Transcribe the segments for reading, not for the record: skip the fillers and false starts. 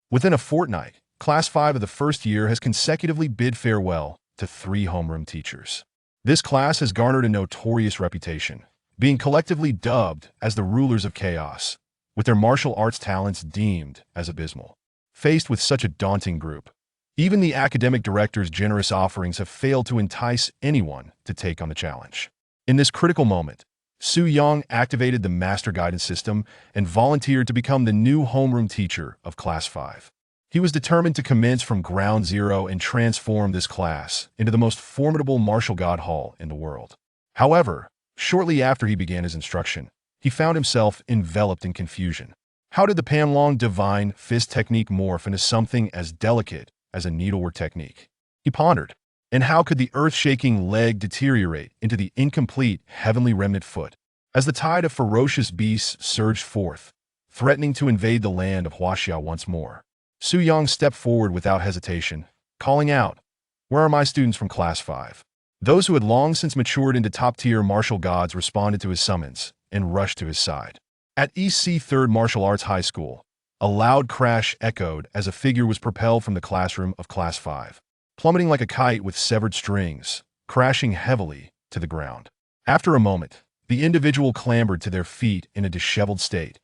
Within a fortnight, Class 5 of the first year has consecutively bid farewell to 3 homeroom teachers. This class has garnered a notorious reputation, being collectively dubbed as the rulers of chaos, with their martial arts talents deemed as abysmal. Faced with such a daunting group, even the academic director's generous offerings have failed to entice anyone to take on the challenge. In this critical moment, Su Yang activated the master guidance system and volunteered to become the new homeroom teacher of Class 5. He was determined to commence from ground zero and transform this class into the most formidable martial god hall in the world. However, shortly after he began his instruction, he found himself enveloped in confusion. How did the Panlong Divine Fist technique morph into something as delicate as a needlework technique? He pondered. And how could the earth-shaking leg deteriorate into the incomplete heavenly remnant foot? As the tide of ferocious beasts surged forth, threatening to invade the land of Huaxia once more, Su Yang stepped forward without hesitation, calling out, "Where are my students from Class 5? Those who had long since matured into top-tier martial gods responded to his summons and rushed to his side. At East C 3rd Martial Arts High School, a loud crash echoed as a figure was propelled from the classroom of Class 5, plummeting like a kite with severed strings, crashing heavily to the ground. After a moment, the individual clambered to their feet in a disheveled state,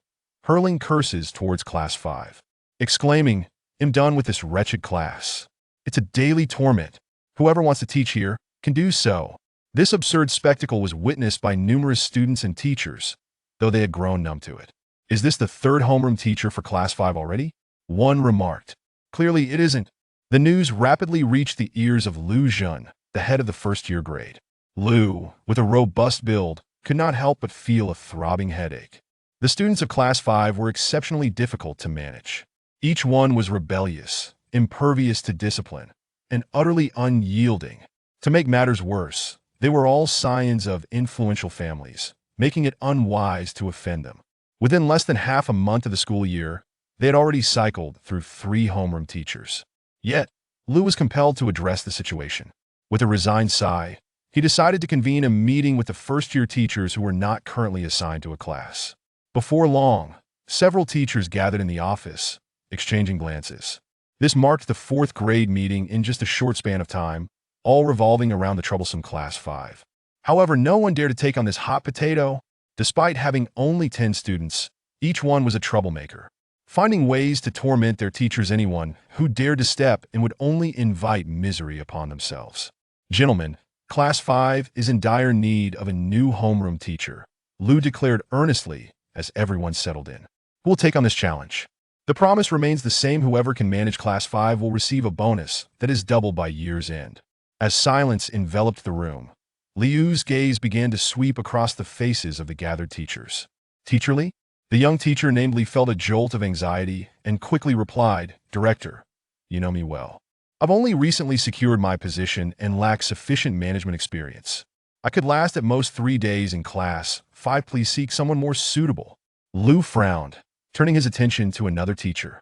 hurling curses towards Class 5, exclaiming, "I'm done with this wretched class. It's a daily torment. Whoever wants to teach here can do so." This absurd spectacle was witnessed by numerous students and teachers, though they had grown numb to it. "Is this the 3rd homeroom teacher for Class 5 already?" one remarked. "Clearly it isn't." The news rapidly reached the ears of Lu Jun, the head of the first-year grade. Lu, with a robust build, could not help but feel a throbbing headache. The students of Class 5 were exceptionally difficult to manage. Each one was rebellious, impervious to discipline, and utterly unyielding. To make matters worse, they were all scions of influential families, making it unwise to offend them. Within less than half a month of the school year, they had already cycled through 3 homeroom teachers. Yet, Lu was compelled to address the situation. With a resigned sigh, he decided to convene a meeting with the first-year teachers who were not currently assigned to a class. Before long, several teachers gathered in the office, exchanging glances. This marked the 4th grade meeting in just a short span of time, all revolving around the troublesome Class 5. However, no one dared to take on this hot potato. Despite having only 10 students, each one was a troublemaker, finding ways to torment their teachers. Anyone who dared to step in would only invite misery upon themselves. "Gentlemen, Class 5 is in dire need of a new homeroom teacher," Lu declared earnestly as everyone settled in. "Who will take on this challenge? The promise remains the same: whoever can manage Class 5 will receive a bonus that is doubled by year's end." As silence enveloped the room, Liu's gaze began to sweep across the faces of the gathered teachers. "Teacher Li?" The young teacher named Li felt a jolt of anxiety and quickly replied, "Director, you know me well. I've only recently secured my position and lack sufficient management experience. I could last at most 3 days in Class 5. Please seek someone more suitable." Lu frowned, turning his attention to another teacher.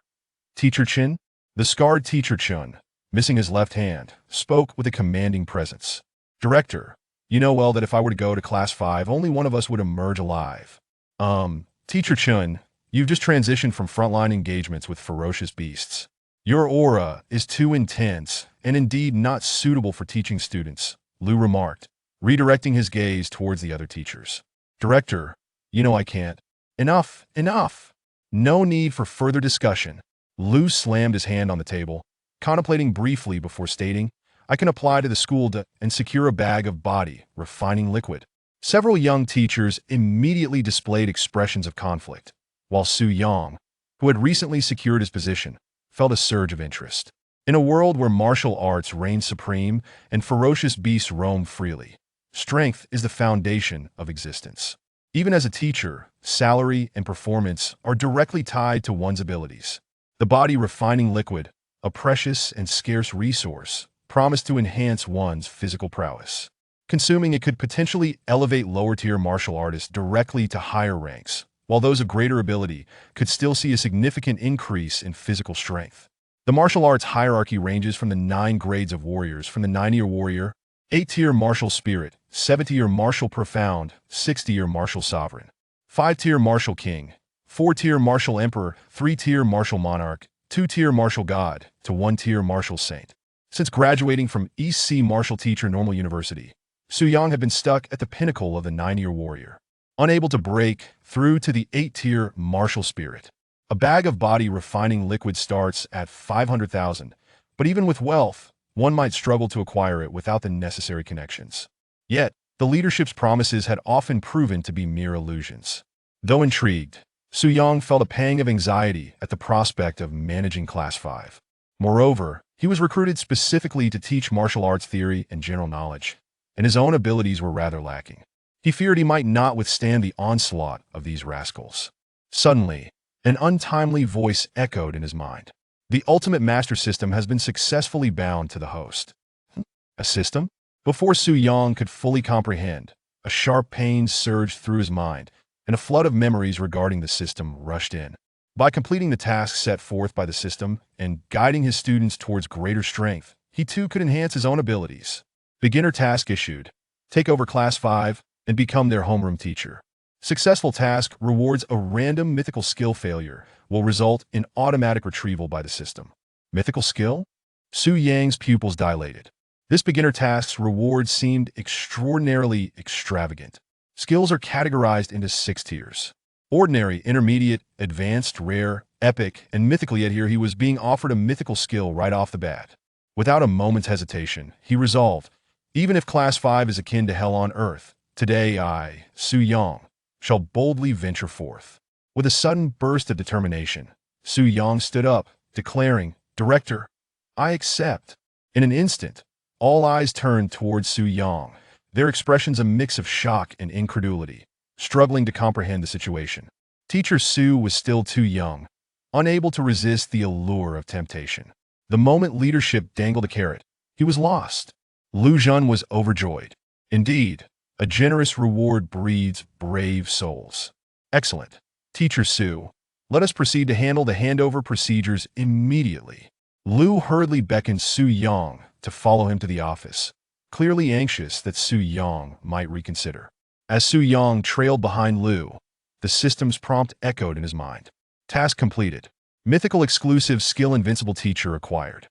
Teacher Chen? The scarred Teacher Chen, missing his left hand, spoke with a commanding presence. "Director, you know well that if I were to go to Class 5, only one of us would emerge alive. Teacher Chen, you've just transitioned from frontline engagements with ferocious beasts. Your aura is too intense and indeed not suitable for teaching students," Lu remarked, redirecting his gaze towards the other teachers. "Director, you know I can't." "Enough, enough. No need for further discussion." Lu slammed his hand on the table, contemplating briefly before stating, "I can apply to the school and secure a bag of body refining liquid." Several young teachers immediately displayed expressions of conflict, while Su Yang, who had recently secured his position, felt a surge of interest. In a world where martial arts reign supreme and ferocious beasts roam freely, strength is the foundation of existence. Even as a teacher, salary and performance are directly tied to one's abilities. The body refining liquid, a precious and scarce resource, promised to enhance one's physical prowess. Consuming it could potentially elevate lower-tier martial artists directly to higher ranks, while those of greater ability could still see a significant increase in physical strength. The martial arts hierarchy ranges from the 9 grades of warriors, from the 9-tier warrior, 8-tier martial spirit, 7-tier martial profound, 6-tier martial sovereign, 5-tier martial king, 4-tier martial emperor, 3-tier martial monarch, 2-tier martial god to 1-tier martial saint. Since graduating from East Sea Martial Teacher Normal University, Su Yang had been stuck at the pinnacle of the 9-year warrior, unable to break through to the 8-tier martial spirit. A bag of body refining liquid starts at 500,000, but even with wealth, one might struggle to acquire it without the necessary connections. Yet, the leadership's promises had often proven to be mere illusions. Though intrigued, Su Yang felt a pang of anxiety at the prospect of managing Class 5. Moreover, he was recruited specifically to teach martial arts theory and general knowledge, and his own abilities were rather lacking. He feared he might not withstand the onslaught of these rascals. Suddenly, an untimely voice echoed in his mind. The Ultimate Master System has been successfully bound to the host. A system? Before Su Yang could fully comprehend, a sharp pain surged through his mind, and a flood of memories regarding the system rushed in. By completing the tasks set forth by the system and guiding his students towards greater strength, he too could enhance his own abilities. Beginner task issued: take over Class 5 and become their homeroom teacher. Successful task rewards a random mythical skill. Failure will result in automatic retrieval by the system. Mythical skill? Su Yang's pupils dilated. This beginner task's reward seemed extraordinarily extravagant. Skills are categorized into 6 tiers: ordinary, intermediate, advanced, rare, epic, and mythical. Yet here he was being offered a mythical skill right off the bat. Without a moment's hesitation, he resolved, even if Class 5 is akin to hell on earth, today I, Su Yang, shall boldly venture forth. With a sudden burst of determination, Su Yang stood up, declaring, "Director, I accept." In an instant, all eyes turned towards Su Yang, their expressions a mix of shock and incredulity, struggling to comprehend the situation. Teacher Su was still too young, unable to resist the allure of temptation. The moment leadership dangled a carrot, he was lost. Lu Jun was overjoyed. Indeed, a generous reward breeds brave souls. Excellent. Teacher Su, let us proceed to handle the handover procedures immediately. Lu hurriedly beckoned Su Yang to follow him to the office, clearly anxious that Su Yang might reconsider. As Su Yang trailed behind Lu, the system's prompt echoed in his mind. Task completed. Mythical exclusive skill Invincible Teacher acquired.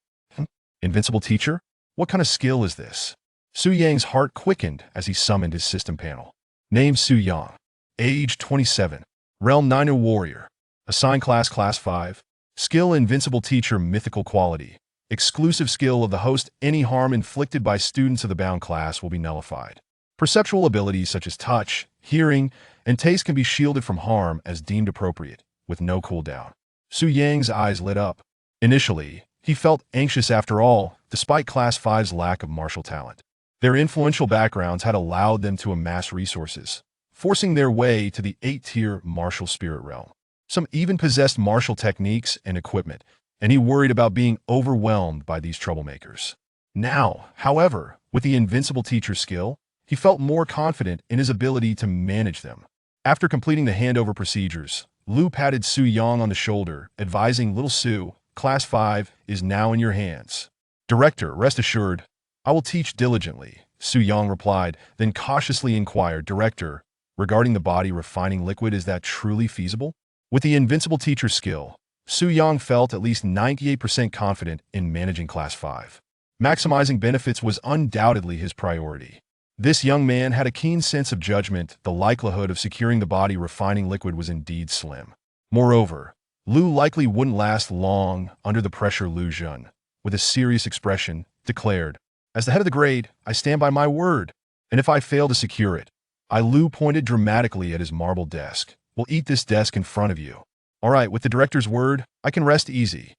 Invincible Teacher? What kind of skill is this? Su Yang's heart quickened as he summoned his system panel. Name Su Yang. Age 27. Realm 9 Warrior. Assign Class 5. Skill Invincible Teacher Mythical Quality. Exclusive skill of the host. Any harm inflicted by students of the bound class will be nullified. Perceptual abilities such as touch, hearing, and taste can be shielded from harm as deemed appropriate, with no cooldown. Su Yang's eyes lit up. Initially, he felt anxious. After all, despite Class 5's lack of martial talent, their influential backgrounds had allowed them to amass resources, forcing their way to the 8-tier martial spirit realm. Some even possessed martial techniques and equipment, and he worried about being overwhelmed by these troublemakers. Now, however, with the Invincible Teacher skill, he felt more confident in his ability to manage them. After completing the handover procedures, Lu patted Su Yang on the shoulder, advising, "Little Su, Class 5 is now in your hands." "Director, rest assured, I will teach diligently," Su Yang replied, then cautiously inquired, "Director, regarding the body refining liquid, is that truly feasible?" With the Invincible Teacher skill, Su Yang felt at least 98% confident in managing Class 5. Maximizing benefits was undoubtedly his priority. This young man had a keen sense of judgment. The likelihood of securing the body refining liquid was indeed slim. Moreover, Lu likely wouldn't last long under the pressure. Lu Jun, with a serious expression, declared, "As the head of the grade, I stand by my word, and if I fail to secure it, Lu pointed dramatically at his marble desk, "will eat this desk in front of you." All right, with the director's word, I can rest easy.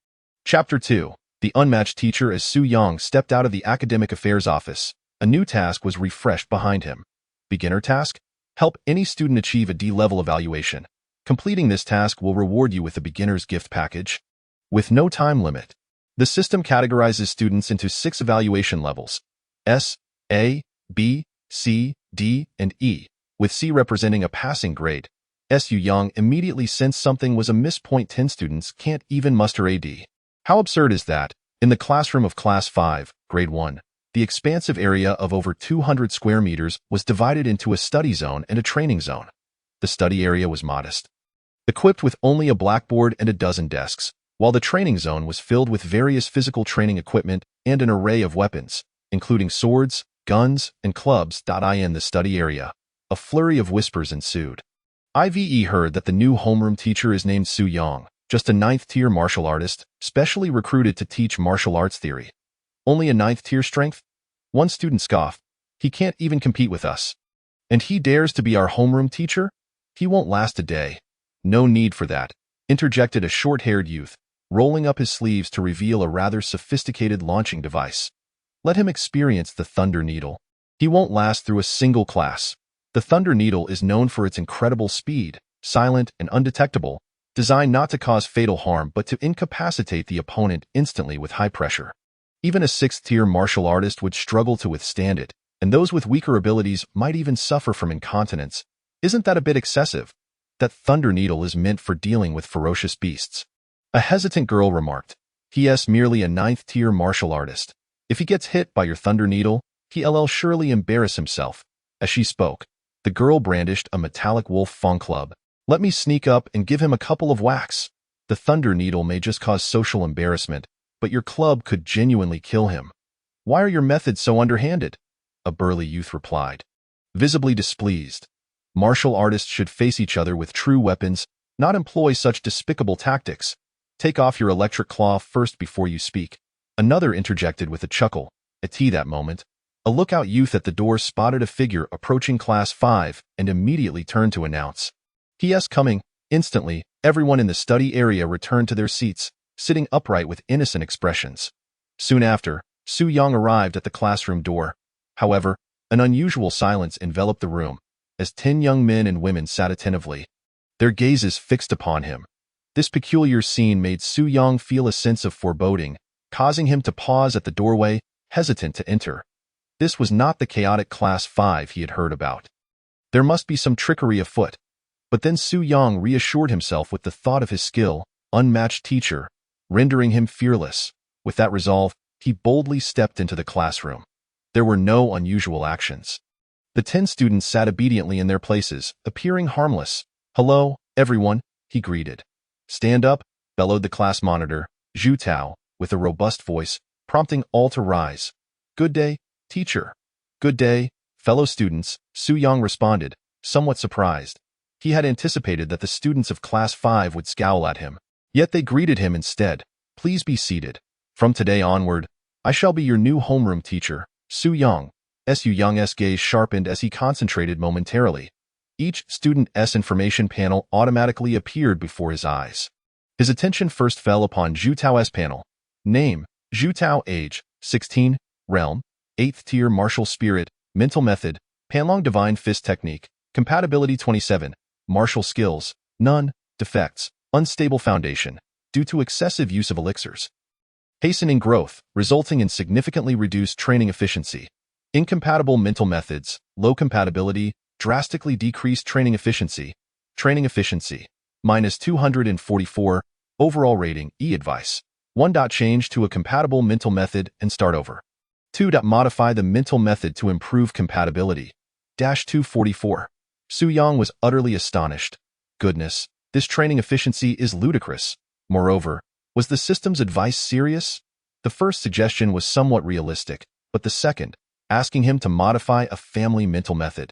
Chapter 2. The Unmatched Teacher. As Su Yang stepped out of the Academic Affairs office, a new task was refreshed behind him. Beginner task? Help any student achieve a D-level evaluation. Completing this task will reward you with a beginner's gift package. With no time limit. The system categorizes students into 6 evaluation levels: S, A, B, C, D, and E, with C representing a passing grade. Su Yang immediately sensed something was amiss. 10 students can't even muster a D. How absurd is that? In the classroom of Class 5, Grade 1, the expansive area of over 200 square meters was divided into a study zone and a training zone. The study area was modest, equipped with only a blackboard and a dozen desks, while the training zone was filled with various physical training equipment and an array of weapons, including swords, guns, and clubs. In the study area, a flurry of whispers ensued. Ive heard that the new homeroom teacher is named Su Yang, just a 9th-tier martial artist, specially recruited to teach martial arts theory. Only a 9th-tier strength? One student scoffed. He can't even compete with us. And he dares to be our homeroom teacher? He won't last a day. No need for that, interjected a short-haired youth, rolling up his sleeves to reveal a rather sophisticated launching device. Let him experience the Thunder Needle. He won't last through a single class. The Thunder Needle is known for its incredible speed, silent and undetectable, designed not to cause fatal harm but to incapacitate the opponent instantly with high pressure. Even a 6th-tier martial artist would struggle to withstand it, and those with weaker abilities might even suffer from incontinence. Isn't that a bit excessive? That Thunder Needle is meant for dealing with ferocious beasts. A hesitant girl remarked. He's merely a 9th-tier martial artist. If he gets hit by your Thunder Needle, he'll surely embarrass himself. As she spoke, the girl brandished a metallic wolf fang club. Let me sneak up and give him a couple of whacks. The Thunder Needle may just cause social embarrassment, but your club could genuinely kill him. Why are your methods so underhanded? A burly youth replied, visibly displeased. Martial artists should face each other with true weapons, not employ such despicable tactics. Take off your electric claw first before you speak. Another interjected with a chuckle. At that moment, a lookout youth at the door spotted a figure approaching Class 5 and immediately turned to announce. He's coming. Instantly, everyone in the study area returned to their seats, sitting upright with innocent expressions. Soon after, Su Yang arrived at the classroom door. However, an unusual silence enveloped the room, as 10 young men and women sat attentively, their gazes fixed upon him. This peculiar scene made Su Yang feel a sense of foreboding, causing him to pause at the doorway, hesitant to enter. This was not the chaotic Class 5 he had heard about. There must be some trickery afoot. But then Su Yang reassured himself with the thought of his skill, unmatched teacher, rendering him fearless. With that resolve, he boldly stepped into the classroom. There were no unusual actions. The 10 students sat obediently in their places, appearing harmless. Hello, everyone, he greeted. Stand up, bellowed the class monitor, Zhu Tao, with a robust voice, prompting all to rise. Good day, teacher. Good day, fellow students, Su Yang responded, somewhat surprised. He had anticipated that the students of Class 5 would scowl at him. Yet they greeted him instead. Please be seated. From today onward, I shall be your new homeroom teacher, Su Yang. Su Yang's gaze sharpened as he concentrated momentarily. Each student's information panel automatically appeared before his eyes. His attention first fell upon Zhu Tao's panel. Name, Zhu Tao. Age, 16. Realm, 8th tier martial spirit. Mental method, Panlong Divine Fist Technique. Compatibility 27. Martial skills, none. Defects, unstable foundation, due to excessive use of elixirs. Hastening growth, resulting in significantly reduced training efficiency. Incompatible mental methods, low compatibility, drastically decreased training efficiency. Training efficiency, minus 244. Overall rating, advice. 1. Change to a compatible mental method and start over. 2. Modify the mental method to improve compatibility. 244. Su Yang was utterly astonished. Goodness, this training efficiency is ludicrous. Moreover, was the system's advice serious? The first suggestion was somewhat realistic, but the second, asking him to modify a family mental method.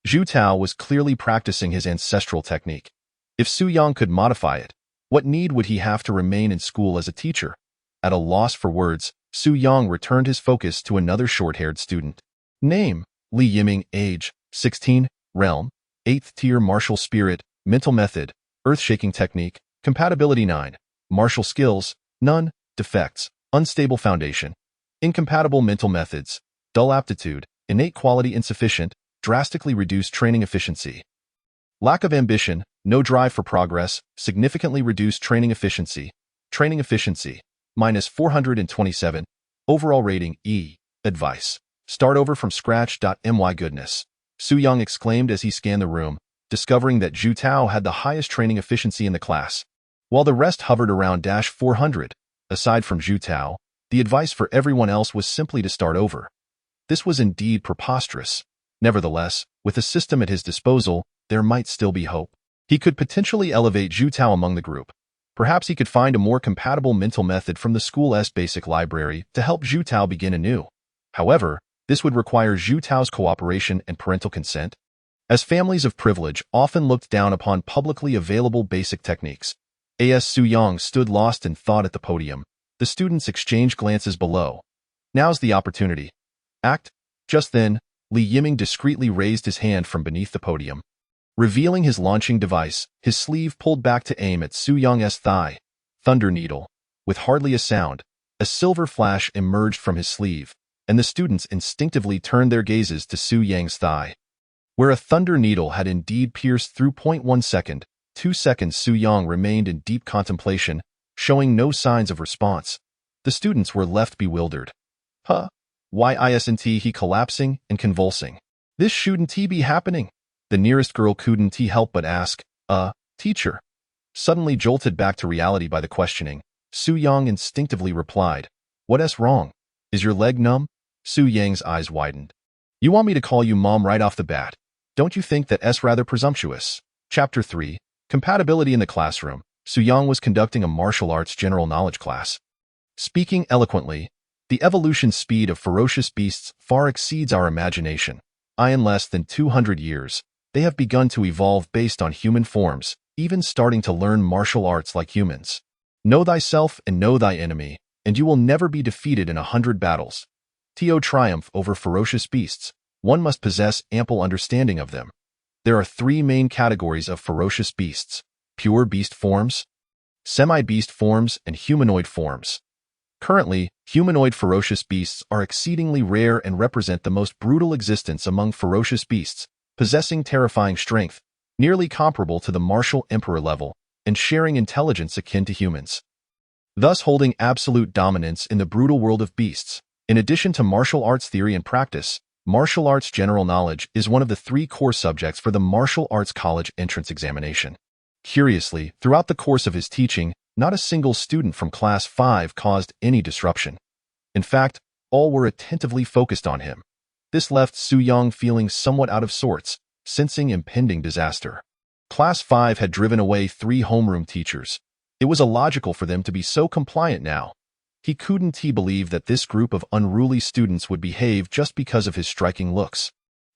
Zhu Tao was clearly practicing his ancestral technique. If Su Yang could modify it, what need would he have to remain in school as a teacher? At a loss for words, Su Yang returned his focus to another short-haired student. Name, Li Yiming. Age, 16. Realm, 8th tier martial spirit. Mental method, earth-shaking technique. Compatibility 9. Martial skills, none. Defects, unstable foundation. Incompatible mental methods, dull aptitude, innate quality insufficient, drastically reduced training efficiency. Lack of ambition, no drive for progress, significantly reduced training efficiency. Training efficiency, minus 427. Overall rating, E. Advice. Start over from scratch. My goodness. Su Yang exclaimed as he scanned the room, discovering that Zhu Tao had the highest training efficiency in the class, while the rest hovered around 400. Aside from Zhu Tao, the advice for everyone else was simply to start over. This was indeed preposterous. Nevertheless, with a system at his disposal, there might still be hope. He could potentially elevate Zhu Tao among the group. Perhaps he could find a more compatible mental method from the school's basic library to help Zhu Tao begin anew. However, this would require Zhu Tao's cooperation and parental consent, as families of privilege often looked down upon publicly available basic techniques. As Su Yang stood lost in thought at the podium, the students exchanged glances below. Now's the opportunity. Act. Just then, Li Yiming discreetly raised his hand from beneath the podium. Revealing his launching device, his sleeve pulled back to aim at Su Yang's thigh. Thunder Needle. With hardly a sound, a silver flash emerged from his sleeve, and the students instinctively turned their gazes to Su Yang's thigh. Where a thunder needle had indeed pierced through 0.1 second, 2 seconds Su Yang remained in deep contemplation, showing no signs of response. The students were left bewildered. Huh? Why isn't he collapsing and convulsing? This shouldn't be happening. The nearest girl couldn't help but ask, teacher. Suddenly jolted back to reality by the questioning, Su Yang instinctively replied, What's wrong? Is your leg numb? Su Yang's eyes widened. You want me to call you mom right off the bat? Don't you think that's rather presumptuous? Chapter 3. Compatibility in the classroom. Su Yang was conducting a martial arts general knowledge class. Speaking eloquently, the evolution speed of ferocious beasts far exceeds our imagination. In less than 200 years, they have begun to evolve based on human forms, even starting to learn martial arts like humans. Know thyself and know thy enemy, and you will never be defeated in 100 battles. To triumph over ferocious beasts, one must possess ample understanding of them. There are 3 main categories of ferocious beasts: pure beast forms, semi-beast forms, and humanoid forms. Currently, humanoid ferocious beasts are exceedingly rare and represent the most brutal existence among ferocious beasts, possessing terrifying strength, nearly comparable to the martial emperor level, and sharing intelligence akin to humans, thus holding absolute dominance in the brutal world of beasts. In addition to martial arts theory and practice, martial arts general knowledge is one of the 3 core subjects for the martial arts college entrance examination. Curiously, throughout the course of his teaching, not a single student from Class 5 caused any disruption. In fact, all were attentively focused on him. This left Su Yang feeling somewhat out of sorts, sensing impending disaster. Class 5 had driven away 3 homeroom teachers. It was illogical for them to be so compliant now. He couldn't believe that this group of unruly students would behave just because of his striking looks.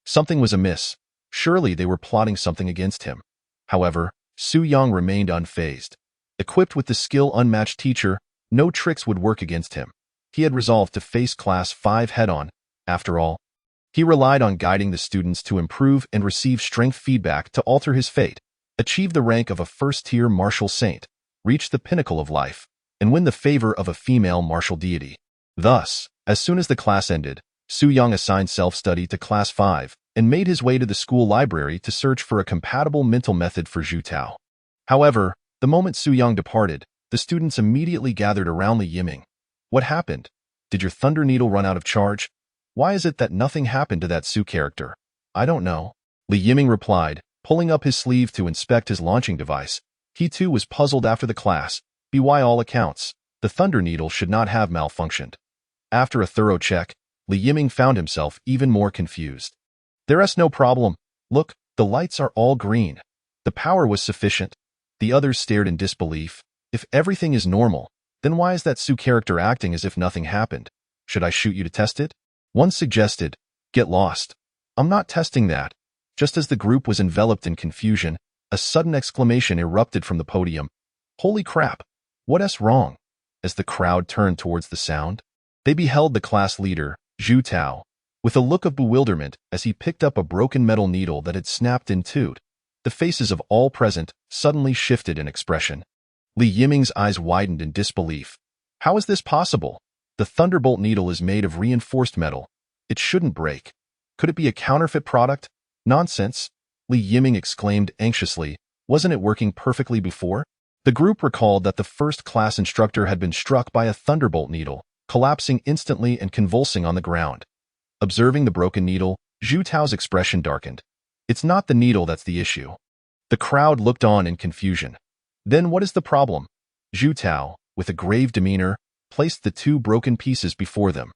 Something was amiss. Surely they were plotting something against him. However, Su Yang remained unfazed. Equipped with the skill unmatched teacher, no tricks would work against him. He had resolved to face Class 5 head-on. After all, he relied on guiding the students to improve and receive strength feedback to alter his fate, achieve the rank of a first-tier martial saint, reach the pinnacle of life, and win the favor of a female martial deity. Thus, as soon as the class ended, Su Yang assigned self-study to Class 5 and made his way to the school library to search for a compatible mental method for Zhu Tao. However, the moment Su Yang departed, the students immediately gathered around Li Yiming. What happened? Did your thunder needle run out of charge? Why is it that nothing happened to that Su character? I don't know. Li Yiming replied, pulling up his sleeve to inspect his launching device. He too was puzzled after the class. By all accounts, the thunder needle should not have malfunctioned. After a thorough check, Li Yiming found himself even more confused. There's no problem. Look, the lights are all green. The power was sufficient. The others stared in disbelief. If everything is normal, then why is that Su character acting as if nothing happened? Should I shoot you to test it? One suggested, get lost. I'm not testing that. Just as the group was enveloped in confusion, a sudden exclamation erupted from the podium. Holy crap! What's wrong? As the crowd turned towards the sound, they beheld the class leader, Zhu Tao, with a look of bewilderment as he picked up a broken metal needle that had snapped in two. The faces of all present suddenly shifted in expression. Li Yiming's eyes widened in disbelief. How is this possible? The thunderbolt needle is made of reinforced metal. It shouldn't break. Could it be a counterfeit product? Nonsense! Li Yiming exclaimed anxiously. Wasn't it working perfectly before? The group recalled that the first class instructor had been struck by a thunderbolt needle, collapsing instantly and convulsing on the ground. Observing the broken needle, Zhu Tao's expression darkened. It's not the needle that's the issue. The crowd looked on in confusion. Then what is the problem? Zhu Tao, with a grave demeanor, placed the 2 broken pieces before them.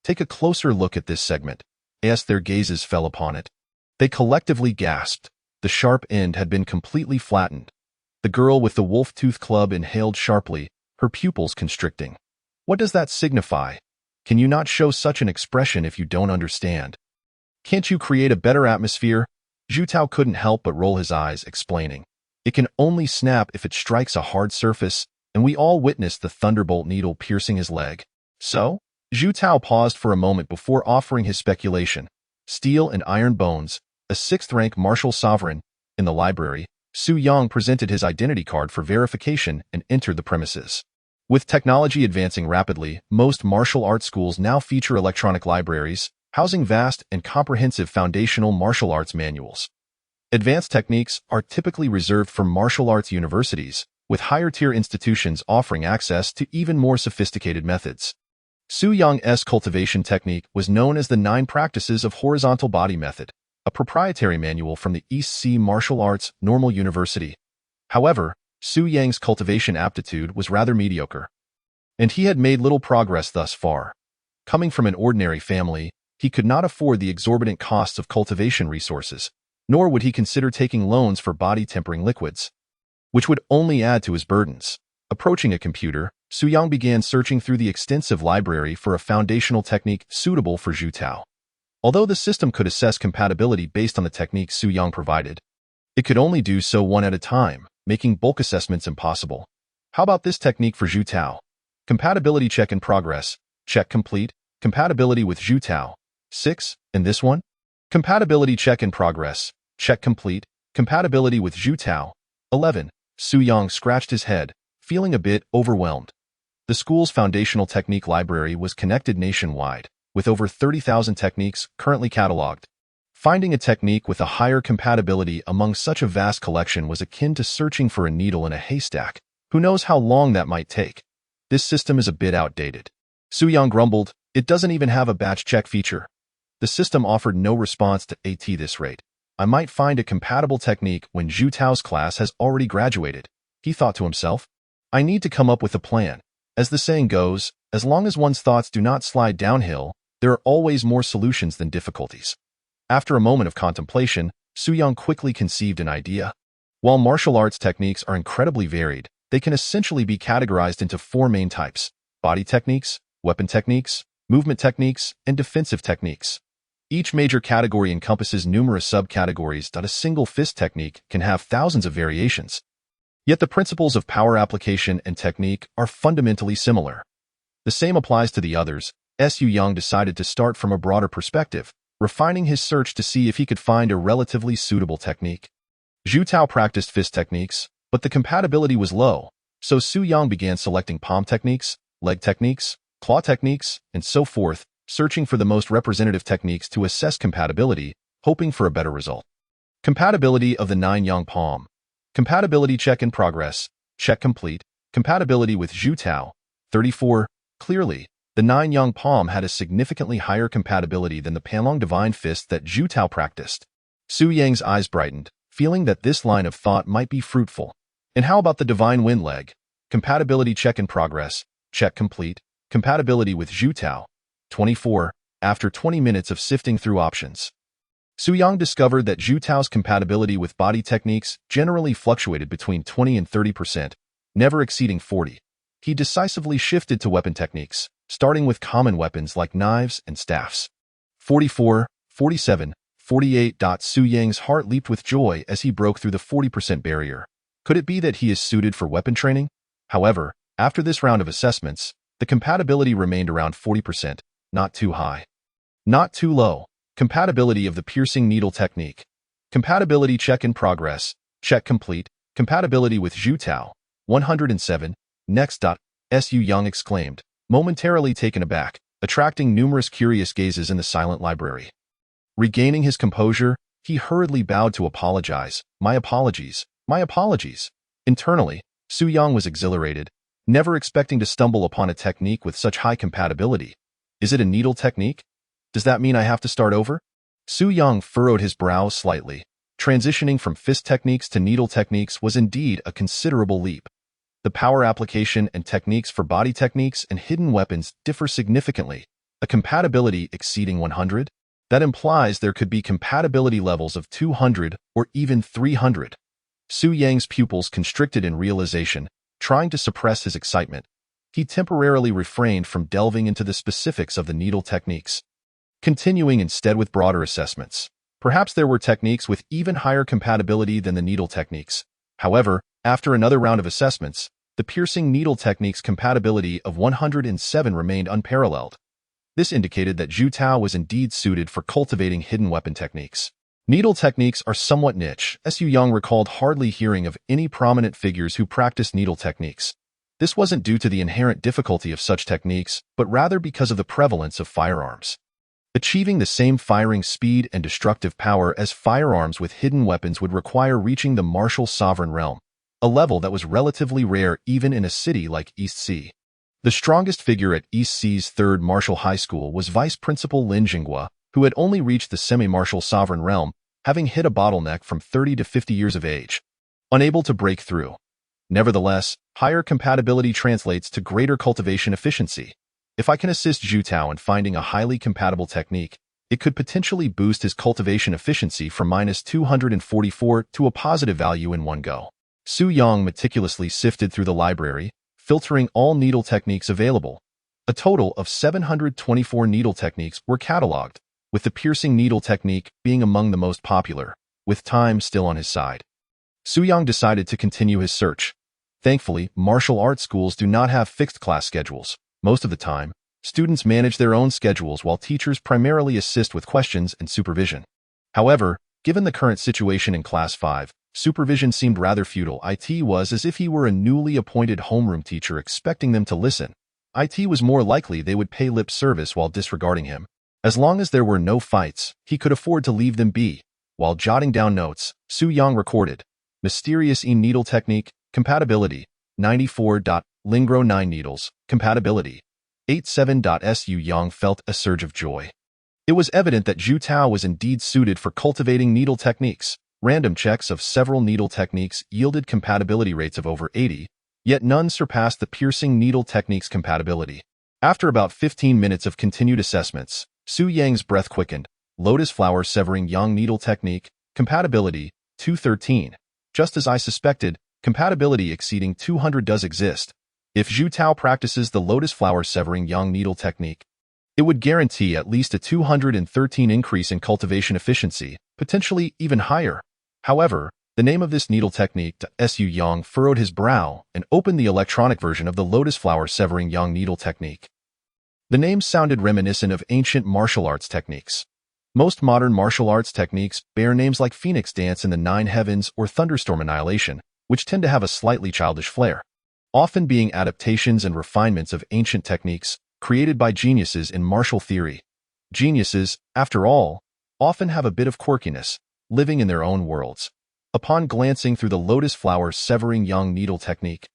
Take a closer look at this segment. As their gazes fell upon it, they collectively gasped. The sharp end had been completely flattened. The girl with the wolf-tooth club inhaled sharply, her pupils constricting. What does that signify? Can you not show such an expression if you don't understand? Can't you create a better atmosphere? Zhu Tao couldn't help but roll his eyes, explaining. It can only snap if it strikes a hard surface, and we all witnessed the thunderbolt needle piercing his leg. So? Zhu Tao paused for a moment before offering his speculation. Steel and iron bones, a 6th-rank martial sovereign. In the library, Su Yang presented his identity card for verification and entered the premises. With technology advancing rapidly, most martial arts schools now feature electronic libraries, housing vast and comprehensive foundational martial arts manuals. Advanced techniques are typically reserved for martial arts universities, with higher-tier institutions offering access to even more sophisticated methods. Su Yang's cultivation technique was known as the 9 Practices of Horizontal Body Method, a proprietary manual from the East Sea Martial Arts Normal University. However, Su Yang's cultivation aptitude was rather mediocre, and he had made little progress thus far. Coming from an ordinary family, he could not afford the exorbitant costs of cultivation resources, nor would he consider taking loans for body-tempering liquids, which would only add to his burdens. Approaching a computer, Su Yang began searching through the extensive library for a foundational technique suitable for Zhu Tao. Although the system could assess compatibility based on the technique Su Yang provided, it could only do so one at a time, making bulk assessments impossible. How about this technique for Zhu Tao? Compatibility check in progress. Check complete. Compatibility with Zhu Tao. 6. And this one? Compatibility check in progress. Check complete. Compatibility with Zhu Tao. 11. Su Yang scratched his head, feeling a bit overwhelmed. The school's foundational technique library was connected nationwide, with over 30,000 techniques currently cataloged. Finding a technique with a higher compatibility among such a vast collection was akin to searching for a needle in a haystack. Who knows how long that might take? This system is a bit outdated. Su Yang grumbled, it doesn't even have a batch check feature. The system offered no response to at this rate. I might find a compatible technique when Zhu Tao's class has already graduated, he thought to himself. I need to come up with a plan. As the saying goes, as long as one's thoughts do not slide downhill, there are always more solutions than difficulties. After a moment of contemplation, Su Yang quickly conceived an idea. While martial arts techniques are incredibly varied, they can essentially be categorized into 4 main types: body techniques, weapon techniques, movement techniques, and defensive techniques. Each major category encompasses numerous subcategories. A single fist technique can have thousands of variations. Yet the principles of power application and technique are fundamentally similar. The same applies to the others. Su Yang decided to start from a broader perspective, refining his search to see if he could find a relatively suitable technique. Zhu Tao practiced fist techniques, but the compatibility was low, so Su Yang began selecting palm techniques, leg techniques, claw techniques, and so forth, searching for the most representative techniques to assess compatibility, hoping for a better result. Compatibility of the 9-yang palm. Compatibility check in progress. Check complete. Compatibility with Zhu Tao. 34. Clearly, the 9-yang palm had a significantly higher compatibility than the Panlong Divine Fist that Zhu Tao practiced. Su Yang's eyes brightened, feeling that this line of thought might be fruitful. And how about the Divine Wind leg? Compatibility check in progress. Check complete. Compatibility with Zhu Tao. 24. After 20 minutes of sifting through options, Su Yang discovered that Zhu Tao's compatibility with body techniques generally fluctuated between 20 and 30%, never exceeding 40. He decisively shifted to weapon techniques, starting with common weapons like knives and staffs. 44, 47, 48. Su Yang's heart leaped with joy as he broke through the 40% barrier. Could it be that he is suited for weapon training? However, after this round of assessments, the compatibility remained around 40%, not too high, not too low. Compatibility of the piercing needle technique. Compatibility check in progress. Check complete. Compatibility with Zhu Tao. 107. Next. Su Yang exclaimed, momentarily taken aback, attracting numerous curious gazes in the silent library. Regaining his composure, he hurriedly bowed to apologize. My apologies. My apologies. Internally, Su Yang was exhilarated, never expecting to stumble upon a technique with such high compatibility. Is it a needle technique? Does that mean I have to start over? Su Yang furrowed his brow slightly. Transitioning from fist techniques to needle techniques was indeed a considerable leap. The power application and techniques for body techniques and hidden weapons differ significantly. A compatibility exceeding 100? That implies there could be compatibility levels of 200 or even 300. Su Yang's pupils constricted in realization, trying to suppress his excitement. He temporarily refrained from delving into the specifics of the needle techniques, continuing instead with broader assessments. Perhaps there were techniques with even higher compatibility than the needle techniques. However, after another round of assessments, the piercing needle technique's compatibility of 107 remained unparalleled. This indicated that Zhu Tao was indeed suited for cultivating hidden weapon techniques. Needle techniques are somewhat niche, as Su Yang recalled hardly hearing of any prominent figures who practiced needle techniques. This wasn't due to the inherent difficulty of such techniques, but rather because of the prevalence of firearms. Achieving the same firing speed and destructive power as firearms with hidden weapons would require reaching the martial sovereign realm, a level that was relatively rare even in a city like East Sea. The strongest figure at East Sea's third martial high school was Vice Principal Lin Jinghua, who had only reached the semi-martial sovereign realm, having hit a bottleneck from 30 to 50 years of age, unable to break through. Nevertheless, higher compatibility translates to greater cultivation efficiency. If I can assist Zhu Tao in finding a highly compatible technique, it could potentially boost his cultivation efficiency from -244 to a positive value in one go. Su Yang meticulously sifted through the library, filtering all needle techniques available. A total of 724 needle techniques were catalogued, with the piercing needle technique being among the most popular, with time still on his side. Su Yang decided to continue his search. Thankfully, martial arts schools do not have fixed class schedules. Most of the time, students manage their own schedules while teachers primarily assist with questions and supervision. However, given the current situation in Class 5, supervision seemed rather futile. It was as if he were a newly appointed homeroom teacher expecting them to listen. It was more likely they would pay lip service while disregarding him. As long as there were no fights, he could afford to leave them be. While jotting down notes, Su Yang recorded, Mysterious E-Needle Technique, Compatibility, 94. Lingro 9 Needles, Compatibility, 87. Su Yang felt a surge of joy. It was evident that Zhu Tao was indeed suited for cultivating needle techniques. Random checks of several needle techniques yielded compatibility rates of over 80, yet none surpassed the piercing needle technique's compatibility. After about 15 minutes of continued assessments, Su Yang's breath quickened. Lotus Flower Severing Yang Needle Technique, Compatibility, 213. Just as I suspected, compatibility exceeding 200 does exist. If Zhu Tao practices the Lotus Flower Severing Yang Needle Technique, it would guarantee at least a 213 increase in cultivation efficiency, potentially even higher. However, the name of this needle technique, Su Yang furrowed his brow and opened the electronic version of the Lotus Flower Severing Yang Needle Technique. The name sounded reminiscent of ancient martial arts techniques. Most modern martial arts techniques bear names like Phoenix Dance in the Nine Heavens or Thunderstorm Annihilation, which tend to have a slightly childish flair, often being adaptations and refinements of ancient techniques created by geniuses in martial theory. Geniuses, after all, often have a bit of quirkiness, living in their own worlds. Upon glancing through the Lotus Flower Severing Yang Needle Technique,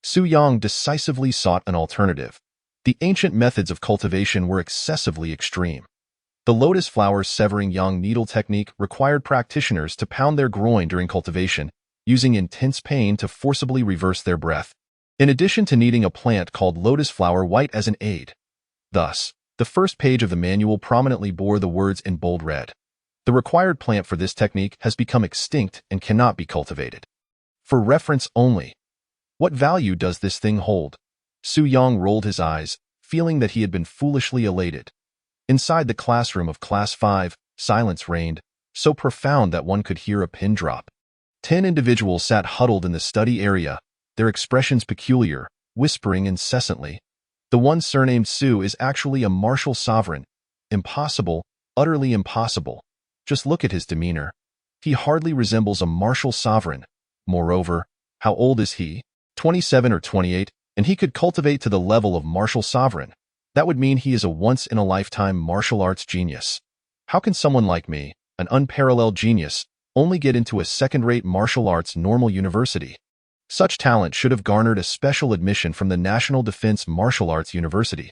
Su Yang decisively sought an alternative. The ancient methods of cultivation were excessively extreme. The Lotus Flower Severing Yang Needle Technique required practitioners to pound their groin during cultivation, using intense pain to forcibly reverse their breath, in addition to needing a plant called lotus flower white as an aid. Thus, the first page of the manual prominently bore the words in bold red. The required plant for this technique has become extinct and cannot be cultivated. For reference only. What value does this thing hold? Su Yang rolled his eyes, feeling that he had been foolishly elated. Inside the classroom of Class 5, silence reigned, so profound that one could hear a pin drop. 10 individuals sat huddled in the study area, their expressions peculiar, whispering incessantly. The one surnamed Su is actually a martial sovereign. Impossible, utterly impossible. Just look at his demeanor. He hardly resembles a martial sovereign. Moreover, how old is he? 27 or 28, and he could cultivate to the level of martial sovereign. That would mean he is a once-in-a-lifetime martial arts genius. How can someone like me, an unparalleled genius, only get into a second-rate martial arts normal university? Such talent should have garnered a special admission from the National Defense Martial Arts University.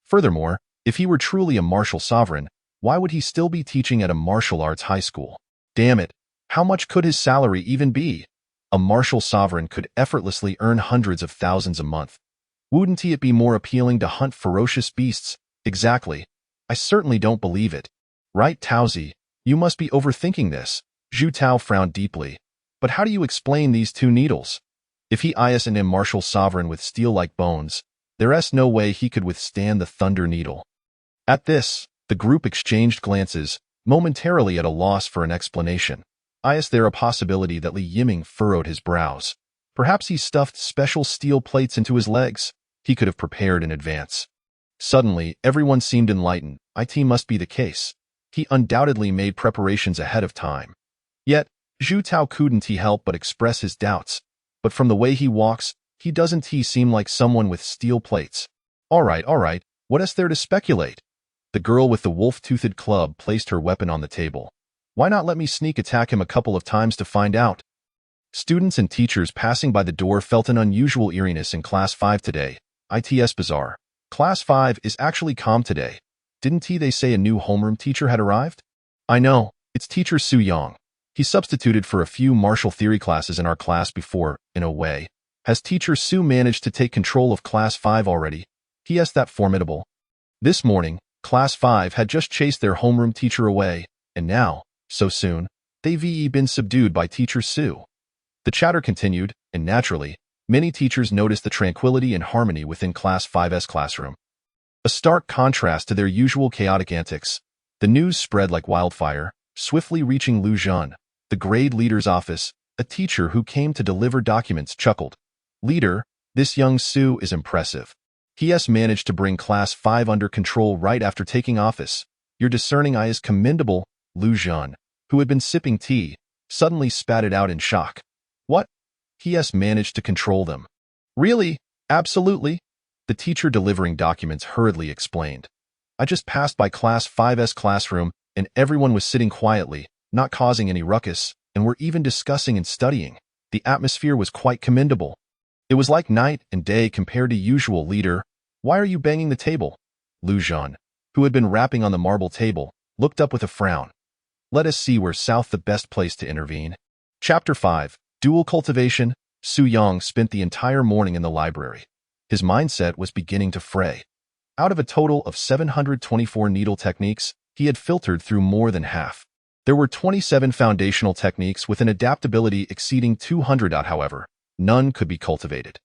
Furthermore, if he were truly a martial sovereign, why would he still be teaching at a martial arts high school? Damn it, how much could his salary even be? A martial sovereign could effortlessly earn hundreds of thousands a month. Wouldn't it be more appealing to hunt ferocious beasts? Exactly. I certainly don't believe it. Right, Taozi, you must be overthinking this. Zhu Tao frowned deeply. But how do you explain these two needles? If he is an immartial sovereign with steel-like bones, there's no way he could withstand the thunder needle. At this, the group exchanged glances, momentarily at a loss for an explanation. Is there a possibility that Li Yiming furrowed his brows? Perhaps he stuffed special steel plates into his legs. He could have prepared in advance. Suddenly, everyone seemed enlightened. It must be the case. He undoubtedly made preparations ahead of time. Yet, Zhu Tao couldn't help but express his doubts. But from the way he walks, he doesn't seem like someone with steel plates. All right, what is there to speculate? The girl with the wolf-toothed club placed her weapon on the table. Why not let me sneak attack him a couple of times to find out? Students and teachers passing by the door felt an unusual eeriness in Class 5 today. It's bizarre. Class 5 is actually calm today. Didn't they say a new homeroom teacher had arrived? I know, it's Teacher Su Yang. He substituted for a few martial theory classes in our class before, in a way. Has Teacher Su managed to take control of Class 5 already? Is that formidable? This morning, Class 5 had just chased their homeroom teacher away, and now, so soon, they've been subdued by Teacher Su. The chatter continued, and naturally, many teachers noticed the tranquility and harmony within Class 5's classroom. A stark contrast to their usual chaotic antics. The news spread like wildfire, swiftly reaching Lu Zhan, the grade leader's office. A teacher who came to deliver documents chuckled. Leader, this young Su is impressive. He has managed to bring Class 5 under control right after taking office. Your discerning eye is commendable. Lu Zhan, who had been sipping tea, suddenly spat it out in shock. What? He has managed to control them. Really? Absolutely. The teacher delivering documents hurriedly explained. I just passed by Class 5's classroom, and everyone was sitting quietly, not causing any ruckus, and were even discussing and studying. The atmosphere was quite commendable. It was like night and day compared to usual. Leader, why are you banging the table? Lu Zhan, who had been rapping on the marble table, looked up with a frown. Let us see where south the best place to intervene. Chapter 5. Dual Cultivation. Su Yang spent the entire morning in the library. His mindset was beginning to fray. Out of a total of 724 needle techniques, he had filtered through more than half. There were 27 foundational techniques with an adaptability exceeding 200. However, none could be cultivated.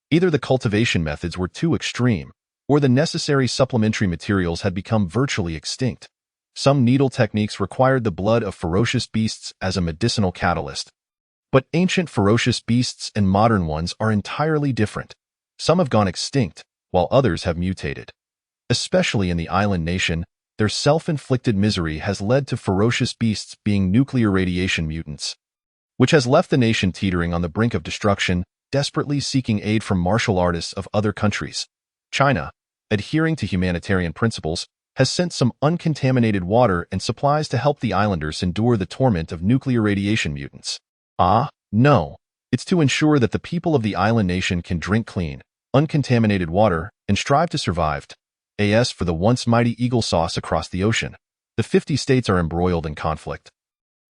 Either the cultivation methods were too extreme, or the necessary supplementary materials had become virtually extinct. Some needle techniques required the blood of ferocious beasts as a medicinal catalyst. But ancient ferocious beasts and modern ones are entirely different. Some have gone extinct, while others have mutated. Especially in the island nation, their self-inflicted misery has led to ferocious beasts being nuclear radiation mutants, which has left the nation teetering on the brink of destruction, desperately seeking aid from martial artists of other countries. China, adhering to humanitarian principles, has sent some uncontaminated water and supplies to help the islanders endure the torment of nuclear radiation mutants. No. It's to ensure that the people of the island nation can drink clean, uncontaminated water and strive to survive. As for the once mighty eagle sauce across the ocean, the 50 states are embroiled in conflict.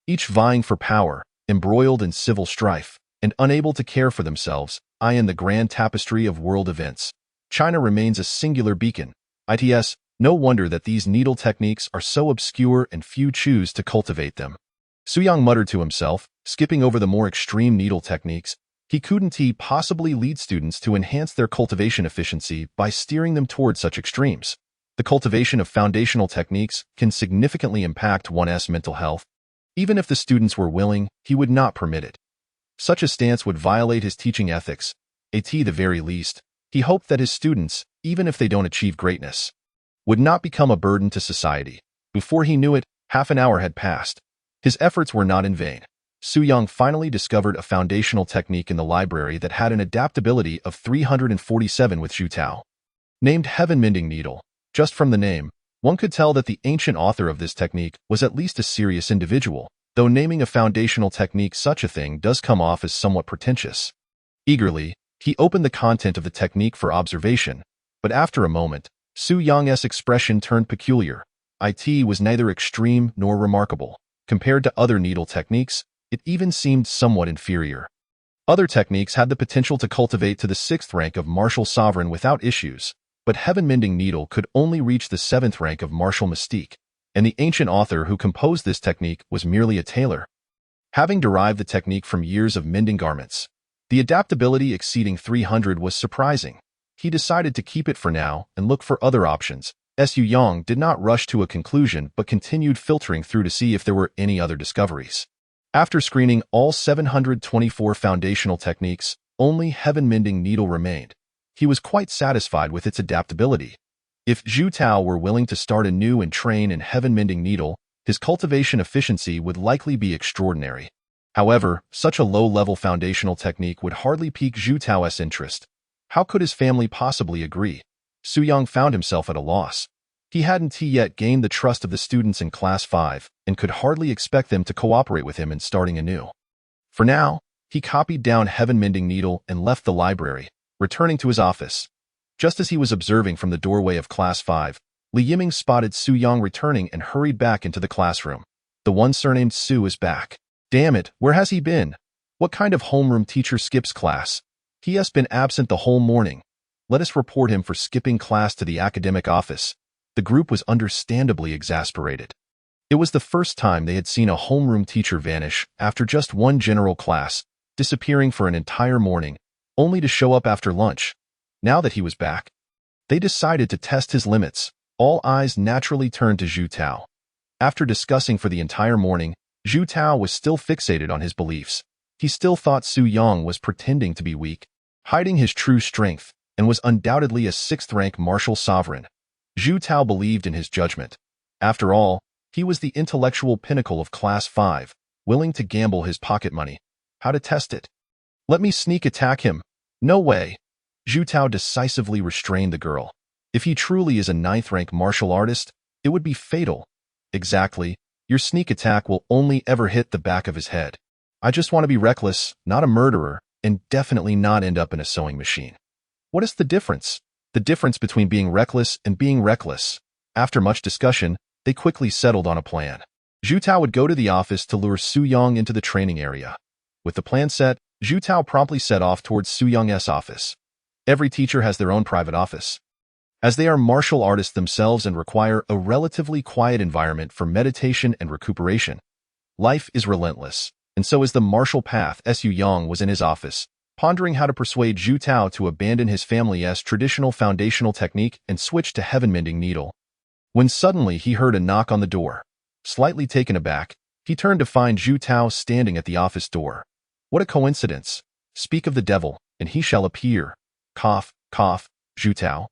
Each vying for power, embroiled in civil strife, and unable to care for themselves, in the grand tapestry of world events. China remains a singular beacon. No wonder that these needle techniques are so obscure and few choose to cultivate them. Su Yang muttered to himself, skipping over the more extreme needle techniques. He couldn't possibly lead students to enhance their cultivation efficiency by steering them toward such extremes. The cultivation of foundational techniques can significantly impact one's mental health. Even if the students were willing, he would not permit it. Such a stance would violate his teaching ethics. At the very least, he hoped that his students, even if they don't achieve greatness, would not become a burden to society. Before he knew it, half an hour had passed. His efforts were not in vain. Su Yang finally discovered a foundational technique in the library that had an adaptability of 347 with Zhu Tao. Named Heaven Mending Needle. Just from the name, one could tell that the ancient author of this technique was at least a serious individual, though naming a foundational technique such a thing does come off as somewhat pretentious. Eagerly, he opened the content of the technique for observation, but after a moment, Su Yang's expression turned peculiar. It was neither extreme nor remarkable. Compared to other needle techniques, it even seemed somewhat inferior. Other techniques had the potential to cultivate to the 6th rank of martial sovereign without issues, but Heaven Mending Needle could only reach the 7th rank of martial mystique, and the ancient author who composed this technique was merely a tailor. Having derived the technique from years of mending garments, the adaptability exceeding 300 was surprising. He decided to keep it for now and look for other options. Su Yang did not rush to a conclusion but continued filtering through to see if there were any other discoveries. After screening all 724 foundational techniques, only heaven-mending needle remained. He was quite satisfied with its adaptability. If Zhu Tao were willing to start anew and train in heaven-mending needle, his cultivation efficiency would likely be extraordinary. However, such a low-level foundational technique would hardly pique Zhu Tao's interest. How could his family possibly agree? Su Yang found himself at a loss. He hadn't yet gained the trust of the students in Class 5 and could hardly expect them to cooperate with him in starting anew. For now, he copied down heaven-mending needle and left the library, returning to his office. Just as he was observing from the doorway of Class 5, Li Yiming spotted Su Yang returning and hurried back into the classroom. The one surnamed Su is back. Damn it, where has he been? What kind of homeroom teacher skips class? He has been absent the whole morning. Let us report him for skipping class to the academic office. The group was understandably exasperated. It was the first time they had seen a homeroom teacher vanish after just one general class, disappearing for an entire morning, only to show up after lunch. Now that he was back, they decided to test his limits. All eyes naturally turned to Zhu Tao. After discussing for the entire morning, Zhu Tao was still fixated on his beliefs. He still thought Su Yang was pretending to be weak, hiding his true strength, and was undoubtedly a 6th-rank martial sovereign. Zhu Tao believed in his judgment. After all, he was the intellectual pinnacle of Class 5, willing to gamble his pocket money. How to test it? Let me sneak attack him. No way. Zhu Tao decisively restrained the girl. If he truly is a 9th-rank martial artist, it would be fatal. Exactly. Your sneak attack will only ever hit the back of his head. I just want to be reckless, not a murderer, and definitely not end up in a sewing machine. What is the difference? The difference between being reckless and being reckless. After much discussion, they quickly settled on a plan. Zhu Tao would go to the office to lure Su Yang into the training area. With the plan set, Zhu Tao promptly set off towards Su Yang's office. Every teacher has their own private office. As they are martial artists themselves and require a relatively quiet environment for meditation and recuperation, life is relentless, and so is the martial path. Su Yang was in his office, pondering how to persuade Zhu Tao to abandon his family's traditional foundational technique and switch to heaven-mending needle, when suddenly he heard a knock on the door. Slightly taken aback, he turned to find Zhu Tao standing at the office door. What a coincidence. Speak of the devil, and he shall appear. Cough, cough, Zhu Tao.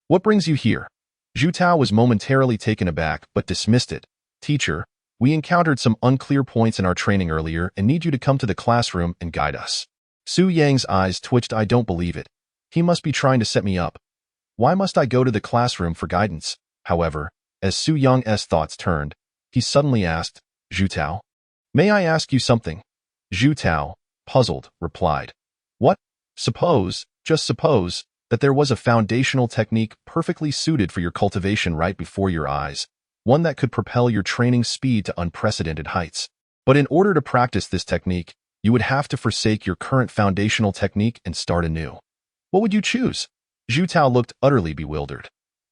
What brings you here? Zhu Tao was momentarily taken aback but dismissed it. Teacher, we encountered some unclear points in our training earlier and need you to come to the classroom and guide us. Su Yang's eyes twitched. I don't believe it. He must be trying to set me up. Why must I go to the classroom for guidance? However, as Su Yang's thoughts turned, he suddenly asked, Zhu Tao, may I ask you something? Zhu Tao, puzzled, replied, what? Suppose, just suppose, that there was a foundational technique perfectly suited for your cultivation right before your eyes, one that could propel your training speed to unprecedented heights. But in order to practice this technique, you would have to forsake your current foundational technique and start anew. What would you choose? Zhu Tao looked utterly bewildered.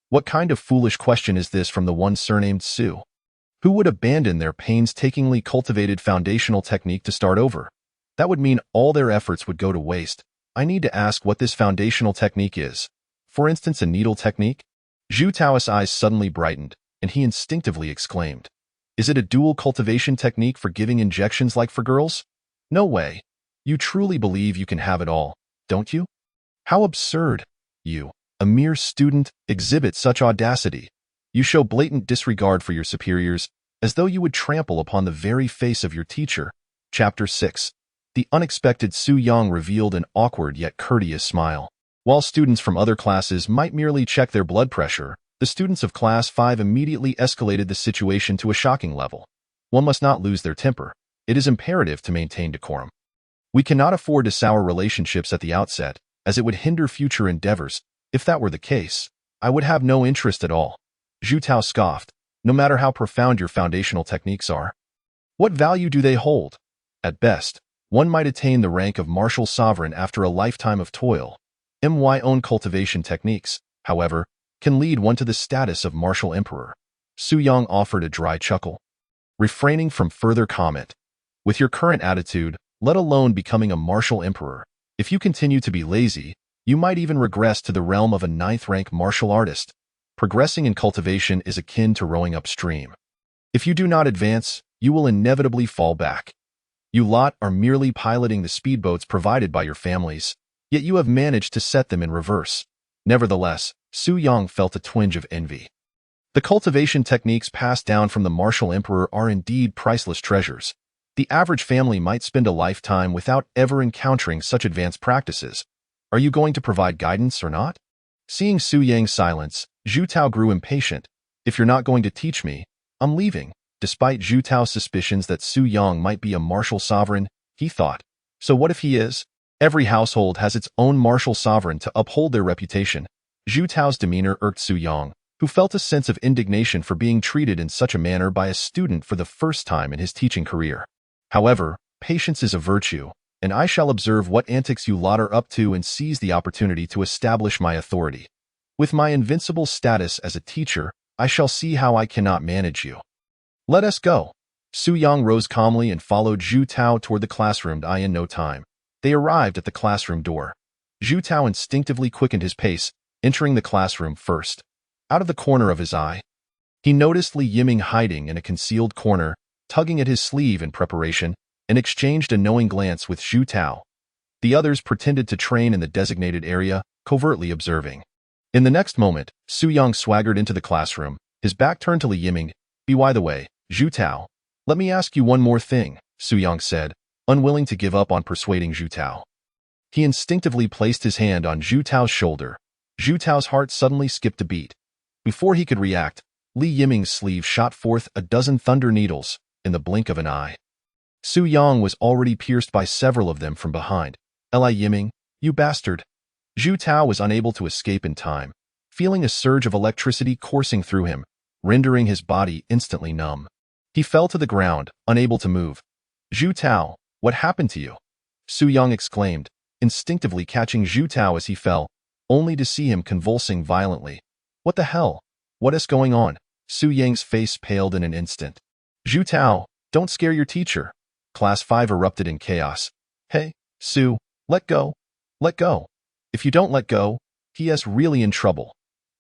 What kind of foolish question is this from the one surnamed Su? Who would abandon their painstakingly cultivated foundational technique to start over? That would mean all their efforts would go to waste. I need to ask what this foundational technique is. For instance, a needle technique? Zhu Tao's eyes suddenly brightened, and he instinctively exclaimed, is it a dual cultivation technique for giving injections like for girls? No way. You truly believe you can have it all, don't you? How absurd. You, a mere student, exhibit such audacity. You show blatant disregard for your superiors, as though you would trample upon the very face of your teacher. Chapter 6. The unexpected Su Yang revealed an awkward yet courteous smile. While students from other classes might merely check their blood pressure, the students of Class 5 immediately escalated the situation to a shocking level. One must not lose their temper. It is imperative to maintain decorum. We cannot afford to sour relationships at the outset, as it would hinder future endeavors. If that were the case, I would have no interest at all. Zhu Tao scoffed. No matter how profound your foundational techniques are, what value do they hold? At best, one might attain the rank of martial sovereign after a lifetime of toil. My own cultivation techniques, however, can lead one to the status of martial emperor. Su Yang offered a dry chuckle. Refraining from further comment, With your current attitude, let alone becoming a martial emperor, if you continue to be lazy, you might even regress to the realm of a ninth-rank martial artist. Progressing in cultivation is akin to rowing upstream. If you do not advance, you will inevitably fall back. You lot are merely piloting the speedboats provided by your families, yet you have managed to set them in reverse. Nevertheless, Su Yang felt a twinge of envy. The cultivation techniques passed down from the martial emperor are indeed priceless treasures. The average family might spend a lifetime without ever encountering such advanced practices. Are you going to provide guidance or not? Seeing Su Yang's silence, Zhu Tao grew impatient. If you're not going to teach me, I'm leaving. Despite Zhu Tao's suspicions that Su Yang might be a martial sovereign, he thought, so what if he is? Every household has its own martial sovereign to uphold their reputation. Zhu Tao's demeanor irked Su Yang, who felt a sense of indignation for being treated in such a manner by a student for the first time in his teaching career. However, patience is a virtue, and I shall observe what antics you lot are up to and seize the opportunity to establish my authority. With my invincible status as a teacher, I shall see how I cannot manage you. Let us go. Su Yang rose calmly and followed Zhu Tao toward the classroom. In no time, they arrived at the classroom door. Zhu Tao instinctively quickened his pace, entering the classroom first. Out of the corner of his eye, he noticed Li Yiming hiding in a concealed corner, tugging at his sleeve in preparation, and exchanged a knowing glance with Zhu Tao. The others pretended to train in the designated area, covertly observing. In the next moment, Su Yang swaggered into the classroom, his back turned to Li Yiming. By the way, Zhu Tao, let me ask you one more thing, Su Yang said, unwilling to give up on persuading Zhu Tao. He instinctively placed his hand on Zhu Tao's shoulder. Zhu Tao's heart suddenly skipped a beat. Before he could react, Li Yiming's sleeve shot forth a dozen thunder needles in the blink of an eye. Su Yang was already pierced by several of them from behind. Li Yiming, you bastard! Zhu Tao was unable to escape in time, feeling a surge of electricity coursing through him, rendering his body instantly numb. He fell to the ground, unable to move. Zhu Tao, what happened to you? Su Yang exclaimed, instinctively catching Zhu Tao as he fell, only to see him convulsing violently. What the hell? What is going on? Su Yang's face paled in an instant. Zhu Tao, don't scare your teacher. Class 5 erupted in chaos. Hey, Su, let go. Let go. If you don't let go, he is really in trouble.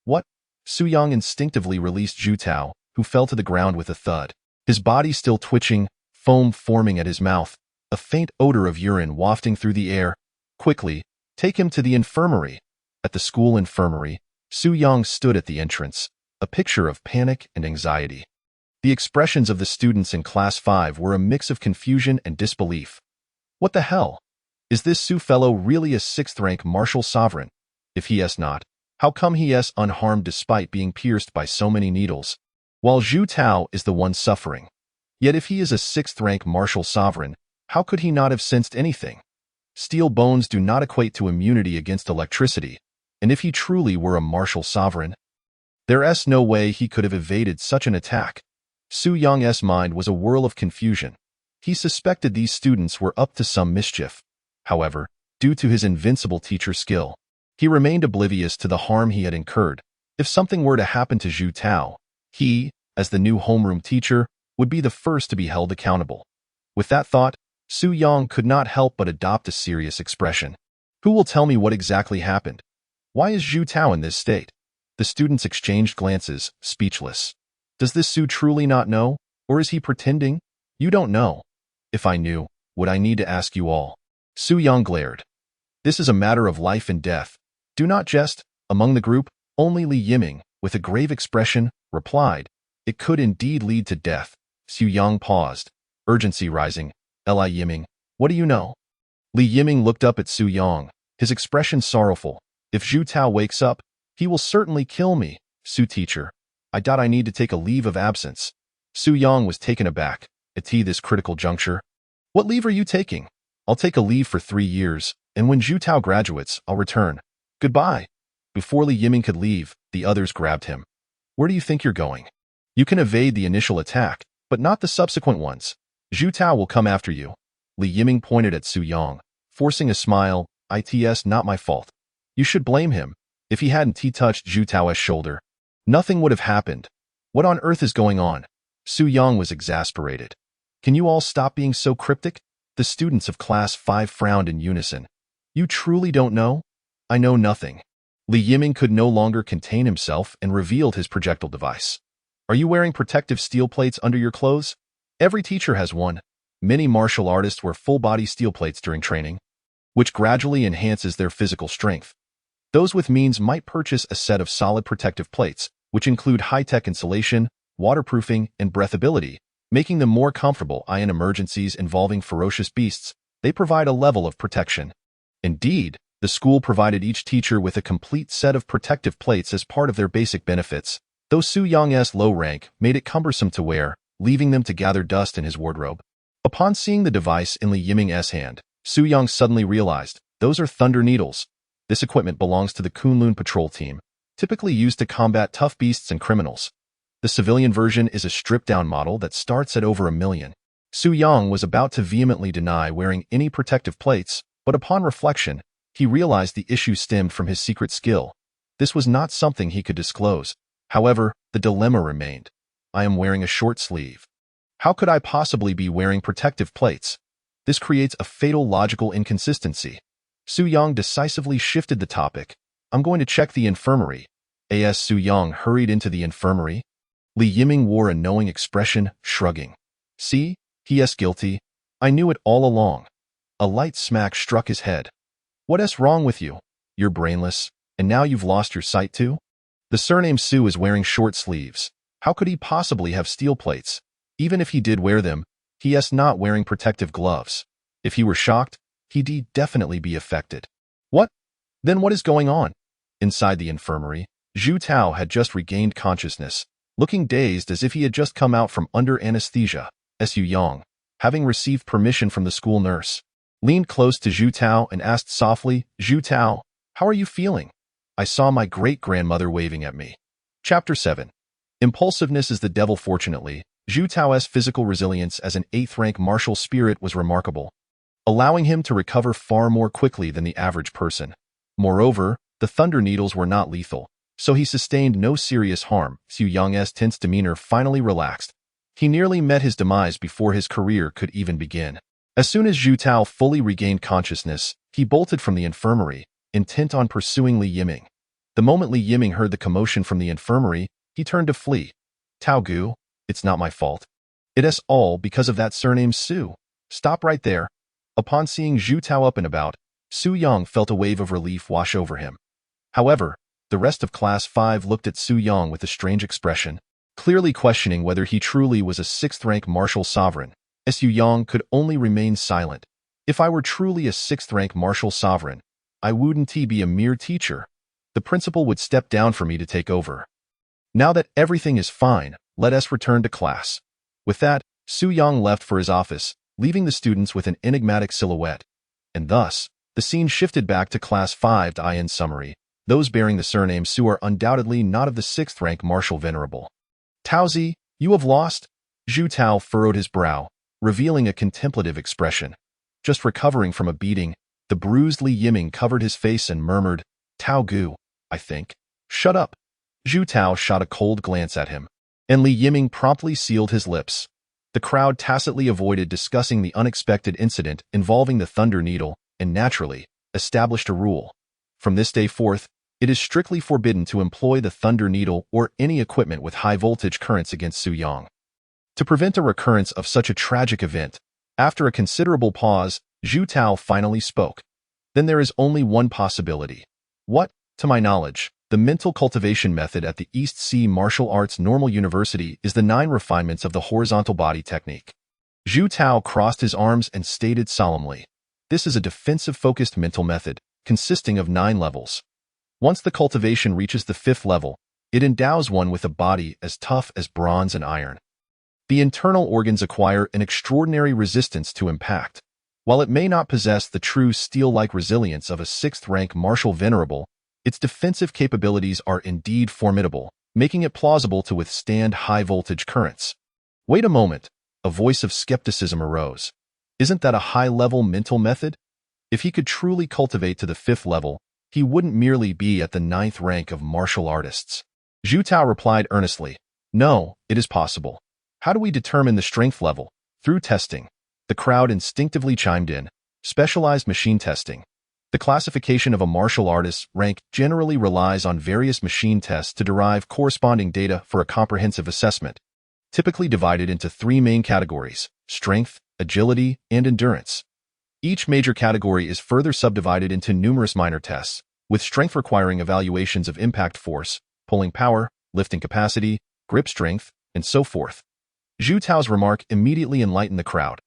What? Su Yang instinctively released Zhu Tao, who fell to the ground with a thud. His body still twitching, foam forming at his mouth, a faint odor of urine wafting through the air. Quickly, take him to the infirmary. At the school infirmary, Su Yang stood at the entrance, a picture of panic and anxiety. The expressions of the students in Class 5 were a mix of confusion and disbelief. What the hell? Is this Su fellow really a 6th-rank martial sovereign? If he is not, how come he is unharmed despite being pierced by so many needles, while Zhu Tao is the one suffering? Yet if he is a 6th-rank martial sovereign, how could he not have sensed anything? Steel bones do not equate to immunity against electricity, and if he truly were a martial sovereign, there is no way he could have evaded such an attack. Su Yang's mind was a whirl of confusion. He suspected these students were up to some mischief. However, due to his invincible teacher skill, he remained oblivious to the harm he had incurred. If something were to happen to Zhu Tao, he, as the new homeroom teacher, would be the first to be held accountable. With that thought, Su Yang could not help but adopt a serious expression. Who will tell me what exactly happened? Why is Zhu Tao in this state? The students exchanged glances, speechless. Does this Su truly not know, or is he pretending? You don't know. If I knew, would I need to ask you all? Su Yang glared. This is a matter of life and death. Do not jest. Among the group, only Li Yiming, with a grave expression, replied, it could indeed lead to death. Su Yang paused, urgency rising. Li Yiming, what do you know? Li Yiming looked up at Su Yang, his expression sorrowful. If Zhu Tao wakes up, he will certainly kill me. Su teacher, I doubt I need to take a leave of absence. Su Yang was taken aback at this critical juncture. What leave are you taking? I'll take a leave for 3 years, and when Zhu Tao graduates, I'll return. Goodbye. Before Li Yiming could leave, the others grabbed him. Where do you think you're going? You can evade the initial attack, but not the subsequent ones. Zhu Tao will come after you. Li Yiming pointed at Su Yang, forcing a smile. It's not my fault. You should blame him. If he hadn't touched Zhu Tao's shoulder, nothing would have happened. What on earth is going on? Su Yang was exasperated. Can you all stop being so cryptic? The students of Class 5 frowned in unison. You truly don't know? I know nothing. Li Yiming could no longer contain himself and revealed his projectile device. Are you wearing protective steel plates under your clothes? Every teacher has one. Many martial artists wear full-body steel plates during training, which gradually enhances their physical strength. Those with means might purchase a set of solid protective plates, which include high-tech insulation, waterproofing, and breathability, making them more comfortable in emergencies involving ferocious beasts. They provide a level of protection. Indeed, the school provided each teacher with a complete set of protective plates as part of their basic benefits, though Su Yang's low rank made it cumbersome to wear, leaving them to gather dust in his wardrobe. Upon seeing the device in Li Yiming's hand, Su Yang suddenly realized, those are thunder needles. This equipment belongs to the Kunlun patrol team, typically used to combat tough beasts and criminals. The civilian version is a stripped-down model that starts at over $1 million. Su Yang was about to vehemently deny wearing any protective plates, but upon reflection, he realized the issue stemmed from his secret skill. This was not something he could disclose. However, the dilemma remained. I am wearing a short sleeve. How could I possibly be wearing protective plates? This creates a fatal logical inconsistency. Su Yang decisively shifted the topic. I'm going to check the infirmary. As Su Yang hurried into the infirmary, Li Yiming wore a knowing expression, shrugging. See, he is guilty. I knew it all along. A light smack struck his head. What's wrong with you? You're brainless, and now you've lost your sight too? The surname Su is wearing short sleeves. How could he possibly have steel plates? Even if he did wear them, he is not wearing protective gloves. If he were shocked, he'd definitely be affected. What? Then what is going on? Inside the infirmary, Zhu Tao had just regained consciousness, looking dazed as if he had just come out from under anesthesia. Su Yang, having received permission from the school nurse, leaned close to Zhu Tao and asked softly, Zhu Tao, how are you feeling? I saw my great-grandmother waving at me. Chapter 7. Impulsiveness is the devil. Fortunately, Zhu Tao's physical resilience as an 8th-rank martial spirit was remarkable, allowing him to recover far more quickly than the average person. Moreover, the thunder needles were not lethal, so he sustained no serious harm. Su Yang's tense demeanor finally relaxed. He nearly met his demise before his career could even begin. As soon as Zhu Tao fully regained consciousness, he bolted from the infirmary, intent on pursuing Li Yiming. The moment Li Yiming heard the commotion from the infirmary, he turned to flee. Tao Gu, it's not my fault. It is all because of that surname Su. Stop right there. Upon seeing Zhu Tao up and about, Su Yang felt a wave of relief wash over him. However, the rest of Class 5 looked at Su Yang with a strange expression, clearly questioning whether he truly was a 6th-rank martial sovereign. Su Yang could only remain silent. If I were truly a 6th-rank martial sovereign, I wouldn't be a mere teacher. The principal would step down for me to take over. Now that everything is fine, let us return to class. With that, Su Yang left for his office, leaving the students with an enigmatic silhouette. And thus, the scene shifted back to Class 5. In summary, those bearing the surname Su are undoubtedly not of the 6th-rank martial venerable. Taozi, you have lost? Zhu Tao furrowed his brow, revealing a contemplative expression. Just recovering from a beating, the bruised Li Yiming covered his face and murmured, Tao Gu, I think. Shut up. Zhu Tao shot a cold glance at him, and Li Yiming promptly sealed his lips. The crowd tacitly avoided discussing the unexpected incident involving the thunder needle and, naturally, established a rule. From this day forth, it is strictly forbidden to employ the thunder needle or any equipment with high-voltage currents against Su Yang. To prevent a recurrence of such a tragic event, after a considerable pause, Zhu Tao finally spoke. Then there is only one possibility. What, to my knowledge, the mental cultivation method at the East Sea Martial Arts Normal University is the 9 refinements of the horizontal body technique. Zhu Tao crossed his arms and stated solemnly, this is a defensive-focused mental method, consisting of 9 levels. Once the cultivation reaches the 5th level, it endows one with a body as tough as bronze and iron. The internal organs acquire an extraordinary resistance to impact. While it may not possess the true steel-like resilience of a 6th-rank martial venerable, its defensive capabilities are indeed formidable, making it plausible to withstand high-voltage currents. Wait a moment, a voice of skepticism arose. Isn't that a high-level mental method? If he could truly cultivate to the 5th level, he wouldn't merely be at the 9th rank of martial artists. Zhu Tao replied earnestly, no, it is possible. How do we determine the strength level? Through testing, the crowd instinctively chimed in. Specialized machine testing. The classification of a martial artist's rank generally relies on various machine tests to derive corresponding data for a comprehensive assessment, typically divided into three main categories: strength, agility, and endurance. Each major category is further subdivided into numerous minor tests, with strength requiring evaluations of impact force, pulling power, lifting capacity, grip strength, and so forth. Zhu Tao's remark immediately enlightened the crowd,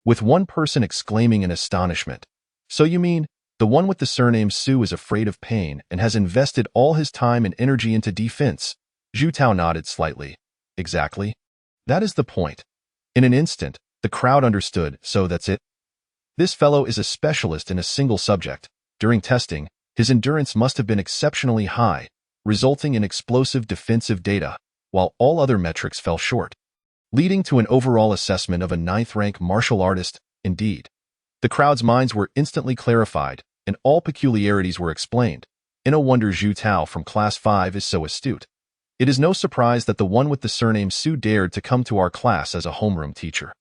with one person exclaiming in astonishment, "So you mean, the one with the surname Su is afraid of pain and has invested all his time and energy into defense?" Zhu Tao nodded slightly. "Exactly. That is the point." In an instant, the crowd understood. "So that's it? This fellow is a specialist in a single subject. During testing, his endurance must have been exceptionally high, resulting in explosive defensive data, while all other metrics fell short, leading to an overall assessment of a ninth-rank martial artist." Indeed. The crowd's minds were instantly clarified, and all peculiarities were explained. No wonder Zhu Tao from Class 5 is so astute. It is no surprise that the one with the surname Su dared to come to our class as a homeroom teacher.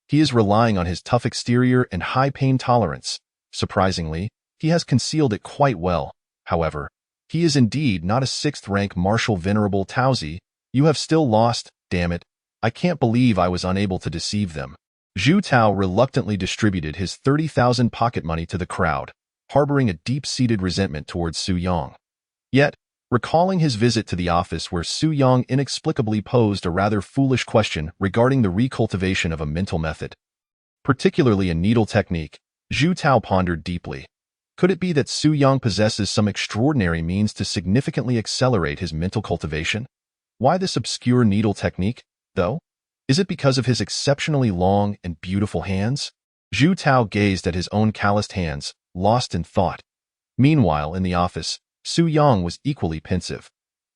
He is relying on his tough exterior and high pain tolerance. Surprisingly, he has concealed it quite well. However, he is indeed not a sixth-rank martial venerable Taozi. You have still lost, damn it. I can't believe I was unable to deceive them. Zhu Tao reluctantly distributed his 30,000 pocket money to the crowd, harboring a deep-seated resentment towards Su Yang. Yet, recalling his visit to the office where Su Yang inexplicably posed a rather foolish question regarding the recultivation of a mental method, particularly a needle technique, Zhu Tao pondered deeply. Could it be that Su Yang possesses some extraordinary means to significantly accelerate his mental cultivation? Why this obscure needle technique, though? Is it because of his exceptionally long and beautiful hands? Zhu Tao gazed at his own calloused hands, lost in thought. Meanwhile, in the office, Su Yang was equally pensive.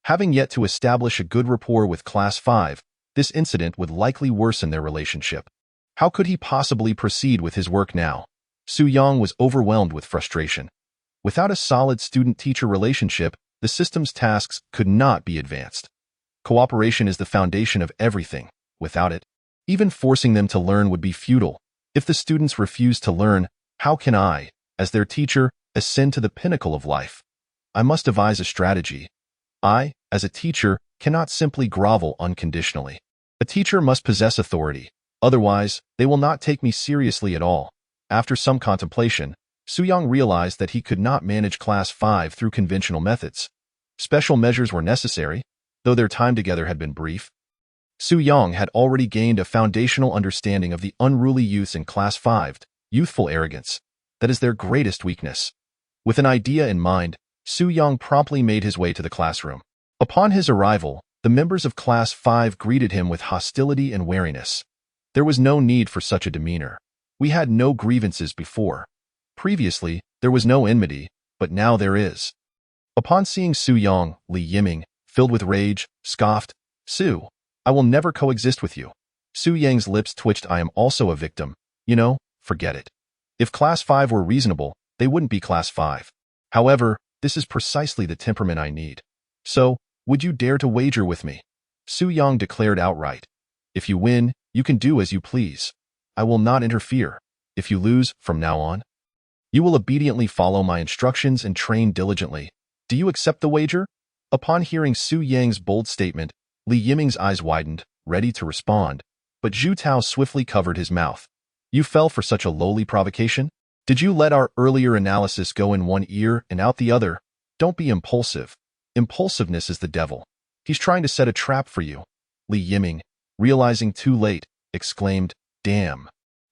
Having yet to establish a good rapport with Class 5, this incident would likely worsen their relationship. How could he possibly proceed with his work now? Su Yang was overwhelmed with frustration. Without a solid student-teacher relationship, the system's tasks could not be advanced. Cooperation is the foundation of everything. Without it, even forcing them to learn would be futile. If the students refuse to learn, how can I, as their teacher, ascend to the pinnacle of life? I must devise a strategy. I, as a teacher, cannot simply grovel unconditionally. A teacher must possess authority. Otherwise, they will not take me seriously at all. After some contemplation, Su Yang realized that he could not manage Class 5 through conventional methods. Special measures were necessary, though their time together had been brief. Su Yang had already gained a foundational understanding of the unruly youths in Class 5, youthful arrogance. That is their greatest weakness. With an idea in mind, Su Yang promptly made his way to the classroom. Upon his arrival, the members of Class 5 greeted him with hostility and wariness. There was no need for such a demeanor. We had no grievances before. Previously, there was no enmity, but now there is. Upon seeing Su Yang, Li Yiming, filled with rage, scoffed, "Su, I will never coexist with you." Su Yang's lips twitched. "I am also a victim. Forget it. If Class 5 were reasonable, they wouldn't be Class 5. However, this is precisely the temperament I need. So, would you dare to wager with me?" Su Yang declared outright. "If you win, you can do as you please. I will not interfere. If you lose, from now on, you will obediently follow my instructions and train diligently. Do you accept the wager?" Upon hearing Su Yang's bold statement, Li Yiming's eyes widened, ready to respond, but Zhu Tao swiftly covered his mouth. "You fell for such a lowly provocation? Did you let our earlier analysis go in one ear and out the other? Don't be impulsive. Impulsiveness is the devil. He's trying to set a trap for you." Li Yiming, realizing too late, exclaimed, "Damn.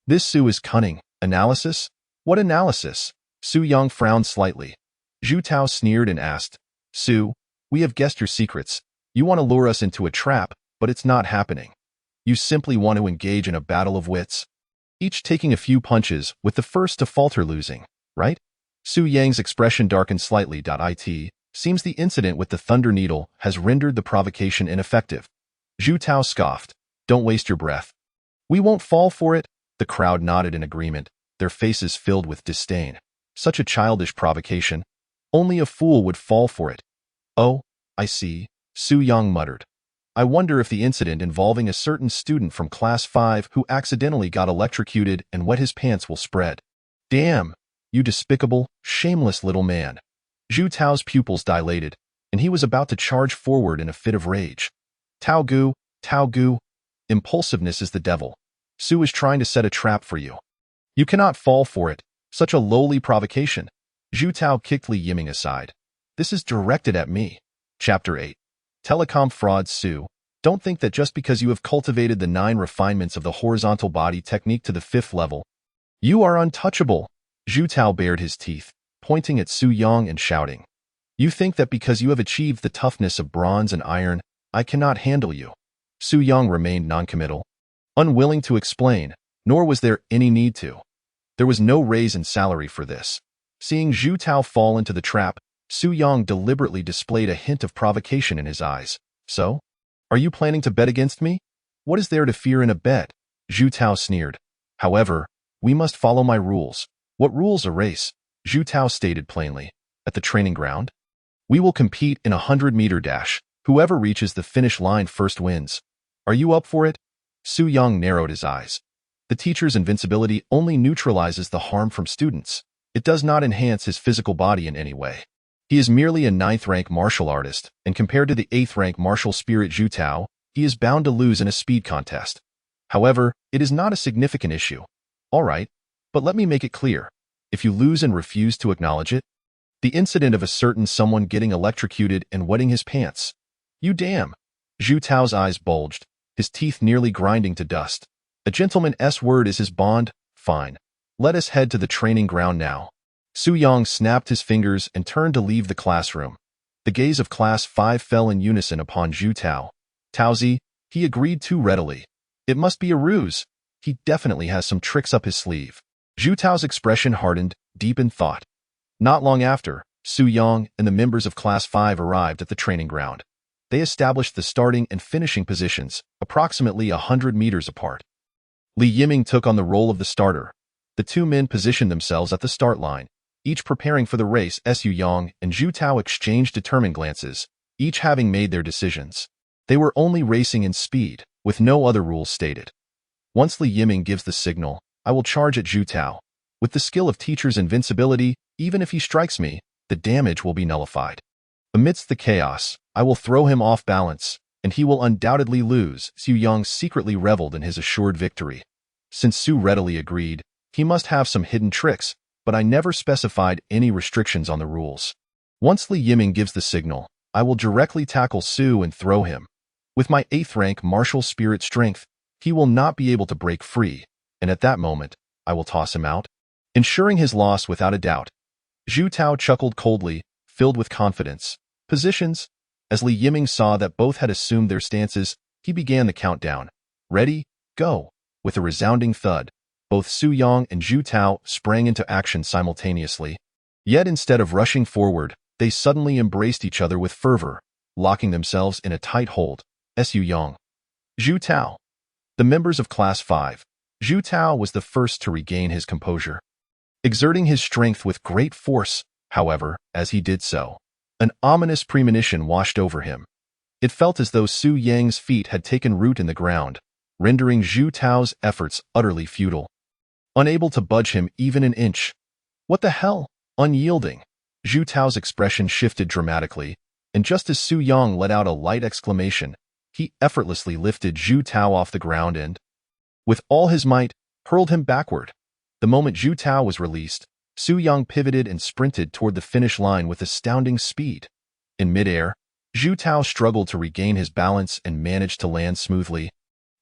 This Su is cunning. Analysis? What analysis?" Su Yang frowned slightly. Zhu Tao sneered and asked, "Su, we have guessed your secrets. You want to lure us into a trap, but it's not happening. You simply want to engage in a battle of wits, each taking a few punches, with the first to falter losing, right?" Su Yang's expression darkened slightly. It seems the incident with the Thunder Needle has rendered the provocation ineffective. Zhu Tao scoffed, "Don't waste your breath. We won't fall for it." The crowd nodded in agreement, their faces filled with disdain. Such a childish provocation. Only a fool would fall for it. "Oh, I see," Su Yang muttered. I wonder if the incident involving a certain student from Class 5 who accidentally got electrocuted and wet his pants will spread. Damn, you despicable, shameless little man. Zhu Tao's pupils dilated, and he was about to charge forward in a fit of rage. Tao Gu, impulsiveness is the devil. Su is trying to set a trap for you. You cannot fall for it, such a lowly provocation. Zhu Tao kicked Li Yiming aside. This is directed at me. Chapter 8. Telecom Fraud. Su, don't think that just because you have cultivated the 9 refinements of the horizontal body technique to the 5th level, you are untouchable. Zhu Tao bared his teeth, pointing at Su Yang and shouting. You think that because you have achieved the toughness of bronze and iron, I cannot handle you. Su Yang remained noncommittal, unwilling to explain, nor was there any need to. There was no raise in salary for this. Seeing Zhu Tao fall into the trap, Su Yang deliberately displayed a hint of provocation in his eyes. So? Are you planning to bet against me? What is there to fear in a bet? Zhu Tao sneered. However, we must follow my rules. What rules? A race? Zhu Tao stated plainly. At the training ground? We will compete in a 100-meter dash. Whoever reaches the finish line first wins. Are you up for it? Su Yang narrowed his eyes. The teacher's invincibility only neutralizes the harm from students. It does not enhance his physical body in any way. He is merely a 9th-rank martial artist, and compared to the 8th-rank martial spirit Zhu Tao, he is bound to lose in a speed contest. However, it is not a significant issue. All right, but let me make it clear. If you lose and refuse to acknowledge it, the incident of a certain someone getting electrocuted and wetting his pants. You damn. Zhu Tao's eyes bulged, his teeth nearly grinding to dust. A gentleman's word is his bond. Fine. Let us head to the training ground now. Su Yang snapped his fingers and turned to leave the classroom. The gaze of Class 5 fell in unison upon Zhu Tao. Taozi, he agreed too readily. It must be a ruse. He definitely has some tricks up his sleeve. Zhu Tao's expression hardened, deep in thought. Not long after, Su Yang and the members of Class 5 arrived at the training ground. They established the starting and finishing positions, approximately 100 meters apart. Li Yiming took on the role of the starter. The 2 men positioned themselves at the start line, each preparing for the race. Su Yang and Zhu Tao exchanged determined glances, each having made their decisions. They were only racing in speed, with no other rules stated. Once Li Yiming gives the signal, I will charge at Zhu Tao. With the skill of teacher's invincibility, even if he strikes me, the damage will be nullified. Amidst the chaos, I will throw him off balance, and he will undoubtedly lose. Su Yang secretly reveled in his assured victory. Since Su readily agreed, he must have some hidden tricks, but I never specified any restrictions on the rules. Once Li Yiming gives the signal, I will directly tackle Su and throw him. With my 8th-rank martial spirit strength, he will not be able to break free, and at that moment, I will toss him out, ensuring his loss without a doubt. Zhu Tao chuckled coldly, filled with confidence. Positions? As Li Yiming saw that both had assumed their stances, he began the countdown. Ready? Go! With a resounding thud, both Su Yang and Zhu Tao sprang into action simultaneously. Yet instead of rushing forward, they suddenly embraced each other with fervor, locking themselves in a tight hold. Su Yang. Zhu Tao. The members of Class 5. Zhu Tao was the first to regain his composure. Exerting his strength with great force, however, as he did so, an ominous premonition washed over him. It felt as though Su Yang's feet had taken root in the ground, rendering Zhu Tao's efforts utterly futile. Unable to budge him even an inch. What the hell? Unyielding. Zhu Tao's expression shifted dramatically, and just as Su Yang let out a light exclamation, he effortlessly lifted Zhu Tao off the ground and, with all his might, hurled him backward. The moment Zhu Tao was released, Su Yang pivoted and sprinted toward the finish line with astounding speed. In midair, Zhu Tao struggled to regain his balance and managed to land smoothly.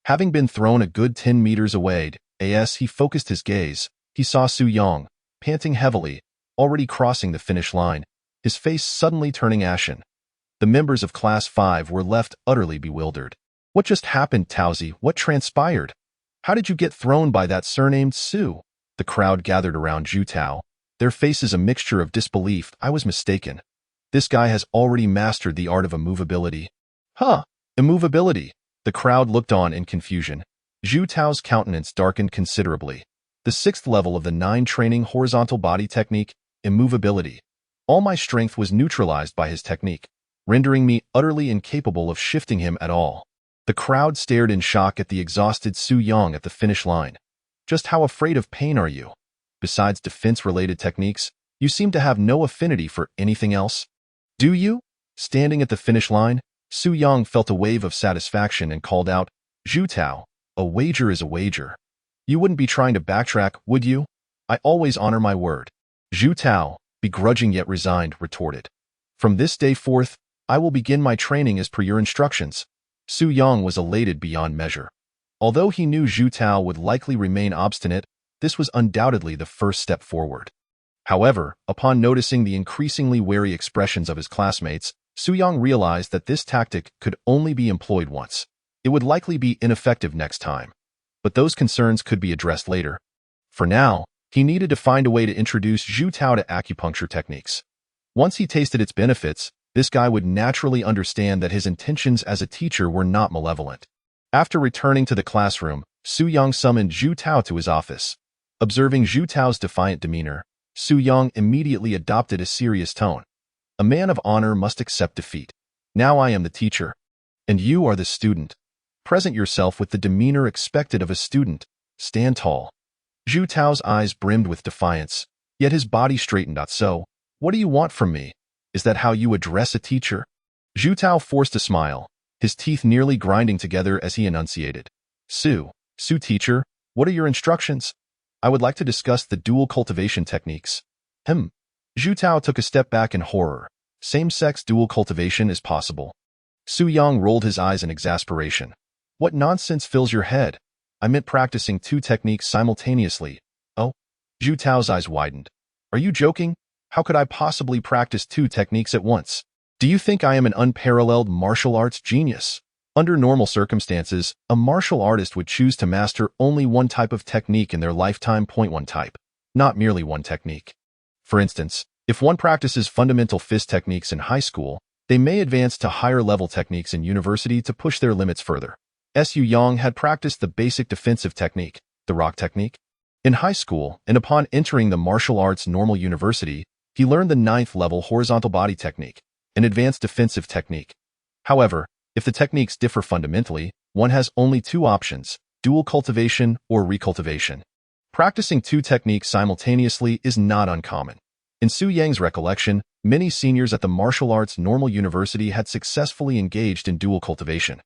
Having been thrown a good 10 meters away, as he focused his gaze, he saw Su Yang, panting heavily, already crossing the finish line, his face suddenly turning ashen. The members of Class 5 were left utterly bewildered. What just happened, Taozi? What transpired? How did you get thrown by that surnamed Su? The crowd gathered around Zhu Tao, their faces a mixture of disbelief. I was mistaken. This guy has already mastered the art of immovability. Huh, immovability. The crowd looked on in confusion. Zhu Tao's countenance darkened considerably. The 6th level of the 9 training horizontal body technique, immovability. All my strength was neutralized by his technique. rendering me utterly incapable of shifting him at all. The crowd stared in shock at the exhausted Su Yang at the finish line. Just how afraid of pain are you? Besides defense-related techniques, you seem to have no affinity for anything else. Do you? Standing at the finish line, Su Yang felt a wave of satisfaction and called out, "Zhu Tao, a wager is a wager. You wouldn't be trying to backtrack, would you? I always honor my word." Zhu Tao, begrudging yet resigned, retorted, "From this day forth, I will begin my training as per your instructions." Su Yang was elated beyond measure. Although he knew Zhu Tao would likely remain obstinate, this was undoubtedly the first step forward. However, upon noticing the increasingly wary expressions of his classmates, Su Yang realized that this tactic could only be employed once. It would likely be ineffective next time. But those concerns could be addressed later. For now, he needed to find a way to introduce Zhu Tao to acupuncture techniques. Once he tasted its benefits, this guy would naturally understand that his intentions as a teacher were not malevolent. After returning to the classroom, Su Yang summoned Zhu Tao to his office. Observing Zhu Tao's defiant demeanor, Su Yang immediately adopted a serious tone. "A man of honor must accept defeat. Now I am the teacher, and you are the student. Present yourself with the demeanor expected of a student. Stand tall." Zhu Tao's eyes brimmed with defiance, yet his body straightened out. "So, what do you want from me? Is that how you address a teacher?" Zhu Tao forced a smile, his teeth nearly grinding together as he enunciated. Su teacher, what are your instructions? I would like to discuss the dual cultivation techniques." Zhu Tao took a step back in horror. Same-sex dual cultivation is possible. Su Yang rolled his eyes in exasperation. "What nonsense fills your head? I meant practicing two techniques simultaneously." "Oh?" Zhu Tao's eyes widened. "Are you joking? How could I possibly practice two techniques at once? Do you think I am an unparalleled martial arts genius? Under normal circumstances, a martial artist would choose to master only one type of technique in their lifetime. One type, not merely one technique. For instance, if one practices fundamental fist techniques in high school, they may advance to higher-level techniques in university to push their limits further. Su Yang had practiced the basic defensive technique, the rock technique, in high school, and upon entering the martial arts normal university, he learned the 9th-level horizontal body technique, an advanced defensive technique. However, if the techniques differ fundamentally, one has only two options: dual cultivation or recultivation. Practicing two techniques simultaneously is not uncommon. In Su Yang's recollection, many seniors at the Martial Arts Normal University had successfully engaged in dual cultivation.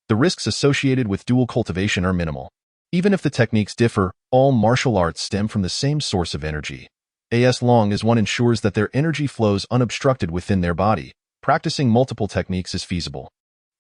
The risks associated with dual cultivation are minimal. Even if the techniques differ, all martial arts stem from the same source of energy. As long as one ensures that their energy flows unobstructed within their body, practicing multiple techniques is feasible.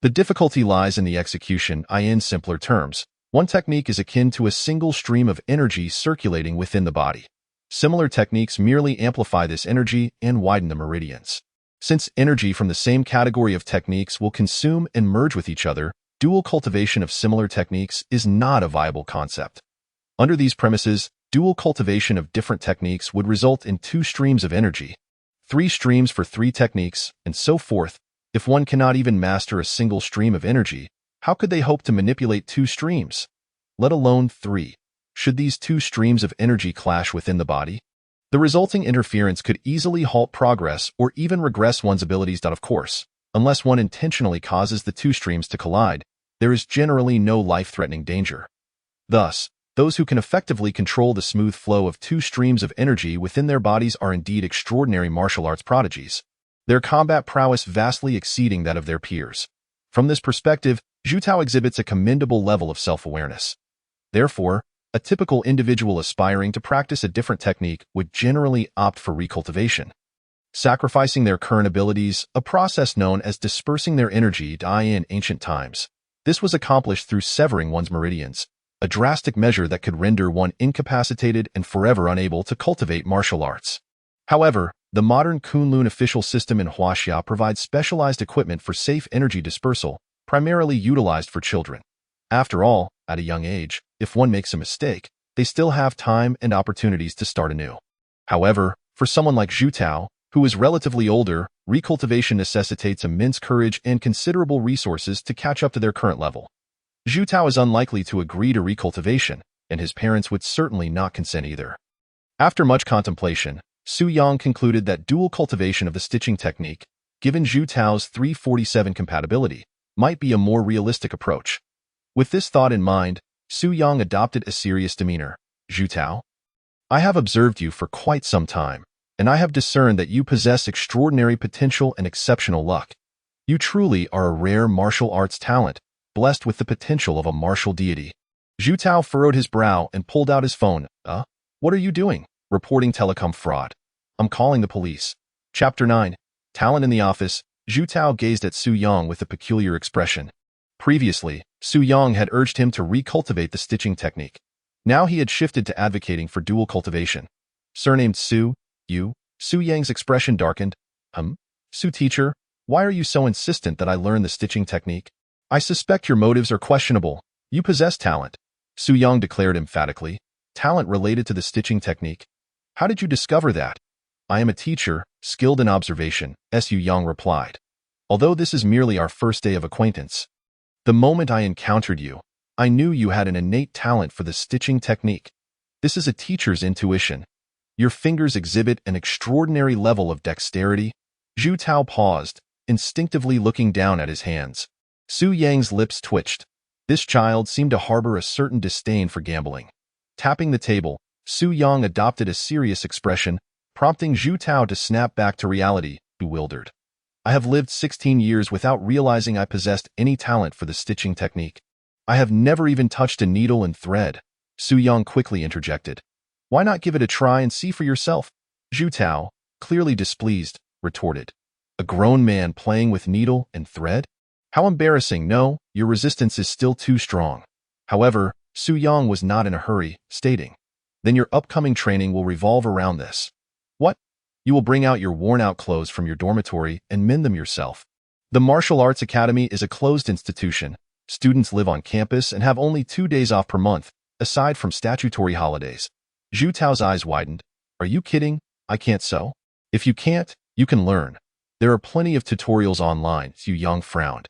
The difficulty lies in the execution. In simpler terms, one technique is akin to a single stream of energy circulating within the body. Similar techniques merely amplify this energy and widen the meridians. Since energy from the same category of techniques will consume and merge with each other, dual cultivation of similar techniques is not a viable concept. Under these premises, dual cultivation of different techniques would result in two streams of energy, 3 streams for 3 techniques, and so forth. If one cannot even master a single stream of energy, how could they hope to manipulate 2 streams, let alone 3? Should these 2 streams of energy clash within the body, the resulting interference could easily halt progress or even regress one's abilities. Of course, unless one intentionally causes the 2 streams to collide, there is generally no life-threatening danger. Thus, those who can effectively control the smooth flow of 2 streams of energy within their bodies are indeed extraordinary martial arts prodigies, their combat prowess vastly exceeding that of their peers. From this perspective, Zhu Tao exhibits a commendable level of self-awareness. Therefore, a typical individual aspiring to practice a different technique would generally opt for recultivation, sacrificing their current abilities, a process known as dispersing their energy. In ancient times, this was accomplished through severing one's meridians, a drastic measure that could render one incapacitated and forever unable to cultivate martial arts. However, the modern Kunlun official system in Huaxia provides specialized equipment for safe energy dispersal, primarily utilized for children. After all, at a young age, if one makes a mistake, they still have time and opportunities to start anew. However, for someone like Zhu Tao, who is relatively older, recultivation necessitates immense courage and considerable resources to catch up to their current level. Zhu Tao is unlikely to agree to recultivation, and his parents would certainly not consent either. After much contemplation, Su Yang concluded that dual cultivation of the stitching technique, given Zhu Tao's 347 compatibility, might be a more realistic approach. With this thought in mind, Su Yang adopted a serious demeanor. Zhu Tao, I have observed you for quite some time, and I have discerned that you possess extraordinary potential and exceptional luck. You truly are a rare martial arts talent, blessed with the potential of a martial deity. Zhu Tao furrowed his brow and pulled out his phone. What are you doing? Reporting telecom fraud. I'm calling the police. Chapter 9. Talent in the office. Zhu Tao gazed at Su Yang with a peculiar expression. Previously, Su Yang had urged him to recultivate the stitching technique. Now he had shifted to advocating for dual cultivation. Surnamed Su Yang's expression darkened. Su teacher, why are you so insistent that I learn the stitching technique? I suspect your motives are questionable. You possess talent, Su Yang declared emphatically. Talent related to the stitching technique. How did you discover that? I am a teacher, skilled in observation, Su Yang replied. Although this is merely our first day of acquaintance. The moment I encountered you, I knew you had an innate talent for the stitching technique. This is a teacher's intuition. Your fingers exhibit an extraordinary level of dexterity. Zhu Tao paused, instinctively looking down at his hands. Su Yang's lips twitched. This child seemed to harbor a certain disdain for gambling. Tapping the table, Su Yang adopted a serious expression, prompting Zhu Tao to snap back to reality, bewildered. I have lived 16 years without realizing I possessed any talent for the stitching technique. I have never even touched a needle and thread, Su Yang quickly interjected. Why not give it a try and see for yourself? Zhu Tao, clearly displeased, retorted. A grown man playing with needle and thread? How embarrassing. No, your resistance is still too strong. However, Su Yang was not in a hurry, stating, then your upcoming training will revolve around this. What? You will bring out your worn-out clothes from your dormitory and mend them yourself. The Martial Arts Academy is a closed institution. Students live on campus and have only 2 days off per month, aside from statutory holidays. Zhu Tao's eyes widened. Are you kidding? I can't sew? If you can't, you can learn. There are plenty of tutorials online, Su Yang frowned.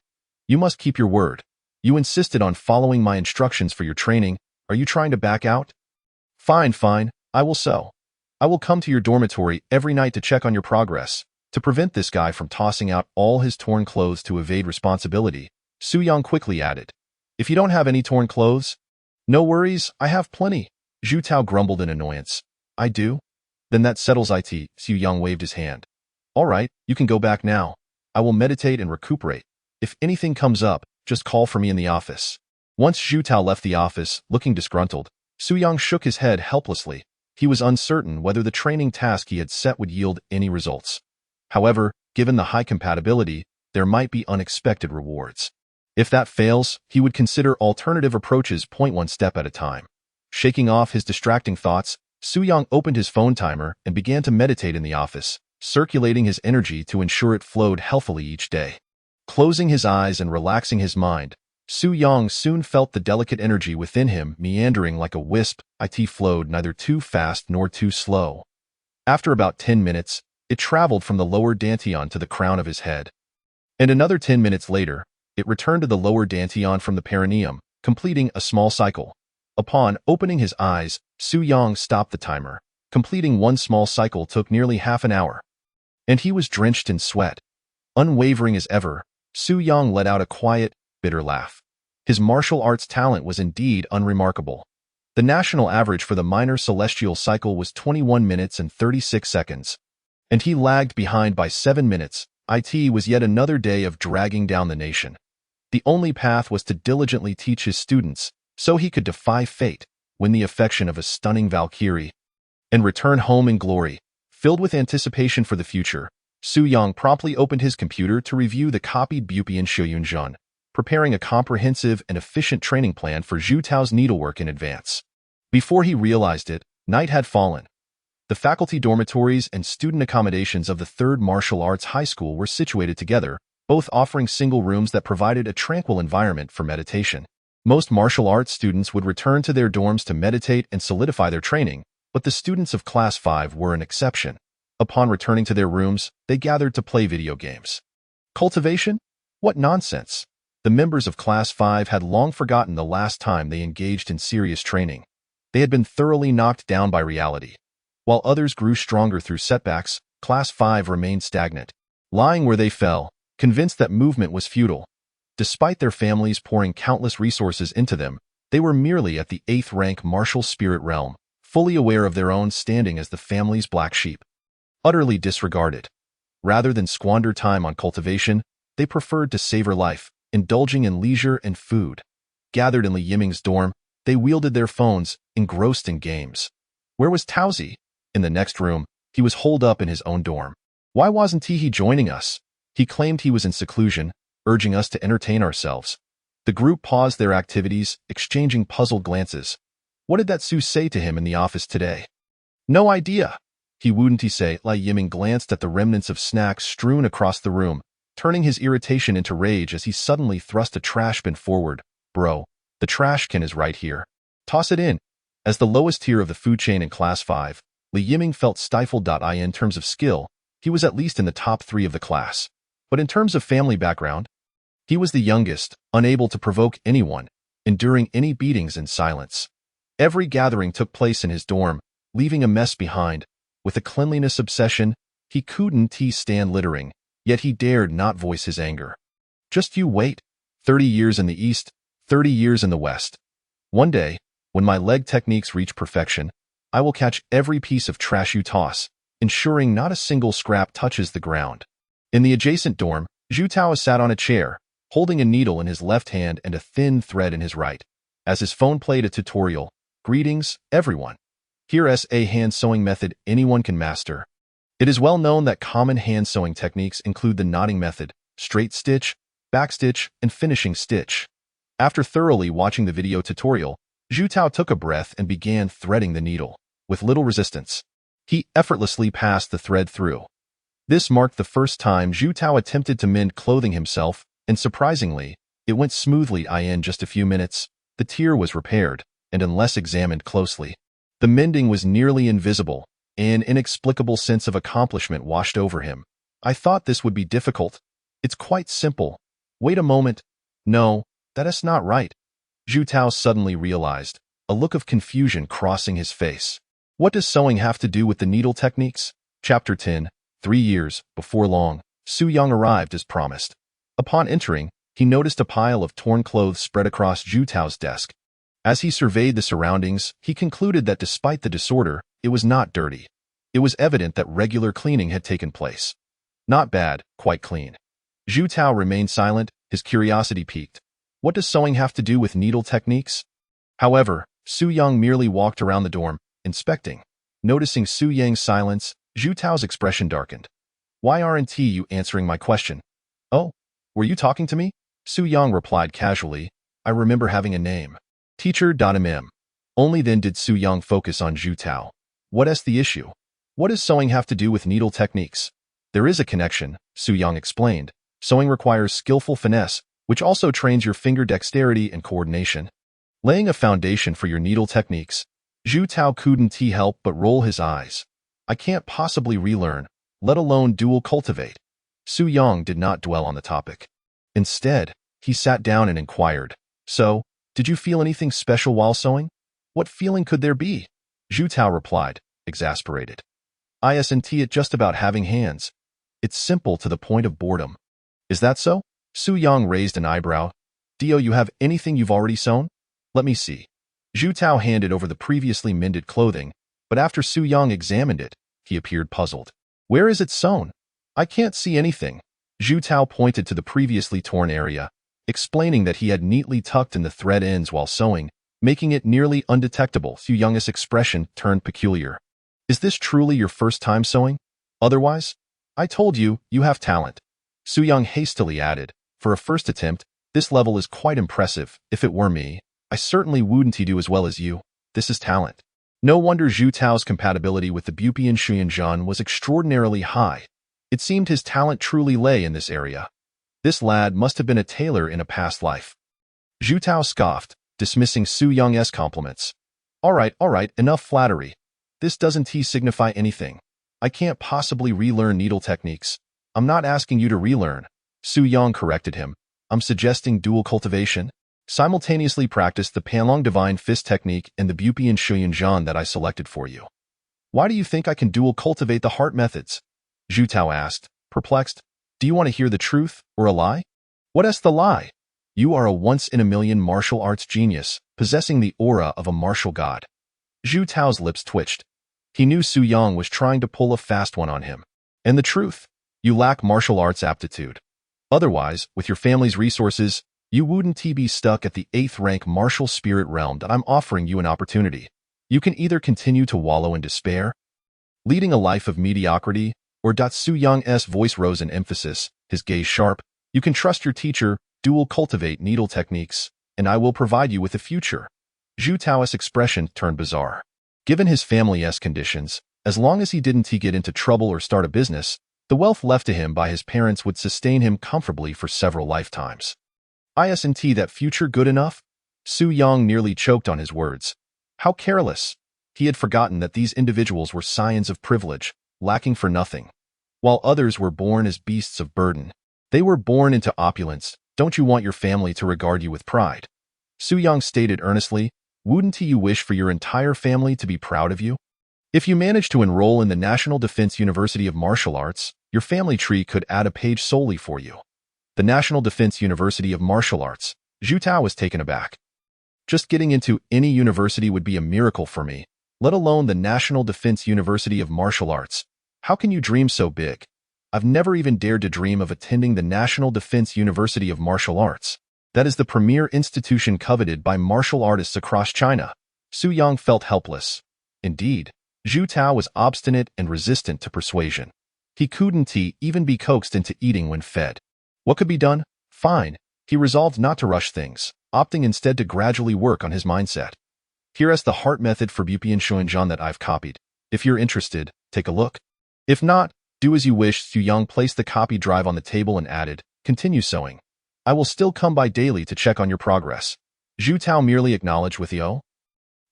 You must keep your word. You insisted on following my instructions for your training. Are you trying to back out? Fine, I will sew. I will come to your dormitory every night to check on your progress. To prevent this guy from tossing out all his torn clothes to evade responsibility, Su Yang quickly added, if you don't have any torn clothes? No worries, I have plenty. Zhu Tao grumbled in annoyance. I do? Then that settles it. Su Yang waved his hand. All right, you can go back now. I will meditate and recuperate. If anything comes up, just call for me in the office. Once Zhu Tao left the office, looking disgruntled, Su Yang shook his head helplessly. He was uncertain whether the training task he had set would yield any results. However, given the high compatibility, there might be unexpected rewards. If that fails, he would consider alternative approaches one step at a time. Shaking off his distracting thoughts, Su Yang opened his phone timer and began to meditate in the office, circulating his energy to ensure it flowed healthily each day. Closing his eyes and relaxing his mind, Su Yang soon felt the delicate energy within him meandering like a wisp. It flowed neither too fast nor too slow. After about 10 minutes, it traveled from the lower dantian to the crown of his head. And another 10 minutes later, it returned to the lower dantian from the perineum, completing a small cycle. Upon opening his eyes, Su Yang stopped the timer. Completing one small cycle took nearly half an hour. And he was drenched in sweat. Unwavering as ever, Su Yang let out a quiet, bitter laugh. His martial arts talent was indeed unremarkable. The national average for the minor celestial cycle was 21 minutes and 36 seconds. And he lagged behind by 7 minutes. It was yet another day of dragging down the nation. The only path was to diligently teach his students, so he could defy fate, win the affection of a stunning Valkyrie, and return home in glory. Filled with anticipation for the future, Su Yang promptly opened his computer to review the copied Bupian Shoyunjun, preparing a comprehensive and efficient training plan for Zhu Tao's needlework in advance. Before he realized it, night had fallen. The faculty dormitories and student accommodations of the 3rd Martial Arts High School were situated together, both offering single rooms that provided a tranquil environment for meditation. Most martial arts students would return to their dorms to meditate and solidify their training, but the students of Class 5 were an exception. Upon returning to their rooms, they gathered to play video games. Cultivation? What nonsense! The members of Class 5 had long forgotten the last time they engaged in serious training. They had been thoroughly knocked down by reality. While others grew stronger through setbacks, Class 5 remained stagnant. lying where they fell, convinced that movement was futile. Despite their families pouring countless resources into them, they were merely at the 8th rank martial spirit realm, fully aware of their own standing as the family's black sheep. Utterly disregarded. Rather than squander time on cultivation, they preferred to savor life, indulging in leisure and food. Gathered in Li Yiming's dorm, they wielded their phones, engrossed in games. Where was Taozi? In the next room, he was holed up in his own dorm. Why wasn't he joining us? He claimed he was in seclusion, urging us to entertain ourselves. The group paused their activities, exchanging puzzled glances. What did that Su say to him in the office today? No idea. He wouldn't say. Li Yiming glanced at the remnants of snacks strewn across the room, turning his irritation into rage as he suddenly thrust a trash bin forward. Bro, the trash can is right here. Toss it in. As the lowest tier of the food chain in Class 5, Li Yiming felt stifled. In terms of skill, he was at least in the top 3 of the class. But in terms of family background, he was the youngest, unable to provoke anyone, enduring any beatings in silence. Every gathering took place in his dorm, leaving a mess behind. With a cleanliness obsession, he couldn't stand littering, yet he dared not voice his anger. Just you wait. 30 years in the East, 30 years in the West. One day, when my leg techniques reach perfection, I will catch every piece of trash you toss, ensuring not a single scrap touches the ground. In the adjacent dorm, Zhu Tao sat on a chair, holding a needle in his left hand and a thin thread in his right. As his phone played a tutorial, "Greetings, everyone. Here's a hand sewing method anyone can master." It is well known that common hand sewing techniques include the knotting method, straight stitch, backstitch, and finishing stitch. After thoroughly watching the video tutorial, Zhu Tao took a breath and began threading the needle. With little resistance, he effortlessly passed the thread through. This marked the first time Zhu Tao attempted to mend clothing himself, and surprisingly, it went smoothly. In just a few minutes, the tear was repaired, and unless examined closely, the mending was nearly invisible. An inexplicable sense of accomplishment washed over him. I thought this would be difficult. It's quite simple. Wait a moment. No, that is not right. Zhu Tao suddenly realized, a look of confusion crossing his face. What does sewing have to do with the needle techniques? Chapter 10. 3 years, before long, Su Yang arrived as promised. Upon entering, he noticed a pile of torn clothes spread across Zhu Tao's desk. As he surveyed the surroundings, he concluded that despite the disorder, it was not dirty. It was evident that regular cleaning had taken place. Not bad, quite clean. Zhu Tao remained silent, his curiosity piqued. What does sewing have to do with needle techniques? However, Su Yang merely walked around the dorm, inspecting. Noticing Su Yang's silence, Zhu Tao's expression darkened. Why aren't you answering my question? Oh, were you talking to me? Su Yang replied casually. I remember having a name. Teacher MM. Only then did Su Yang focus on Zhu Tao. What's the issue? What does sewing have to do with needle techniques? There is a connection, Su Yang explained. Sewing requires skillful finesse, which also trains your finger dexterity and coordination. Laying a foundation for your needle techniques. Zhu Tao couldn't help but roll his eyes. I can't possibly relearn, let alone dual cultivate. Su Yang did not dwell on the topic. Instead, he sat down and inquired, So, did you feel anything special while sewing? What feeling could there be? Zhu Tao replied, exasperated. Isn't it just about having hands? It's simple to the point of boredom. Is that so? Su Yang raised an eyebrow. Do you have anything you've already sewn? Let me see. Zhu Tao handed over the previously mended clothing, but after Su Yang examined it, he appeared puzzled. Where is it sewn? I can't see anything. Zhu Tao pointed to the previously torn area, explaining that he had neatly tucked in the thread ends while sewing, making it nearly undetectable. Su Yang's expression turned peculiar. Is this truly your first time sewing? Otherwise, I told you, you have talent. Su Yang hastily added, for a first attempt, this level is quite impressive. If it were me, I certainly wouldn't do as well as you. This is talent. No wonder Zhu Tao's compatibility with the Bupian Xuyanzhan was extraordinarily high. It seemed his talent truly lay in this area. This lad must have been a tailor in a past life. Zhu Tao scoffed, dismissing Su Yang's compliments. All right, enough flattery. This doesn't signify anything. I can't possibly relearn needle techniques. I'm not asking you to relearn. Su Yang corrected him. I'm suggesting dual cultivation. Simultaneously practice the Panlong Divine Fist technique and the Bupian Xuyanzhan that I selected for you. Why do you think I can dual cultivate the heart methods? Zhu Tao asked, perplexed. Do you want to hear the truth or a lie? What is the lie? You are a once-in-a-million martial arts genius, possessing the aura of a martial god. Zhu Tao's lips twitched. He knew Su Yang was trying to pull a fast one on him. And the truth? You lack martial arts aptitude. Otherwise, with your family's resources, you wouldn't be stuck at the 8th rank martial spirit realm that I'm offering you an opportunity. You can either continue to wallow in despair, leading a life of mediocrity, or Su Yang's voice rose in emphasis, his gaze sharp. You can trust your teacher, dual cultivate needle techniques, and I will provide you with a future. Zhu Tao's expression turned bizarre. Given his family's conditions, as long as he didn't get into trouble or start a business, the wealth left to him by his parents would sustain him comfortably for several lifetimes. Isn't that future good enough? Su Yang nearly choked on his words. How careless! He had forgotten that these individuals were scions of privilege, lacking for nothing. While others were born as beasts of burden, they were born into opulence. Don't you want your family to regard you with pride? Su Yang stated earnestly, wouldn't you wish for your entire family to be proud of you? If you manage to enroll in the National Defense University of Martial Arts, your family tree could add a page solely for you. The National Defense University of Martial Arts. Zhu Tao was taken aback. Just getting into any university would be a miracle for me, let alone the National Defense University of Martial Arts. How can you dream so big? I've never even dared to dream of attending the National Defense University of Martial Arts. That is the premier institution coveted by martial artists across China. Su Yang felt helpless. Indeed, Zhu Tao was obstinate and resistant to persuasion. He couldn't even be coaxed into eating when fed. What could be done? Fine. He resolved not to rush things, opting instead to gradually work on his mindset. Here is the heart method for Bupian Shuanzhan that I've copied. If you're interested, take a look. If not, do as you wish. Su Yang placed the copy drive on the table and added, continue sewing. I will still come by daily to check on your progress. Zhu Tao merely acknowledged with yo.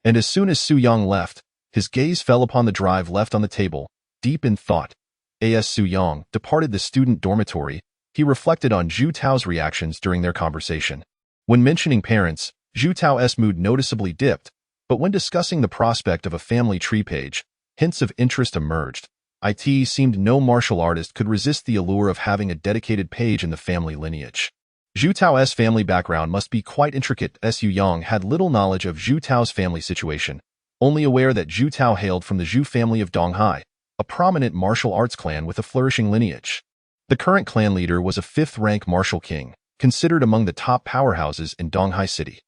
And as soon as Su Yang left, his gaze fell upon the drive left on the table, deep in thought. As Su Yang departed the student dormitory, he reflected on Zhu Tao's reactions during their conversation. When mentioning parents, Zhu Tao's mood noticeably dipped, but when discussing the prospect of a family tree page, hints of interest emerged. It seemed no martial artist could resist the allure of having a dedicated page in the family lineage. Zhu Tao's family background must be quite intricate. Su Yang had little knowledge of Zhu Tao's family situation, only aware that Zhu Tao hailed from the Zhu family of Donghai, a prominent martial arts clan with a flourishing lineage. The current clan leader was a 5th-rank martial king, considered among the top powerhouses in Donghai City.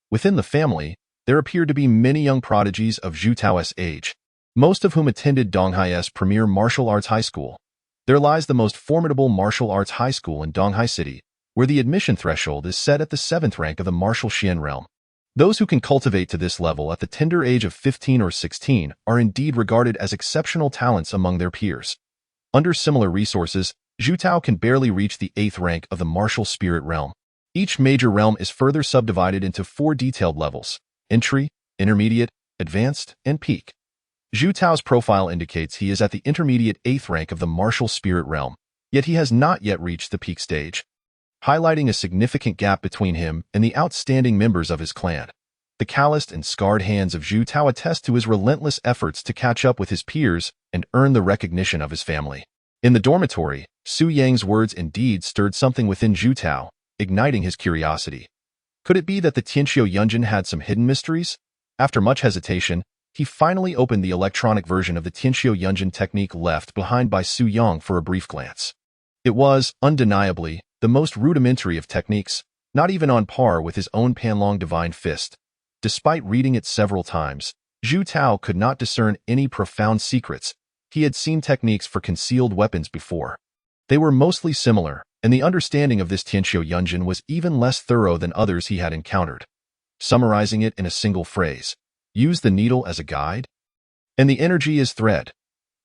Within the family, there appeared to be many young prodigies of Zhu Tao's age, most of whom attended Donghai's premier martial arts high school. There lies the most formidable martial arts high school in Donghai City, where the admission threshold is set at the 7th rank of the martial Xian realm. Those who can cultivate to this level at the tender age of 15 or 16 are indeed regarded as exceptional talents among their peers. Under similar resources, Zhu Tao can barely reach the 8th rank of the martial spirit realm. Each major realm is further subdivided into 4 detailed levels: entry, intermediate, advanced, and peak. Zhu Tao's profile indicates he is at the intermediate 8th rank of the martial spirit realm, yet he has not yet reached the peak stage, highlighting a significant gap between him and the outstanding members of his clan. The calloused and scarred hands of Zhu Tao attest to his relentless efforts to catch up with his peers and earn the recognition of his family. In the dormitory, Su Yang's words and deeds stirred something within Zhu Tao, igniting his curiosity. Could it be that the Tianqiu Yunjin had some hidden mysteries? After much hesitation, he finally opened the electronic version of the Tianqiu Yunjin technique left behind by Su Yang for a brief glance. It was, undeniably, the most rudimentary of techniques, not even on par with his own Panlong Divine Fist. Despite reading it several times, Zhu Tao could not discern any profound secrets. He had seen techniques for concealed weapons before. They were mostly similar, and the understanding of this Tianqiu Yunjin was even less thorough than others he had encountered. Summarizing it in a single phrase, use the needle as a guide, and the energy is thread.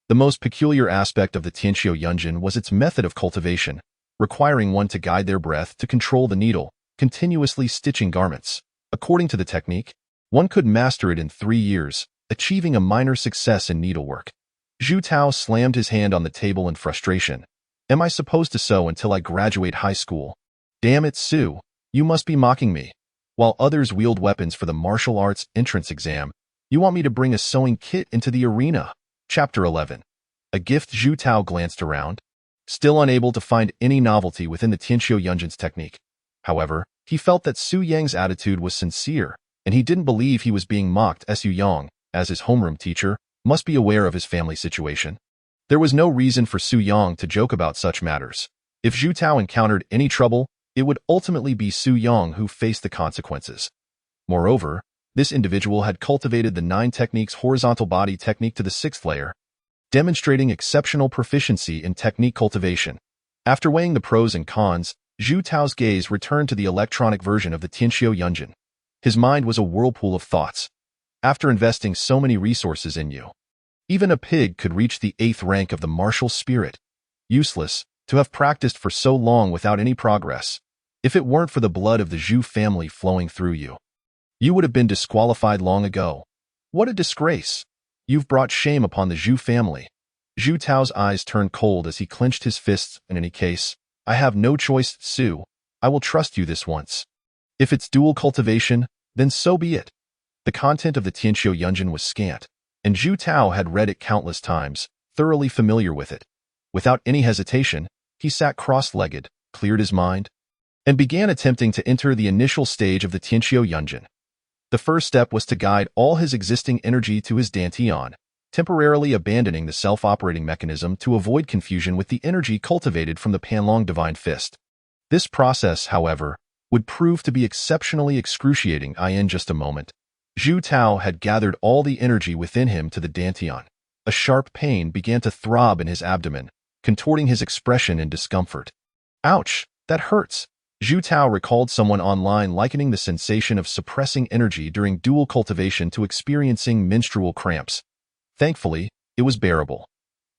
The most peculiar aspect of the Tianqiu Yunjin was its method of cultivation, requiring one to guide their breath to control the needle, continuously stitching garments. According to the technique, one could master it in 3 years, achieving a minor success in needlework. Zhu Tao slammed his hand on the table in frustration. Am I supposed to sew until I graduate high school? Damn it, Su, you must be mocking me. While others wield weapons for the martial arts entrance exam, you want me to bring a sewing kit into the arena? Chapter 11. A gift. Zhu Tao glanced around. still unable to find any novelty within the Tianqiu Yunjin's technique. However, he felt that Su Yang's attitude was sincere, and he didn't believe he was being mocked. Su Yang, as his homeroom teacher, must be aware of his family situation. There was no reason for Su Yang to joke about such matters. If Zhu Tao encountered any trouble, it would ultimately be Su Yang who faced the consequences. Moreover, this individual had cultivated the 9 techniques horizontal body technique to the 6th layer, demonstrating exceptional proficiency in technique cultivation. After weighing the pros and cons, Zhu Tao's gaze returned to the electronic version of the Tianqiu Yunjin. His mind was a whirlpool of thoughts. After investing so many resources in you, even a pig could reach the 8th rank of the martial spirit. Useless to have practiced for so long without any progress. If it weren't for the blood of the Zhu family flowing through you, you would have been disqualified long ago. What a disgrace! You've brought shame upon the Zhu family. Zhu Tao's eyes turned cold as he clenched his fists. In any case, I have no choice, Su. I will trust you this once. If it's dual cultivation, then so be it. The content of the Tianqiu Yunjin was scant, and Zhu Tao had read it countless times, thoroughly familiar with it. Without any hesitation, he sat cross-legged, cleared his mind, and began attempting to enter the initial stage of the Tianqiu Yunjin. The first step was to guide all his existing energy to his Dantian, temporarily abandoning the self-operating mechanism to avoid confusion with the energy cultivated from the Panlong Divine Fist. This process, however, would prove to be exceptionally excruciating. In just a moment, Zhu Tao had gathered all the energy within him to the Dantian. A sharp pain began to throb in his abdomen, contorting his expression in discomfort. Ouch, that hurts. Zhu Tao recalled someone online likening the sensation of suppressing energy during dual cultivation to experiencing menstrual cramps. Thankfully, it was bearable.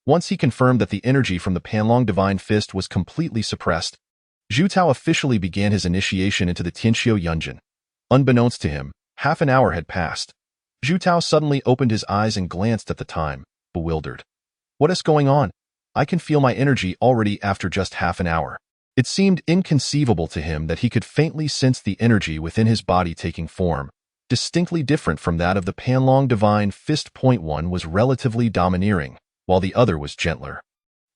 Once he confirmed that the energy from the Panlong Divine Fist was completely suppressed, Zhu Tao officially began his initiation into the Tianqiu Yunjin. Unbeknownst to him, half an hour had passed. Zhu Tao suddenly opened his eyes and glanced at the time, bewildered. What is going on? I can feel my energy already after just half an hour. It seemed inconceivable to him that he could faintly sense the energy within his body taking form, distinctly different from that of the Panlong Divine Fist. One was relatively domineering, while the other was gentler.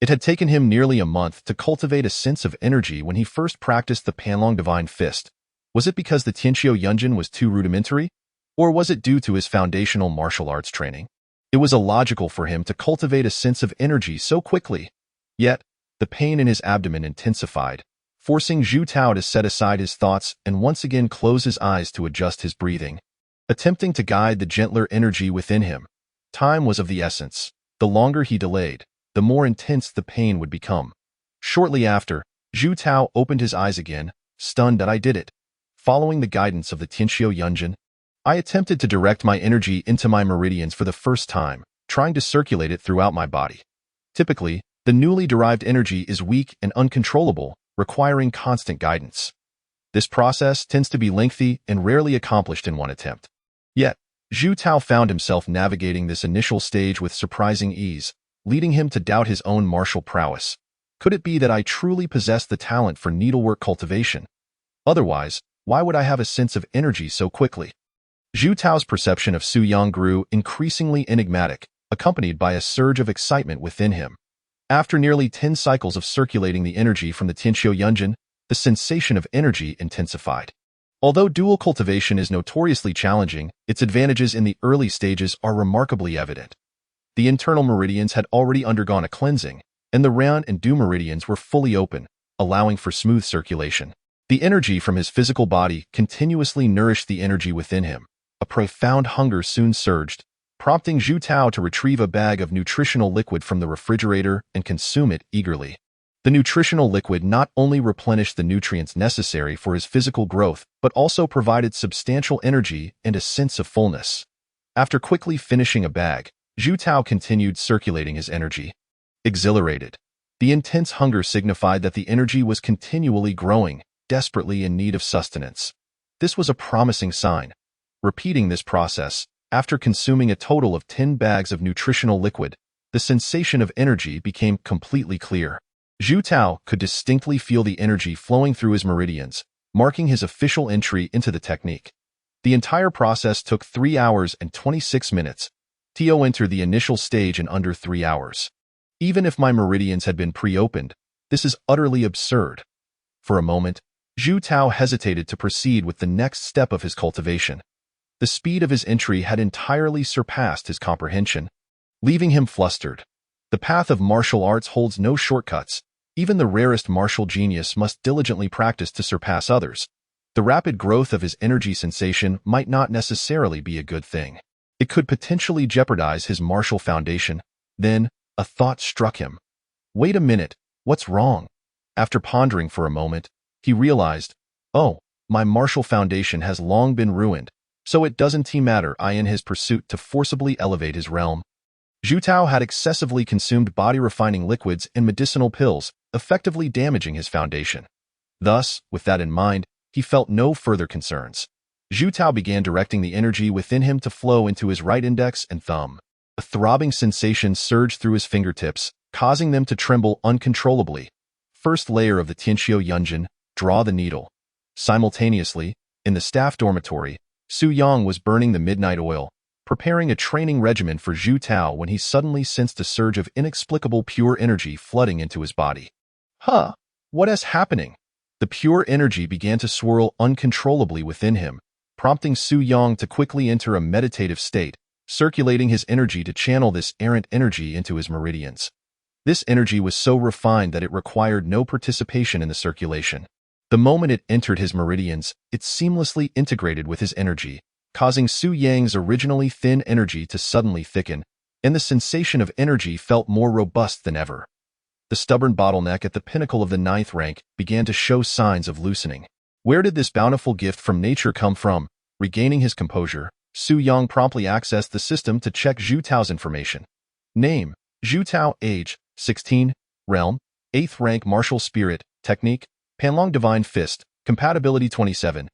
It had taken him nearly a month to cultivate a sense of energy when he first practiced the Panlong Divine Fist. Was it because the Tianqiu Yunjin was too rudimentary? Or was it due to his foundational martial arts training? It was illogical for him to cultivate a sense of energy so quickly. Yet, the pain in his abdomen intensified, forcing Zhu Tao to set aside his thoughts and once again close his eyes to adjust his breathing, attempting to guide the gentler energy within him. Time was of the essence. The longer he delayed, the more intense the pain would become. Shortly after, Zhu Tao opened his eyes again, stunned that I did it. Following the guidance of the Tianqiu Yunjin, I attempted to direct my energy into my meridians for the first time, trying to circulate it throughout my body. Typically, the newly derived energy is weak and uncontrollable, requiring constant guidance. This process tends to be lengthy and rarely accomplished in one attempt. Yet, Zhu Tao found himself navigating this initial stage with surprising ease, leading him to doubt his own martial prowess. Could it be that I truly possess the talent for needlework cultivation? Otherwise, why would I have a sense of energy so quickly? Zhu Tao's perception of Su Yang grew increasingly enigmatic, accompanied by a surge of excitement within him. After nearly 10 cycles of circulating the energy from the Tianqiu Yunjin, the sensation of energy intensified. Although dual cultivation is notoriously challenging, its advantages in the early stages are remarkably evident. The internal meridians had already undergone a cleansing, and the Ran and Du meridians were fully open, allowing for smooth circulation. The energy from his physical body continuously nourished the energy within him. A profound hunger soon surged, prompting Zhu Tao to retrieve a bag of nutritional liquid from the refrigerator and consume it eagerly. The nutritional liquid not only replenished the nutrients necessary for his physical growth, but also provided substantial energy and a sense of fullness. After quickly finishing a bag, Zhu Tao continued circulating his energy. Exhilarated, the intense hunger signified that the energy was continually growing, desperately in need of sustenance. This was a promising sign. Repeating this process, after consuming a total of 10 bags of nutritional liquid, the sensation of energy became completely clear. Zhu Tao could distinctly feel the energy flowing through his meridians, marking his official entry into the technique. The entire process took 3 hours and 26 minutes. Tao entered the initial stage in under 3 hours. Even if my meridians had been pre-opened, This is utterly absurd. For a moment, Zhu Tao hesitated to proceed with the next step of his cultivation. The speed of his entry had entirely surpassed his comprehension, leaving him flustered. The path of martial arts holds no shortcuts. Even the rarest martial genius must diligently practice to surpass others. The rapid growth of his energy sensation might not necessarily be a good thing. It could potentially jeopardize his martial foundation. Then, a thought struck him. Wait a minute, what's wrong? After pondering for a moment, he realized, oh, my martial foundation has long been ruined, so it doesn't matter in his pursuit to forcibly elevate his realm. Zhu Tao had excessively consumed body-refining liquids and medicinal pills, effectively damaging his foundation. Thus, with that in mind, he felt no further concerns. Zhu Tao began directing the energy within him to flow into his right index and thumb. A throbbing sensation surged through his fingertips, causing them to tremble uncontrollably. First layer of the Tianqiu Yunjin, draw the needle. Simultaneously, in the staff dormitory, Su Yang was burning the midnight oil, preparing a training regimen for Zhu Tao when he suddenly sensed a surge of inexplicable pure energy flooding into his body. Huh, what is happening? The pure energy began to swirl uncontrollably within him, prompting Su Yang to quickly enter a meditative state, circulating his energy to channel this errant energy into his meridians. This energy was so refined that it required no participation in the circulation. The moment it entered his meridians, it seamlessly integrated with his energy, causing Su Yang's originally thin energy to suddenly thicken, and the sensation of energy felt more robust than ever. The stubborn bottleneck at the pinnacle of the 9th rank began to show signs of loosening. Where did this bountiful gift from nature come from? Regaining his composure, Su Yang promptly accessed the system to check Zhu Tao's information. Name: Zhu Tao. Age: 16. Realm: 8th rank martial spirit. Technique: Panlong Divine Fist. Compatibility 27.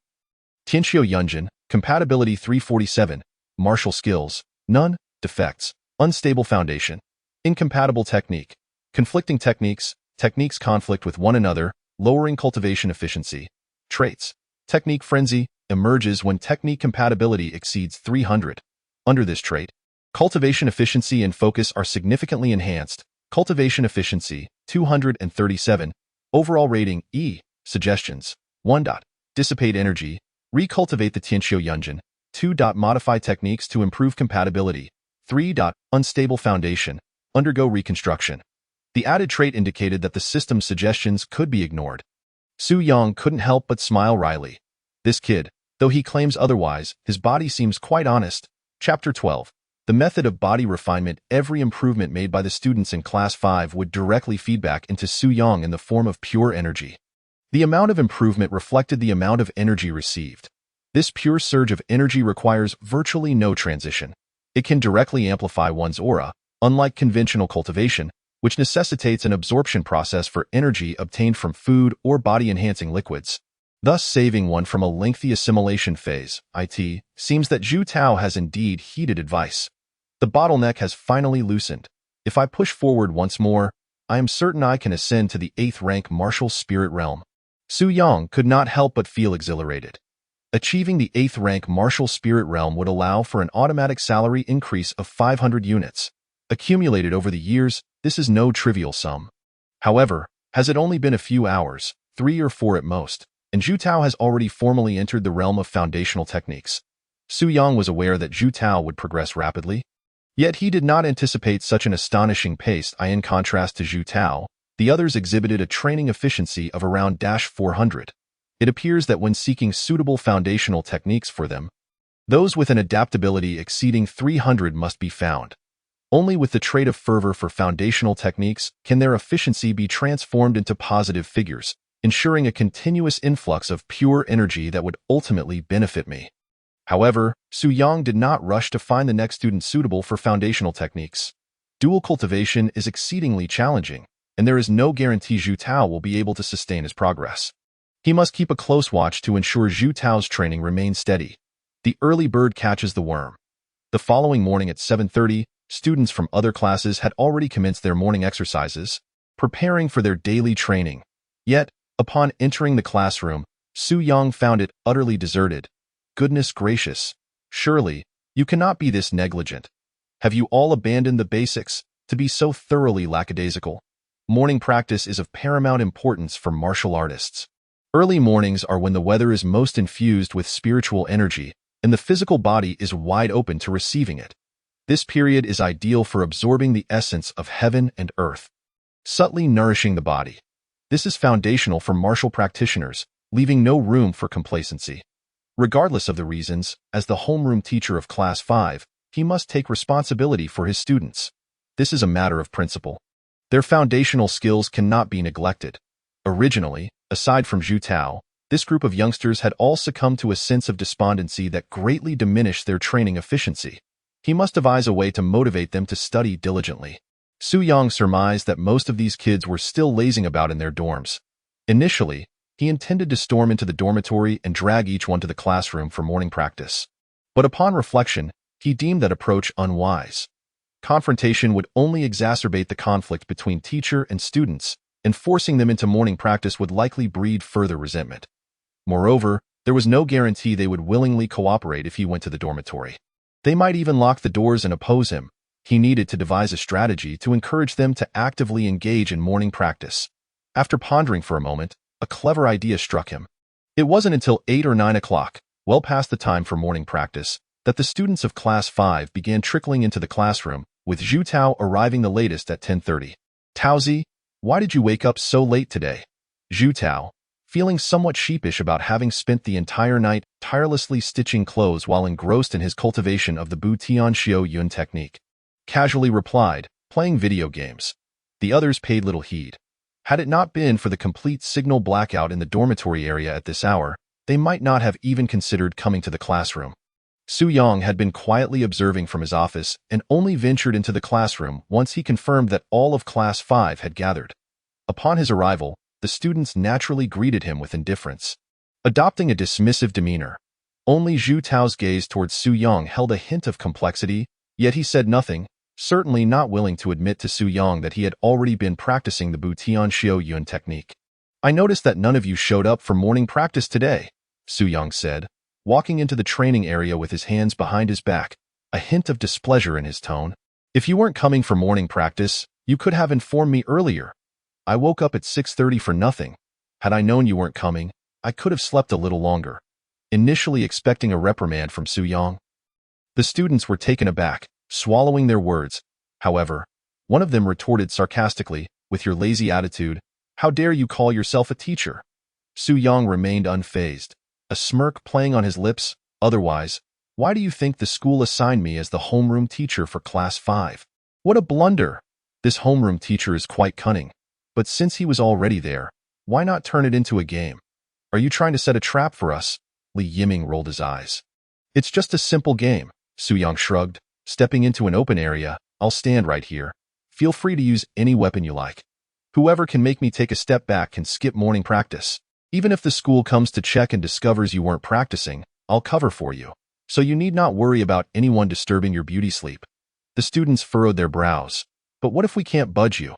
Tianqiu Yunjin. Compatibility 347. Martial skills: none. Defects: unstable foundation. Incompatible technique. Conflicting techniques. Techniques conflict with one another, lowering cultivation efficiency. Traits: Technique Frenzy emerges when technique compatibility exceeds 300. Under this trait, cultivation efficiency and focus are significantly enhanced. Cultivation efficiency 237. Overall rating E. Suggestions: 1. Dissipate energy. Recultivate the Tianqiu Yunjin. 2. Modify techniques to improve compatibility. 3. Unstable foundation. Undergo reconstruction. The added trait indicated that the system's suggestions could be ignored. Su Yang couldn't help but smile wryly. This kid, though he claims otherwise, his body seems quite honest. Chapter 12. The method of body refinement. Every improvement made by the students in Class 5 would directly feedback into Su Yang in the form of pure energy. The amount of improvement reflected the amount of energy received. This pure surge of energy requires virtually no transition. It can directly amplify one's aura, unlike conventional cultivation, which necessitates an absorption process for energy obtained from food or body-enhancing liquids, thus saving one from a lengthy assimilation phase. It seems that Zhu Tao has indeed heeded advice. The bottleneck has finally loosened. If I push forward once more, I am certain I can ascend to the 8th rank martial spirit realm. Su Yang could not help but feel exhilarated. Achieving the 8th rank martial spirit realm would allow for an automatic salary increase of 500 units. Accumulated over the years, this is no trivial sum. However, has it only been a few hours, 3 or 4 at most, and Zhu Tao has already formally entered the realm of foundational techniques. Su Yang was aware that Zhu Tao would progress rapidly, yet he did not anticipate such an astonishing pace. In contrast to Zhu Tao, the others exhibited a training efficiency of around 400. It appears that when seeking suitable foundational techniques for them, those with an adaptability exceeding 300 must be found. Only with the trait of fervor for foundational techniques can their efficiency be transformed into positive figures, ensuring a continuous influx of pure energy that would ultimately benefit me. However, Su Yang did not rush to find the next student suitable for foundational techniques. Dual cultivation is exceedingly challenging, and there is no guarantee Zhu Tao will be able to sustain his progress. He must keep a close watch to ensure Zhu Tao's training remains steady. The early bird catches the worm. The following morning at 7:30, students from other classes had already commenced their morning exercises, preparing for their daily training. Yet, upon entering the classroom, Su Yang found it utterly deserted. Goodness gracious! Surely, you cannot be this negligent. Have you all abandoned the basics to be so thoroughly lackadaisical? Morning practice is of paramount importance for martial artists. Early mornings are when the weather is most infused with spiritual energy, and the physical body is wide open to receiving it. This period is ideal for absorbing the essence of heaven and earth, subtly nourishing the body. This is foundational for martial practitioners, leaving no room for complacency. Regardless of the reasons, as the homeroom teacher of Class 5, he must take responsibility for his students. This is a matter of principle. Their foundational skills cannot be neglected. Originally, aside from Zhu Tao, this group of youngsters had all succumbed to a sense of despondency that greatly diminished their training efficiency. He must devise a way to motivate them to study diligently. Su Yang surmised that most of these kids were still lazing about in their dorms. Initially, he intended to storm into the dormitory and drag each one to the classroom for morning practice. But upon reflection, he deemed that approach unwise. Confrontation would only exacerbate the conflict between teacher and students, and forcing them into morning practice would likely breed further resentment. Moreover, there was no guarantee they would willingly cooperate if he went to the dormitory. They might even lock the doors and oppose him. He needed to devise a strategy to encourage them to actively engage in morning practice. After pondering for a moment, a clever idea struck him. It wasn't until 8 or 9 o'clock, well past the time for morning practice, that the students of Class 5 began trickling into the classroom, with Zhu Tao arriving the latest at 10:30. "Taozi, why did you wake up so late today?" Zhu Tao, feeling somewhat sheepish about having spent the entire night tirelessly stitching clothes while engrossed in his cultivation of the Bu Tian Xiao Yun technique, casually replied, "Playing video games." The others paid little heed. Had it not been for the complete signal blackout in the dormitory area at this hour, they might not have even considered coming to the classroom. Su Yang had been quietly observing from his office and only ventured into the classroom once he confirmed that all of Class 5 had gathered. Upon his arrival, the students naturally greeted him with indifference, adopting a dismissive demeanor. Only Zhu Tao's gaze towards Su Yang held a hint of complexity, yet he said nothing, certainly not willing to admit to Su Yang that he had already been practicing the Bu Tian Xiao Yun technique. "I noticed that none of you showed up for morning practice today," Su Yang said, walking into the training area with his hands behind his back, a hint of displeasure in his tone. "If you weren't coming for morning practice, you could have informed me earlier. I woke up at 6:30 for nothing. Had I known you weren't coming, I could have slept a little longer." Initially expecting a reprimand from Su Yang, the students were taken aback, swallowing their words. However, one of them retorted sarcastically, "With your lazy attitude, how dare you call yourself a teacher?" Su Yang remained unfazed, a smirk playing on his lips. "Otherwise, why do you think the school assigned me as the homeroom teacher for Class 5? What a blunder! This homeroom teacher is quite cunning. But since he was already there, why not turn it into a game? Are you trying to set a trap for us?" Li Yiming rolled his eyes. "It's just a simple game," Su Yang shrugged, stepping into an open area. "I'll stand right here. Feel free to use any weapon you like. Whoever can make me take a step back can skip morning practice. Even if the school comes to check and discovers you weren't practicing, I'll cover for you. So you need not worry about anyone disturbing your beauty sleep." The students furrowed their brows. "But what if we can't budge you?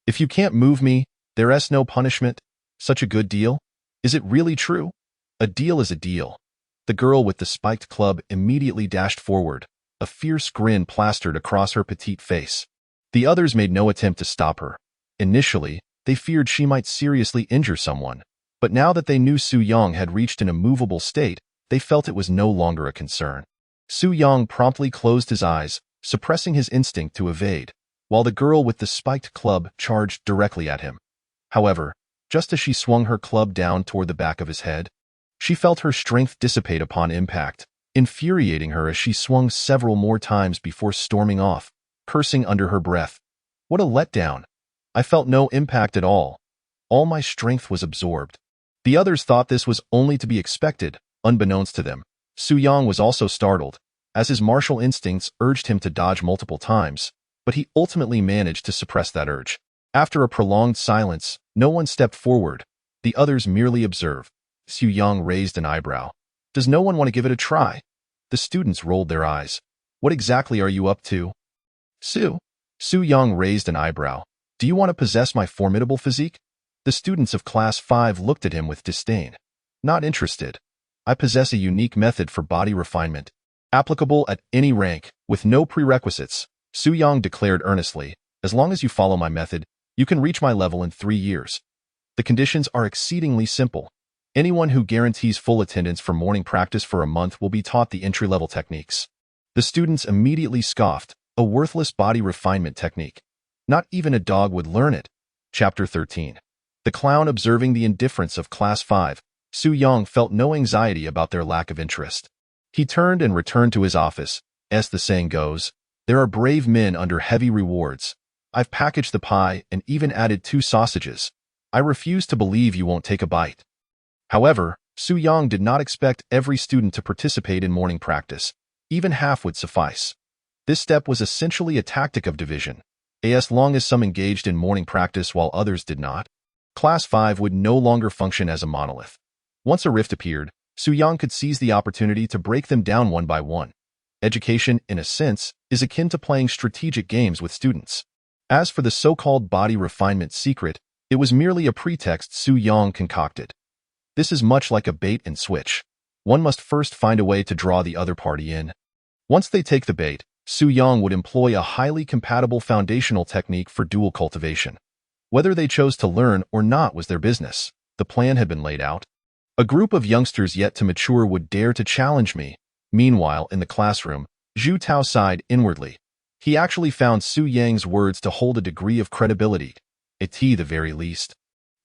If you can't move me, there's no punishment. Such a good deal? Is it really true?" "A deal is a deal." The girl with the spiked club immediately dashed forward, a fierce grin plastered across her petite face. The others made no attempt to stop her. Initially, they feared she might seriously injure someone, but now that they knew Su Yang had reached an immovable state, they felt it was no longer a concern. Su Yang promptly closed his eyes, suppressing his instinct to evade, while the girl with the spiked club charged directly at him. However, just as she swung her club down toward the back of his head, she felt her strength dissipate upon impact, infuriating her as she swung several more times before storming off, cursing under her breath. "What a letdown! I felt no impact at all. All my strength was absorbed." The others thought this was only to be expected, unbeknownst to them. Su Yang was also startled, as his martial instincts urged him to dodge multiple times, but he ultimately managed to suppress that urge. After a prolonged silence, no one stepped forward. The others merely observed. Su Yang raised an eyebrow. "Does no one want to give it a try?" The students rolled their eyes. "What exactly are you up to?" Su Yang raised an eyebrow. "Do you want to possess my formidable physique?" The students of Class 5 looked at him with disdain. "Not interested. I possess a unique method for body refinement, applicable at any rank, with no prerequisites," Su Yang declared earnestly. "As long as you follow my method, You can reach my level in 3 years. The conditions are exceedingly simple. Anyone who guarantees full attendance for morning practice for a month will be taught the entry-level techniques. The students immediately scoffed, a worthless body refinement technique. Not even a dog would learn it. Chapter 13. The clown observing the indifference of Class 5, Su Yang felt no anxiety about their lack of interest. He turned and returned to his office. As the saying goes, there are brave men under heavy rewards. I've packaged the pie and even added 2 sausages. I refuse to believe you won't take a bite. However, Su Yang did not expect every student to participate in morning practice. Even half would suffice. This step was essentially a tactic of division. As long as some engaged in morning practice while others did not, Class 5 would no longer function as a monolith. Once a rift appeared, Su Yang could seize the opportunity to break them down one by one. Education, in a sense, is akin to playing strategic games with students. As for the so-called body refinement secret, it was merely a pretext Su Yang concocted. This is much like a bait and switch. One must first find a way to draw the other party in. Once they take the bait, Su Yang would employ a highly compatible foundational technique for dual cultivation. Whether they chose to learn or not was their business. The plan had been laid out. A group of youngsters yet to mature would dare to challenge me. Meanwhile, in the classroom, Zhu Tao sighed inwardly. He actually found Su Yang's words to hold a degree of credibility, at the very least.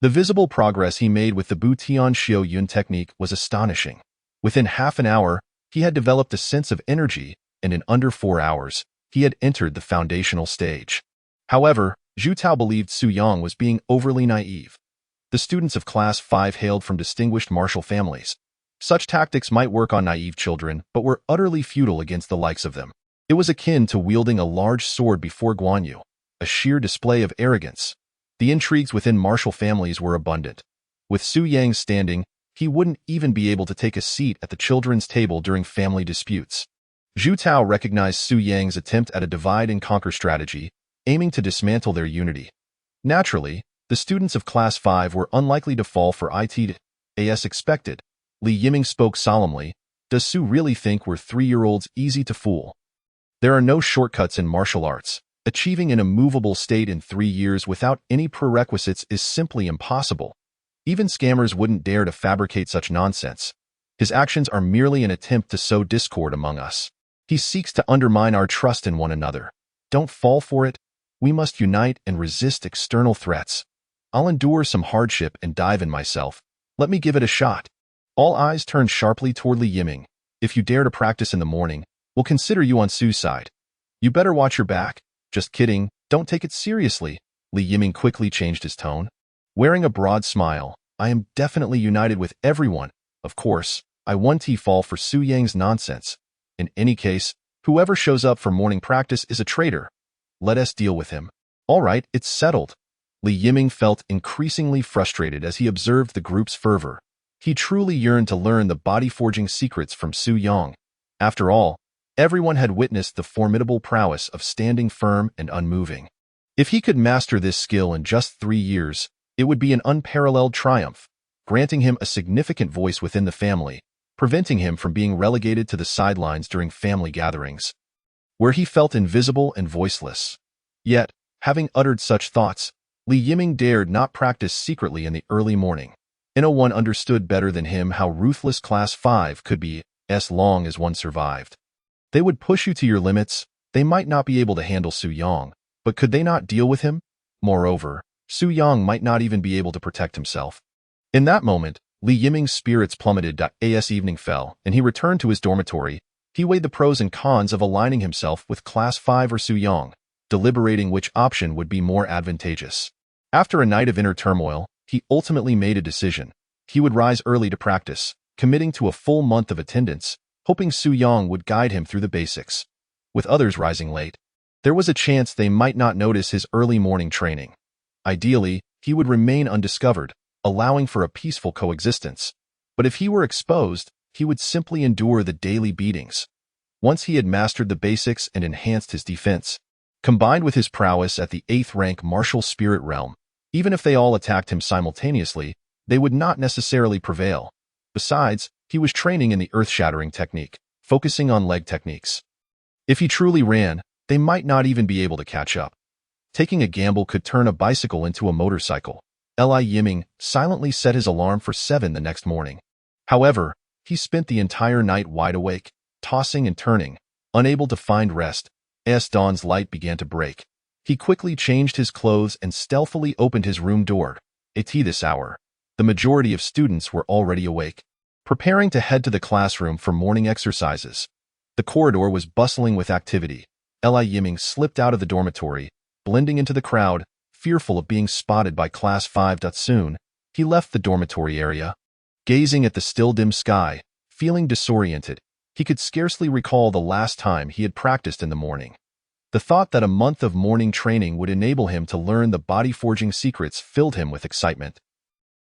The visible progress he made with the Bu Tian Xiao Yun technique was astonishing. Within half an hour, he had developed a sense of energy, and in under 4 hours, he had entered the foundational stage. However, Zhu Tao believed Su Yang was being overly naive. The students of Class 5 hailed from distinguished martial families. Such tactics might work on naive children, but were utterly futile against the likes of them. It was akin to wielding a large sword before Guan Yu, a sheer display of arrogance. The intrigues within martial families were abundant. With Su Yang standing, he wouldn't even be able to take a seat at the children's table during family disputes. Zhu Tao recognized Su Yang's attempt at a divide-and-conquer strategy, aiming to dismantle their unity. Naturally, the students of Class 5 were unlikely to fall for it as expected. Li Yiming spoke solemnly. Does Su really think we're 3-year-olds easy to fool? There are no shortcuts in martial arts. Achieving an immovable state in 3 years without any prerequisites is simply impossible. Even scammers wouldn't dare to fabricate such nonsense. His actions are merely an attempt to sow discord among us. He seeks to undermine our trust in one another. Don't fall for it. We must unite and resist external threats. I'll endure some hardship and dive in myself. Let me give it a shot. All eyes turned sharply toward Li Yiming. If you dare to practice in the morning, we'll consider you on Su's side. You better watch your back. Just kidding, don't take it seriously. Li Yiming quickly changed his tone. Wearing a broad smile, I am definitely united with everyone. Of course, I won't fall for Su Yang's nonsense. In any case, whoever shows up for morning practice is a traitor. Let us deal with him. All right, it's settled. Li Yiming felt increasingly frustrated as he observed the group's fervor. He truly yearned to learn the body-forging secrets from Su Yang. After all, everyone had witnessed the formidable prowess of standing firm and unmoving. If he could master this skill in just 3 years, it would be an unparalleled triumph, granting him a significant voice within the family, preventing him from being relegated to the sidelines during family gatherings, where he felt invisible and voiceless. Yet, having uttered such thoughts, Li Yiming dared not practice secretly in the early morning. No one understood better than him how ruthless Class 5 could be as long as one survived. They would push you to your limits. They might not be able to handle Su Yang, but could they not deal with him? Moreover, Su Yang might not even be able to protect himself. In that moment, Li Yiming's spirits plummeted. As evening fell, and he returned to his dormitory. He weighed the pros and cons of aligning himself with Class 5 or Su Yang, deliberating which option would be more advantageous. After a night of inner turmoil, he ultimately made a decision. He would rise early to practice, committing to a full month of attendance, hoping Su Yang would guide him through the basics. With others rising late, there was a chance they might not notice his early morning training. Ideally, he would remain undiscovered, allowing for a peaceful coexistence. But if he were exposed, he would simply endure the daily beatings. Once he had mastered the basics and enhanced his defense, combined with his prowess at the 8th rank martial spirit realm, even if they all attacked him simultaneously, they would not necessarily prevail. Besides, he was training in the earth-shattering technique, focusing on leg techniques. If he truly ran, they might not even be able to catch up. Taking a gamble could turn a bicycle into a motorcycle. Li Yiming silently set his alarm for 7 the next morning. However, he spent the entire night wide awake, tossing and turning, unable to find rest. As dawn's light began to break, he quickly changed his clothes and stealthily opened his room door. At this hour, the majority of students were already awake, preparing to head to the classroom for morning exercises. The corridor was bustling with activity. Li Yiming slipped out of the dormitory, blending into the crowd, fearful of being spotted by Class 5. Soon, he left the dormitory area. Gazing at the still dim sky, feeling disoriented, he could scarcely recall the last time he had practiced in the morning. The thought that a month of morning training would enable him to learn the body forging secrets filled him with excitement,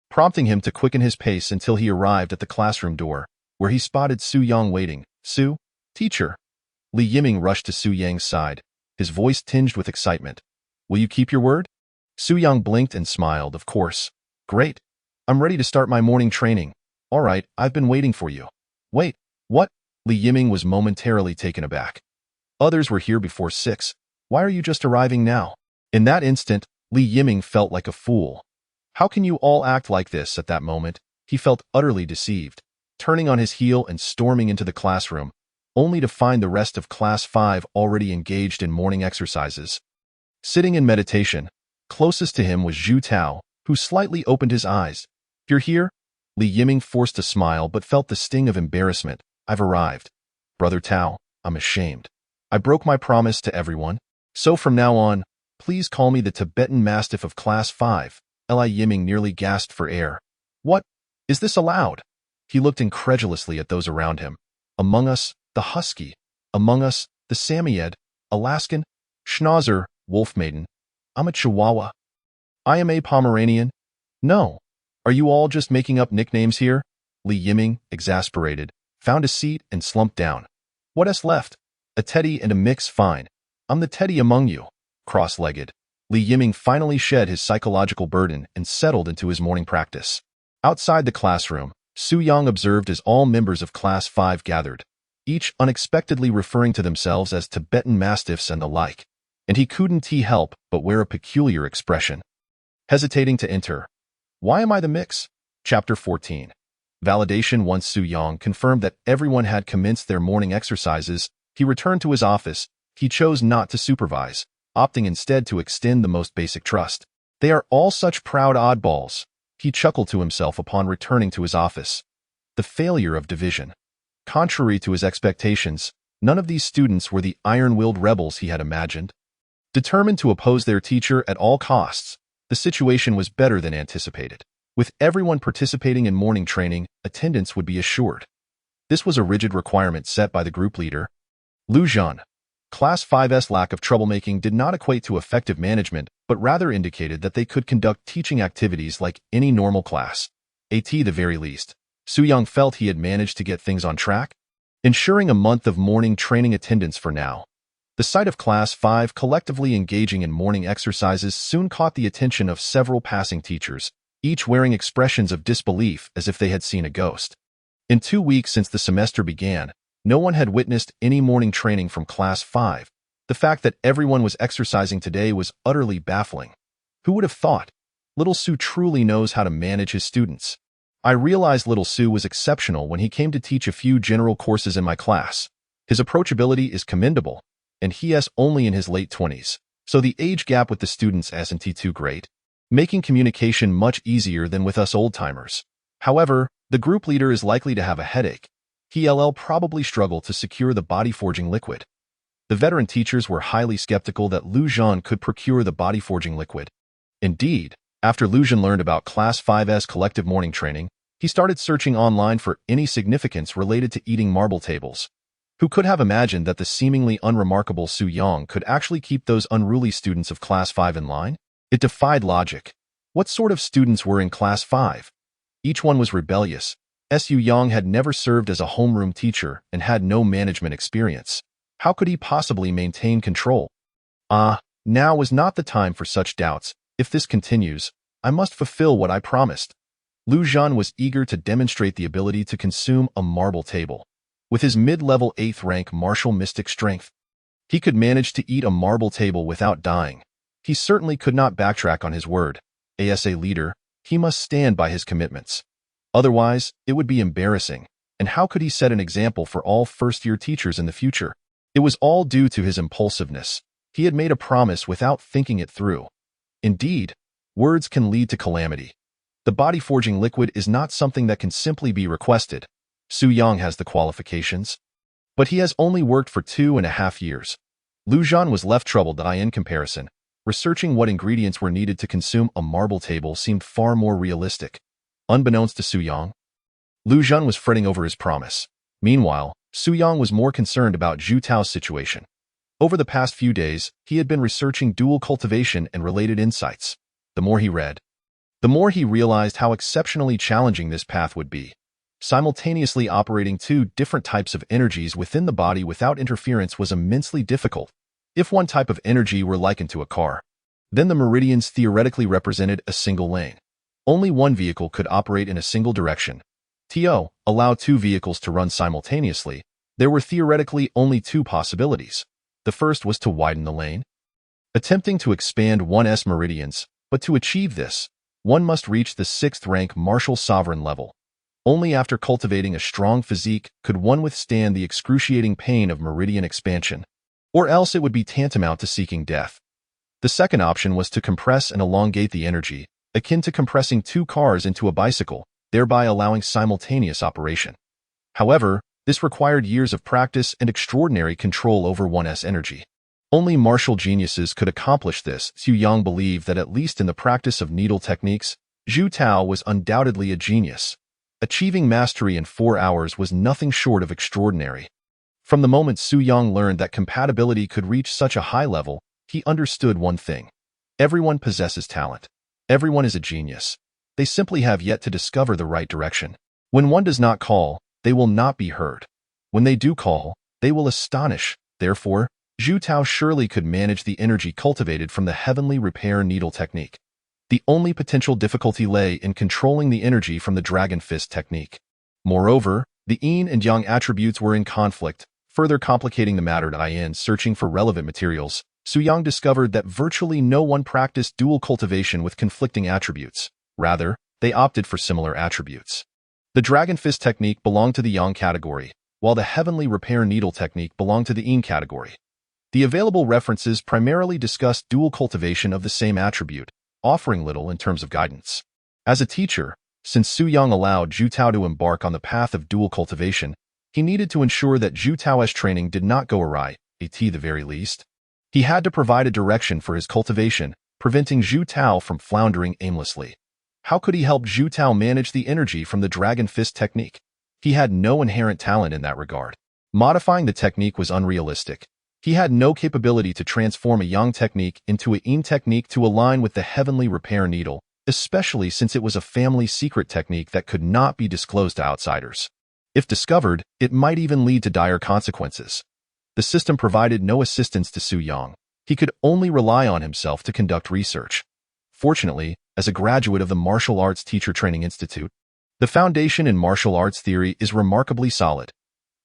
prompting him to quicken his pace until he arrived at the classroom door, where he spotted Su Yang waiting. "Su, teacher." Li Yiming rushed to Su Yang's side, his voice tinged with excitement. "Will you keep your word?" Su Yang blinked and smiled. "Of course." "Great. I'm ready to start my morning training." "All right, I've been waiting for you." "Wait, what?" Li Yiming was momentarily taken aback. "Others were here before 6. Why are you just arriving now?" In that instant, Li Yiming felt like a fool. How can you all act like this? At that moment, he felt utterly deceived, turning on his heel and storming into the classroom, only to find the rest of Class 5 already engaged in morning exercises. Sitting in meditation, closest to him was Zhu Tao, who slightly opened his eyes. "You're here?" Li Yiming forced a smile but felt the sting of embarrassment. "I've arrived. Brother Tao, I'm ashamed. I broke my promise to everyone. So from now on, please call me the Tibetan Mastiff of Class 5. Li Yiming nearly gasped for air. "What? Is this allowed?" He looked incredulously at those around him. Among us, the Husky. Among us, the Samoyed, Alaskan, Schnauzer, Wolf Maiden. I'm a Chihuahua. I am a Pomeranian. No. Are you all just making up nicknames here? Li Yiming, exasperated, found a seat and slumped down. What else left? A teddy and a mix. Fine. I'm the teddy among you. Cross-legged, Li Yiming finally shed his psychological burden and settled into his morning practice. Outside the classroom, Su Yang observed as all members of Class 5 gathered, each unexpectedly referring to themselves as Tibetan Mastiffs and the like, and he couldn't help but wear a peculiar expression. Hesitating to enter. Why am I the mix? Chapter 14. Validation. Once Su Yang confirmed that everyone had commenced their morning exercises, he returned to his office. He chose not to supervise, opting instead to extend the most basic trust. They are all such proud oddballs, he chuckled to himself upon returning to his office. The failure of division. Contrary to his expectations, none of these students were the iron-willed rebels he had imagined. Determined to oppose their teacher at all costs, the situation was better than anticipated. With everyone participating in morning training, attendance would be assured. This was a rigid requirement set by the group leader, Lu Zhan. Class 5's lack of troublemaking did not equate to effective management, but rather indicated that they could conduct teaching activities like any normal class. At the very least, Su Yang felt he had managed to get things on track, ensuring a month of morning training attendance for now. The sight of Class 5 collectively engaging in morning exercises soon caught the attention of several passing teachers, each wearing expressions of disbelief as if they had seen a ghost. In 2 weeks since the semester began, no one had witnessed any morning training from Class 5. The fact that everyone was exercising today was utterly baffling. Who would have thought? Little Su truly knows how to manage his students. I realized Little Su was exceptional when he came to teach a few general courses in my class. His approachability is commendable, and he is only in his late 20s, so the age gap with the students isn't too great, making communication much easier than with us old-timers. However, the group leader is likely to have a headache. He'll probably struggle to secure the body-forging liquid. The veteran teachers were highly skeptical that Lu Zhan could procure the body-forging liquid. Indeed, after Lu Zhan learned about Class 5's collective morning training, he started searching online for any significance related to eating marble tables. Who could have imagined that the seemingly unremarkable Su Yang could actually keep those unruly students of Class 5 in line? It defied logic. What sort of students were in Class 5? Each one was rebellious. Su Yang had never served as a homeroom teacher and had no management experience. How could he possibly maintain control? Now was not the time for such doubts. If this continues, I must fulfill what I promised. Lu Zhan was eager to demonstrate the ability to consume a marble table. With his mid-level 8th rank martial mystic strength, he could manage to eat a marble table without dying. He certainly could not backtrack on his word. As a leader, he must stand by his commitments. Otherwise, it would be embarrassing. And how could he set an example for all first-year teachers in the future? It was all due to his impulsiveness. He had made a promise without thinking it through. Indeed, words can lead to calamity. The body-forging liquid is not something that can simply be requested. Su Yang has the qualifications, but he has only worked for 2.5 years. Lu Zhan was left troubled in comparison. Researching what ingredients were needed to consume a marble table seemed far more realistic. Unbeknownst to Su Yang, Lu Zhan was fretting over his promise. Meanwhile, Su Yang was more concerned about Zhu Tao's situation. Over the past few days, he had been researching dual cultivation and related insights. The more he read, the more he realized how exceptionally challenging this path would be. Simultaneously operating two different types of energies within the body without interference was immensely difficult. If one type of energy were likened to a car, then the meridians theoretically represented a single lane. Only one vehicle could operate in a single direction. To allow two vehicles to run simultaneously, there were theoretically only two possibilities. The first was to widen the lane, attempting to expand one's meridians, but to achieve this, one must reach the 6th rank martial sovereign level. Only after cultivating a strong physique could one withstand the excruciating pain of meridian expansion, or else it would be tantamount to seeking death. The second option was to compress and elongate the energy, akin to compressing two cars into a bicycle, thereby allowing simultaneous operation. However, this required years of practice and extraordinary control over one's energy. Only martial geniuses could accomplish this. Su Yang believed that at least in the practice of needle techniques, Zhu Tao was undoubtedly a genius. Achieving mastery in 4 hours was nothing short of extraordinary. From the moment Su Yang learned that compatibility could reach such a high level, he understood one thing. Everyone possesses talent. Everyone is a genius. They simply have yet to discover the right direction. When one does not call, they will not be heard. When they do call, they will astonish. Therefore, Zhu Tao surely could manage the energy cultivated from the heavenly repair needle technique. The only potential difficulty lay in controlling the energy from the Dragon Fist technique. Moreover, the yin and yang attributes were in conflict, further complicating the matter. In searching for relevant materials, Su Yang discovered that virtually no one practiced dual cultivation with conflicting attributes. Rather, they opted for similar attributes. The Dragon Fist technique belonged to the yang category, while the heavenly repair needle technique belonged to the yin category. The available references primarily discussed dual cultivation of the same attribute, offering little in terms of guidance. As a teacher, since Su Yang allowed Zhu Tao to embark on the path of dual cultivation, he needed to ensure that Zhu Tao's training did not go awry, at the very least. He had to provide a direction for his cultivation, preventing Zhu Tao from floundering aimlessly. How could he help Zhu Tao manage the energy from the Dragon Fist technique? He had no inherent talent in that regard. Modifying the technique was unrealistic. He had no capability to transform a yang technique into a yin technique to align with the heavenly repair needle, especially since it was a family secret technique that could not be disclosed to outsiders. If discovered, it might even lead to dire consequences. The system provided no assistance to Su Yang. He could only rely on himself to conduct research. Fortunately, as a graduate of the Martial Arts Teacher Training Institute, the foundation in martial arts theory is remarkably solid.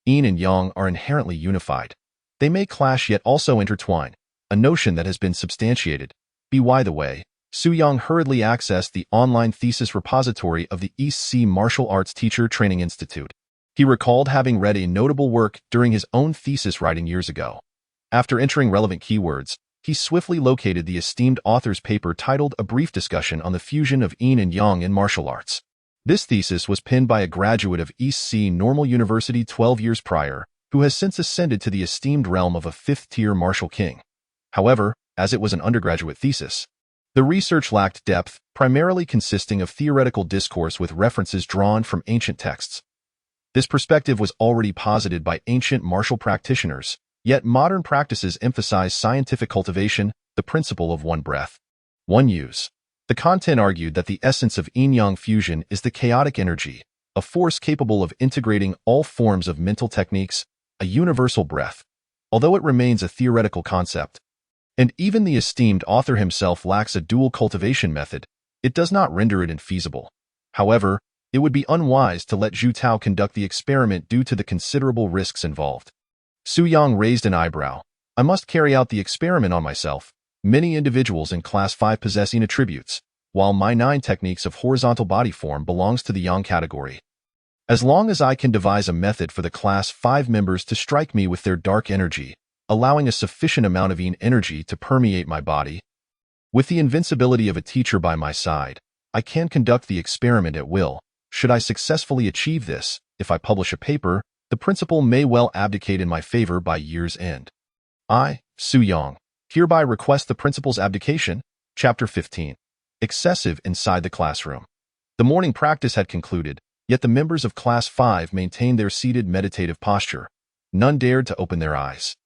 Yin and yang are inherently unified. They may clash yet also intertwine, a notion that has been substantiated. By the way, Su Yang hurriedly accessed the online thesis repository of the East Sea Martial Arts Teacher Training Institute. He recalled having read a notable work during his own thesis writing years ago. After entering relevant keywords, he swiftly located the esteemed author's paper titled A Brief Discussion on the Fusion of Yin and Yang in Martial Arts. This thesis was penned by a graduate of East Sea Normal University 12 years prior, who has since ascended to the esteemed realm of a fifth-tier martial king. However, as it was an undergraduate thesis, the research lacked depth, primarily consisting of theoretical discourse with references drawn from ancient texts. This perspective was already posited by ancient martial practitioners, yet modern practices emphasize scientific cultivation, the principle of one breath, one use. The content argued that the essence of yin-yang fusion is the chaotic energy, a force capable of integrating all forms of mental techniques, a universal breath. Although it remains a theoretical concept, and even the esteemed author himself lacks a dual cultivation method, it does not render it infeasible. However, it would be unwise to let Zhu Tao conduct the experiment due to the considerable risks involved. Su Yang raised an eyebrow. I must carry out the experiment on myself, Many individuals in Class 5 possessing attributes, while my 9 techniques of horizontal body form belongs to the Yang category. As long as I can devise a method for the Class 5 members to strike me with their dark energy, allowing a sufficient amount of Yin energy to permeate my body, with the invincibility of a teacher by my side, I can conduct the experiment at will. Should I successfully achieve this, if I publish a paper, the principal may well abdicate in my favor by year's end. I, Su Yang, hereby request the principal's abdication. Chapter 15. Excessive inside the classroom. The morning practice had concluded, yet the members of Class 5 maintained their seated meditative posture. None dared to open their eyes.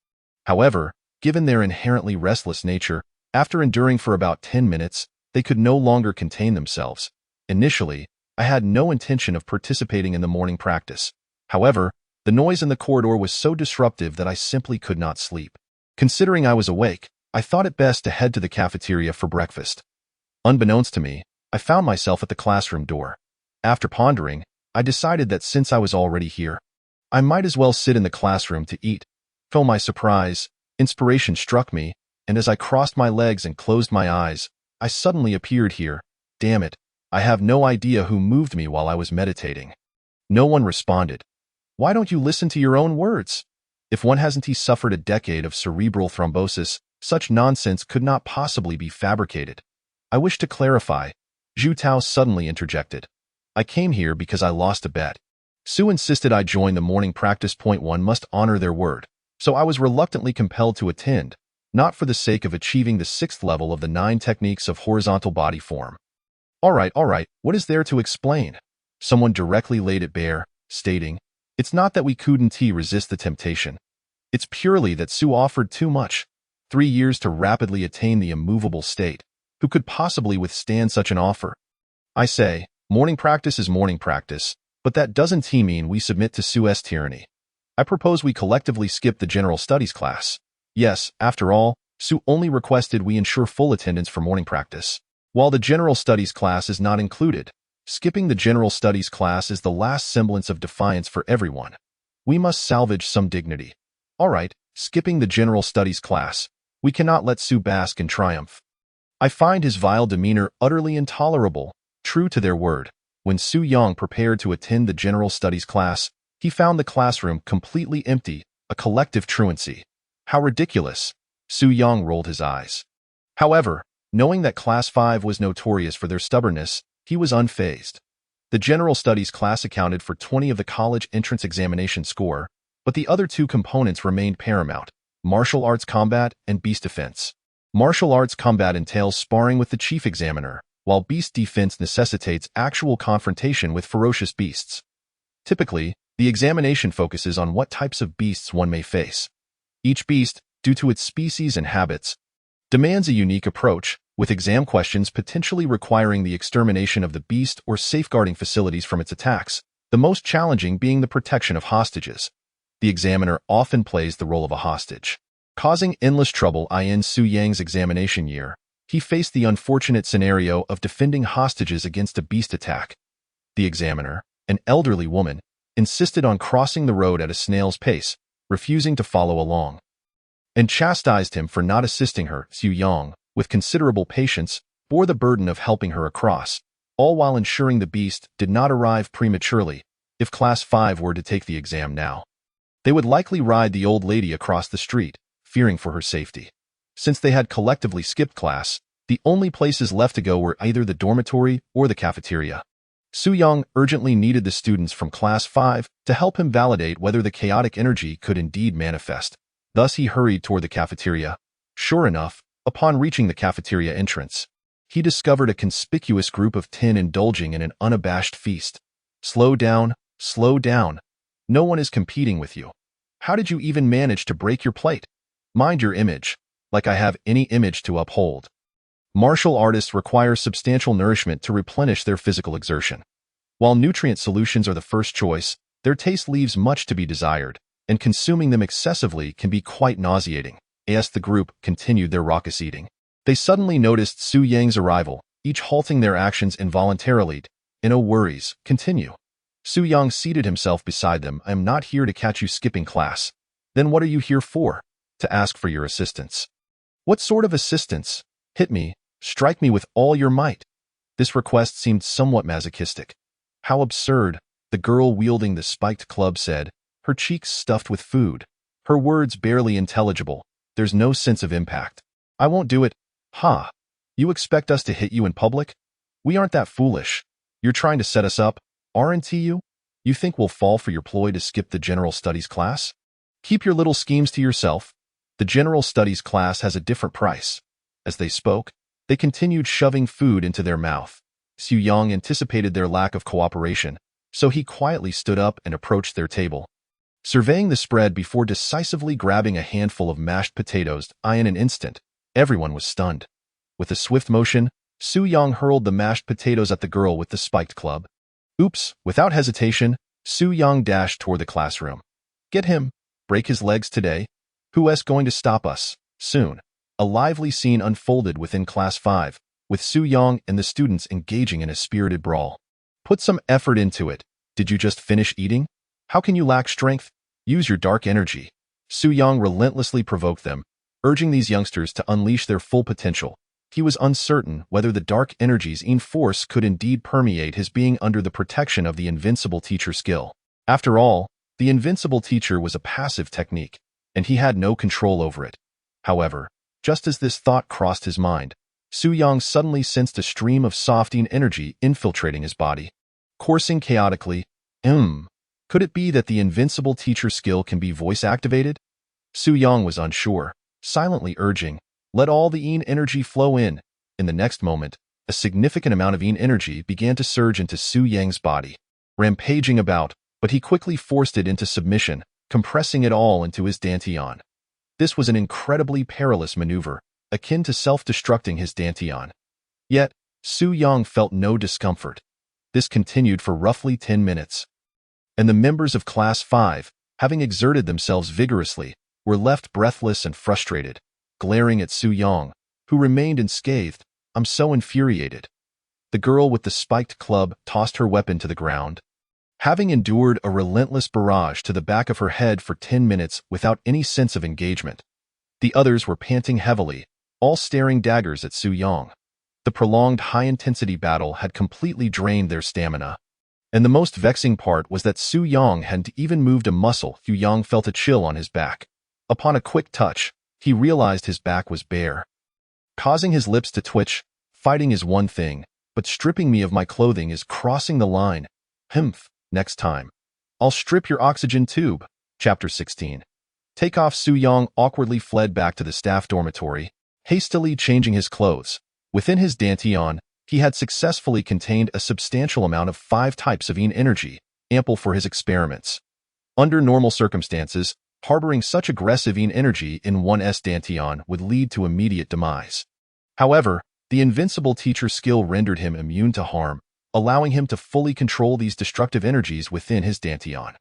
However, given their inherently restless nature, after enduring for about 10 minutes, they could no longer contain themselves. Initially, I had no intention of participating in the morning practice. However, the noise in the corridor was so disruptive that I simply could not sleep. Considering I was awake, I thought it best to head to the cafeteria for breakfast. Unbeknownst to me, I found myself at the classroom door. After pondering, I decided that since I was already here, I might as well sit in the classroom to eat. To my surprise, inspiration struck me, and as I crossed my legs and closed my eyes, I suddenly appeared here. Damn it, I have no idea who moved me while I was meditating. No one responded. Why don't you listen to your own words? If one hasn't suffered a decade of cerebral thrombosis, such nonsense could not possibly be fabricated. I wish to clarify. Zhu Tao suddenly interjected. I came here because I lost a bet. Su insisted I join the morning practice. One must honor their word, so I was reluctantly compelled to attend, not for the sake of achieving the 6th level of the 9 techniques of horizontal body form. All right, what is there to explain? Someone directly laid it bare, stating, it's not that we couldn't resist the temptation. It's purely that Su offered too much. 3 years to rapidly attain the immovable state. Who could possibly withstand such an offer? I say, morning practice is morning practice, but that doesn't mean we submit to Su's tyranny. I propose we collectively skip the general studies class. Yes, after all, Su only requested we ensure full attendance for morning practice. While the general studies class is not included, skipping the general studies class is the last semblance of defiance for everyone. We must salvage some dignity. All right, skipping the general studies class. We cannot let Su bask in triumph. I find his vile demeanor utterly intolerable. True to their word, when Su Yang prepared to attend the general studies class, he found the classroom completely empty, a collective truancy. How ridiculous! Su Yang rolled his eyes. However, knowing that Class 5 was notorious for their stubbornness, he was unfazed. The general studies class accounted for 20 of the college entrance examination score, but the other 2 components remained paramount: martial arts combat and beast defense. Martial arts combat entails sparring with the chief examiner, while beast defense necessitates actual confrontation with ferocious beasts. Typically, the examination focuses on what types of beasts one may face. Each beast, due to its species and habits, demands a unique approach, with exam questions potentially requiring the extermination of the beast or safeguarding facilities from its attacks, the most challenging being the protection of hostages. The examiner often plays the role of a hostage. Causing endless trouble in Su Yang's examination year, he faced the unfortunate scenario of defending hostages against a beast attack. The examiner, an elderly woman, insisted on crossing the road at a snail's pace, refusing to follow along, and chastised him for not assisting her. Su Yang, with considerable patience, bore the burden of helping her across, all while ensuring the beast did not arrive prematurely. If Class 5 were to take the exam now, they would likely ride the old lady across the street, fearing for her safety. Since they had collectively skipped class, the only places left to go were either the dormitory or the cafeteria. Su Yang urgently needed the students from Class 5 to help him validate whether the chaotic energy could indeed manifest. Thus he hurried toward the cafeteria. Sure enough, upon reaching the cafeteria entrance, he discovered a conspicuous group of 10 indulging in an unabashed feast. Slow down, slow down. No one is competing with you. How did you even manage to break your plate? Mind your image, like I have any image to uphold. Martial artists require substantial nourishment to replenish their physical exertion. While nutrient solutions are the first choice, their taste leaves much to be desired, and consuming them excessively can be quite nauseating. As the group continued their raucous eating, they suddenly noticed Su Yang's arrival, each halting their actions involuntarily. No worries, continue. Su Yang seated himself beside them. I am not here to catch you skipping class. Then what are you here for? To ask for your assistance. What sort of assistance? Hit me, strike me with all your might. This request seemed somewhat masochistic. How absurd, the girl wielding the spiked club said, her cheeks stuffed with food, her words barely intelligible. There's no sense of impact. I won't do it. Ha! You expect us to hit you in public? We aren't that foolish. You're trying to set us up, aren't you? You think we'll fall for your ploy to skip the general studies class? Keep your little schemes to yourself. The general studies class has a different price. As they spoke, they continued shoving food into their mouth. Su Yang anticipated their lack of cooperation, so he quietly stood up and approached their table. Surveying the spread before decisively grabbing a handful of mashed potatoes, in an instant, everyone was stunned. With a swift motion, Su Yang hurled the mashed potatoes at the girl with the spiked club. Oops! Without hesitation, Su Yang dashed toward the classroom. Get him! Break his legs today. Who's going to stop us? Soon, a lively scene unfolded within Class 5, with Su Yang and the students engaging in a spirited brawl. Put some effort into it. Did you just finish eating? How can you lack strength? Use your dark energy. Su Yang relentlessly provoked them, urging these youngsters to unleash their full potential. He was uncertain whether the dark energies in force could indeed permeate his being under the protection of the invincible teacher skill. After all, the invincible teacher was a passive technique, and he had no control over it. However, just as this thought crossed his mind, Su Yang suddenly sensed a stream of softening energy infiltrating his body. Coursing chaotically, could it be that the invincible teacher skill can be voice-activated? Su Yang was unsure, silently urging, let all the Yin energy flow in. In the next moment, a significant amount of Yin energy began to surge into Su Yang's body, rampaging about, but he quickly forced it into submission, compressing it all into his dantian. This was an incredibly perilous maneuver, akin to self-destructing his dantian. Yet, Su Yang felt no discomfort. This continued for roughly 10 minutes. And the members of Class 5, having exerted themselves vigorously, were left breathless and frustrated, glaring at Su Yang, who remained unscathed. I'm so infuriated. The girl with the spiked club tossed her weapon to the ground. Having endured a relentless barrage to the back of her head for 10 minutes without any sense of engagement, the others were panting heavily, all staring daggers at Su Yang. The prolonged high-intensity battle had completely drained their stamina. And the most vexing part was that Su Yang hadn't even moved a muscle. Su Yang felt a chill on his back. Upon a quick touch, he realized his back was bare. Causing his lips to twitch, fighting is one thing, but stripping me of my clothing is crossing the line. Next time. I'll strip your oxygen tube. Chapter 16. Take off. Su Yang awkwardly fled back to the staff dormitory, hastily changing his clothes. Within his dantian, he had successfully contained a substantial amount of 5 types of Yin energy, ample for his experiments. Under normal circumstances, harboring such aggressive Yin energy in one's dantian would lead to immediate demise. However, the invincible teacher skill rendered him immune to harm, allowing him to fully control these destructive energies within his dantian.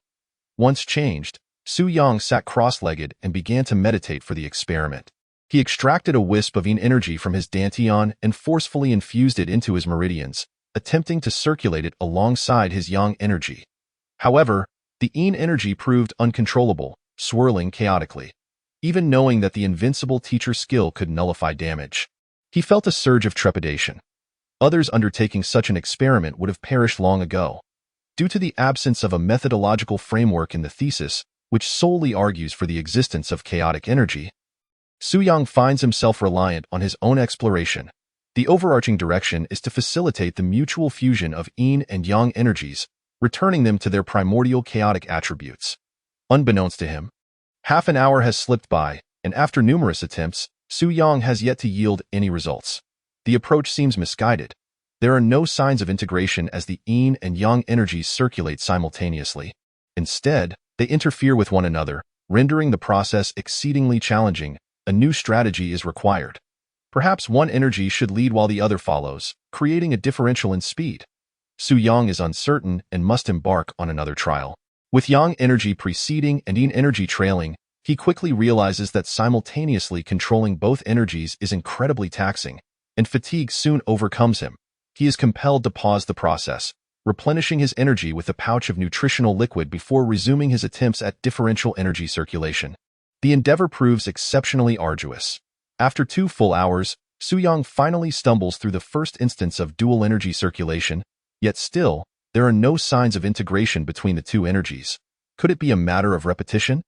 Once changed, Su Yang sat cross-legged and began to meditate for the experiment. He extracted a wisp of Yin energy from his dantian and forcefully infused it into his meridians, attempting to circulate it alongside his Yang energy. However, the Yin energy proved uncontrollable, swirling chaotically. Even knowing that the invincible teacher skill could nullify damage, he felt a surge of trepidation. Others undertaking such an experiment would have perished long ago. Due to the absence of a methodological framework in the thesis, which solely argues for the existence of chaotic energy, Su Yang finds himself reliant on his own exploration. The overarching direction is to facilitate the mutual fusion of Yin and Yang energies, returning them to their primordial chaotic attributes. Unbeknownst to him, half an hour has slipped by, and after numerous attempts, Su Yang has yet to yield any results. The approach seems misguided. There are no signs of integration as the Yin and Yang energies circulate simultaneously. Instead, they interfere with one another, rendering the process exceedingly challenging. A new strategy is required. Perhaps one energy should lead while the other follows, creating a differential in speed. Su Yang is uncertain and must embark on another trial. With Yang energy preceding and Yin energy trailing, he quickly realizes that simultaneously controlling both energies is incredibly taxing, and fatigue soon overcomes him. He is compelled to pause the process, replenishing his energy with a pouch of nutritional liquid before resuming his attempts at differential energy circulation. The endeavor proves exceptionally arduous. After 2 full hours, Su Yang finally stumbles through the first instance of dual energy circulation, yet still, there are no signs of integration between the two energies. Could it be a matter of repetition?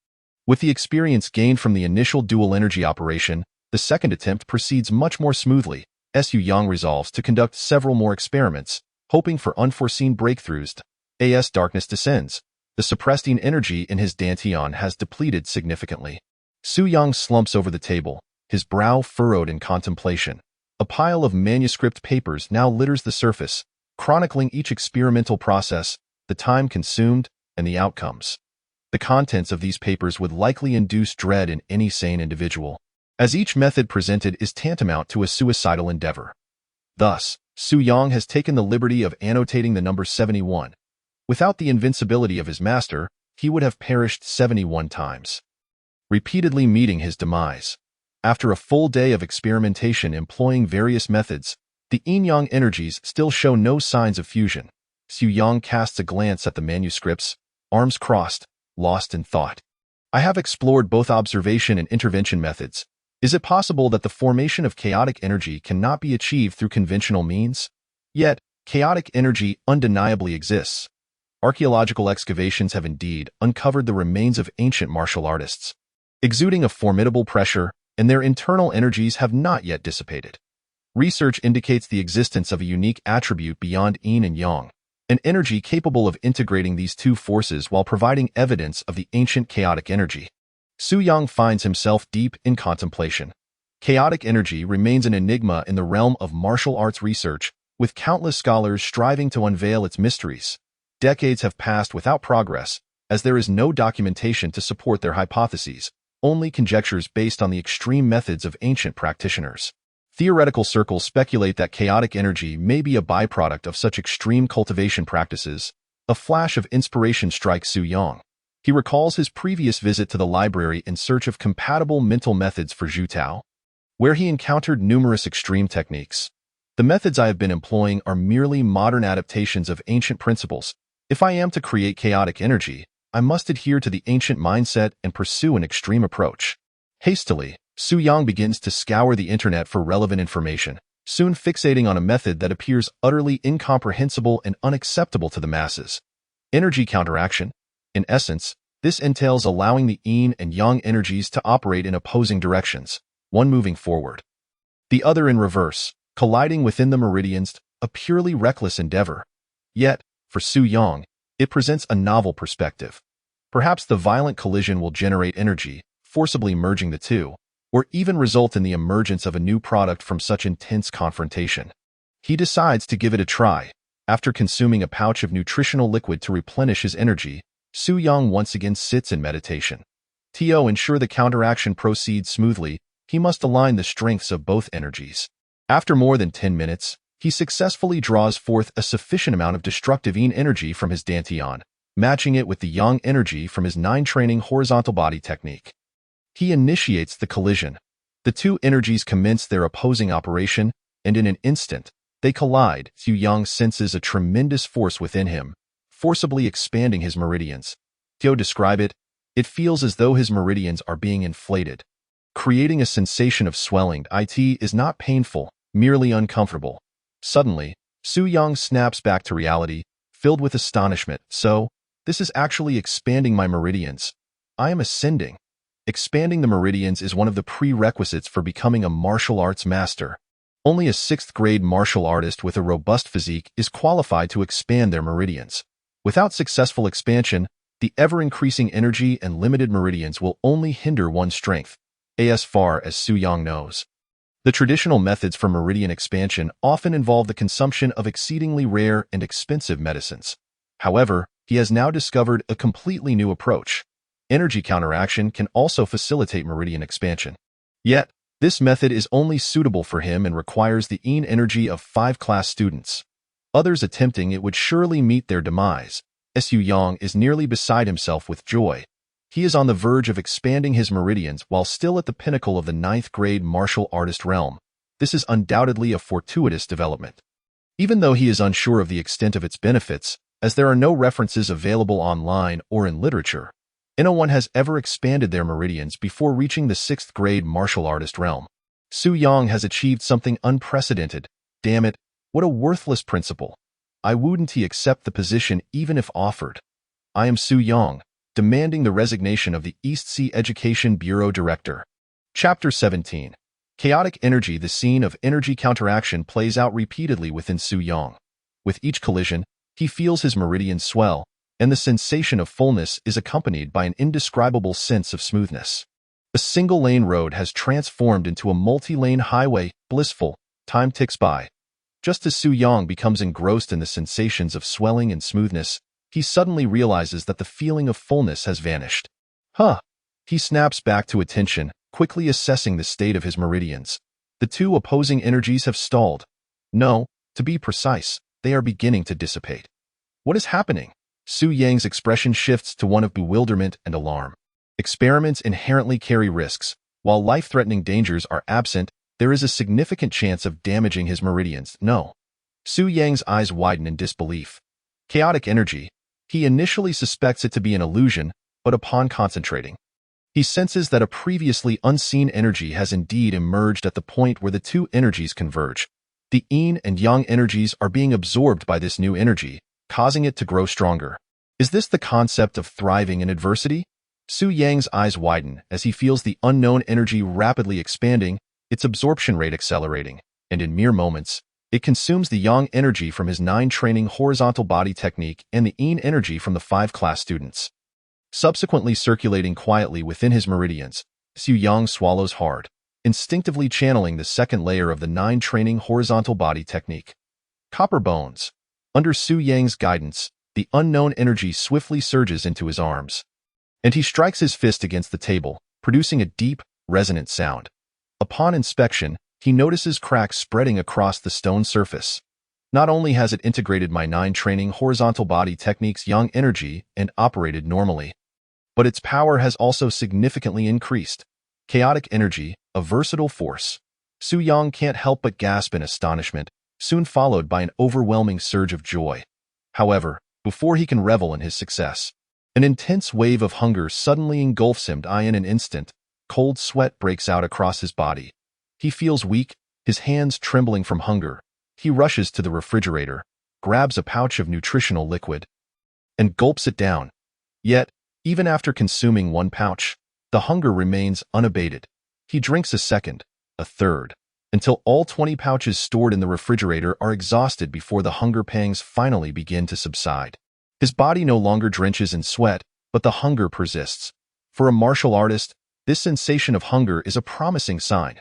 With the experience gained from the initial dual energy operation, the second attempt proceeds much more smoothly. Su Yang resolves to conduct several more experiments, hoping for unforeseen breakthroughs. As darkness descends, the suppressed yin energy in his dantian has depleted significantly. Su Yang slumps over the table, his brow furrowed in contemplation. A pile of manuscript papers now litters the surface, chronicling each experimental process, the time consumed, and the outcomes. The contents of these papers would likely induce dread in any sane individual, as each method presented is tantamount to a suicidal endeavor. Thus, Su Yang has taken the liberty of annotating the number 71. Without the invincibility of his master, he would have perished 71 times, repeatedly meeting his demise. After a full day of experimentation employing various methods, the yin-yang energies still show no signs of fusion. Su Yang casts a glance at the manuscripts, arms crossed, lost in thought. I have explored both observation and intervention methods. Is it possible that the formation of chaotic energy cannot be achieved through conventional means? Yet, chaotic energy undeniably exists. Archaeological excavations have indeed uncovered the remains of ancient martial artists, exuding a formidable pressure, and their internal energies have not yet dissipated. Research indicates the existence of a unique attribute beyond yin and yang, an energy capable of integrating these two forces while providing evidence of the ancient chaotic energy. Su Yang finds himself deep in contemplation. Chaotic energy remains an enigma in the realm of martial arts research, with countless scholars striving to unveil its mysteries. Decades have passed without progress, as there is no documentation to support their hypotheses, only conjectures based on the extreme methods of ancient practitioners. Theoretical circles speculate that chaotic energy may be a byproduct of such extreme cultivation practices. A flash of inspiration strikes Su Yang. He recalls his previous visit to the library in search of compatible mental methods for Zhu Tao, where he encountered numerous extreme techniques. The methods I have been employing are merely modern adaptations of ancient principles. If I am to create chaotic energy, I must adhere to the ancient mindset and pursue an extreme approach. Hastily, Su Yang begins to scour the internet for relevant information, soon fixating on a method that appears utterly incomprehensible and unacceptable to the masses. Energy counteraction. In essence, this entails allowing the yin and yang energies to operate in opposing directions, one moving forward, the other in reverse, colliding within the meridians, a purely reckless endeavor. Yet, for Su Yang, it presents a novel perspective. Perhaps the violent collision will generate energy, forcibly merging the two, or even result in the emergence of a new product from such intense confrontation. He decides to give it a try. After consuming a pouch of nutritional liquid to replenish his energy, Su Yang once again sits in meditation. To ensure the counteraction proceeds smoothly, he must align the strengths of both energies. After more than 10 minutes, he successfully draws forth a sufficient amount of destructive yin energy from his dantian, matching it with the yang energy from his 9-training horizontal body technique. He initiates the collision. The two energies commence their opposing operation, and in an instant, they collide. Su Yang senses a tremendous force within him, forcibly expanding his meridians. To describe it, it feels as though his meridians are being inflated, creating a sensation of swelling. It is not painful, merely uncomfortable. Suddenly, Su Yang snaps back to reality, filled with astonishment. So, this is actually expanding my meridians. I am ascending. Expanding the meridians is one of the prerequisites for becoming a martial arts master. Only a 6th-grade martial artist with a robust physique is qualified to expand their meridians. Without successful expansion, the ever-increasing energy and limited meridians will only hinder one's strength, as far as Su Yang knows. The traditional methods for meridian expansion often involve the consumption of exceedingly rare and expensive medicines. However, he has now discovered a completely new approach. Energy counteraction can also facilitate meridian expansion. Yet, this method is only suitable for him and requires the yin energy of 5-class students. Others attempting it would surely meet their demise. Su Yang is nearly beside himself with joy. He is on the verge of expanding his meridians while still at the pinnacle of the 9th-grade martial artist realm. This is undoubtedly a fortuitous development. Even though he is unsure of the extent of its benefits, as there are no references available online or in literature, no one has ever expanded their meridians before reaching the 6th-grade martial artist realm. Su Yang has achieved something unprecedented. Damn it, what a worthless principal. I wouldn't accept the position even if offered. I am Su Yang, demanding the resignation of the East Sea Education Bureau Director. Chapter 17. Chaotic energy. The scene of energy counteraction plays out repeatedly within Su Yang. With each collision, he feels his meridians swell, and the sensation of fullness is accompanied by an indescribable sense of smoothness. A single-lane road has transformed into a multi-lane highway. Blissful. Time ticks by. Just as Su Yang becomes engrossed in the sensations of swelling and smoothness, he suddenly realizes that the feeling of fullness has vanished. He snaps back to attention, quickly assessing the state of his meridians. The two opposing energies have stalled. No, to be precise, they are beginning to dissipate. What is happening? Su Yang's expression shifts to one of bewilderment and alarm. Experiments inherently carry risks. While life-threatening dangers are absent, there is a significant chance of damaging his meridians. No. Su Yang's eyes widen in disbelief. Chaotic energy. He initially suspects it to be an illusion, but upon concentrating, he senses that a previously unseen energy has indeed emerged at the point where the two energies converge. The yin and yang energies are being absorbed by this new energy, causing it to grow stronger. Is this the concept of thriving in adversity? Su Yang's eyes widen as he feels the unknown energy rapidly expanding, its absorption rate accelerating, and in mere moments, it consumes the yang energy from his 9 training horizontal body technique and the yin energy from the 5 class students. Subsequently circulating quietly within his meridians, Su Yang swallows hard, instinctively channeling the second layer of the 9 training horizontal body technique. Copper bones. Under Su Yang's guidance, the unknown energy swiftly surges into his arms, and he strikes his fist against the table, producing a deep, resonant sound. Upon inspection, he notices cracks spreading across the stone surface. Not only has it integrated my 9 training horizontal body techniques yang energy and operated normally, but its power has also significantly increased. Chaotic energy, a versatile force. Su Yang can't help but gasp in astonishment, soon followed by an overwhelming surge of joy. However, before he can revel in his success, an intense wave of hunger suddenly engulfs him. In an instant, cold sweat breaks out across his body. He feels weak, his hands trembling from hunger. He rushes to the refrigerator, grabs a pouch of nutritional liquid, and gulps it down. Yet, even after consuming 1 pouch, the hunger remains unabated. He drinks a second, a third, until all 20 pouches stored in the refrigerator are exhausted before the hunger pangs finally begin to subside. His body no longer drenches in sweat, but the hunger persists. For a martial artist, this sensation of hunger is a promising sign.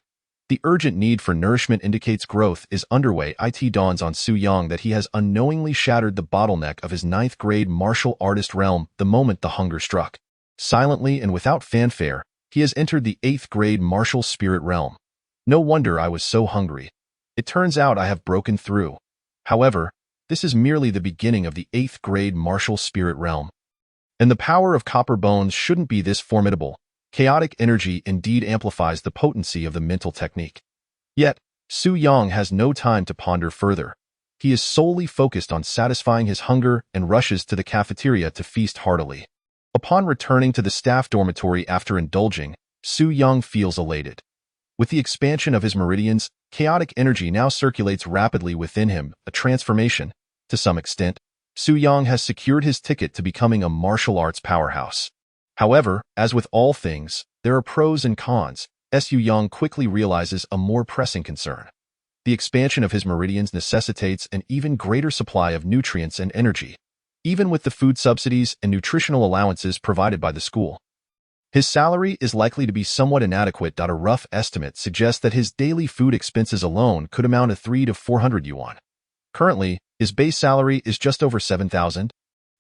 The urgent need for nourishment indicates growth is underway. It dawns on Su Yang that he has unknowingly shattered the bottleneck of his 9th grade martial artist realm the moment the hunger struck. Silently and without fanfare, he has entered the 8th grade martial spirit realm. No wonder I was so hungry. It turns out I have broken through. However, this is merely the beginning of the 8th grade martial spirit realm. And the power of copper bones shouldn't be this formidable. Chaotic energy indeed amplifies the potency of the mental technique. Yet, Su Yang has no time to ponder further. He is solely focused on satisfying his hunger and rushes to the cafeteria to feast heartily. Upon returning to the staff dormitory after indulging, Su Yang feels elated. With the expansion of his meridians, chaotic energy now circulates rapidly within him, a transformation. To some extent, Su Yang has secured his ticket to becoming a martial arts powerhouse. However, as with all things, there are pros and cons. Su Yang quickly realizes a more pressing concern. The expansion of his meridians necessitates an even greater supply of nutrients and energy, even with the food subsidies and nutritional allowances provided by the school. His salary is likely to be somewhat inadequate. A rough estimate suggests that his daily food expenses alone could amount to 300 to 400 yuan. Currently, his base salary is just over 7,000,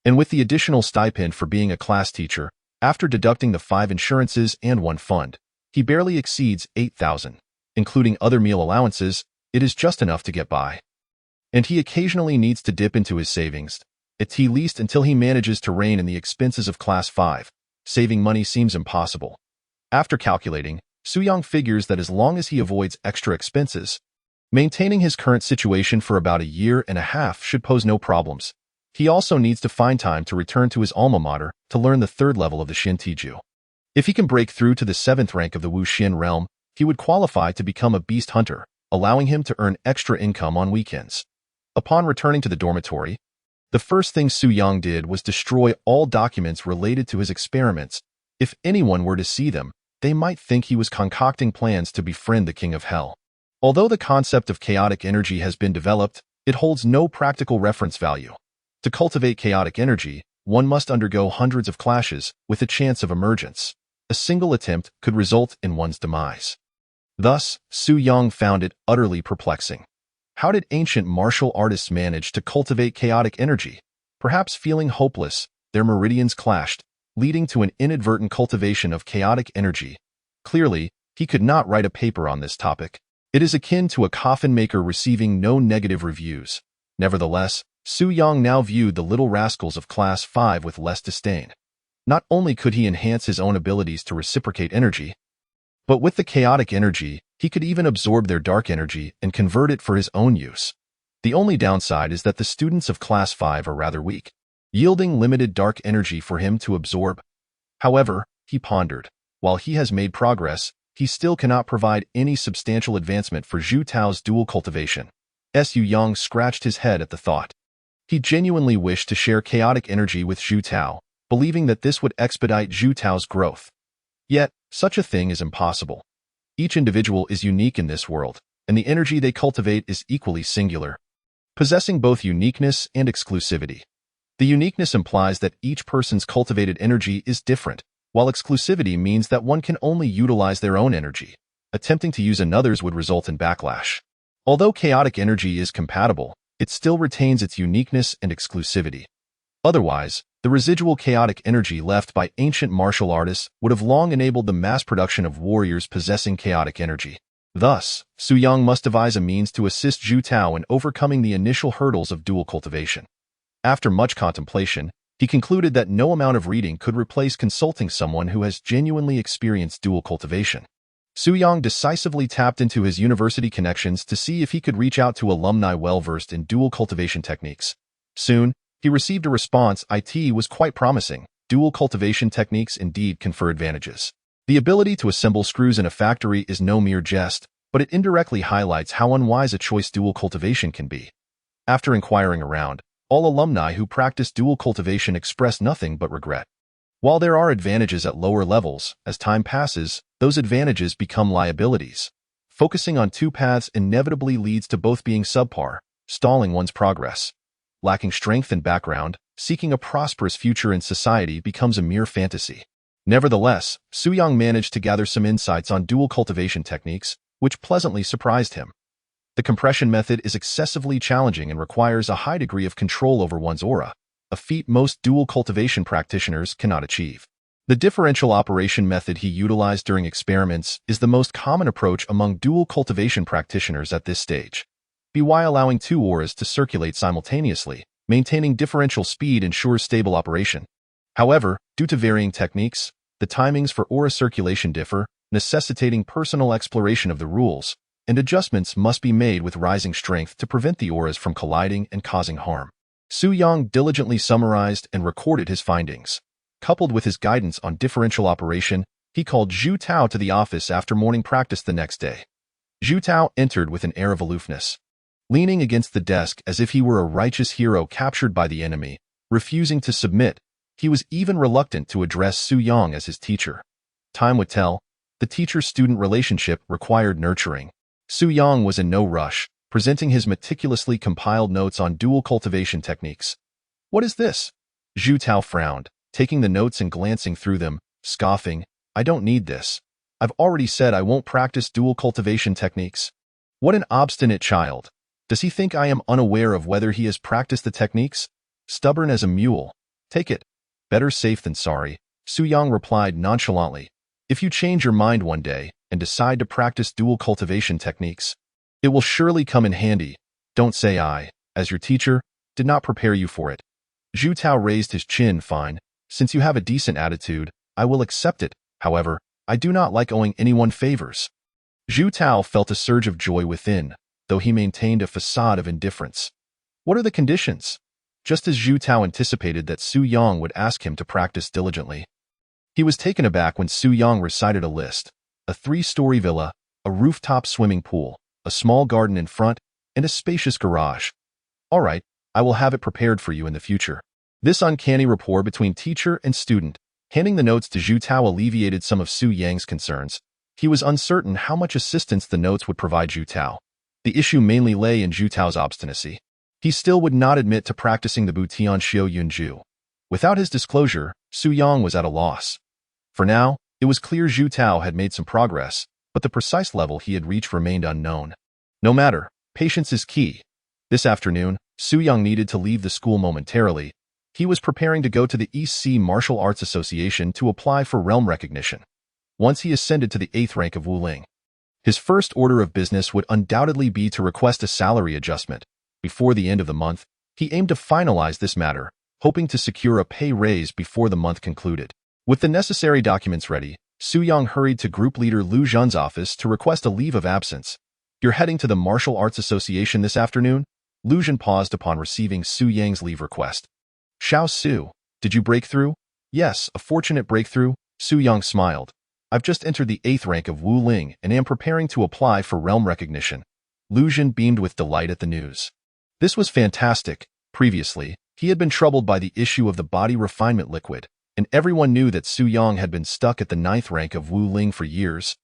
and with the additional stipend for being a class teacher, after deducting the 5 insurances and 1 fund, he barely exceeds 8,000. Including other meal allowances, it is just enough to get by. And he occasionally needs to dip into his savings, at least until he manages to rein in the expenses of Class 5. Saving money seems impossible. After calculating, Su Yang figures that as long as he avoids extra expenses, maintaining his current situation for about 1.5 years should pose no problems. He also needs to find time to return to his alma mater to learn the 3rd level of the Xin Tiju. If he can break through to the 7th rank of the Wu Xin realm, he would qualify to become a beast hunter, allowing him to earn extra income on weekends. Upon returning to the dormitory, the first thing Su Yang did was destroy all documents related to his experiments. If anyone were to see them, they might think he was concocting plans to befriend the King of Hell. Although the concept of chaotic energy has been developed, it holds no practical reference value. To cultivate chaotic energy, one must undergo hundreds of clashes with a chance of emergence. A single attempt could result in one's demise. Thus, Su Yang found it utterly perplexing. How did ancient martial artists manage to cultivate chaotic energy? Perhaps feeling hopeless, their meridians clashed, leading to an inadvertent cultivation of chaotic energy. Clearly, he could not write a paper on this topic. It is akin to a coffin maker receiving no negative reviews. Nevertheless, Su Yang now viewed the little rascals of Class 5 with less disdain. Not only could he enhance his own abilities to reciprocate energy, but with the chaotic energy, he could even absorb their dark energy and convert it for his own use. The only downside is that the students of Class 5 are rather weak, yielding limited dark energy for him to absorb. However, he pondered, while he has made progress, he still cannot provide any substantial advancement for Zhu Tao's dual cultivation. Su Yang scratched his head at the thought. He genuinely wished to share chaotic energy with Zhu Tao, believing that this would expedite Zhu Tao's growth. Yet, such a thing is impossible. Each individual is unique in this world, and the energy they cultivate is equally singular, possessing both uniqueness and exclusivity. The uniqueness implies that each person's cultivated energy is different, while exclusivity means that one can only utilize their own energy. Attempting to use another's would result in backlash. Although chaotic energy is compatible, it still retains its uniqueness and exclusivity. Otherwise, the residual chaotic energy left by ancient martial artists would have long enabled the mass production of warriors possessing chaotic energy. Thus, Su Yang must devise a means to assist Zhu Tao in overcoming the initial hurdles of dual cultivation. After much contemplation, he concluded that no amount of reading could replace consulting someone who has genuinely experienced dual cultivation. Su Yang decisively tapped into his university connections to see if he could reach out to alumni well-versed in dual cultivation techniques. Soon, he received a response. It was quite promising. Dual cultivation techniques indeed confer advantages. The ability to assemble screws in a factory is no mere jest, but it indirectly highlights how unwise a choice dual cultivation can be. After inquiring around, all alumni who practice dual cultivation express nothing but regret. While there are advantages at lower levels, as time passes, those advantages become liabilities. Focusing on two paths inevitably leads to both being subpar, stalling one's progress. Lacking strength and background, seeking a prosperous future in society becomes a mere fantasy. Nevertheless, Su Yang managed to gather some insights on dual cultivation techniques, which pleasantly surprised him. The compression method is excessively challenging and requires a high degree of control over one's aura, a feat most dual cultivation practitioners cannot achieve. The differential operation method he utilized during experiments is the most common approach among dual cultivation practitioners at this stage. By allowing two auras to circulate simultaneously, maintaining differential speed ensures stable operation. However, due to varying techniques, the timings for aura circulation differ, necessitating personal exploration of the rules, and adjustments must be made with rising strength to prevent the auras from colliding and causing harm. Su Yang diligently summarized and recorded his findings. Coupled with his guidance on differential operation, he called Zhu Tao to the office after morning practice the next day. Zhu Tao entered with an air of aloofness, leaning against the desk as if he were a righteous hero captured by the enemy, refusing to submit. He was even reluctant to address Su Yang as his teacher. Time would tell. The teacher-student relationship required nurturing. Su Yang was in no rush, presenting his meticulously compiled notes on dual cultivation techniques. "What is this?" Zhu Tao frowned, taking the notes and glancing through them, scoffing. "I don't need this. I've already said I won't practice dual cultivation techniques." What an obstinate child. Does he think I am unaware of whether he has practiced the techniques? Stubborn as a mule. Take it. Better safe than sorry, Su Yang replied nonchalantly. If you change your mind one day and decide to practice dual cultivation techniques, it will surely come in handy. Don't say I, as your teacher, did not prepare you for it. Zhu Tao raised his chin. Fine. Since you have a decent attitude, I will accept it. However, I do not like owing anyone favors. Zhu Tao felt a surge of joy within, though he maintained a facade of indifference. What are the conditions? Just as Zhu Tao anticipated that Su Yang would ask him to practice diligently. He was taken aback when Su Yang recited a list: a 3-story villa, a rooftop swimming pool, a small garden in front, and a spacious garage. All right, I will have it prepared for you in the future. This uncanny rapport between teacher and student, handing the notes to Zhu Tao, alleviated some of Su Yang's concerns. He was uncertain how much assistance the notes would provide Zhu Tao. The issue mainly lay in Zhu Tao's obstinacy. He still would not admit to practicing the Butian Xiao Yunju. Without his disclosure, Su Yang was at a loss. For now, it was clear Zhu Tao had made some progress, but the precise level he had reached remained unknown. No matter, patience is key. This afternoon, Su Yang needed to leave the school momentarily. He was preparing to go to the East Sea Martial Arts Association to apply for realm recognition. Once he ascended to the 8th rank of Wuling, his first order of business would undoubtedly be to request a salary adjustment. Before the end of the month, he aimed to finalize this matter, hoping to secure a pay raise before the month concluded. With the necessary documents ready, Su Yang hurried to group leader Lu Zhen's office to request a leave of absence. "You're heading to the Martial Arts Association this afternoon?" Lu Zhen paused upon receiving Su Yang's leave request. "Xiao Su, did you break through?" "Yes, a fortunate breakthrough," Su Yang smiled. "I've just entered the 8th rank of Wu Ling and am preparing to apply for realm recognition." Lu Zhen beamed with delight at the news. This was fantastic. Previously, he had been troubled by the issue of the body refinement liquid, and everyone knew that Su Yang had been stuck at the 9th rank of Wu Ling for years,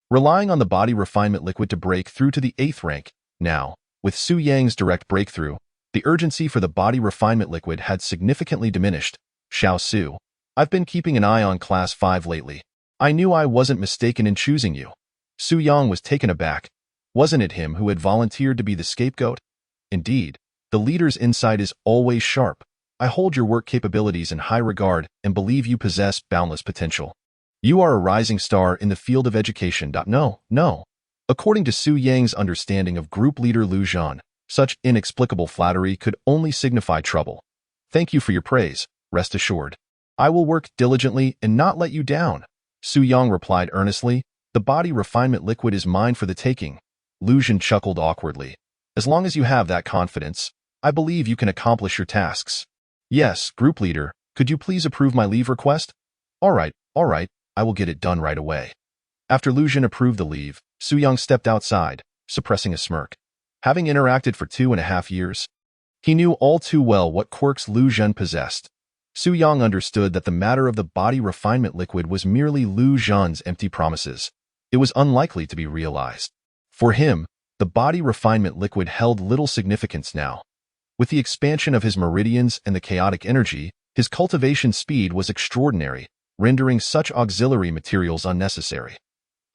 relying on the body refinement liquid to break through to the 8th rank. Now, with Su Yang's direct breakthrough, the urgency for the body refinement liquid had significantly diminished. "Xiao Su, I've been keeping an eye on Class 5 lately. I knew I wasn't mistaken in choosing you." Su Yang was taken aback. Wasn't it him who had volunteered to be the scapegoat? Indeed, the leader's insight is always sharp. "I hold your work capabilities in high regard and believe you possess boundless potential. You are a rising star in the field of education." No. According to Su Yang's understanding of group leader Lu Zhen, such inexplicable flattery could only signify trouble. "Thank you for your praise. Rest assured, I will work diligently and not let you down." Su Yang replied earnestly. "The body refinement liquid is mine for the taking." Lu Zhen chuckled awkwardly. "As long as you have that confidence, I believe you can accomplish your tasks." "Yes, group leader, could you please approve my leave request?" All right, I will get it done right away." After Lu Zhen approved the leave, Su Yang stepped outside, suppressing a smirk. Having interacted for 2.5 years, he knew all too well what quirks Lu Zhen possessed. Su Yang understood that the matter of the body refinement liquid was merely Lu Zhen's empty promises. It was unlikely to be realized. For him, the body refinement liquid held little significance now. With the expansion of his meridians and the chaotic energy, his cultivation speed was extraordinary, rendering such auxiliary materials unnecessary.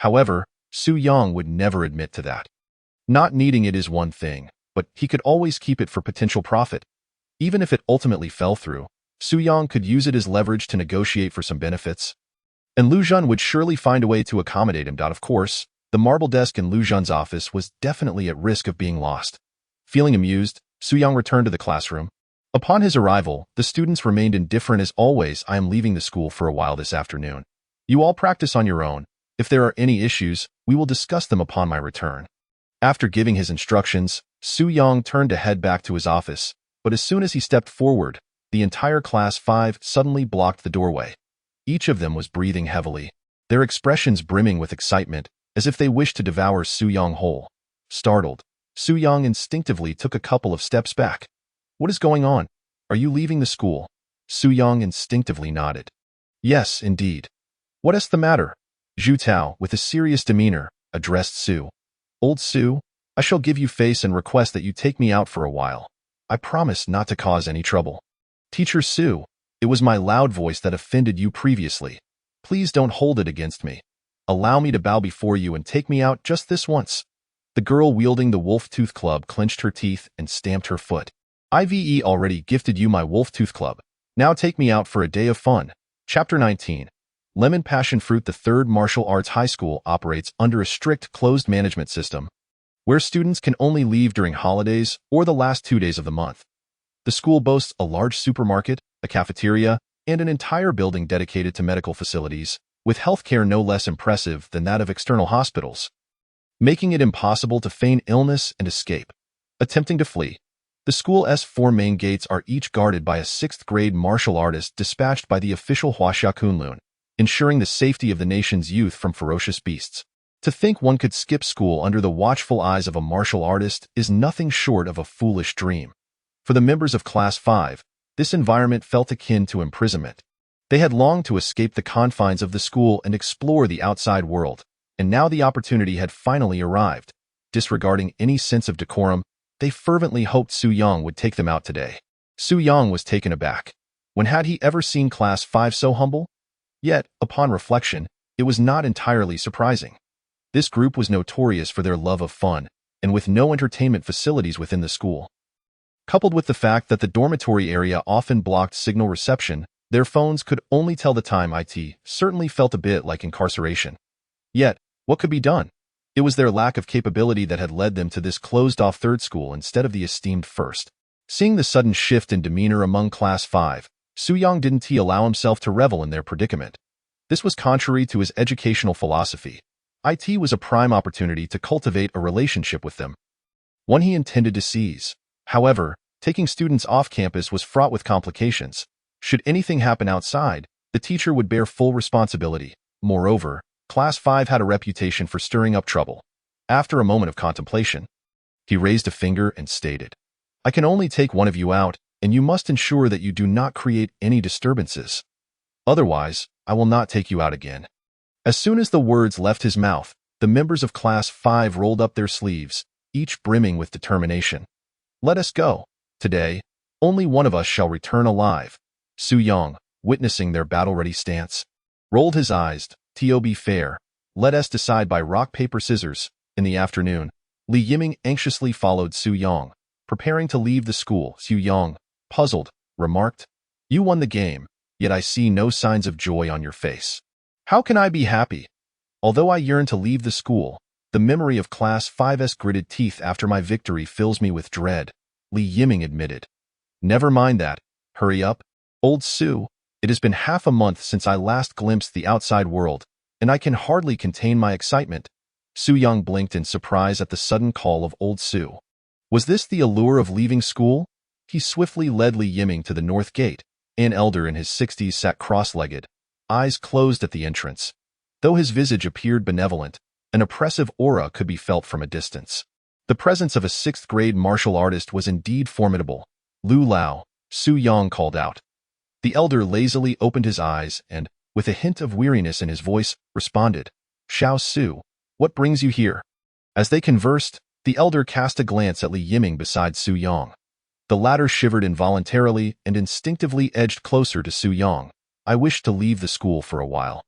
However, Su Yang would never admit to that. Not needing it is one thing, but he could always keep it for potential profit. Even if it ultimately fell through, Su Yang could use it as leverage to negotiate for some benefits. And Lu Zhen would surely find a way to accommodate him. Of course, the marble desk in Lu Zhen's office was definitely at risk of being lost. Feeling amused, Su Yang returned to the classroom. Upon his arrival, the students remained indifferent as always. "I am leaving the school for a while this afternoon. You all practice on your own. If there are any issues, we will discuss them upon my return." After giving his instructions, Su Yang turned to head back to his office, but as soon as he stepped forward, the entire Class 5 suddenly blocked the doorway. Each of them was breathing heavily, their expressions brimming with excitement, as if they wished to devour Su Yang whole. Startled, Su Yang instinctively took a couple of steps back. "What is going on? Are you leaving the school?" Su Yang instinctively nodded. "Yes, indeed." "What is the matter?" Zhu Tao, with a serious demeanor, addressed Su. "Old Su, I shall give you face and request that you take me out for a while. I promise not to cause any trouble." "Teacher Su, it was my loud voice that offended you previously. Please don't hold it against me. Allow me to bow before you and take me out just this once." The girl wielding the wolf tooth club clenched her teeth and stamped her foot. "I've already gifted you my wolf tooth club. Now take me out for a day of fun." Chapter 19. Lemon Passion Fruit. The Third Martial Arts High School operates under a strict closed management system, where students can only leave during holidays or the last 2 days of the month. The school boasts a large supermarket, a cafeteria, and an entire building dedicated to medical facilities, with healthcare no less impressive than that of external hospitals, making it impossible to feign illness and escape. Attempting to flee, the school's 4 main gates are each guarded by a 6th-grade martial artist dispatched by the official Huaxia Kunlun, ensuring the safety of the nation's youth from ferocious beasts. To think one could skip school under the watchful eyes of a martial artist is nothing short of a foolish dream. For the members of Class 5, this environment felt akin to imprisonment. They had longed to escape the confines of the school and explore the outside world, and now the opportunity had finally arrived. Disregarding any sense of decorum, they fervently hoped Su Yang would take them out today. Su Yang was taken aback. When had he ever seen Class 5 so humble? Yet, upon reflection, it was not entirely surprising. This group was notorious for their love of fun, and with no entertainment facilities within the school. Coupled with the fact that the dormitory area often blocked signal reception, their phones could only tell the time. It certainly felt a bit like incarceration. Yet, what could be done? It was their lack of capability that had led them to this closed-off third school instead of the esteemed first. Seeing the sudden shift in demeanor among Class 5, Su Yang didn't allow himself to revel in their predicament. This was contrary to his educational philosophy. It was a prime opportunity to cultivate a relationship with them, one he intended to seize. However, taking students off campus was fraught with complications. Should anything happen outside, the teacher would bear full responsibility. Moreover, Class 5 had a reputation for stirring up trouble. After a moment of contemplation, he raised a finger and stated, "I can only take one of you out, and you must ensure that you do not create any disturbances. Otherwise, I will not take you out again." As soon as the words left his mouth, the members of Class 5 rolled up their sleeves, each brimming with determination. "Let us go. Today, only one of us shall return alive." Su Yang, witnessing their battle-ready stance, rolled his eyes. "To be fair, let us decide by rock, paper, scissors." In the afternoon, Li Yiming anxiously followed Su Yang, preparing to leave the school. Su Yang, puzzled, remarked, "You won the game, yet I see no signs of joy on your face. How can I be happy? Although I yearn to leave the school, the memory of Class 5's gritted teeth after my victory fills me with dread," Li Yiming admitted. "Never mind that. Hurry up. Old Su, it has been half a month since I last glimpsed the outside world, and I can hardly contain my excitement." Su Yang blinked in surprise at the sudden call of Old Su. Was this the allure of leaving school? He swiftly led Li Yiming to the north gate. An elder in his 60s sat cross-legged, eyes closed at the entrance. Though his visage appeared benevolent, an oppressive aura could be felt from a distance. The presence of a 6th-grade martial artist was indeed formidable. "Lu Lao," Su Yang called out. The elder lazily opened his eyes and, with a hint of weariness in his voice, responded, "Xiao Su, what brings you here?" As they conversed, the elder cast a glance at Li Yiming beside Su Yang. The latter shivered involuntarily and instinctively edged closer to Su Yang. "I wish to leave the school for a while."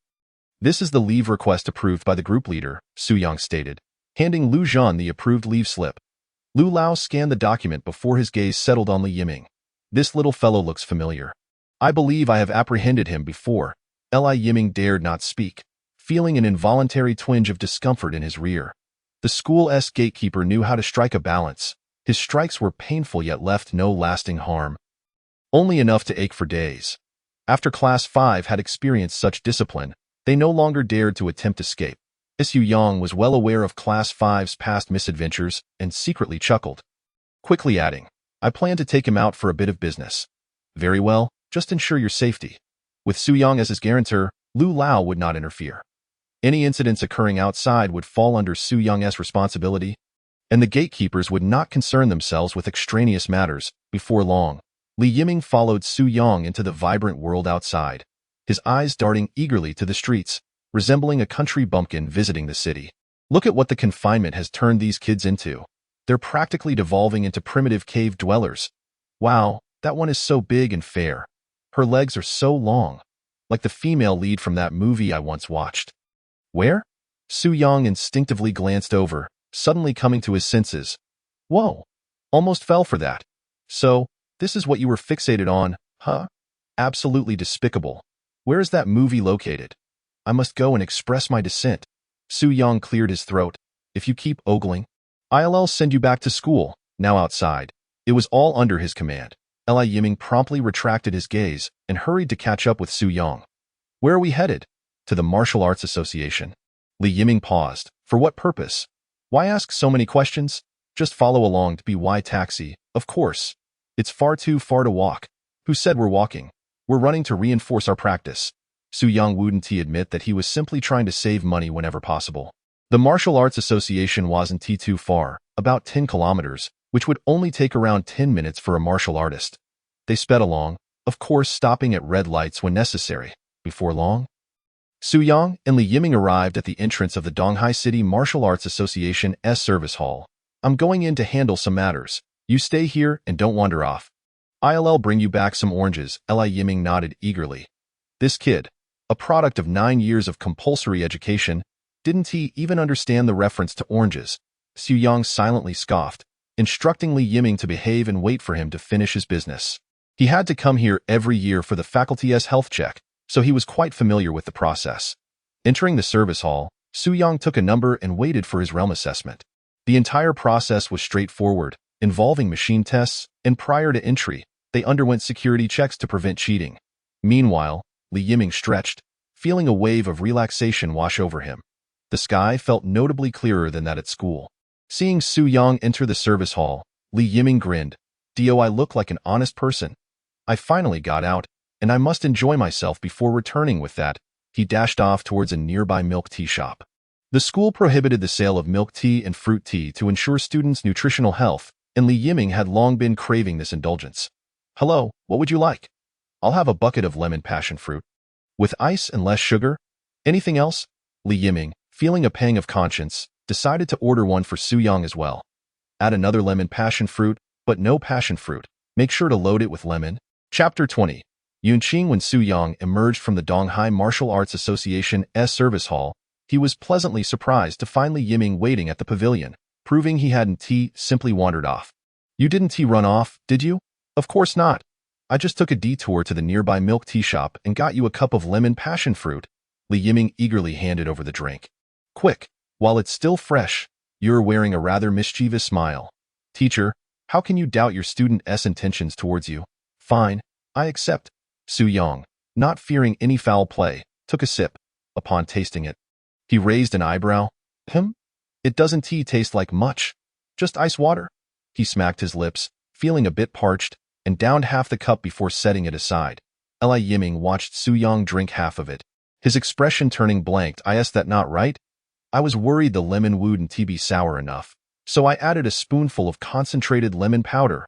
"This is the leave request approved by the group leader," Su Yang stated, handing Lu Zhan the approved leave slip. Lu Lao scanned the document before his gaze settled on Li Yiming. "This little fellow looks familiar. I believe I have apprehended him before." Li Yiming dared not speak, feeling an involuntary twinge of discomfort in his rear. The school's gatekeeper knew how to strike a balance. His strikes were painful yet left no lasting harm, only enough to ache for days. After Class 5 had experienced such discipline, they no longer dared to attempt escape. Su Yang was well aware of Class 5's past misadventures and secretly chuckled, quickly adding, "I plan to take him out for a bit of business." "Very well, just ensure your safety." With Su Yang as his guarantor, Lu Lao would not interfere. Any incidents occurring outside would fall under Su Yang's responsibility, and the gatekeepers would not concern themselves with extraneous matters. Before long, Li Yiming followed Su Yang into the vibrant world outside, his eyes darting eagerly to the streets, resembling a country bumpkin visiting the city. "Look at what the confinement has turned these kids into. They're practically devolving into primitive cave dwellers. Wow, that one is so big and fair. Her legs are so long, like the female lead from that movie I once watched." "Where?" Su Yang instinctively glanced over, suddenly coming to his senses. "Whoa, almost fell for that. So, this is what you were fixated on, huh? Absolutely despicable. Where is that movie located? I must go and express my dissent." Su Yang cleared his throat. "If you keep ogling, I'll send you back to school." Now outside, it was all under his command. Li Yiming promptly retracted his gaze and hurried to catch up with Su Yang. "Where are we headed?" "To the Martial Arts Association." Li Yiming paused. "For what purpose? Why ask so many questions? Just follow along to BY Taxi, of course. It's far too far to walk." "Who said we're walking? We're running to reinforce our practice." Su Yang wouldn't admit that he was simply trying to save money whenever possible. The Martial Arts Association wasn't too far, about 10 kilometers, which would only take around 10 minutes for a martial artist. They sped along, of course stopping at red lights when necessary. Before long, Su Yang and Li Yiming arrived at the entrance of the Donghai City Martial Arts Association's service hall. I'm going in to handle some matters. You stay here and don't wander off. I'll bring you back some oranges. Li Yiming nodded eagerly. This kid, a product of 9 years of compulsory education, didn't he even understand the reference to oranges? Su Yang silently scoffed, instructing Li Yiming to behave and wait for him to finish his business. He had to come here every year for the faculty's health check, so he was quite familiar with the process. Entering the service hall, Su Yang took a number and waited for his realm assessment. The entire process was straightforward, involving machine tests, and prior to entry, they underwent security checks to prevent cheating. Meanwhile, Li Yiming stretched, feeling a wave of relaxation wash over him. The sky felt notably clearer than that at school. Seeing Su Yang enter the service hall, Li Yiming grinned. "Do I look like an honest person? I finally got out, and I must enjoy myself before returning with that." He dashed off towards a nearby milk tea shop. The school prohibited the sale of milk tea and fruit tea to ensure students' nutritional health, and Li Yiming had long been craving this indulgence. "Hello, what would you like?" "I'll have a bucket of lemon passion fruit. With ice and less sugar? Anything else?" Li Yiming, feeling a pang of conscience, decided to order one for Su Yang as well. "Add another lemon passion fruit, but no passion fruit. Make sure to load it with lemon." Chapter 20. Yunqing. When Su Yang emerged from the Donghai Martial Arts Association's service hall, he was pleasantly surprised to find Li Yiming waiting at the pavilion, proving he hadn't simply wandered off. "You didn't run off, did you?" "Of course not. I just took a detour to the nearby milk tea shop and got you a cup of lemon passion fruit." Li Yiming eagerly handed over the drink. "Quick, while it's still fresh." You're wearing a rather mischievous smile. "Teacher, how can you doubt your student's intentions towards you?" "Fine, I accept." Su Yang, not fearing any foul play, took a sip. Upon tasting it, he raised an eyebrow. It doesn't taste like much. Just ice water." He smacked his lips, feeling a bit parched, and downed half the cup before setting it aside. Li Yiming watched Su Yang drink half of it, his expression turning blank. "Is that not right? I was worried the lemon wouldn't be sour enough, so I added a spoonful of concentrated lemon powder.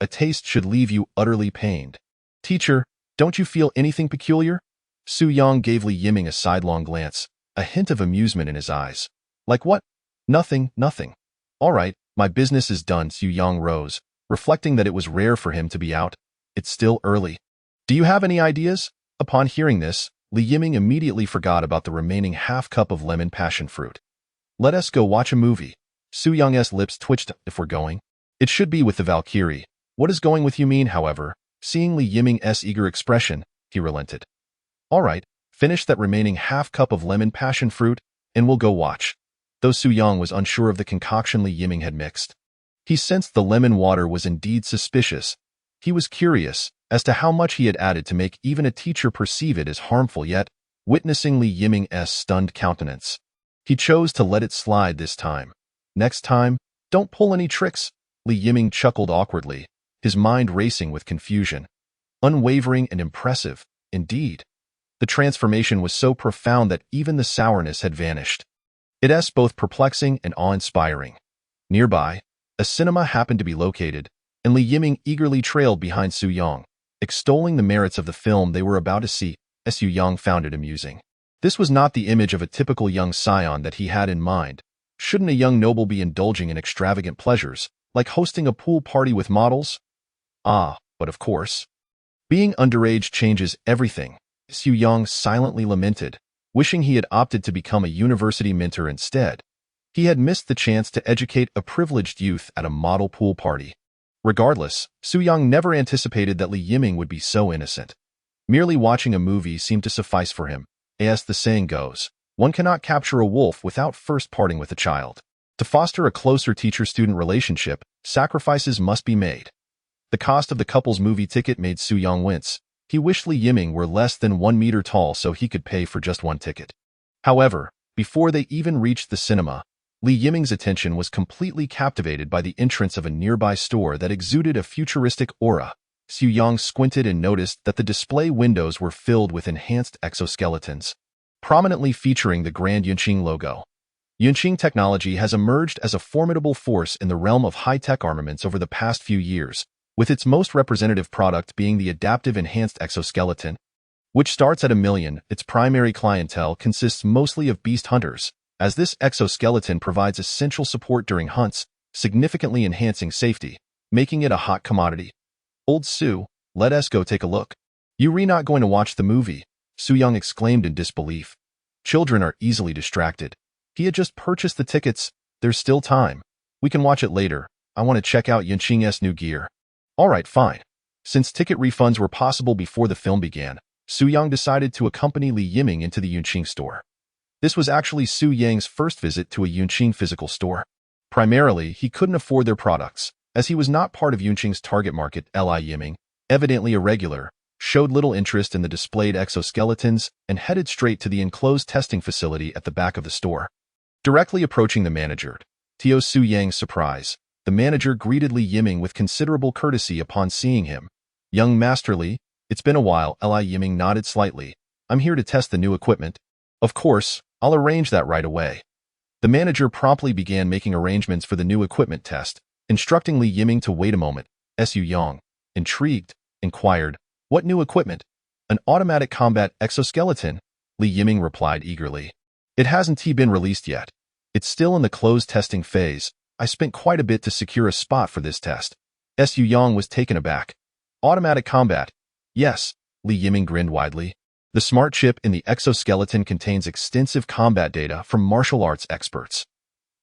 A taste should leave you utterly pained." "Teacher, don't you feel anything peculiar?" Su Yang gave Li Yiming a sidelong glance, a hint of amusement in his eyes. "Like what?" Nothing. "All right, my business is done." Su Yang rose, reflecting that it was rare for him to be out. "It's still early. Do you have any ideas?" Upon hearing this, Li Yiming immediately forgot about the remaining half cup of lemon passion fruit. "Let us go watch a movie." Su Yang's lips twitched. "If we're going, it should be with the Valkyrie." "What is going with you mean?" However, seeing Li Yiming's eager expression, he relented. "All right, finish that remaining half cup of lemon passion fruit, and we'll go watch." Though Su Yang was unsure of the concoction Li Yiming had mixed, he sensed the lemon water was indeed suspicious. He was curious as to how much he had added to make even a teacher perceive it as harmful, yet, witnessing Li Yiming's stunned countenance, he chose to let it slide this time. "Next time, don't pull any tricks." Li Yiming chuckled awkwardly, his mind racing with confusion. Unwavering and impressive, indeed. The transformation was so profound that even the sourness had vanished. It's both perplexing and awe-inspiring. Nearby, a cinema happened to be located, and Li Yiming eagerly trailed behind Su Yang, extolling the merits of the film they were about to see. Su Yang found it amusing. This was not the image of a typical young scion that he had in mind. Shouldn't a young noble be indulging in extravagant pleasures, like hosting a pool party with models? But of course, being underage changes everything. Su Yang silently lamented, wishing he had opted to become a university mentor instead. He had missed the chance to educate a privileged youth at a model pool party. Regardless, Su Yang never anticipated that Li Yiming would be so innocent. Merely watching a movie seemed to suffice for him. As the saying goes, one cannot capture a wolf without first parting with a child. To foster a closer teacher-student relationship, sacrifices must be made. The cost of the couple's movie ticket made Su Yang wince. He wished Li Yiming were less than 1 meter tall so he could pay for just one ticket. However, before they even reached the cinema, Li Yiming's attention was completely captivated by the entrance of a nearby store that exuded a futuristic aura. Su Yang squinted and noticed that the display windows were filled with enhanced exoskeletons, prominently featuring the Grand Yunqing logo. Yunqing technology has emerged as a formidable force in the realm of high-tech armaments over the past few years, with its most representative product being the Adaptive Enhanced Exoskeleton, which starts at $1 million. Its primary clientele consists mostly of beast hunters, as this exoskeleton provides essential support during hunts, significantly enhancing safety, making it a hot commodity. Old Su, let us go take a look. You re not going to watch the movie? Su Yang exclaimed in disbelief. Children are easily distracted. He had just purchased the tickets. There's still time. We can watch it later. I want to check out Yunqing's new gear. Alright, fine. Since ticket refunds were possible before the film began, Su Yang decided to accompany Li Yiming into the Yunqing store. This was actually Su Yang's first visit to a Yunqing physical store. Primarily, he couldn't afford their products, as he was not part of Yunqing's target market. Li Yiming, evidently irregular, showed little interest in the displayed exoskeletons and headed straight to the enclosed testing facility at the back of the store. Directly approaching the manager, to Su Yang's surprise, the manager greeted Li Yiming with considerable courtesy upon seeing him. Young Master Li, it's been a while. Li Yiming nodded slightly. I'm here to test the new equipment. Of course, I'll arrange that right away. The manager promptly began making arrangements for the new equipment test, instructing Li Yiming to wait a moment. Su Yang, intrigued, inquired, what new equipment? An automatic combat exoskeleton, Li Yiming replied eagerly. It hasn't been released yet. It's still in the closed testing phase. I spent quite a bit to secure a spot for this test. Su Yang was taken aback. Automatic combat? Yes, Li Yiming grinned widely. The smart chip in the exoskeleton contains extensive combat data from martial arts experts.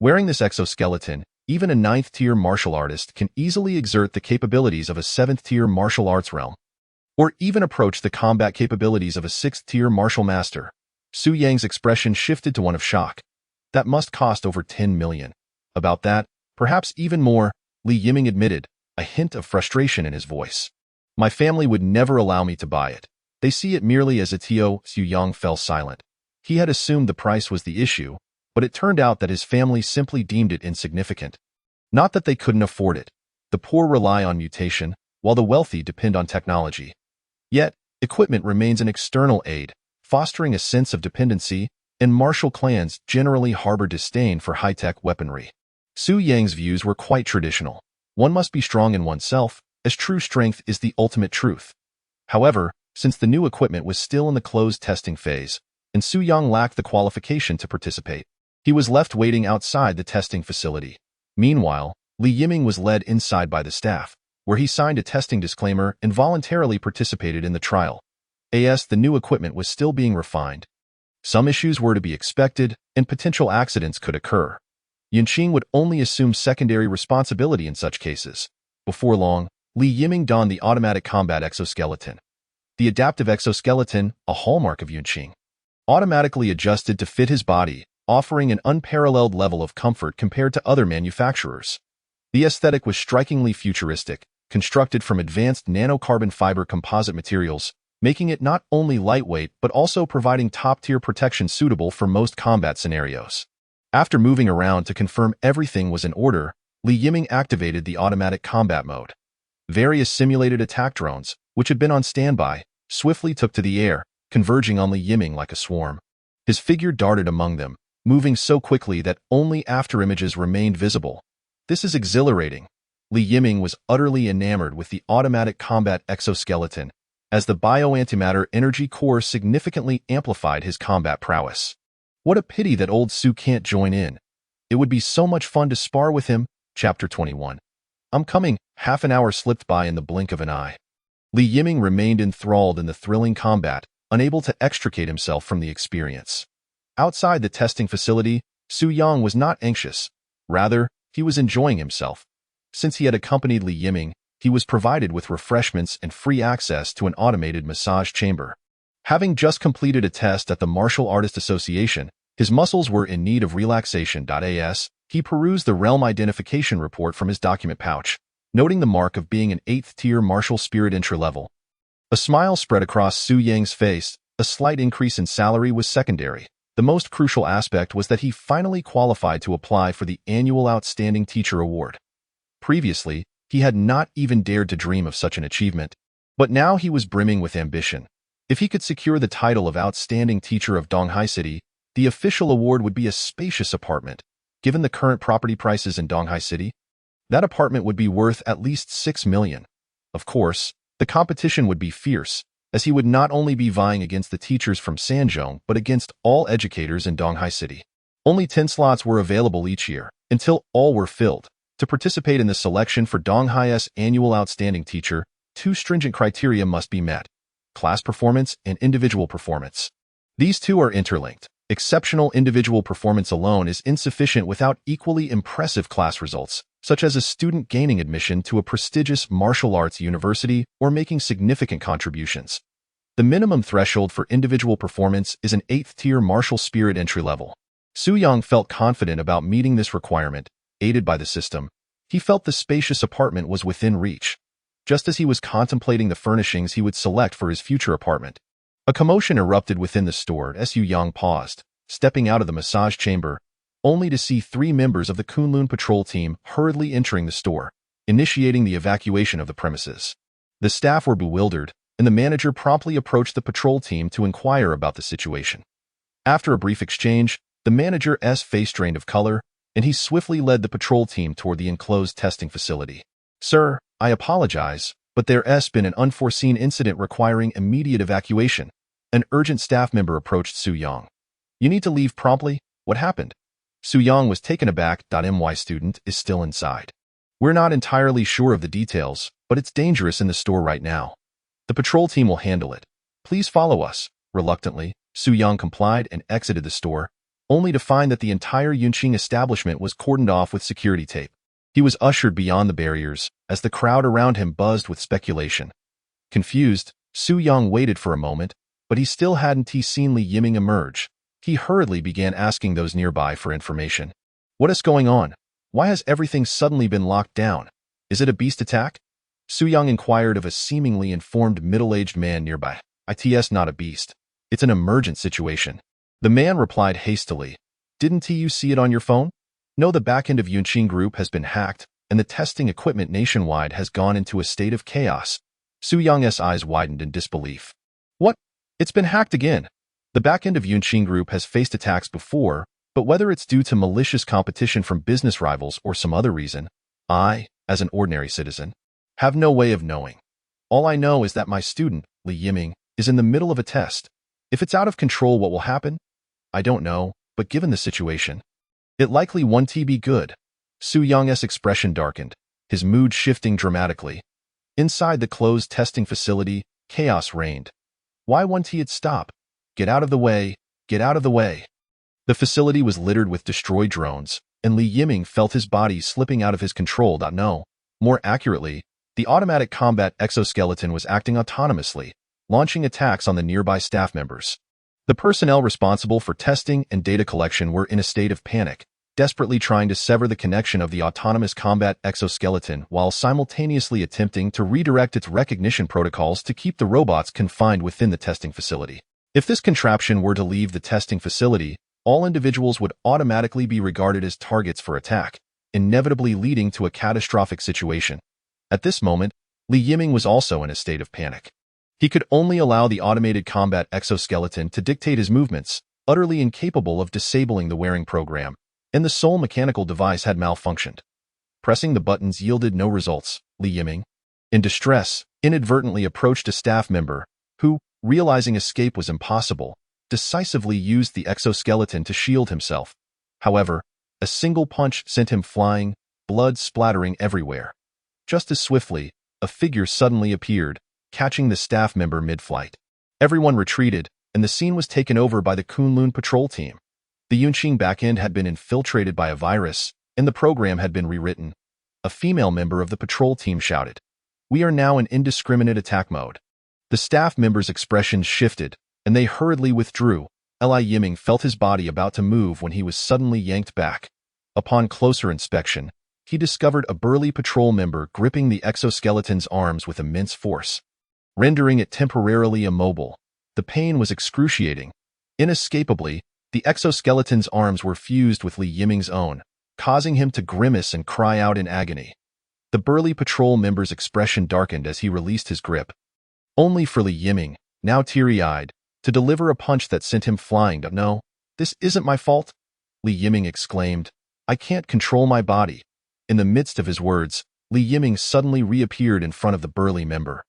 Wearing this exoskeleton, even a 9th-tier martial artist can easily exert the capabilities of a 7th-tier martial arts realm, or even approach the combat capabilities of a 6th-tier martial master. Su Yang's expression shifted to one of shock. That must cost over 10 million. About that, perhaps even more, Li Yiming admitted, a hint of frustration in his voice. My family would never allow me to buy it. They see it merely as a TO. Su Yang fell silent. He had assumed the price was the issue, but it turned out that his family simply deemed it insignificant. Not that they couldn't afford it. The poor rely on mutation, while the wealthy depend on technology. Yet, equipment remains an external aid, fostering a sense of dependency, and martial clans generally harbor disdain for high-tech weaponry. Su Yang's views were quite traditional. One must be strong in oneself, as true strength is the ultimate truth. However, since the new equipment was still in the closed testing phase, and Su Yang lacked the qualification to participate, he was left waiting outside the testing facility. Meanwhile, Li Yiming was led inside by the staff, where he signed a testing disclaimer and voluntarily participated in the trial. As the new equipment was still being refined, some issues were to be expected, and potential accidents could occur. Yunqing would only assume secondary responsibility in such cases. Before long, Li Yiming donned the automatic combat exoskeleton. The adaptive exoskeleton, a hallmark of Yunqing, automatically adjusted to fit his body, offering an unparalleled level of comfort compared to other manufacturers. The aesthetic was strikingly futuristic, constructed from advanced nanocarbon fiber composite materials, making it not only lightweight but also providing top-tier protection suitable for most combat scenarios. After moving around to confirm everything was in order, Li Yiming activated the automatic combat mode. Various simulated attack drones, which had been on standby, swiftly took to the air, converging on Li Yiming like a swarm. His figure darted among them, moving so quickly that only afterimages remained visible. This is exhilarating. Li Yiming was utterly enamored with the automatic combat exoskeleton, as the bioantimatter energy core significantly amplified his combat prowess. What a pity that old Su can't join in. It would be so much fun to spar with him. Chapter 21. I'm coming. Half an hour slipped by in the blink of an eye. Li Yiming remained enthralled in the thrilling combat, unable to extricate himself from the experience. Outside the testing facility, Su Yang was not anxious. Rather, he was enjoying himself. Since he had accompanied Li Yiming, he was provided with refreshments and free access to an automated massage chamber. Having just completed a test at the Martial Artist Association, his muscles were in need of relaxation. He perused the realm identification report from his document pouch, noting the mark of being an 8th-tier martial spirit intra-level. A smile spread across Su Yang's face. A slight increase in salary was secondary. The most crucial aspect was that he finally qualified to apply for the annual Outstanding Teacher Award. Previously, he had not even dared to dream of such an achievement, but now he was brimming with ambition. If he could secure the title of Outstanding Teacher of Donghai City, The official award would be a spacious apartment. Given the current property prices in Donghai City, that apartment would be worth at least 6 million. Of course, the competition would be fierce, as he would not only be vying against the teachers from Sanzhong but against all educators in Donghai City. Only 10 slots were available each year, until all were filled. To participate in the selection for Donghai's annual outstanding teacher, 2 stringent criteria must be met: class performance and individual performance. These two are interlinked. Exceptional individual performance alone is insufficient without equally impressive class results, such as a student gaining admission to a prestigious martial arts university or making significant contributions. The minimum threshold for individual performance is an 8th-tier martial spirit entry level. Su Yang felt confident about meeting this requirement. Aided by the system, he felt the spacious apartment was within reach. Just as he was contemplating the furnishings he would select for his future apartment, a commotion erupted within the store as Su Yang paused, stepping out of the massage chamber, only to see 3 members of the Kunlun patrol team hurriedly entering the store, initiating the evacuation of the premises. The staff were bewildered, and the manager promptly approached the patrol team to inquire about the situation. After a brief exchange, the manager's face drained of color, and he swiftly led the patrol team toward the enclosed testing facility. "Sir, I apologize, but there's been an unforeseen incident requiring immediate evacuation." An urgent staff member approached Su Yang. "You need to leave promptly. What happened?" Su Yang was taken aback. My student is still inside. "We're not entirely sure of the details, but it's dangerous in the store right now. The patrol team will handle it. Please follow us." Reluctantly, Su Yang complied and exited the store, only to find that the entire Yunqing establishment was cordoned off with security tape. He was ushered beyond the barriers, as the crowd around him buzzed with speculation. Confused, Su Yang waited for a moment, but he still hadn't seen Li Yiming emerge. He hurriedly began asking those nearby for information. "What is going on? Why has everything suddenly been locked down? Is it a beast attack?" Su Yang inquired of a seemingly informed middle-aged man nearby. "It's not a beast. It's an emergent situation." The man replied hastily. "Didn't you see it on your phone? No, the backend of Yunqing Group has been hacked, and the testing equipment nationwide has gone into a state of chaos." Su Yang's eyes widened in disbelief. "What? It's been hacked again?" The backend of Yunqing Group has faced attacks before, but whether it's due to malicious competition from business rivals or some other reason, I, as an ordinary citizen, have no way of knowing. All I know is that my student, Li Yiming, is in the middle of a test. If it's out of control, what will happen? I don't know, but given the situation, it likely won't be good. Su Yang's expression darkened, his mood shifting dramatically. Inside the closed testing facility, chaos reigned. Why won't it stop? Get out of the way, get out of the way. The facility was littered with destroyed drones, and Li Yiming felt his body slipping out of his control. No, more accurately, the automatic combat exoskeleton was acting autonomously, launching attacks on the nearby staff members. The personnel responsible for testing and data collection were in a state of panic, desperately trying to sever the connection of the autonomous combat exoskeleton while simultaneously attempting to redirect its recognition protocols to keep the robots confined within the testing facility. If this contraption were to leave the testing facility, all individuals would automatically be regarded as targets for attack, inevitably leading to a catastrophic situation. At this moment, Li Yiming was also in a state of panic. He could only allow the automated combat exoskeleton to dictate his movements, utterly incapable of disabling the wearing program, and the sole mechanical device had malfunctioned. Pressing the buttons yielded no results. Li Yiming, in distress, inadvertently approached a staff member, who, realizing escape was impossible, decisively used the exoskeleton to shield himself. However, a single punch sent him flying, blood splattering everywhere. Just as swiftly, a figure suddenly appeared, catching the staff member mid-flight. Everyone retreated, and the scene was taken over by the Kunlun patrol team. The Yunqing backend had been infiltrated by a virus, and the program had been rewritten. A female member of the patrol team shouted, "We are now in indiscriminate attack mode." The staff members' expressions shifted, and they hurriedly withdrew. Li Yiming felt his body about to move when he was suddenly yanked back. Upon closer inspection, he discovered a burly patrol member gripping the exoskeleton's arms with immense force, rendering it temporarily immobile. The pain was excruciating. Inescapably, the exoskeleton's arms were fused with Li Yiming's own, causing him to grimace and cry out in agony. The burly patrol member's expression darkened as he released his grip, only for Li Yiming, now teary-eyed, to deliver a punch that sent him flying. No, This isn't my fault, Li Yiming exclaimed. I can't control my body. In the midst of his words, Li Yiming suddenly reappeared in front of the burly member.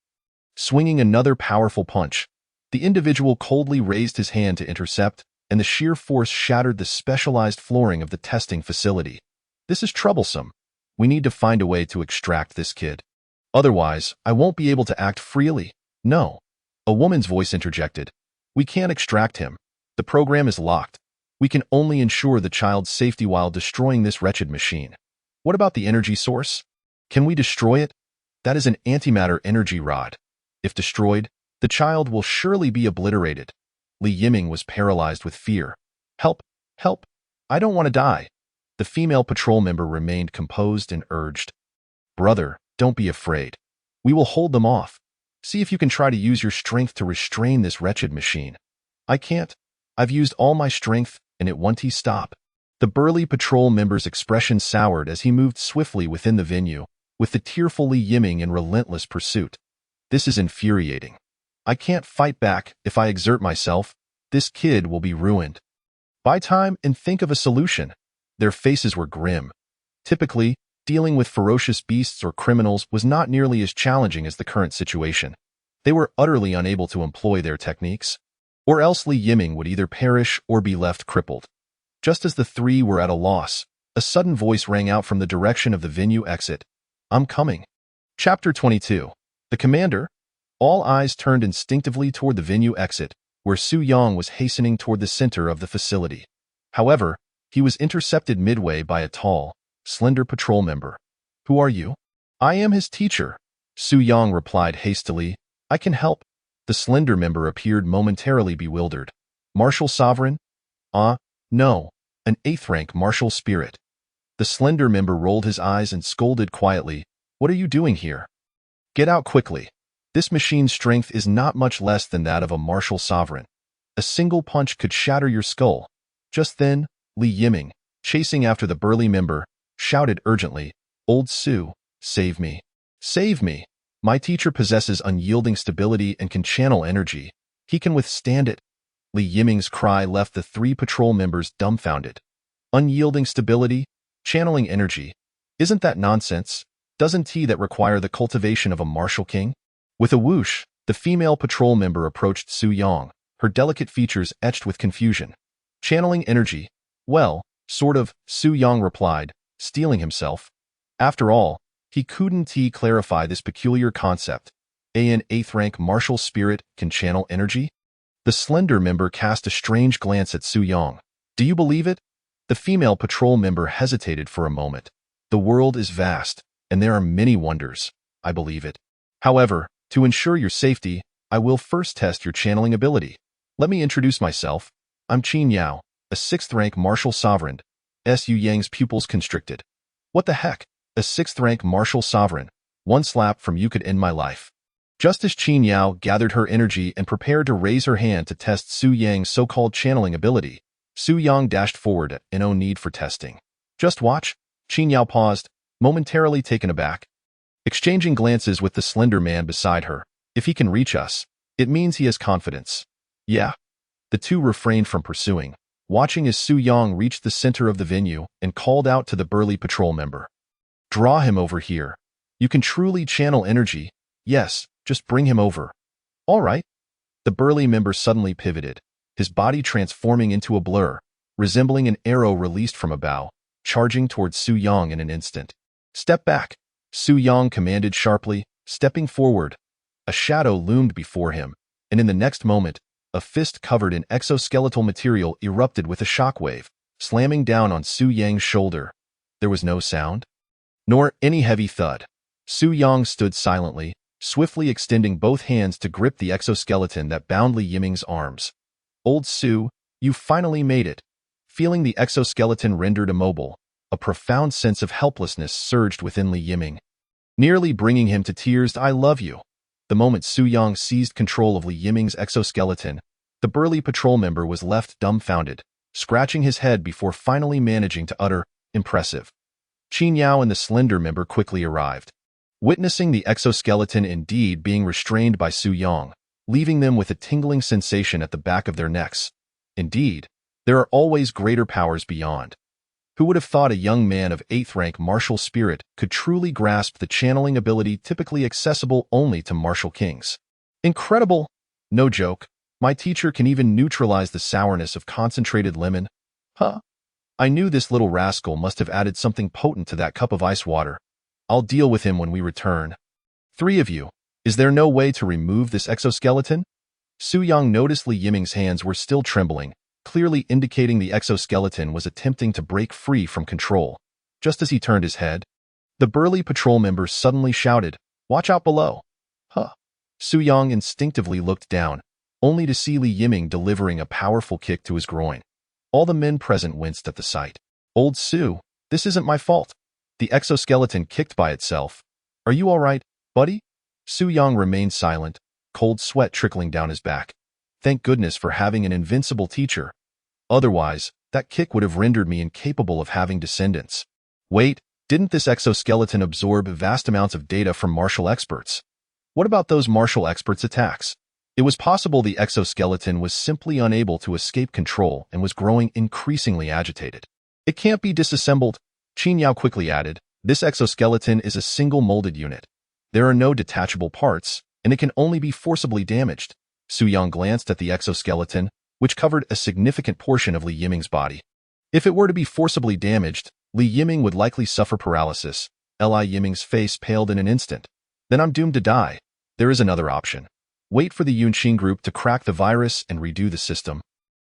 Swinging another powerful punch, the individual coldly raised his hand to intercept, and the sheer force shattered the specialized flooring of the testing facility. This is troublesome. We need to find a way to extract this kid. Otherwise, I won't be able to act freely. No. A woman's voice interjected. We can't extract him. The program is locked. We can only ensure the child's safety while destroying this wretched machine. What about the energy source? Can we destroy it? That is an antimatter energy rod. If destroyed, the child will surely be obliterated. Li Yiming was paralyzed with fear. Help! Help! I don't want to die. The female patrol member remained composed and urged. Brother, don't be afraid. We will hold them off. See if you can try to use your strength to restrain this wretched machine. I can't. I've used all my strength, and it won't stop. The burly patrol member's expression soured as he moved swiftly within the venue, with the tearful Li Yiming in relentless pursuit. This is infuriating. I can't fight back. If I exert myself, this kid will be ruined. Buy time and think of a solution. Their faces were grim. Typically, dealing with ferocious beasts or criminals was not nearly as challenging as the current situation. They were utterly unable to employ their techniques, or else Li Yiming would either perish or be left crippled. Just as the three were at a loss, a sudden voice rang out from the direction of the venue exit. I'm coming. Chapter 22. The Commander? All eyes turned instinctively toward the venue exit, where Su Yang was hastening toward the center of the facility. However, he was intercepted midway by a tall, slender patrol member. Who are you? I am his teacher, Su Yang replied hastily. I can help. The slender member appeared momentarily bewildered. Martial Sovereign? No, an 8th rank martial spirit. The slender member rolled his eyes and scolded quietly. What are you doing here? Get out quickly. This machine's strength is not much less than that of a martial sovereign. A single punch could shatter your skull. Just then, Li Yiming, chasing after the burly member, shouted urgently, Old Su, save me. Save me. My teacher possesses unyielding stability and can channel energy. He can withstand it. Li Yiming's cry left the 3 patrol members dumbfounded. Unyielding stability? Channeling energy? Isn't that nonsense? Doesn't that require the cultivation of a martial king? With a whoosh, the female patrol member approached Su Yang, her delicate features etched with confusion. Channeling energy? Well, sort of, Su Yang replied, steeling himself. After all, he couldn't clarify this peculiar concept. An 8th rank martial spirit can channel energy? The slender member cast a strange glance at Su Yang. Do you believe it? The female patrol member hesitated for a moment. The world is vast, and there are many wonders. I believe it. However, to ensure your safety, I will first test your channeling ability. Let me introduce myself. I'm Qin Yao, a 6th rank martial sovereign. Su Yang's pupils constricted. What the heck? A 6th rank martial sovereign. One slap from you could end my life. Just as Qin Yao gathered her energy and prepared to raise her hand to test Su Yang's so-called channeling ability, Su Yang dashed forward and no need for testing. Just watch. Qin Yao paused, momentarily taken aback. Exchanging glances with the slender man beside her. If he can reach us, it means he has confidence. Yeah. The two refrained from pursuing, watching as Su Yang reached the center of the venue and called out to the burly patrol member. Draw him over here. You can truly channel energy. Yes, just bring him over. All right. The burly member suddenly pivoted, his body transforming into a blur, resembling an arrow released from a bow, charging towards Su Yang in an instant. Step back, Su Yang commanded sharply, stepping forward. A shadow loomed before him, and in the next moment, a fist covered in exoskeletal material erupted with a shockwave, slamming down on Su Yang's shoulder. There was no sound, nor any heavy thud. Su Yang stood silently, swiftly extending both hands to grip the exoskeleton that bound Li Yiming's arms. Old Su, you finally made it. Feeling the exoskeleton rendered immobile, a profound sense of helplessness surged within Li Yiming, nearly bringing him to tears. I love you. The moment Su Yang seized control of Li Yiming's exoskeleton, the burly patrol member was left dumbfounded, scratching his head before finally managing to utter, impressive. Qin Yao and the slender member quickly arrived, witnessing the exoskeleton indeed being restrained by Su Yang, leaving them with a tingling sensation at the back of their necks. Indeed, There are always greater powers beyond. Who would have thought a young man of 8th rank martial spirit could truly grasp the channeling ability typically accessible only to martial kings? Incredible! No joke. My teacher can even neutralize the sourness of concentrated lemon. Huh? I knew this little rascal must have added something potent to that cup of ice water. I'll deal with him when we return. 3 of you. Is there no way to remove this exoskeleton? Su Yang noticed Li Yiming's hands were still trembling, clearly indicating the exoskeleton was attempting to break free from control. Just as he turned his head, the burly patrol member suddenly shouted, "Watch out below!" Huh. Su Yang instinctively looked down, only to see Li Yiming delivering a powerful kick to his groin. All the men present winced at the sight. "Old Su, this isn't my fault. The exoskeleton kicked by itself. Are you all right, buddy?" Su Yang remained silent, cold sweat trickling down his back. Thank goodness for having an invincible teacher. Otherwise, that kick would have rendered me incapable of having descendants. Wait, didn't this exoskeleton absorb vast amounts of data from martial experts? What about those martial experts' attacks? It was possible the exoskeleton was simply unable to escape control and was growing increasingly agitated. It can't be disassembled, Qin Yao quickly added. This exoskeleton is a single molded unit. There are no detachable parts, and it can only be forcibly damaged. Su Yang glanced at the exoskeleton, which covered a significant portion of Li Yiming's body. If it were to be forcibly damaged, Li Yiming would likely suffer paralysis. Li Yiming's face paled in an instant. Then I'm doomed to die. There is another option. Wait for the Yunqing group to crack the virus and redo the system.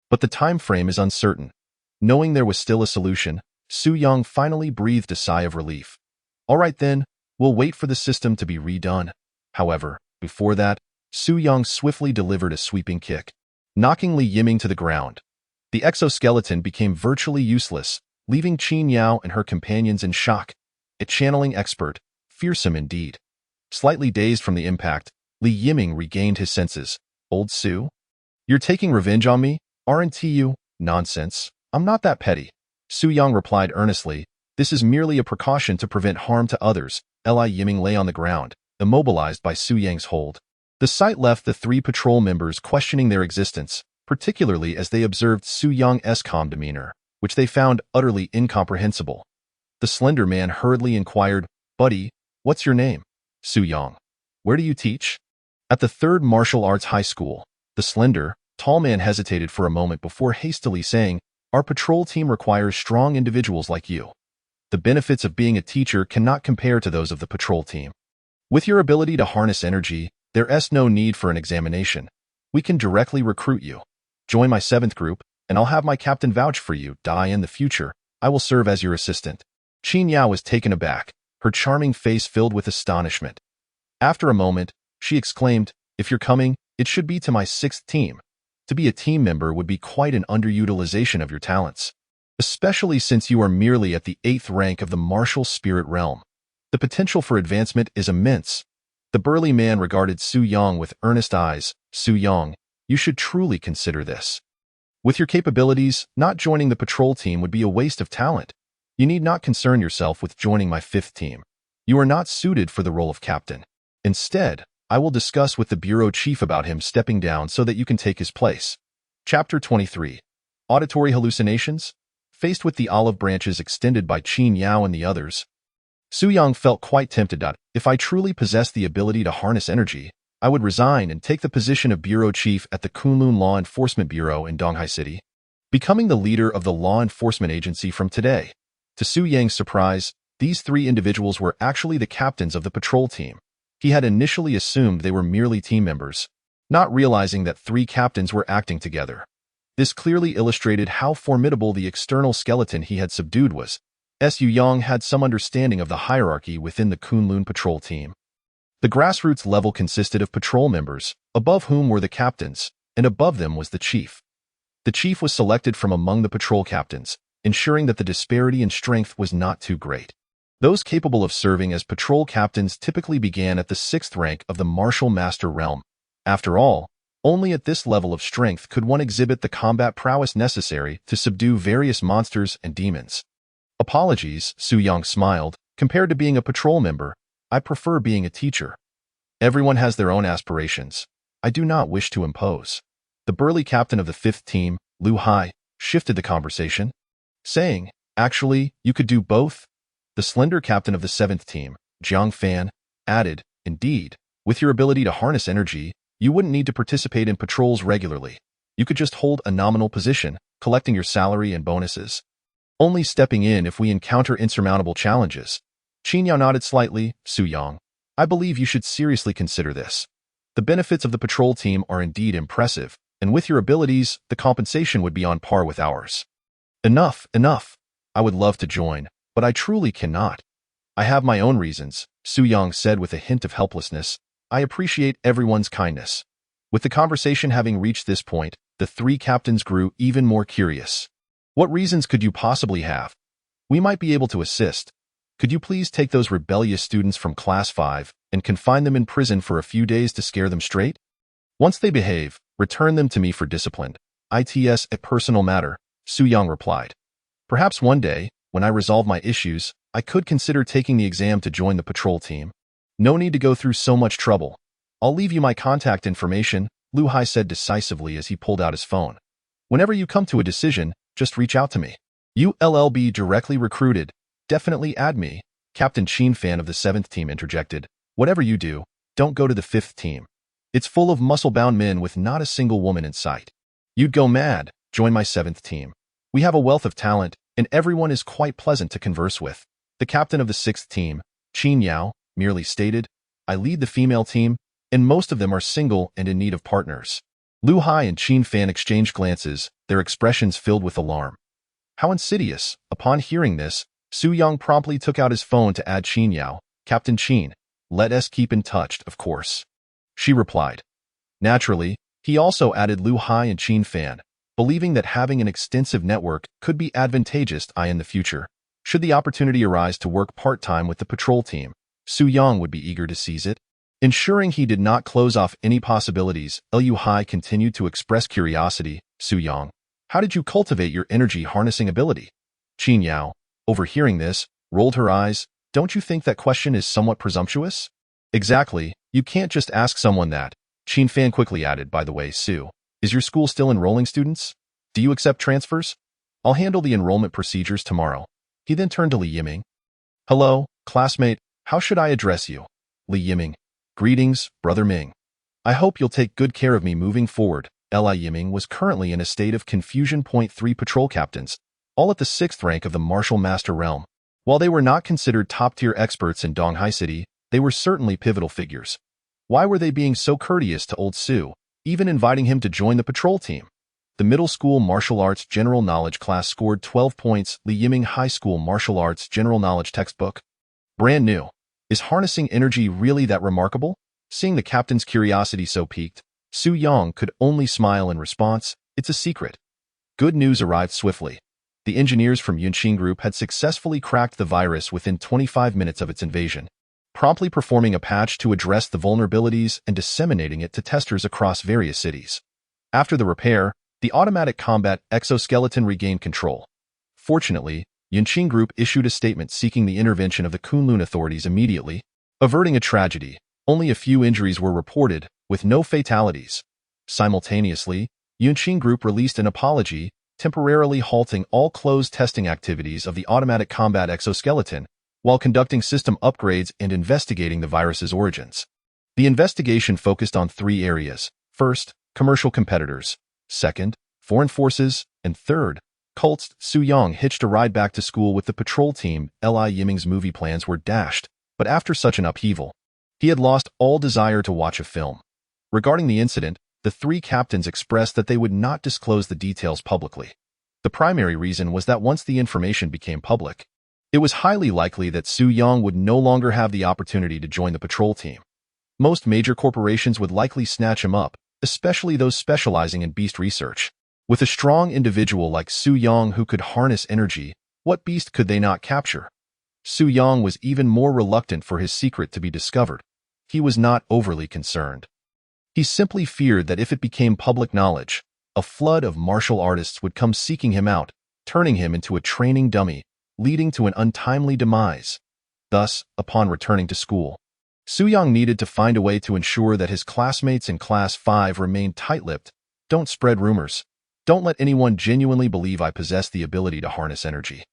But the time frame is uncertain. Knowing there was still a solution, Su Yang finally breathed a sigh of relief. All right then, we'll wait for the system to be redone. However, before that, Su Yang swiftly delivered a sweeping kick, knocking Li Yiming to the ground. The exoskeleton became virtually useless, leaving Qin Yao and her companions in shock. A channeling expert, fearsome indeed. Slightly dazed from the impact, Li Yiming regained his senses. Old Su? You're taking revenge on me, aren't you? Nonsense. I'm not that petty. Su Yang replied earnestly. This is merely a precaution to prevent harm to others. Li Yiming lay on the ground, immobilized by Su Yang's hold. The sight left the 3 patrol members questioning their existence, particularly as they observed Su Yang's calm demeanor, which they found utterly incomprehensible. The slender man hurriedly inquired, "Buddy, what's your name?" "Su Yang." "Where do you teach?" "At the 3rd Martial Arts High School." The slender, tall man hesitated for a moment before hastily saying, "Our patrol team requires strong individuals like you. The benefits of being a teacher cannot compare to those of the patrol team. With your ability to harness energy, there's no need for an examination. We can directly recruit you. Join my 7th group, and I'll have my captain vouch for you. In the future, I will serve as your assistant." Qin Yao was taken aback, her charming face filled with astonishment. After a moment, she exclaimed, "If you're coming, it should be to my 6th team. To be a team member would be quite an underutilization of your talents, especially since you are merely at the 8th rank of the martial spirit realm. The potential for advancement is immense." The burly man regarded Su Yang with earnest eyes. "Su Yang, you should truly consider this. With your capabilities, not joining the patrol team would be a waste of talent. You need not concern yourself with joining my 5th team. You are not suited for the role of captain. Instead, I will discuss with the bureau chief about him stepping down so that you can take his place." Chapter 23. Auditory Hallucinations? Faced with the olive branches extended by Qin Yao and the others, Su Yang felt quite tempted. If I truly possessed the ability to harness energy, I would resign and take the position of bureau chief at the Kunlun Law Enforcement Bureau in Donghai City, becoming the leader of the law enforcement agency from today. To Su Yang's surprise, these 3 individuals were actually the captains of the patrol team. He had initially assumed they were merely team members, not realizing that 3 captains were acting together. This clearly illustrated how formidable the external skeleton he had subdued was. Su Yang had some understanding of the hierarchy within the Kunlun patrol team. The grassroots level consisted of patrol members, above whom were the captains, and above them was the chief. The chief was selected from among the patrol captains, ensuring that the disparity in strength was not too great. Those capable of serving as patrol captains typically began at the 6th rank of the martial master realm. After all, only at this level of strength could one exhibit the combat prowess necessary to subdue various monsters and demons. "Apologies," Su Yang smiled. "Compared to being a patrol member, I prefer being a teacher. Everyone has their own aspirations. I do not wish to impose." The burly captain of the 5th team, Lu Hai, shifted the conversation, saying, "Actually, you could do both." The slender captain of the 7th team, Jiang Fan, added, "Indeed, with your ability to harness energy, you wouldn't need to participate in patrols regularly. You could just hold a nominal position, collecting your salary and bonuses. Only stepping in if we encounter insurmountable challenges." Qin Yao nodded slightly. "Su Yang, I believe you should seriously consider this. The benefits of the patrol team are indeed impressive, and with your abilities, the compensation would be on par with ours." "Enough, enough. I would love to join, but I truly cannot. I have my own reasons," Su Yang said with a hint of helplessness. "I appreciate everyone's kindness." With the conversation having reached this point, the three captains grew even more curious. "What reasons could you possibly have? We might be able to assist. Could you please take those rebellious students from Class 5 and confine them in prison for a few days to scare them straight? Once they behave, return them to me for discipline. It's a personal matter," Su Yang replied. "Perhaps one day, when I resolve my issues, I could consider taking the exam to join the patrol team. No need to go through so much trouble. I'll leave you my contact information," Lu Hai said decisively as he pulled out his phone. "Whenever you come to a decision, just reach out to me." "You'll be directly recruited. Definitely add me," Captain Qin Fan of the 7th team interjected. "Whatever you do, don't go to the 5th team. It's full of muscle-bound men with not a single woman in sight. You'd go mad. Join my 7th team. We have a wealth of talent, and everyone is quite pleasant to converse with." The captain of the 6th team, Qin Yao, merely stated, "I lead the female team, and most of them are single and in need of partners." Lu Hai and Qin Fan exchanged glances, their expressions filled with alarm. How insidious! Upon hearing this, Su Yang promptly took out his phone to add Qin Yao. "Captain Qin, let us keep in touch, of course," she replied. Naturally, he also added Lu Hai and Qin Fan, believing that having an extensive network could be advantageous in the future. Should the opportunity arise to work part-time with the patrol team, Su Yang would be eager to seize it. Ensuring he did not close off any possibilities, Lu Hai continued to express curiosity. "Su Yang, how did you cultivate your energy harnessing ability?" Qin Yao, overhearing this, rolled her eyes. "Don't you think that question is somewhat presumptuous?" "Exactly. You can't just ask someone that." Qin Fan quickly added, "By the way, Su, is your school still enrolling students? Do you accept transfers? I'll handle the enrollment procedures tomorrow." He then turned to Li Yiming. "Hello, classmate. How should I address you?" Li Yiming. "Greetings, Brother Ming. I hope you'll take good care of me moving forward." Li Yiming was currently in a state of confusion. 3 patrol captains, all at the 6th rank of the Martial Master realm. While they were not considered top-tier experts in Donghai City, they were certainly pivotal figures. Why were they being so courteous to old Su, even inviting him to join the patrol team? The middle school martial arts general knowledge class scored 12 points. Li Yiming High School martial arts general knowledge textbook. Brand new. Is harnessing energy really that remarkable? Seeing the captain's curiosity so piqued, Su Yang could only smile in response. "It's a secret." Good news arrived swiftly. The engineers from Yunqing Group had successfully cracked the virus within 25 minutes of its invasion, promptly performing a patch to address the vulnerabilities and disseminating it to testers across various cities. After the repair, the automatic combat exoskeleton regained control. Fortunately, Yunqing Group issued a statement seeking the intervention of the Kunlun authorities immediately, averting a tragedy. Only a few injuries were reported, with no fatalities. Simultaneously, Yunqing Group released an apology, temporarily halting all closed testing activities of the automatic combat exoskeleton, while conducting system upgrades and investigating the virus's origins. The investigation focused on 3 areas. First, commercial competitors. Second, foreign forces. And third, cults. Su Yang hitched a ride back to school with the patrol team. Li Yiming's movie plans were dashed, but after such an upheaval, he had lost all desire to watch a film. Regarding the incident, the 3 captains expressed that they would not disclose the details publicly. The primary reason was that once the information became public, it was highly likely that Su Yang would no longer have the opportunity to join the patrol team. Most major corporations would likely snatch him up, especially those specializing in beast research. With a strong individual like Su Yang who could harness energy, what beast could they not capture? Su Yang was even more reluctant for his secret to be discovered. He was not overly concerned. He simply feared that if it became public knowledge, a flood of martial artists would come seeking him out, turning him into a training dummy, leading to an untimely demise. Thus, upon returning to school, Su Yang needed to find a way to ensure that his classmates in Class 5 remained tight-lipped. "Don't spread rumors. Don't let anyone genuinely believe I possess the ability to harness energy.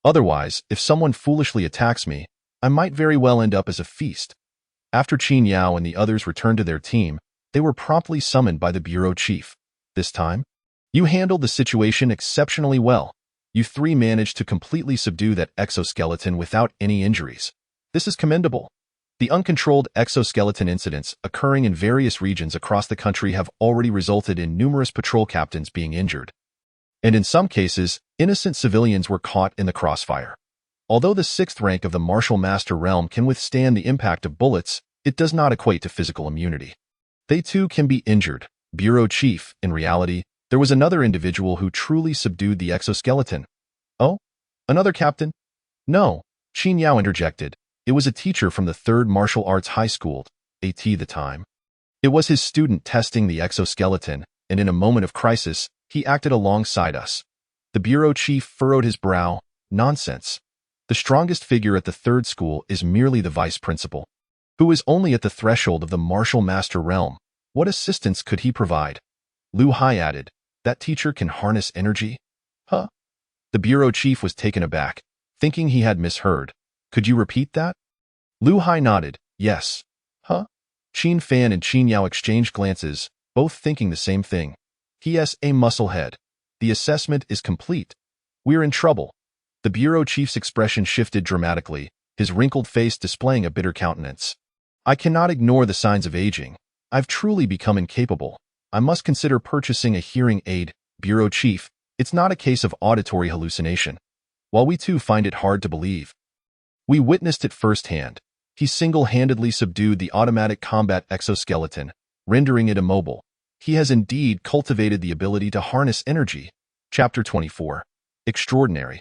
Otherwise, if someone foolishly attacks me, I might very well end up as a feast. After Qin Yao and the others returned to their team, they were promptly summoned by the bureau chief. This time, you handled the situation exceptionally well. You three managed to completely subdue that exoskeleton without any injuries. This is commendable. The uncontrolled exoskeleton incidents occurring in various regions across the country have already resulted in numerous patrol captains being injured. And in some cases, innocent civilians were caught in the crossfire. Although the 6th rank of the Martial Master realm can withstand the impact of bullets, it does not equate to physical immunity. They too can be injured. Bureau Chief, in reality, there was another individual who truly subdued the exoskeleton. Oh? Another captain? No, Qin Yao interjected. It was a teacher from the 3rd Martial Arts High School, AT the time. It was his student testing the exoskeleton, and in a moment of crisis, he acted alongside us. The bureau chief furrowed his brow. Nonsense. The strongest figure at the 3rd school is merely the vice principal, who is only at the threshold of the martial master realm. What assistance could he provide? Lu Hai added, that teacher can harness energy? Huh? The bureau chief was taken aback, thinking he had misheard. Could you repeat that? Lu Hai nodded, yes. Huh? Qin Fan and Qin Yao exchanged glances, both thinking the same thing. He has a muscle head. The assessment is complete. We're in trouble. The bureau chief's expression shifted dramatically, his wrinkled face displaying a bitter countenance. I cannot ignore the signs of aging. I've truly become incapable. I must consider purchasing a hearing aid. Bureau chief, it's not a case of auditory hallucination. While we too find it hard to believe, we witnessed it firsthand. He single-handedly subdued the automatic combat exoskeleton, rendering it immobile. He has indeed cultivated the ability to harness energy. Chapter 24. Extraordinary.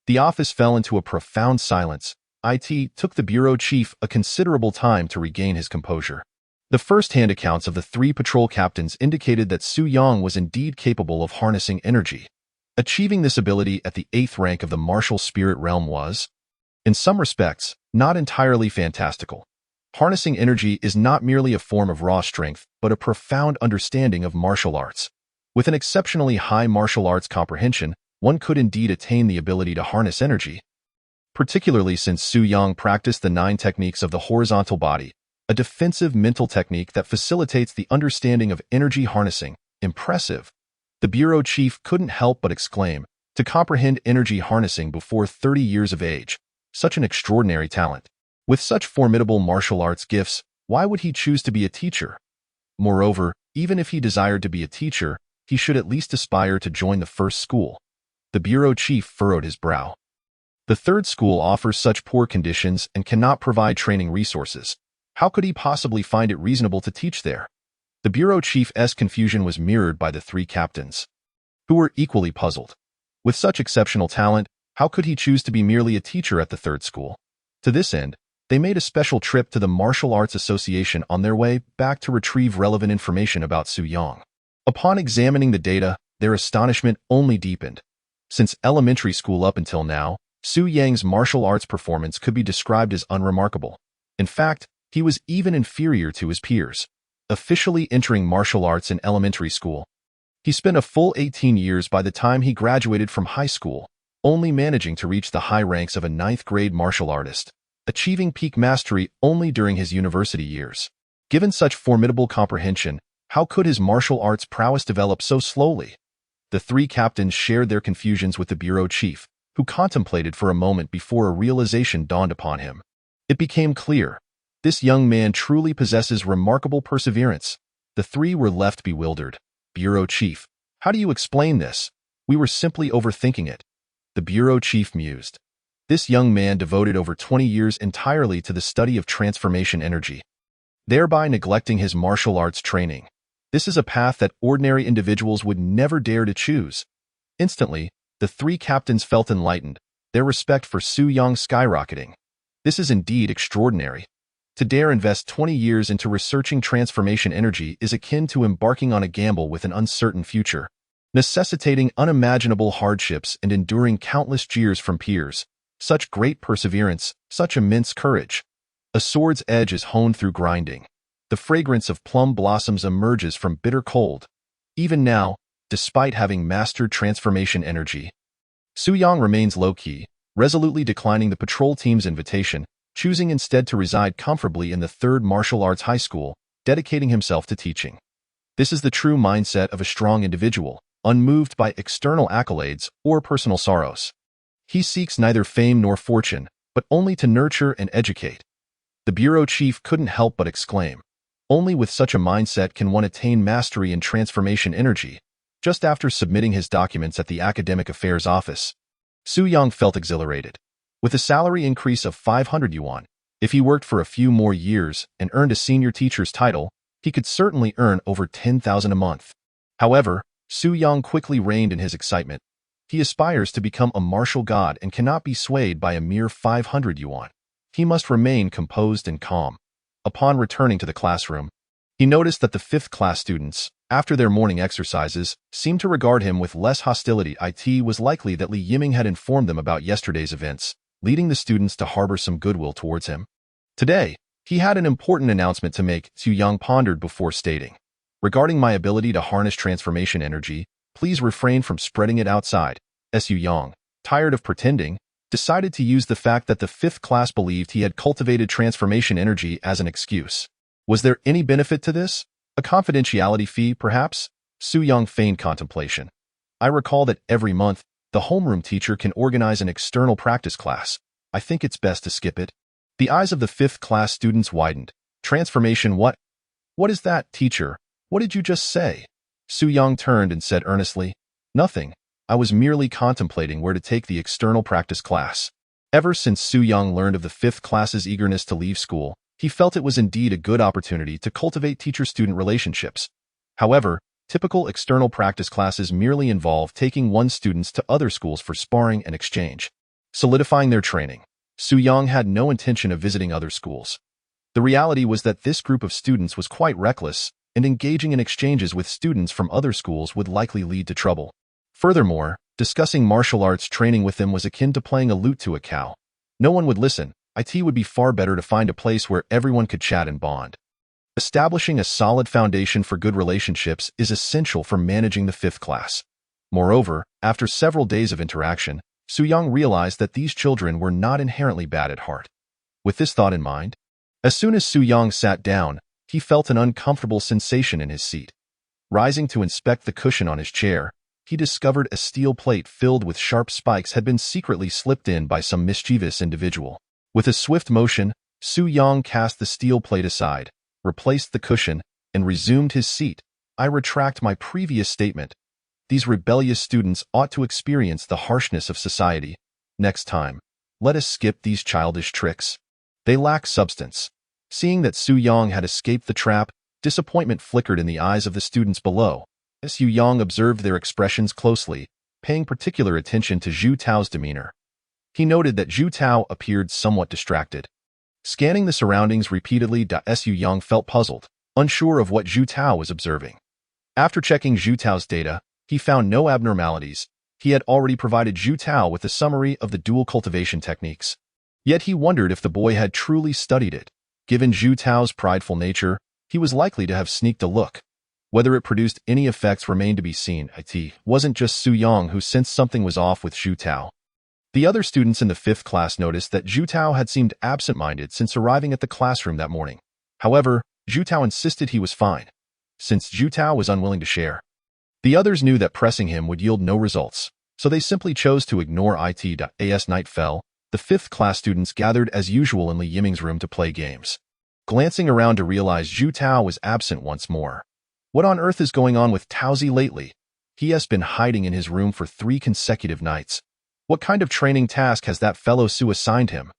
The office fell into a profound silence. It took the bureau chief a considerable time to regain his composure. The first-hand accounts of the 3 patrol captains indicated that Su Yang was indeed capable of harnessing energy. Achieving this ability at the 8th rank of the martial spirit realm was, in some respects, not entirely fantastical. Harnessing energy is not merely a form of raw strength, but a profound understanding of martial arts. With an exceptionally high martial arts comprehension, one could indeed attain the ability to harness energy. Particularly since Su Yang practiced the 9 techniques of the horizontal body, a defensive mental technique that facilitates the understanding of energy harnessing. Impressive. The bureau chief couldn't help but exclaim, to comprehend energy harnessing before 30 years of age. Such an extraordinary talent. With such formidable martial arts gifts, why would he choose to be a teacher? Moreover, even if he desired to be a teacher, he should at least aspire to join the 1st school. The bureau chief furrowed his brow. The 3rd school offers such poor conditions and cannot provide training resources. How could he possibly find it reasonable to teach there? The bureau chief's confusion was mirrored by the 3 captains, who were equally puzzled. With such exceptional talent, how could he choose to be merely a teacher at the 3rd school? To this end, they made a special trip to the Martial Arts Association on their way back to retrieve relevant information about Su Yang. Upon examining the data, their astonishment only deepened. Since elementary school up until now, Su Yang's martial arts performance could be described as unremarkable. In fact, he was even inferior to his peers. Officially entering martial arts in elementary school, he spent a full 18 years by the time he graduated from high school, only managing to reach the high ranks of a 9th-grade martial artist, achieving peak mastery only during his university years. Given such formidable comprehension, how could his martial arts prowess develop so slowly? The 3 captains shared their confusions with the bureau chief, who contemplated for a moment before a realization dawned upon him. It became clear. This young man truly possesses remarkable perseverance. The 3 were left bewildered. Bureau chief, how do you explain this? We were simply overthinking it. The bureau chief mused. This young man devoted over 20 years entirely to the study of transformation energy, thereby neglecting his martial arts training. This is a path that ordinary individuals would never dare to choose. Instantly, the 3 captains felt enlightened, their respect for Su Yang skyrocketing. This is indeed extraordinary. To dare invest 20 years into researching transformation energy is akin to embarking on a gamble with an uncertain future, necessitating unimaginable hardships and enduring countless jeers from peers. Such great perseverance, such immense courage. A sword's edge is honed through grinding. The fragrance of plum blossoms emerges from bitter cold. Even now, despite having mastered transformation energy. Su Yang remains low-key, resolutely declining the patrol team's invitation, choosing instead to reside comfortably in the 3rd Martial Arts High School, dedicating himself to teaching. This is the true mindset of a strong individual, unmoved by external accolades or personal sorrows. He seeks neither fame nor fortune, but only to nurture and educate. The bureau chief couldn't help but exclaim, "Only with such a mindset can one attain mastery in transformation energy." Just after submitting his documents at the Academic Affairs Office, Su Yang felt exhilarated. With a salary increase of 500 yuan, if he worked for a few more years and earned a senior teacher's title, he could certainly earn over 10,000 a month. However, Su Yang quickly reined in his excitement. He aspires to become a martial god and cannot be swayed by a mere 500 yuan. He must remain composed and calm. Upon returning to the classroom, he noticed that the 5th class students, after their morning exercises, seemed to regard him with less hostility. It was likely that Li Yiming had informed them about yesterday's events, leading the students to harbor some goodwill towards him. Today, he had an important announcement to make. Su Yang pondered before stating, "Regarding my ability to harness transformation energy, please refrain from spreading it outside." Su Yang, tired of pretending, decided to use the fact that the 5th class believed he had cultivated transformation energy as an excuse. Was there any benefit to this? A confidentiality fee, perhaps? Su Yang feigned contemplation. "I recall that every month, the homeroom teacher can organize an external practice class. I think it's best to skip it." The eyes of the 5th class students widened. "Transformation what? What is that, teacher? What did you just say?" Su Yang turned and said earnestly, "Nothing. I was merely contemplating where to take the external practice class." Ever since Su Yang learned of the 5th class's eagerness to leave school, he felt it was indeed a good opportunity to cultivate teacher-student relationships. However, typical external practice classes merely involve taking one's students to other schools for sparring and exchange. Solidifying their training, Su Yang had no intention of visiting other schools. The reality was that this group of students was quite reckless, and engaging in exchanges with students from other schools would likely lead to trouble. Furthermore, discussing martial arts training with them was akin to playing a lute to a cow. No one would listen. It would be far better to find a place where everyone could chat and bond. Establishing a solid foundation for good relationships is essential for managing the 5th class. Moreover, after several days of interaction, Su Yang realized that these children were not inherently bad at heart. With this thought in mind, as soon as Su Yang sat down, he felt an uncomfortable sensation in his seat. Rising to inspect the cushion on his chair, he discovered a steel plate filled with sharp spikes had been secretly slipped in by some mischievous individual. With a swift motion, Su Yang cast the steel plate aside, replaced the cushion, and resumed his seat. "I retract my previous statement. These rebellious students ought to experience the harshness of society. Next time, let us skip these childish tricks. They lack substance." Seeing that Su Yang had escaped the trap, disappointment flickered in the eyes of the students below. Su Yang observed their expressions closely, paying particular attention to Zhu Tao's demeanor. He noted that Zhu Tao appeared somewhat distracted. Scanning the surroundings repeatedly, Su Yang felt puzzled, unsure of what Zhu Tao was observing. After checking Zhu Tao's data, he found no abnormalities. He had already provided Zhu Tao with a summary of the dual cultivation techniques. Yet he wondered if the boy had truly studied it. Given Zhu Tao's prideful nature, he was likely to have sneaked a look. Whether it produced any effects remained to be seen. It wasn't just Su Yang who sensed something was off with Zhu Tao. The other students in the 5th class noticed that Zhu Tao had seemed absent-minded since arriving at the classroom that morning. However, Zhu Tao insisted he was fine, since Zhu Tao was unwilling to share. The others knew that pressing him would yield no results, so they simply chose to ignore it. As night fell, the 5th class students gathered as usual in Li Yiming's room to play games. Glancing around to realize Zhu Tao was absent once more. What on earth is going on with Taozi lately? He has been hiding in his room for 3 consecutive nights. What kind of training task has that fellow Su assigned him?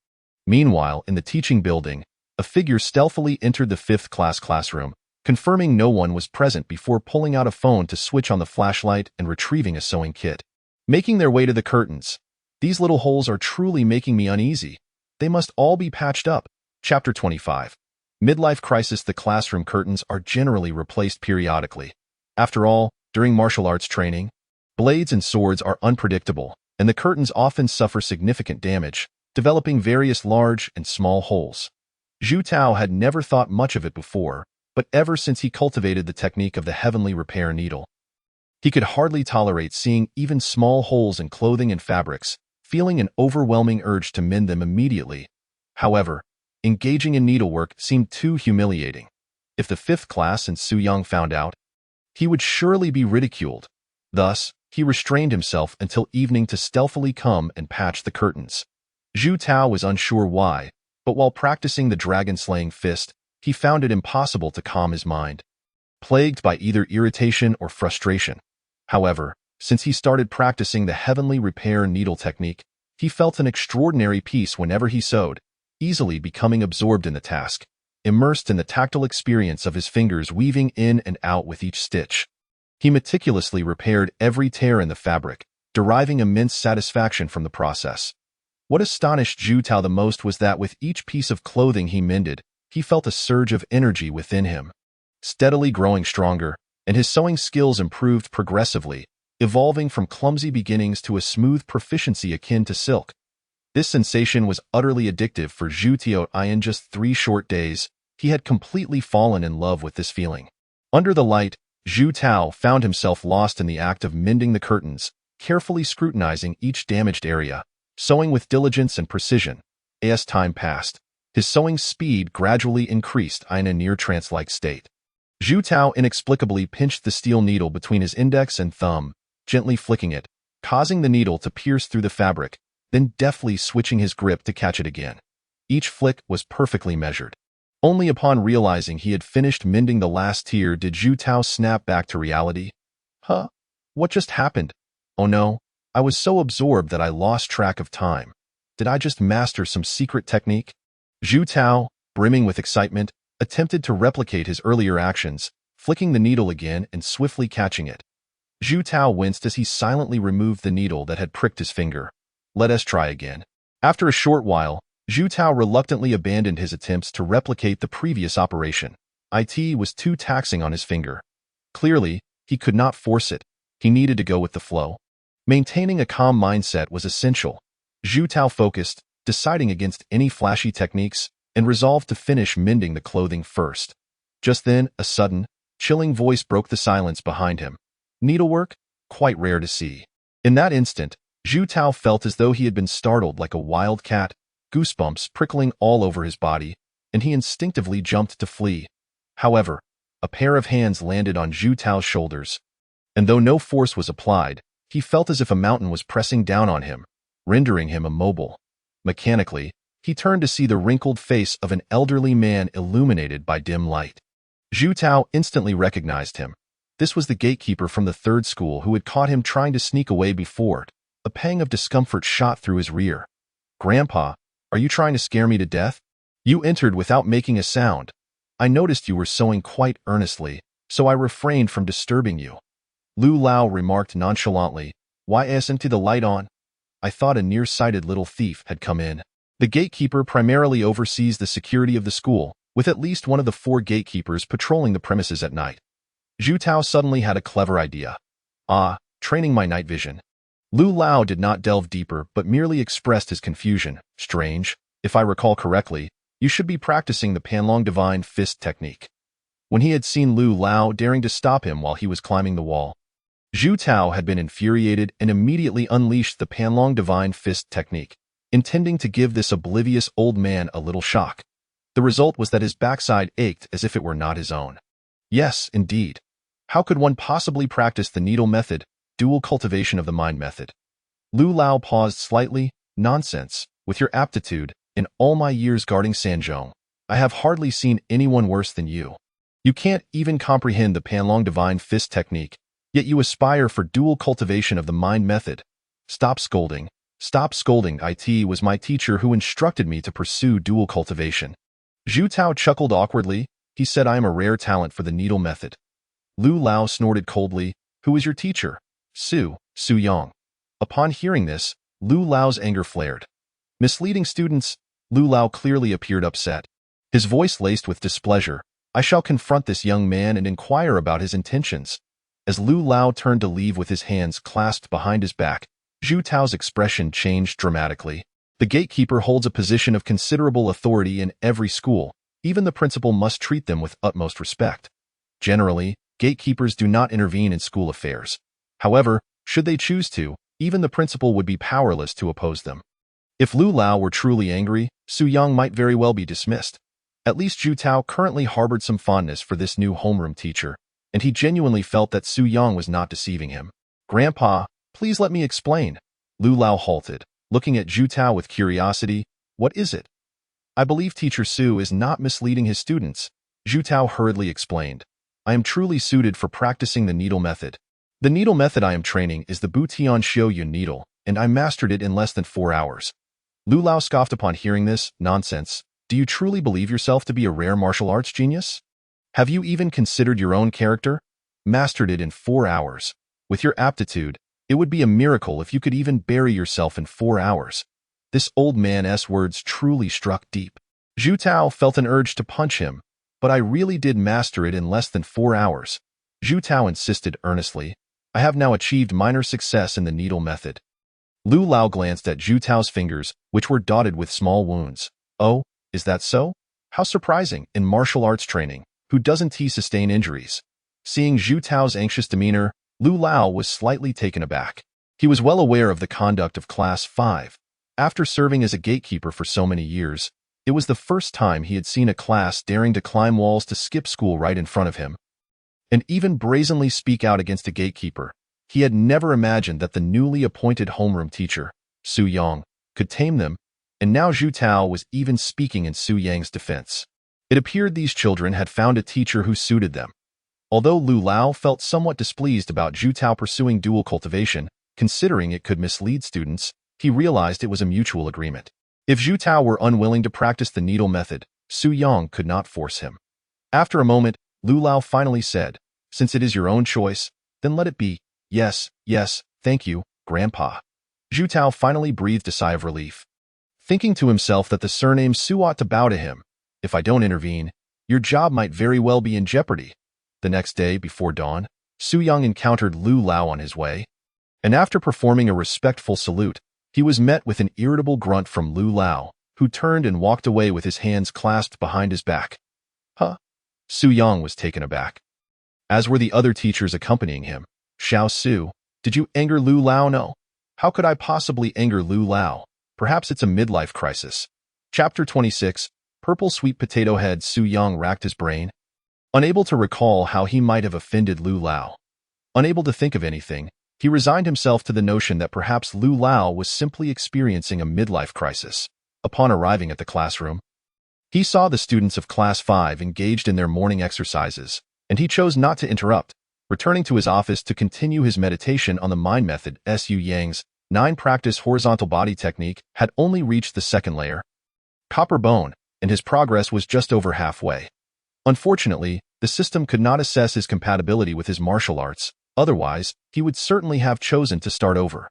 Meanwhile, in the teaching building, a figure stealthily entered the 5th class classroom, confirming no one was present before pulling out a phone to switch on the flashlight and retrieving a sewing kit. Making their way to the curtains. "These little holes are truly making me uneasy. They must all be patched up." Chapter 25. Midlife crisis. The classroom curtains are generally replaced periodically. After all, during martial arts training, blades and swords are unpredictable, and the curtains often suffer significant damage, developing various large and small holes. Zhu Tao had never thought much of it before, but ever since he cultivated the technique of the heavenly repair needle, He could hardly tolerate seeing even small holes in clothing and fabrics, feeling an overwhelming urge to mend them immediately. However, engaging in needlework seemed too humiliating. If the 5th class and Su Yang found out, he would surely be ridiculed. Thus, he restrained himself until evening to stealthily come and patch the curtains. Zhu Tao was unsure why, but while practicing the dragon-slaying fist, he found it impossible to calm his mind, plagued by either irritation or frustration. However, since he started practicing the heavenly repair needle technique, he felt an extraordinary peace whenever he sewed, easily becoming absorbed in the task, immersed in the tactile experience of his fingers weaving in and out with each stitch. He meticulously repaired every tear in the fabric, deriving immense satisfaction from the process. What astonished Zhu Tao the most was that with each piece of clothing he mended, he felt a surge of energy within him, steadily growing stronger, and his sewing skills improved progressively, evolving from clumsy beginnings to a smooth proficiency akin to silk. This sensation was utterly addictive for Zhu Tao. In just 3 short days, he had completely fallen in love with this feeling. Under the light, Zhu Tao found himself lost in the act of mending the curtains, carefully scrutinizing each damaged area, sewing with diligence and precision. As time passed, his sewing speed gradually increased in a near trance-like state. Zhu Tao inexplicably pinched the steel needle between his index and thumb, gently flicking it, causing the needle to pierce through the fabric, then deftly switching his grip to catch it again. Each flick was perfectly measured. Only upon realizing he had finished mending the last tier did Zhu Tao snap back to reality. Huh? What just happened? Oh no, I was so absorbed that I lost track of time. Did I just master some secret technique? Zhu Tao, brimming with excitement, attempted to replicate his earlier actions, flicking the needle again and swiftly catching it. Zhu Tao winced as he silently removed the needle that had pricked his finger. Let us try again. After a short while, Zhu Tao reluctantly abandoned his attempts to replicate the previous operation. It was too taxing on his finger. Clearly, he could not force it. He needed to go with the flow. Maintaining a calm mindset was essential. Zhu Tao focused, deciding against any flashy techniques, and resolved to finish mending the clothing first. Just then, a sudden, chilling voice broke the silence behind him. Needlework? Quite rare to see. In that instant, Zhu Tao felt as though he had been startled like a wild cat, goosebumps prickling all over his body, and he instinctively jumped to flee. However, a pair of hands landed on Zhu Tao's shoulders, and though no force was applied, he felt as if a mountain was pressing down on him, rendering him immobile. Mechanically, he turned to see the wrinkled face of an elderly man illuminated by dim light. Zhu Tao instantly recognized him. This was the gatekeeper from the 3rd school who had caught him trying to sneak away before. A pang of discomfort shot through his rear. Grandpa, are you trying to scare me to death? You entered without making a sound. I noticed you were sewing quite earnestly, so I refrained from disturbing you. Lu Lao remarked nonchalantly. Why isn't the light on? I thought a nearsighted little thief had come in. The gatekeeper primarily oversees the security of the school, with at least one of the 4 gatekeepers patrolling the premises at night. Zhu Tao suddenly had a clever idea. Training my night vision. Lu Lao did not delve deeper but merely expressed his confusion. Strange. If I recall correctly, you should be practicing the Panlong Divine Fist technique. When he had seen Lu Lao daring to stop him while he was climbing the wall, Zhu Tao had been infuriated and immediately unleashed the Panlong Divine Fist technique, intending to give this oblivious old man a little shock. The result was that his backside ached as if it were not his own. Yes, indeed. How could one possibly practice the needle method, dual cultivation of the mind method? Lu Lao paused slightly. Nonsense. With your aptitude, in all my years guarding Sanzhong, I have hardly seen anyone worse than you. You can't even comprehend the Panlong Divine Fist technique, yet you aspire for dual cultivation of the mind method. Stop scolding. Stop scolding. It was my teacher who instructed me to pursue dual cultivation. Zhu Tao chuckled awkwardly. He said I am a rare talent for the needle method. Lu Lao snorted coldly. Who is your teacher? Su Yang. Upon hearing this, Lu Lao's anger flared. Misleading students. Lu Lao clearly appeared upset. His voice laced with displeasure. I shall confront this young man and inquire about his intentions. As Lu Lao turned to leave with his hands clasped behind his back, Zhu Tao's expression changed dramatically. The gatekeeper holds a position of considerable authority in every school. Even the principal must treat them with utmost respect. Generally, gatekeepers do not intervene in school affairs. However, should they choose to, even the principal would be powerless to oppose them. If Lu Lao were truly angry, Su Yang might very well be dismissed. At least Zhu Tao currently harbored some fondness for this new homeroom teacher, and he genuinely felt that Su Yang was not deceiving him. "Grandpa, please let me explain." Lu Lao halted, looking at Zhu Tao with curiosity. "What is it?" "I believe Teacher Su is not misleading his students," Zhu Tao hurriedly explained. "I am truly suited for practicing the needle method. The needle method I am training is the Butian Xiaoyun needle, and I mastered it in less than 4 hours." Lu Lao scoffed upon hearing this. "Nonsense. Do you truly believe yourself to be a rare martial arts genius? Have you even considered your own character? Mastered it in 4 hours. With your aptitude, it would be a miracle if you could even bury yourself in 4 hours." This old man's words truly struck deep. Zhu Tao felt an urge to punch him, "But I really did master it in less than 4 hours. Zhu Tao insisted earnestly. "I have now achieved minor success in the needle method." Lu Lao glanced at Zhu Tao's fingers, which were dotted with small wounds. "Oh, is that so? How surprising. In martial arts training, who doesn't he sustain injuries?" Seeing Zhu Tao's anxious demeanor, Lu Lao was slightly taken aback. He was well aware of the conduct of Class 5. After serving as a gatekeeper for so many years, it was the first time he had seen a class daring to climb walls to skip school right in front of him, and even brazenly speak out against a gatekeeper. He had never imagined that the newly appointed homeroom teacher, Su Yang, could tame them, and now Zhu Tao was even speaking in Su Yang's defense. It appeared these children had found a teacher who suited them. Although Lu Lao felt somewhat displeased about Zhu Tao pursuing dual cultivation, considering it could mislead students, he realized it was a mutual agreement. If Zhu Tao were unwilling to practice the needle method, Su Yang could not force him. After a moment, Lu Lao finally said, "Since it is your own choice, then let it be." Yes, thank you, Grandpa." Zhu Tao finally breathed a sigh of relief, thinking to himself that the surname Su ought to bow to him. "If I don't intervene, your job might very well be in jeopardy." The next day, before dawn, Su Yang encountered Lu Lao on his way, and after performing a respectful salute, he was met with an irritable grunt from Lu Lao, who turned and walked away with his hands clasped behind his back. "Huh?" Su Yang was taken aback, as were the other teachers accompanying him. "Xiao Su, did you anger Lu Lao?" "No. How could I possibly anger Lu Lao? Perhaps it's a midlife crisis." Chapter 26, Purple Sweet Potato Head. Su Yang racked his brain, unable to recall how he might have offended Lu Lao. Unable to think of anything, he resigned himself to the notion that perhaps Lu Lao was simply experiencing a midlife crisis. Upon arriving at the classroom, he saw the students of Class 5 engaged in their morning exercises, and he chose not to interrupt, returning to his office to continue his meditation on the mind method. Su Yang's 9-practice horizontal body technique had only reached the second layer, Copper Bone, and his progress was just over halfway. Unfortunately, the system could not assess his compatibility with his martial arts, otherwise, he would certainly have chosen to start over.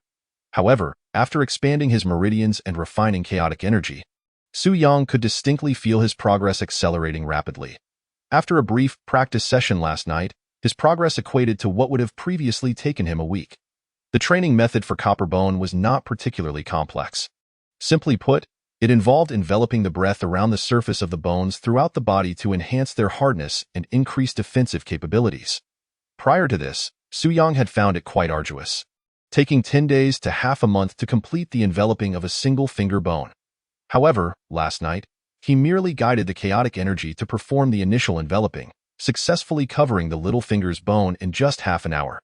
However, after expanding his meridians and refining chaotic energy, Su Yang could distinctly feel his progress accelerating rapidly. After a brief practice session last night, his progress equated to what would have previously taken him a week. The training method for Copper Bone was not particularly complex. Simply put, it involved enveloping the breath around the surface of the bones throughout the body to enhance their hardness and increase defensive capabilities. Prior to this, Su Yang had found it quite arduous, taking 10 days to half a month to complete the enveloping of a single finger bone. However, last night, he merely guided the chaotic energy to perform the initial enveloping, successfully covering the little finger's bone in just half an hour.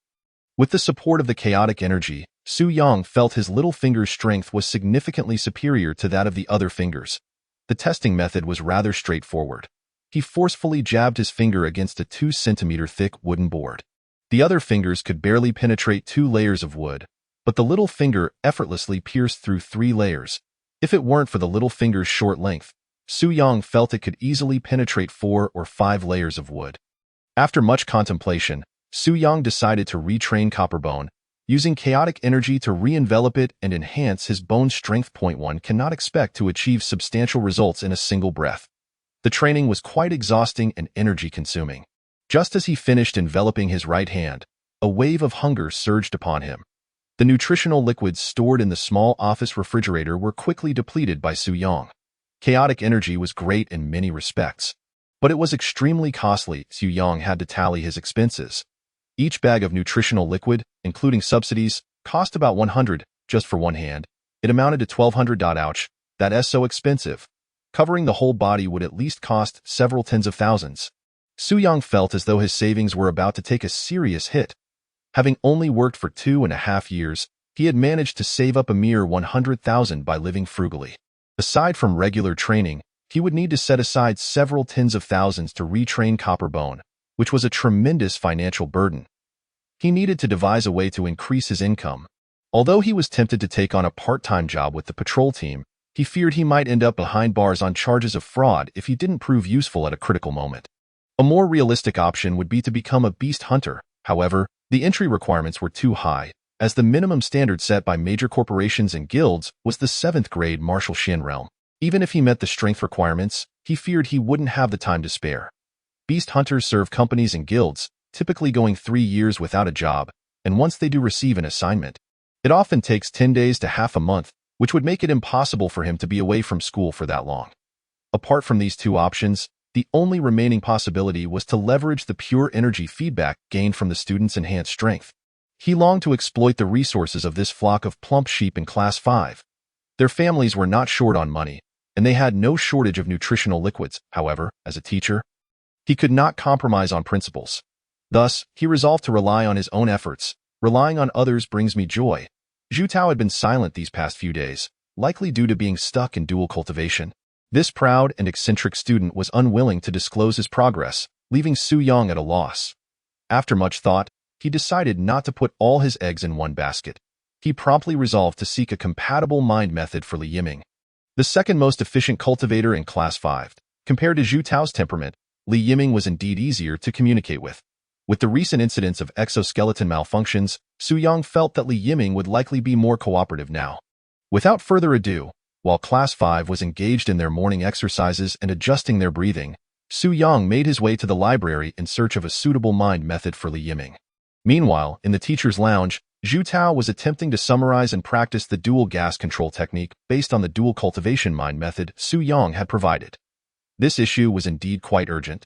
With the support of the chaotic energy, Su Yang felt his little finger's strength was significantly superior to that of the other fingers. The testing method was rather straightforward. He forcefully jabbed his finger against a 2-centimeter thick wooden board. The other fingers could barely penetrate 2 layers of wood, but the little finger effortlessly pierced through 3 layers. If it weren't for the little finger's short length, Su Yang felt it could easily penetrate 4 or 5 layers of wood. After much contemplation, Su Yang decided to retrain Copper Bone, using chaotic energy to re-envelop it and enhance his bone strength. One cannot expect to achieve substantial results in a single breath. The training was quite exhausting and energy-consuming. Just as he finished enveloping his right hand, a wave of hunger surged upon him. The nutritional liquids stored in the small office refrigerator were quickly depleted by Su Yang. Chaotic energy was great in many respects, but it was extremely costly. Su Yang had to tally his expenses. Each bag of nutritional liquid, including subsidies, cost about 100 just for one hand. It amounted to 1,200. Ouch, that's so expensive. Covering the whole body would at least cost several tens of thousands. Su-young felt as though his savings were about to take a serious hit. Having only worked for 2.5 years, he had managed to save up a mere 100,000 by living frugally. Aside from regular training, he would need to set aside several tens of thousands to retrain Copperbone, which was a tremendous financial burden. He needed to devise a way to increase his income. Although he was tempted to take on a part-time job with the patrol team, he feared he might end up behind bars on charges of fraud if he didn't prove useful at a critical moment. A more realistic option would be to become a beast hunter. However, the entry requirements were too high, as the minimum standard set by major corporations and guilds was the 7th grade martial Shin realm. Even if he met the strength requirements, he feared he wouldn't have the time to spare. Beast hunters serve companies and guilds, typically going 3 years without a job, and once they do receive an assignment, it often takes 10 days to half a month, which would make it impossible for him to be away from school for that long. Apart from these two options, the only remaining possibility was to leverage the pure energy feedback gained from the students' enhanced strength. He longed to exploit the resources of this flock of plump sheep in Class 5. Their families were not short on money, and they had no shortage of nutritional liquids. However, as a teacher, he could not compromise on principles. Thus, he resolved to rely on his own efforts. Relying on others brings me joy. Zhu Tao had been silent these past few days, likely due to being stuck in dual cultivation. This proud and eccentric student was unwilling to disclose his progress, leaving Su-young at a loss. After much thought, he decided not to put all his eggs in one basket. He promptly resolved to seek a compatible mind method for Li Yiming. The second most efficient cultivator in Class 5. Compared to Zhu Tao's temperament, Li Yiming was indeed easier to communicate with. With the recent incidents of exoskeleton malfunctions, Su-young felt that Li Yiming would likely be more cooperative now. Without further ado, while Class 5 was engaged in their morning exercises and adjusting their breathing, Su-young made his way to the library in search of a suitable mind method for Li Yiming. Meanwhile, in the teacher's lounge, Zhu Tao was attempting to summarize and practice the dual gas control technique based on the dual cultivation mind method Su-young had provided. This issue was indeed quite urgent.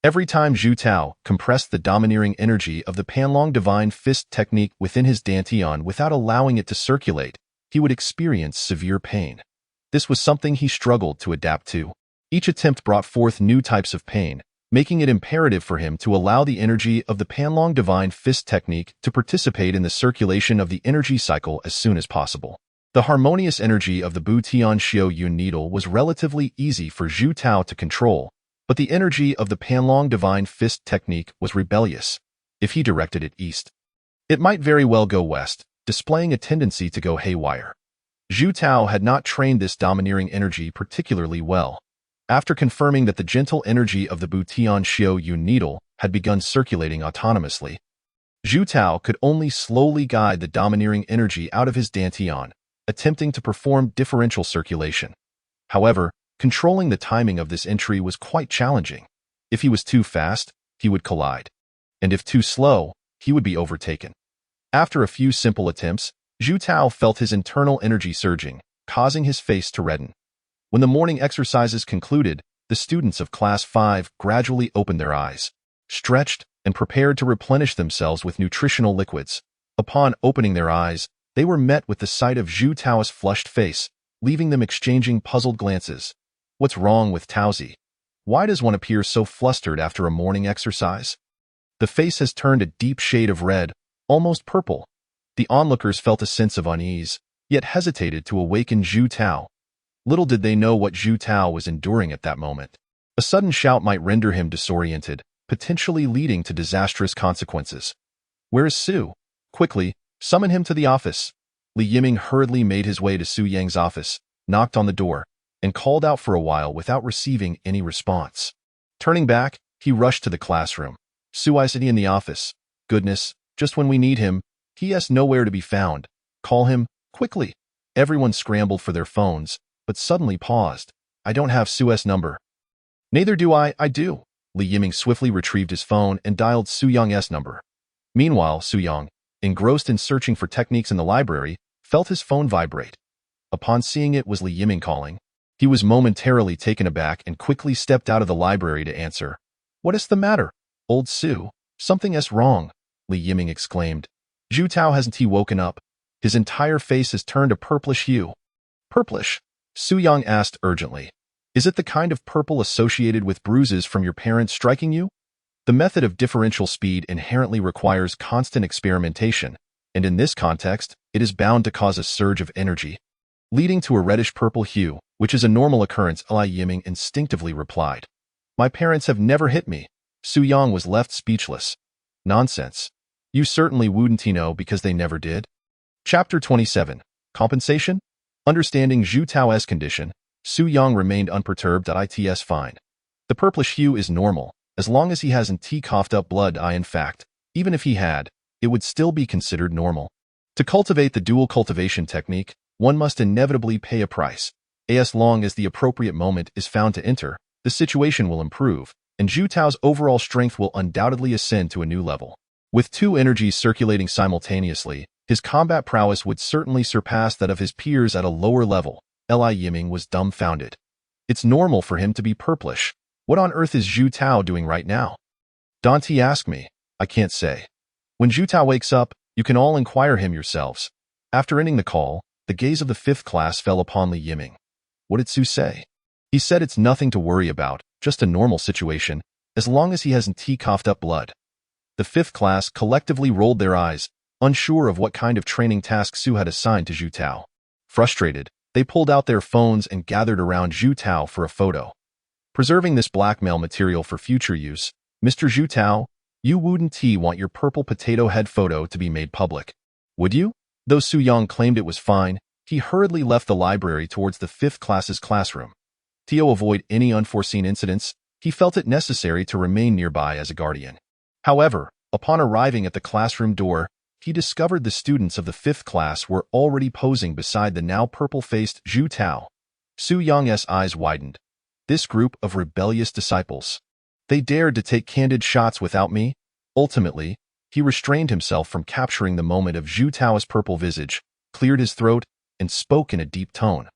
Every time Zhu Tao compressed the domineering energy of the Panlong Divine Fist technique within his dantian without allowing it to circulate, he would experience severe pain. This was something he struggled to adapt to. Each attempt brought forth new types of pain, making it imperative for him to allow the energy of the Panlong Divine Fist technique to participate in the circulation of the energy cycle as soon as possible. The harmonious energy of the Bu Tian Xiao Yun needle was relatively easy for Zhu Tao to control, but the energy of the Panlong Divine Fist technique was rebellious. If he directed it east, it might very well go west, displaying a tendency to go haywire. Zhu Tao had not trained this domineering energy particularly well. After confirming that the gentle energy of the Bu Tian Xiao Yun needle had begun circulating autonomously, Zhu Tao could only slowly guide the domineering energy out of his dantian, attempting to perform differential circulation. However, controlling the timing of this entry was quite challenging. If he was too fast, he would collide. And if too slow, he would be overtaken. After a few simple attempts, Zhu Tao felt his internal energy surging, causing his face to redden. When the morning exercises concluded, the students of Class 5 gradually opened their eyes, stretched, and prepared to replenish themselves with nutritional liquids. Upon opening their eyes, they were met with the sight of Zhu Tao's flushed face, leaving them exchanging puzzled glances. What's wrong with Taozi? Why does one appear so flustered after a morning exercise? The face has turned a deep shade of red, almost purple. The onlookers felt a sense of unease, yet hesitated to awaken Zhu Tao. Little did they know what Zhu Tao was enduring at that moment. A sudden shout might render him disoriented, potentially leading to disastrous consequences. Where is Su? Quickly, summon him to the office. Li Yiming hurriedly made his way to Su-yang's office, knocked on the door, and called out for a while without receiving any response. Turning back, he rushed to the classroom. Su is in the office. Goodness, just when we need him, he is nowhere to be found. Call him, quickly. Everyone scrambled for their phones, but suddenly paused. I don't have Su's number. Neither do I do. Li Yiming swiftly retrieved his phone and dialed Su-young's number. Meanwhile, Su-young, engrossed in searching for techniques in the library, felt his phone vibrate. Upon seeing it was Li Yiming calling. He was momentarily taken aback and quickly stepped out of the library to answer. What is the matter, old Su? Something is wrong, Li Yiming exclaimed. Zhu Tao hasn't he woken up? His entire face has turned a purplish hue. Purplish? Su Yang asked urgently. Is it the kind of purple associated with bruises from your parents striking you? The method of differential speed inherently requires constant experimentation, and in this context, it is bound to cause a surge of energy, leading to a reddish-purple hue, which is a normal occurrence. Li Yiming instinctively replied. My parents have never hit me. Su Yang was left speechless. Nonsense. You certainly wouldn't know because they never did. Chapter 27. Compensation? Understanding Zhu Tao's condition, Su Yang remained unperturbed. It's fine. The purplish hue is normal, as long as he hasn't coughed up blood. In fact, even if he had, it would still be considered normal. To cultivate the dual cultivation technique, one must inevitably pay a price. As long as the appropriate moment is found to enter, the situation will improve, and Zhu Tao's overall strength will undoubtedly ascend to a new level. With two energies circulating simultaneously, his combat prowess would certainly surpass that of his peers at a lower level. Li Yiming was dumbfounded. It's normal for him to be purplish. What on earth is Zhu Tao doing right now? Dante asked me. I can't say. When Zhu Tao wakes up, you can all inquire him yourselves. After ending the call, the gaze of the 5th class fell upon Li Yiming. What did Su say? He said it's nothing to worry about, just a normal situation, as long as he hasn't coughed up blood. The 5th class collectively rolled their eyes, unsure of what kind of training task Su had assigned to Zhu Tao. Frustrated, they pulled out their phones and gathered around Zhu Tao for a photo. Preserving this blackmail material for future use, Mr. Zhu Tao, you wouldn't want your purple potato head photo to be made public, would you? Though Su Yang claimed it was fine, he hurriedly left the library towards the 5th class's classroom. To avoid any unforeseen incidents, he felt it necessary to remain nearby as a guardian. However, upon arriving at the classroom door, he discovered the students of the 5th class were already posing beside the now purple-faced Zhu Tao. Su Yang's eyes widened. This group of rebellious disciples. They dared to take candid shots without me? Ultimately, he restrained himself from capturing the moment of Zhu Tao's purple visage, cleared his throat, and spoke in a deep tone.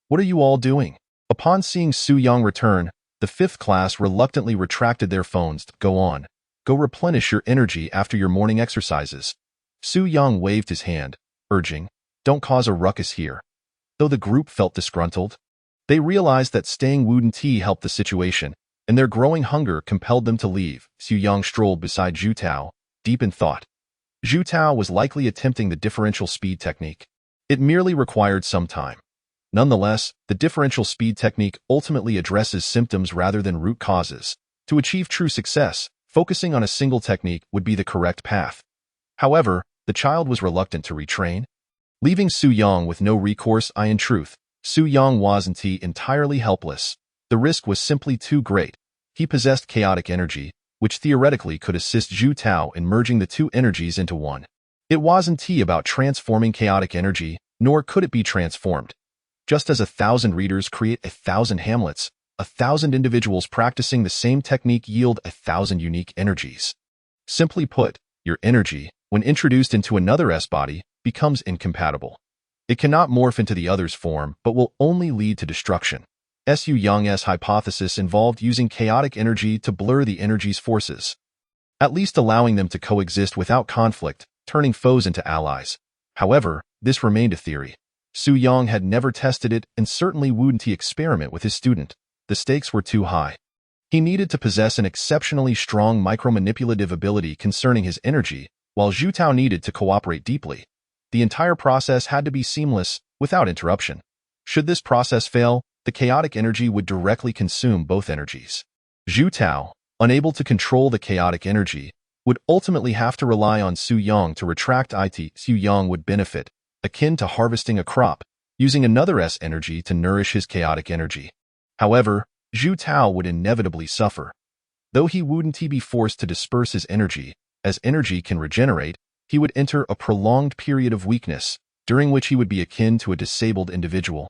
What are you all doing? Upon seeing Su Yang return, the 5th class reluctantly retracted their phones. Go on. Go replenish your energy after your morning exercises. Su Yang waved his hand, urging, don't cause a ruckus here. Though the group felt disgruntled, they realized that staying wouldn't help the situation, and their growing hunger compelled them to leave. Su Yang strolled beside Zhu Tao, deep in thought. Zhu Tao was likely attempting the differential speed technique. It merely required some time. Nonetheless, the differential speed technique ultimately addresses symptoms rather than root causes. To achieve true success, focusing on a single technique would be the correct path. However, the child was reluctant to retrain, leaving Su Yang with no recourse. In truth, Su Yang wasn't entirely helpless. The risk was simply too great. He possessed chaotic energy, which theoretically could assist Zhu Tao in merging the two energies into one. It wasn't about transforming chaotic energy, nor could it be transformed. Just as 1,000 readers create 1,000 Hamlets, 1,000 individuals practicing the same technique yield 1,000 unique energies. Simply put, your energy, when introduced into another S-body, becomes incompatible. It cannot morph into the other's form, but will only lead to destruction. Su Yang's hypothesis involved using chaotic energy to blur the energy's forces, at least allowing them to coexist without conflict, turning foes into allies. However, this remained a theory. Su Yang had never tested it and certainly wouldn't experiment with his student. The stakes were too high. He needed to possess an exceptionally strong micromanipulative ability concerning his energy, while Zhu Tao needed to cooperate deeply. The entire process had to be seamless, without interruption. Should this process fail, the chaotic energy would directly consume both energies. Zhu Tao, unable to control the chaotic energy, would ultimately have to rely on Su Yang to retract it. Su Yang would benefit, akin to harvesting a crop, using another S energy to nourish his chaotic energy. However, Zhu Tao would inevitably suffer. Though he wouldn't be forced to disperse his energy, as energy can regenerate, he would enter a prolonged period of weakness, during which he would be akin to a disabled individual,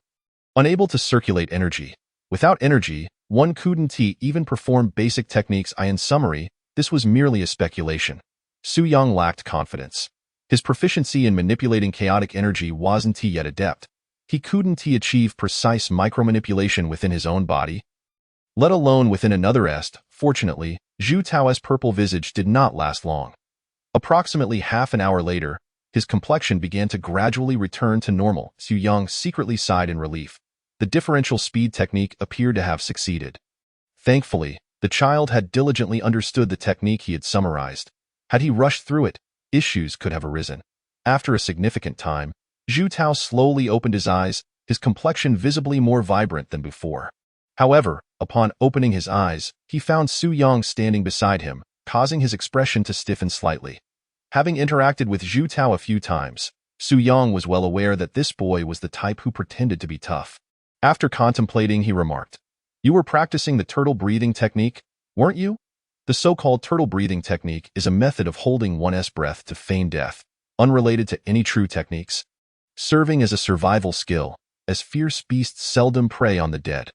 unable to circulate energy. Without energy, one couldn't even perform basic techniques. In summary, this was merely a speculation. Su Yang lacked confidence. His proficiency in manipulating chaotic energy wasn't yet adept. He couldn't achieve precise micromanipulation within his own body, let alone within another est. Fortunately, Zhu Tao's purple visage did not last long. Approximately half an hour later, his complexion began to gradually return to normal. Su Yang secretly sighed in relief. The differential speed technique appeared to have succeeded. Thankfully, the child had diligently understood the technique he had summarized. Had he rushed through it, issues could have arisen. After a significant time, Zhu Tao slowly opened his eyes, his complexion visibly more vibrant than before. However, upon opening his eyes, he found Su Yang standing beside him, causing his expression to stiffen slightly. Having interacted with Zhu Tao a few times, Su Yang was well aware that this boy was the type who pretended to be tough. After contemplating, he remarked, "You were practicing the turtle breathing technique, weren't you?" The so-called turtle breathing technique is a method of holding one's breath to feign death, unrelated to any true techniques, serving as a survival skill, as fierce beasts seldom prey on the dead.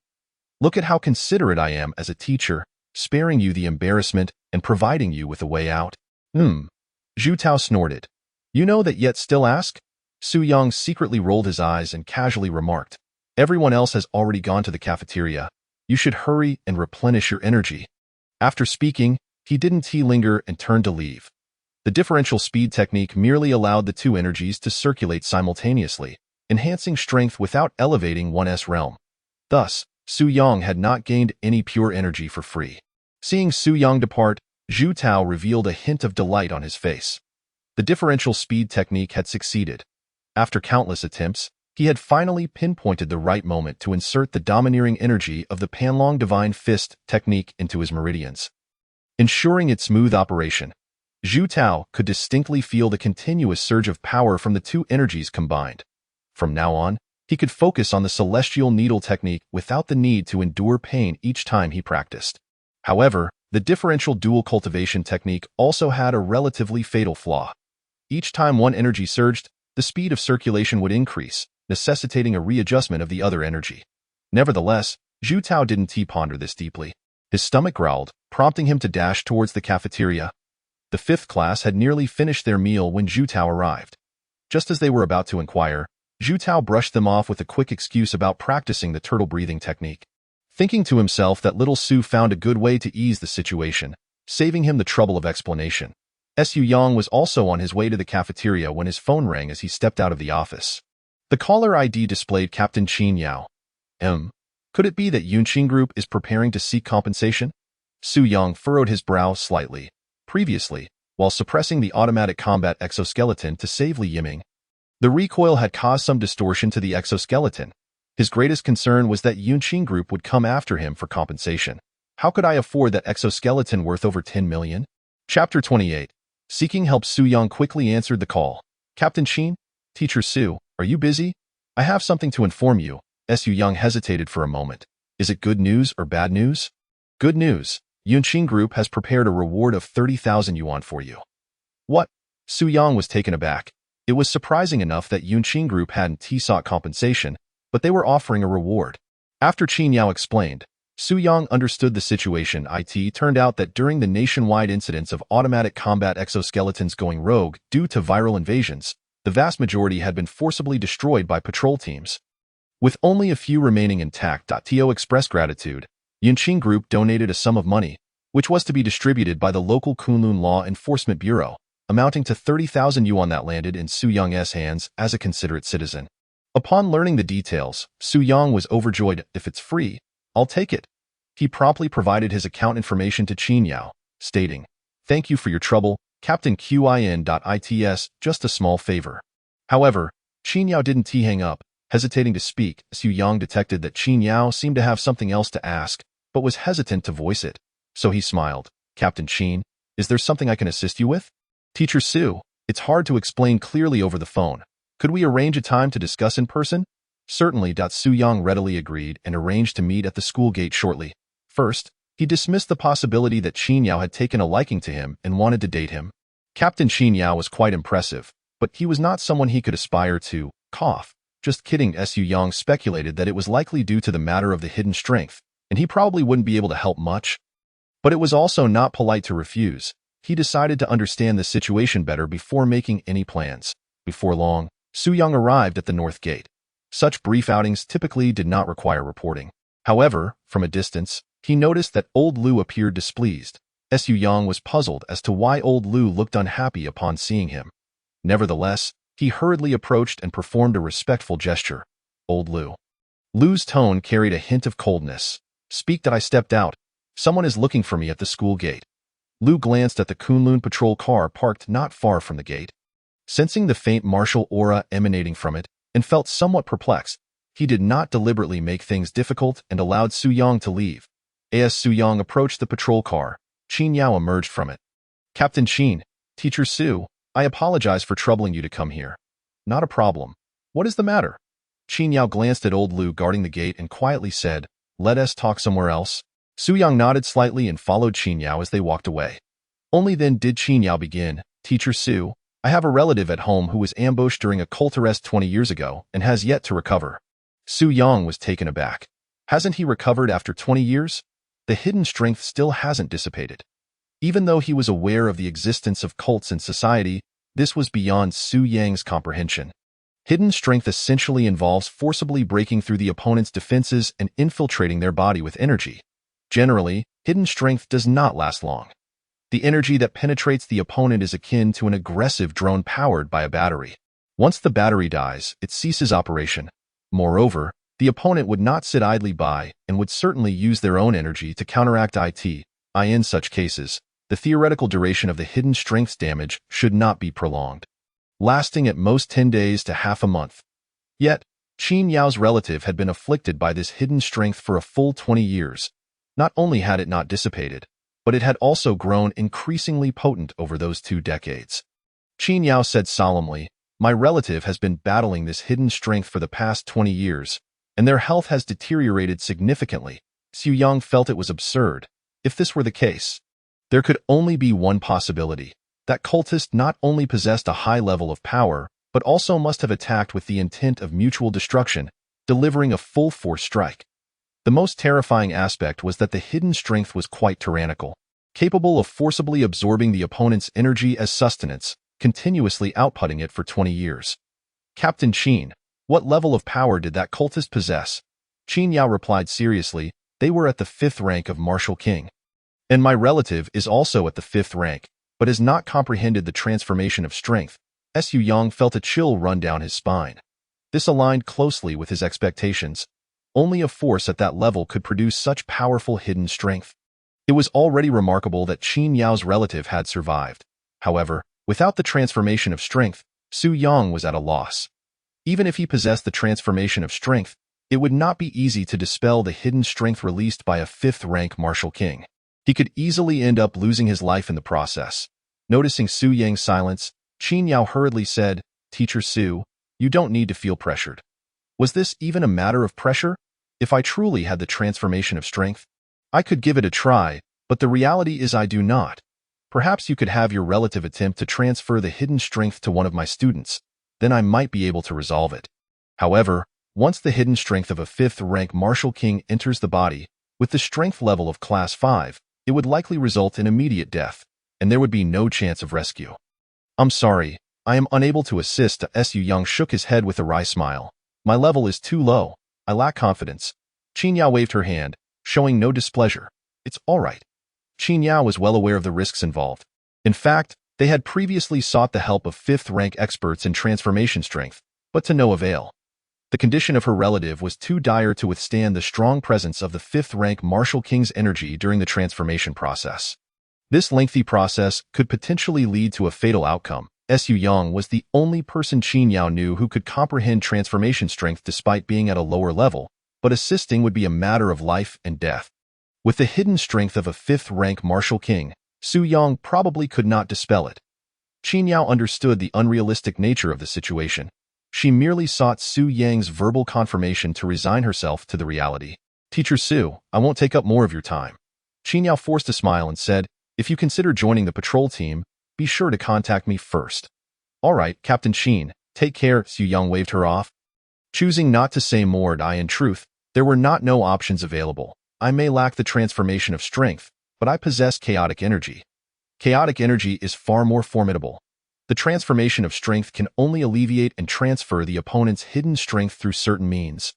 Look at how considerate I am as a teacher, sparing you the embarrassment and providing you with a way out. Zhu Tao snorted. "You know that yet still ask?" Su Yang secretly rolled his eyes and casually remarked, "Everyone else has already gone to the cafeteria. You should hurry and replenish your energy." After speaking, he didn't linger and turned to leave. The differential speed technique merely allowed the two energies to circulate simultaneously, enhancing strength without elevating one's realm. Thus, Su Yang had not gained any pure energy for free. Seeing Su Yang depart, Zhu Tao revealed a hint of delight on his face. The differential speed technique had succeeded. After countless attempts, he had finally pinpointed the right moment to insert the domineering energy of the Panlong Divine Fist technique into his meridians. Ensuring its smooth operation, Zhu Tao could distinctly feel the continuous surge of power from the two energies combined. From now on, he could focus on the celestial needle technique without the need to endure pain each time he practiced. However, the differential dual cultivation technique also had a relatively fatal flaw. Each time one energy surged, the speed of circulation would increase, necessitating a readjustment of the other energy. Nevertheless, Zhu Tao didn't ponder this deeply. His stomach growled, prompting him to dash towards the cafeteria. The fifth class had nearly finished their meal when Zhu Tao arrived. Just as they were about to inquire, Zhu Tao brushed them off with a quick excuse about practicing the turtle breathing technique. Thinking to himself that little Su found a good way to ease the situation, saving him the trouble of explanation. Su Yang was also on his way to the cafeteria when his phone rang as he stepped out of the office. The caller ID displayed Captain Qin Yao. Could it be that Yunqing Group is preparing to seek compensation? Su Yang furrowed his brow slightly. Previously, while suppressing the automatic combat exoskeleton to save Li Yiming, the recoil had caused some distortion to the exoskeleton. His greatest concern was that Yunqing Group would come after him for compensation. How could I afford that exoskeleton worth over 10 million? Chapter 28. Seeking help. Su Yang quickly answered the call. "Captain Qin? Teacher Su, are you busy? I have something to inform you." Su Yang hesitated for a moment. "Is it good news or bad news?" "Good news. Yunqing Group has prepared a reward of 30,000 yuan for you." "What?" Su Yang was taken aback. It was surprising enough that Yunqing Group hadn't sought compensation, but they were offering a reward. After Qin Yao explained, Su Yang understood the situation. It turned out that during the nationwide incidents of automatic combat exoskeletons going rogue due to viral invasions, the vast majority had been forcibly destroyed by patrol teams. With only a few remaining intact. To express gratitude, Yunqing Group donated a sum of money, which was to be distributed by the local Kunlun Law Enforcement Bureau, amounting to 30,000 yuan that landed in Su Yang's hands as a considerate citizen. Upon learning the details, Su Yang was overjoyed. "If it's free, I'll take it." He promptly provided his account information to Qin Yao, stating, "Thank you for your trouble, Captain Qin.its, just a small favor." However, Qin Yao didn't hang up, hesitating to speak. Su Yang detected that Qin Yao seemed to have something else to ask, but was hesitant to voice it. So he smiled. "Captain Qin, is there something I can assist you with?" "Teacher Su, it's hard to explain clearly over the phone. Could we arrange a time to discuss in person?" "Certainly." Su Yang readily agreed and arranged to meet at the school gate shortly. First, he dismissed the possibility that Qin Yao had taken a liking to him and wanted to date him. Captain Qin Yao was quite impressive, but he was not someone he could aspire to. Just kidding. Su Yang speculated that it was likely due to the matter of the hidden strength, and he probably wouldn't be able to help much. But it was also not polite to refuse. He decided to understand the situation better before making any plans. Before long, Su Yang arrived at the North Gate. Such brief outings typically did not require reporting. However, from a distance, he noticed that Old Lu appeared displeased. Su Yang was puzzled as to why Old Lu looked unhappy upon seeing him. Nevertheless, he hurriedly approached and performed a respectful gesture. Old Lu. Lu's tone carried a hint of coldness. Speak that I stepped out. Someone is looking for me at the school gate. Lu glanced at the Kunlun patrol car parked not far from the gate. Sensing the faint martial aura emanating from it, and felt somewhat perplexed, he did not deliberately make things difficult and allowed Su Yang to leave. As Su Yang approached the patrol car, Qin Yao emerged from it. Captain Qin, Teacher Su, I apologize for troubling you to come here. Not a problem. What is the matter? Qin Yao glanced at old Lu guarding the gate and quietly said, Let us talk somewhere else. Su Yang nodded slightly and followed Qin Yao as they walked away. Only then did Qin Yao begin, Teacher Su, I have a relative at home who was ambushed during a cult arrest 20 years ago and has yet to recover. Su Yang was taken aback. Hasn't he recovered after 20 years? The hidden strength still hasn't dissipated. Even though he was aware of the existence of cults in society, this was beyond Su Yang's comprehension. Hidden strength essentially involves forcibly breaking through the opponent's defenses and infiltrating their body with energy. Generally, hidden strength does not last long. The energy that penetrates the opponent is akin to an aggressive drone powered by a battery. Once the battery dies, it ceases operation. Moreover, the opponent would not sit idly by and would certainly use their own energy to counteract it. In such cases, the theoretical duration of the hidden strength's damage should not be prolonged, lasting at most 10 days to half a month. Yet, Qin Yao's relative had been afflicted by this hidden strength for a full 20 years. Not only had it not dissipated, but it had also grown increasingly potent over those 2 decades. Qin Yao said solemnly, My relative has been battling this hidden strength for the past 20 years, and their health has deteriorated significantly. Su Yang felt it was absurd. If this were the case, there could only be one possibility. That cultist not only possessed a high level of power, but also must have attacked with the intent of mutual destruction, delivering a full-force strike. The most terrifying aspect was that the hidden strength was quite tyrannical, capable of forcibly absorbing the opponent's energy as sustenance, continuously outputting it for 20 years. Captain Qin, what level of power did that cultist possess? Qin Yao replied seriously, They were at the 5th rank of Martial King. And my relative is also at the 5th rank, but has not comprehended the transformation of strength. Su Yang felt a chill run down his spine. This aligned closely with his expectations. Only a force at that level could produce such powerful hidden strength. It was already remarkable that Qin Yao's relative had survived. However, without the transformation of strength, Su Yang was at a loss. Even if he possessed the transformation of strength, it would not be easy to dispel the hidden strength released by a 5th-rank Martial King. He could easily end up losing his life in the process. Noticing Su Yang's silence, Qin Yao hurriedly said, Teacher Su, you don't need to feel pressured. Was this even a matter of pressure? If I truly had the transformation of strength, I could give it a try, but the reality is I do not. Perhaps you could have your relative attempt to transfer the hidden strength to one of my students. Then I might be able to resolve it. However, once the hidden strength of a 5th-rank Martial King enters the body, with the strength level of Class 5, it would likely result in immediate death, and there would be no chance of rescue. I'm sorry, I am unable to assist. Su Yang shook his head with a wry smile. My level is too low. I lack confidence. Qin Yao waved her hand, showing no displeasure. It's all right. Qin Yao was well aware of the risks involved. In fact, they had previously sought the help of 5th-rank experts in transformation strength, but to no avail. The condition of her relative was too dire to withstand the strong presence of the 5th-rank Martial King's energy during the transformation process. This lengthy process could potentially lead to a fatal outcome. Su Yang was the only person Qin Yao knew who could comprehend transformation strength despite being at a lower level, but assisting would be a matter of life and death. With the hidden strength of a 5th-rank Martial King, Su Yang probably could not dispel it. Qin Yao understood the unrealistic nature of the situation. She merely sought Su Yang's verbal confirmation to resign herself to the reality. Teacher Su, I won't take up more of your time. Qin Yao forced a smile and said, If you consider joining the patrol team, be sure to contact me first. All right, Captain Qin, take care. Su Yang waved her off. Choosing not to say more, in truth, there were no options available. I may lack the transformation of strength, but I possess chaotic energy. Chaotic energy is far more formidable. The transformation of strength can only alleviate and transfer the opponent's hidden strength through certain means,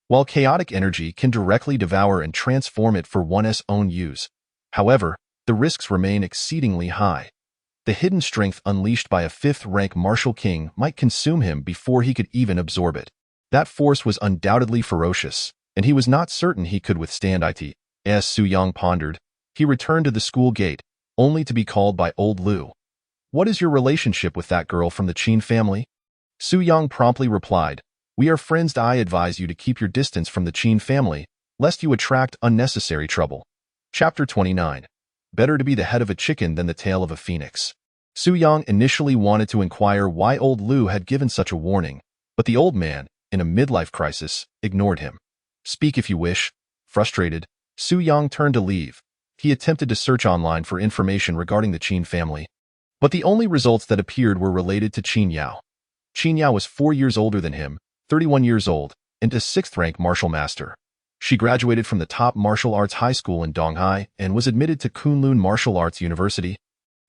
while chaotic energy can directly devour and transform it for one's own use. However, the risks remain exceedingly high. The hidden strength unleashed by a fifth-rank martial king might consume him before he could even absorb it. That force was undoubtedly ferocious, and he was not certain he could withstand it. As Su Yang pondered, he returned to the school gate, only to be called by old Lu. "What is your relationship with that girl from the Qin family?" Su Yang promptly replied, "We are friends. I advise you to keep your distance from the Qin family, lest you attract unnecessary trouble." Chapter 29. Better to be the head of a chicken than the tail of a phoenix. Su Yang initially wanted to inquire why old Lu had given such a warning, but the old man, in a midlife crisis, ignored him. "Speak if you wish." Frustrated, Su Yang turned to leave. He attempted to search online for information regarding the Qin family, but the only results that appeared were related to Qin Yao. Qin Yao was 4 years older than him, 31 years old, and a 6th-rank martial master. She graduated from the top martial arts high school in Donghai and was admitted to Kunlun Martial Arts University,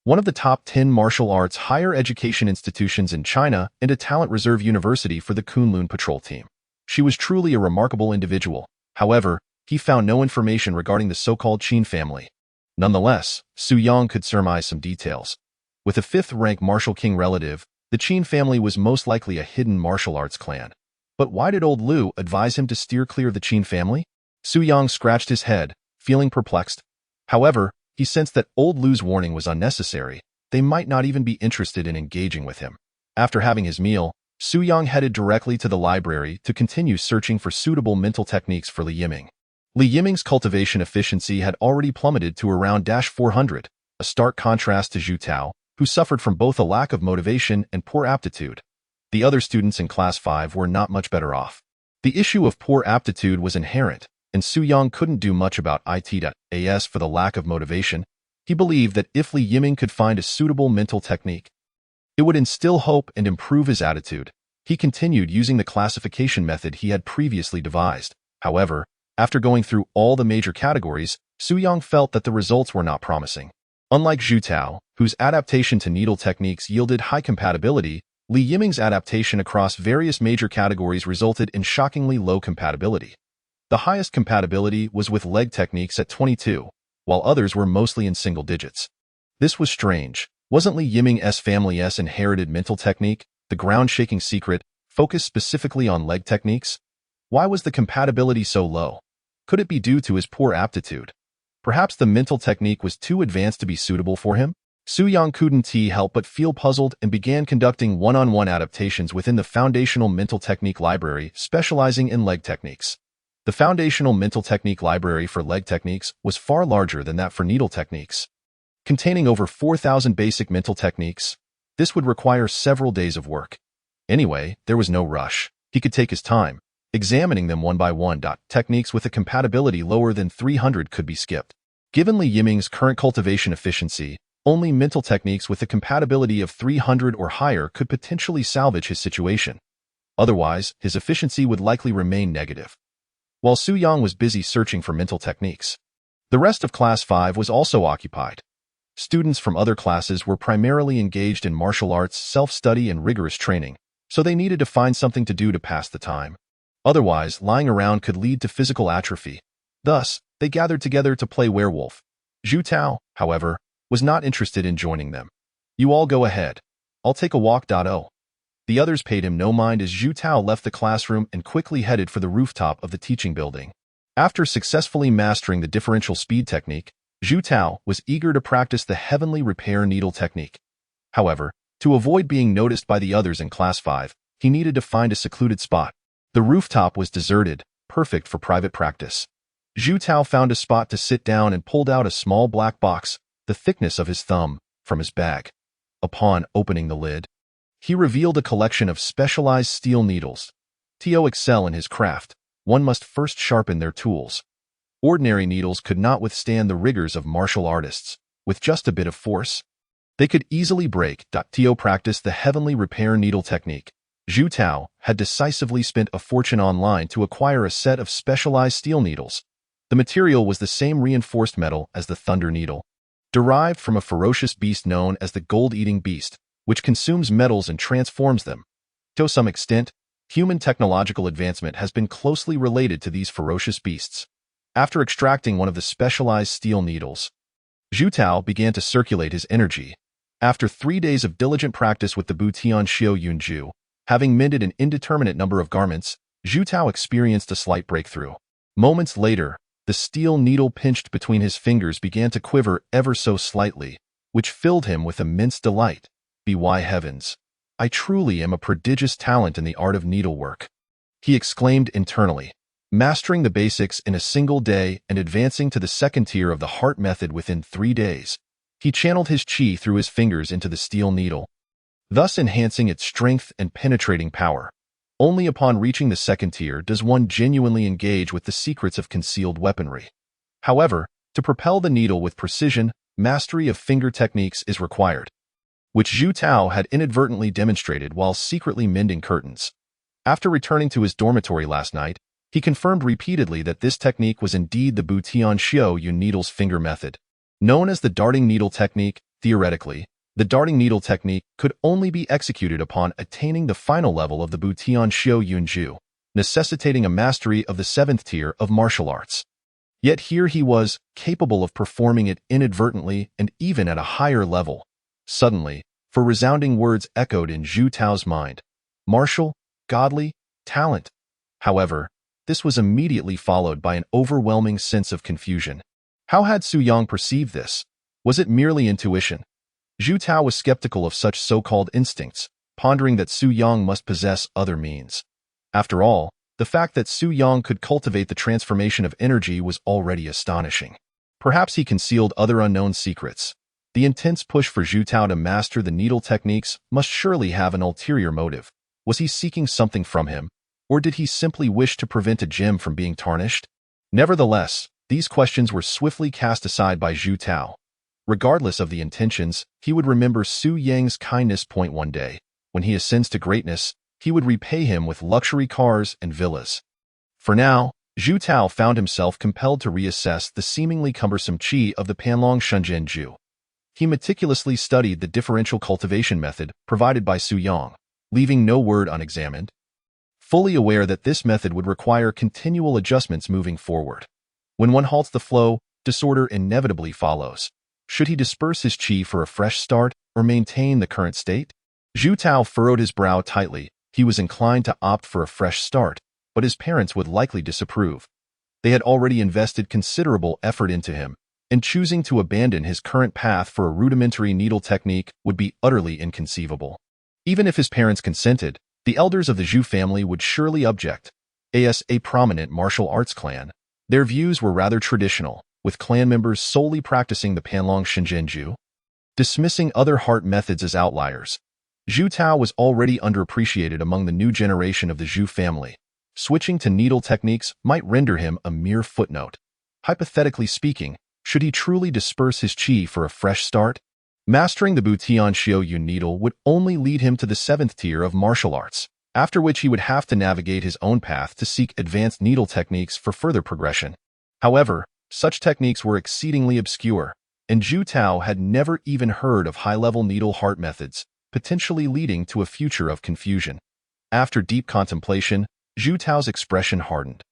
one of the top 10 martial arts higher education institutions in China and a talent reserve university for the Kunlun patrol team. She was truly a remarkable individual. However, he found no information regarding the so-called Qin family. Nonetheless, Su Yang could surmise some details. With a 5th-rank martial king relative, the Qin family was most likely a hidden martial arts clan. But why did old Lu advise him to steer clear of the Qin family? Su Yang scratched his head, feeling perplexed. However, he sensed that old Lu's warning was unnecessary. They might not even be interested in engaging with him. After having his meal, Su Yang headed directly to the library to continue searching for suitable mental techniques for Li Yiming. Li Yiming's cultivation efficiency had already plummeted to around -400, a stark contrast to Zhu Tao, who suffered from both a lack of motivation and poor aptitude. The other students in Class 5 were not much better off. The issue of poor aptitude was inherent, and Su Yang couldn't do much about it. As for the lack of motivation, he believed that if Li Yiming could find a suitable mental technique, it would instill hope and improve his attitude. He continued using the classification method he had previously devised. However, after going through all the major categories, Su Yang felt that the results were not promising. Unlike Zhu Tao, whose adaptation to needle techniques yielded high compatibility, Li Yiming's adaptation across various major categories resulted in shockingly low compatibility. The highest compatibility was with leg techniques at 22, while others were mostly in single digits. This was strange. Wasn't Li Yiming's family's inherited mental technique, the ground-shaking secret, focused specifically on leg techniques? Why was the compatibility so low? Could it be due to his poor aptitude? Perhaps the mental technique was too advanced to be suitable for him? Su Yang couldn't help but feel puzzled and began conducting one-on-one adaptations within the Foundational Mental Technique Library, specializing in leg techniques. The Foundational Mental Technique Library for leg techniques was far larger than that for needle techniques. Containing over 4,000 basic mental techniques, this would require several days of work. Anyway, there was no rush. He could take his time, examining them one by one. Techniques with a compatibility lower than 300 could be skipped. Given Li Yiming's current cultivation efficiency, only mental techniques with a compatibility of 300 or higher could potentially salvage his situation. Otherwise, his efficiency would likely remain negative. While Su Yang was busy searching for mental techniques, the rest of Class 5 was also occupied. Students from other classes were primarily engaged in martial arts, self-study, and rigorous training, so they needed to find something to do to pass the time. Otherwise, lying around could lead to physical atrophy. Thus, they gathered together to play werewolf. Zhu Tao, however, was not interested in joining them. "You all go ahead. I'll take a walk. The others paid him no mind as Zhu Tao left the classroom and quickly headed for the rooftop of the teaching building. After successfully mastering the differential speed technique, Zhu Tao was eager to practice the heavenly repair needle technique. However, to avoid being noticed by the others in Class 5, he needed to find a secluded spot. The rooftop was deserted, perfect for private practice. Zhu Tao found a spot to sit down and pulled out a small black box, the thickness of his thumb, from his bag. Upon opening the lid, he revealed a collection of specialized steel needles. To excel in his craft, one must first sharpen their tools. Ordinary needles could not withstand the rigors of martial artists. With just a bit of force, they could easily break. To practice the heavenly repair needle technique, Zhu Tao had decisively spent a fortune online to acquire a set of specialized steel needles. The material was the same reinforced metal as the thunder needle, derived from a ferocious beast known as the gold-eating beast, which consumes metals and transforms them. To some extent, human technological advancement has been closely related to these ferocious beasts. After extracting one of the specialized steel needles, Zhu Tao began to circulate his energy. After 3 days of diligent practice with the Butian Xiao Yunju, having mended an indeterminate number of garments, Zhu Tao experienced a slight breakthrough. Moments later, the steel needle pinched between his fingers began to quiver ever so slightly, which filled him with immense delight. By heavens! I truly am a prodigious talent in the art of needlework, he exclaimed internally. Mastering the basics in a single day and advancing to the second tier of the heart method within 3 days, he channeled his qi through his fingers into the steel needle, thus enhancing its strength and penetrating power. Only upon reaching the second tier does one genuinely engage with the secrets of concealed weaponry. However, to propel the needle with precision, mastery of finger techniques is required, which Zhu Tao had inadvertently demonstrated while secretly mending curtains. After returning to his dormitory last night, he confirmed repeatedly that this technique was indeed the Butian Xiao Yun needle's finger method. Known as the darting needle technique, theoretically, the darting needle technique could only be executed upon attaining the final level of the Butian Xiao Yunju, necessitating a mastery of the 7th tier of martial arts. Yet here he was, capable of performing it inadvertently and even at a higher level. Suddenly, for resounding words echoed in Zhu Tao's mind. Martial, godly, talent. However, this was immediately followed by an overwhelming sense of confusion. How had Su Yang perceived this? Was it merely intuition? Zhu Tao was skeptical of such so-called instincts, pondering that Su Yang must possess other means. After all, the fact that Su Yang could cultivate the transformation of energy was already astonishing. Perhaps he concealed other unknown secrets. The intense push for Zhu Tao to master the needle techniques must surely have an ulterior motive. Was he seeking something from him? Or did he simply wish to prevent a gem from being tarnished? Nevertheless, these questions were swiftly cast aside by Zhu Tao. Regardless of the intentions, he would remember Su Yang's kindness. One day, when he ascends to greatness, he would repay him with luxury cars and villas. For now, Zhu Tao found himself compelled to reassess the seemingly cumbersome qi of the Panlong Shenzhenju. He meticulously studied the differential cultivation method provided by Su Yang, leaving no word unexamined, fully aware that this method would require continual adjustments moving forward. When one halts the flow, disorder inevitably follows. Should he disperse his qi for a fresh start or maintain the current state? Zhu Tao furrowed his brow tightly. He was inclined to opt for a fresh start, but his parents would likely disapprove. They had already invested considerable effort into him, and choosing to abandon his current path for a rudimentary needle technique would be utterly inconceivable. Even if his parents consented, the elders of the Zhu family would surely object. As a prominent martial arts clan, their views were rather traditional, with clan members solely practicing the Panlong Shenzhenju, dismissing other heart methods as outliers. Zhu Tao was already underappreciated among the new generation of the Zhu family. Switching to needle techniques might render him a mere footnote. Hypothetically speaking, should he truly disperse his qi for a fresh start? Mastering the Butian Xiao Yun needle would only lead him to the 7th tier of martial arts, after which he would have to navigate his own path to seek advanced needle techniques for further progression. However, such techniques were exceedingly obscure, and Zhu Tao had never even heard of high-level needle heart methods, potentially leading to a future of confusion. After deep contemplation, Zhu Tao's expression hardened.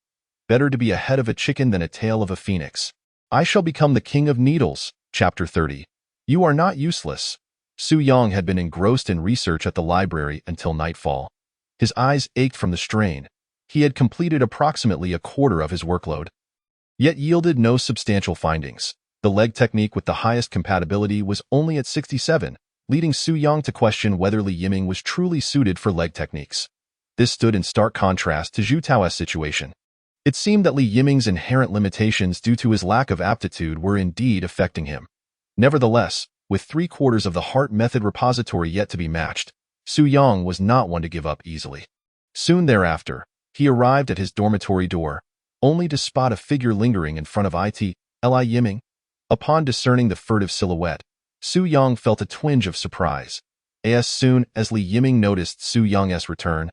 Better to be a head of a chicken than a tail of a phoenix. I shall become the king of needles. Chapter 30. You are not useless. Su Yang had been engrossed in research at the library until nightfall. His eyes ached from the strain. He had completed approximately a quarter of his workload, yet yielded no substantial findings. The leg technique with the highest compatibility was only at 67, leading Su Yang to question whether Li Yiming was truly suited for leg techniques. This stood in stark contrast to Zhu Tao's situation. It seemed that Li Yiming's inherent limitations due to his lack of aptitude were indeed affecting him. Nevertheless, with 3/4 of the heart method repository yet to be matched, Su Yang was not one to give up easily. Soon thereafter, he arrived at his dormitory door, only to spot a figure lingering in front of Li Yiming. Upon discerning the furtive silhouette, Su Yang felt a twinge of surprise. As soon as Li Yiming noticed Su Yang's return,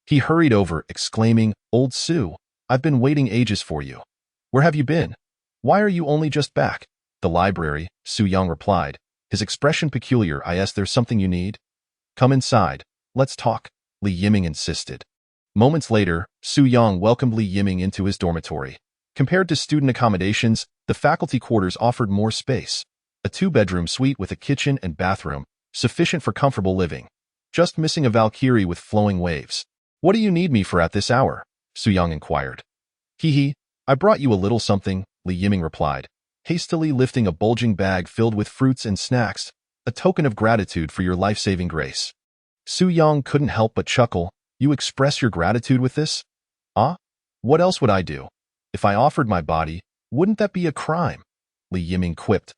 he hurried over, exclaiming, "Old Su, I've been waiting ages for you. Where have you been? Why are you only just back?" "The library," Su Yang replied, his expression peculiar. "There's something you need? Come inside. Let's talk," Li Yiming insisted. Moments later, Su Yang welcomed Li Yiming into his dormitory. Compared to student accommodations, the faculty quarters offered more space. A 2-bedroom suite with a kitchen and bathroom, sufficient for comfortable living. Just missing a Valkyrie with flowing waves. What do you need me for at this hour? Su Yang inquired. Hee, I brought you a little something, Li Yiming replied, hastily lifting a bulging bag filled with fruits and snacks, a token of gratitude for your life-saving grace. Su Yang couldn't help but chuckle. You express your gratitude with this? Ah? What else would I do? If I offered my body, wouldn't that be a crime? Li Yiming quipped.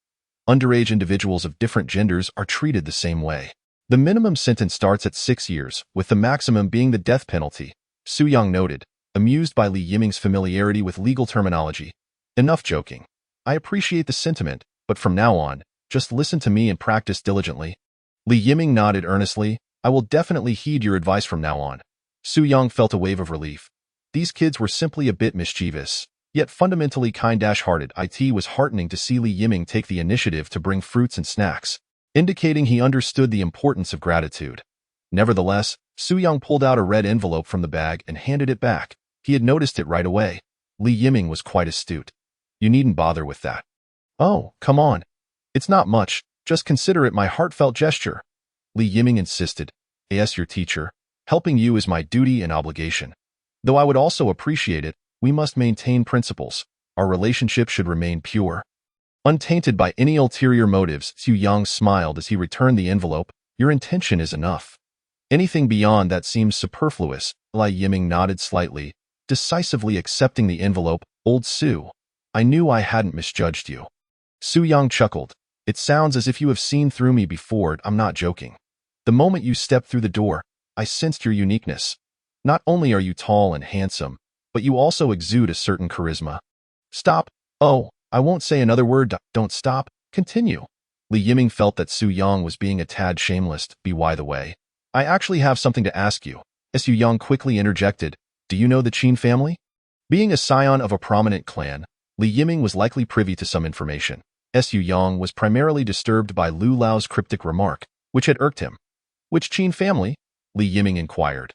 Underage individuals of different genders are treated the same way. The minimum sentence starts at 6 years, with the maximum being the death penalty, Su Yang noted, amused by Li Yiming's familiarity with legal terminology. Enough joking. I appreciate the sentiment, but from now on, just listen to me and practice diligently. Li Yiming nodded earnestly. I will definitely heed your advice from now on. Su Yang felt a wave of relief. These kids were simply a bit mischievous, yet fundamentally kind-hearted. It was heartening to see Li Yiming take the initiative to bring fruits and snacks, indicating he understood the importance of gratitude. Nevertheless, Su Yang pulled out a red envelope from the bag and handed it back. He had noticed it right away. Li Yiming was quite astute. You needn't bother with that. Oh, come on. It's not much, just consider it my heartfelt gesture. Li Yiming insisted. As your teacher, helping you is my duty and obligation. Though I would also appreciate it, we must maintain principles. Our relationship should remain pure. Untainted by any ulterior motives, Su Yang smiled as he returned the envelope. Your intention is enough. Anything beyond that seems superfluous. Li Yiming nodded slightly, decisively accepting the envelope. Old Su, I knew I hadn't misjudged you. Su Yang chuckled. It sounds as if you have seen through me before. I'm not joking. The moment you stepped through the door, I sensed your uniqueness. Not only are you tall and handsome, but you also exude a certain charisma. Stop. Oh, I won't say another word. Don't stop. Continue. Li Yiming felt that Su Yang was being a tad shameless. By the way, I actually have something to ask you. Su Yang quickly interjected. Do you know the Qin family? Being a scion of a prominent clan, Li Yiming was likely privy to some information. Su Yang was primarily disturbed by Lu Lao's cryptic remark, which had irked him. Which Qin family? Li Yiming inquired.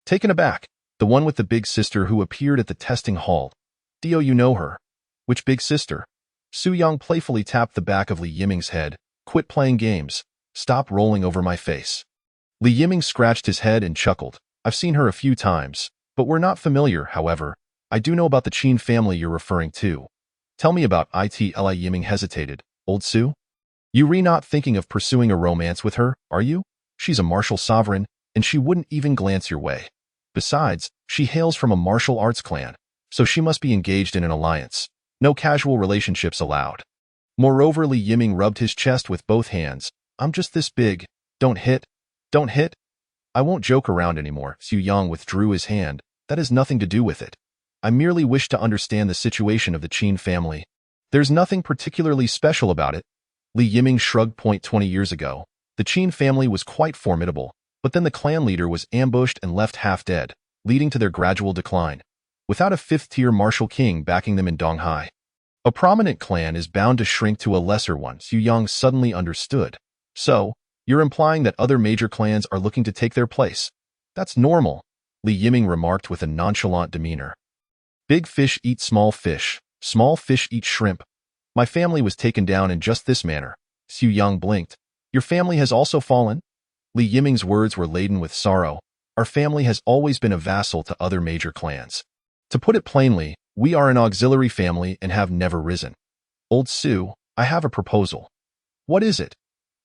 Taken aback, the one with the big sister who appeared at the testing hall. Dio, you know her. Which big sister? Su Yang playfully tapped the back of Li Yiming's head. Quit playing games. Stop rolling over my face. Li Yiming scratched his head and chuckled. I've seen her a few times, but we're not familiar. However, I do know about the Qin family you're referring to. Tell me about it. Li Yiming hesitated. Old Su? You're not thinking of pursuing a romance with her, are you? She's a martial sovereign, and she wouldn't even glance your way. Besides, she hails from a martial arts clan, so she must be engaged in an alliance. No casual relationships allowed. Moreover, Li Yiming rubbed his chest with both hands. I'm just this big. Don't hit. Don't hit. I won't joke around anymore. Su Yang withdrew his hand. That has nothing to do with it. I merely wish to understand the situation of the Qin family. There's nothing particularly special about it. Li Yiming shrugged. 20 years ago, the Qin family was quite formidable, but then the clan leader was ambushed and left half dead, leading to their gradual decline. Without a fifth-tier martial king backing them in Donghai, a prominent clan is bound to shrink to a lesser one. Su Yang suddenly understood. So, you're implying that other major clans are looking to take their place. That's normal, Li Yiming remarked with a nonchalant demeanor. Big fish eat small fish eat shrimp. My family was taken down in just this manner. Su Yang blinked. Your family has also fallen? Li Yiming's words were laden with sorrow. Our family has always been a vassal to other major clans. To put it plainly, we are an auxiliary family and have never risen. Old Su, I have a proposal. What is it?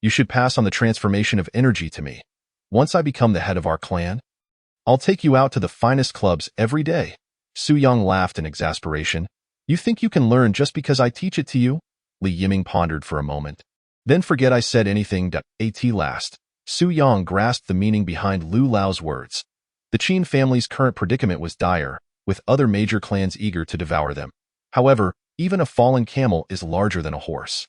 You should pass on the transformation of energy to me. Once I become the head of our clan, I'll take you out to the finest clubs every day. Su Yang laughed in exasperation. You think you can learn just because I teach it to you? Li Yiming pondered for a moment. Then forget I said anything. At last, Su Yang grasped the meaning behind Lu Lao's words. The Qin family's current predicament was dire, with other major clans eager to devour them. However, even a fallen camel is larger than a horse.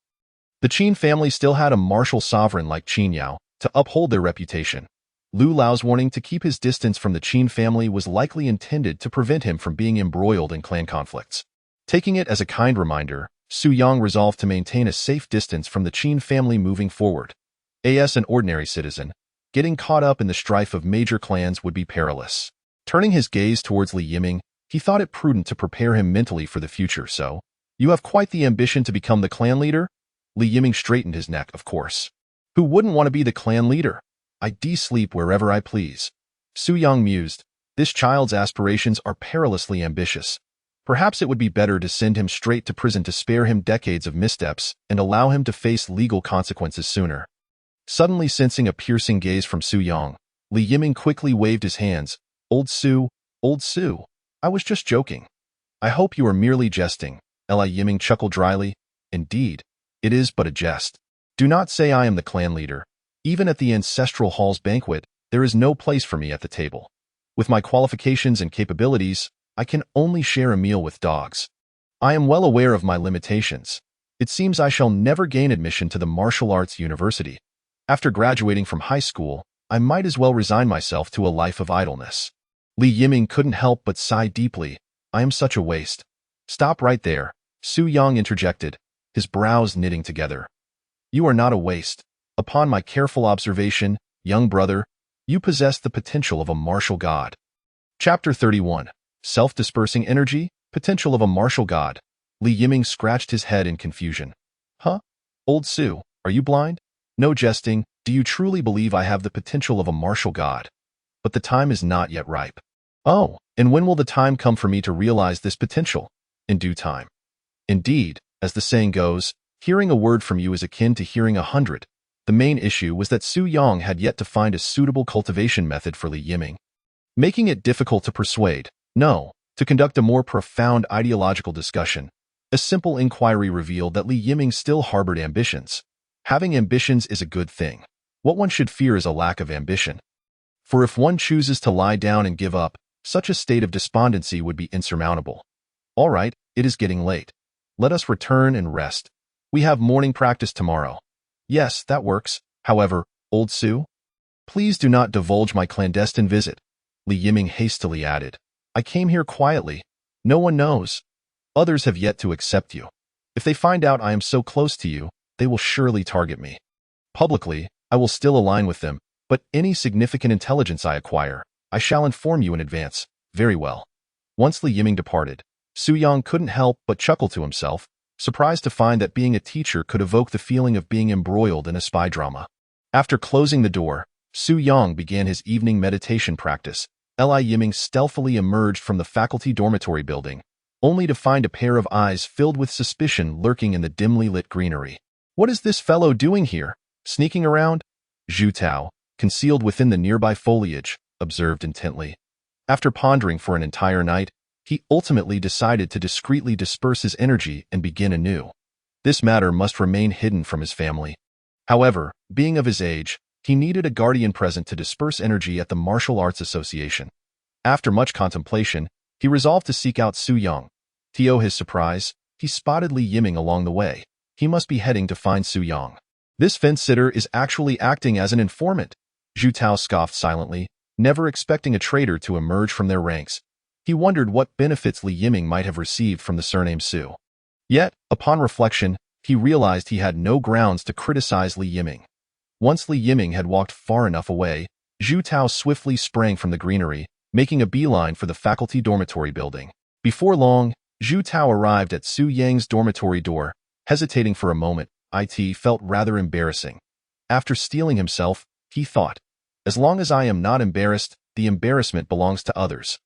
The Qin family still had a martial sovereign like Qin Yao to uphold their reputation. Lu Lao's warning to keep his distance from the Qin family was likely intended to prevent him from being embroiled in clan conflicts. Taking it as a kind reminder, Su Yang resolved to maintain a safe distance from the Qin family moving forward. As an ordinary citizen, getting caught up in the strife of major clans would be perilous. Turning his gaze towards Li Yiming, he thought it prudent to prepare him mentally for the future. So, you have quite the ambition to become the clan leader? Li Yiming straightened his neck, of course. Who wouldn't want to be the clan leader? I de-sleep wherever I please. Su Yang mused. This child's aspirations are perilously ambitious. Perhaps it would be better to send him straight to prison to spare him decades of missteps and allow him to face legal consequences sooner. Suddenly sensing a piercing gaze from Su Yang, Li Yiming quickly waved his hands. Old Su, I was just joking. I hope you are merely jesting. Li Yiming chuckled dryly. Indeed, it is but a jest. Do not say I am the clan leader. Even at the ancestral hall's banquet, there is no place for me at the table. With my qualifications and capabilities, I can only share a meal with dogs. I am well aware of my limitations. It seems I shall never gain admission to the martial arts university. After graduating from high school, I might as well resign myself to a life of idleness. Li Yiming couldn't help but sigh deeply. I am such a waste. Stop right there, Su Yang interjected, his brows knitting together. You are not a waste. Upon my careful observation, young brother, you possess the potential of a martial god. Chapter 31. Self-dispersing energy, potential of a martial god. Li Yiming scratched his head in confusion. Huh? Old Su, are you blind? No jesting, do you truly believe I have the potential of a martial god? But the time is not yet ripe. Oh, and when will the time come for me to realize this potential? In due time. Indeed, as the saying goes, hearing a word from you is akin to hearing 100. The main issue was that Su Yang had yet to find a suitable cultivation method for Li Yiming, making it difficult to persuade. No, to conduct a more profound ideological discussion. A simple inquiry revealed that Li Yiming still harbored ambitions. Having ambitions is a good thing. What one should fear is a lack of ambition. For if one chooses to lie down and give up, such a state of despondency would be insurmountable. All right, it is getting late. Let us return and rest. We have morning practice tomorrow. Yes, that works. However, Old Su, please do not divulge my clandestine visit. Li Yiming hastily added. I came here quietly. No one knows. Others have yet to accept you. If they find out I am so close to you, they will surely target me. Publicly, I will still align with them, but any significant intelligence I acquire, I shall inform you in advance. Very well. Once Li Yiming departed, Su Yang couldn't help but chuckle to himself, surprised to find that being a teacher could evoke the feeling of being embroiled in a spy drama. After closing the door, Su Yang began his evening meditation practice. Li Yiming stealthily emerged from the faculty dormitory building, only to find a pair of eyes filled with suspicion lurking in the dimly lit greenery. What is this fellow doing here? Sneaking around? Zhu Tao, concealed within the nearby foliage, observed intently. After pondering for an entire night, he ultimately decided to discreetly disperse his energy and begin anew. This matter must remain hidden from his family. However, being of his age, he needed a guardian present to disperse energy at the Martial Arts Association. After much contemplation, he resolved to seek out Su Yang. To his surprise, he spotted Li Yiming along the way. He must be heading to find Su Yang. This fence-sitter is actually acting as an informant. Zhu Tao scoffed silently, never expecting a traitor to emerge from their ranks. He wondered what benefits Li Yiming might have received from the surname Su. Yet, upon reflection, he realized he had no grounds to criticize Li Yiming. Once Li Yiming had walked far enough away, Zhu Tao swiftly sprang from the greenery, making a beeline for the faculty dormitory building. Before long, Zhu Tao arrived at Su Yang's dormitory door. Hesitating for a moment, it felt rather embarrassing. After steeling himself, he thought, as long as I am not embarrassed, the embarrassment belongs to others.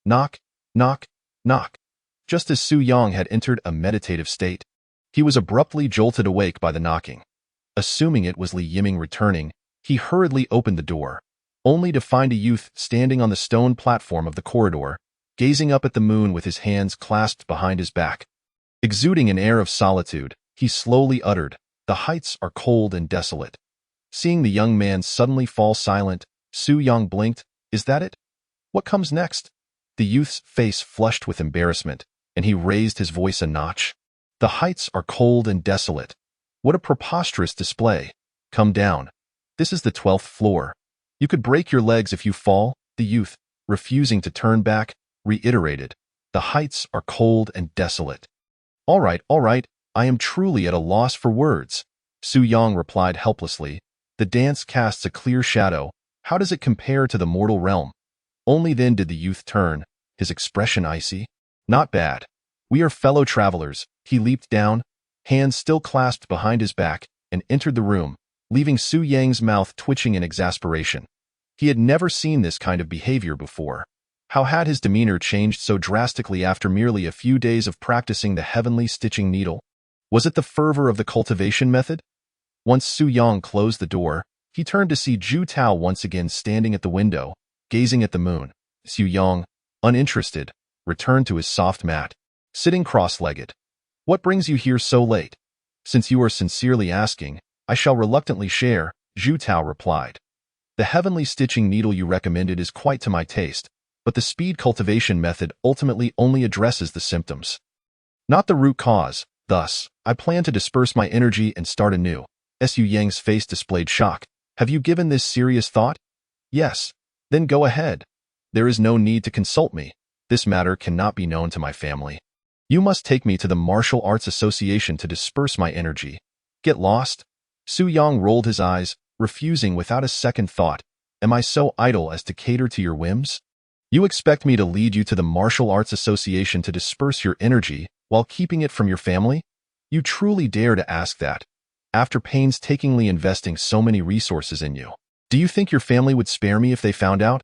Knock, knock, knock. Just as Su Yang had entered a meditative state, he was abruptly jolted awake by the knocking. Assuming it was Li Yiming returning, he hurriedly opened the door, only to find a youth standing on the stone platform of the corridor, gazing up at the moon with his hands clasped behind his back. Exuding an air of solitude, he slowly uttered, "The heights are cold and desolate." Seeing the young man suddenly fall silent, Su Yang blinked. Is that it? What comes next? The youth's face flushed with embarrassment, and he raised his voice a notch. The heights are cold and desolate. What a preposterous display. Come down. This is the 12th floor. You could break your legs if you fall, the youth, refusing to turn back, reiterated. The heights are cold and desolate. All right, I am truly at a loss for words. Su Yang replied helplessly. The dance casts a clear shadow. How does it compare to the mortal realm? Only then did the youth turn, his expression icy. Not bad. We are fellow travelers. He leaped down, hands still clasped behind his back, and entered the room, leaving Su Yang's mouth twitching in exasperation. He had never seen this kind of behavior before. How had his demeanor changed so drastically after merely a few days of practicing the heavenly stitching needle? Was it the fervor of the cultivation method? Once Su Yang closed the door, he turned to see Zhu Tao once again standing at the window, gazing at the moon. Su Yang, uninterested, returned to his soft mat, sitting cross-legged. "What brings you here so late?" "Since you are sincerely asking, I shall reluctantly share," Zhu Tao replied. "The heavenly stitching needle you recommended is quite to my taste, but the speed cultivation method ultimately only addresses the symptoms, not the root cause. Thus, I plan to disperse my energy and start anew." Su Yang's face displayed shock. "Have you given this serious thought?" "Yes." "Then go ahead. There is no need to consult me. This matter cannot be known to my family. You must take me to the Martial Arts Association to disperse my energy." "Get lost?" Su Yang rolled his eyes, refusing without a second thought. "Am I so idle as to cater to your whims? You expect me to lead you to the Martial Arts Association to disperse your energy while keeping it from your family? You truly dare to ask that, after painstakingly investing so many resources in you? Do you think your family would spare me if they found out?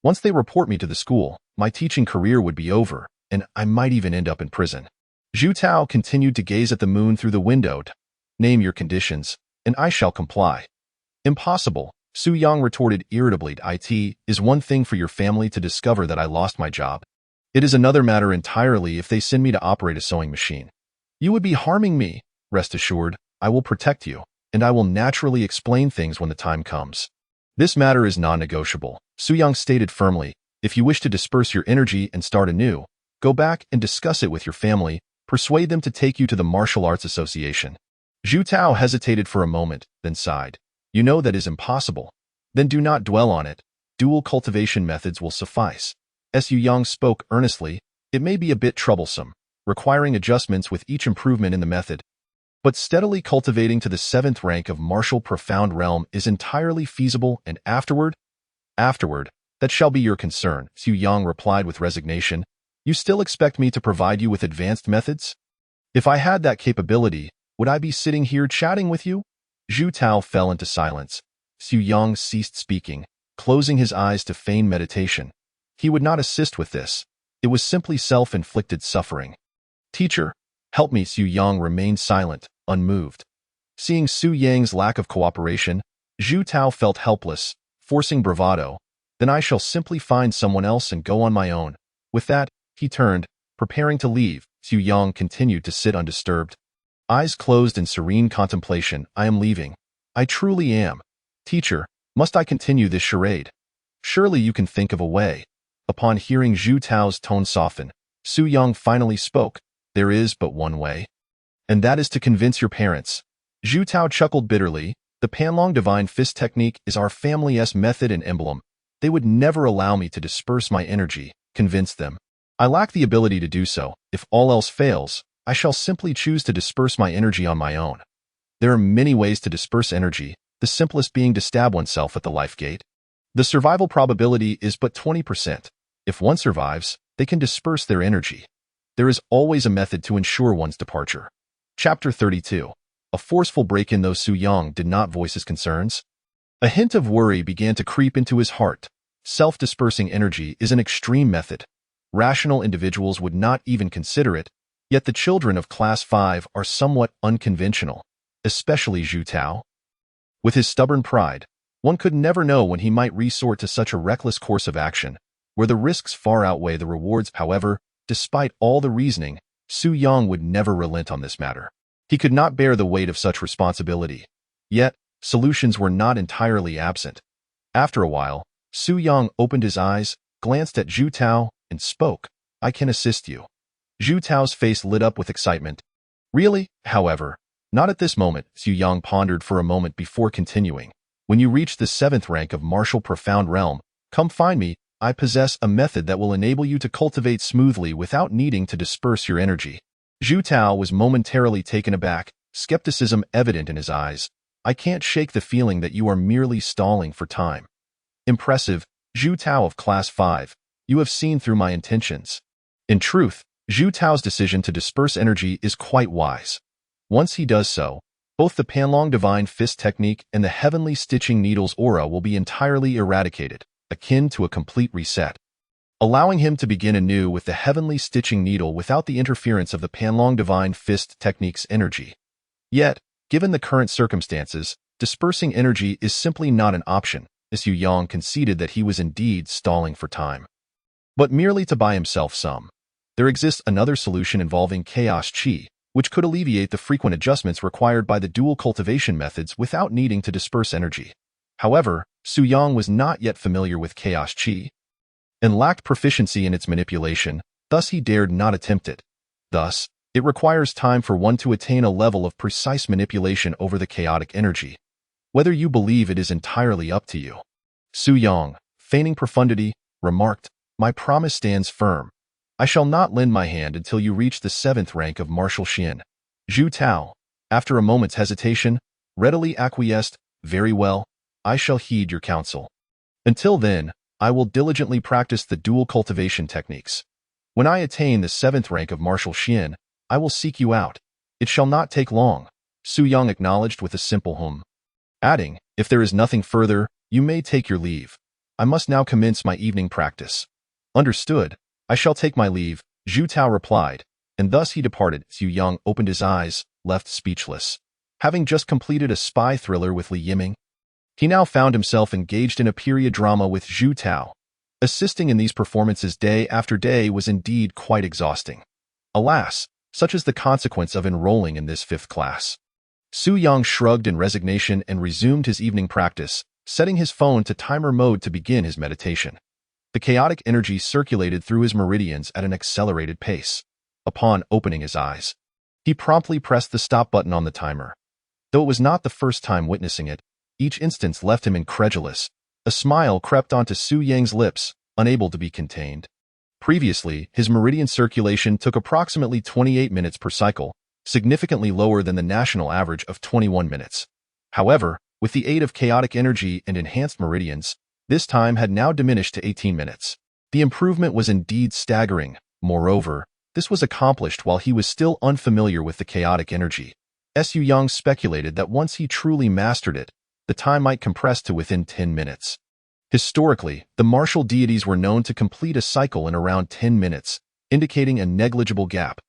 Once they report me to the school, my teaching career would be over, and I might even end up in prison." Zhu Tao continued to gaze at the moon through the window. "Name your conditions, and I shall comply." "Impossible," Su Yang retorted irritably. "It is one thing for your family to discover that I lost my job. It is another matter entirely if they send me to operate a sewing machine. You would be harming me. Rest assured, I will protect you, and I will naturally explain things when the time comes." "This matter is non-negotiable," Su Yang stated firmly. "If you wish to disperse your energy and start anew, go back and discuss it with your family. Persuade them to take you to the Martial Arts Association." Zhu Tao hesitated for a moment, then sighed. "You know that is impossible. Then do not dwell on it. Dual cultivation methods will suffice." Su Yang spoke earnestly. "It may be a bit troublesome, requiring adjustments with each improvement in the method, but steadily cultivating to the 7th rank of Martial Profound Realm is entirely feasible, and afterward, that shall be your concern," Su Yang replied with resignation. "You still expect me to provide you with advanced methods? If I had that capability, would I be sitting here chatting with you?" Zhu Tao fell into silence. Su Yang ceased speaking, closing his eyes to feign meditation. He would not assist with this. It was simply self-inflicted suffering. "Teacher, help me." Su Yang remained silent, unmoved. Seeing Su Yang's lack of cooperation, Zhu Tao felt helpless, forcing bravado. "Then I shall simply find someone else and go on my own." With that, he turned, preparing to leave. Su Yang continued to sit undisturbed, eyes closed in serene contemplation. "I am leaving. I truly am. Teacher, must I continue this charade? Surely you can think of a way." Upon hearing Zhu Tao's tone soften, Su Yang finally spoke. "There is but one way, and that is to convince your parents." Zhu Tao chuckled bitterly. "The Panlong Divine Fist technique is our family's method and emblem. They would never allow me to disperse my energy. Convince them. I lack the ability to do so. If all else fails, I shall simply choose to disperse my energy on my own. There are many ways to disperse energy, the simplest being to stab oneself at the life gate. The survival probability is but 20%. If one survives, they can disperse their energy. There is always a method to ensure one's departure." Chapter 32. A forceful break-in. Though Su Yang did not voice his concerns, a hint of worry began to creep into his heart. Self-dispersing energy is an extreme method. Rational individuals would not even consider it, yet the children of Class 5 are somewhat unconventional, especially Zhu Tao. With his stubborn pride, one could never know when he might resort to such a reckless course of action, where the risks far outweigh the rewards. However, despite all the reasoning, Su Yang would never relent on this matter. He could not bear the weight of such responsibility. Yet, solutions were not entirely absent. After a while, Su Yang opened his eyes, glanced at Zhu Tao, and spoke. "I can assist you." Zhu Tao's face lit up with excitement. "Really?" However, not at this moment. Su Yang pondered for a moment before continuing. "When you reach the 7th rank of Martial Profound Realm, come find me. I possess a method that will enable you to cultivate smoothly without needing to disperse your energy." Zhu Tao was momentarily taken aback, skepticism evident in his eyes. "I can't shake the feeling that you are merely stalling for time." "Impressive, Zhu Tao of Class 5. You have seen through my intentions." In truth, Zhu Tao's decision to disperse energy is quite wise. Once he does so, Both the Panlong Divine Fist technique and the Heavenly Stitching Needle's aura will be entirely eradicated, akin to a complete reset, allowing him to begin anew with the Heavenly Stitching Needle without the interference of the Panlong Divine Fist technique's energy. Yet, given the current circumstances, dispersing energy is simply not an option, as Xu Yang conceded that he was indeed stalling for time. But merely to buy himself some. There exists another solution involving Chaos Qi, which could alleviate the frequent adjustments required by the dual cultivation methods without needing to disperse energy. However, Xu Yang was not yet familiar with Chaos Qi and lacked proficiency in its manipulation, thus he dared not attempt it. Thus, it requires time for one to attain a level of precise manipulation over the chaotic energy. Whether you believe it is entirely up to you. Xu Yang, feigning profundity, remarked, "My promise stands firm. I shall not lend my hand until you reach the 7th rank of martial Xian." Zhu Tao, after a moment's hesitation, readily acquiesced, "Very well, I shall heed your counsel. Until then, I will diligently practice the dual cultivation techniques. When I attain the 7th rank of martial Xian, I will seek you out. It shall not take long," Xu Yang acknowledged with a simple hum, adding, "If there is nothing further, you may take your leave. I must now commence my evening practice." "Understood. I shall take my leave," Zhu Tao replied, and thus he departed. Xu Yang opened his eyes, left speechless. Having just completed a spy thriller with Li Yiming, he now found himself engaged in a period drama with Zhu Tao. Assisting in these performances day after day was indeed quite exhausting. Alas, such is the consequence of enrolling in this 5th class. Xu Yang shrugged in resignation and resumed his evening practice, setting his phone to timer mode to begin his meditation. The chaotic energy circulated through his meridians at an accelerated pace. Upon opening his eyes, he promptly pressed the stop button on the timer. Though it was not the first time witnessing it, each instance left him incredulous. A smile crept onto Xu Yang's lips, unable to be contained. Previously, his meridian circulation took approximately 28 minutes per cycle, significantly lower than the national average of 21 minutes. However, with the aid of chaotic energy and enhanced meridians, this time had now diminished to 18 minutes. The improvement was indeed staggering. Moreover, this was accomplished while he was still unfamiliar with the chaotic energy. Xu Yang speculated that once he truly mastered it, the time might compress to within 10 minutes. Historically, the martial deities were known to complete a cycle in around 10 minutes, indicating a negligible gap.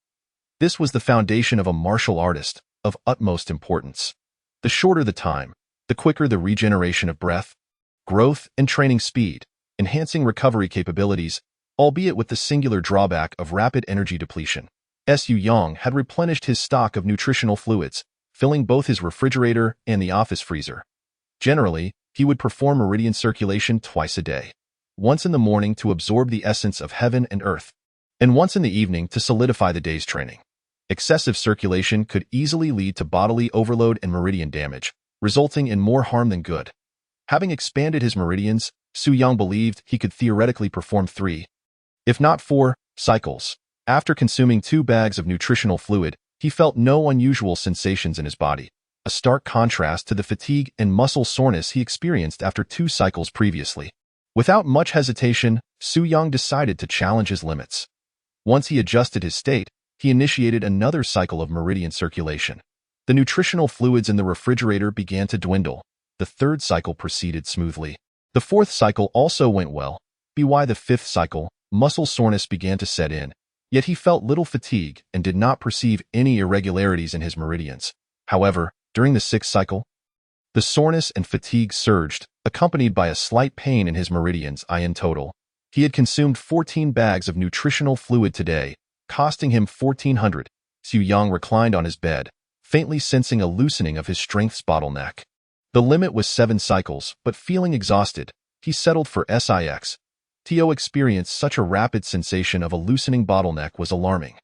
This was the foundation of a martial artist, of utmost importance. The shorter the time, the quicker the regeneration of breath, growth, and training speed, enhancing recovery capabilities, albeit with the singular drawback of rapid energy depletion. Xu Yang had replenished his stock of nutritional fluids, filling both his refrigerator and the office freezer. Generally, he would perform meridian circulation twice a day, once in the morning to absorb the essence of heaven and earth, and once in the evening to solidify the day's training. Excessive circulation could easily lead to bodily overload and meridian damage, resulting in more harm than good. Having expanded his meridians, Xu Yang believed he could theoretically perform 3, if not 4, cycles. After consuming 2 bags of nutritional fluid, he felt no unusual sensations in his body, a stark contrast to the fatigue and muscle soreness he experienced after 2 cycles previously. Without much hesitation, Xu Yang decided to challenge his limits. Once he adjusted his state, he initiated another cycle of meridian circulation. The nutritional fluids in the refrigerator began to dwindle. The 3rd cycle proceeded smoothly. The 4th cycle also went well. By the 5th cycle, muscle soreness began to set in, yet he felt little fatigue and did not perceive any irregularities in his meridians. However, during the 6th cycle, the soreness and fatigue surged, accompanied by a slight pain in his meridians. In total, he had consumed 14 bags of nutritional fluid today, costing him 1,400. Xu Yang reclined on his bed, faintly sensing a loosening of his strength's bottleneck. The limit was 7 cycles, but feeling exhausted, he settled for 6. To experience such a rapid sensation of a loosening bottleneck was alarming.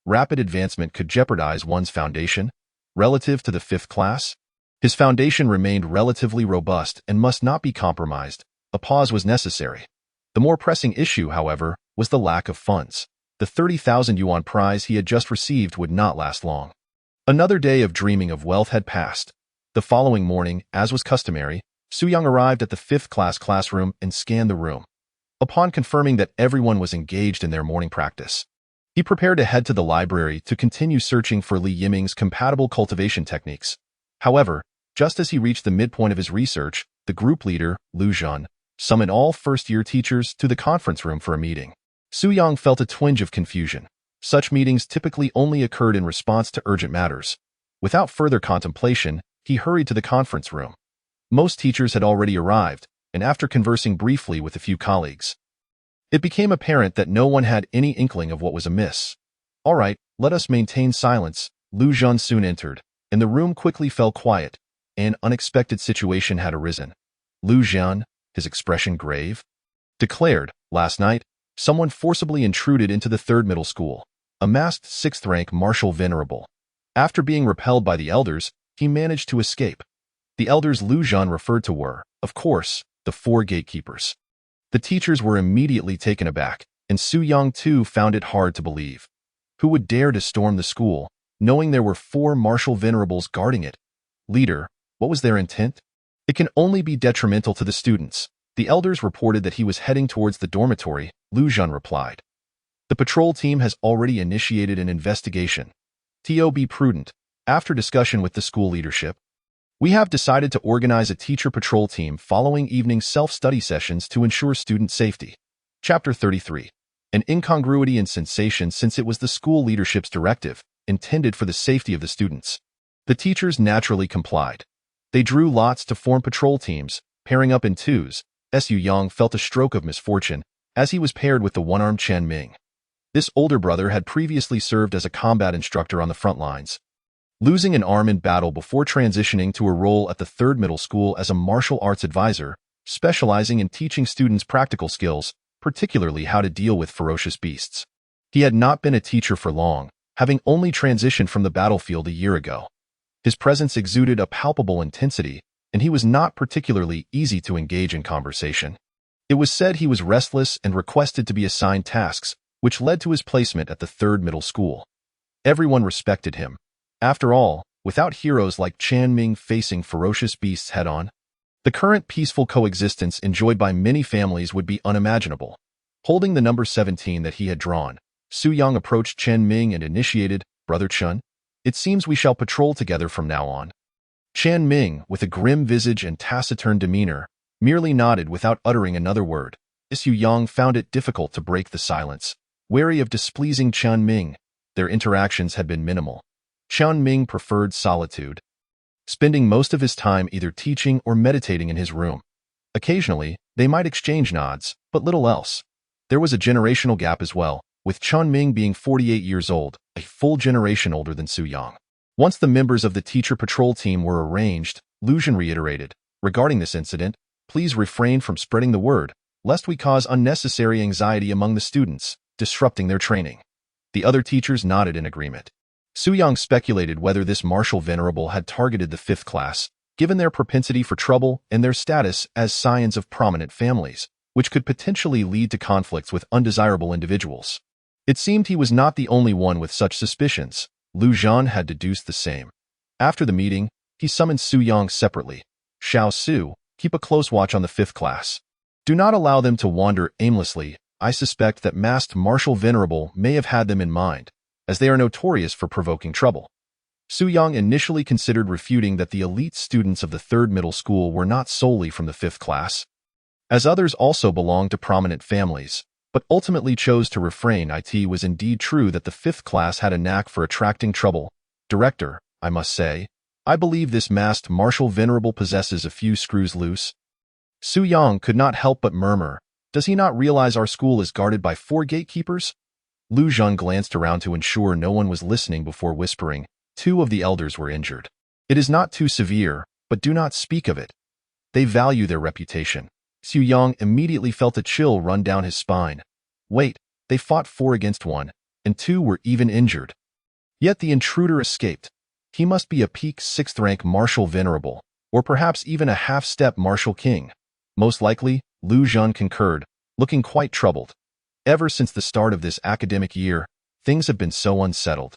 Rapid advancement could jeopardize one's foundation. Relative to the 5th class, his foundation remained relatively robust and must not be compromised. A pause was necessary. The more pressing issue, however, was the lack of funds. The 30,000 yuan prize he had just received would not last long. Another day of dreaming of wealth had passed. The following morning, as was customary, Xu Yang arrived at the 5th class classroom and scanned the room. Upon confirming that everyone was engaged in their morning practice, he prepared to head to the library to continue searching for Li Yiming's compatible cultivation techniques. However, just as he reached the midpoint of his research, the group leader, Lu Zhan, summoned all first-year teachers to the conference room for a meeting. Su Yang felt a twinge of confusion. Such meetings typically only occurred in response to urgent matters. Without further contemplation, he hurried to the conference room. Most teachers had already arrived, and after conversing briefly with a few colleagues, it became apparent that no one had any inkling of what was amiss. "All right, let us maintain silence." Lu Zhan soon entered, and the room quickly fell quiet. An unexpected situation had arisen. Lu Zhan, his expression grave, declared, "Last night, someone forcibly intruded into the third middle school. A masked sixth-rank Marshal Venerable. After being repelled by the elders, he managed to escape." The elders Lu Zhan referred to were, of course, the four gatekeepers. The teachers were immediately taken aback, and Su Yang too found it hard to believe. Who would dare to storm the school, knowing there were four Marshal Venerables guarding it? Leader, what was their intent? It can only be detrimental to the students. The elders reported that he was heading towards the dormitory, Lu Zhan replied. The patrol team has already initiated an investigation. Be prudent. After discussion with the school leadership, we have decided to organize a teacher patrol team following evening self-study sessions to ensure student safety. Chapter 33. An incongruity and sensation since it was the school leadership's directive, intended for the safety of the students. The teachers naturally complied. They drew lots to form patrol teams, pairing up in twos. Su Yang felt a stroke of misfortune as he was paired with the one-armed Chen Ming. This older brother had previously served as a combat instructor on the front lines, losing an arm in battle before transitioning to a role at the third middle school as a martial arts advisor, specializing in teaching students practical skills, particularly how to deal with ferocious beasts. He had not been a teacher for long, having only transitioned from the battlefield a year ago. His presence exuded a palpable intensity, and he was not particularly easy to engage in conversation. It was said he was restless and requested to be assigned tasks, which led to his placement at the third middle school. Everyone respected him. After all, without heroes like Chen Ming facing ferocious beasts head-on, the current peaceful coexistence enjoyed by many families would be unimaginable. Holding the number 17 that he had drawn, Su Yang approached Chen Ming and initiated, "Brother Chen, it seems we shall patrol together from now on." Chen Ming, with a grim visage and taciturn demeanor, merely nodded without uttering another word. Su Yang found it difficult to break the silence. Wary of displeasing Chen Ming, their interactions had been minimal. Chen Ming preferred solitude, spending most of his time either teaching or meditating in his room. Occasionally, they might exchange nods, but little else. There was a generational gap as well, with Chen Ming being 48 years old, a full generation older than Su Yang. Once the members of the teacher patrol team were arranged, Lu Zhan reiterated, "Regarding this incident, please refrain from spreading the word, lest we cause unnecessary anxiety among the students, disrupting their training." The other teachers nodded in agreement. Su Yang speculated whether this Marshal Venerable had targeted the 5th class, given their propensity for trouble and their status as scions of prominent families, which could potentially lead to conflicts with undesirable individuals. It seemed he was not the only one with such suspicions. Lu Zhan had deduced the same. After the meeting, he summoned Su Yang separately. "Xiao Su, keep a close watch on the 5th class. Do not allow them to wander aimlessly. I suspect that masked Marshal Venerable may have had them in mind, as they are notorious for provoking trouble." Su Yang initially considered refuting that the elite students of the third middle school were not solely from the 5th class, as others also belonged to prominent families, but ultimately chose to refrain. It was indeed true that the 5th class had a knack for attracting trouble. "Director, I must say, I believe this masked Marshal Venerable possesses a few screws loose." Su Yang could not help but murmur, "Does he not realize our school is guarded by 4 gatekeepers?" Lu Zhan glanced around to ensure no one was listening before whispering, "2 of the elders were injured. It is not too severe, but do not speak of it. They value their reputation." Su Yang immediately felt a chill run down his spine. Wait, they fought 4 against 1, and 2 were even injured. Yet the intruder escaped. He must be a peak 6th-rank Marshal Venerable, or perhaps even a half-step Marshal King. Most likely, Lu Zhan concurred, looking quite troubled. Ever since the start of this academic year, things have been so unsettled.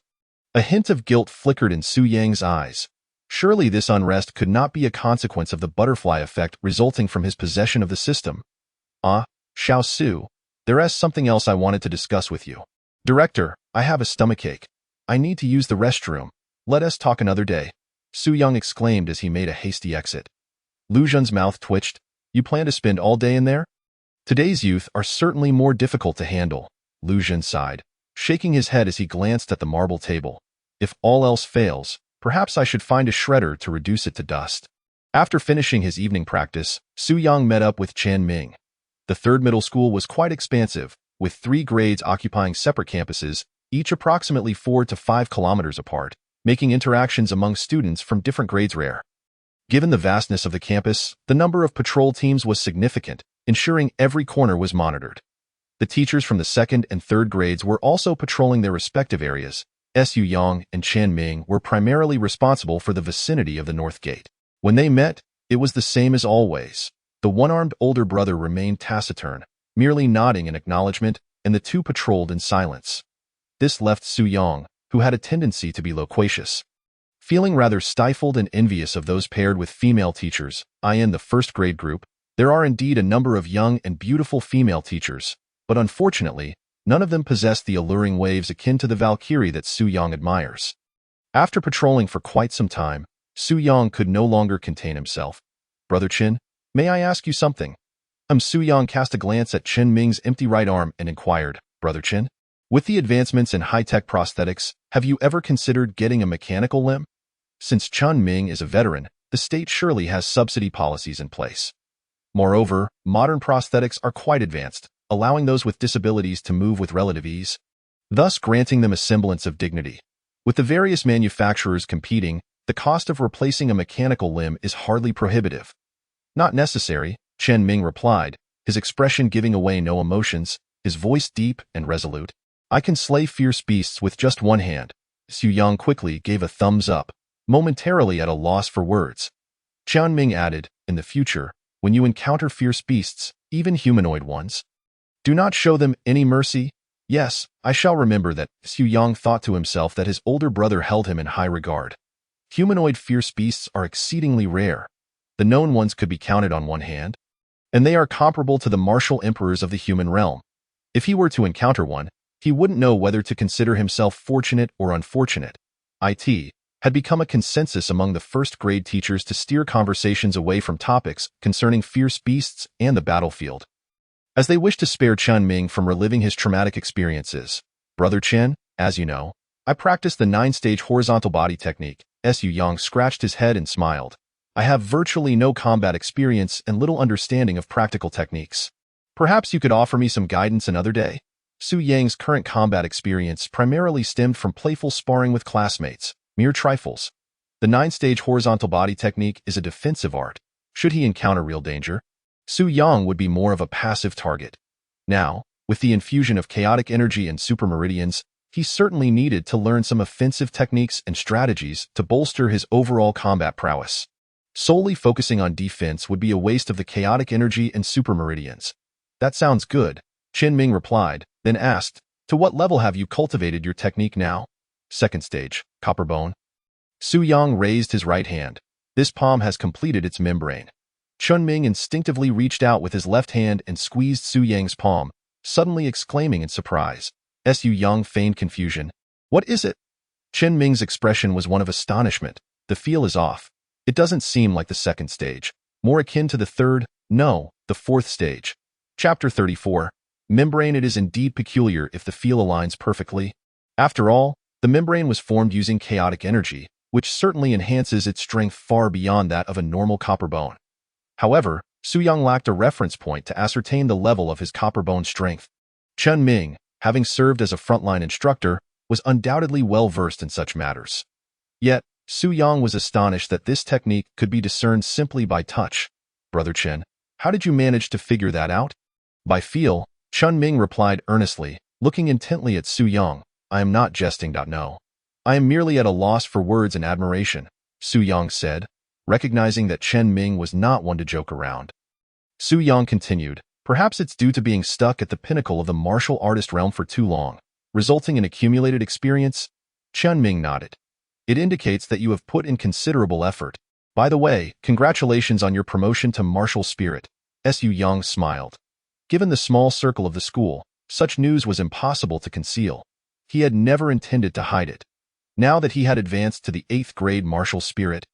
A hint of guilt flickered in Su Yang's eyes. Surely this unrest could not be a consequence of the butterfly effect resulting from his possession of the system. Xiao Su, there is something else I wanted to discuss with you. Director, I have a stomachache. I need to use the restroom. Let us talk another day. Su Yang exclaimed as he made a hasty exit. Lu Jun's mouth twitched. You plan to spend all day in there? Today's youth are certainly more difficult to handle, Lu Jun sighed, shaking his head as he glanced at the marble table. If all else fails, perhaps I should find a shredder to reduce it to dust. After finishing his evening practice, Su Yang met up with Chen Ming. The third middle school was quite expansive, with 3 grades occupying separate campuses, each approximately 4 to 5 kilometers apart, making interactions among students from different grades rare. Given the vastness of the campus, the number of patrol teams was significant, ensuring every corner was monitored. The teachers from the 2nd and 3rd grades were also patrolling their respective areas. Su Yang and Chen Ming were primarily responsible for the vicinity of the North Gate. When they met, it was the same as always. The one-armed older brother remained taciturn, merely nodding in acknowledgement, and the two patrolled in silence. This left Su Yang, who had a tendency to be loquacious. Feeling rather stifled and envious of those paired with female teachers, in the 1st grade group, there are indeed a number of young and beautiful female teachers, but unfortunately, none of them possess the alluring waves akin to the Valkyrie that Su Yang admires. After patrolling for quite some time, Su Yang could no longer contain himself. Brother Chen, may I ask you something? Su Yang cast a glance at Chen Ming's empty right arm and inquired, Brother Chen, with the advancements in high-tech prosthetics, have you ever considered getting a mechanical limb? Since Chen Ming is a veteran, the state surely has subsidy policies in place. Moreover, modern prosthetics are quite advanced, allowing those with disabilities to move with relative ease, thus granting them a semblance of dignity. With the various manufacturers competing, the cost of replacing a mechanical limb is hardly prohibitive. Not necessary, Chen Ming replied, his expression giving away no emotions, his voice deep and resolute. I can slay fierce beasts with just one hand. Su Yang quickly gave a thumbs up, momentarily at a loss for words. Chen Ming added, in the future, when you encounter fierce beasts, even humanoid ones, do not show them any mercy. Yes, I shall remember that. Su Yang thought to himself that his older brother held him in high regard. Humanoid fierce beasts are exceedingly rare. The known ones could be counted on one hand, and they are comparable to the martial emperors of the human realm. If he were to encounter one, he wouldn't know whether to consider himself fortunate or unfortunate. It had become a consensus among the 1st grade teachers to steer conversations away from topics concerning fierce beasts and the battlefield, as they wished to spare Chen Ming from reliving his traumatic experiences. Brother Chen, as you know, I practice the 9-stage horizontal body technique. Su Yang scratched his head and smiled. I have virtually no combat experience and little understanding of practical techniques. Perhaps you could offer me some guidance another day. Su Yang's current combat experience primarily stemmed from playful sparring with classmates, mere trifles. The 9-stage horizontal body technique is a defensive art. Should he encounter real danger, Su Yang would be more of a passive target. Now, with the infusion of chaotic energy and supermeridians, he certainly needed to learn some offensive techniques and strategies to bolster his overall combat prowess. Solely focusing on defense would be a waste of the chaotic energy and supermeridians. That sounds good, Chen Ming replied, then asked, to what level have you cultivated your technique now? 2nd stage, Copperbone. Su Yang raised his right hand. This palm has completed its membrane. Chen Ming instinctively reached out with his left hand and squeezed Su Yang's palm, suddenly exclaiming in surprise. Su Yang feigned confusion. What is it? Chen Ming's expression was one of astonishment. The feel is off. It doesn't seem like the 2nd stage. More akin to the 3rd, no, the 4th stage. Chapter 34. Membrane. It is indeed peculiar if the feel aligns perfectly. After all, the membrane was formed using chaotic energy, which certainly enhances its strength far beyond that of a normal copper bone. However, Su Yang lacked a reference point to ascertain the level of his copper bone strength. Chen Ming, having served as a frontline instructor, was undoubtedly well-versed in such matters. Yet, Su Yang was astonished that this technique could be discerned simply by touch. Brother Chen, how did you manage to figure that out? By feel, Chen Ming replied earnestly, looking intently at Su Yang. I am not jesting. No. I am merely at a loss for words in admiration, Su Yang said, recognizing that Chen Ming was not one to joke around. Su Yang continued, perhaps it's due to being stuck at the pinnacle of the martial artist realm for too long, resulting in accumulated experience. Chen Ming nodded. It indicates that you have put in considerable effort. By the way, congratulations on your promotion to martial spirit. Su Yang smiled. Given the small circle of the school, such news was impossible to conceal. He had never intended to hide it. Now that he had advanced to the 8th grade martial spirit,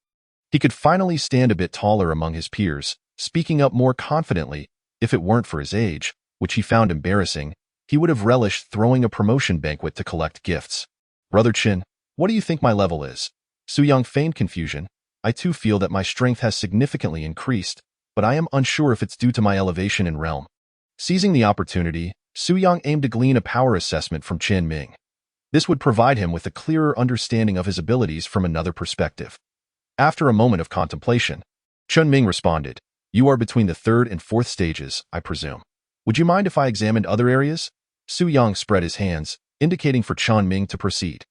he could finally stand a bit taller among his peers, speaking up more confidently. If it weren't for his age, which he found embarrassing, he would have relished throwing a promotion banquet to collect gifts. Brother Chin, what do you think my level is? Su Yang feigned confusion. I too feel that my strength has significantly increased, but I am unsure if it's due to my elevation in realm. Seizing the opportunity, Su Yang aimed to glean a power assessment from Chen Ming. This would provide him with a clearer understanding of his abilities from another perspective. After a moment of contemplation, Chen Ming responded, "You are between the 3rd and 4th stages, I presume. Would you mind if I examined other areas?" Su Yang spread his hands, indicating for Chen Ming to proceed.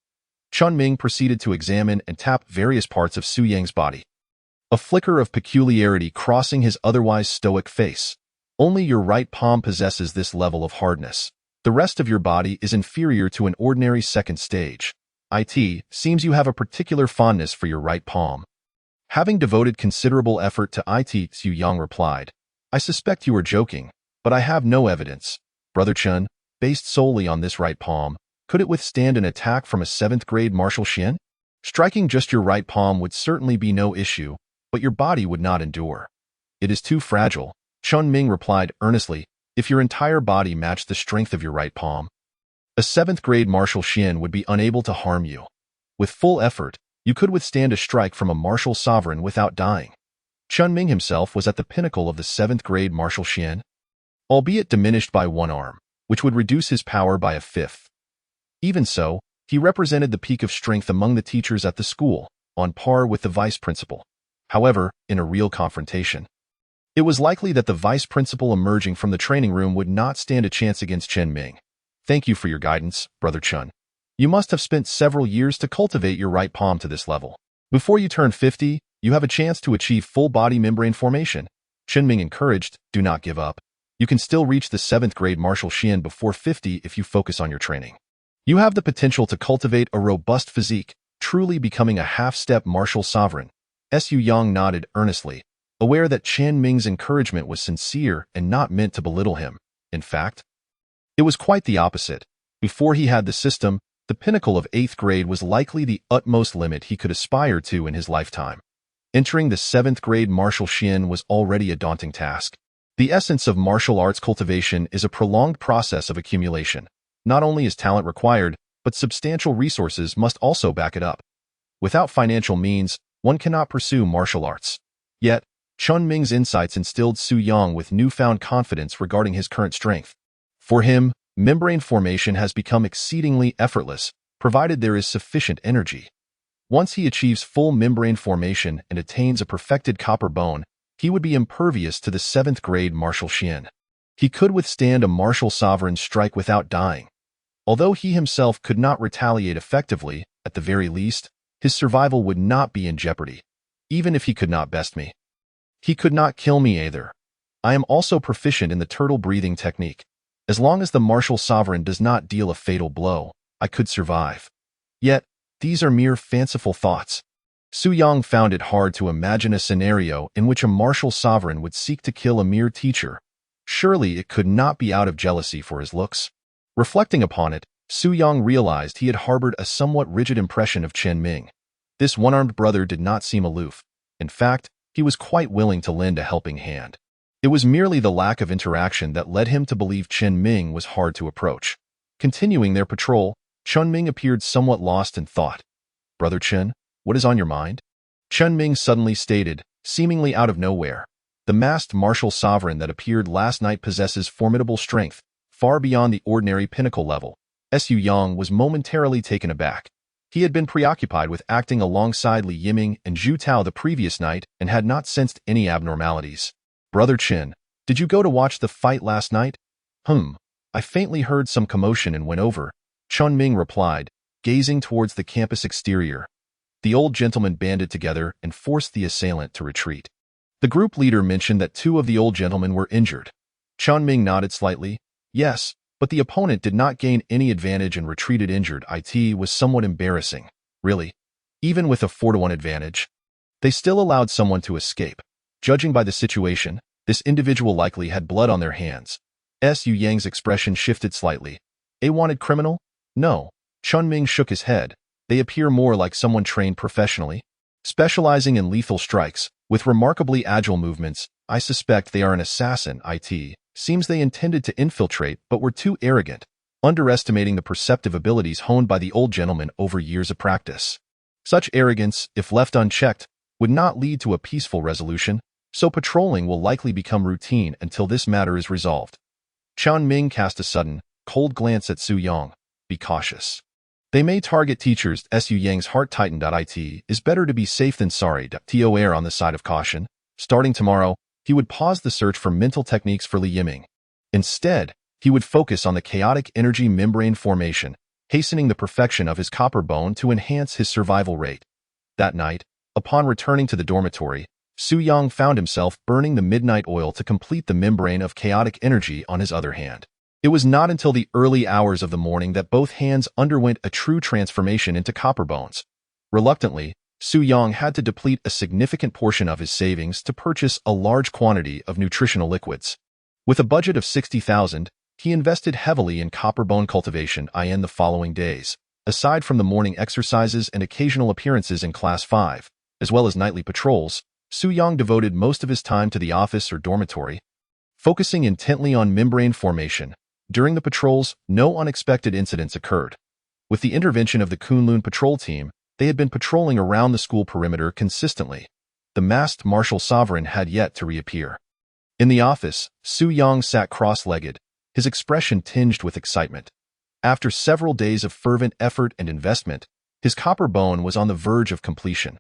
Chen Ming proceeded to examine and tap various parts of Su Yang's body. A flicker of peculiarity crossing his otherwise stoic face. Only your right palm possesses this level of hardness. The rest of your body is inferior to an ordinary 2nd stage. It seems you have a particular fondness for your right palm. Having devoted considerable effort to it, Su Yang replied, "I suspect you are joking, but I have no evidence. Brother Chen, based solely on this right palm, could it withstand an attack from a 7th grade martial Xian? Striking just your right palm would certainly be no issue, but your body would not endure. It is too fragile," Chen Ming replied earnestly. "If your entire body matched the strength of your right palm, a 7th grade martial Xian would be unable to harm you. With full effort, you could withstand a strike from a martial sovereign without dying." Chen Ming himself was at the pinnacle of the 7th grade martial Xian, albeit diminished by one arm, which would reduce his power by a 5th. Even so, he represented the peak of strength among the teachers at the school, on par with the vice principal. However, in a real confrontation, it was likely that the vice principal emerging from the training room would not stand a chance against Chen Ming. "Thank you for your guidance, Brother Chen. You must have spent several years to cultivate your right palm to this level. Before you turn 50, you have a chance to achieve full body membrane formation." Chen Ming encouraged, "Do not give up. You can still reach the 7th grade martial Xian before 50 if you focus on your training. You have the potential to cultivate a robust physique, truly becoming a half-step martial sovereign." Su Yang nodded earnestly, aware that Chen Ming's encouragement was sincere and not meant to belittle him. In fact, it was quite the opposite. Before he had the system, the pinnacle of 8th grade was likely the utmost limit he could aspire to in his lifetime. Entering the 7th grade martial Xian was already a daunting task. The essence of martial arts cultivation is a prolonged process of accumulation. Not only is talent required, but substantial resources must also back it up. Without financial means, one cannot pursue martial arts. Yet, Chen Ming's insights instilled Su Yang with newfound confidence regarding his current strength. For him, membrane formation has become exceedingly effortless, provided there is sufficient energy. Once he achieves full membrane formation and attains a perfected copper bone, he would be impervious to the 7th grade martial Xian. He could withstand a martial sovereign's strike without dying. Although he himself could not retaliate effectively, at the very least, his survival would not be in jeopardy. Even if he could not best me, he could not kill me either. I am also proficient in the turtle breathing technique. As long as the martial sovereign does not deal a fatal blow, I could survive. Yet, these are mere fanciful thoughts. Su Yang found it hard to imagine a scenario in which a martial sovereign would seek to kill a mere teacher. Surely it could not be out of jealousy for his looks. Reflecting upon it, Su Yang realized he had harbored a somewhat rigid impression of Chen Ming. This one-armed brother did not seem aloof. In fact, he was quite willing to lend a helping hand. It was merely the lack of interaction that led him to believe Chen Ming was hard to approach. Continuing their patrol, Chen Ming appeared somewhat lost in thought. "Brother Chen, what is on your mind?" Chen Ming suddenly stated, seemingly out of nowhere. "The masked martial sovereign that appeared last night possesses formidable strength, far beyond the ordinary pinnacle level." Su Yang was momentarily taken aback. He had been preoccupied with acting alongside Li Yiming and Zhu Tao the previous night and had not sensed any abnormalities. "Brother Chen, did you go to watch the fight last night?" I faintly heard some commotion and went over," Chen Ming replied, gazing towards the campus exterior. The old gentleman banded together and forced the assailant to retreat. The group leader mentioned that 2 of the old gentlemen were injured. Chen Ming nodded slightly. Yes, but the opponent did not gain any advantage and retreated injured. It was somewhat embarrassing. Really? Even with a 4-to-1 advantage, they still allowed someone to escape. Judging by the situation, this individual likely had blood on their hands. Su Yang's expression shifted slightly. A wanted criminal? No. Chen Ming shook his head. they appear more like someone trained professionally, specializing in lethal strikes. With remarkably agile movements, I suspect they are an assassin. It seems they intended to infiltrate but were too arrogant, underestimating the perceptive abilities honed by the old gentleman over years of practice. Such arrogance, if left unchecked, would not lead to a peaceful resolution, so patrolling will likely become routine until this matter is resolved. Qian Ming cast a sudden, cold glance at Su Yang. Be cautious. They may target teachers. Su Yang's heart tightened. It is better to be safe than sorry. To err on the side of caution. Starting tomorrow, he would pause the search for mental techniques for Li Yiming. Instead, he would focus on the chaotic energy membrane formation, hastening the perfection of his copper bone to enhance his survival rate. That night, upon returning to the dormitory, Su Yang found himself burning the midnight oil to complete the membrane of chaotic energy on his other hand. It was not until the early hours of the morning that both hands underwent a true transformation into copper bones. Reluctantly, Su Yang had to deplete a significant portion of his savings to purchase a large quantity of nutritional liquids. With a budget of 60,000, he invested heavily in copper bone cultivation in the following days. Aside from the morning exercises and occasional appearances in Class 5, as well as nightly patrols, Su Yang devoted most of his time to the office or dormitory, focusing intently on membrane formation. During the patrols, no unexpected incidents occurred. With the intervention of the Kunlun patrol team, they had been patrolling around the school perimeter consistently. The masked martial sovereign had yet to reappear. In the office, Su Yang sat cross-legged, his expression tinged with excitement. After several days of fervent effort and investment, his copper bone was on the verge of completion.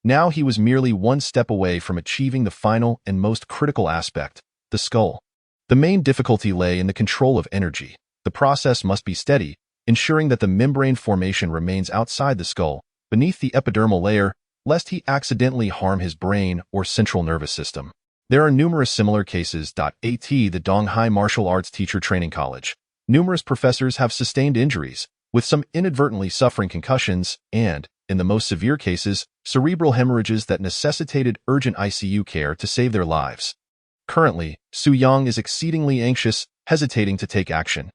Now he was merely one step away from achieving the final and most critical aspect, the skull. The main difficulty lay in the control of energy. The process must be steady, ensuring that the membrane formation remains outside the skull, beneath the epidermal layer, lest he accidentally harm his brain or central nervous system. There are numerous similar cases. At the Donghai Martial Arts Teacher Training College, numerous professors have sustained injuries, with some inadvertently suffering concussions and, in the most severe cases, cerebral hemorrhages that necessitated urgent ICU care to save their lives. Currently, Su Yang is exceedingly anxious, hesitating to take action.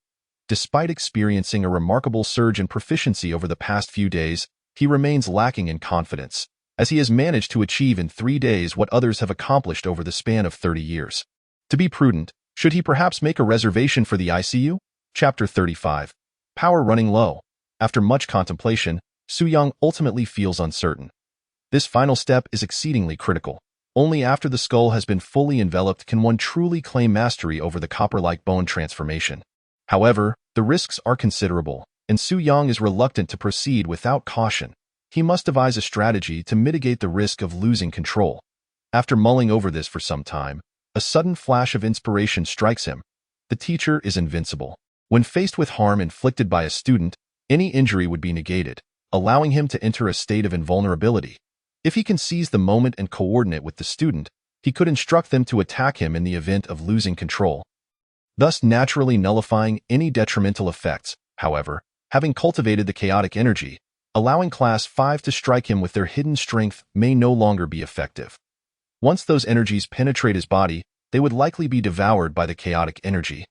Despite experiencing a remarkable surge in proficiency over the past few days, he remains lacking in confidence, as he has managed to achieve in 3 days what others have accomplished over the span of 30 years. To be prudent, should he perhaps make a reservation for the ICU? Chapter 35. Power running low. After much contemplation, Su Yang ultimately feels uncertain. This final step is exceedingly critical. Only after the skull has been fully enveloped can one truly claim mastery over the copper-like bone transformation. However, the risks are considerable, and Su Yang is reluctant to proceed without caution. He must devise a strategy to mitigate the risk of losing control. After mulling over this for some time, a sudden flash of inspiration strikes him. The teacher is invincible. When faced with harm inflicted by a student, any injury would be negated, allowing him to enter a state of invulnerability. If he can seize the moment and coordinate with the student, he could instruct them to attack him in the event of losing control, thus naturally nullifying any detrimental effects. However, having cultivated the chaotic energy, allowing Class 5 to strike him with their hidden strength may no longer be effective. Once those energies penetrate his body, they would likely be devoured by the chaotic energy,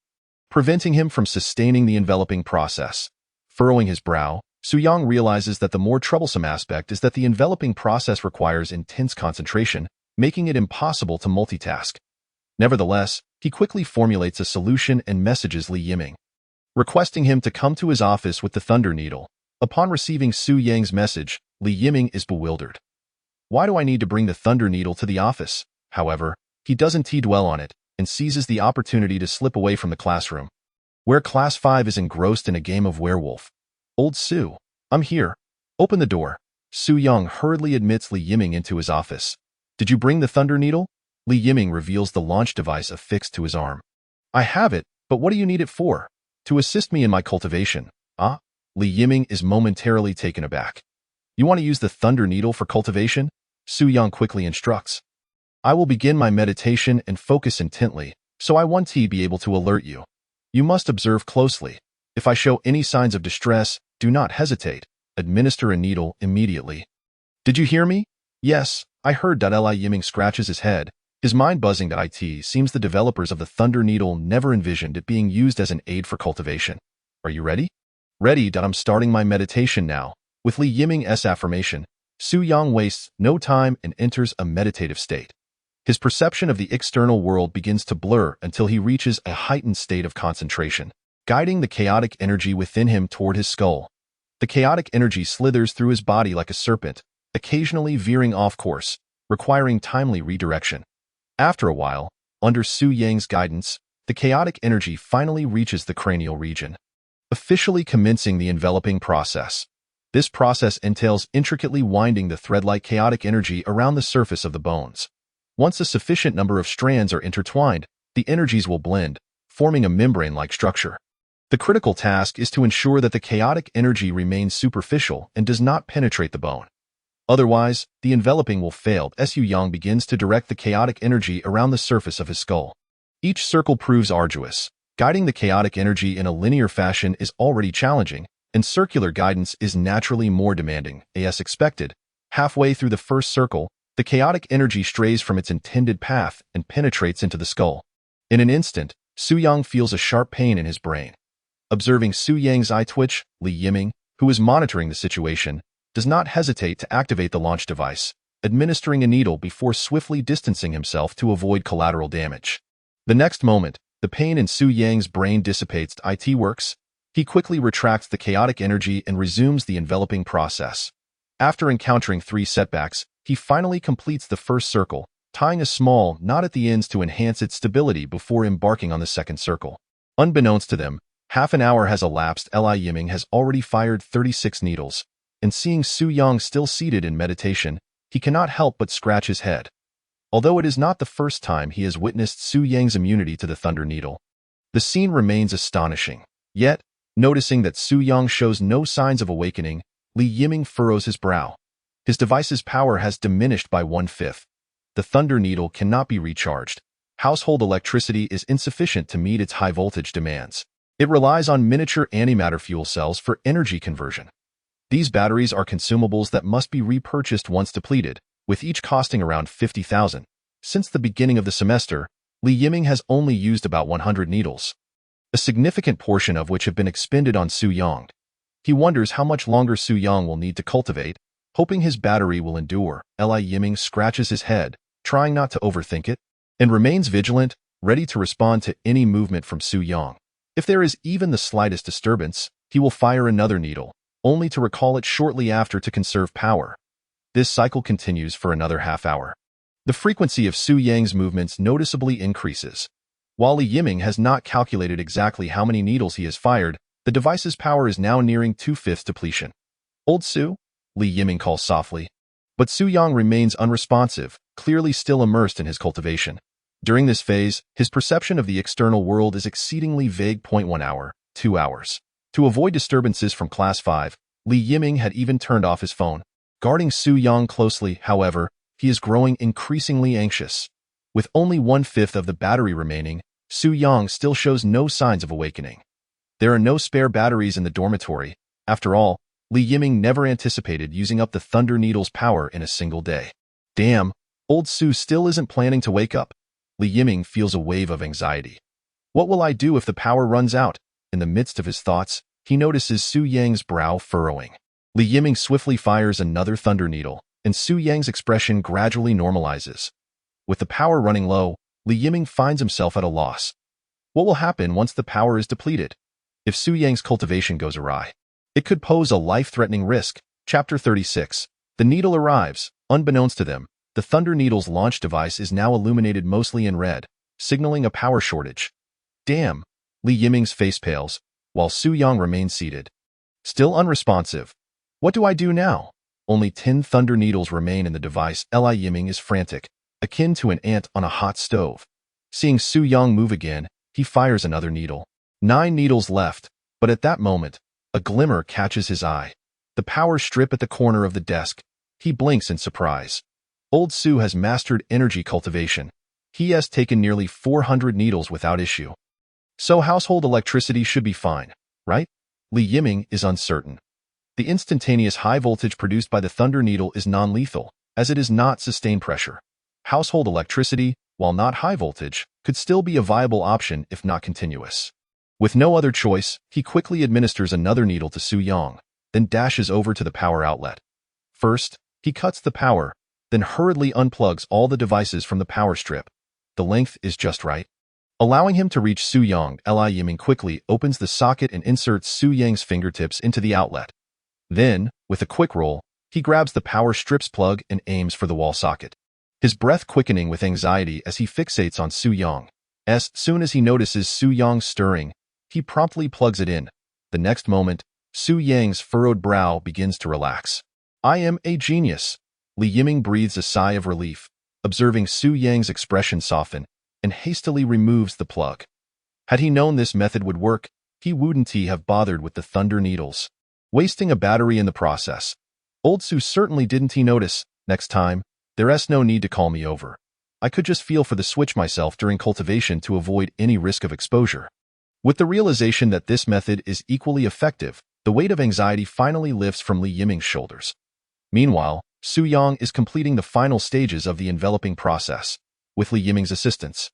preventing him from sustaining the enveloping process. Furrowing his brow, Su Yang realizes that the more troublesome aspect is that the enveloping process requires intense concentration, making it impossible to multitask. Nevertheless, he quickly formulates a solution and messages Li Yiming, requesting him to come to his office with the Thunder Needle. Upon receiving Su Yang's message, Li Yiming is bewildered. Why do I need to bring the Thunder Needle to the office? However, he doesn't dwell on it and seizes the opportunity to slip away from the classroom, where Class 5 is engrossed in a game of werewolf. Old Su, I'm here. Open the door. Su Yang hurriedly admits Li Yiming into his office. Did you bring the Thunder Needle? Li Yiming reveals the launch device affixed to his arm. I have it, but what do you need it for? To assist me in my cultivation. Ah? Li Yiming is momentarily taken aback. You want to use the Thunder Needle for cultivation? Su Yang quickly instructs. I will begin my meditation and focus intently, so I want to be able to alert you. You must observe closely. If I show any signs of distress, do not hesitate. Administer a needle immediately. Did you hear me? Yes, I heard. Li Yiming scratches his head, his mind buzzing. It seems the developers of the Thunder Needle never envisioned it being used as an aid for cultivation. Are you ready? Ready. I'm starting my meditation now. With Li Yiming's affirmation, Su Yang wastes no time and enters a meditative state. His perception of the external world begins to blur until he reaches a heightened state of concentration, guiding the chaotic energy within him toward his skull. The chaotic energy slithers through his body like a serpent, occasionally veering off course, requiring timely redirection. After a while, under Su Yang's guidance, the chaotic energy finally reaches the cranial region, officially commencing the enveloping process. This process entails intricately winding the thread-like chaotic energy around the surface of the bones. Once a sufficient number of strands are intertwined, the energies will blend, forming a membrane-like structure. The critical task is to ensure that the chaotic energy remains superficial and does not penetrate the bone. Otherwise, the enveloping will fail. Su Yang begins to direct the chaotic energy around the surface of his skull. Each circle proves arduous. Guiding the chaotic energy in a linear fashion is already challenging, and circular guidance is naturally more demanding. As expected, halfway through the first circle, the chaotic energy strays from its intended path and penetrates into the skull. In an instant, Su Yang feels a sharp pain in his brain. Observing Su Yang's eye twitch, Li Yiming, who is monitoring the situation, does not hesitate to activate the launch device, administering a needle before swiftly distancing himself to avoid collateral damage. The next moment, the pain in Su Yang's brain dissipates. It works. He quickly retracts the chaotic energy and resumes the enveloping process. After encountering 3 setbacks, he finally completes the first circle, tying a small knot at the ends to enhance its stability before embarking on the second circle. Unbeknownst to them, half an hour has elapsed. Li Yiming has already fired 36 needles, and seeing Su Yang still seated in meditation, he cannot help but scratch his head. Although it is not the first time he has witnessed Su Yang's immunity to the Thunder Needle, the scene remains astonishing. Yet, noticing that Su Yang shows no signs of awakening, Li Yiming furrows his brow. His device's power has diminished by 1/5. The Thunder Needle cannot be recharged. Household electricity is insufficient to meet its high-voltage demands. It relies on miniature antimatter fuel cells for energy conversion. These batteries are consumables that must be repurchased once depleted, with each costing around 50,000. Since the beginning of the semester, Li Yiming has only used about 100 needles, a significant portion of which have been expended on Su Yang. He wonders how much longer Su Yang will need to cultivate, hoping his battery will endure. Li Yiming scratches his head, trying not to overthink it, and remains vigilant, ready to respond to any movement from Su Yang. If there is even the slightest disturbance, he will fire another needle, only to recall it shortly after to conserve power. This cycle continues for another half hour. The frequency of Su Yang's movements noticeably increases. While Li Yiming has not calculated exactly how many needles he has fired, the device's power is now nearing 2/5 depletion. "Old Su?" Li Yiming calls softly. But Su Yang remains unresponsive, clearly still immersed in his cultivation. During this phase, his perception of the external world is exceedingly vague. 1 hour, 2 hours. To avoid disturbances from Class 5, Li Yiming had even turned off his phone. Guarding Su Yang closely, however, he is growing increasingly anxious. With only 1/5 of the battery remaining, Su Yang still shows no signs of awakening. There are no spare batteries in the dormitory. After all, Li Yiming never anticipated using up the Thunder Needle's power in a single day. Damn, old Su still isn't planning to wake up. Li Yiming feels a wave of anxiety. What will I do if the power runs out? In the midst of his thoughts, he notices Su Yang's brow furrowing. Li Yiming swiftly fires another Thunder Needle, and Su Yang's expression gradually normalizes. With the power running low, Li Yiming finds himself at a loss. What will happen once the power is depleted? If Su Yang's cultivation goes awry, it could pose a life-threatening risk. Chapter 36. The needle arrives. Unbeknownst to them, the Thunder Needle's launch device is now illuminated mostly in red, signaling a power shortage. Damn! Li Yiming's face pales, while Su Yang remains seated, still unresponsive. What do I do now? Only 10 Thunder Needles remain in the device. Li Yiming is frantic, akin to an ant on a hot stove. Seeing Su Yang move again, he fires another needle. 9 needles left, but at that moment, a glimmer catches his eye. The power strip at the corner of the desk. He blinks in surprise. Old Su has mastered energy cultivation. He has taken nearly 400 needles without issue. So household electricity should be fine, right? Li Yiming is uncertain. The instantaneous high voltage produced by the Thunder Needle is non-lethal, as it is not sustained pressure. Household electricity, while not high voltage, could still be a viable option if not continuous. With no other choice, he quickly administers another needle to Su Yang. then dashes over to the power outlet. First, he cuts the power, then hurriedly unplugs all the devices from the power strip. The length is just right. Allowing him to reach Su Yang, Li Yiming quickly opens the socket and inserts Su Yang's fingertips into the outlet. Then, with a quick roll, he grabs the power strip's plug and aims for the wall socket. His breath quickening with anxiety as he fixates on Su Yang. As soon as he notices Su Yang stirring, he promptly plugs it in. The next moment, Su Yang's furrowed brow begins to relax. I am a genius. Li Yiming breathes a sigh of relief, observing Su Yang's expression soften, and hastily removes the plug. Had he known this method would work, he wouldn't have bothered with the thunder needles, wasting a battery in the process. Old Su certainly didn't notice. Next time, there's no need to call me over. I could just feel for the switch myself during cultivation to avoid any risk of exposure. With the realization that this method is equally effective, the weight of anxiety finally lifts from Li Yiming's shoulders. Meanwhile, Su Yang is completing the final stages of the enveloping process, with Li Yiming's assistance.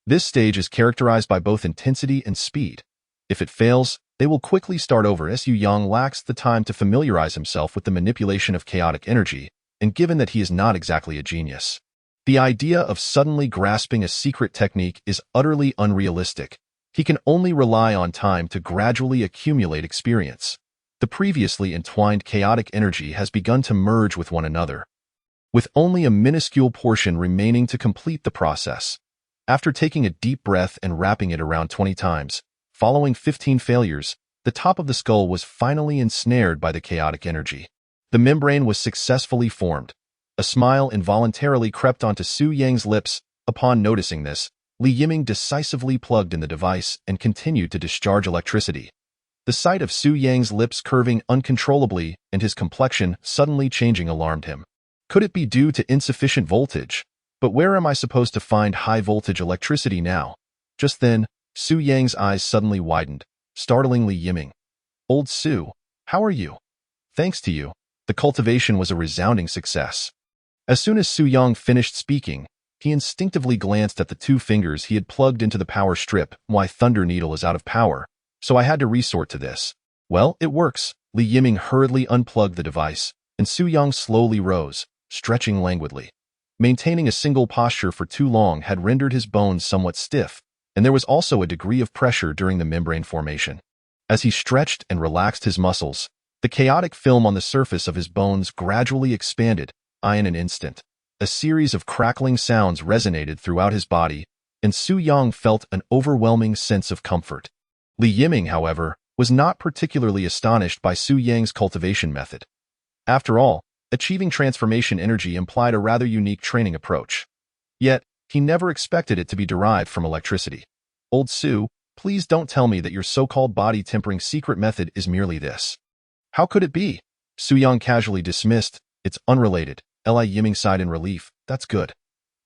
This stage is characterized by both intensity and speed. If it fails, they will quickly start over as Su Yang lacks the time to familiarize himself with the manipulation of chaotic energy, and given that he is not exactly a genius. The idea of suddenly grasping a secret technique is utterly unrealistic. He can only rely on time to gradually accumulate experience. The previously entwined chaotic energy has begun to merge with one another, with only a minuscule portion remaining to complete the process. After taking a deep breath and wrapping it around 20 times, following 15 failures, the top of the skull was finally ensnared by the chaotic energy. The membrane was successfully formed. A smile involuntarily crept onto Su Yang's lips. Upon noticing this, Li Yiming decisively plugged in the device and continued to discharge electricity. The sight of Su Yang's lips curving uncontrollably and his complexion suddenly changing alarmed him. Could it be due to insufficient voltage? But where am I supposed to find high-voltage electricity now? Just then, Su Yang's eyes suddenly widened, startling Li Yiming. Old Su, how are you? Thanks to you, the cultivation was a resounding success. As soon as Su Yang finished speaking, he instinctively glanced at the 2 fingers he had plugged into the power strip. My thunder needle is out of power, so I had to resort to this. Well, it works. Li Yiming hurriedly unplugged the device, and Su Yang slowly rose, stretching languidly. Maintaining a single posture for too long had rendered his bones somewhat stiff, and there was also a degree of pressure during the membrane formation. As he stretched and relaxed his muscles, the chaotic film on the surface of his bones gradually expanded. In an instant, a series of crackling sounds resonated throughout his body, and Su Yang felt an overwhelming sense of comfort. Li Yiming, however, was not particularly astonished by Su Yang's cultivation method. After all, achieving transformation energy implied a rather unique training approach. Yet, he never expected it to be derived from electricity. Old Su, please don't tell me that your so-called body-tempering secret method is merely this. How could it be? Su Yang casually dismissed. It's unrelated. Li Yiming sighed in relief. That's good.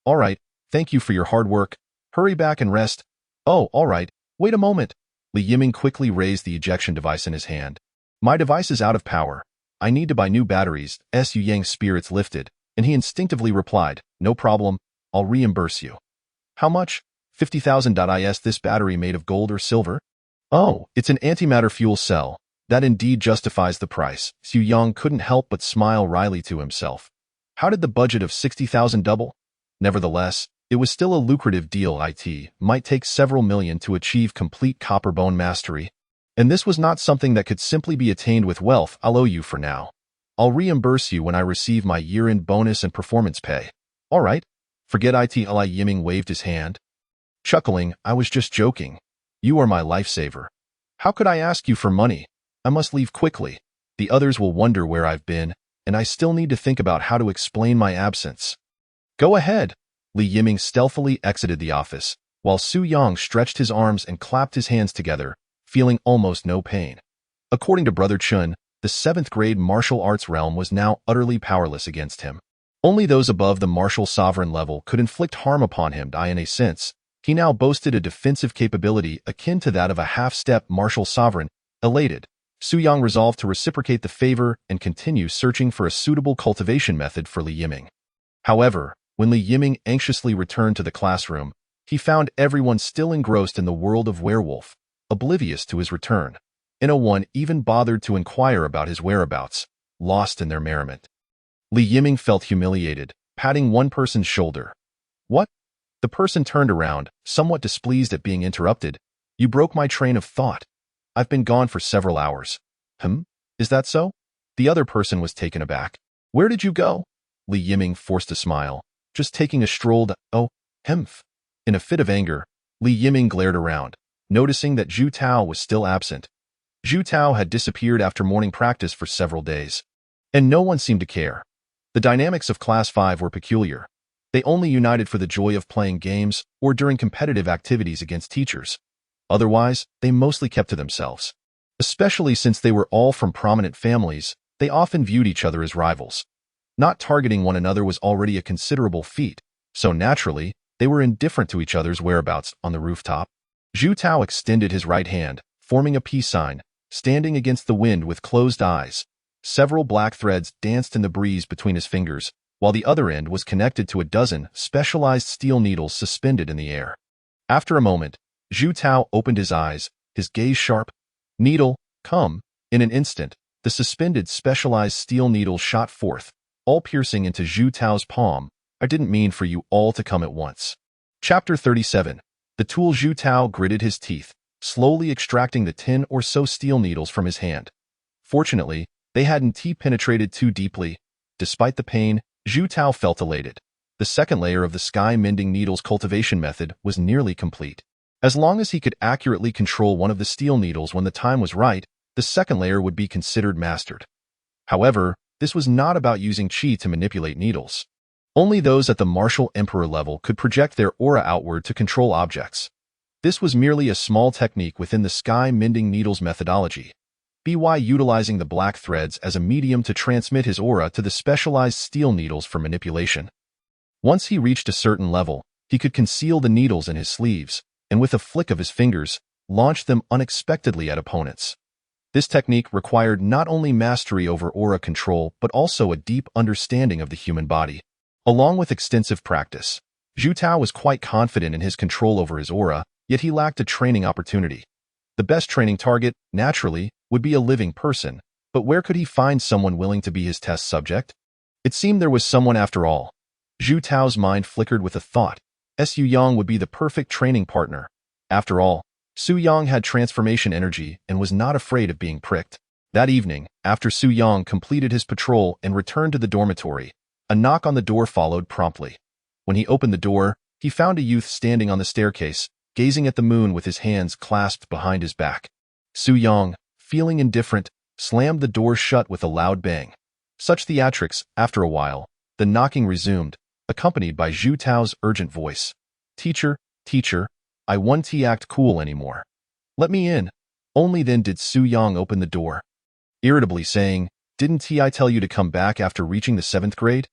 All right, thank you for your hard work. Hurry back and rest. Oh, all right. Wait a moment. Li Yiming quickly raised the ejection device in his hand. My device is out of power. I need to buy new batteries. Su Yang's spirits lifted, and he instinctively replied, no problem, I'll reimburse you. How much? 50,000. Is this battery made of gold or silver? Oh, it's an antimatter fuel cell. That indeed justifies the price. Su Yang couldn't help but smile wryly to himself. How did the budget of 60,000 double? Nevertheless, it was still a lucrative deal. It might take several million to achieve complete copper bone mastery. And this was not something that could simply be attained with wealth. I'll owe you for now. I'll reimburse you when I receive my year-end bonus and performance pay. All right. Forget it. Li Yiming waved his hand. Chuckling, I was just joking. You are my lifesaver. How could I ask you for money? I must leave quickly. The others will wonder where I've been, and I still need to think about how to explain my absence. Go ahead. Li Yiming stealthily exited the office, while Su Yang stretched his arms and clapped his hands together, feeling almost no pain. According to Brother Chun, the 7th grade martial arts realm was now utterly powerless against him. Only those above the martial sovereign level could inflict harm upon him. In a sense, he now boasted a defensive capability akin to that of a half-step martial sovereign. Elated, Su Yang resolved to reciprocate the favor and continue searching for a suitable cultivation method for Li Yiming. However, when Li Yiming anxiously returned to the classroom, he found everyone still engrossed in the world of werewolf, oblivious to his return. No one even bothered to inquire about his whereabouts, lost in their merriment. Li Yiming felt humiliated, patting one person's shoulder. What? The person turned around, somewhat displeased at being interrupted. You broke my train of thought. I've been gone for several hours. Is that so? The other person was taken aback. Where did you go? Li Yiming forced a smile. Just taking a stroll to— Oh, hemph. In a fit of anger, Li Yiming glared around, noticing that Zhu Tao was still absent. Zhu Tao had disappeared after morning practice for several days, and no one seemed to care. The dynamics of Class 5 were peculiar. They only united for the joy of playing games or during competitive activities against teachers. Otherwise, they mostly kept to themselves. Especially since they were all from prominent families, they often viewed each other as rivals. Not targeting one another was already a considerable feat, so naturally, they were indifferent to each other's whereabouts on the rooftop. Zhu Tao extended his right hand, forming a peace sign, standing against the wind with closed eyes. Several black threads danced in the breeze between his fingers, while the other end was connected to a dozen specialized steel needles suspended in the air. After a moment, Zhu Tao opened his eyes, his gaze sharp. Needle, come. In an instant, the suspended specialized steel needles shot forth, all piercing into Zhu Tao's palm. I didn't mean for you all to come at once. Chapter 37. The tool. Zhu Tao gritted his teeth, slowly extracting the 10 or so steel needles from his hand. Fortunately, they hadn't penetrated too deeply. Despite the pain, Zhu Tao felt elated. The second layer of the Sky Mending Needles cultivation method was nearly complete. As long as he could accurately control one of the steel needles when the time was right, the second layer would be considered mastered. However, this was not about using qi to manipulate needles. Only those at the martial emperor level could project their aura outward to control objects. This was merely a small technique within the Sky Mending Needles methodology. By utilizing the black threads as a medium to transmit his aura to the specialized steel needles for manipulation. Once he reached a certain level, he could conceal the needles in his sleeves, and with a flick of his fingers, launch them unexpectedly at opponents. This technique required not only mastery over aura control but also a deep understanding of the human body. Along with extensive practice, Zhu Tao was quite confident in his control over his aura, yet he lacked a training opportunity. The best training target, naturally, would be a living person, but where could he find someone willing to be his test subject? It seemed there was someone after all. Zhu Tao's mind flickered with a thought. Su Yang would be the perfect training partner. After all, Su Yang had transformation energy and was not afraid of being pricked. That evening, after Su Yang completed his patrol and returned to the dormitory, a knock on the door followed promptly. When he opened the door, he found a youth standing on the staircase, gazing at the moon with his hands clasped behind his back. Su Yang, feeling indifferent, slammed the door shut with a loud bang. Such theatrics, after a while, the knocking resumed, accompanied by Zhu Tao's urgent voice. Teacher, I won't act cool anymore. Let me in. Only then did Su Yang open the door, irritably saying, Didn't I tell you to come back after reaching the 7th grade?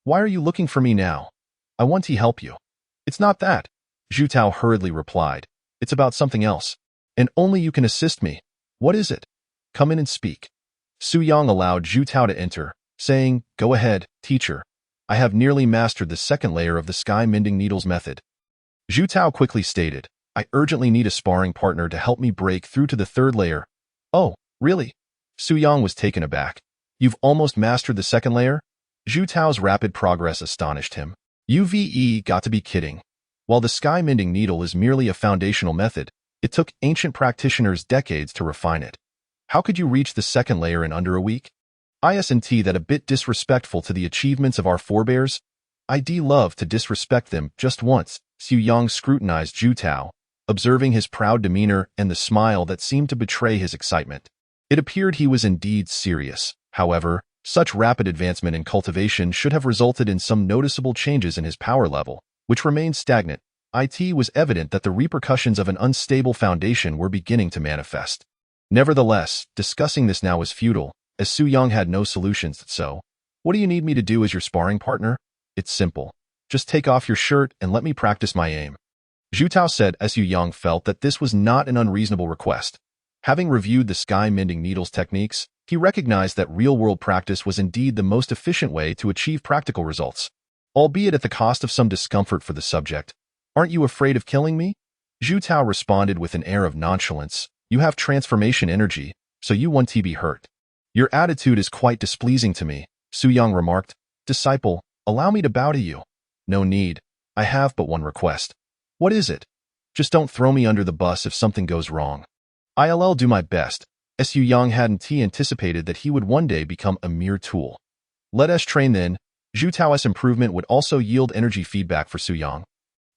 Why are you looking for me now? I want to help you. It's not that, Zhu Tao hurriedly replied. It's about something else. And only you can assist me. What is it? Come in and speak. Su Yang allowed Zhu Tao to enter, saying, Go ahead, teacher. I have nearly mastered the second layer of the Sky Mending Needles method. Zhu Tao quickly stated, I urgently need a sparring partner to help me break through to the third layer. Oh, really? Su Yang was taken aback. You've almost mastered the second layer? Zhu Tao's rapid progress astonished him. You've got to be kidding. While the Sky Mending Needle is merely a foundational method, it took ancient practitioners decades to refine it. How could you reach the second layer in under a week? Isn't that a bit disrespectful to the achievements of our forebears? I'd love to disrespect them just once. Su Yang scrutinized Zhu Tao, observing his proud demeanor and the smile that seemed to betray his excitement. It appeared he was indeed serious. However, such rapid advancement in cultivation should have resulted in some noticeable changes in his power level, which remained stagnant. It was evident that the repercussions of an unstable foundation were beginning to manifest. Nevertheless, discussing this now was futile, as Su Yang had no solutions. So, what do you need me to do as your sparring partner? It's simple. Just take off your shirt and let me practice my aim. Zhu Tao said as Su Yang felt that this was not an unreasonable request. Having reviewed the Sky Mending Needles techniques, he recognized that real-world practice was indeed the most efficient way to achieve practical results, albeit at the cost of some discomfort for the subject. Aren't you afraid of killing me? Zhu Tao responded with an air of nonchalance. You have transformation energy, so you want to be hurt. Your attitude is quite displeasing to me, Su Yang remarked. Disciple, allow me to bow to you. No need. I have but one request. What is it? Just don't throw me under the bus if something goes wrong. I'll do my best. Su Yang hadn't anticipated that he would one day become a mere tool. Let us train then. Zhu Tao's improvement would also yield energy feedback for Su Yang,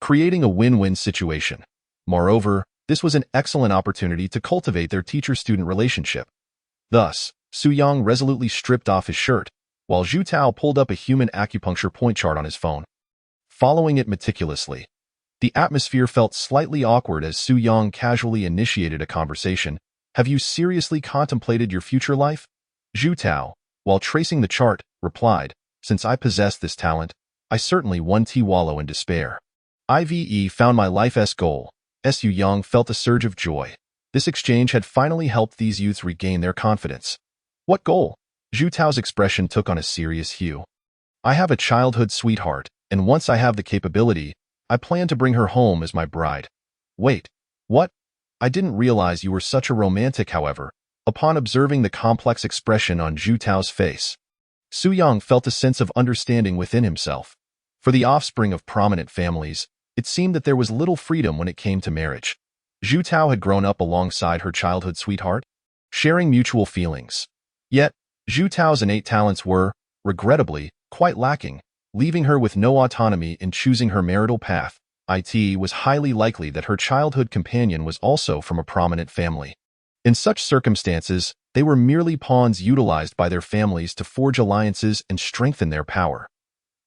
creating a win-win situation. Moreover, this was an excellent opportunity to cultivate their teacher-student relationship. Thus, Su Yang resolutely stripped off his shirt, while Zhu Tao pulled up a human acupuncture point chart on his phone. Following it meticulously, the atmosphere felt slightly awkward as Su Yang casually initiated a conversation. Have you seriously contemplated your future life? Zhu Tao, while tracing the chart, replied, since I possess this talent, I certainly want to wallow in despair. I've found my life's goal. Su Yang felt a surge of joy. This exchange had finally helped these youths regain their confidence. What goal? Zhu Tao's expression took on a serious hue. I have a childhood sweetheart, and once I have the capability, I plan to bring her home as my bride. Wait, what? I didn't realize you were such a romantic, however, upon observing the complex expression on Zhu Tao's face. Su Yang felt a sense of understanding within himself. For the offspring of prominent families, it seemed that there was little freedom when it came to marriage. Zhu Tao had grown up alongside her childhood sweetheart, sharing mutual feelings. Yet, Zhu Tao's innate talents were, regrettably, quite lacking, leaving her with no autonomy in choosing her marital path. It was highly likely that her childhood companion was also from a prominent family. In such circumstances, they were merely pawns utilized by their families to forge alliances and strengthen their power.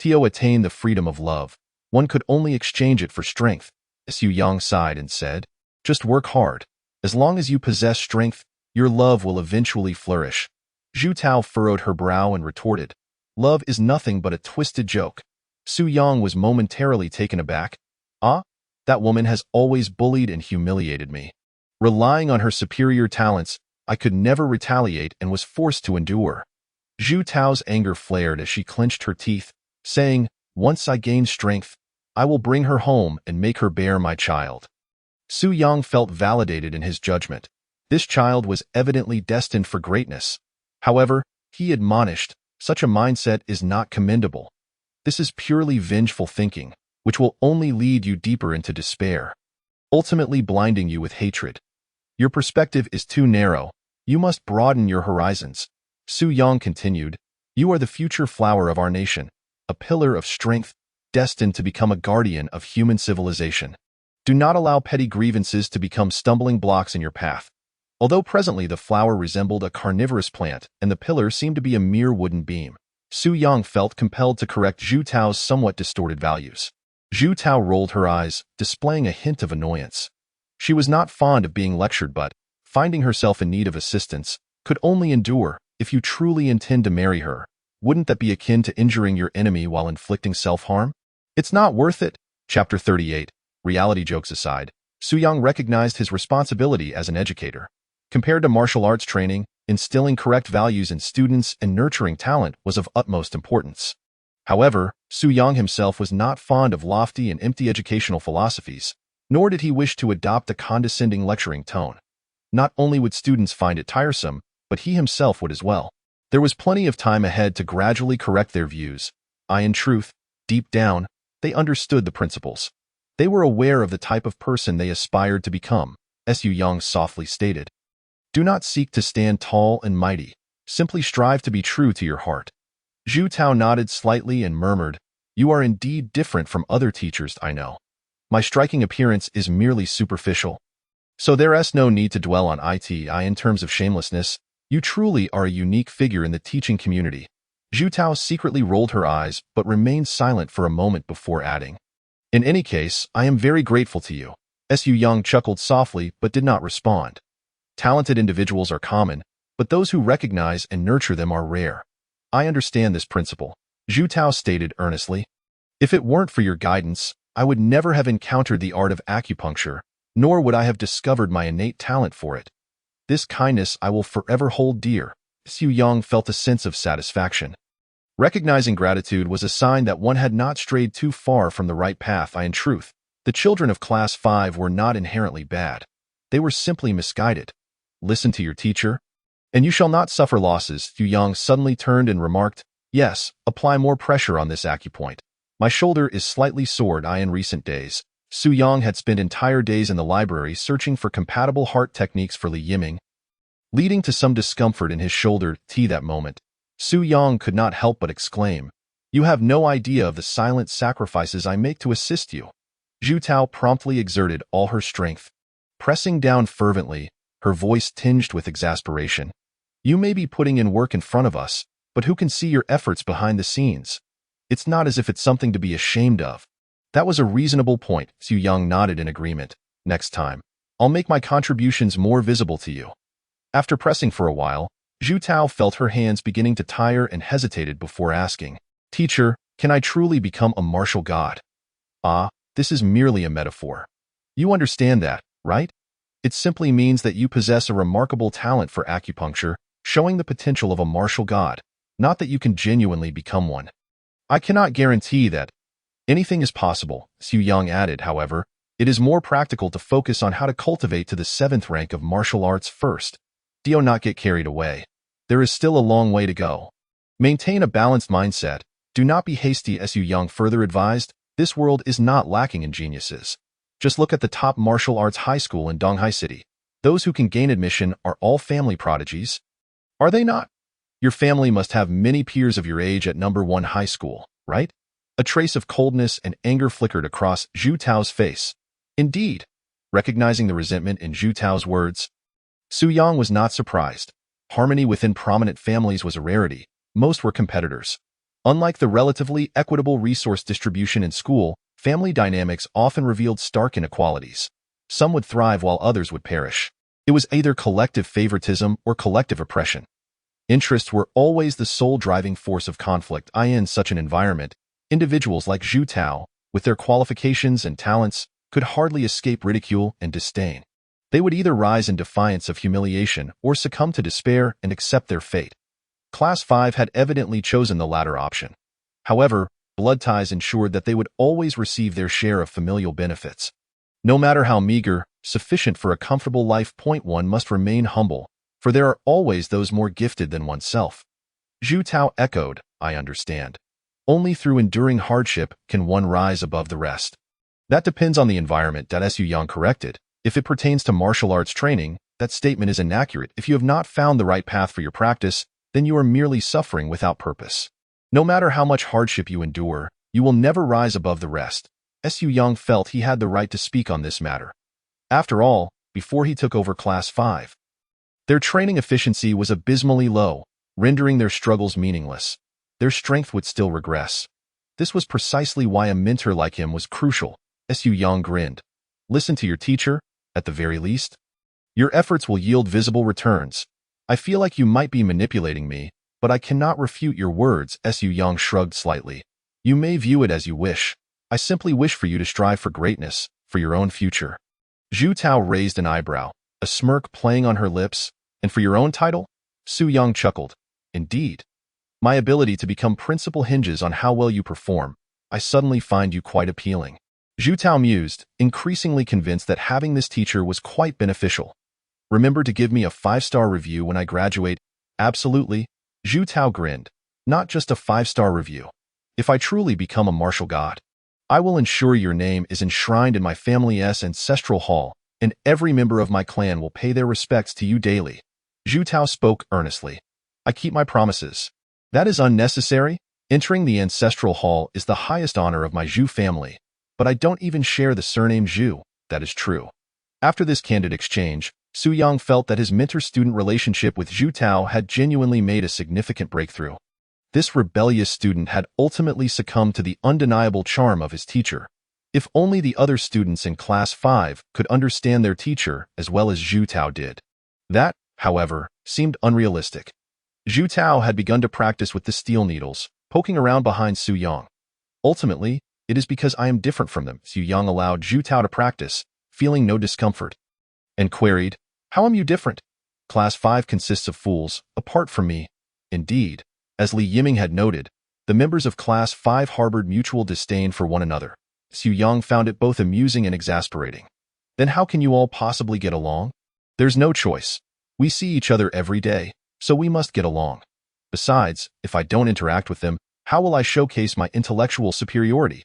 To attain the freedom of love, one could only exchange it for strength. Su Yang sighed and said, just work hard. As long as you possess strength, your love will eventually flourish. Zhu Tao furrowed her brow and retorted, love is nothing but a twisted joke. Su Yang was momentarily taken aback. Ah, that woman has always bullied and humiliated me. Relying on her superior talents, I could never retaliate and was forced to endure. Zhu Tao's anger flared as she clenched her teeth, saying, once I gain strength, I will bring her home and make her bear my child. Su Yang felt validated in his judgment. This child was evidently destined for greatness. However, he admonished, such a mindset is not commendable. This is purely vengeful thinking, which will only lead you deeper into despair, ultimately blinding you with hatred. Your perspective is too narrow. You must broaden your horizons. Su Yang continued, you are the future flower of our nation, a pillar of strength, destined to become a guardian of human civilization. Do not allow petty grievances to become stumbling blocks in your path. Although presently the flower resembled a carnivorous plant and the pillar seemed to be a mere wooden beam, Su Yang felt compelled to correct Zhu Tao's somewhat distorted values. Zhu Tao rolled her eyes, displaying a hint of annoyance. She was not fond of being lectured but, finding herself in need of assistance, could only endure. If you truly intend to marry her, wouldn't that be akin to injuring your enemy while inflicting self-harm? It's not worth it. Chapter 38. Reality jokes aside, Su Yang recognized his responsibility as an educator. Compared to martial arts training, instilling correct values in students and nurturing talent was of utmost importance. However, Su Yang himself was not fond of lofty and empty educational philosophies, nor did he wish to adopt a condescending lecturing tone. Not only would students find it tiresome, but he himself would as well. There was plenty of time ahead to gradually correct their views. In truth, deep down, they understood the principles. They were aware of the type of person they aspired to become, Su Yang softly stated. Do not seek to stand tall and mighty. Simply strive to be true to your heart. Zhu Tao nodded slightly and murmured, you are indeed different from other teachers I know. My striking appearance is merely superficial. So there's no need to dwell on it in terms of shamelessness. You truly are a unique figure in the teaching community. Zhu Tao secretly rolled her eyes but remained silent for a moment before adding, in any case, I am very grateful to you. Su Yang chuckled softly but did not respond. Talented individuals are common, but those who recognize and nurture them are rare. I understand this principle, Zhu Tao stated earnestly. If it weren't for your guidance, I would never have encountered the art of acupuncture, nor would I have discovered my innate talent for it. This kindness I will forever hold dear. Su Yang felt a sense of satisfaction. Recognizing gratitude was a sign that one had not strayed too far from the right path. In truth, the children of Class 5 were not inherently bad. They were simply misguided. Listen to your teacher, and you shall not suffer losses. Xu Yang suddenly turned and remarked, yes, apply more pressure on this acupoint. My shoulder is slightly sore in recent days. Su Yang had spent entire days in the library searching for compatible heart techniques for Li Yiming, leading to some discomfort in his shoulder. That moment, Su Yang could not help but exclaim, you have no idea of the silent sacrifices I make to assist you. Zhu Tao promptly exerted all her strength, pressing down fervently, her voice tinged with exasperation. You may be putting in work in front of us, but who can see your efforts behind the scenes? It's not as if it's something to be ashamed of. That was a reasonable point. Su Yang nodded in agreement. Next time, I'll make my contributions more visible to you. After pressing for a while, Zhu Tao felt her hands beginning to tire and hesitated before asking, Teacher, can I truly become a martial god? Ah, this is merely a metaphor. You understand that, right? It simply means that you possess a remarkable talent for acupuncture, showing the potential of a martial god, not that you can genuinely become one. I cannot guarantee that. Anything is possible, Su Yang added. However, it is more practical to focus on how to cultivate to the 7th rank of martial arts first. Do not get carried away. There is still a long way to go. Maintain a balanced mindset. Do not be hasty. Su Yang further advised, this world is not lacking in geniuses. Just look at the top martial arts high school in Donghai City. Those who can gain admission are all family prodigies. Are they not? Your family must have many peers of your age at number 1 high school, right? A trace of coldness and anger flickered across Zhu Tao's face. Indeed, recognizing the resentment in Zhu Tao's words, Su Yang was not surprised. Harmony within prominent families was a rarity. Most were competitors. Unlike the relatively equitable resource distribution in school, family dynamics often revealed stark inequalities. Some would thrive while others would perish. It was either collective favoritism or collective oppression. Interests were always the sole driving force of conflict. In such an environment, individuals like Zhu Tao, with their qualifications and talents, could hardly escape ridicule and disdain. They would either rise in defiance of humiliation or succumb to despair and accept their fate. Class 5 had evidently chosen the latter option. However, blood ties ensured that they would always receive their share of familial benefits. No matter how meager, sufficient for a comfortable life. One must remain humble, for there are always those more gifted than oneself. Zhu Tao echoed, I understand. Only through enduring hardship can one rise above the rest. That depends on the environment. Su Yang corrected. If it pertains to martial arts training, that statement is inaccurate. If you have not found the right path for your practice, then you are merely suffering without purpose. No matter how much hardship you endure, you will never rise above the rest. Su Yang felt he had the right to speak on this matter. After all, before he took over Class 5, their training efficiency was abysmally low, rendering their struggles meaningless. Their strength would still regress. This was precisely why a mentor like him was crucial. Su Yang grinned. Listen to your teacher, at the very least. Your efforts will yield visible returns. I feel like you might be manipulating me, but I cannot refute your words. Su Yang shrugged slightly. You may view it as you wish. I simply wish for you to strive for greatness, for your own future. Zhu Tao raised an eyebrow, a smirk playing on her lips. And for your own title? Su Yang chuckled. Indeed. My ability to become principal hinges on how well you perform. I suddenly find you quite appealing. Zhu Tao mused, increasingly convinced that having this teacher was quite beneficial. Remember to give me a 5-star review when I graduate. Absolutely. Zhu Tao grinned. Not just a 5-star review. If I truly become a martial god, I will ensure your name is enshrined in my family's ancestral hall, and every member of my clan will pay their respects to you daily. Zhu Tao spoke earnestly. I keep my promises. That is unnecessary. Entering the ancestral hall is the highest honor of my Zhu family, but I don't even share the surname Zhu. That is true. After this candid exchange, Su Yang felt that his mentor-student relationship with Zhu Tao had genuinely made a significant breakthrough. This rebellious student had ultimately succumbed to the undeniable charm of his teacher. If only the other students in Class 5 could understand their teacher as well as Zhu Tao did. That, however, seemed unrealistic. Zhu Tao had begun to practice with the steel needles, poking around behind Su Yang. Ultimately, it is because I am different from them. Su Yang allowed Zhu Tao to practice, feeling no discomfort, and queried, How am you different? Class 5 consists of fools, apart from me. Indeed, as Li Yiming had noted, the members of Class 5 harbored mutual disdain for one another. Su Yang found it both amusing and exasperating. Then how can you all possibly get along? There's no choice. We see each other every day, so we must get along. Besides, if I don't interact with them, how will I showcase my intellectual superiority?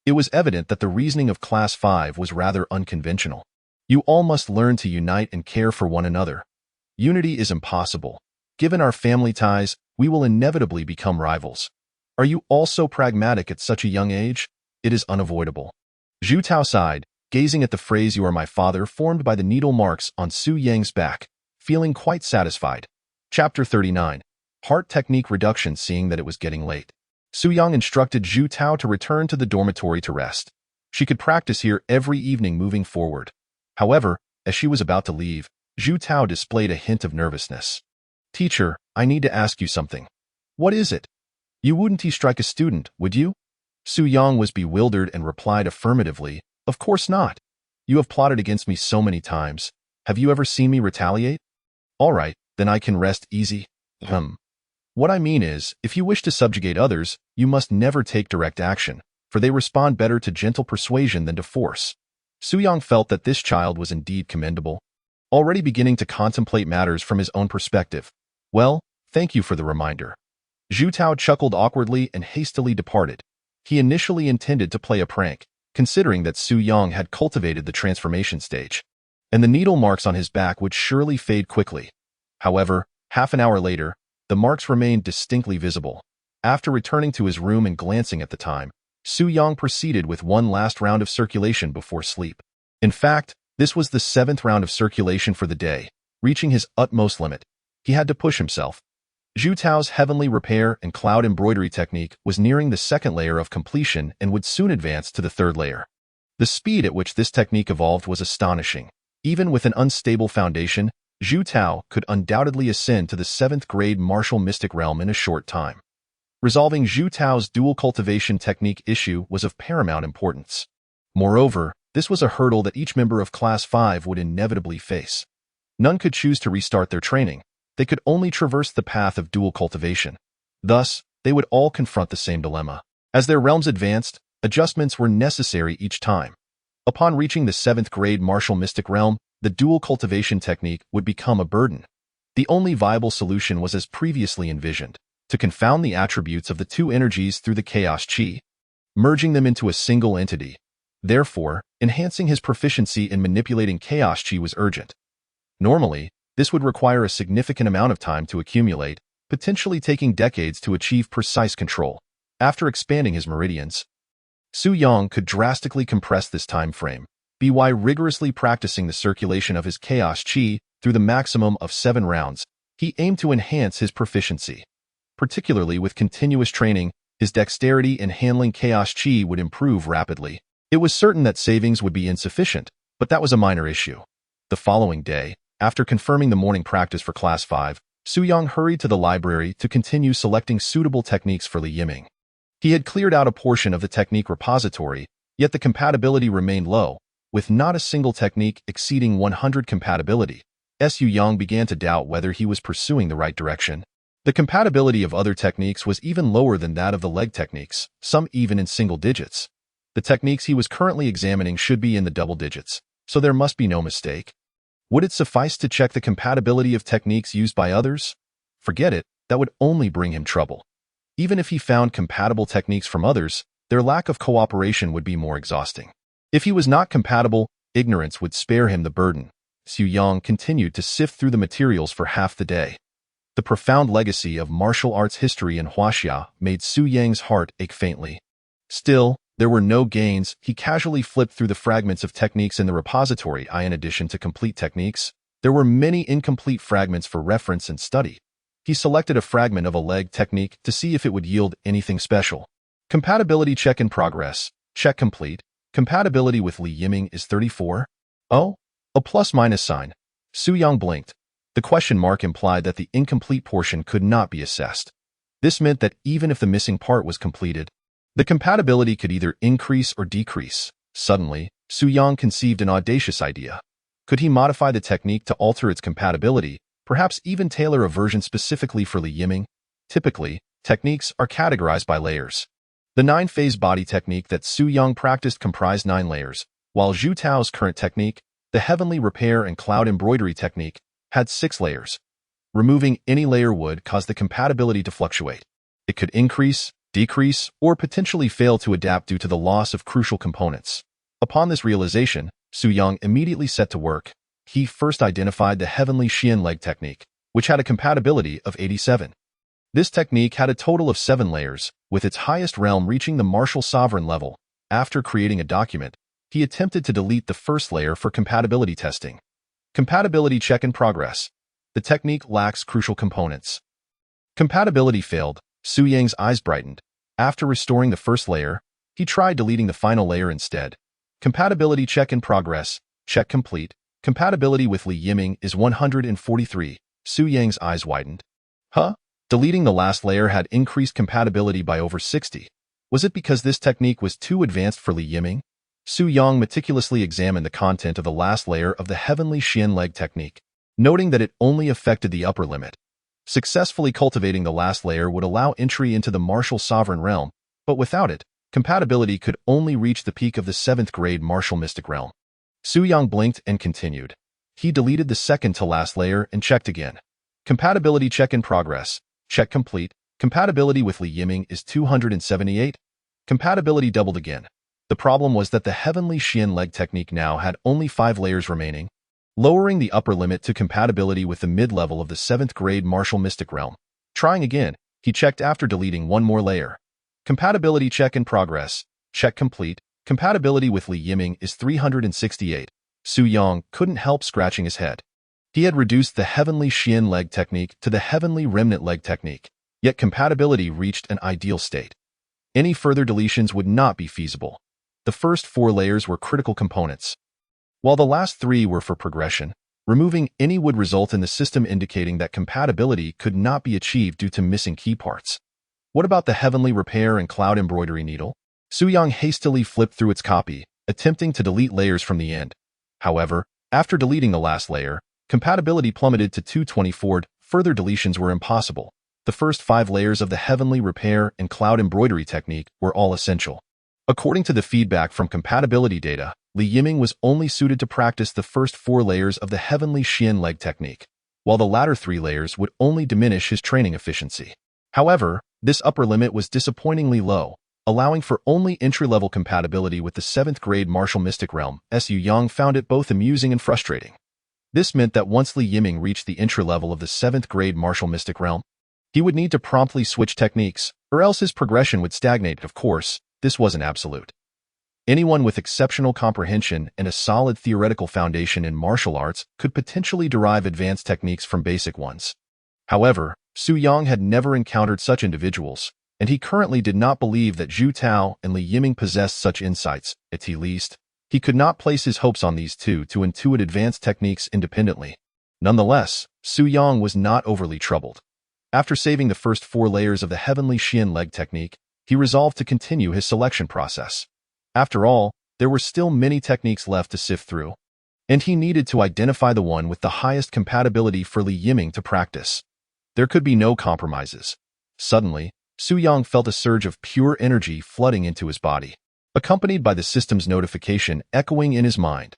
It was evident that the reasoning of Class 5 was rather unconventional. You all must learn to unite and care for one another. Unity is impossible. Given our family ties, we will inevitably become rivals. Are you all so pragmatic at such a young age? It is unavoidable. Zhu Tao sighed, gazing at the phrase "you are my father" formed by the needle marks on Su Yang's back, feeling quite satisfied. Chapter 39. Heart Technique Reduction. Seeing that it was getting late, Su Yang instructed Zhu Tao to return to the dormitory to rest. She could practice here every evening moving forward. However, as she was about to leave, Zhu Tao displayed a hint of nervousness. "Teacher, I need to ask you something." "What is it?" "You wouldn't strike a student, would you?" Su Yang was bewildered and replied affirmatively, "Of course not. You have plotted against me so many times. Have you ever seen me retaliate?" "All right, then I can rest easy." What I mean is, if you wish to subjugate others, you must never take direct action, for they respond better to gentle persuasion than to force. Su Yang felt that this child was indeed commendable, already beginning to contemplate matters from his own perspective. "Well, thank you for the reminder." Zhu Tao chuckled awkwardly and hastily departed. He initially intended to play a prank, considering that Su Yang had cultivated the transformation stage, and the needle marks on his back would surely fade quickly. However, half an hour later, the marks remained distinctly visible. After returning to his room and glancing at the time, Su Yang proceeded with one last round of circulation before sleep. In fact, this was the 7th round of circulation for the day, reaching his utmost limit. He had to push himself. Zhu Tao's heavenly repair and cloud embroidery technique was nearing the 2nd layer of completion and would soon advance to the 3rd layer. The speed at which this technique evolved was astonishing. Even with an unstable foundation, Zhu Tao could undoubtedly ascend to the 7th grade martial mystic realm in a short time. Resolving Zhu Tao's dual cultivation technique issue was of paramount importance. Moreover, this was a hurdle that each member of Class 5 would inevitably face. None could choose to restart their training. They could only traverse the path of dual cultivation. Thus, they would all confront the same dilemma. As their realms advanced, adjustments were necessary each time. Upon reaching the 7th grade martial mystic realm, the dual cultivation technique would become a burden. The only viable solution was as previously envisioned, to confound the attributes of the two energies through the chaos chi, merging them into a single entity. Therefore, enhancing his proficiency in manipulating chaos chi was urgent. Normally, this would require a significant amount of time to accumulate, potentially taking decades to achieve precise control. After expanding his meridians, Su Yang could drastically compress this time frame, by rigorously practicing the circulation of his chaos chi through the maximum of 7 rounds. He aimed to enhance his proficiency. Particularly with continuous training, his dexterity in handling chaos chi would improve rapidly. It was certain that savings would be insufficient, but that was a minor issue. The following day, after confirming the morning practice for Class 5, Su Yang hurried to the library to continue selecting suitable techniques for Li Yiming. He had cleared out a portion of the technique repository, yet the compatibility remained low, with not a single technique exceeding 100 compatibility. Su Yang began to doubt whether he was pursuing the right direction. The compatibility of other techniques was even lower than that of the leg techniques, some even in single digits. The techniques he was currently examining should be in the double digits, so there must be no mistake. Would it suffice to check the compatibility of techniques used by others? Forget it, that would only bring him trouble. Even if he found compatible techniques from others, their lack of cooperation would be more exhausting. If he was not compatible, ignorance would spare him the burden. Su Yang continued to sift through the materials for half the day. The profound legacy of martial arts history in Huaxia made Su Yang's heart ache faintly. Still, there were no gains. He casually flipped through the fragments of techniques in the repository. In addition to complete techniques, there were many incomplete fragments for reference and study. He selected a fragment of a leg technique to see if it would yield anything special. Compatibility check in progress. Check complete. Compatibility with Li Yiming is 34. Oh, a plus-minus sign. Su Yang blinked. The question mark implied that the incomplete portion could not be assessed. This meant that even if the missing part was completed, the compatibility could either increase or decrease. Suddenly, Su Yang conceived an audacious idea. Could he modify the technique to alter its compatibility, perhaps even tailor a version specifically for Li Yiming? Typically, techniques are categorized by layers. The 9-phase body technique that Su Yang practiced comprised 9 layers, while Zhu Tao's current technique, the heavenly repair and cloud embroidery technique, had 6 layers. Removing any layer would cause the compatibility to fluctuate. It could increase, decrease, or potentially fail to adapt due to the loss of crucial components. Upon this realization, Su Yang immediately set to work. He first identified the Heavenly Xian Leg technique, which had a compatibility of 87. This technique had a total of 7 layers, with its highest realm reaching the martial sovereign level. After creating a document, he attempted to delete the first layer for compatibility testing. Compatibility check in progress. The technique lacks crucial components. Compatibility failed. Su Yang's eyes brightened. After restoring the first layer, he tried deleting the final layer instead. Compatibility check in progress. Check complete. Compatibility with Li Yiming is 143. Su Yang's eyes widened. Huh? Deleting the last layer had increased compatibility by over 60. Was it because this technique was too advanced for Li Yiming? Su Yang meticulously examined the content of the last layer of the Heavenly Xian Leg technique, noting that it only affected the upper limit. Successfully cultivating the last layer would allow entry into the martial sovereign realm, but without it, compatibility could only reach the peak of the 7th grade martial mystic realm. Su Yang blinked and continued. He deleted the second to last layer and checked again. Compatibility check in progress. Check complete. Compatibility with Li Yiming is 278. Compatibility doubled again. The problem was that the Heavenly Xian Leg technique now had only 5 layers remaining, lowering the upper limit to compatibility with the mid-level of the 7th grade martial mystic realm. Trying again, he checked after deleting one more layer. Compatibility check in progress. Check complete. Compatibility with Li Yiming is 368. Su Yang couldn't help scratching his head. He had reduced the Heavenly Xian Leg technique to the Heavenly Remnant Leg technique, yet compatibility reached an ideal state. Any further deletions would not be feasible. The first 4 layers were critical components, while the last 3 were for progression. Removing any would result in the system indicating that compatibility could not be achieved due to missing key parts. What about the Heavenly Repair and Cloud Embroidery Needle? Su Yang hastily flipped through its copy, attempting to delete layers from the end. However, after deleting the last layer, compatibility plummeted to 224. Further deletions were impossible. The first 5 layers of the Heavenly Repair and Cloud Embroidery technique were all essential. According to the feedback from compatibility data, Li Yiming was only suited to practice the first 4 layers of the Heavenly Xian Leg technique, while the latter 3 layers would only diminish his training efficiency. However, this upper limit was disappointingly low, allowing for only entry-level compatibility with the 7th grade martial mystic realm. Su Yang found it both amusing and frustrating. This meant that once Li Yiming reached the entry level of the 7th grade martial mystic realm, he would need to promptly switch techniques, or else his progression would stagnate. Of course, this wasn't absolute. Anyone with exceptional comprehension and a solid theoretical foundation in martial arts could potentially derive advanced techniques from basic ones. However, Su Yang had never encountered such individuals, and he currently did not believe that Zhu Tao and Li Yiming possessed such insights. At least, he could not place his hopes on these two to intuit advanced techniques independently. Nonetheless, Su Yang was not overly troubled. After saving the first 4 layers of the Heavenly Xian Leg technique, he resolved to continue his selection process. After all, there were still many techniques left to sift through, and he needed to identify the one with the highest compatibility for Li Yiming to practice. There could be no compromises. Suddenly, Su Yang felt a surge of pure energy flooding into his body, accompanied by the system's notification echoing in his mind.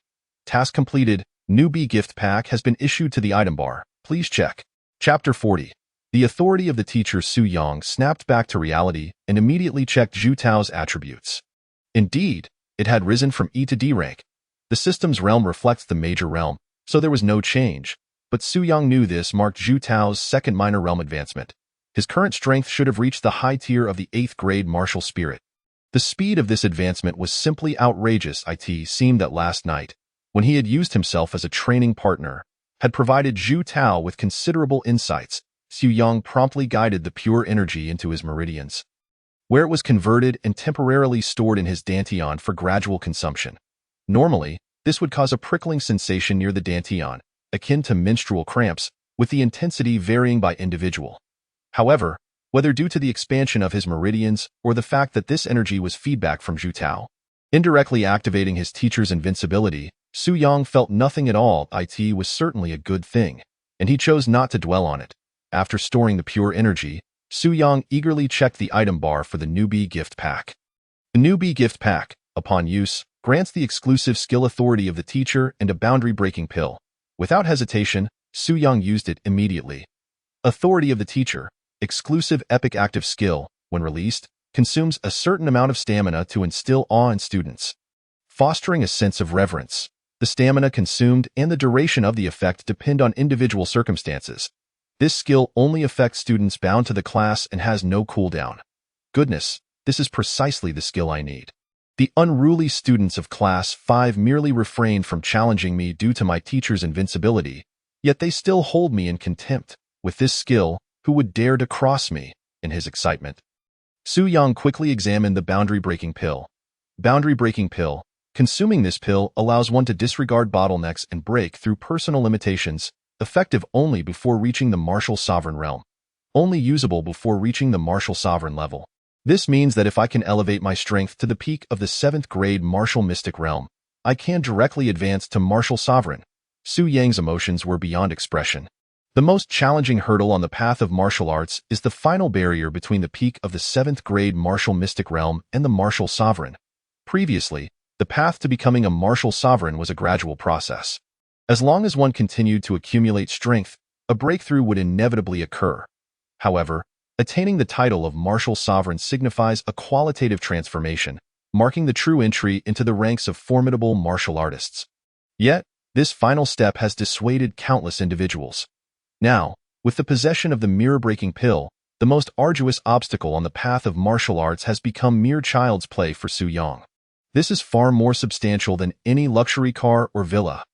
Task completed. Newbie gift pack has been issued to the item bar. Please check. Chapter 40. The authority of the teacher. Su Yang snapped back to reality and immediately checked Zhu Tao's attributes. Indeed, it had risen from E to D rank. The system's realm reflects the major realm, so there was no change. But Su Yang knew this marked Zhu Tao's second minor realm advancement. His current strength should have reached the high tier of the 8th grade martial spirit. The speed of this advancement was simply outrageous. It seemed that last night, when he had used himself as a training partner, had provided Zhu Tao with considerable insights. Su Yang promptly guided the pure energy into his meridians, where it was converted and temporarily stored in his dantian for gradual consumption. Normally, this would cause a prickling sensation near the dantian, akin to menstrual cramps, with the intensity varying by individual. However, whether due to the expansion of his meridians or the fact that this energy was feedback from Zhu Tao, indirectly activating his teacher's invincibility, Su Yang felt nothing at all. It was certainly a good thing, and he chose not to dwell on it. After storing the pure energy, Su Yang eagerly checked the item bar for the Newbie Gift Pack. The Newbie Gift Pack, upon use, grants the exclusive skill authority of the teacher and a boundary-breaking pill. Without hesitation, Su Yang used it immediately. Authority of the Teacher, exclusive epic active skill, when released, consumes a certain amount of stamina to instill awe in students, fostering a sense of reverence. The stamina consumed and the duration of the effect depend on individual circumstances. This skill only affects students bound to the class and has no cooldown. Goodness, this is precisely the skill I need. The unruly students of Class 5 merely refrained from challenging me due to my teacher's invincibility, yet they still hold me in contempt. With this skill, who would dare to cross me? In his excitement, Su Yang quickly examined the boundary-breaking pill. Boundary-breaking pill. Consuming this pill allows one to disregard bottlenecks and break through personal limitations, effective only before reaching the martial sovereign realm. Only usable before reaching the martial sovereign level. This means that if I can elevate my strength to the peak of the 7th grade martial mystic realm, I can directly advance to martial sovereign. Su Yang's emotions were beyond expression. The most challenging hurdle on the path of martial arts is the final barrier between the peak of the 7th grade martial mystic realm and the martial sovereign. Previously, the path to becoming a martial sovereign was a gradual process. As long as one continued to accumulate strength, a breakthrough would inevitably occur. However, attaining the title of martial sovereign signifies a qualitative transformation, marking the true entry into the ranks of formidable martial artists. Yet, this final step has dissuaded countless individuals. Now, with the possession of the mirror-breaking pill, the most arduous obstacle on the path of martial arts has become mere child's play for Su Yang. This is far more substantial than any luxury car or villa.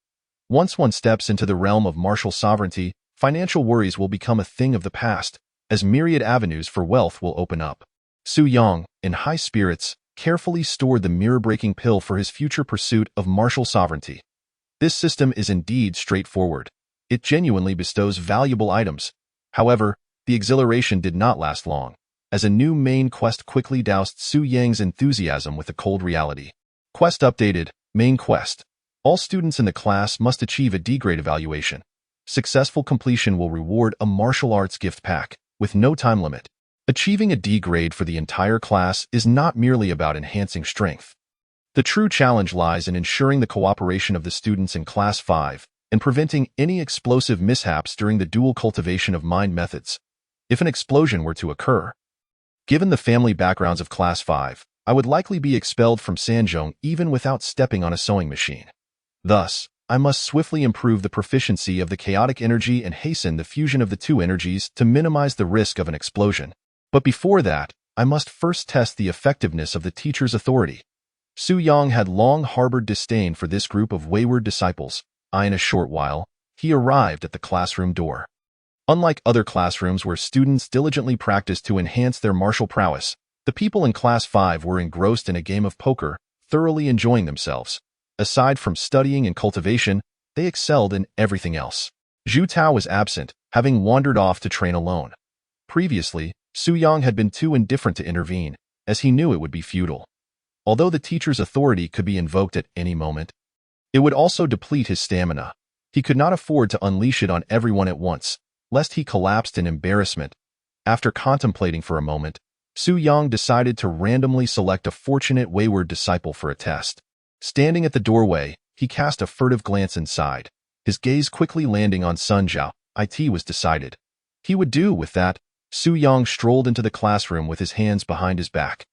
Once one steps into the realm of martial sovereignty, financial worries will become a thing of the past, as myriad avenues for wealth will open up. Su Yang, in high spirits, carefully stored the mirror-breaking pill for his future pursuit of martial sovereignty. This system is indeed straightforward. It genuinely bestows valuable items. However, the exhilaration did not last long, as a new main quest quickly doused Su Yang's enthusiasm with a cold reality. Quest updated, main quest. All students in the class must achieve a D-grade evaluation. Successful completion will reward a martial arts gift pack, with no time limit. Achieving a D grade for the entire class is not merely about enhancing strength. The true challenge lies in ensuring the cooperation of the students in Class 5 and preventing any explosive mishaps during the dual cultivation of mind methods. If an explosion were to occur, given the family backgrounds of Class 5, I would likely be expelled from Sanzhong even without stepping on a sewing machine. Thus, I must swiftly improve the proficiency of the chaotic energy and hasten the fusion of the two energies to minimize the risk of an explosion. But before that, I must first test the effectiveness of the teacher's authority. Su Yang had long harbored disdain for this group of wayward disciples. In a short while, he arrived at the classroom door. Unlike other classrooms where students diligently practiced to enhance their martial prowess, the people in Class 5 were engrossed in a game of poker, thoroughly enjoying themselves. Aside from studying and cultivation, they excelled in everything else. Zhu Tao was absent, having wandered off to train alone. Previously, Su Yang had been too indifferent to intervene, as he knew it would be futile. Although the teacher's authority could be invoked at any moment, it would also deplete his stamina. He could not afford to unleash it on everyone at once, lest he collapsed in embarrassment. After contemplating for a moment, Su Yang decided to randomly select a fortunate wayward disciple for a test. Standing at the doorway, he cast a furtive glance inside, his gaze quickly landing on Sun Zhao. It was decided. He would do with that. Su Yang strolled into the classroom with his hands behind his back.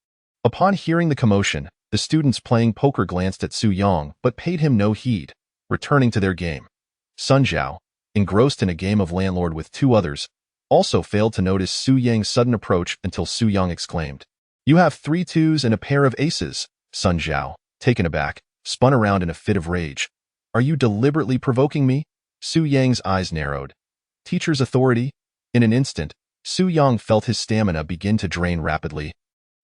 Upon hearing the commotion, the students playing poker glanced at Su Yang but paid him no heed, returning to their game. Sun Zhao, engrossed in a game of landlord with two others, also failed to notice Su Yang's sudden approach until Su Yang exclaimed, "You have 3 twos and a pair of aces." Sun Zhao, taken aback, spun around in a fit of rage. "Are you deliberately provoking me?" Su Yang's eyes narrowed. Teacher's authority? In an instant, Su Yang felt his stamina begin to drain rapidly.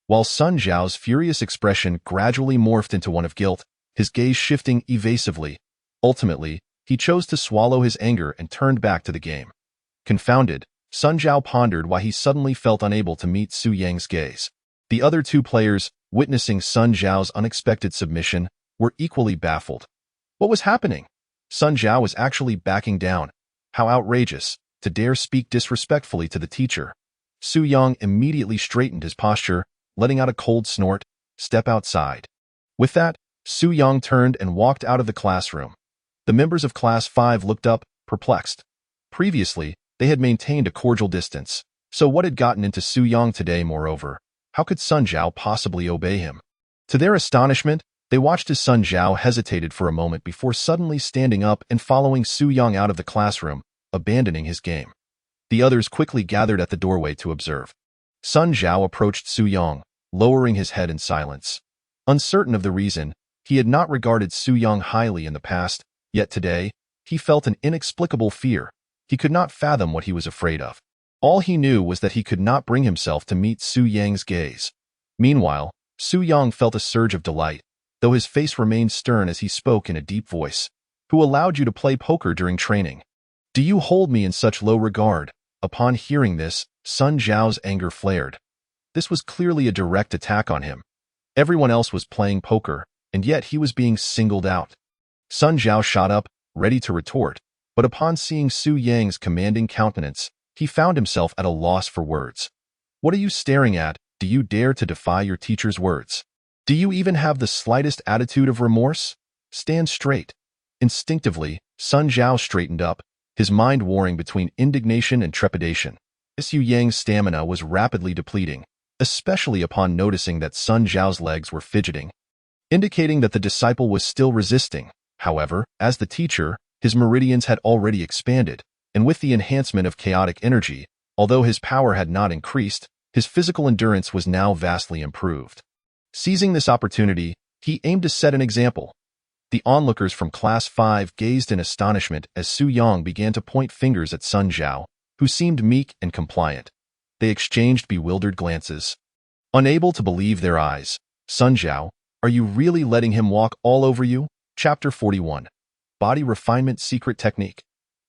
While Sun Zhao's furious expression gradually morphed into one of guilt, his gaze shifting evasively. Ultimately, he chose to swallow his anger and turned back to the game. Confounded, Sun Zhao pondered why he suddenly felt unable to meet Su Yang's gaze. The other two players, witnessing Sun Zhao's unexpected submission, were equally baffled. What was happening? Sun Zhao was actually backing down. How outrageous, to dare speak disrespectfully to the teacher. Su Yang immediately straightened his posture, letting out a cold snort. "Step outside." With that, Su Yang turned and walked out of the classroom. The members of Class 5 looked up, perplexed. Previously, they had maintained a cordial distance. So what had gotten into Su Yang today, moreover? How could Sun Zhao possibly obey him? To their astonishment, they watched as Sun Zhao hesitated for a moment before suddenly standing up and following Su Yang out of the classroom, abandoning his game. The others quickly gathered at the doorway to observe. Sun Zhao approached Su Yang, lowering his head in silence. Uncertain of the reason, he had not regarded Su Yang highly in the past, yet today, he felt an inexplicable fear. He could not fathom what he was afraid of. All he knew was that he could not bring himself to meet Su Yang's gaze. Meanwhile, Su Yang felt a surge of delight, though his face remained stern as he spoke in a deep voice. Who allowed you to play poker during training? Do you hold me in such low regard? Upon hearing this, Sun Zhao's anger flared. This was clearly a direct attack on him. Everyone else was playing poker, and yet he was being singled out. Sun Zhao shot up, ready to retort, but upon seeing Su Yang's commanding countenance, he found himself at a loss for words. What are you staring at? Do you dare to defy your teacher's words? Do you even have the slightest attitude of remorse? Stand straight. Instinctively, Sun Zhao straightened up, his mind warring between indignation and trepidation. Su Yang's stamina was rapidly depleting, especially upon noticing that Sun Zhao's legs were fidgeting, indicating that the disciple was still resisting. However, as the teacher, his meridians had already expanded, and with the enhancement of chaotic energy, although his power had not increased, his physical endurance was now vastly improved. Seizing this opportunity, he aimed to set an example. The onlookers from Class 5 gazed in astonishment as Su Yang began to point fingers at Sun Zhao, who seemed meek and compliant. They exchanged bewildered glances. Unable to believe their eyes, Sun Zhao, are you really letting him walk all over you? Chapter 41. Body Refinement Secret Technique.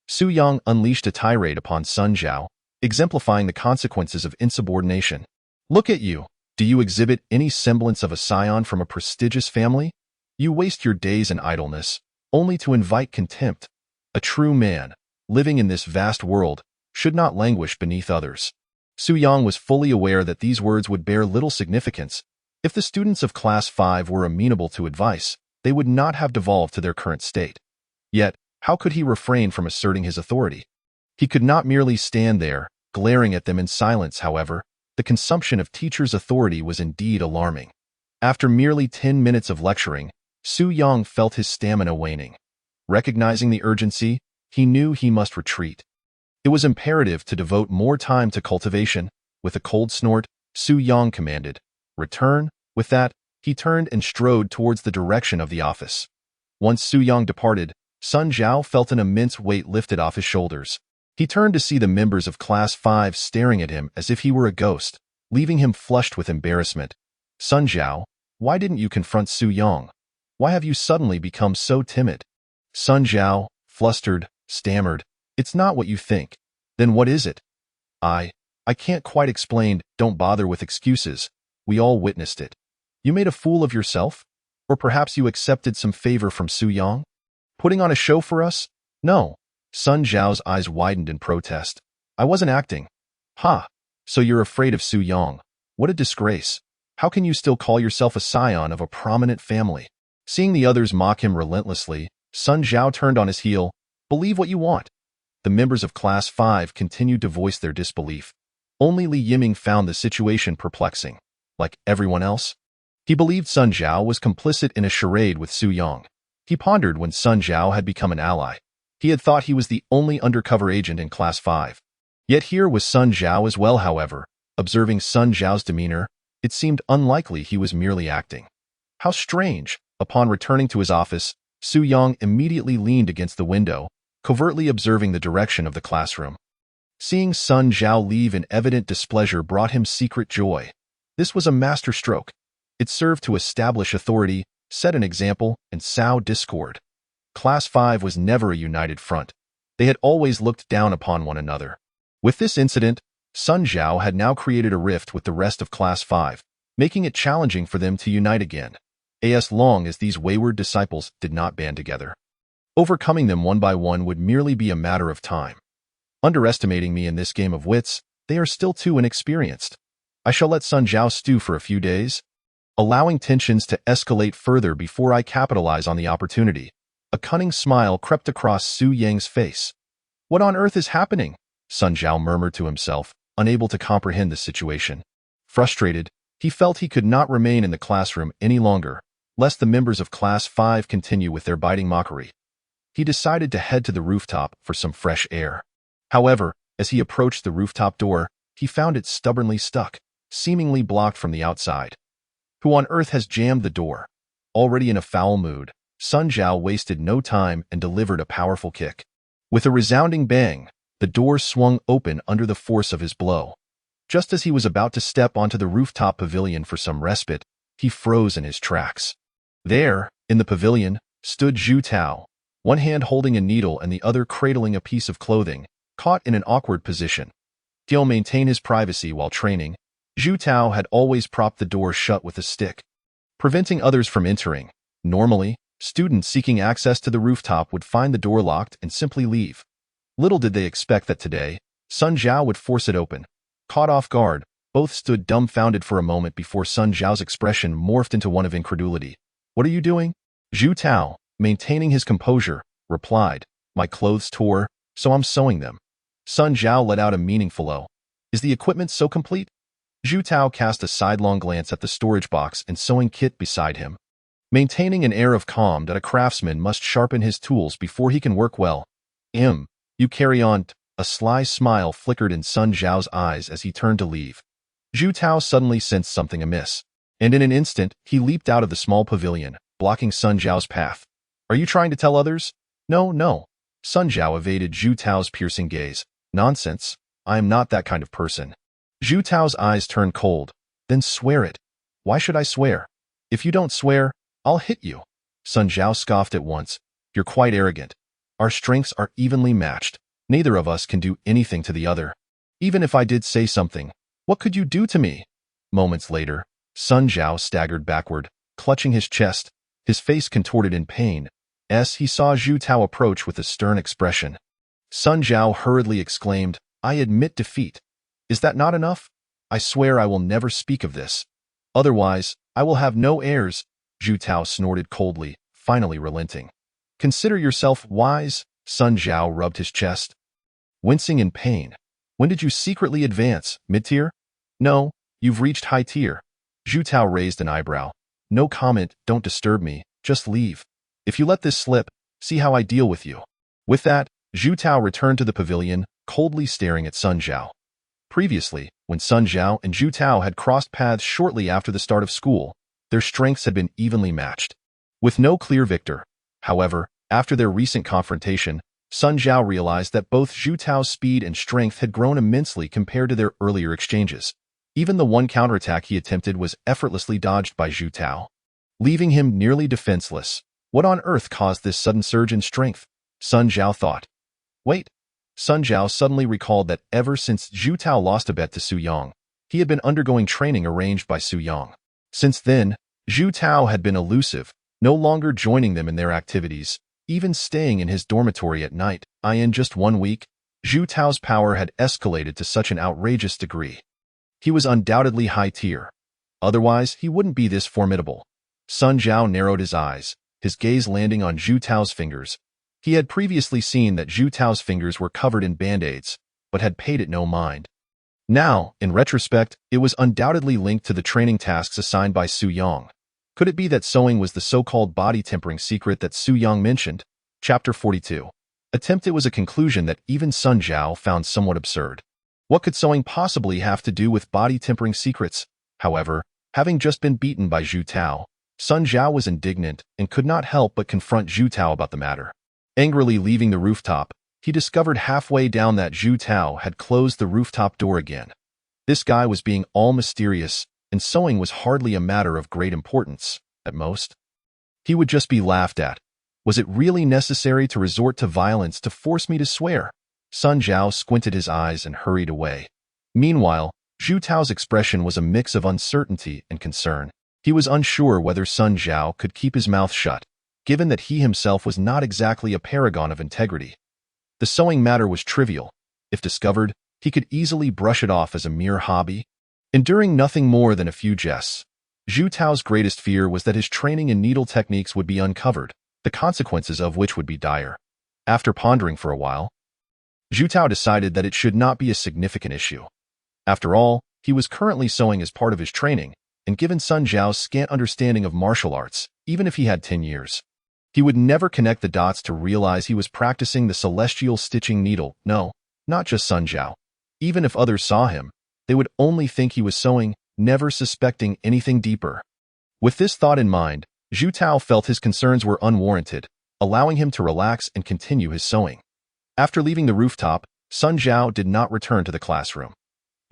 Su Yang unleashed a tirade upon Sun Zhao, exemplifying the consequences of insubordination. Look at you. Do you exhibit any semblance of a scion from a prestigious family? You waste your days in idleness, only to invite contempt. A true man, living in this vast world, should not languish beneath others. Su Yang was fully aware that these words would bear little significance. If the students of Class 5 were amenable to advice, they would not have devolved to their current state. Yet, how could he refrain from asserting his authority? He could not merely stand there, glaring at them in silence. However, the consumption of teachers' authority was indeed alarming. After merely 10 minutes of lecturing, Su Yang felt his stamina waning. Recognizing the urgency, he knew he must retreat. It was imperative to devote more time to cultivation. With a cold snort, Su Yang commanded, "Return." With that, he turned and strode towards the direction of the office. Once Su Yang departed, Sun Zhao felt an immense weight lifted off his shoulders. He turned to see the members of Class 5 staring at him as if he were a ghost, leaving him flushed with embarrassment. Sun Zhao, why didn't you confront Su Yang? Why have you suddenly become so timid? Sun Zhao, flustered, stammered, "It's not what you think." "Then what is it?" I can't quite explain." "Don't bother with excuses. We all witnessed it. You made a fool of yourself? Or perhaps you accepted some favor from Su Yang? Putting on a show for us? No." Sun Zhao's eyes widened in protest. "I wasn't acting." "Ha! So you're afraid of Su Yang. What a disgrace. How can you still call yourself a scion of a prominent family?" Seeing the others mock him relentlessly, Sun Zhao turned on his heel. "Believe what you want." The members of Class 5 continued to voice their disbelief. Only Li Yiming found the situation perplexing. Like everyone else, he believed Sun Zhao was complicit in a charade with Su Yang. He pondered when Sun Zhao had become an ally. He had thought he was the only undercover agent in Class 5. Yet here was Sun Zhao as well. However, observing Sun Zhao's demeanor, it seemed unlikely he was merely acting. How strange! Upon returning to his office, Su Yang immediately leaned against the window, covertly observing the direction of the classroom. Seeing Sun Zhao leave in evident displeasure brought him secret joy. This was a masterstroke. It served to establish authority, set an example, and sow discord. Class 5 was never a united front. They had always looked down upon one another. With this incident, Sun Zhao had now created a rift with the rest of Class 5, making it challenging for them to unite again, as long as these wayward disciples did not band together. Overcoming them one by one would merely be a matter of time. Underestimating me in this game of wits, they are still too inexperienced. I shall let Sun Zhao stew for a few days, allowing tensions to escalate further before I capitalize on the opportunity. A cunning smile crept across Su Yang's face. What on earth is happening? Sun Zhao murmured to himself, unable to comprehend the situation. Frustrated, he felt he could not remain in the classroom any longer, lest the members of Class 5 continue with their biting mockery. He decided to head to the rooftop for some fresh air. However, as he approached the rooftop door, he found it stubbornly stuck, seemingly blocked from the outside. Who on earth has jammed the door? Already in a foul mood, Sun Zhao wasted no time and delivered a powerful kick. With a resounding bang, the door swung open under the force of his blow. Just as he was about to step onto the rooftop pavilion for some respite, he froze in his tracks. There, in the pavilion, stood Zhu Tao, one hand holding a needle and the other cradling a piece of clothing, caught in an awkward position. To maintain his privacy while training, Zhu Tao had always propped the door shut with a stick, preventing others from entering. Normally, students seeking access to the rooftop would find the door locked and simply leave. Little did they expect that today, Sun Zhao would force it open. Caught off guard, both stood dumbfounded for a moment before Sun Zhao's expression morphed into one of incredulity. What are you doing? Zhu Tao, maintaining his composure, replied, My clothes tore, so I'm sewing them. Sun Zhao let out a meaningful "Oh." Is the equipment so complete? Zhu Tao cast a sidelong glance at the storage box and sewing kit beside him. Maintaining an air of calm that a craftsman must sharpen his tools before he can work well. You carry on. A sly smile flickered in Sun Zhao's eyes as he turned to leave. Zhu Tao suddenly sensed something amiss, and in an instant, he leaped out of the small pavilion, blocking Sun Zhao's path. Are you trying to tell others? No. Sun Zhao evaded Zhu Tao's piercing gaze. Nonsense. I am not that kind of person. Zhu Tao's eyes turned cold. Then swear it. Why should I swear? If you don't swear, I'll hit you. Sun Zhao scoffed at once. You're quite arrogant. Our strengths are evenly matched. Neither of us can do anything to the other. Even if I did say something, what could you do to me? Moments later, Sun Zhao staggered backward, clutching his chest, his face contorted in pain, as he saw Zhu Tao approach with a stern expression. Sun Zhao hurriedly exclaimed, I admit defeat. Is that not enough? I swear I will never speak of this. Otherwise, I will have no heirs. Zhu Tao snorted coldly, finally relenting. Consider yourself wise. Sun Zhao rubbed his chest, wincing in pain. When did you secretly advance, mid-tier? No, you've reached high tier. Zhu Tao raised an eyebrow. No comment, don't disturb me, just leave. If you let this slip, see how I deal with you. With that, Zhu Tao returned to the pavilion, coldly staring at Sun Zhao. Previously, when Sun Zhao and Zhu Tao had crossed paths shortly after the start of school, their strengths had been evenly matched. With no clear victor, however, after their recent confrontation, Sun Zhao realized that both Zhu Tao's speed and strength had grown immensely compared to their earlier exchanges. Even the one counterattack he attempted was effortlessly dodged by Zhu Tao, leaving him nearly defenseless. What on earth caused this sudden surge in strength? Sun Zhao thought. Wait. Sun Zhao suddenly recalled that ever since Zhu Tao lost a bet to Su Yang, he had been undergoing training arranged by Su Yang. Since then, Zhu Tao had been elusive, no longer joining them in their activities, even staying in his dormitory at night. In just 1 week, Zhu Tao's power had escalated to such an outrageous degree. He was undoubtedly high tier. Otherwise, he wouldn't be this formidable. Sun Zhao narrowed his eyes, his gaze landing on Zhu Tao's fingers. He had previously seen that Zhu Tao's fingers were covered in band-aids, but had paid it no mind. Now, in retrospect, it was undoubtedly linked to the training tasks assigned by Su Yang. Could it be that sewing was the so-called body tempering secret that Su Yang mentioned? Chapter 42. It was a conclusion that even Sun Zhao found somewhat absurd. What could sewing possibly have to do with body tempering secrets? However, having just been beaten by Zhu Tao, Sun Zhao was indignant and could not help but confront Zhu Tao about the matter. Angrily leaving the rooftop, he discovered halfway down that Zhu Tao had closed the rooftop door again. This guy was being all mysterious, and sewing was hardly a matter of great importance, at most. He would just be laughed at. Was it really necessary to resort to violence to force me to swear? Sun Zhao squinted his eyes and hurried away. Meanwhile, Zhu Tao's expression was a mix of uncertainty and concern. He was unsure whether Sun Zhao could keep his mouth shut, given that he himself was not exactly a paragon of integrity. The sewing matter was trivial. If discovered, he could easily brush it off as a mere hobby, enduring nothing more than a few jests. Zhu Tao's greatest fear was that his training in needle techniques would be uncovered, the consequences of which would be dire. After pondering for a while, Zhu Tao decided that it should not be a significant issue. After all, he was currently sewing as part of his training, and given Sun Zhao's scant understanding of martial arts, even if he had 10 years, he would never connect the dots to realize he was practicing the celestial stitching needle. No, not just Sun Zhao. Even if others saw him, they would only think he was sewing, never suspecting anything deeper. With this thought in mind, Zhu Tao felt his concerns were unwarranted, allowing him to relax and continue his sewing. After leaving the rooftop, Sun Zhao did not return to the classroom.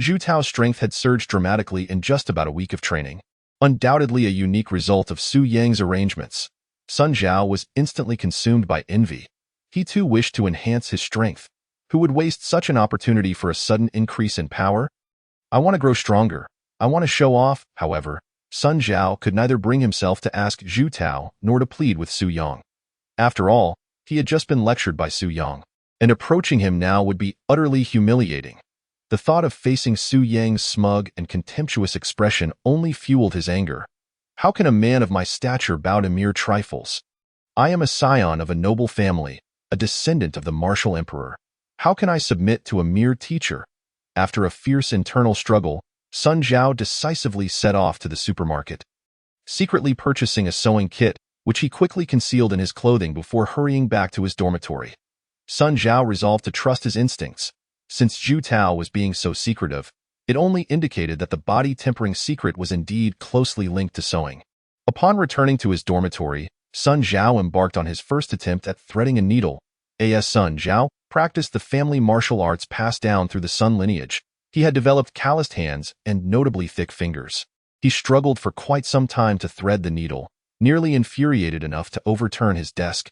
Zhu Tao's strength had surged dramatically in just about a week of training, undoubtedly a unique result of Su Yang's arrangements. Sun Zhao was instantly consumed by envy. He too wished to enhance his strength. Who would waste such an opportunity for a sudden increase in power? I want to grow stronger. I want to show off. However, Sun Zhao could neither bring himself to ask Zhu Tao nor to plead with Su Yang. After all, he had just been lectured by Su Yang, and approaching him now would be utterly humiliating. The thought of facing Su Yang's smug and contemptuous expression only fueled his anger. How can a man of my stature bow to mere trifles? I am a scion of a noble family, a descendant of the martial emperor. How can I submit to a mere teacher? After a fierce internal struggle, Sun Zhao decisively set off to the supermarket, secretly purchasing a sewing kit, which he quickly concealed in his clothing before hurrying back to his dormitory. Sun Zhao resolved to trust his instincts. Since Zhu Tao was being so secretive, it only indicated that the body-tempering secret was indeed closely linked to sewing. Upon returning to his dormitory, Sun Zhao embarked on his first attempt at threading a needle. As Sun Zhao practiced the family martial arts passed down through the Sun lineage, he had developed calloused hands and notably thick fingers. He struggled for quite some time to thread the needle, nearly infuriated enough to overturn his desk.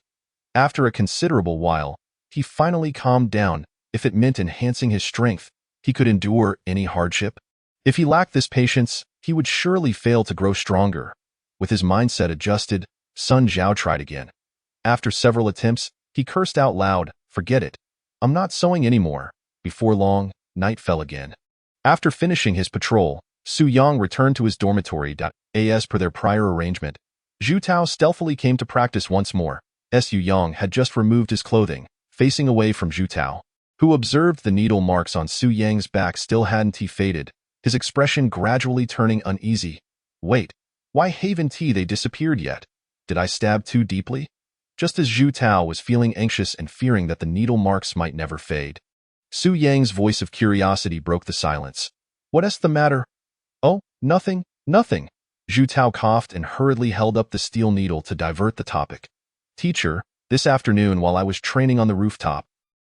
After a considerable while, he finally calmed down. If it meant enhancing his strength, he could endure any hardship. If he lacked this patience, he would surely fail to grow stronger. With his mindset adjusted, Sun Zhao tried again. After several attempts, he cursed out loud, "Forget it. I'm not sewing anymore." Before long, night fell again. After finishing his patrol, Su Yang returned to his dormitory. As per their prior arrangement, Zhu Tao stealthily came to practice once more. Su Yang had just removed his clothing, facing away from Zhu Tao, who observed the needle marks on Su Yang's back still hadn't faded, his expression gradually turning uneasy. Wait, why haven't they disappeared yet? Did I stab too deeply? Just as Zhu Tao was feeling anxious and fearing that the needle marks might never fade, Su Yang's voice of curiosity broke the silence. What's the matter? Oh, nothing, nothing. Zhu Tao coughed and hurriedly held up the steel needle to divert the topic. Teacher, this afternoon while I was training on the rooftop,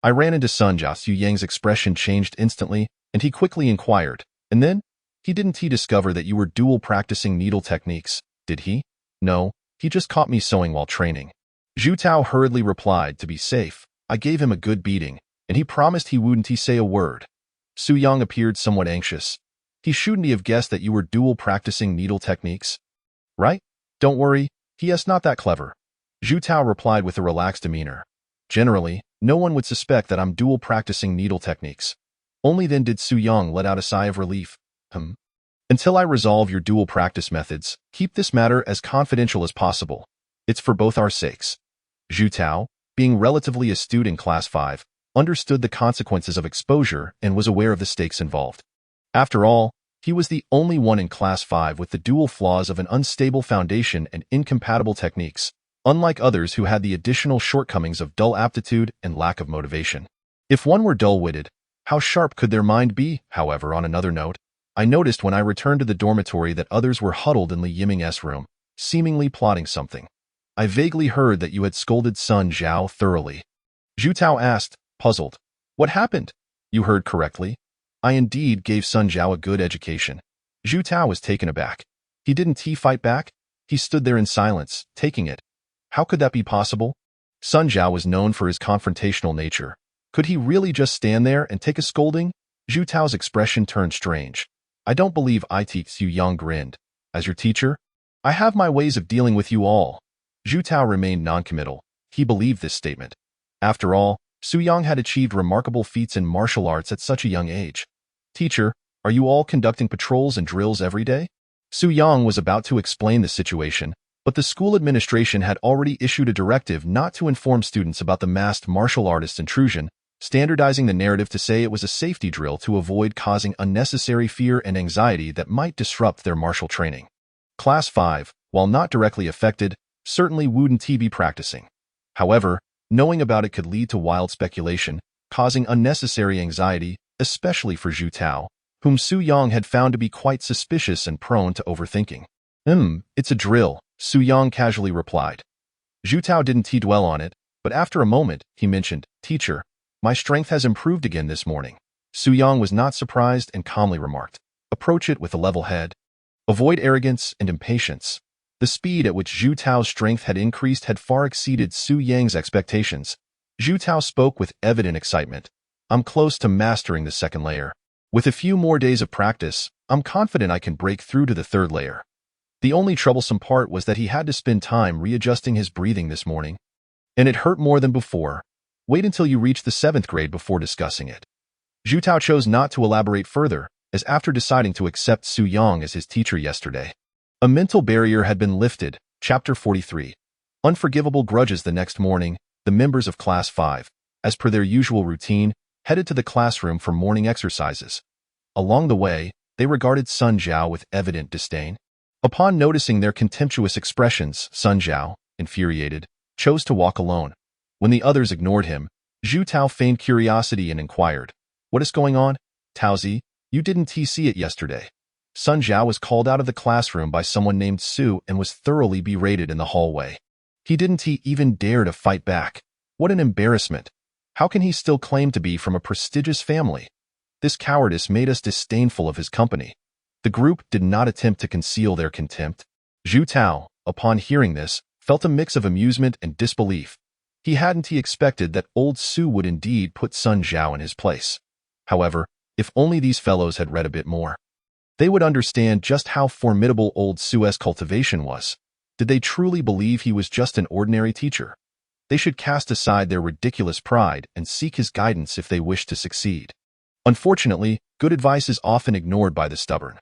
I ran into Sun Zhao. Su Yang's expression changed instantly, and he quickly inquired, "And then? Didn't he discover that you were dual practicing needle techniques, did he?" "No, he just caught me sewing while training." Zhu Tao hurriedly replied. To be safe, I gave him a good beating, and he promised he wouldn't say a word. Su Yang appeared somewhat anxious. He shouldn't have guessed that you were dual practicing needle techniques, right? Don't worry, he's not that clever. Zhu Tao replied with a relaxed demeanor. Generally, no one would suspect that I'm dual practicing needle techniques. Only then did Su Yang let out a sigh of relief. Until I resolve your dual practice methods, keep this matter as confidential as possible. It's for both our sakes. Zhu Tao, being relatively astute in Class 5, understood the consequences of exposure and was aware of the stakes involved. After all, he was the only one in Class 5 with the dual flaws of an unstable foundation and incompatible techniques, unlike others who had the additional shortcomings of dull aptitude and lack of motivation. If one were dull-witted, how sharp could their mind be? However, on another note, I noticed when I returned to the dormitory that others were huddled in Li Yiming's room, seemingly plotting something. I vaguely heard that you had scolded Sun Zhao thoroughly. Zhu Tao asked, puzzled. What happened? You heard correctly. I indeed gave Sun Zhao a good education. Zhu Tao was taken aback. He didn't fight back? He stood there in silence, taking it. How could that be possible? Sun Zhao was known for his confrontational nature. Could he really just stand there and take a scolding? Zhu Tao's expression turned strange. I don't believe it. Su Yang grinned. As your teacher, I have my ways of dealing with you all. Zhu Tao remained noncommittal. He believed this statement. After all, Su Yang had achieved remarkable feats in martial arts at such a young age. Teacher, are you all conducting patrols and drills every day? Su Yang was about to explain the situation, but the school administration had already issued a directive not to inform students about the masked martial artist intrusion, standardizing the narrative to say it was a safety drill to avoid causing unnecessary fear and anxiety that might disrupt their martial training. Class 5, while not directly affected, certainly wouldn't be practicing. However, knowing about it could lead to wild speculation, causing unnecessary anxiety, especially for Zhu Tao, whom Su Yang had found to be quite suspicious and prone to overthinking. It's a drill, Su Yang casually replied. Zhu Tao didn't dwell on it, but after a moment, he mentioned, "Teacher, my strength has improved again this morning." Su Yang was not surprised and calmly remarked, "Approach it with a level head. Avoid arrogance and impatience." The speed at which Zhu Tao's strength had increased had far exceeded Su Yang's expectations. Zhu Tao spoke with evident excitement. "I'm close to mastering the second layer. With a few more days of practice, I'm confident I can break through to the third layer." The only troublesome part was that he had to spend time readjusting his breathing this morning. And it hurt more than before. Wait until you reach the 7th grade before discussing it. Zhu Tao chose not to elaborate further, as after deciding to accept Su Yang as his teacher yesterday, a mental barrier had been lifted. Chapter 43. Unforgivable grudges. The next morning, the members of Class 5, as per their usual routine, headed to the classroom for morning exercises. Along the way, they regarded Sun Zhao with evident disdain. Upon noticing their contemptuous expressions, Sun Zhao, infuriated, chose to walk alone. When the others ignored him, Zhu Tao feigned curiosity and inquired, "What is going on? Taozi, you didn't see it yesterday." Sun Zhao was called out of the classroom by someone named Su and was thoroughly berated in the hallway. He didn't even dare to fight back. What an embarrassment. How can he still claim to be from a prestigious family? This cowardice made us disdainful of his company. The group did not attempt to conceal their contempt. Zhu Tao, upon hearing this, felt a mix of amusement and disbelief. He hadn't expected that old Su would indeed put Sun Zhao in his place. However, if only these fellows had read a bit more, they would understand just how formidable old Su's cultivation was. Did they truly believe he was just an ordinary teacher? They should cast aside their ridiculous pride and seek his guidance if they wish to succeed. Unfortunately, good advice is often ignored by the stubborn.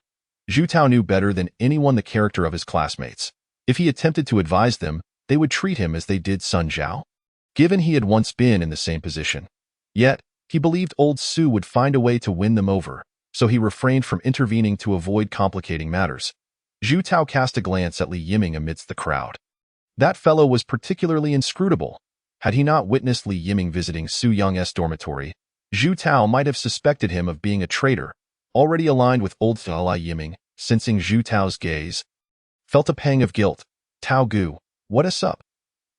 Zhu Tao knew better than anyone the character of his classmates. If he attempted to advise them, they would treat him as they did Sun Zhao, given he had once been in the same position. Yet, he believed old Su would find a way to win them over, so he refrained from intervening to avoid complicating matters. Zhu Tao cast a glance at Li Yiming amidst the crowd. That fellow was particularly inscrutable. Had he not witnessed Li Yiming visiting Su Yang's dormitory, Zhu Tao might have suspected him of being a traitor, already aligned with old Li Yiming. Sensing Zhu Tao's gaze, felt a pang of guilt. "Tao Gu, what is up?"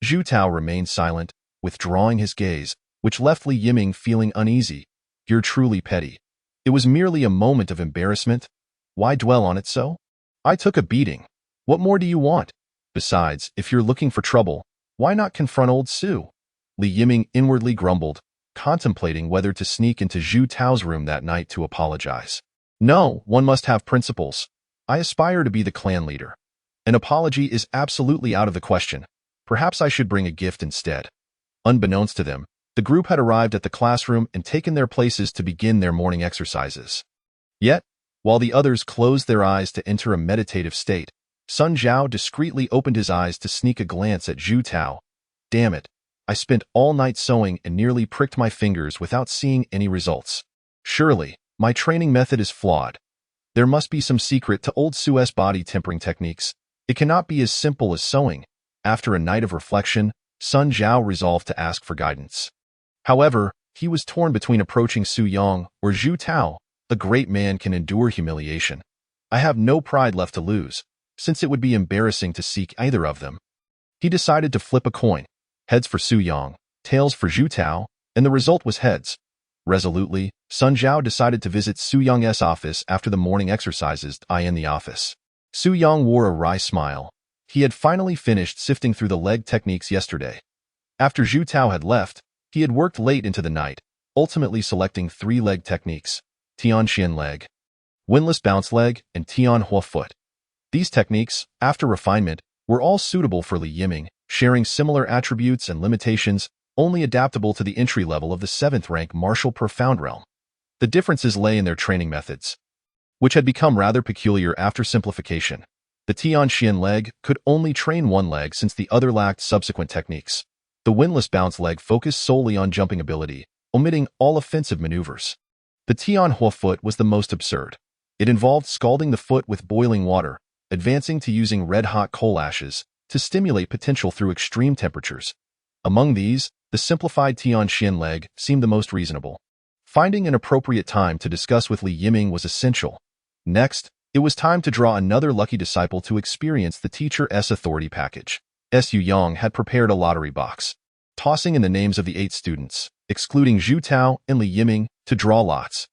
Zhu Tao remained silent, withdrawing his gaze, which left Li Yiming feeling uneasy. "You're truly petty. It was merely a moment of embarrassment. Why dwell on it so? I took a beating. What more do you want? Besides, if you're looking for trouble, why not confront old Su?" Li Yiming inwardly grumbled, contemplating whether to sneak into Zhu Tao's room that night to apologize. No, one must have principles. I aspire to be the clan leader. An apology is absolutely out of the question. Perhaps I should bring a gift instead. Unbeknownst to them, the group had arrived at the classroom and taken their places to begin their morning exercises. Yet, while the others closed their eyes to enter a meditative state, Sun Zhao discreetly opened his eyes to sneak a glance at Zhu Tao. "Damn it. I spent all night sewing and nearly pricked my fingers without seeing any results. Surely, my training method is flawed. There must be some secret to old Su's body tempering techniques. It cannot be as simple as sewing." After a night of reflection, Sun Zhao resolved to ask for guidance. However, he was torn between approaching Su Yang or Zhu Tao. A great man can endure humiliation. I have no pride left to lose, since it would be embarrassing to seek either of them. He decided to flip a coin, heads for Su Yang, tails for Zhu Tao, and the result was heads. Resolutely, Sun Zhao decided to visit Su Yang's office after the morning exercises. In the office, Su Yang wore a wry smile. He had finally finished sifting through the leg techniques yesterday. After Zhu Tao had left, he had worked late into the night, ultimately selecting 3 leg techniques: Tian Xian leg, windlass bounce leg, and Tian Hua foot. These techniques, after refinement, were all suitable for Li Yiming, sharing similar attributes and limitations, only adaptable to the entry level of the 7th rank martial profound realm. The differences lay in their training methods, which had become rather peculiar after simplification. The Tian Xian leg could only train one leg since the other lacked subsequent techniques. The windlass bounce leg focused solely on jumping ability, omitting all offensive maneuvers. The Tian Hua foot was the most absurd. It involved scalding the foot with boiling water, advancing to using red-hot coal ashes to stimulate potential through extreme temperatures. Among these, the simplified Tian Xin leg seemed the most reasonable. Finding an appropriate time to discuss with Li Yiming was essential. Next, it was time to draw another lucky disciple to experience the teacher's authority package. Su Yang had prepared a lottery box, tossing in the names of the 8 students, excluding Zhu Tao and Li Yiming, to draw lots.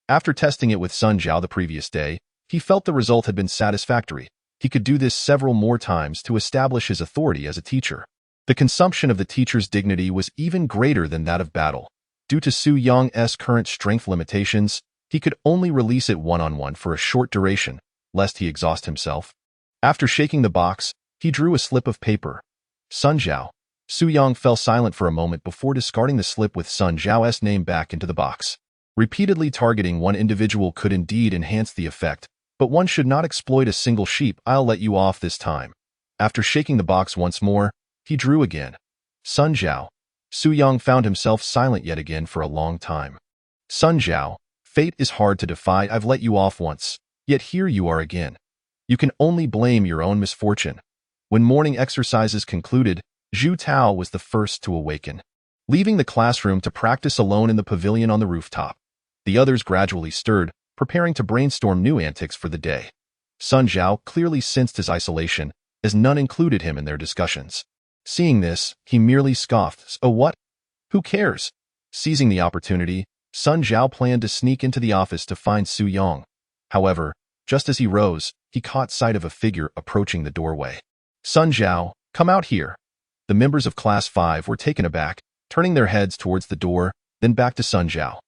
After testing it with Sun Jiao the previous day, he felt the result had been satisfactory. He could do this several more times to establish his authority as a teacher. The consumption of the teacher's dignity was even greater than that of battle. Due to Su Yang's current strength limitations, he could only release it one-on-one for a short duration, lest he exhaust himself. After shaking the box, he drew a slip of paper. Sun Jiao. Su Yang fell silent for a moment before discarding the slip with Sun Jiao's name back into the box. Repeatedly targeting one individual could indeed enhance the effect, but one should not exploit a single sheep. I'll let you off this time. After shaking the box once more, he drew again. Sun Jiao. Su Yang found himself silent yet again for a long time. Sun Jiao, fate is hard to defy. I've let you off once, yet here you are again. You can only blame your own misfortune. When morning exercises concluded, Zhu Tao was the first to awaken. Leaving the classroom to practice alone in the pavilion on the rooftop, the others gradually stirred, preparing to brainstorm new antics for the day. Sun Jiao clearly sensed his isolation, as none included him in their discussions. Seeing this, he merely scoffed. Oh, what? Who cares? Seizing the opportunity, Sun Jiao planned to sneak into the office to find Su Yang. However, just as he rose, he caught sight of a figure approaching the doorway. Sun Jiao, come out here. The members of Class 5 were taken aback, turning their heads towards the door, then back to Sun Jiao.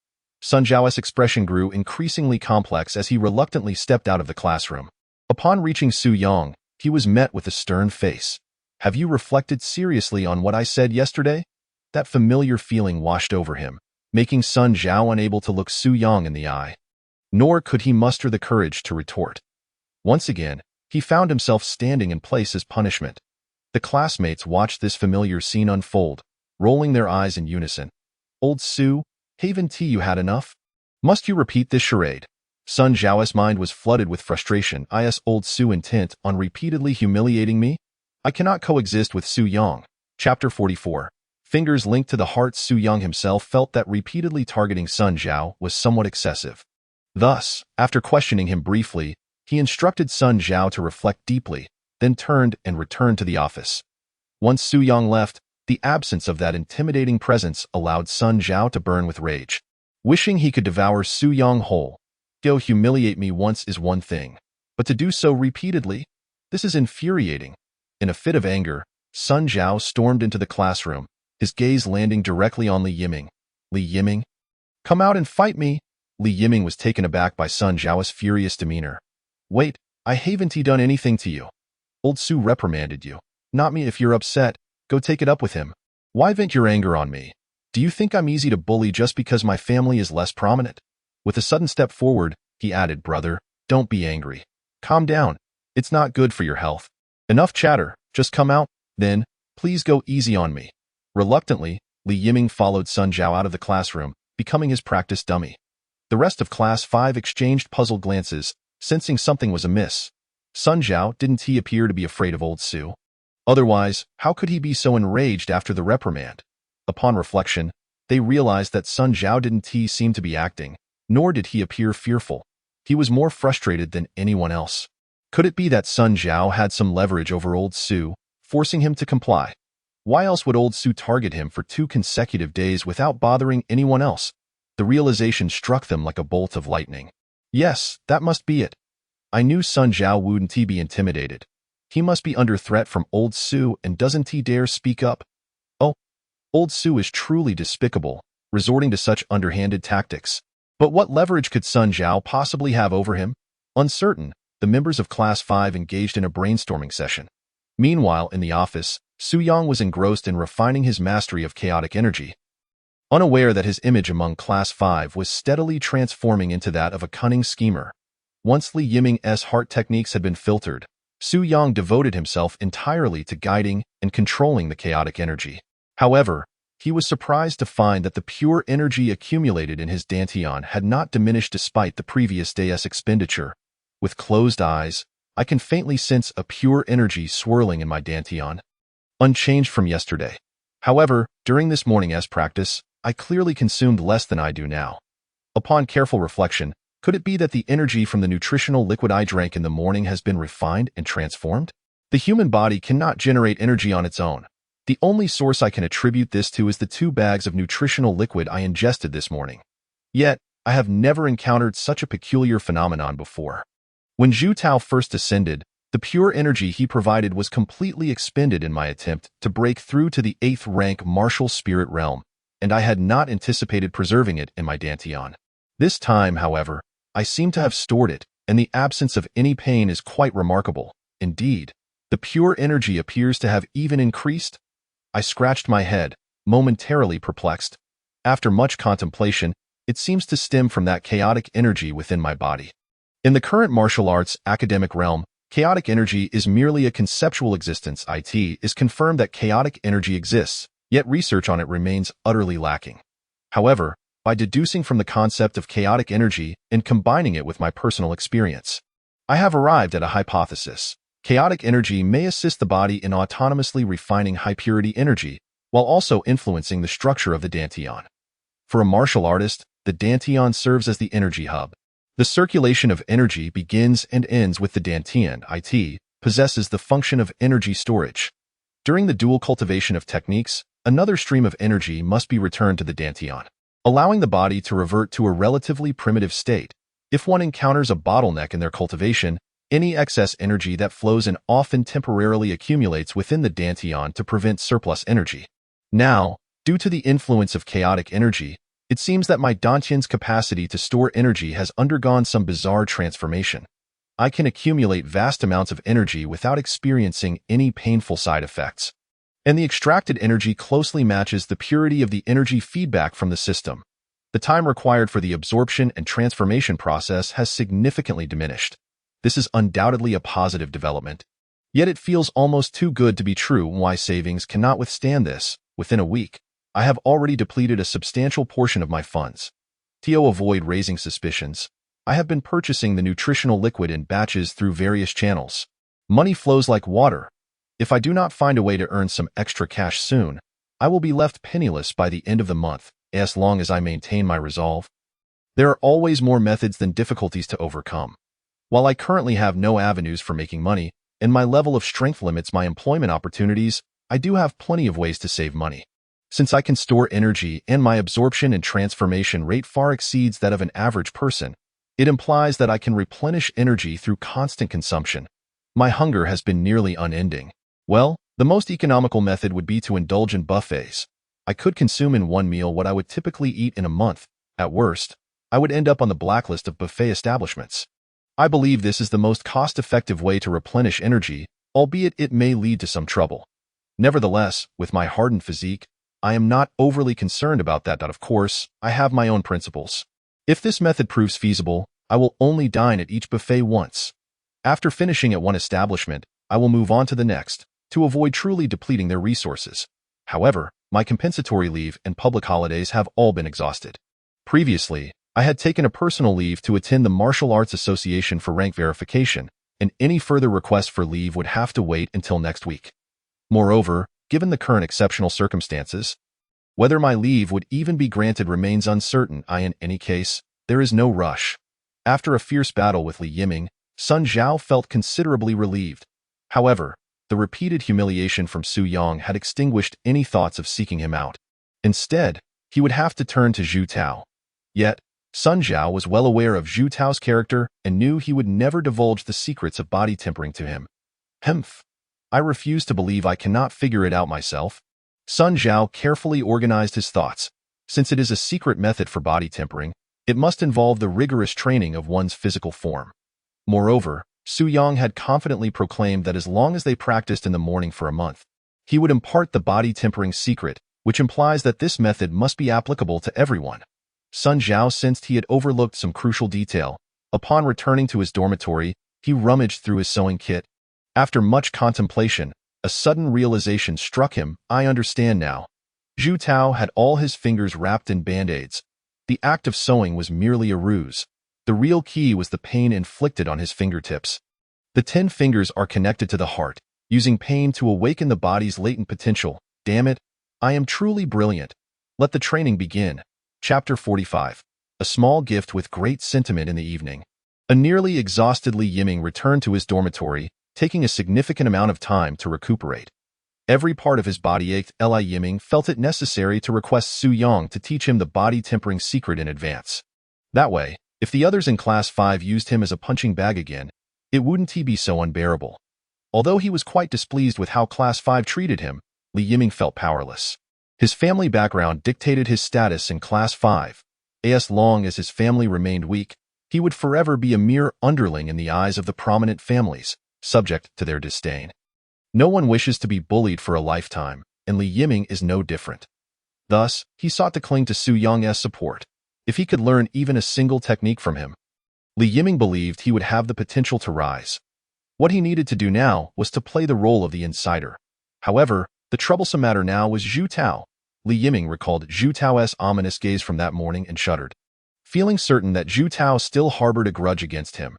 Sun Jiao's expression grew increasingly complex as he reluctantly stepped out of the classroom. Upon reaching Su Yang, he was met with a stern face. Have you reflected seriously on what I said yesterday? That familiar feeling washed over him, making Sun Jiao unable to look Su Yang in the eye. Nor could he muster the courage to retort. Once again, he found himself standing in place as punishment. The classmates watched this familiar scene unfold, rolling their eyes in unison. Old Su, haven't you had enough? Must you repeat this charade? Sun Jiao's mind was flooded with frustration. Is old Su intent on repeatedly humiliating me? I cannot coexist with Su Yang. Chapter 44. Fingers linked to the heart. Su Yang himself felt that repeatedly targeting Sun Jiao was somewhat excessive. Thus, after questioning him briefly, he instructed Sun Jiao to reflect deeply, then turned and returned to the office. Once Su Yang left, the absence of that intimidating presence allowed Sun Jiao to burn with rage. Wishing he could devour Su Yang whole. Go humiliate me once is one thing, but to do so repeatedly? This is infuriating. In a fit of anger, Sun Jiao stormed into the classroom, his gaze landing directly on Li Yiming. Li Yiming? Come out and fight me! Li Yiming was taken aback by Sun Jiao's furious demeanor. Wait, I haven't done anything to you. Old Su reprimanded you. Not me. If you're upset, go take it up with him. Why vent your anger on me? Do you think I'm easy to bully just because my family is less prominent? With a sudden step forward, he added, Brother, don't be angry. Calm down. It's not good for your health. Enough chatter, just come out, then, please go easy on me. Reluctantly, Li Yiming followed Sun Jiao out of the classroom, becoming his practice dummy. The rest of Class 5 exchanged puzzled glances, sensing something was amiss. Sun Jiao, didn't he appear to be afraid of old Su? Otherwise, how could he be so enraged after the reprimand? Upon reflection, they realized that Sun Jiao didn't seem to be acting, nor did he appear fearful. He was more frustrated than anyone else. Could it be that Sun Jiao had some leverage over old Su, forcing him to comply? Why else would old Su target him for 2 consecutive days without bothering anyone else? The realization struck them like a bolt of lightning. Yes, that must be it. I knew Sun Jiao wouldn't be intimidated. He must be under threat from old Su, and doesn't he dare speak up? Oh, old Su is truly despicable, resorting to such underhanded tactics. But what leverage could Sun Jiao possibly have over him? Uncertain, the members of Class 5 engaged in a brainstorming session. Meanwhile, in the office, Su Yang was engrossed in refining his mastery of chaotic energy. Unaware that his image among Class 5 was steadily transforming into that of a cunning schemer. Once Li Yiming's heart techniques had been filtered, Su Yang devoted himself entirely to guiding and controlling the chaotic energy. However, he was surprised to find that the pure energy accumulated in his dantian had not diminished despite the previous day's expenditure. With closed eyes, I can faintly sense a pure energy swirling in my dantian, unchanged from yesterday. However, during this morning's practice, I clearly consumed less than I do now. Upon careful reflection, could it be that the energy from the nutritional liquid I drank in the morning has been refined and transformed? The human body cannot generate energy on its own. The only source I can attribute this to is the 2 bags of nutritional liquid I ingested this morning. Yet, I have never encountered such a peculiar phenomenon before. When Zhu Tao first ascended, the pure energy he provided was completely expended in my attempt to break through to the 8th rank martial spirit realm, and I had not anticipated preserving it in my dantian. This time, however, I seem to have stored it, and the absence of any pain is quite remarkable. Indeed, the pure energy appears to have even increased. I scratched my head, momentarily perplexed. After much contemplation, it seems to stem from that chaotic energy within my body. In the current martial arts academic realm, chaotic energy is merely a conceptual existence. It is confirmed that chaotic energy exists, yet research on it remains utterly lacking. However, by deducing from the concept of chaotic energy and combining it with my personal experience, I have arrived at a hypothesis. Chaotic energy may assist the body in autonomously refining high-purity energy, while also influencing the structure of the dantian. For a martial artist, the dantian serves as the energy hub. The circulation of energy begins and ends with the dantian. It possesses the function of energy storage. During the dual cultivation of techniques, another stream of energy must be returned to the dantian, allowing the body to revert to a relatively primitive state. If one encounters a bottleneck in their cultivation, any excess energy that flows in often temporarily accumulates within the dantian to prevent surplus energy. Now, due to the influence of chaotic energy, it seems that my dantian's capacity to store energy has undergone some bizarre transformation. I can accumulate vast amounts of energy without experiencing any painful side effects. And the extracted energy closely matches the purity of the energy feedback from the system. The time required for the absorption and transformation process has significantly diminished. This is undoubtedly a positive development. Yet it feels almost too good to be true. My savings cannot withstand this. Within a week, I have already depleted a substantial portion of my funds. To avoid raising suspicions, I have been purchasing the nutritional liquid in batches through various channels. Money flows like water. If I do not find a way to earn some extra cash soon, I will be left penniless by the end of the month, as long as I maintain my resolve. There are always more methods than difficulties to overcome. While I currently have no avenues for making money, and my level of strength limits my employment opportunities, I do have plenty of ways to save money. Since I can store energy and my absorption and transformation rate far exceeds that of an average person, it implies that I can replenish energy through constant consumption. My hunger has been nearly unending. Well, the most economical method would be to indulge in buffets. I could consume in one meal what I would typically eat in a month. At worst, I would end up on the blacklist of buffet establishments. I believe this is the most cost-effective way to replenish energy, albeit it may lead to some trouble. Nevertheless, with my hardened physique, I am not overly concerned about that. Of course, I have my own principles. If this method proves feasible, I will only dine at each buffet once. After finishing at one establishment, I will move on to the next, to avoid truly depleting their resources. However, my compensatory leave and public holidays have all been exhausted. Previously, I had taken a personal leave to attend the Martial Arts Association for rank verification, and any further request for leave would have to wait until next week. Moreover, given the current exceptional circumstances, whether my leave would even be granted remains uncertain. In any case, there is no rush. After a fierce battle with Li Yiming, Sun Zhao felt considerably relieved. However, the repeated humiliation from Su Yang had extinguished any thoughts of seeking him out. Instead, he would have to turn to Zhu Tao. Yet, Sun Zhao was well aware of Zhu Tao's character and knew he would never divulge the secrets of body tempering to him. Humph. I refuse to believe I cannot figure it out myself. Sun Zhao carefully organized his thoughts. Since it is a secret method for body tempering, it must involve the rigorous training of one's physical form. Moreover, Su Yang had confidently proclaimed that as long as they practiced in the morning for a month, he would impart the body tempering secret, which implies that this method must be applicable to everyone. Sun Zhao sensed he had overlooked some crucial detail. Upon returning to his dormitory, he rummaged through his sewing kit. After much contemplation, a sudden realization struck him. I understand now. Zhu Tao had all his fingers wrapped in band-aids. The act of sewing was merely a ruse. The real key was the pain inflicted on his fingertips. The 10 fingers are connected to the heart, using pain to awaken the body's latent potential. Damn it, I am truly brilliant. Let the training begin. Chapter 45. A small gift with great sentiment in the evening. A nearly exhausted Li Yiming returned to his dormitory, taking a significant amount of time to recuperate. Every part of his body ached. Li Yiming felt it necessary to request Su Yang to teach him the body-tempering secret in advance. That way, if the others in Class 5 used him as a punching bag again, it wouldn't be so unbearable. Although he was quite displeased with how Class 5 treated him, Li Yiming felt powerless. His family background dictated his status in Class 5. As long as his family remained weak, he would forever be a mere underling in the eyes of the prominent families, subject to their disdain. No one wishes to be bullied for a lifetime, and Li Yiming is no different. Thus, he sought to cling to Su Yang's support. If he could learn even a single technique from him, Li Yiming believed he would have the potential to rise. What he needed to do now was to play the role of the insider. However, the troublesome matter now was Zhu Tao. Li Yiming recalled Zhu Tao's ominous gaze from that morning and shuddered, feeling certain that Zhu Tao still harbored a grudge against him.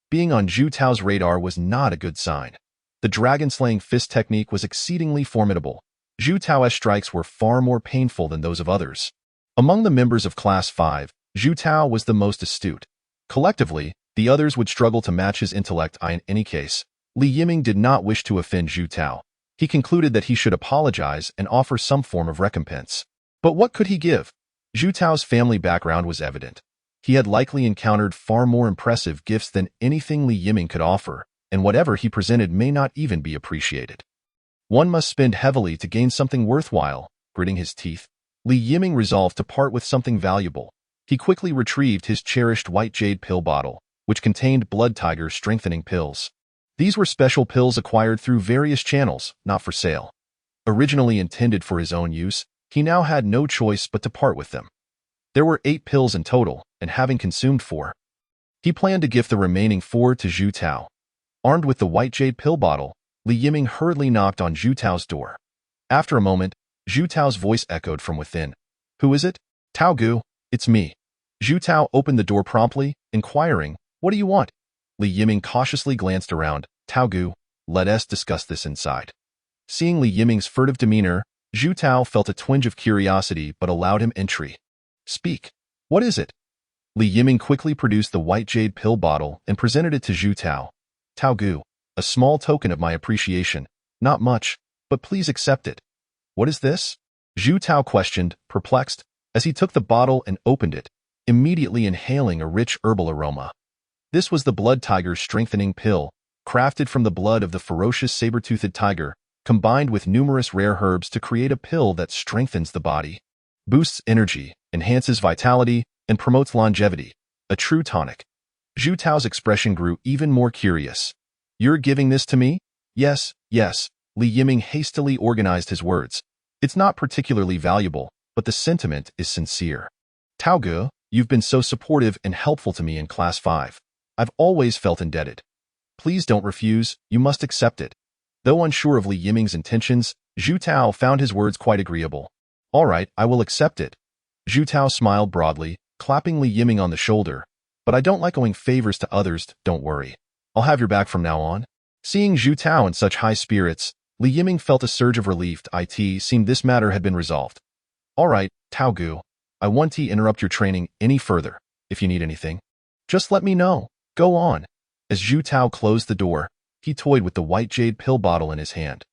Being on Zhu Tao's radar was not a good sign. The dragon-slaying fist technique was exceedingly formidable. Zhu Tao's strikes were far more painful than those of others. Among the members of Class 5, Zhu Tao was the most astute. Collectively, the others would struggle to match his intellect. In any case, Li Yiming did not wish to offend Zhu Tao. He concluded that he should apologize and offer some form of recompense. But what could he give? Zhu Tao's family background was evident. He had likely encountered far more impressive gifts than anything Li Yiming could offer, and whatever he presented may not even be appreciated. One must spend heavily to gain something worthwhile. Gritting his teeth, Li Yiming resolved to part with something valuable. He quickly retrieved his cherished white jade pill bottle, which contained Blood Tiger strengthening pills. These were special pills acquired through various channels, not for sale. Originally intended for his own use, he now had no choice but to part with them. There were 8 pills in total, and having consumed 4, he planned to gift the remaining 4 to Zhu Tao. Armed with the white jade pill bottle, Li Yiming hurriedly knocked on Zhu Tao's door. After a moment, Zhu Tao's voice echoed from within. "Who is it?" "Tao Gu, it's me." Zhu Tao opened the door promptly, inquiring, "What do you want?" Li Yiming cautiously glanced around. "Tao Gu, let us discuss this inside." Seeing Li Yiming's furtive demeanor, Zhu Tao felt a twinge of curiosity but allowed him entry. "Speak. What is it?" Li Yiming quickly produced the white jade pill bottle and presented it to Zhu Tao. "Tao Gu, a small token of my appreciation. Not much, but please accept it." "What is this?" Zhu Tao questioned, perplexed, as he took the bottle and opened it, immediately inhaling a rich herbal aroma. This was the Blood Tiger strengthening pill, crafted from the blood of the ferocious saber-toothed tiger, combined with numerous rare herbs to create a pill that strengthens the body, boosts energy, enhances vitality, and promotes longevity. A true tonic. Zhu Tao's expression grew even more curious. "You're giving this to me?" Yes. Li Yiming hastily organized his words. "It's not particularly valuable, but the sentiment is sincere. Tao Gu, you've been so supportive and helpful to me in Class 5. I've always felt indebted. Please don't refuse, you must accept it." Though unsure of Li Yiming's intentions, Zhu Tao found his words quite agreeable. "All right, I will accept it." Zhu Tao smiled broadly, clapping Li Yiming on the shoulder. "But I don't like owing favors to others, don't worry. I'll have your back from now on." Seeing Zhu Tao in such high spirits, Li Yiming felt a surge of relief. It seemed this matter had been resolved. "All right, Tao Gu, I won't interrupt your training any further. If you need anything, just let me know. Go on." As Zhu Tao closed the door, he toyed with the white jade pill bottle in his hand.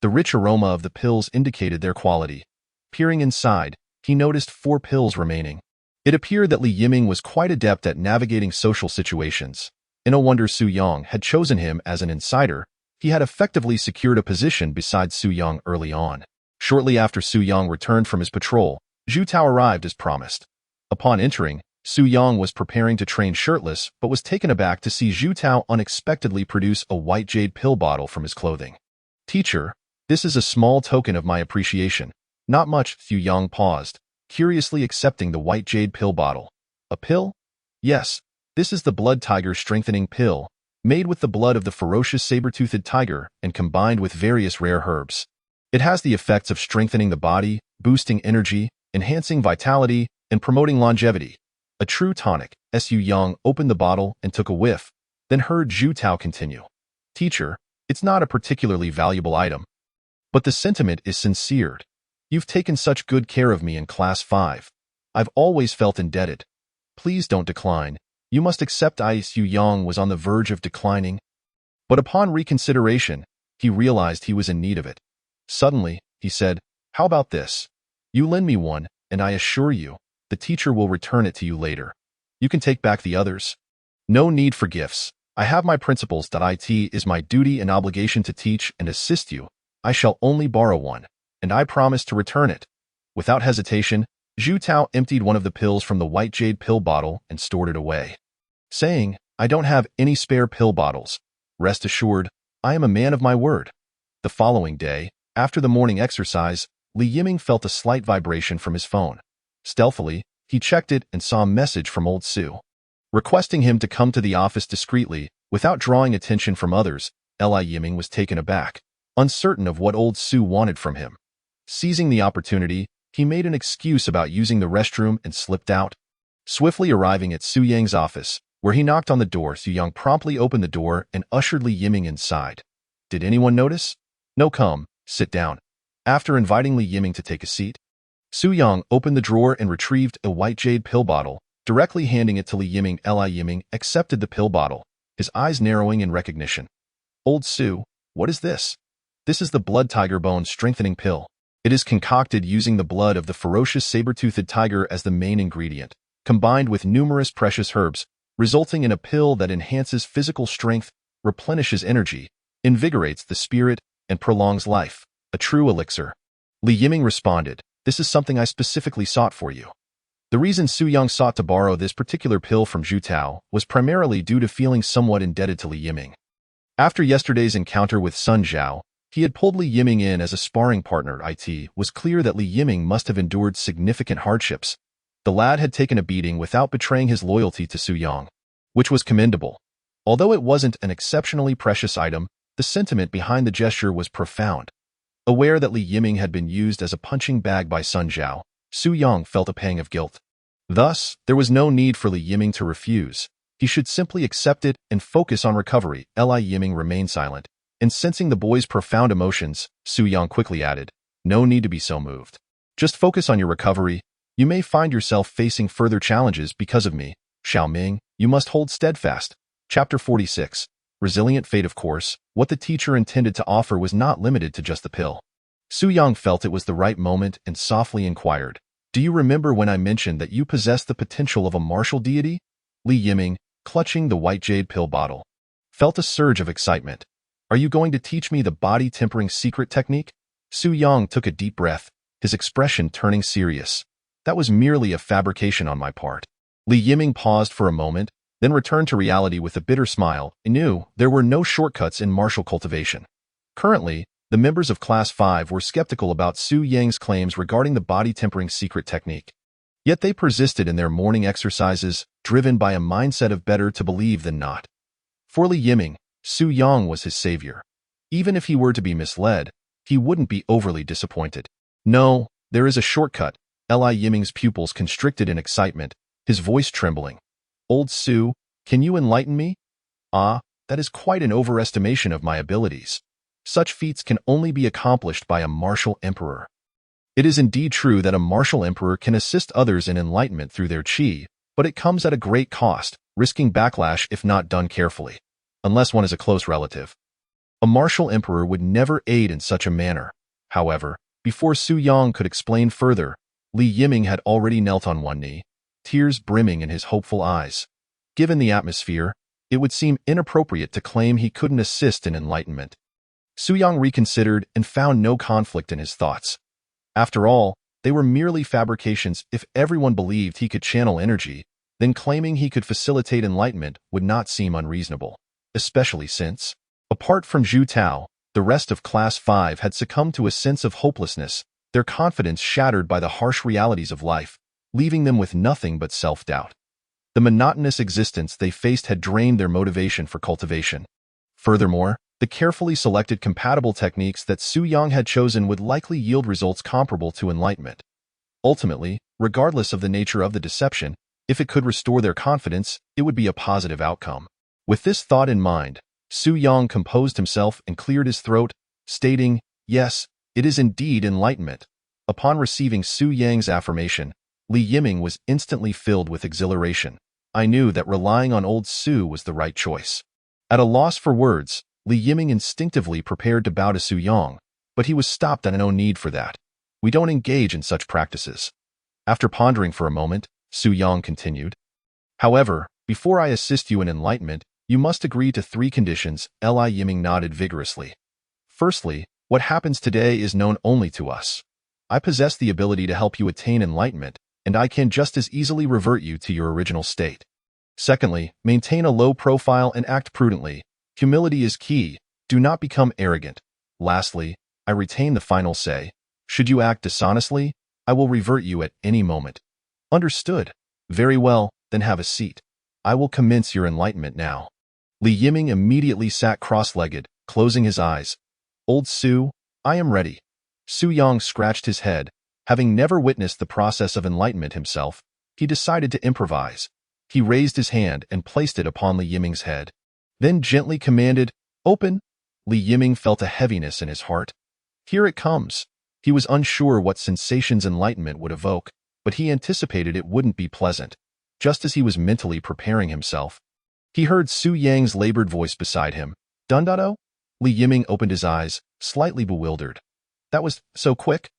The rich aroma of the pills indicated their quality. Peering inside, he noticed 4 pills remaining. It appeared that Li Yiming was quite adept at navigating social situations. No wonder Su Yang had chosen him as an insider. He had effectively secured a position beside Su Yang early on. Shortly after Su Yang returned from his patrol, Zhu Tao arrived as promised. Upon entering, Su Yang was preparing to train shirtless but was taken aback to see Zhu Tao unexpectedly produce a white jade pill bottle from his clothing. "Teacher, this is a small token of my appreciation." "Not much." Su Yang paused, curiously accepting the white jade pill bottle. "A pill?" "Yes. This is the Blood Tiger strengthening pill, made with the blood of the ferocious saber-toothed tiger and combined with various rare herbs. It has the effects of strengthening the body, boosting energy, enhancing vitality, and promoting longevity. A true tonic. Su Yang opened the bottle and took a whiff, then heard Zhu Tao continue. Teacher, it's not a particularly valuable item, but the sentiment is sincere. You've taken such good care of me in Class 5. I've always felt indebted. Please don't decline. You must accept. Su Yang was on the verge of declining, but upon reconsideration, he realized he was in need of it. Suddenly, he said, how about this? You lend me one, and I assure you, the teacher will return it to you later. You can take back the others. No need for gifts. I have my principles. It is my duty and obligation to teach and assist you. I shall only borrow one, and I promise to return it. Without hesitation, Zhu Tao emptied one of the pills from the white jade pill bottle and stored it away, saying, I don't have any spare pill bottles. Rest assured, I am a man of my word. The following day, after the morning exercise, Li Yiming felt a slight vibration from his phone. Stealthily, he checked it and saw a message from old Su, requesting him to come to the office discreetly, without drawing attention from others. Li Yiming was taken aback, uncertain of what old Su wanted from him. Seizing the opportunity, he made an excuse about using the restroom and slipped out. Swiftly arriving at Su Yang's office, where he knocked on the door, Su Yang promptly opened the door and ushered Li Yiming inside. Did anyone notice? No, come, sit down. After inviting Li Yiming to take a seat, Su Yang opened the drawer and retrieved a white jade pill bottle, directly handing it to Li Yiming. Li Yiming accepted the pill bottle, his eyes narrowing in recognition. Old Su, what is this? This is the blood tiger bone strengthening pill. It is concocted using the blood of the ferocious saber-toothed tiger as the main ingredient, combined with numerous precious herbs, resulting in a pill that enhances physical strength, replenishes energy, invigorates the spirit, and prolongs life. A true elixir. Li Yiming responded, this is something I specifically sought for you. The reason Su Yang sought to borrow this particular pill from Zhu Tao was primarily due to feeling somewhat indebted to Li Yiming. After yesterday's encounter with Sun Zhao, he had pulled Li Yiming in as a sparring partner. It was clear that Li Yiming must have endured significant hardships. The lad had taken a beating without betraying his loyalty to Su Yang, which was commendable. Although it wasn't an exceptionally precious item, the sentiment behind the gesture was profound. Aware that Li Yiming had been used as a punching bag by Sun Zhao, Su Yang felt a pang of guilt. Thus, there was no need for Li Yiming to refuse. He should simply accept it and focus on recovery. Li Yiming remained silent, and sensing the boy's profound emotions, Su Yang quickly added, no need to be so moved. Just focus on your recovery. You may find yourself facing further challenges because of me. Xiaoming, you must hold steadfast. Chapter 46. Resilient fate. Of course, what the teacher intended to offer was not limited to just the pill. Su Yang felt it was the right moment and softly inquired, do you remember when I mentioned that you possess the potential of a martial deity? Li Yiming, clutching the white jade pill bottle, felt a surge of excitement. Are you going to teach me the body-tempering secret technique? Su Yang took a deep breath, his expression turning serious. That was merely a fabrication on my part. Li Yiming paused for a moment, then returned to reality with a bitter smile. He knew there were no shortcuts in martial cultivation. Currently, the members of Class 5 were skeptical about Su Yang's claims regarding the body-tempering secret technique. Yet they persisted in their morning exercises, driven by a mindset of better to believe than not. For Li Yiming, Su Yang was his savior. Even if he were to be misled, he wouldn't be overly disappointed. No, there is a shortcut. Li Yiming's pupils constricted in excitement, his voice trembling. Old Su, can you enlighten me? Ah, that is quite an overestimation of my abilities. Such feats can only be accomplished by a martial emperor. It is indeed true that a martial emperor can assist others in enlightenment through their qi, but it comes at a great cost, risking backlash if not done carefully. Unless one is a close relative. A martial emperor would never aid in such a manner. However, before Su Yang could explain further, Li Yiming had already knelt on one knee, tears brimming in his hopeful eyes. Given the atmosphere, it would seem inappropriate to claim he couldn't assist in enlightenment. Su Yang reconsidered and found no conflict in his thoughts. After all, they were merely fabrications. If everyone believed he could channel energy, then claiming he could facilitate enlightenment would not seem unreasonable, especially since, apart from Zhu Tao, the rest of Class 5 had succumbed to a sense of hopelessness, their confidence shattered by the harsh realities of life, leaving them with nothing but self-doubt. The monotonous existence they faced had drained their motivation for cultivation. Furthermore, The carefully selected compatible techniques that Su Yang had chosen would likely yield results comparable to enlightenment. Ultimately, regardless of the nature of the deception, if it could restore their confidence, it would be a positive outcome. With this thought in mind, Su Yang composed himself and cleared his throat, stating, "Yes, it is indeed enlightenment." Upon receiving Su Yang's affirmation, Li Yiming was instantly filled with exhilaration. I knew that relying on old Su was the right choice. At a loss for words, Li Yiming instinctively prepared to bow to Su Yang, but he was stopped on no need for that. We don't engage in such practices. After pondering for a moment, Su Yang continued. However, before I assist you in enlightenment, you must agree to 3 conditions. Li Yiming nodded vigorously. Firstly, what happens today is known only to us. I possess the ability to help you attain enlightenment, and I can just as easily revert you to your original state. Secondly, maintain a low profile and act prudently. Humility is key. Do not become arrogant. Lastly, I retain the final say. Should you act dishonestly, I will revert you at any moment. Understood. Very well, then have a seat. I will commence your enlightenment now. Li Yiming immediately sat cross-legged, closing his eyes. Old Su, I am ready. Su Yang scratched his head. Having never witnessed the process of enlightenment himself, he decided to improvise. He raised his hand and placed it upon Li Yiming's head. Then gently commanded, "Open." Li Yiming felt a heaviness in his heart. Here it comes. He was unsure what sensations enlightenment would evoke, but he anticipated it wouldn't be pleasant. Just as he was mentally preparing himself, he heard Su Yang's labored voice beside him. "Dundado?" Li Yiming opened his eyes, slightly bewildered. That was so quick.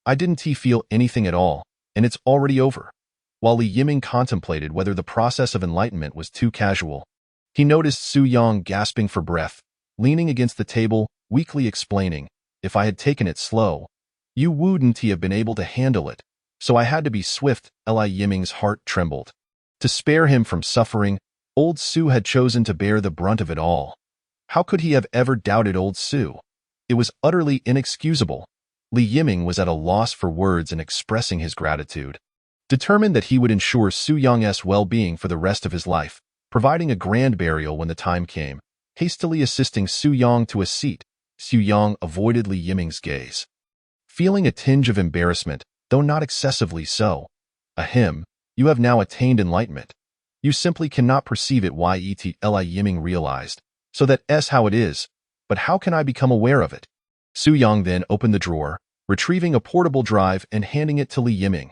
I didn't feel anything at all, and it's already over. While Li Yiming contemplated whether the process of enlightenment was too casual, he noticed Su Yang gasping for breath, leaning against the table, weakly explaining, "If I had taken it slow, you wouldn't have been able to handle it, so I had to be swift." Li Yiming's heart trembled. To spare him from suffering, old Su had chosen to bear the brunt of it all. How could he have ever doubted old Su? It was utterly inexcusable. Li Yiming was at a loss for words in expressing his gratitude. Determined that he would ensure Su Yang's well-being for the rest of his life, providing a grand burial when the time came, hastily assisting Su Yang to a seat, Su Yang avoided Li Yiming's gaze. Feeling a tinge of embarrassment, though not excessively so. "Ahem, you have now attained enlightenment. You simply cannot perceive it." Li Yiming realized. "So that's how it is, but how can I become aware of it?" Su Yang then opened the drawer, retrieving a portable drive and handing it to Li Yiming.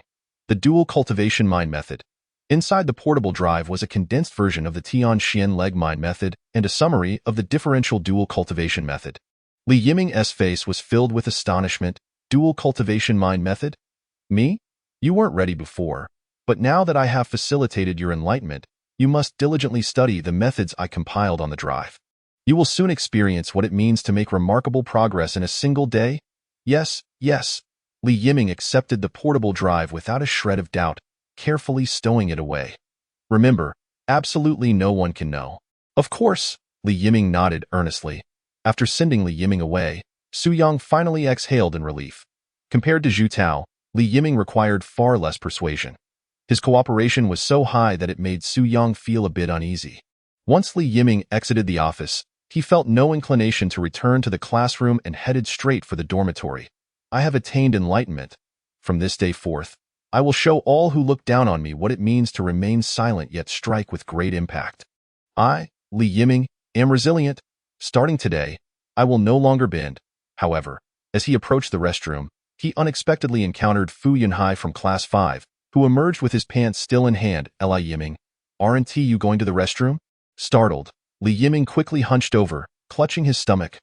The dual cultivation mind method. Inside the portable drive was a condensed version of the Tianxian leg mind method and a summary of the differential dual cultivation method. Li Yiming's face was filled with astonishment. Dual cultivation mind method? Me? You weren't ready before, but now that I have facilitated your enlightenment, you must diligently study the methods I compiled on the drive. You will soon experience what it means to make remarkable progress in a single day. Yes, yes. Li Yiming accepted the portable drive without a shred of doubt, carefully stowing it away. Remember, absolutely no one can know. Of course, Li Yiming nodded earnestly. After sending Li Yiming away, Su Yang finally exhaled in relief. Compared to Zhu Tao, Li Yiming required far less persuasion. His cooperation was so high that it made Su Yang feel a bit uneasy. Once Li Yiming exited the office, he felt no inclination to return to the classroom and headed straight for the dormitory. I have attained enlightenment. From this day forth, I will show all who look down on me what it means to remain silent yet strike with great impact. I, Li Yiming, am resilient. Starting today, I will no longer bend. However, as he approached the restroom, he unexpectedly encountered Fu Yunhai from Class 5, who emerged with his pants still in hand. Li Yiming, aren't you going to the restroom? Startled, Li Yiming quickly hunched over, clutching his stomach.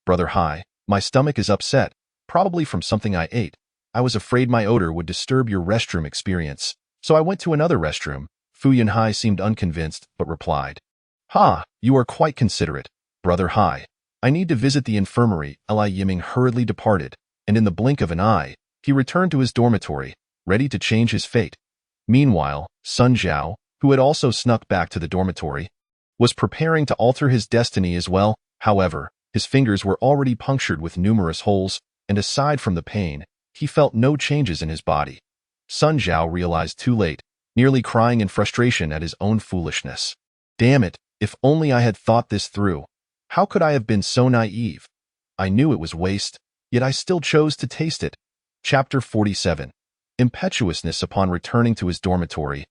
Brother Hai, my stomach is upset, probably from something I ate. I was afraid my odor would disturb your restroom experience, so I went to another restroom. Fu Yunhai seemed unconvinced, but replied, "Ha, you are quite considerate. Brother Hai, I need to visit the infirmary." Li Yiming hurriedly departed, and in the blink of an eye, he returned to his dormitory, ready to change his fate. Meanwhile, Sun Zhao, who had also snuck back to the dormitory, was preparing to alter his destiny as well. However, his fingers were already punctured with numerous holes, and aside from the pain, he felt no changes in his body. Sun Zhao realized too late, nearly crying in frustration at his own foolishness. Damn it, if only I had thought this through. How could I have been so naive? I knew it was waste, yet I still chose to taste it. Chapter 47. Impetuousness upon returning to his dormitory.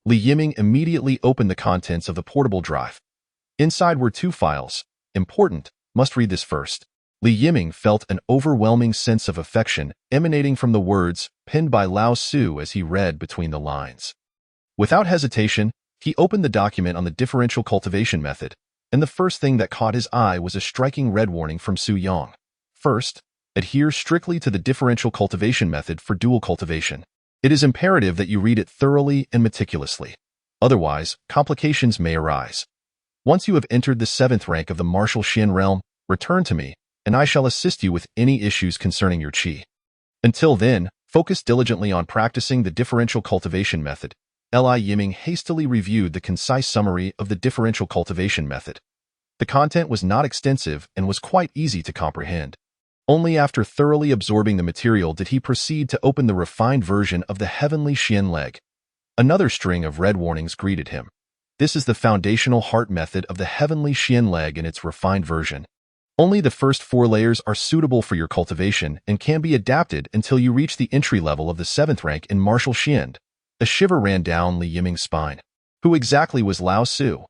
Li Yiming immediately opened the contents of the portable drive. Inside were 2 files. Important, must read this first. Li Yiming felt an overwhelming sense of affection emanating from the words penned by Lao Su as he read between the lines. Without hesitation, he opened the document on the differential cultivation method, and the first thing that caught his eye was a striking red warning from Su Yang. First, adhere strictly to the differential cultivation method for dual cultivation. It is imperative that you read it thoroughly and meticulously. Otherwise, complications may arise. Once you have entered the 7th rank of the martial Xian realm, return to me, and I shall assist you with any issues concerning your qi. Until then, focus diligently on practicing the differential cultivation method. Li Yiming hastily reviewed the concise summary of the differential cultivation method. The content was not extensive and was quite easy to comprehend. Only after thoroughly absorbing the material did he proceed to open the refined version of the heavenly Xian leg. Another string of red warnings greeted him. This is the foundational heart method of the heavenly Xian leg in its refined version. Only the first 4 layers are suitable for your cultivation and can be adapted until you reach the entry level of the 7th rank in martial Xian. A shiver ran down Li Yiming's spine. Who exactly was Lao Su?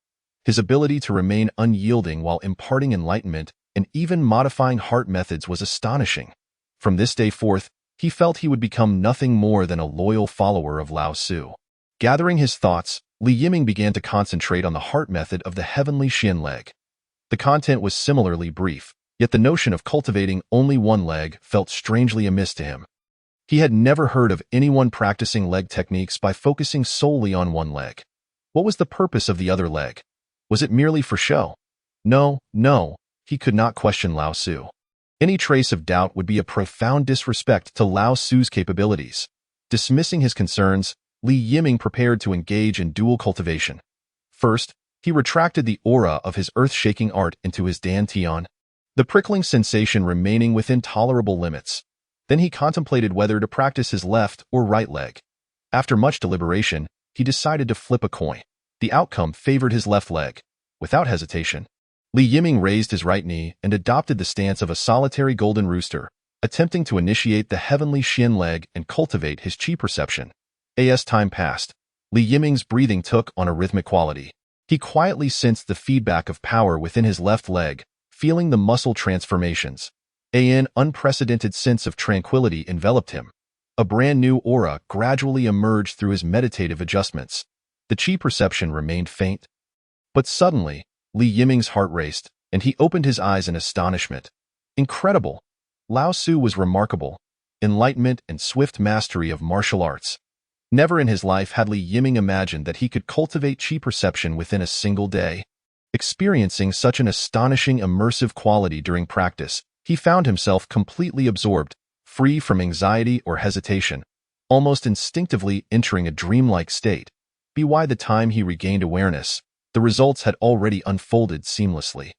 His ability to remain unyielding while imparting enlightenment and even modifying heart methods was astonishing. From this day forth, he felt he would become nothing more than a loyal follower of Lao Su. Gathering his thoughts, Li Yiming began to concentrate on the heart method of the heavenly Xian leg. The content was similarly brief, yet the notion of cultivating only one leg felt strangely amiss to him. He had never heard of anyone practicing leg techniques by focusing solely on one leg. What was the purpose of the other leg? Was it merely for show? No, he could not question Lao Su. Any trace of doubt would be a profound disrespect to Lao Su's capabilities. Dismissing his concerns, Li Yiming prepared to engage in dual cultivation. First, he retracted the aura of his earth-shaking art into his dantian, the prickling sensation remaining within tolerable limits. Then he contemplated whether to practice his left or right leg. After much deliberation, he decided to flip a coin. The outcome favored his left leg. Without hesitation, Li Yiming raised his right knee and adopted the stance of a solitary golden rooster, attempting to initiate the heavenly Xian leg and cultivate his qi perception. As time passed, Li Yiming's breathing took on a rhythmic quality. He quietly sensed the feedback of power within his left leg, feeling the muscle transformations. An unprecedented sense of tranquility enveloped him. A brand new aura gradually emerged through his meditative adjustments. The qi perception remained faint. But suddenly, Li Yiming's heart raced, and he opened his eyes in astonishment. Incredible! Lao Su was remarkable. Enlightenment and swift mastery of martial arts. Never in his life had Li Yiming imagined that he could cultivate qi perception within a single day. Experiencing such an astonishing immersive quality during practice, he found himself completely absorbed, free from anxiety or hesitation, almost instinctively entering a dreamlike state. By the time he regained awareness, the results had already unfolded seamlessly.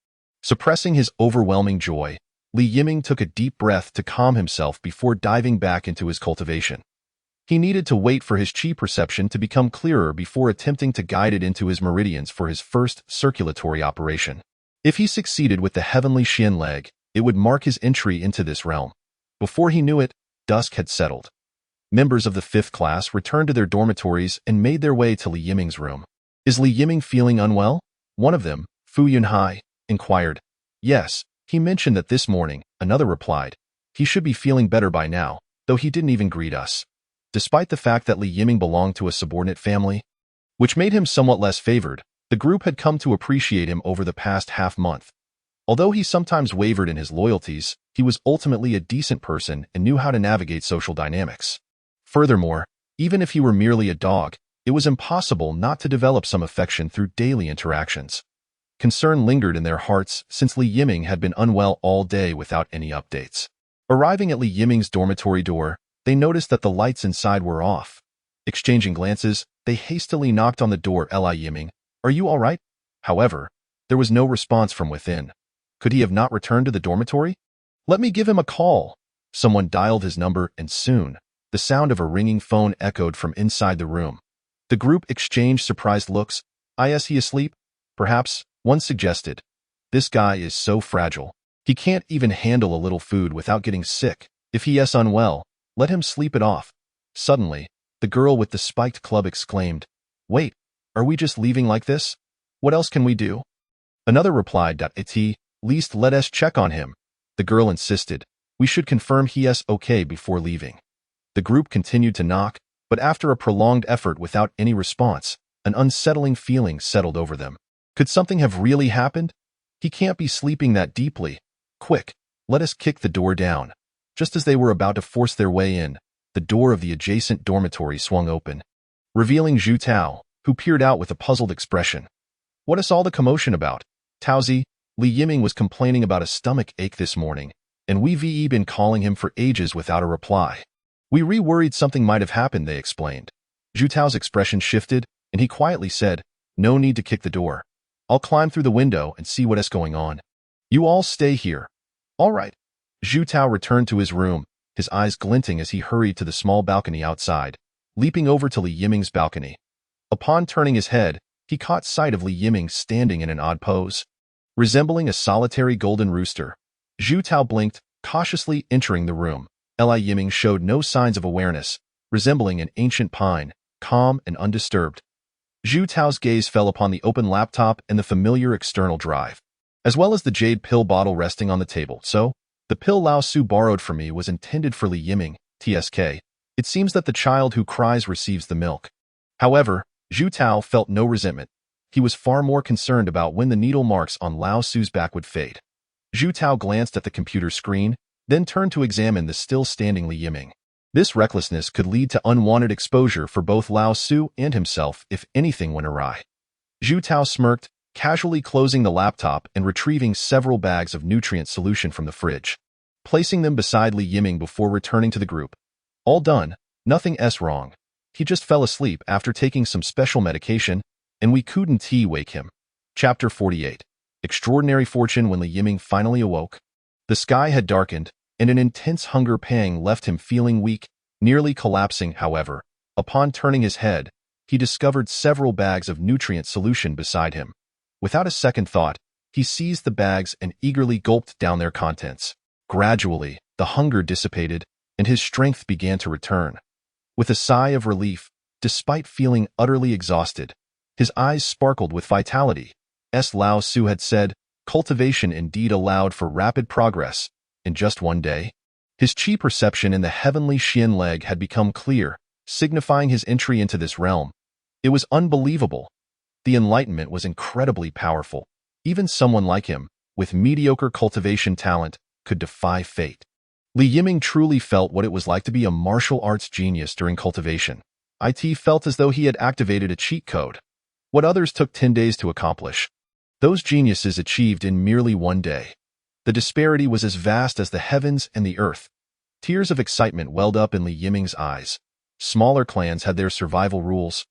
Suppressing his overwhelming joy, Li Yiming took a deep breath to calm himself before diving back into his cultivation. He needed to wait for his qi perception to become clearer before attempting to guide it into his meridians for his first circulatory operation. If he succeeded with the heavenly Xian leg, it would mark his entry into this realm. Before he knew it, dusk had settled. Members of the 5th class returned to their dormitories and made their way to Li Yiming's room. Is Li Yiming feeling unwell? One of them, Fu Yunhai, inquired. Yes, he mentioned that this morning, another replied. He should be feeling better by now, though he didn't even greet us. Despite the fact that Li Yiming belonged to a subordinate family, which made him somewhat less favored, the group had come to appreciate him over the past half-month. Although he sometimes wavered in his loyalties, he was ultimately a decent person and knew how to navigate social dynamics. Furthermore, even if he were merely a dog, it was impossible not to develop some affection through daily interactions. Concern lingered in their hearts since Li Yiming had been unwell all day without any updates. Arriving at Li Yiming's dormitory door, they noticed that the lights inside were off. Exchanging glances, they hastily knocked on the door. Li Yiming, are you all right? However, there was no response from within. Could he have not returned to the dormitory? Let me give him a call. Someone dialed his number, and soon, the sound of a ringing phone echoed from inside the room. The group exchanged surprised looks. Is he asleep? Perhaps, one suggested. This guy is so fragile. He can't even handle a little food without getting sick. If he is unwell, let him sleep it off. Suddenly, the girl with the spiked club exclaimed, "Wait, are we just leaving like this? What else can we do?" Another replied, "At least let us check on him." The girl insisted, "We should confirm he is okay before leaving." The group continued to knock, but after a prolonged effort without any response, an unsettling feeling settled over them. Could something have really happened? He can't be sleeping that deeply. Quick, let us kick the door down. Just as they were about to force their way in, the door of the adjacent dormitory swung open, revealing Zhu Tao, who peered out with a puzzled expression. "What is all the commotion about?" "Taozi, Li Yiming was complaining about a stomach ache this morning, and we've been calling him for ages without a reply. We worried something might have happened," they explained. Zhu Tao's expression shifted, and he quietly said, "No need to kick the door. I'll climb through the window and see what is going on. You all stay here." "All right." Zhu Tao returned to his room, his eyes glinting as he hurried to the small balcony outside, leaping over to Li Yiming's balcony. Upon turning his head, he caught sight of Li Yiming standing in an odd pose, resembling a solitary golden rooster. Zhu Tao blinked, cautiously entering the room. Li Yiming showed no signs of awareness, resembling an ancient pine, calm and undisturbed. Zhu Tao's gaze fell upon the open laptop and the familiar external drive, as well as the jade pill bottle resting on the table. "So, the pill Lao Su borrowed for me was intended for Li Yiming, TSK. It seems that the child who cries receives the milk." However, Zhu Tao felt no resentment. He was far more concerned about when the needle marks on Lao Su's back would fade. Zhu Tao glanced at the computer screen, then turned to examine the still-standing Li Yiming. This recklessness could lead to unwanted exposure for both Lao Su and himself if anything went awry. Zhu Tao smirked, casually closing the laptop and retrieving several bags of nutrient solution from the fridge, placing them beside Li Yiming before returning to the group. "All done, nothing else wrong. He just fell asleep after taking some special medication, and we couldn't wake him." Chapter 48. Extraordinary Fortune. When Li Yiming finally awoke, the sky had darkened, and an intense hunger pang left him feeling weak, nearly collapsing. However, upon turning his head, he discovered several bags of nutrient solution beside him. Without a second thought, he seized the bags and eagerly gulped down their contents. Gradually, the hunger dissipated, and his strength began to return. With a sigh of relief, despite feeling utterly exhausted, his eyes sparkled with vitality. As Lao Su had said, cultivation indeed allowed for rapid progress. In just one day, his chi perception in the heavenly Xian leg had become clear, signifying his entry into this realm. It was unbelievable. The enlightenment was incredibly powerful. Even someone like him, with mediocre cultivation talent, could defy fate. Li Yiming truly felt what it was like to be a martial arts genius during cultivation. It felt as though he had activated a cheat code. What others took 10 days to accomplish, those geniuses achieved in merely one day. The disparity was as vast as the heavens and the earth. Tears of excitement welled up in Li Yiming's eyes. Smaller clans had their survival rules,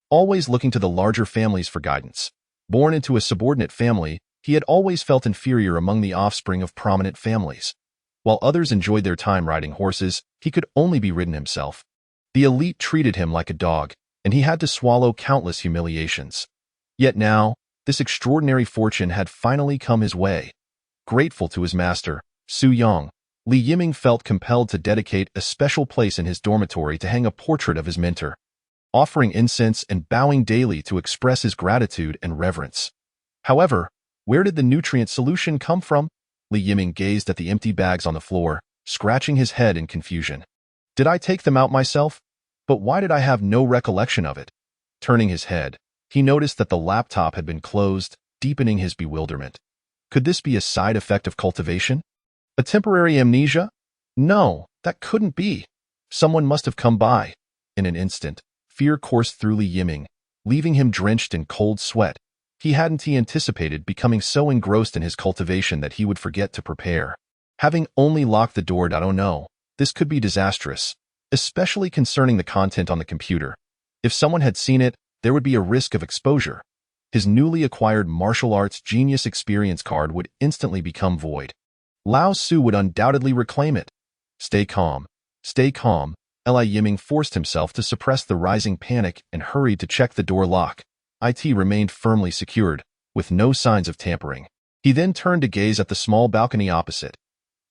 always looking to the larger families for guidance. Born into a subordinate family, he had always felt inferior among the offspring of prominent families. While others enjoyed their time riding horses, he could only be ridden himself. The elite treated him like a dog, and he had to swallow countless humiliations. Yet now, this extraordinary fortune had finally come his way. Grateful to his master, Su Yang, Li Yiming felt compelled to dedicate a special place in his dormitory to hang a portrait of his mentor, offering incense and bowing daily to express his gratitude and reverence. However, where did the nutrient solution come from? Li Yiming gazed at the empty bags on the floor, scratching his head in confusion. Did I take them out myself? But why did I have no recollection of it? Turning his head, he noticed that the laptop had been closed, deepening his bewilderment. Could this be a side effect of cultivation? A temporary amnesia? No, that couldn't be. Someone must have come by. In an instant, fear coursed through Li Yiming, leaving him drenched in cold sweat. He hadn't anticipated becoming so engrossed in his cultivation that he would forget to prepare. Having only locked the door. Oh no, this could be disastrous, especially concerning the content on the computer. If someone had seen it, there would be a risk of exposure. His newly acquired martial arts genius experience card would instantly become void. Lao Su would undoubtedly reclaim it. Stay calm. Stay calm. Li Yiming forced himself to suppress the rising panic and hurried to check the door lock. It remained firmly secured, with no signs of tampering. He then turned to gaze at the small balcony opposite.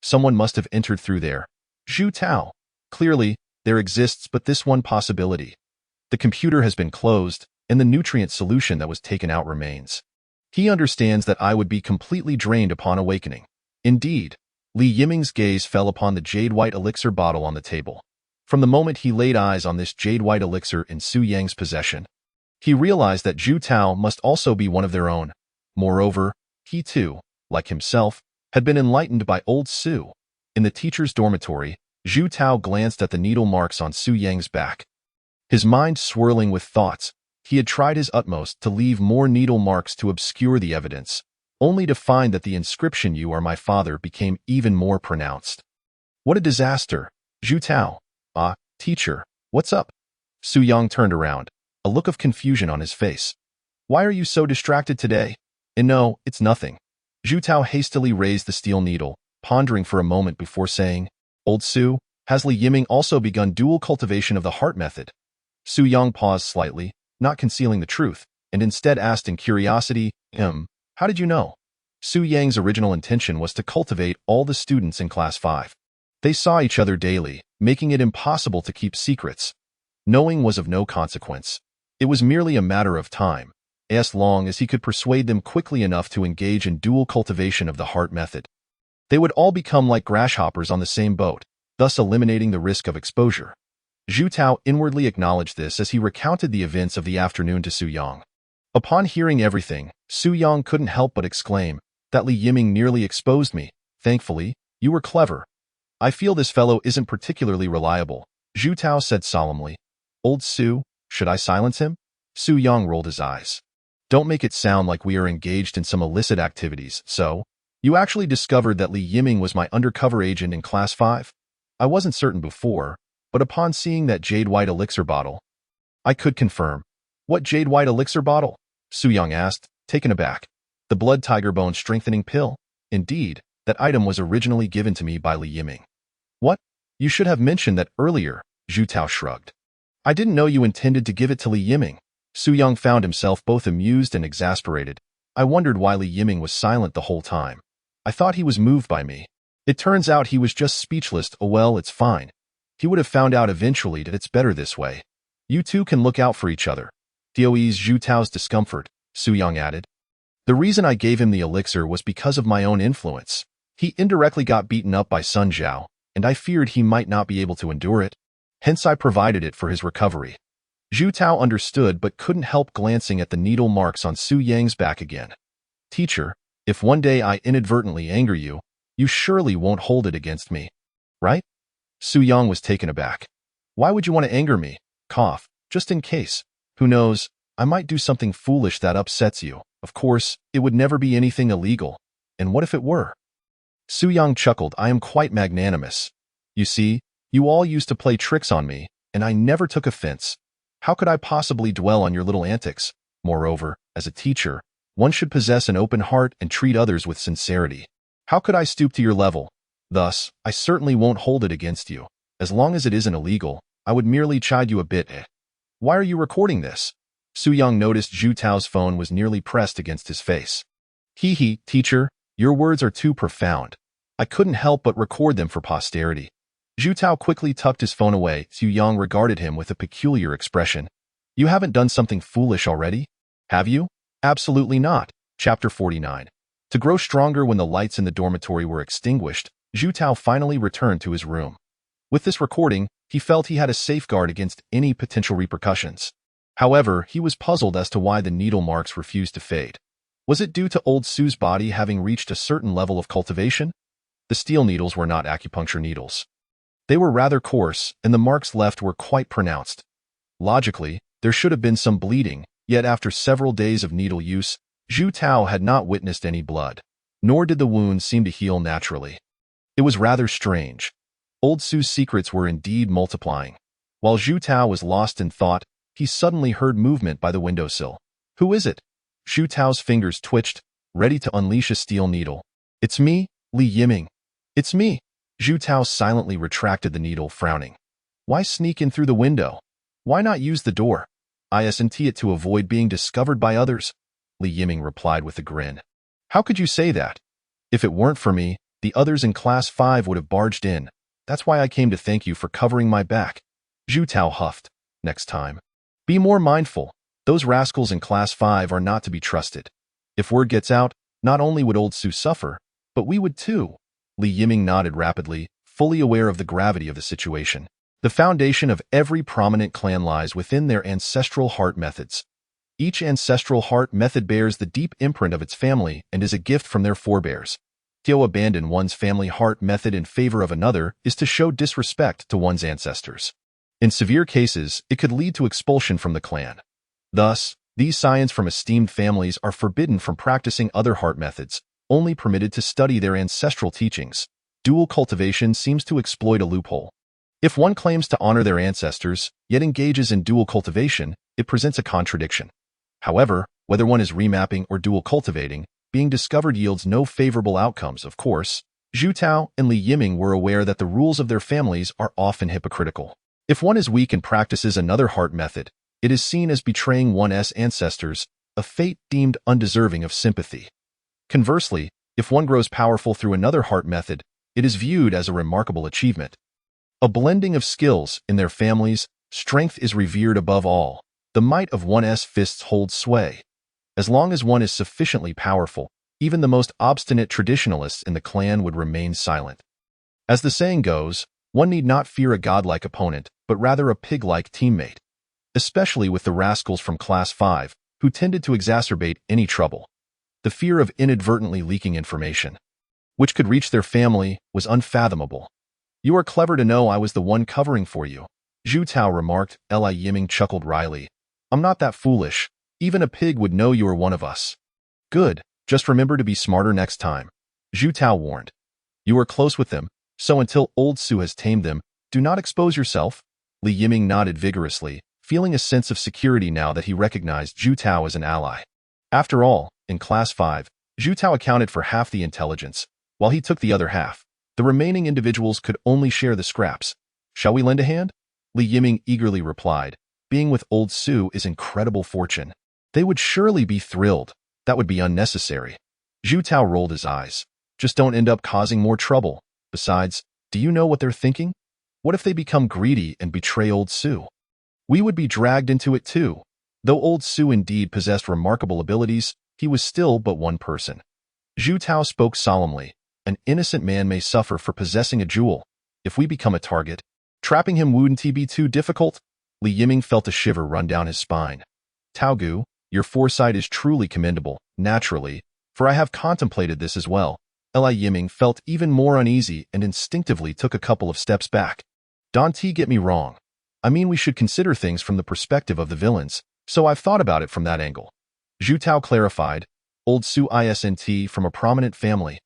Someone must have entered through there. Zhu Tao. Clearly, there exists but this one possibility. The computer has been closed, and the nutrient solution that was taken out remains. He understands that I would be completely drained upon awakening. Indeed, Li Yiming's gaze fell upon the jade-white elixir bottle on the table. From the moment he laid eyes on this jade-white elixir in Su Yang's possession, he realized that Zhu Tao must also be one of their own. Moreover, he too, like himself, had been enlightened by old Su. In the teacher's dormitory, Zhu Tao glanced at the needle marks on Su Yang's back. His mind swirling with thoughts, he had tried his utmost to leave more needle marks to obscure the evidence, only to find that the inscription "You are my father" became even more pronounced. What a disaster! Zhu Tao. Ah, teacher, what's up? Su Yang turned around, a look of confusion on his face. Why are you so distracted today? And no, it's nothing. Zhu Tao hastily raised the steel needle, pondering for a moment before saying, Old Su, has Li Yiming also begun dual cultivation of the heart method? Su Yang paused slightly, not concealing the truth, and instead asked in curiosity, how did you know? Su Yang's original intention was to cultivate all the students in Class 5. They saw each other daily, making it impossible to keep secrets. Knowing was of no consequence. It was merely a matter of time, as long as he could persuade them quickly enough to engage in dual cultivation of the heart method. They would all become like grasshoppers on the same boat, thus eliminating the risk of exposure. Zhu Tao inwardly acknowledged this as he recounted the events of the afternoon to Su Yang. Upon hearing everything, Su Yang couldn't help but exclaim, that Li Yiming nearly exposed me. Thankfully, you were clever. I feel this fellow isn't particularly reliable, Zhu Tao said solemnly. Old Su, should I silence him? Su Yang rolled his eyes. Don't make it sound like we are engaged in some illicit activities, so, you actually discovered that Li Yiming was my undercover agent in Class 5? I wasn't certain before, but upon seeing that jade-white elixir bottle, I could confirm. What jade-white elixir bottle? Su Yang asked, taken aback. The blood tiger bone strengthening pill? Indeed, that item was originally given to me by Li Yiming. What? You should have mentioned that earlier, Zhu Tao shrugged. I didn't know you intended to give it to Li Yiming. Su Yang found himself both amused and exasperated. I wondered why Li Yiming was silent the whole time. I thought he was moved by me. It turns out he was just speechless. Oh well, it's fine. He would have found out eventually that it's better this way. You two can look out for each other. To ease Zhu Tao's discomfort, Su Yang added. The reason I gave him the elixir was because of my own influence. He indirectly got beaten up by Sun Zhao, and I feared he might not be able to endure it. Hence I provided it for his recovery. Zhu Tao understood but couldn't help glancing at the needle marks on Su Yang's back again. Teacher, if one day I inadvertently anger you, you surely won't hold it against me, right? Su Yang was taken aback. Why would you want to anger me? Cough, just in case. Who knows, I might do something foolish that upsets you. Of course, it would never be anything illegal. And what if it were? Su Yang chuckled. I am quite magnanimous. You see, you all used to play tricks on me, and I never took offense. How could I possibly dwell on your little antics? Moreover, as a teacher, one should possess an open heart and treat others with sincerity. How could I stoop to your level? Thus, I certainly won't hold it against you. As long as it isn't illegal, I would merely chide you a bit. Why are you recording this? Su Yang noticed Zhu Tao's phone was nearly pressed against his face. Hee, teacher, your words are too profound. I couldn't help but record them for posterity. Zhu Tao quickly tucked his phone away. Su Yang regarded him with a peculiar expression. You haven't done something foolish already? Have you? Absolutely not. Chapter 49. To grow stronger when the lights in the dormitory were extinguished, Zhu Tao finally returned to his room. With this recording, he felt he had a safeguard against any potential repercussions. However, he was puzzled as to why the needle marks refused to fade. Was it due to old Su's body having reached a certain level of cultivation? The steel needles were not acupuncture needles. They were rather coarse, and the marks left were quite pronounced. Logically, there should have been some bleeding, yet after several days of needle use, Zhu Tao had not witnessed any blood, nor did the wound seem to heal naturally. It was rather strange. Old Su's secrets were indeed multiplying. While Zhu Tao was lost in thought, he suddenly heard movement by the windowsill. Who is it? Zhu Tao's fingers twitched, ready to unleash a steel needle. It's me, Li Yiming. It's me. Zhu Tao silently retracted the needle, frowning. Why sneak in through the window? Why not use the door? Isn't it to avoid being discovered by others? Li Yiming replied with a grin. How could you say that? If it weren't for me, the others in Class 5 would have barged in. That's why I came to thank you for covering my back. Zhu Tao huffed. Next time, be more mindful. Those rascals in Class 5 are not to be trusted. If word gets out, not only would Old Su suffer, but we would too. Li Yiming nodded rapidly, fully aware of the gravity of the situation. The foundation of every prominent clan lies within their ancestral heart methods. Each ancestral heart method bears the deep imprint of its family and is a gift from their forebears. To abandon one's family heart method in favor of another is to show disrespect to one's ancestors. In severe cases, it could lead to expulsion from the clan. Thus, these scions from esteemed families are forbidden from practicing other heart methods, only permitted to study their ancestral teachings. Dual cultivation seems to exploit a loophole. If one claims to honor their ancestors, yet engages in dual cultivation, it presents a contradiction. However, whether one is remapping or dual cultivating, being discovered yields no favorable outcomes, of course. Zhu Tao and Li Yiming were aware that the rules of their families are often hypocritical. If one is weak and practices another heart method, it is seen as betraying one's ancestors, a fate deemed undeserving of sympathy. Conversely, if one grows powerful through another heart method, it is viewed as a remarkable achievement. A blending of skills in their families, strength is revered above all. The might of one's fists holds sway. As long as one is sufficiently powerful, even the most obstinate traditionalists in the clan would remain silent. As the saying goes, one need not fear a godlike opponent, but rather a pig-like teammate. Especially with the rascals from Class 5, who tended to exacerbate any trouble. The fear of inadvertently leaking information, which could reach their family, was unfathomable. You are clever to know I was the one covering for you, Zhu Tao remarked. Li Yiming chuckled wryly. I'm not that foolish. Even a pig would know you are one of us. Good, just remember to be smarter next time, Zhu Tao warned. You are close with them, so until Old Su has tamed them, do not expose yourself. Li Yiming nodded vigorously, feeling a sense of security now that he recognized Zhu Tao as an ally. After all, in Class 5, Zhu Tao accounted for half the intelligence, while he took the other half. The remaining individuals could only share the scraps. Shall we lend a hand? Li Yiming eagerly replied. Being with Old Su is incredible fortune. They would surely be thrilled. That would be unnecessary. Zhu Tao rolled his eyes. Just don't end up causing more trouble. Besides, do you know what they're thinking? What if they become greedy and betray Old Su? We would be dragged into it too. Though Old Su indeed possessed remarkable abilities, he was still but one person. Zhu Tao spoke solemnly. An innocent man may suffer for possessing a jewel. If we become a target, trapping him wouldn't be too difficult? Li Yiming felt a shiver run down his spine. Tao Gu, your foresight is truly commendable, naturally, for I have contemplated this as well. Li Yiming felt even more uneasy and instinctively took a couple of steps back. Don't get me wrong. I mean, we should consider things from the perspective of the villains, so I've thought about it from that angle. Zhu Tao clarified. Old Su isn't from a prominent family.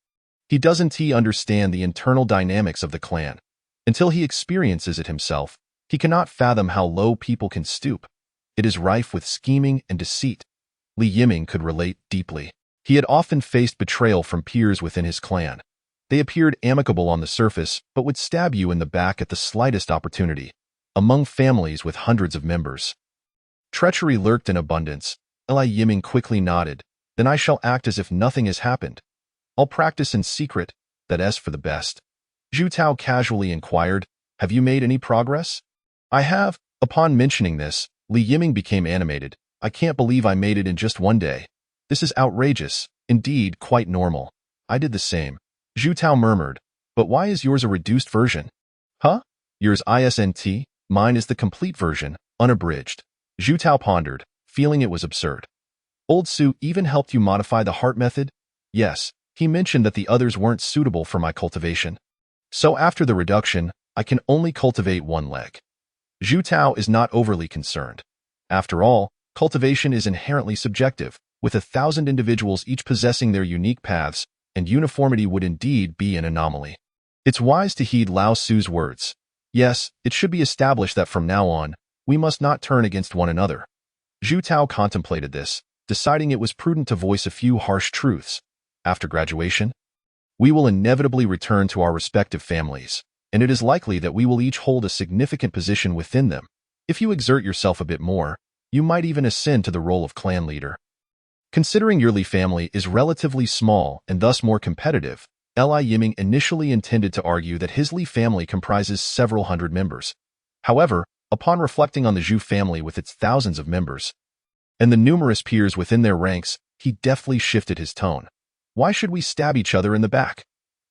He doesn't understand the internal dynamics of the clan. Until he experiences it himself, he cannot fathom how low people can stoop. It is rife with scheming and deceit. Li Yiming could relate deeply. He had often faced betrayal from peers within his clan. They appeared amicable on the surface, but would stab you in the back at the slightest opportunity. Among families with hundreds of members, treachery lurked in abundance. Li Yiming quickly nodded. Then I shall act as if nothing has happened. I'll practice in secret, that's for the best. Zhu Tao casually inquired, have you made any progress? I have. Upon mentioning this, Li Yiming became animated. I can't believe I made it in just one day. This is outrageous, indeed quite normal. I did the same. Zhu Tao murmured, but why is yours a reduced version? Huh? Yours isn't? Mine is the complete version, unabridged. Zhu Tao pondered, feeling it was absurd. Old Su even helped you modify the heart method? Yes, he mentioned that the others weren't suitable for my cultivation. So after the reduction, I can only cultivate one leg. Zhu Tao is not overly concerned. After all, cultivation is inherently subjective, with 1,000 individuals each possessing their unique paths, and uniformity would indeed be an anomaly. It's wise to heed Lao Su's words. Yes, it should be established that from now on, we must not turn against one another. Zhu Tao contemplated this, deciding it was prudent to voice a few harsh truths. After graduation, we will inevitably return to our respective families, and it is likely that we will each hold a significant position within them. If you exert yourself a bit more, you might even ascend to the role of clan leader. Considering your Li family is relatively small and thus more competitive, Li Yiming initially intended to argue that his Li family comprises several hundred members. However, upon reflecting on the Zhu family with its thousands of members, and the numerous peers within their ranks, he deftly shifted his tone. Why should we stab each other in the back?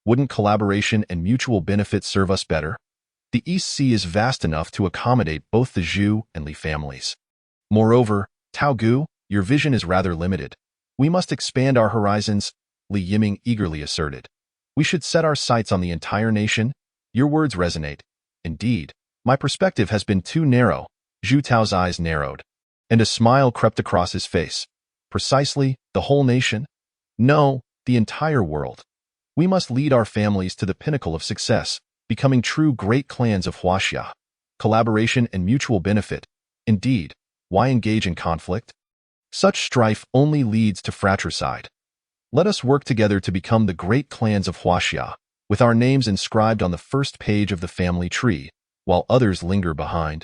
Wouldn't collaboration and mutual benefit serve us better? The East Sea is vast enough to accommodate both the Zhu and Li families. Moreover, Tao Gu, your vision is rather limited. We must expand our horizons, Li Yiming eagerly asserted. We should set our sights on the entire nation. Your words resonate. Indeed, my perspective has been too narrow. Zhu Tao's eyes narrowed, and a smile crept across his face. Precisely, the whole nation? No, the entire world. We must lead our families to the pinnacle of success, becoming true great clans of Huaxia. Collaboration and mutual benefit. Indeed, why engage in conflict? Such strife only leads to fratricide. Let us work together to become the great clans of Huaxia, with our names inscribed on the first page of the family tree, while others linger behind,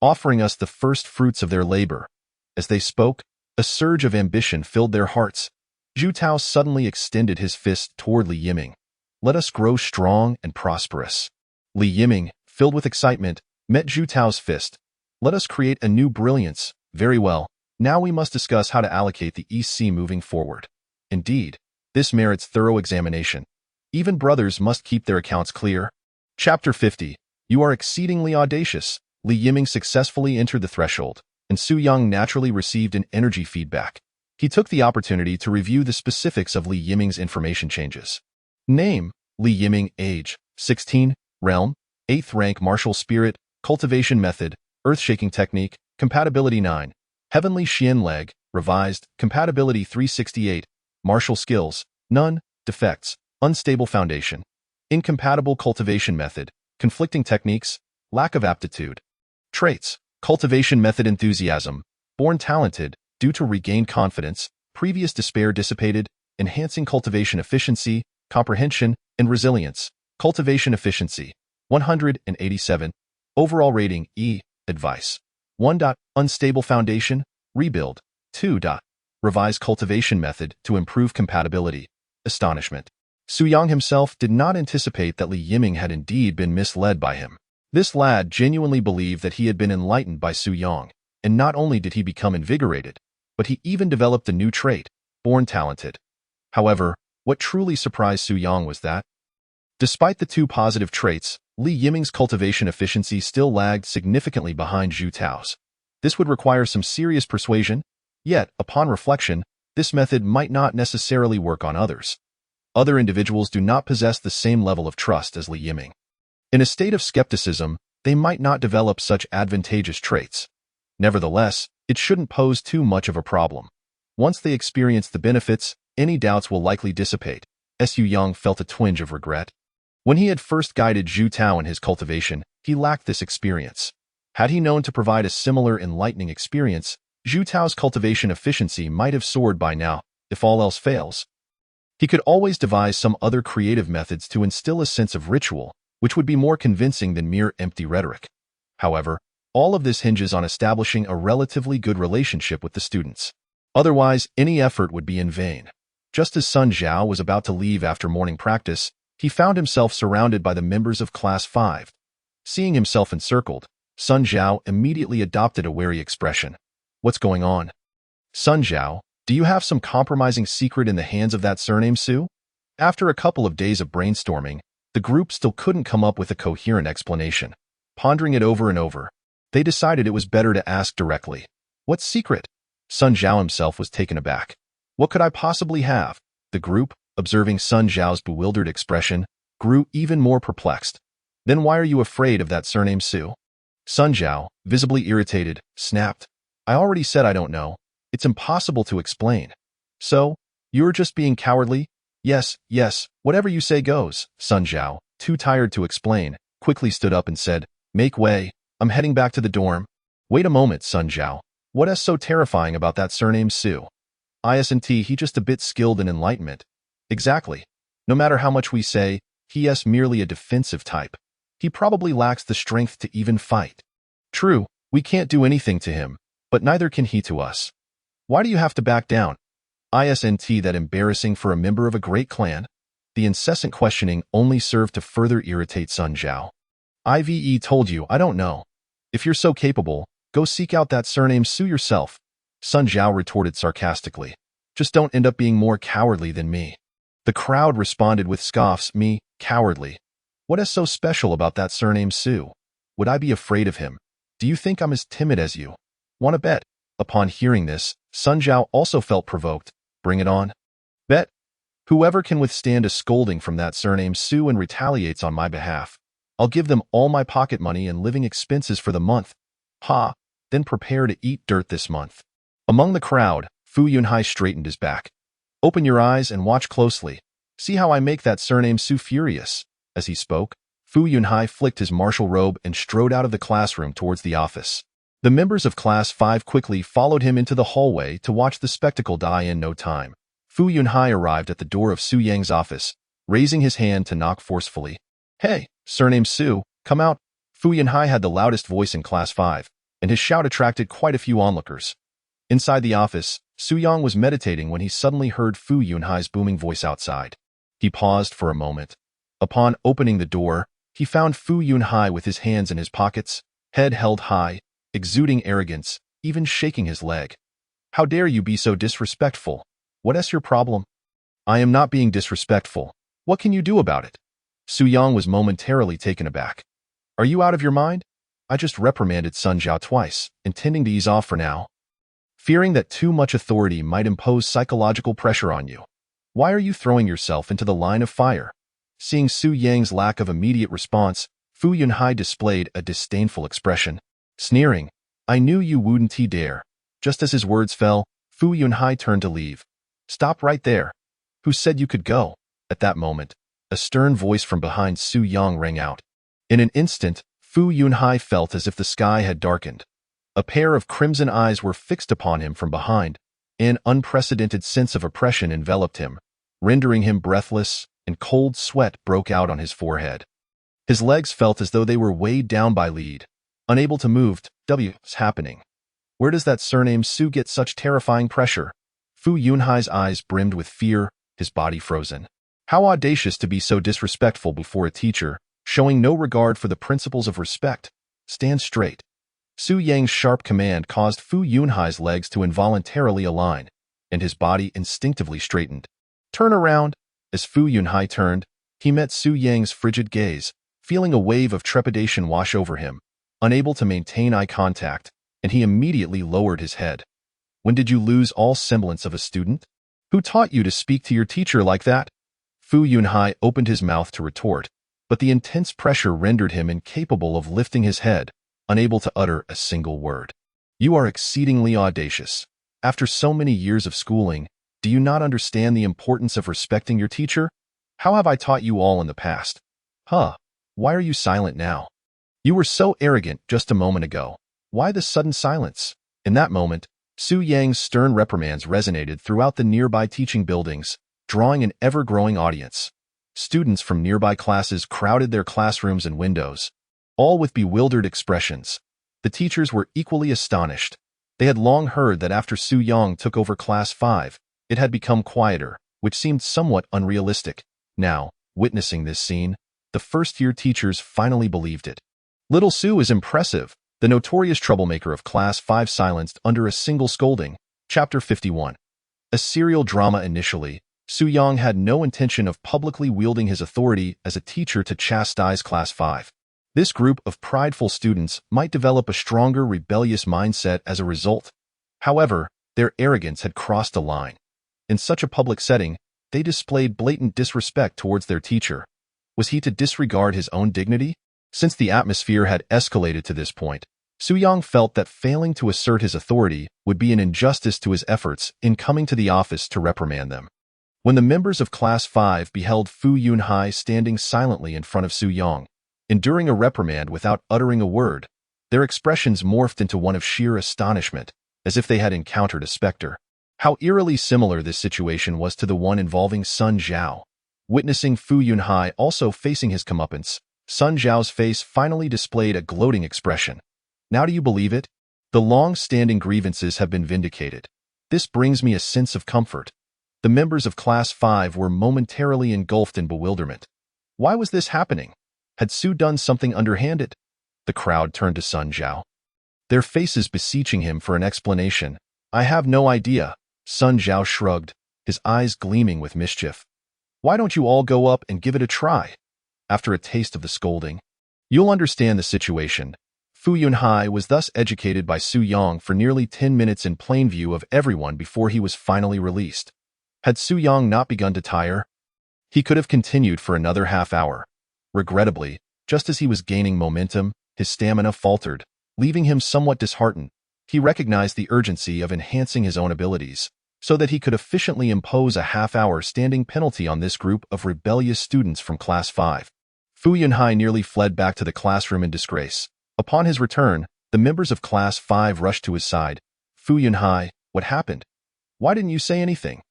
offering us the first fruits of their labor. As they spoke, a surge of ambition filled their hearts. Zhu Tao suddenly extended his fist toward Li Yiming. Let us grow strong and prosperous. Li Yiming, filled with excitement, met Zhu Tao's fist. Let us create a new brilliance. Very well. Now we must discuss how to allocate the East Sea moving forward. Indeed, this merits thorough examination. Even brothers must keep their accounts clear. Chapter 50. You are exceedingly audacious. Li Yiming successfully entered the threshold, and Su Yang naturally received an energy feedback. He took the opportunity to review the specifics of Li Yiming's information changes. Name: Li Yiming. Age: 16. Realm: 8th rank martial spirit. Cultivation method: earth-shaking technique. Compatibility 9. Heavenly Xian leg, revised. Compatibility 368. Martial skills: none. Defects: unstable foundation. Incompatible cultivation method. Conflicting techniques. Lack of aptitude. Traits: cultivation method enthusiasm. Born talented, due to regained confidence, previous despair dissipated, enhancing cultivation efficiency, comprehension, and resilience. Cultivation efficiency: 187. Overall rating E. Advice: 1. Unstable foundation, rebuild. 2. Revise cultivation method to improve compatibility. Astonishment. Su Yang himself did not anticipate that Li Yiming had indeed been misled by him. This lad genuinely believed that he had been enlightened by Su Yang, and not only did he become invigorated, but he even developed a new trait, born talented. However, what truly surprised Su Yang was that, despite the two positive traits, Li Yiming's cultivation efficiency still lagged significantly behind Zhu Tao's. This would require some serious persuasion, yet, upon reflection, this method might not necessarily work on others. Other individuals do not possess the same level of trust as Li Yiming. In a state of skepticism, they might not develop such advantageous traits. Nevertheless, it shouldn't pose too much of a problem. Once they experience the benefits, any doubts will likely dissipate. Su Yang felt a twinge of regret. When he had first guided Zhu Tao in his cultivation, he lacked this experience. Had he known to provide a similar enlightening experience, Zhu Tao's cultivation efficiency might have soared by now. If all else fails, he could always devise some other creative methods to instill a sense of ritual, which would be more convincing than mere empty rhetoric. However, all of this hinges on establishing a relatively good relationship with the students. Otherwise, any effort would be in vain. Just as Sun Zhao was about to leave after morning practice, he found himself surrounded by the members of Class 5. Seeing himself encircled, Sun Zhao immediately adopted a wary expression. What's going on? Sun Zhao, do you have some compromising secret in the hands of that surname Su? After a couple of days of brainstorming, the group still couldn't come up with a coherent explanation. Pondering it over and over, they decided it was better to ask directly. What secret? Sun Zhao himself was taken aback. What could I possibly have? The group, observing Sun Zhao's bewildered expression, grew even more perplexed. Then why are you afraid of that surname Su? Sun Zhao, visibly irritated, snapped. I already said I don't know. It's impossible to explain. So, you're just being cowardly? Yes, whatever you say goes. Sun Zhao, too tired to explain, quickly stood up and said, Make way, I'm heading back to the dorm. Wait a moment, Sun Zhao. What is so terrifying about that surname Su? Isn't he just a bit skilled in enlightenment? Exactly. No matter how much we say, he is merely a defensive type. He probably lacks the strength to even fight. True, we can't do anything to him, but neither can he to us. Why do you have to back down? Isn't that embarrassing for a member of a great clan? The incessant questioning only served to further irritate Sun Zhao. "Ive told you, I don't know. If you're so capable, go seek out that surname Su yourself," Sun Zhao retorted sarcastically. "Just don't end up being more cowardly than me." The crowd responded with scoffs. "Me, cowardly? What is so special about that surname Su? Would I be afraid of him? Do you think I'm as timid as you? Want to bet?" Upon hearing this, Sun Zhao also felt provoked. "Bring it on. Bet. Whoever can withstand a scolding from that surname Su and retaliates on my behalf, I'll give them all my pocket money and living expenses for the month. Ha, then prepare to eat dirt this month." Among the crowd, Fu Yunhai straightened his back. "Open your eyes and watch closely. See how I make that surname Su furious." As he spoke, Fu Yunhai flicked his martial robe and strode out of the classroom towards the office. The members of Class 5 quickly followed him into the hallway to watch the spectacle die in no time. Fu Yunhai arrived at the door of Su Yang's office, raising his hand to knock forcefully. "Hey, surname Su, come out." Fu Yunhai had the loudest voice in Class 5, and his shout attracted quite a few onlookers. Inside the office, Su Yang was meditating when he suddenly heard Fu Yunhai's booming voice outside. He paused for a moment. Upon opening the door, he found Fu Yunhai with his hands in his pockets, head held high, exuding arrogance, even shaking his leg. "How dare you be so disrespectful? What's your problem?" "I am not being disrespectful. What can you do about it?" Su Yang was momentarily taken aback. "Are you out of your mind? I just reprimanded Sun Zhao twice, intending to ease off for now. Fearing that too much authority might impose psychological pressure on you. Why are you throwing yourself into the line of fire?" Seeing Su Yang's lack of immediate response, Fu Yunhai displayed a disdainful expression. Sneering, "I knew you wouldn't dare." Just as his words fell, Fu Yunhai turned to leave. "Stop right there. Who said you could go?" At that moment, a stern voice from behind Su Yang rang out. In an instant, Fu Yunhai felt as if the sky had darkened. A pair of crimson eyes were fixed upon him from behind. An unprecedented sense of oppression enveloped him, rendering him breathless, and cold sweat broke out on his forehead. His legs felt as though they were weighed down by lead. Unable to move, "What's happening? Where does that surname Su get such terrifying pressure?" Fu Yunhai's eyes brimmed with fear, his body frozen. How audacious to be so disrespectful before a teacher, showing no regard for the principles of respect. "Stand straight." Su Yang's sharp command caused Fu Yunhai's legs to involuntarily align, and his body instinctively straightened. "Turn around." As Fu Yunhai turned, he met Su Yang's frigid gaze, feeling a wave of trepidation wash over him. Unable to maintain eye contact, and he immediately lowered his head. "When did you lose all semblance of a student? Who taught you to speak to your teacher like that?" Fu Yunhai opened his mouth to retort, but the intense pressure rendered him incapable of lifting his head, unable to utter a single word. "You are exceedingly audacious. After so many years of schooling, do you not understand the importance of respecting your teacher? How have I taught you all in the past? Huh, why are you silent now? You were so arrogant just a moment ago. Why the sudden silence?" In that moment, Su Yang's stern reprimands resonated throughout the nearby teaching buildings, drawing an ever-growing audience. Students from nearby classes crowded their classrooms and windows, all with bewildered expressions. The teachers were equally astonished. They had long heard that after Su Yang took over Class 5, it had become quieter, which seemed somewhat unrealistic. Now, witnessing this scene, the first-year teachers finally believed it. "Little Su is impressive," the notorious troublemaker of Class 5 silenced under a single scolding. Chapter 51. A serial drama. Initially, Su Yang had no intention of publicly wielding his authority as a teacher to chastise Class 5. This group of prideful students might develop a stronger rebellious mindset as a result. However, their arrogance had crossed a line. In such a public setting, they displayed blatant disrespect towards their teacher. Was he to disregard his own dignity? Since the atmosphere had escalated to this point, Su Yang felt that failing to assert his authority would be an injustice to his efforts in coming to the office to reprimand them. When the members of Class 5 beheld Fu Yunhai standing silently in front of Su Yang, enduring a reprimand without uttering a word, their expressions morphed into one of sheer astonishment, as if they had encountered a specter. How eerily similar this situation was to the one involving Sun Zhao. Witnessing Fu Yunhai also facing his comeuppance, Sun Zhao's face finally displayed a gloating expression. "Now do you believe it? The long-standing grievances have been vindicated. This brings me a sense of comfort. The members of Class 5 were momentarily engulfed in bewilderment. Why was this happening? Had Su done something underhanded? The crowd turned to Sun Zhao, their faces beseeching him for an explanation. I have no idea. Sun Zhao shrugged, his eyes gleaming with mischief. Why don't you all go up and give it a try? After a taste of the scolding, you'll understand the situation. Fu Yunhai was thus educated by Su Yang for nearly 10 minutes in plain view of everyone before he was finally released. Had Su Yang not begun to tire, he could have continued for another half hour. Regrettably, just as he was gaining momentum, his stamina faltered, leaving him somewhat disheartened. He recognized the urgency of enhancing his own abilities, so that he could efficiently impose a half-hour standing penalty on this group of rebellious students from Class 5. Fu Yunhai nearly fled back to the classroom in disgrace. Upon his return, the members of Class 5 rushed to his side. Fu Yunhai, what happened? Why didn't you say anything?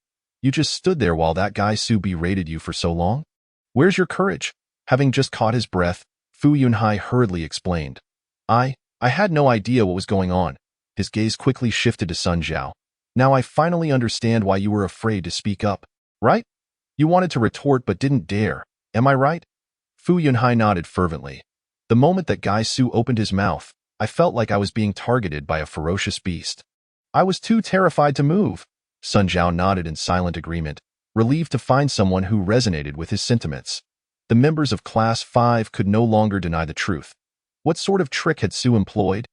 You just stood there while that guy Su berated you for so long? Where's your courage? Having just caught his breath, Fu Yunhai hurriedly explained. I had no idea what was going on. His gaze quickly shifted to Sun Zhao. Now I finally understand why you were afraid to speak up, right? You wanted to retort but didn't dare, am I right? Fu Yunhai nodded fervently. The moment that Guy Su opened his mouth, I felt like I was being targeted by a ferocious beast. I was too terrified to move. Sun Zhao nodded in silent agreement, relieved to find someone who resonated with his sentiments. The members of Class 5 could no longer deny the truth. What sort of trick had Su employed?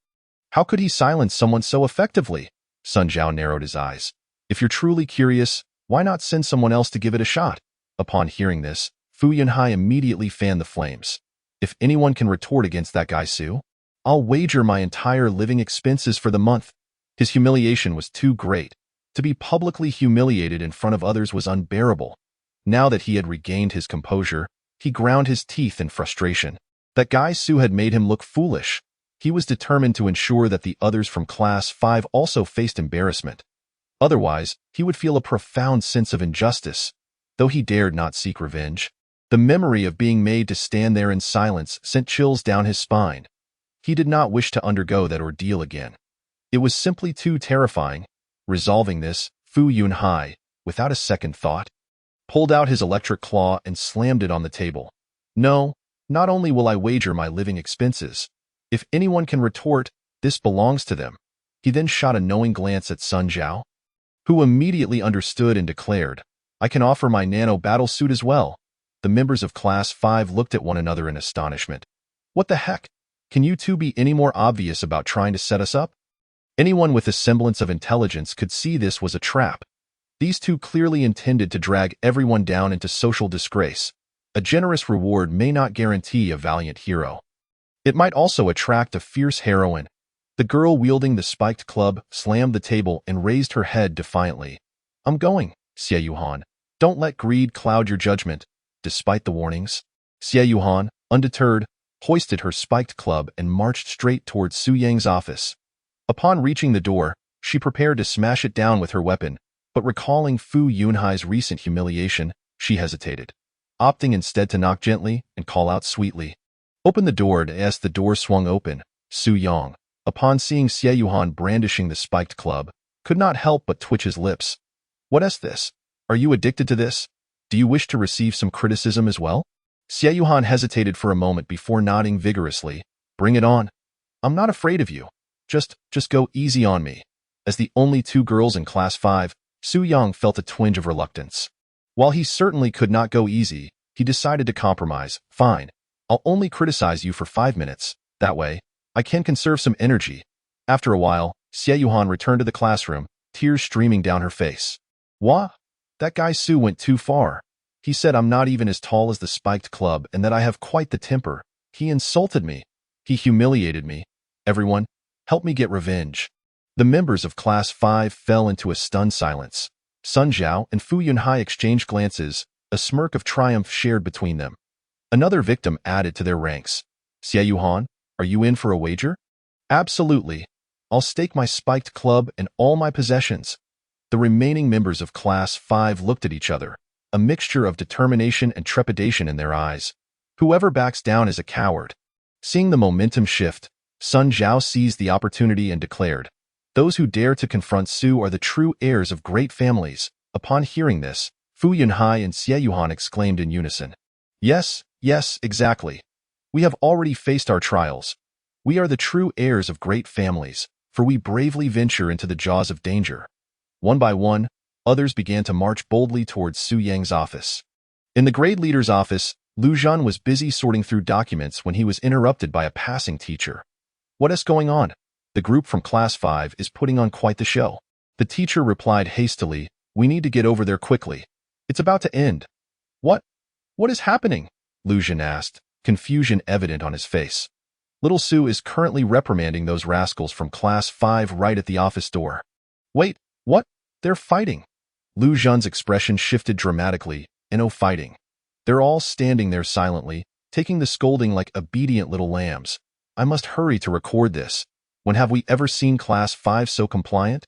How could he silence someone so effectively? Sun Zhao narrowed his eyes. If you're truly curious, why not send someone else to give it a shot? Upon hearing this, Fu Yunhai immediately fanned the flames. If anyone can retort against that guy Su, I'll wager my entire living expenses for the month. His humiliation was too great. To be publicly humiliated in front of others was unbearable. Now that he had regained his composure, he ground his teeth in frustration. That guy Su had made him look foolish. He was determined to ensure that the others from Class 5 also faced embarrassment. Otherwise, he would feel a profound sense of injustice. Though he dared not seek revenge, the memory of being made to stand there in silence sent chills down his spine. He did not wish to undergo that ordeal again. It was simply too terrifying. Resolving this, Fu Yunhai, without a second thought, pulled out his electric claw and slammed it on the table. No, not only will I wager my living expenses. If anyone can retort, this belongs to them. He then shot a knowing glance at Sun Zhao, who immediately understood and declared, I can offer my nano battle suit as well. The members of Class 5 looked at one another in astonishment. What the heck? Can you two be any more obvious about trying to set us up? Anyone with a semblance of intelligence could see this was a trap. These two clearly intended to drag everyone down into social disgrace. A generous reward may not guarantee a valiant hero. It might also attract a fierce heroine. The girl wielding the spiked club slammed the table and raised her head defiantly. I'm going, Xie Yuhan. Don't let greed cloud your judgment. Despite the warnings, Xie Yuhan, undeterred, hoisted her spiked club and marched straight towards Su Yang's office. Upon reaching the door, she prepared to smash it down with her weapon, but recalling Fu Yunhai's recent humiliation, she hesitated, opting instead to knock gently and call out sweetly. Open the door. As the door swung open, Su Yang, upon seeing Xie Yuhan brandishing the spiked club, could not help but twitch his lips. What is this? Are you addicted to this? Do you wish to receive some criticism as well? Xie Yuhan hesitated for a moment before nodding vigorously. Bring it on. I'm not afraid of you. Just go easy on me. As the only two girls in Class 5, Su Yang felt a twinge of reluctance. While he certainly could not go easy, he decided to compromise. Fine. I'll only criticize you for 5 minutes. That way, I can conserve some energy. After a while, Xie Yuhan returned to the classroom, tears streaming down her face. What? That guy Su went too far. He said I'm not even as tall as the spiked club and that I have quite the temper. He insulted me. He humiliated me. Everyone, help me get revenge. The members of Class 5 fell into a stunned silence. Sun Zhao and Fu Yunhai exchanged glances, a smirk of triumph shared between them. Another victim added to their ranks. Xie Yuhan, are you in for a wager? Absolutely. I'll stake my spiked club and all my possessions. The remaining members of Class 5 looked at each other, a mixture of determination and trepidation in their eyes. Whoever backs down is a coward. Seeing the momentum shift, Sun Zhao seized the opportunity and declared, those who dare to confront Su are the true heirs of great families. Upon hearing this, Fu Yunhai and Xie Yuhan exclaimed in unison. Yes, yes, exactly. We have already faced our trials. We are the true heirs of great families, for we bravely venture into the jaws of danger. One by one, others began to march boldly towards Su Yang's office. In the grade leader's office, Lu Zhan was busy sorting through documents when he was interrupted by a passing teacher. What is going on? The group from Class 5 is putting on quite the show. The teacher replied hastily, we need to get over there quickly. It's about to end. What? What is happening? Lu Zhan asked, confusion evident on his face. Little Su is currently reprimanding those rascals from Class 5 right at the office door. Wait, what? They're fighting. Lu Zhan's expression shifted dramatically. No fighting. They're all standing there silently, taking the scolding like obedient little lambs. I must hurry to record this. When have we ever seen Class 5 so compliant?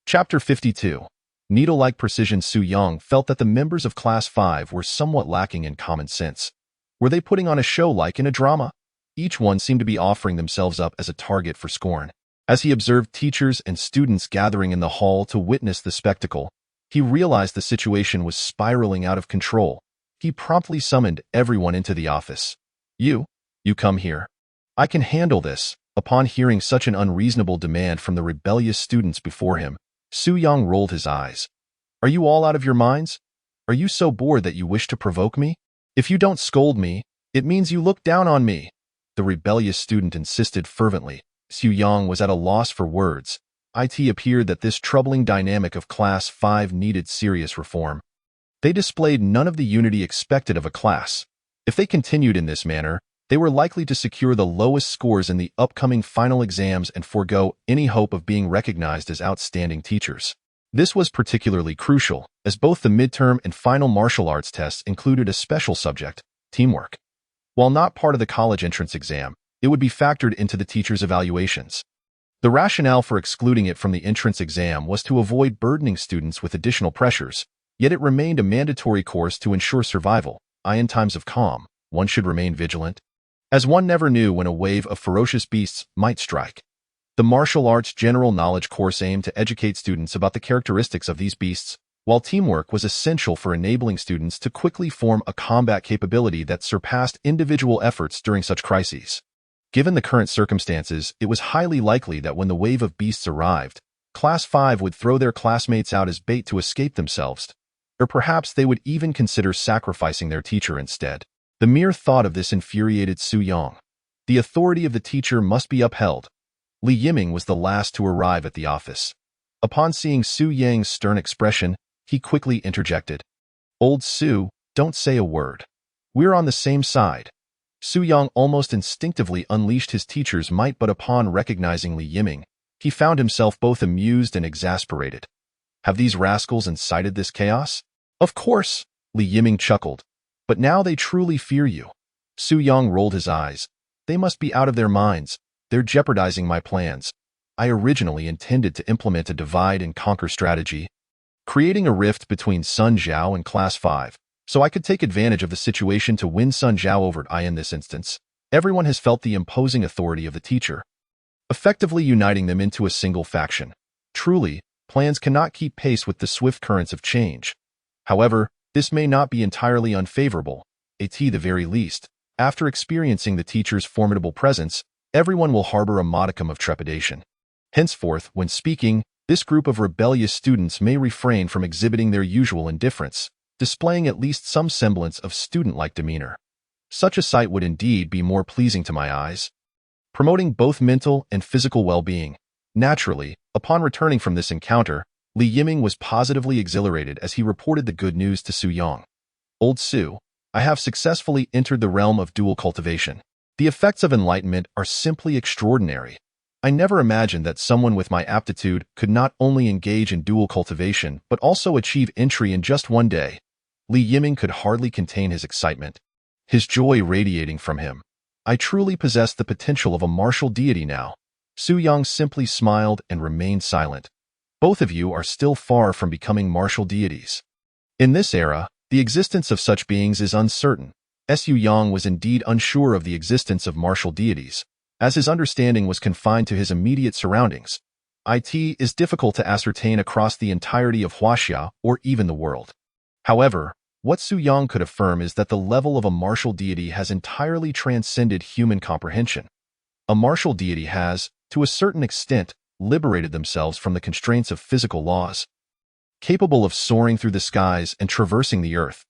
Chapter 52. Needle-like precision. Su Yang felt that the members of Class 5 were somewhat lacking in common sense. Were they putting on a show like in a drama? Each one seemed to be offering themselves up as a target for scorn. As he observed teachers and students gathering in the hall to witness the spectacle, he realized the situation was spiraling out of control. He promptly summoned everyone into the office. You come here. I can handle this. Upon hearing such an unreasonable demand from the rebellious students before him, Su Yang rolled his eyes. Are you all out of your minds? Are you so bored that you wish to provoke me? If you don't scold me, it means you look down on me. The rebellious student insisted fervently. Su Yang was at a loss for words. It appeared that this troubling dynamic of Class 5 needed serious reform. They displayed none of the unity expected of a class. If they continued in this manner, they were likely to secure the lowest scores in the upcoming final exams and forego any hope of being recognized as outstanding teachers. This was particularly crucial, as both the midterm and final martial arts tests included a special subject, teamwork. While not part of the college entrance exam, it would be factored into the teachers' evaluations. The rationale for excluding it from the entrance exam was to avoid burdening students with additional pressures, yet it remained a mandatory course to ensure survival. In times of calm, one should remain vigilant, as one never knew when a wave of ferocious beasts might strike. The martial arts general knowledge course aimed to educate students about the characteristics of these beasts, while teamwork was essential for enabling students to quickly form a combat capability that surpassed individual efforts during such crises. Given the current circumstances, it was highly likely that when the wave of beasts arrived, Class 5 would throw their classmates out as bait to escape themselves, or perhaps they would even consider sacrificing their teacher instead. The mere thought of this infuriated Su Yang. The authority of the teacher must be upheld. Li Yiming was the last to arrive at the office. Upon seeing Su Yang's stern expression, he quickly interjected. Old Su, don't say a word. We're on the same side. Su Yang almost instinctively unleashed his teacher's might, but upon recognizing Li Yiming, he found himself both amused and exasperated. Have these rascals incited this chaos? Of course, Li Yiming chuckled. But now they truly fear you. Su Yang rolled his eyes. They must be out of their minds. They're jeopardizing my plans. I originally intended to implement a divide-and-conquer strategy, creating a rift between Sun Zhao and Class 5, so I could take advantage of the situation to win Sun Zhao over. In this instance, everyone has felt the imposing authority of the teacher, effectively uniting them into a single faction. Truly, plans cannot keep pace with the swift currents of change. However, this may not be entirely unfavorable. At the very least, after experiencing the teacher's formidable presence, everyone will harbor a modicum of trepidation. Henceforth, when speaking, this group of rebellious students may refrain from exhibiting their usual indifference, displaying at least some semblance of student-like demeanor. Such a sight would indeed be more pleasing to my eyes, promoting both mental and physical well-being. Naturally, upon returning from this encounter, Li Yiming was positively exhilarated as he reported the good news to Su Yang. Old Su, I have successfully entered the realm of dual cultivation. The effects of enlightenment are simply extraordinary. I never imagined that someone with my aptitude could not only engage in dual cultivation but also achieve entry in just one day. Li Yiming could hardly contain his excitement, his joy radiating from him. I truly possess the potential of a martial deity now. Su Yang simply smiled and remained silent. Both of you are still far from becoming martial deities. In this era, the existence of such beings is uncertain. Su Yang was indeed unsure of the existence of martial deities, as his understanding was confined to his immediate surroundings. it is difficult to ascertain across the entirety of Huaxia or even the world. However, what Su Yang could affirm is that the level of a martial deity has entirely transcended human comprehension. A martial deity has, to a certain extent, liberated themselves from the constraints of physical laws, capable of soaring through the skies and traversing the earth.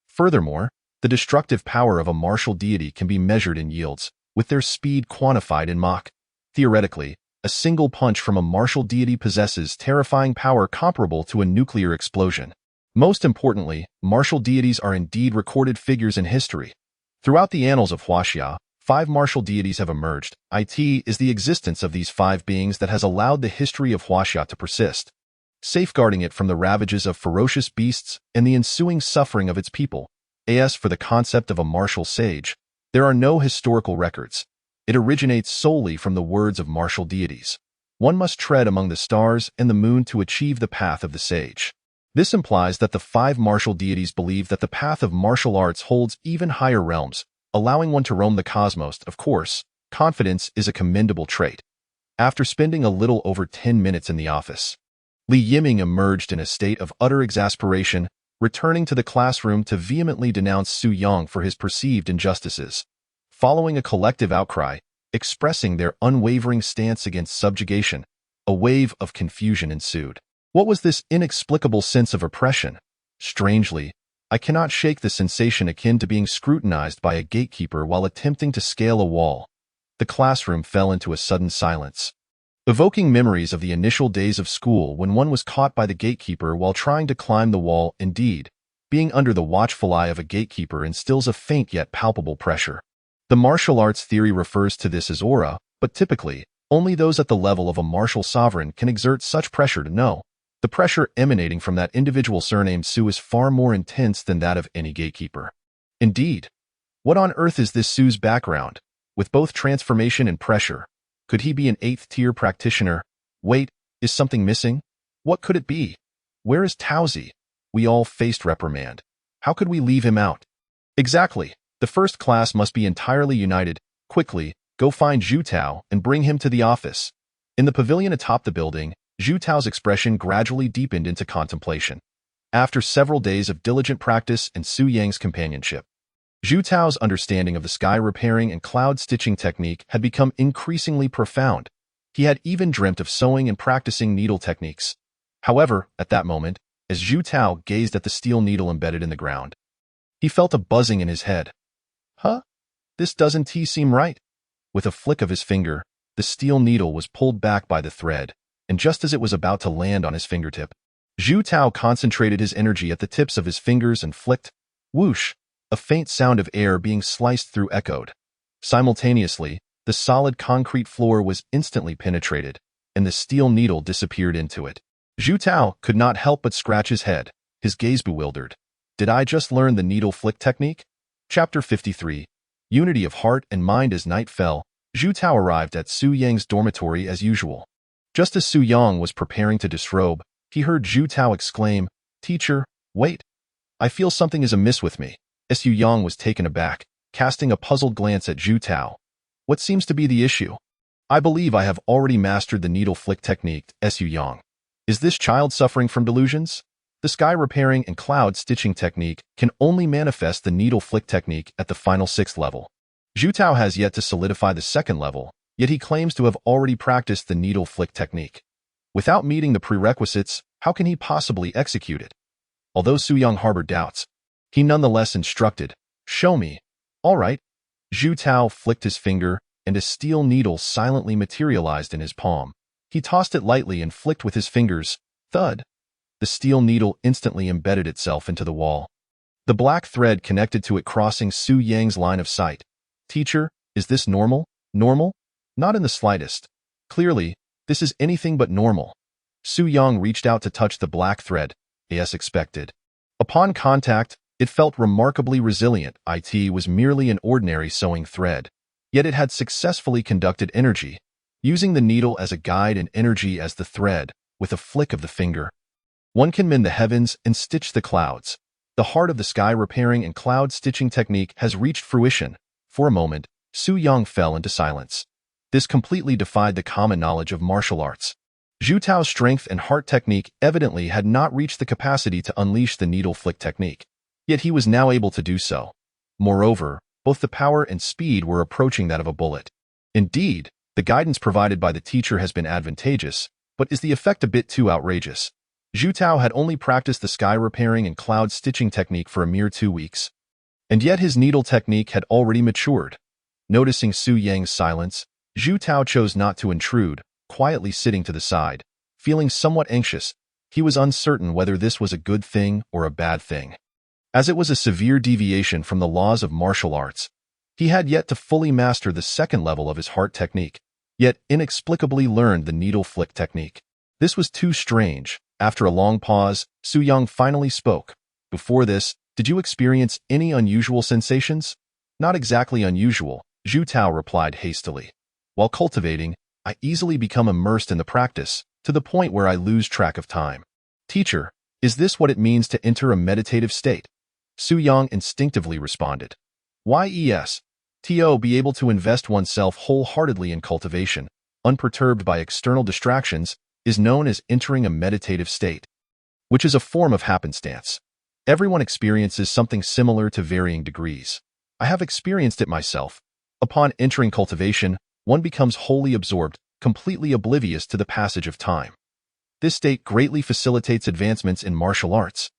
Furthermore, the destructive power of a martial deity can be measured in yields, with their speed quantified in Mach. Theoretically, a single punch from a martial deity possesses terrifying power comparable to a nuclear explosion. Most importantly, martial deities are indeed recorded figures in history. Throughout the annals of Huaxia, 5 martial deities have emerged. It is the existence of these 5 beings that has allowed the history of Huaxia to persist, safeguarding it from the ravages of ferocious beasts and the ensuing suffering of its people. As for the concept of a martial sage, there are no historical records. It originates solely from the words of martial deities. One must tread among the stars and the moon to achieve the path of the sage. This implies that the 5 martial deities believe that the path of martial arts holds even higher realms, allowing one to roam the cosmos. Of course, confidence is a commendable trait. After spending a little over 10 minutes in the office, Li Yiming emerged in a state of utter exasperation, returning to the classroom to vehemently denounce Su Yang for his perceived injustices. Following a collective outcry, expressing their unwavering stance against subjugation, a wave of confusion ensued. What was this inexplicable sense of oppression? Strangely, I cannot shake the sensation akin to being scrutinized by a gatekeeper while attempting to scale a wall. The classroom fell into a sudden silence, evoking memories of the initial days of school when one was caught by the gatekeeper while trying to climb the wall. Indeed, being under the watchful eye of a gatekeeper instills a faint yet palpable pressure. The martial arts theory refers to this as aura, but typically, only those at the level of a martial sovereign can exert such pressure to know. The pressure emanating from that individual surnamed Su is far more intense than that of any gatekeeper. Indeed, what on earth is this Su's background? With both transformation and pressure, could he be an 8th-tier practitioner? Wait, is something missing? What could it be? Where is Taozi? We all faced reprimand. How could we leave him out? Exactly. The first class must be entirely united. Quickly, go find Zhu Tao and bring him to the office. In the pavilion atop the building, Zhu Tao's expression gradually deepened into contemplation. After several days of diligent practice and Su Yang's companionship, Zhu Tao's understanding of the sky repairing and cloud stitching technique had become increasingly profound. He had even dreamt of sewing and practicing needle techniques. However, at that moment, as Zhu Tao gazed at the steel needle embedded in the ground, he felt a buzzing in his head. Huh? This doesn't seem right. With a flick of his finger, the steel needle was pulled back by the thread, and just as it was about to land on his fingertip, Zhu Tao concentrated his energy at the tips of his fingers and flicked. Whoosh! A faint sound of air being sliced through echoed. Simultaneously, the solid concrete floor was instantly penetrated, and the steel needle disappeared into it. Zhu Tao could not help but scratch his head, his gaze bewildered. Did I just learn the needle flick technique? Chapter 53. Unity of Heart and Mind. As night fell, Zhu Tao arrived at Su Yang's dormitory as usual. Just as Su Yang was preparing to disrobe, he heard Zhu Tao exclaim, "Teacher, wait. I feel something is amiss with me." Su Yang was taken aback, casting a puzzled glance at Zhu Tao. What seems to be the issue? I believe I have already mastered the needle flick technique, Su Yang. Is this child suffering from delusions? The sky repairing and cloud stitching technique can only manifest the needle flick technique at the final 6th level. Zhu Tao has yet to solidify the 2nd level, yet he claims to have already practiced the needle flick technique. Without meeting the prerequisites, how can he possibly execute it? Although Su Yang harbored doubts, he nonetheless instructed, "Show me." All right. Zhu Tao flicked his finger, and a steel needle silently materialized in his palm. He tossed it lightly and flicked with his fingers. Thud. The steel needle instantly embedded itself into the wall, the black thread connected to it crossing Su Yang's line of sight. Teacher, is this normal? Normal? Not in the slightest. Clearly, this is anything but normal. Su Yang reached out to touch the black thread, as expected. Upon contact, it felt remarkably resilient. It was merely an ordinary sewing thread, yet it had successfully conducted energy, using the needle as a guide and energy as the thread. With a flick of the finger, one can mend the heavens and stitch the clouds. The heart of the sky repairing and cloud stitching technique has reached fruition. For a moment, Su Yang fell into silence. This completely defied the common knowledge of martial arts. Zhu Tao's strength and heart technique evidently had not reached the capacity to unleash the needle flick technique, yet he was now able to do so. Moreover, both the power and speed were approaching that of a bullet. Indeed, the guidance provided by the teacher has been advantageous, but is the effect a bit too outrageous? Zhu Tao had only practiced the sky repairing and cloud stitching technique for a mere 2 weeks, and yet his needle technique had already matured. Noticing Su Yang's silence, Zhu Tao chose not to intrude, quietly sitting to the side. Feeling somewhat anxious, he was uncertain whether this was a good thing or a bad thing. As it was a severe deviation from the laws of martial arts, he had yet to fully master the second level of his heart technique, yet inexplicably learned the needle flick technique. This was too strange. After a long pause, Su Yang finally spoke. Before this, did you experience any unusual sensations? Not exactly unusual, Zhu Tao replied hastily. While cultivating, I easily become immersed in the practice, to the point where I lose track of time. Teacher, is this what it means to enter a meditative state? Su Yang instinctively responded. Yes. Be able to invest oneself wholeheartedly in cultivation, unperturbed by external distractions, is known as entering a meditative state, which is a form of happenstance. Everyone experiences something similar to varying degrees. I have experienced it myself. Upon entering cultivation, one becomes wholly absorbed, completely oblivious to the passage of time. This state greatly facilitates advancements in martial arts,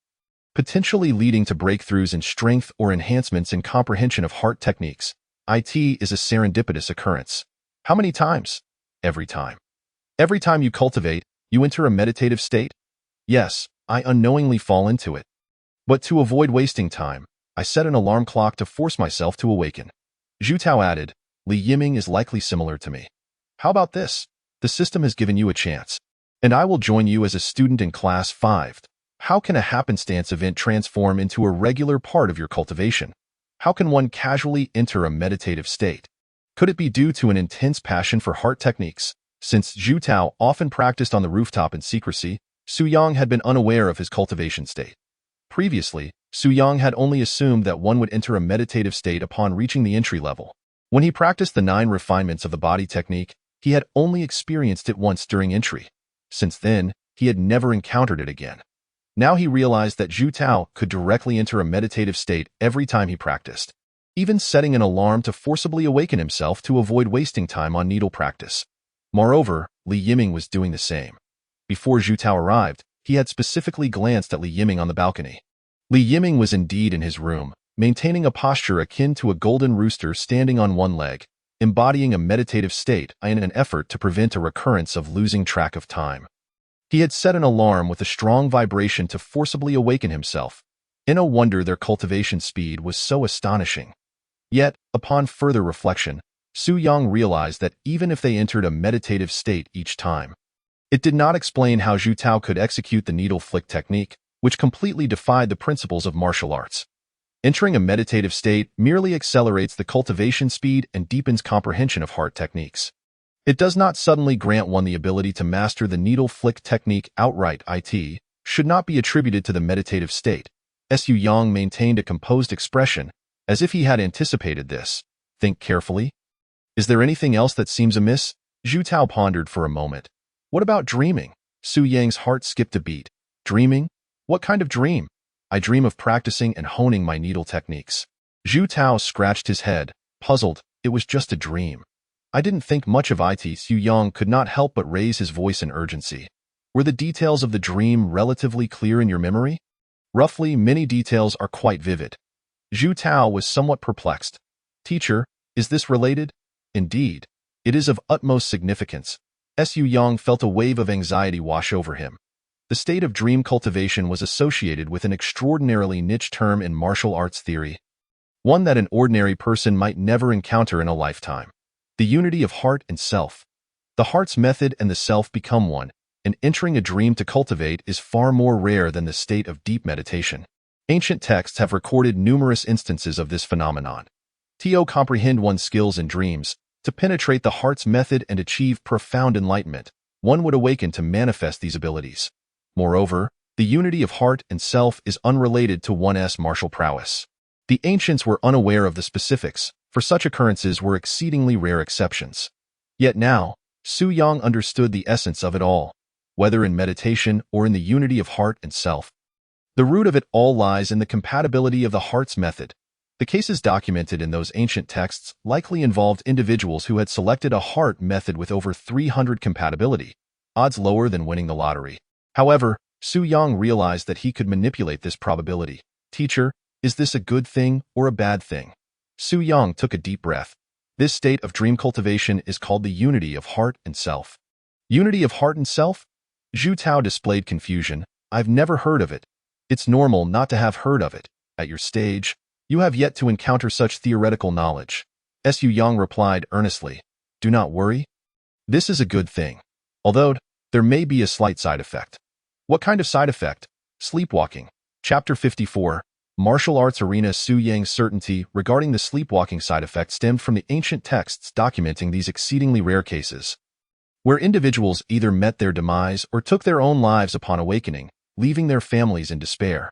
potentially leading to breakthroughs in strength or enhancements in comprehension of heart techniques. It is a serendipitous occurrence. How many times? Every time. Every time you cultivate, you enter a meditative state? Yes, I unknowingly fall into it. But to avoid wasting time, I set an alarm clock to force myself to awaken. Zhu Tao added, Li Yiming is likely similar to me. How about this? The system has given you a chance, and I will join you as a student in Class 5. How can a happenstance event transform into a regular part of your cultivation? How can one casually enter a meditative state? Could it be due to an intense passion for heart techniques? Since Zhu Tao often practiced on the rooftop in secrecy, Su Yang had been unaware of his cultivation state. Previously, Su Yang had only assumed that one would enter a meditative state upon reaching the entry level. When he practiced the 9 refinements of the body technique, he had only experienced it once during entry. Since then, he had never encountered it again. Now he realized that Zhu Tao could directly enter a meditative state every time he practiced, even setting an alarm to forcibly awaken himself to avoid wasting time on needle practice. Moreover, Li Yiming was doing the same. Before Zhu Tao arrived, he had specifically glanced at Li Yiming on the balcony. Li Yiming was indeed in his room, maintaining a posture akin to a golden rooster standing on one leg, embodying a meditative state in an effort to prevent a recurrence of losing track of time. He had set an alarm with a strong vibration to forcibly awaken himself. No wonder their cultivation speed was so astonishing. Yet, upon further reflection, Su Yang realized that even if they entered a meditative state each time, it did not explain how Zhu Tao could execute the needle flick technique, which completely defied the principles of martial arts. Entering a meditative state merely accelerates the cultivation speed and deepens comprehension of heart techniques. It does not suddenly grant one the ability to master the needle flick technique outright. It should not be attributed to the meditative state. Su Yang maintained a composed expression, as if he had anticipated this. Think carefully. Is there anything else that seems amiss? Zhu Tao pondered for a moment. What about dreaming? Su Yang's heart skipped a beat. Dreaming? What kind of dream? I dream of practicing and honing my needle techniques. Zhu Tao scratched his head, puzzled. It was just a dream. I didn't think much of it. Su Yang could not help but raise his voice in urgency. Were the details of the dream relatively clear in your memory? Roughly, many details are quite vivid. Zhu Tao was somewhat perplexed. Teacher, is this related? Indeed, it is of utmost significance. Su Yang felt a wave of anxiety wash over him. The state of dream cultivation was associated with an extraordinarily niche term in martial arts theory, one that an ordinary person might never encounter in a lifetime. The unity of heart and self. The heart's method and the self become one, and entering a dream to cultivate is far more rare than the state of deep meditation. Ancient texts have recorded numerous instances of this phenomenon. To comprehend one's skills in dreams, to penetrate the heart's method and achieve profound enlightenment, one would awaken to manifest these abilities. Moreover, the unity of heart and self is unrelated to one's martial prowess. The ancients were unaware of the specifics, for such occurrences were exceedingly rare exceptions. Yet now, Su Yang understood the essence of it all. whether in meditation or in the unity of heart and self. The root of it all lies in the compatibility of the heart's method. The cases documented in those ancient texts likely involved individuals who had selected a heart method with over 300 compatibility, odds lower than winning the lottery. However, Su Yang realized that he could manipulate this probability. Teacher, is this a good thing or a bad thing? Su Yang took a deep breath. This state of dream cultivation is called the unity of heart and self. Unity of heart and self? Zhu Tao displayed confusion. I've never heard of it. It's normal not to have heard of it. At your stage, you have yet to encounter such theoretical knowledge. Su Yang replied earnestly. Do not worry. This is a good thing. Although, there may be a slight side effect. What kind of side effect? Sleepwalking. Chapter 54. Martial Arts Arena. Su Yang's certainty regarding the sleepwalking side effect stemmed from the ancient texts documenting these exceedingly rare cases, where individuals either met their demise or took their own lives upon awakening, leaving their families in despair.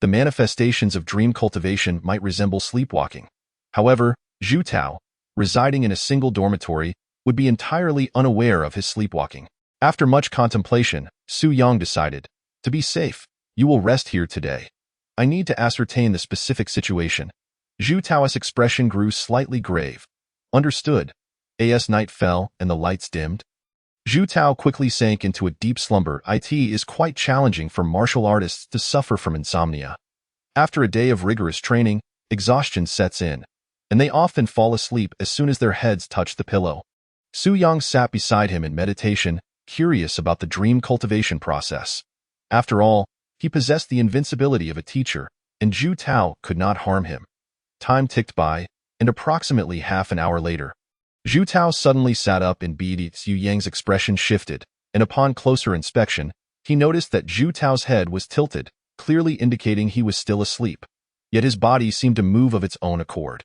The manifestations of dream cultivation might resemble sleepwalking. However, Zhu Tao, residing in a single dormitory, would be entirely unaware of his sleepwalking. After much contemplation, Su Yang decided, to be safe, you will rest here today. I need to ascertain the specific situation. Zhu Tao's expression grew slightly grave. Understood. As night fell and the lights dimmed, Zhu Tao quickly sank into a deep slumber. It is quite challenging for martial artists to suffer from insomnia. After a day of rigorous training, exhaustion sets in, and they often fall asleep as soon as their heads touch the pillow. Su Yang sat beside him in meditation, curious about the dream cultivation process. After all, he possessed the invincibility of a teacher, and Zhu Tao could not harm him. Time ticked by, and approximately half an hour later, Zhu Tao suddenly sat up in bed. Su Yang's expression shifted, and upon closer inspection, he noticed that Zhu Tao's head was tilted, clearly indicating he was still asleep. Yet his body seemed to move of its own accord.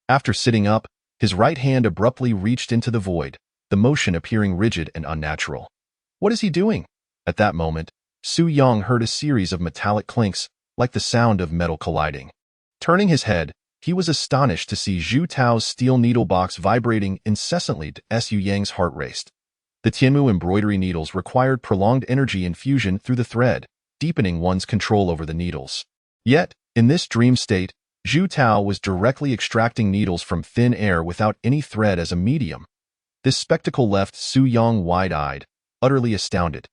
After sitting up, his right hand abruptly reached into the void, the motion appearing rigid and unnatural. What is he doing? At that moment, Su Yang heard a series of metallic clinks, like the sound of metal colliding. Turning his head, he was astonished to see Zhu Tao's steel needle box vibrating incessantly. Su Yang's heart raced. The Tianmu embroidery needles required prolonged energy infusion through the thread, deepening one's control over the needles. Yet, in this dream state, Zhu Tao was directly extracting needles from thin air without any thread as a medium. This spectacle left Su Yang wide-eyed, utterly astounded.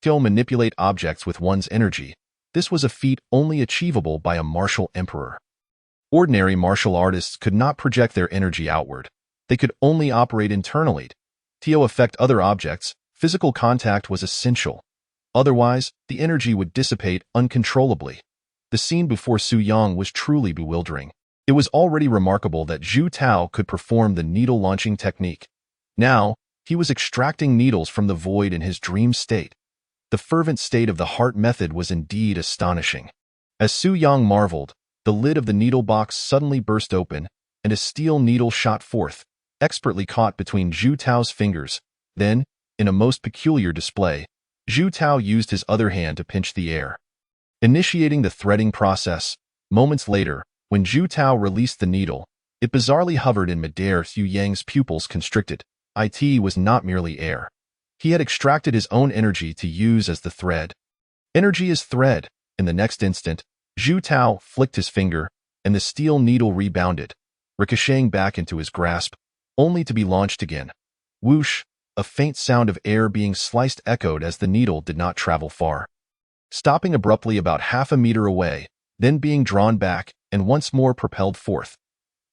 To manipulate objects with one's energy, this was a feat only achievable by a martial emperor. Ordinary martial artists could not project their energy outward. They could only operate internally. To affect other objects, physical contact was essential. Otherwise, the energy would dissipate uncontrollably. The scene before Su Yang was truly bewildering. It was already remarkable that Zhu Tao could perform the needle-launching technique. Now, he was extracting needles from the void in his dream state. The fervent state of the heart method was indeed astonishing. As Su Yang marveled, the lid of the needle box suddenly burst open, and a steel needle shot forth, expertly caught between Zhu Tao's fingers. Then, in a most peculiar display, Zhu Tao used his other hand to pinch the air, initiating the threading process. Moments later, when Zhu Tao released the needle, it bizarrely hovered in midair. Su Yang's pupils constricted. It was not merely air. He had extracted his own energy to use as the thread. Energy is thread. In the next instant, Zhu Tao flicked his finger, and the steel needle rebounded, ricocheting back into his grasp, only to be launched again. Whoosh! A faint sound of air being sliced echoed as the needle did not travel far, stopping abruptly about half a meter away, then being drawn back and once more propelled forth.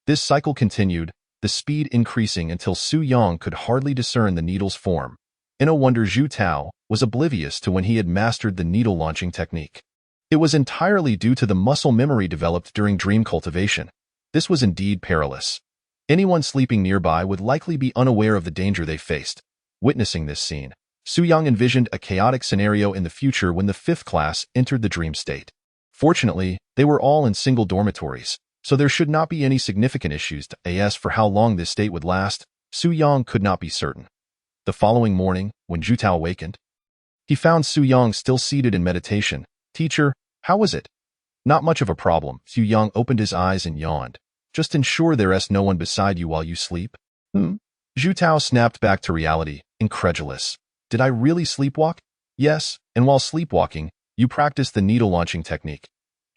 This cycle continued, the speed increasing until Su Yang could hardly discern the needle's form. In a wonder, Zhu Tao was oblivious to when he had mastered the needle-launching technique. It was entirely due to the muscle memory developed during dream cultivation. This was indeed perilous. Anyone sleeping nearby would likely be unaware of the danger they faced. Witnessing this scene, Su Yang envisioned a chaotic scenario in the future when the fifth class entered the dream state. Fortunately, they were all in single dormitories, so there should not be any significant issues. As for how long this state would last, Su Yang could not be certain. The following morning, when Zhu Tao awakened, he found Su Yang still seated in meditation. Teacher, how was it? Not much of a problem. Su Yang opened his eyes and yawned. Just ensure there's no one beside you while you sleep. Zhu Tao snapped back to reality, incredulous. Did I really sleepwalk? Yes, and while sleepwalking, you practiced the needle-launching technique.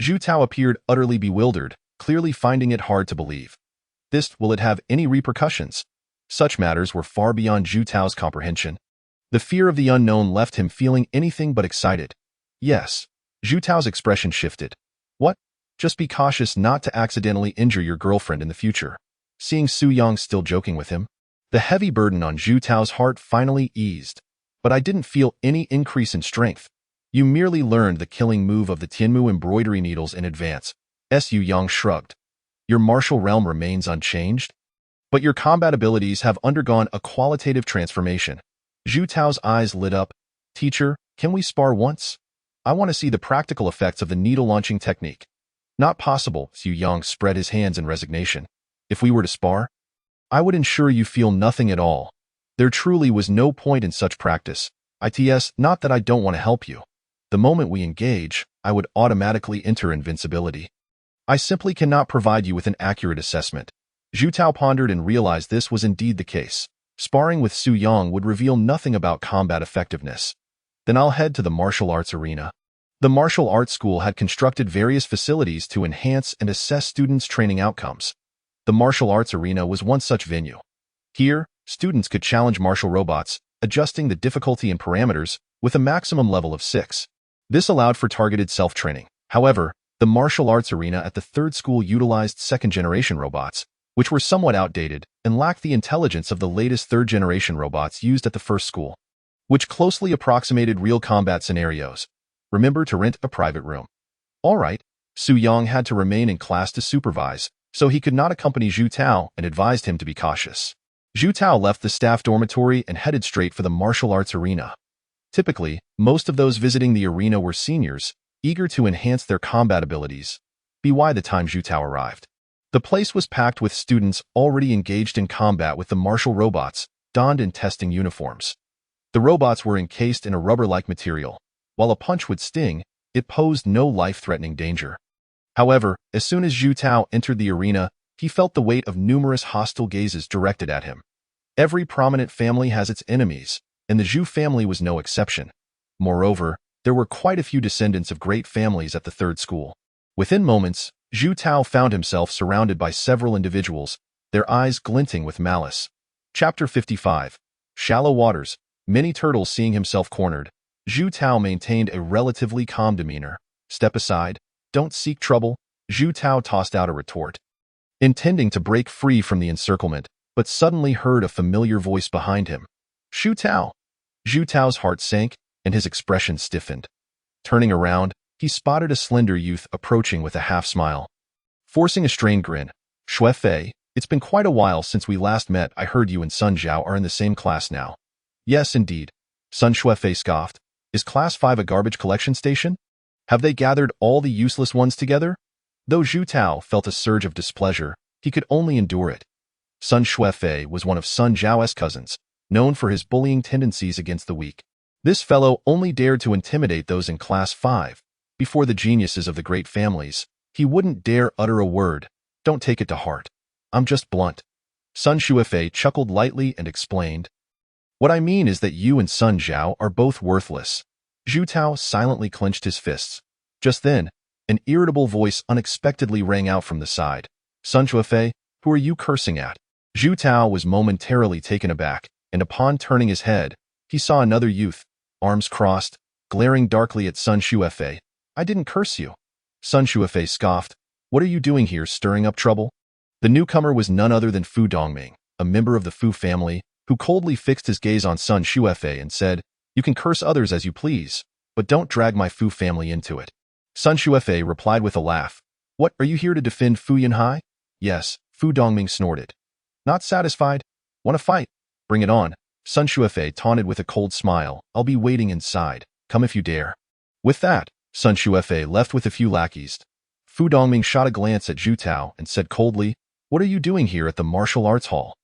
Zhu Tao appeared utterly bewildered, clearly finding it hard to believe. Will it have any repercussions? Such matters were far beyond Zhu Tao's comprehension. The fear of the unknown left him feeling anything but excited. Yes. Zhu Tao's expression shifted. What? Just be cautious not to accidentally injure your girlfriend in the future. Seeing Su Yang still joking with him, the heavy burden on Zhu Tao's heart finally eased. But I didn't feel any increase in strength. You merely learned the killing move of the Tianmu embroidery needles in advance. Su Yang shrugged. Your martial realm remains unchanged? But your combat abilities have undergone a qualitative transformation. Zhu Tao's eyes lit up. Teacher, can we spar once? I want to see the practical effects of the needle-launching technique. Not possible, Su Yang spread his hands in resignation. If we were to spar, I would ensure you feel nothing at all. There truly was no point in such practice. Not that I don't want to help you. The moment we engage, I would automatically enter invincibility. I simply cannot provide you with an accurate assessment. Zhu Tao pondered and realized this was indeed the case. Sparring with Su Yang would reveal nothing about combat effectiveness. Then I'll head to the martial arts arena. The martial arts school had constructed various facilities to enhance and assess students' training outcomes. The martial arts arena was one such venue. Here, students could challenge martial robots, adjusting the difficulty and parameters with a maximum level of 6. This allowed for targeted self-training. However, the martial arts arena at the third school utilized second-generation robots, which were somewhat outdated and lacked the intelligence of the latest third-generation robots used at the first school, which closely approximated real combat scenarios. Remember to rent a private room. All right, Su Yang had to remain in class to supervise, so he could not accompany Zhu Tao and advised him to be cautious. Zhu Tao left the staff dormitory and headed straight for the martial arts arena. Typically, most of those visiting the arena were seniors, eager to enhance their combat abilities. By the time Zhu Tao arrived, the place was packed with students already engaged in combat with the martial robots, donned in testing uniforms. The robots were encased in a rubber-like material. While a punch would sting, it posed no life-threatening danger. However, as soon as Zhu Tao entered the arena, he felt the weight of numerous hostile gazes directed at him. Every prominent family has its enemies, and the Zhu family was no exception. Moreover, there were quite a few descendants of great families at the third school. Within moments, Zhu Tao found himself surrounded by several individuals, their eyes glinting with malice. Chapter 55. Shallow Waters. Many turtles seeing himself cornered, Zhu Tao maintained a relatively calm demeanor. Step aside. Don't seek trouble. Zhu Tao tossed out a retort, intending to break free from the encirclement, but suddenly heard a familiar voice behind him. Zhu Tao. Zhu Tao's heart sank, and his expression stiffened. Turning around, he spotted a slender youth approaching with a half-smile. Forcing a strained grin, Xue Fei, it's been quite a while since we last met. I heard you and Sun Zhao are in the same class now. Yes, indeed. Sun Shuefei scoffed. Is Class 5 a garbage collection station? Have they gathered all the useless ones together? Though Zhu Tao felt a surge of displeasure, he could only endure it. Sun Shuefei was one of Sun Zhao's cousins, known for his bullying tendencies against the weak. This fellow only dared to intimidate those in Class 5. Before the geniuses of the great families, he wouldn't dare utter a word. Don't take it to heart. I'm just blunt. Sun Shuefei chuckled lightly and explained. What I mean is that you and Sun Zhao are both worthless. Zhu Tao silently clenched his fists. Just then, an irritable voice unexpectedly rang out from the side. Sun Shuefei, who are you cursing at? Zhu Tao was momentarily taken aback, and upon turning his head, he saw another youth, arms crossed, glaring darkly at Sun Shuefei. I didn't curse you. Sun Shuefei scoffed. What are you doing here, stirring up trouble? The newcomer was none other than Fu Dongming, a member of the Fu family, who coldly fixed his gaze on Sun Shuefei and said, You can curse others as you please, but don't drag my Fu family into it. Sun Shuefei replied with a laugh. What, are you here to defend Fu Yanhai? Yes, Fu Dongming snorted. Not satisfied? Want to fight? Bring it on. Sun Shuefei taunted with a cold smile. I'll be waiting inside. Come if you dare. With that, Sun Shuefei left with a few lackeys. Fu Dongming shot a glance at Zhu Tao and said coldly, What are you doing here at the martial arts hall?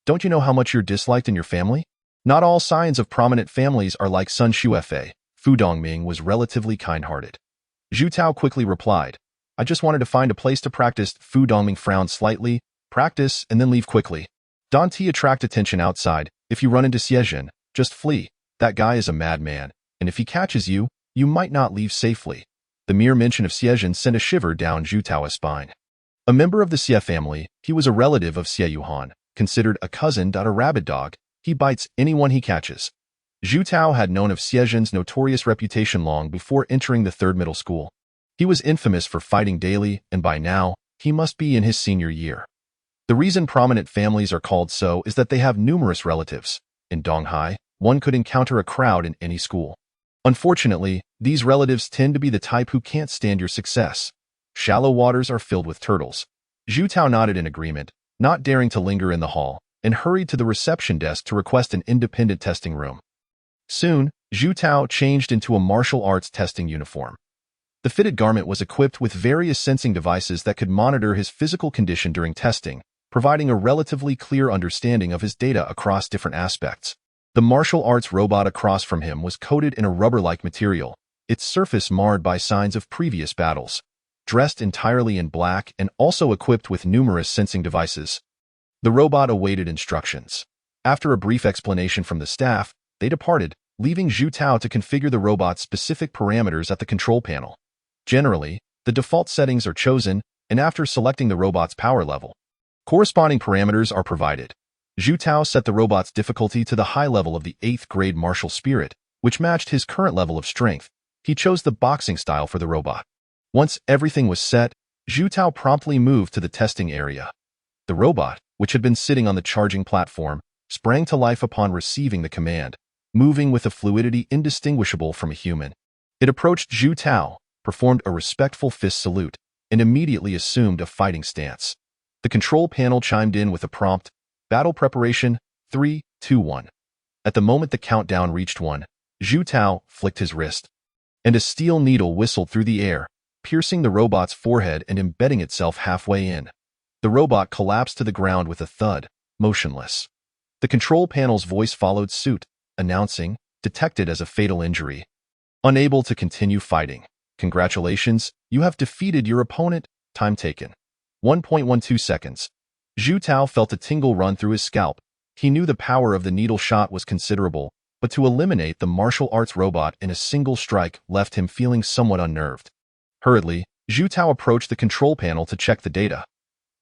Don't you know how much you're disliked in your family? Not all scions of prominent families are like Sun Shuefei. Fu Dongming was relatively kind-hearted. Zhu Tao quickly replied, I just wanted to find a place to practice. Fu Dongming frowned slightly. Practice and then leave quickly. Don't attract attention outside. If you run into Xiejin, just flee. That guy is a madman. and if he catches you, you might not leave safely. The mere mention of Xiezhen sent a shiver down Zhu Tao's spine. A member of the Xie family, he was a relative of Xie Yuhan, considered a cousin. A rabid dog, he bites anyone he catches. Zhu Tao had known of Xiezhen's notorious reputation long before entering the third middle school. He was infamous for fighting daily, and by now, he must be in his senior year. The reason prominent families are called so is that they have numerous relatives. In Donghai, one could encounter a crowd in any school. Unfortunately, these relatives tend to be the type who can't stand your success. Shallow waters are filled with turtles. Zhu Tao nodded in agreement, not daring to linger in the hall, and hurried to the reception desk to request an independent testing room. Soon, Zhu Tao changed into a martial arts testing uniform. The fitted garment was equipped with various sensing devices that could monitor his physical condition during testing, providing a relatively clear understanding of his data across different aspects. The martial arts robot across from him was coated in a rubber-like material, its surface marred by signs of previous battles. Dressed entirely in black and also equipped with numerous sensing devices. The robot awaited instructions. After a brief explanation from the staff, they departed, leaving Zhu Tao to configure the robot's specific parameters at the control panel. Generally, the default settings are chosen, and after selecting the robot's power level, corresponding parameters are provided. Zhu Tao set the robot's difficulty to the high level of the 8th grade martial spirit, which matched his current level of strength. He chose the boxing style for the robot. Once everything was set, Zhu Tao promptly moved to the testing area. The robot, which had been sitting on the charging platform, sprang to life upon receiving the command, moving with a fluidity indistinguishable from a human. It approached Zhu Tao, performed a respectful fist salute, and immediately assumed a fighting stance. The control panel chimed in with a prompt, "Battle preparation, 3, 2, 1. At the moment the countdown reached 1, Zhu Tao flicked his wrist, and a steel needle whistled through the air, piercing the robot's forehead and embedding itself halfway in. The robot collapsed to the ground with a thud, motionless. The control panel's voice followed suit, announcing, "Detected as a fatal injury. Unable to continue fighting. Congratulations, you have defeated your opponent. Time taken, 1.12 seconds. Zhu Tao felt a tingle run through his scalp. He knew the power of the needle shot was considerable, but to eliminate the martial arts robot in a single strike left him feeling somewhat unnerved. Hurriedly, Zhu Tao approached the control panel to check the data.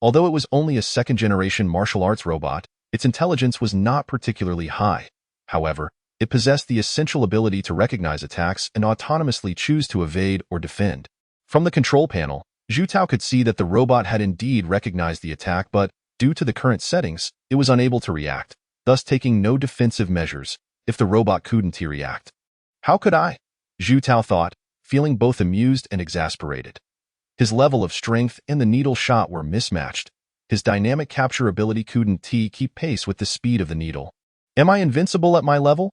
Although it was only a second-generation martial arts robot, its intelligence was not particularly high. However, it possessed the essential ability to recognize attacks and autonomously choose to evade or defend. From the control panel, Zhu Tao could see that the robot had indeed recognized the attack, but, due to the current settings, it was unable to react, thus taking no defensive measures if the robot couldn't react. How could I? Zhu Tao thought, feeling both amused and exasperated. His level of strength and the needle shot were mismatched. His dynamic capture ability couldn't keep pace with the speed of the needle. Am I invincible at my level?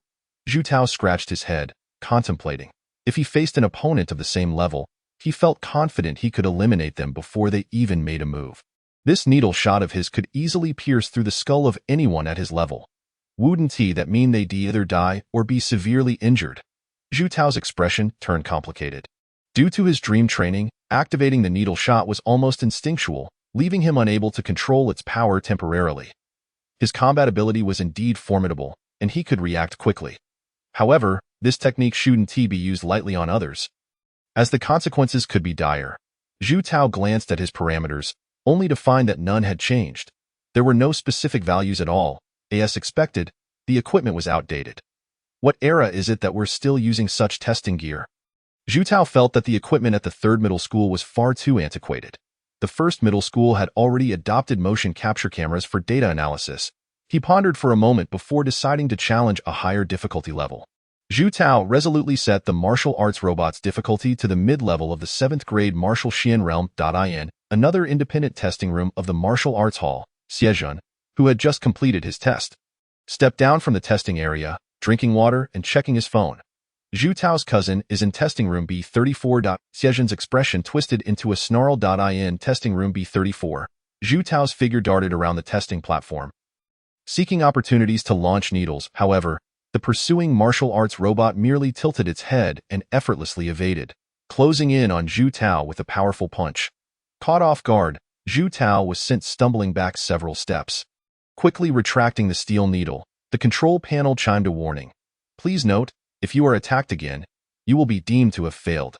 Zhu Tao scratched his head, contemplating. If he faced an opponent of the same level, he felt confident he could eliminate them before they even made a move. This needle shot of his could easily pierce through the skull of anyone at his level. Wouldn't that mean they'd either die or be severely injured? Zhu Tao's expression turned complicated. Due to his dream training, activating the needle shot was almost instinctual, leaving him unable to control its power temporarily. His combat ability was indeed formidable, and he could react quickly. However, this technique shouldn't be used lightly on others, as the consequences could be dire. Zhu Tao glanced at his parameters, only to find that none had changed. There were no specific values at all. As expected, the equipment was outdated. What era is it that we're still using such testing gear? Zhu Tao felt that the equipment at the third middle school was far too antiquated. The first middle school had already adopted motion capture cameras for data analysis. He pondered for a moment before deciding to challenge a higher difficulty level. Zhu Tao resolutely set the martial arts robot's difficulty to the mid-level of the 7th grade Martial Xian Realm. In another independent testing room of the Martial Arts Hall, Xiezhen, who had just completed his test, stepped down from the testing area, drinking water and checking his phone. Zhu Tao's cousin is in testing room B34. Xiezhen's expression twisted into a snarl. In testing room B34, Zhu Tao's figure darted around the testing platform, seeking opportunities to launch needles. However, the pursuing martial arts robot merely tilted its head and effortlessly evaded, closing in on Zhu Tao with a powerful punch. Caught off guard, Zhu Tao was sent stumbling back several steps. Quickly retracting the steel needle, the control panel chimed a warning. Please note, If you are attacked again, you will be deemed to have failed.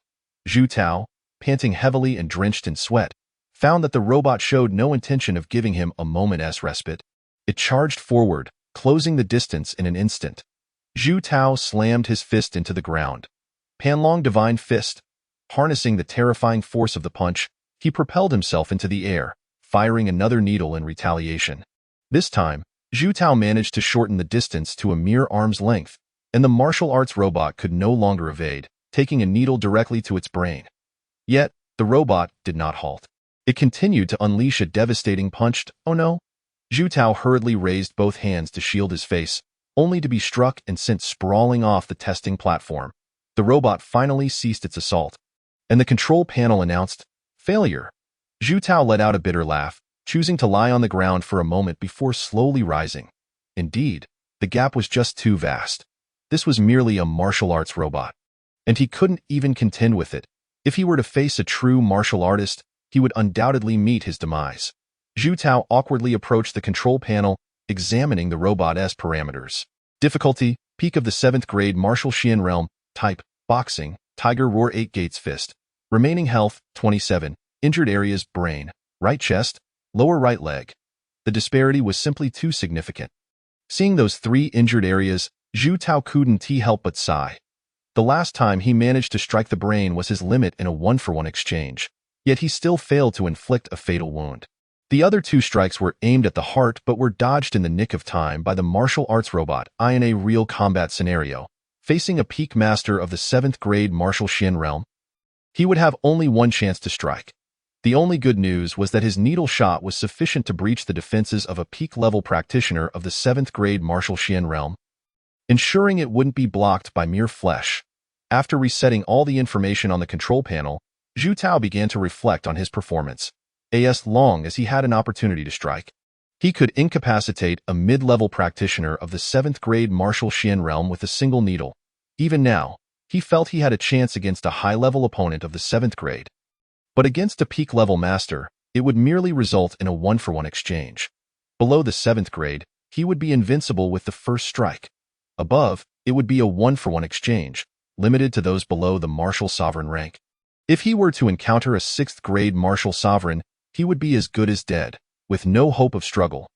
Zhu Tao, panting heavily and drenched in sweat, found that the robot showed no intention of giving him a moment's respite. It charged forward, closing the distance in an instant. Zhu Tao slammed his fist into the ground. Panlong Divine Fist. Harnessing the terrifying force of the punch, he propelled himself into the air, firing another needle in retaliation. This time, Zhu Tao managed to shorten the distance to a mere arm's length, and the martial arts robot could no longer evade, taking a needle directly to its brain. Yet, the robot did not halt. It continued to unleash a devastating punch. Oh no! Zhu Tao hurriedly raised both hands to shield his face, only to be struck and sent sprawling off the testing platform. The robot finally ceased its assault, and the control panel announced, "Failure." Zhu Tao let out a bitter laugh, choosing to lie on the ground for a moment before slowly rising. Indeed, the gap was just too vast. This was merely a martial arts robot, and he couldn't even contend with it. If he were to face a true martial artist, he would undoubtedly meet his demise. Zhu Tao awkwardly approached the control panel, examining the robot's parameters. Difficulty, peak of the 7th grade Martial Xian Realm. Type, boxing, Tiger Roar 8 Gates Fist. Remaining health, 27. Injured areas, brain, right chest, lower right leg. The disparity was simply too significant. Seeing those 3 injured areas, Zhu Tao couldn't help but sigh. The last time he managed to strike the brain was his limit in a 1-for-1 exchange, yet he still failed to inflict a fatal wound. The other 2 strikes were aimed at the heart but were dodged in the nick of time by the martial arts robot. In a real combat scenario, facing a peak master of the 7th grade Martial Xian Realm, he would have only one chance to strike. The only good news was that his needle shot was sufficient to breach the defenses of a peak-level practitioner of the 7th grade Martial Xian Realm, ensuring it wouldn't be blocked by mere flesh. After resetting all the information on the control panel, Zhu Tao began to reflect on his performance. As long as he had an opportunity to strike, he could incapacitate a mid-level practitioner of the 7th grade Martial Xian Realm with a single needle. Even now, he felt he had a chance against a high-level opponent of the 7th grade. But against a peak-level master, it would merely result in a 1-for-1 exchange. Below the 7th grade, he would be invincible with the first strike. Above, it would be a 1-for-1 exchange, limited to those below the Martial Sovereign rank. If he were to encounter a 6th grade Martial Sovereign, he would be as good as dead, with no hope of struggle.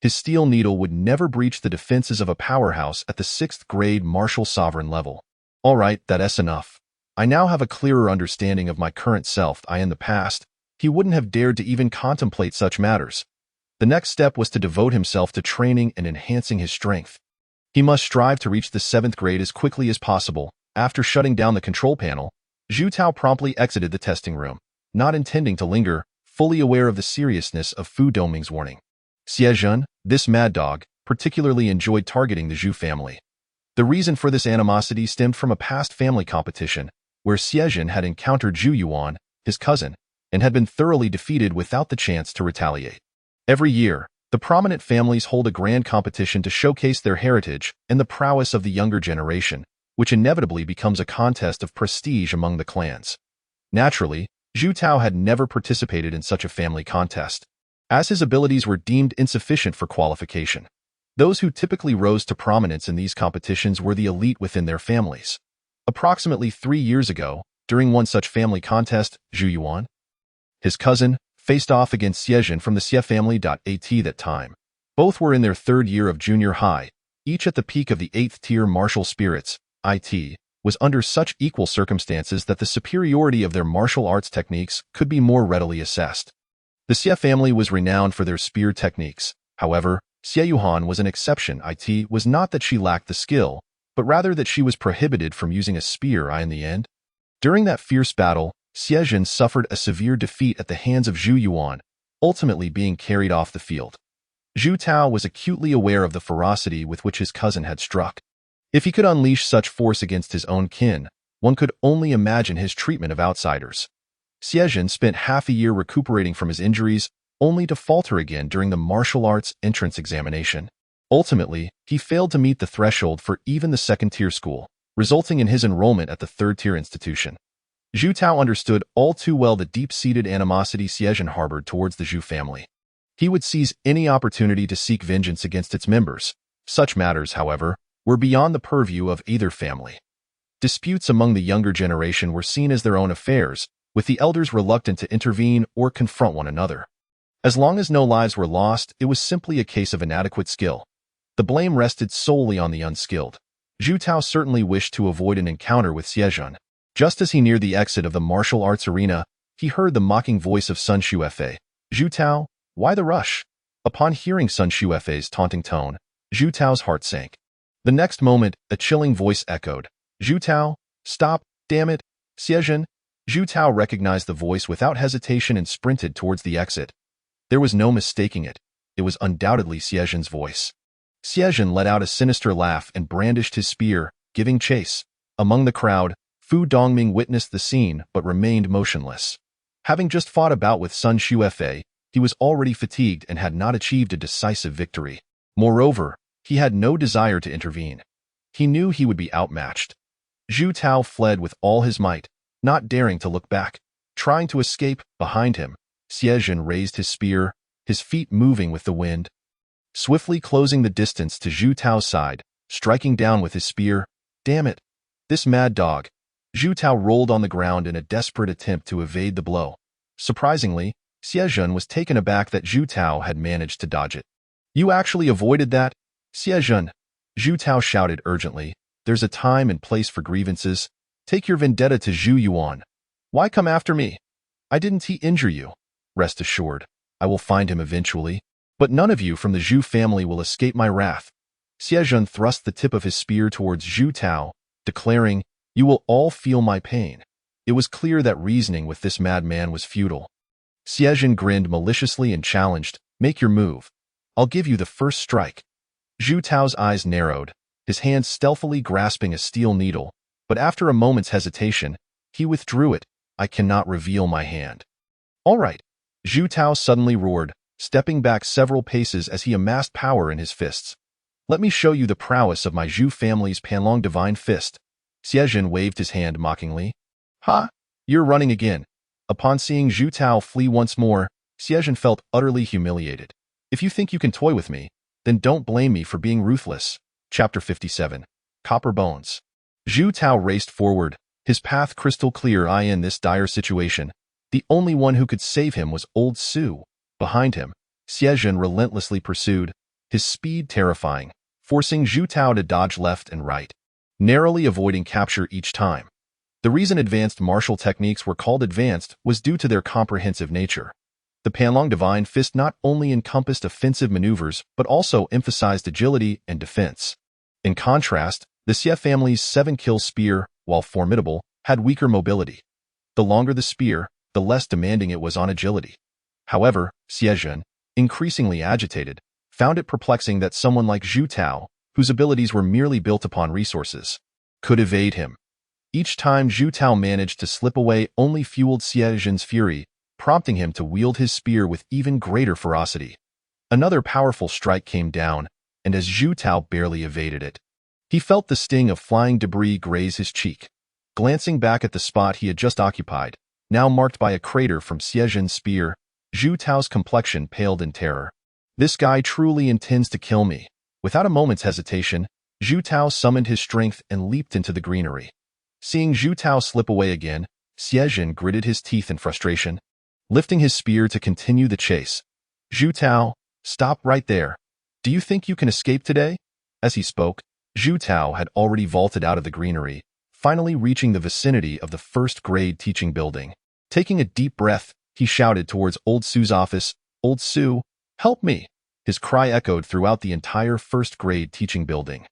His steel needle would never breach the defenses of a powerhouse at the 6th grade Martial Sovereign level. Alright, that's enough. I now have a clearer understanding of my current self. In the past, he wouldn't have dared to even contemplate such matters. The next step was to devote himself to training and enhancing his strength. He must strive to reach the 7th grade as quickly as possible. After shutting down the control panel, Zhu Tao promptly exited the testing room, not intending to linger, fully aware of the seriousness of Fu Doming's warning. Xie Zhen, this mad dog, particularly enjoyed targeting the Zhu family. The reason for this animosity stemmed from a past family competition, where Xie Zhen had encountered Zhu Yuan, his cousin, and had been thoroughly defeated without the chance to retaliate. Every year, the prominent families hold a grand competition to showcase their heritage and the prowess of the younger generation, which inevitably becomes a contest of prestige among the clans. Naturally, Zhu Tao had never participated in such a family contest, as his abilities were deemed insufficient for qualification. Those who typically rose to prominence in these competitions were the elite within their families. Approximately 3 years ago, during one such family contest, Zhu Yuan, his cousin, faced off against Xie Zhen from the Xie family. At that time, both were in their 3rd year of junior high, each at the peak of the 8th tier martial spirits. It was under such equal circumstances that the superiority of their martial arts techniques could be more readily assessed. The Xie family was renowned for their spear techniques. However, Xie Yuhan was an exception. It was not that she lacked the skill, but rather that she was prohibited from using a spear. In the end, during that fierce battle, Xie Zhen suffered a severe defeat at the hands of Zhu Yuan, ultimately being carried off the field. Zhu Tao was acutely aware of the ferocity with which his cousin had struck. If he could unleash such force against his own kin, one could only imagine his treatment of outsiders. Xie Zhen spent half a year recuperating from his injuries, only to falter again during the martial arts entrance examination. Ultimately, he failed to meet the threshold for even the 2nd-tier school, resulting in his enrollment at the 3rd-tier institution. Zhu Tao understood all too well the deep-seated animosity Xie Zhen harbored towards the Zhu family. He would seize any opportunity to seek vengeance against its members. Such matters, however, were beyond the purview of either family. Disputes among the younger generation were seen as their own affairs, with the elders reluctant to intervene or confront one another. As long as no lives were lost, it was simply a case of inadequate skill. The blame rested solely on the unskilled. Zhu Tao certainly wished to avoid an encounter with Xiejun. Just as he neared the exit of the martial arts arena, he heard the mocking voice of Sun Xuefei. Zhu Tao, why the rush? Upon hearing Sun Xuefei's taunting tone, Zhu Tao's heart sank. The next moment, a chilling voice echoed. Zhu Tao, stop, damn it, Xiejun. Zhu Tao recognized the voice without hesitation and sprinted towards the exit. There was no mistaking it. It was undoubtedly Xiejun's voice. Xiejun let out a sinister laugh and brandished his spear, giving chase. Among the crowd, Fu Dongming witnessed the scene but remained motionless. Having just fought a bout with Sun Xuefei, he was already fatigued and had not achieved a decisive victory. Moreover, he had no desire to intervene. He knew he would be outmatched. Zhu Tao fled with all his might, not daring to look back. Trying to escape, behind him, Xiejun raised his spear, his feet moving with the wind. Swiftly closing the distance to Zhu Tao's side, striking down with his spear. Damn it! This mad dog! Zhu Tao rolled on the ground in a desperate attempt to evade the blow. Surprisingly, Xiejun was taken aback that Zhu Tao had managed to dodge it. You actually avoided that? Xiejun! Zhu Tao shouted urgently. There's a time and place for grievances. Take your vendetta to Zhu Yuan. Why come after me? Didn't he injure you? Rest assured, I will find him eventually. But none of you from the Zhu family will escape my wrath. Xiejun thrust the tip of his spear towards Zhu Tao, declaring, You will all feel my pain. It was clear that reasoning with this madman was futile. Xiejun grinned maliciously and challenged, Make your move. I'll give you the first strike. Zhu Tao's eyes narrowed, his hand stealthily grasping a steel needle, but after a moment's hesitation, he withdrew it. I cannot reveal my hand. All right. Zhu Tao suddenly roared, stepping back several paces as he amassed power in his fists. Let me show you the prowess of my Zhu family's Panlong Divine Fist. Xiejun waved his hand mockingly. Ha! You're running again. Upon seeing Zhu Tao flee once more, Xiejun felt utterly humiliated. If you think you can toy with me, then don't blame me for being ruthless. Chapter 57. Copper Bones. Zhu Tao raced forward, his path crystal clear. In this dire situation, the only one who could save him was Old Su. Behind him, Xiejun relentlessly pursued, his speed terrifying, forcing Zhu Tao to dodge left and right, narrowly avoiding capture each time. The reason advanced martial techniques were called advanced was due to their comprehensive nature. The Panlong Divine Fist not only encompassed offensive maneuvers but also emphasized agility and defense. In contrast, the Xie family's 7-kill spear, while formidable, had weaker mobility. The longer the spear, the less demanding it was on agility. However, Xiejun, increasingly agitated, found it perplexing that someone like Zhu Tao, whose abilities were merely built upon resources, could evade him. Each time Zhu Tao managed to slip away only fueled Xiejun's fury, prompting him to wield his spear with even greater ferocity. Another powerful strike came down, and as Zhu Tao barely evaded it, he felt the sting of flying debris graze his cheek. Glancing back at the spot he had just occupied, now marked by a crater from Xiejun's spear, Zhu Tao's complexion paled in terror. This guy truly intends to kill me. Without a moment's hesitation, Zhu Tao summoned his strength and leaped into the greenery. Seeing Zhu Tao slip away again, Xiejun gritted his teeth in frustration, lifting his spear to continue the chase. Zhu Tao, stop right there. Do you think you can escape today? As he spoke, Zhu Tao had already vaulted out of the greenery, finally reaching the vicinity of the first-grade teaching building. Taking a deep breath, he shouted towards Old Su's office, Old Su, help me! His cry echoed throughout the entire first-grade teaching building.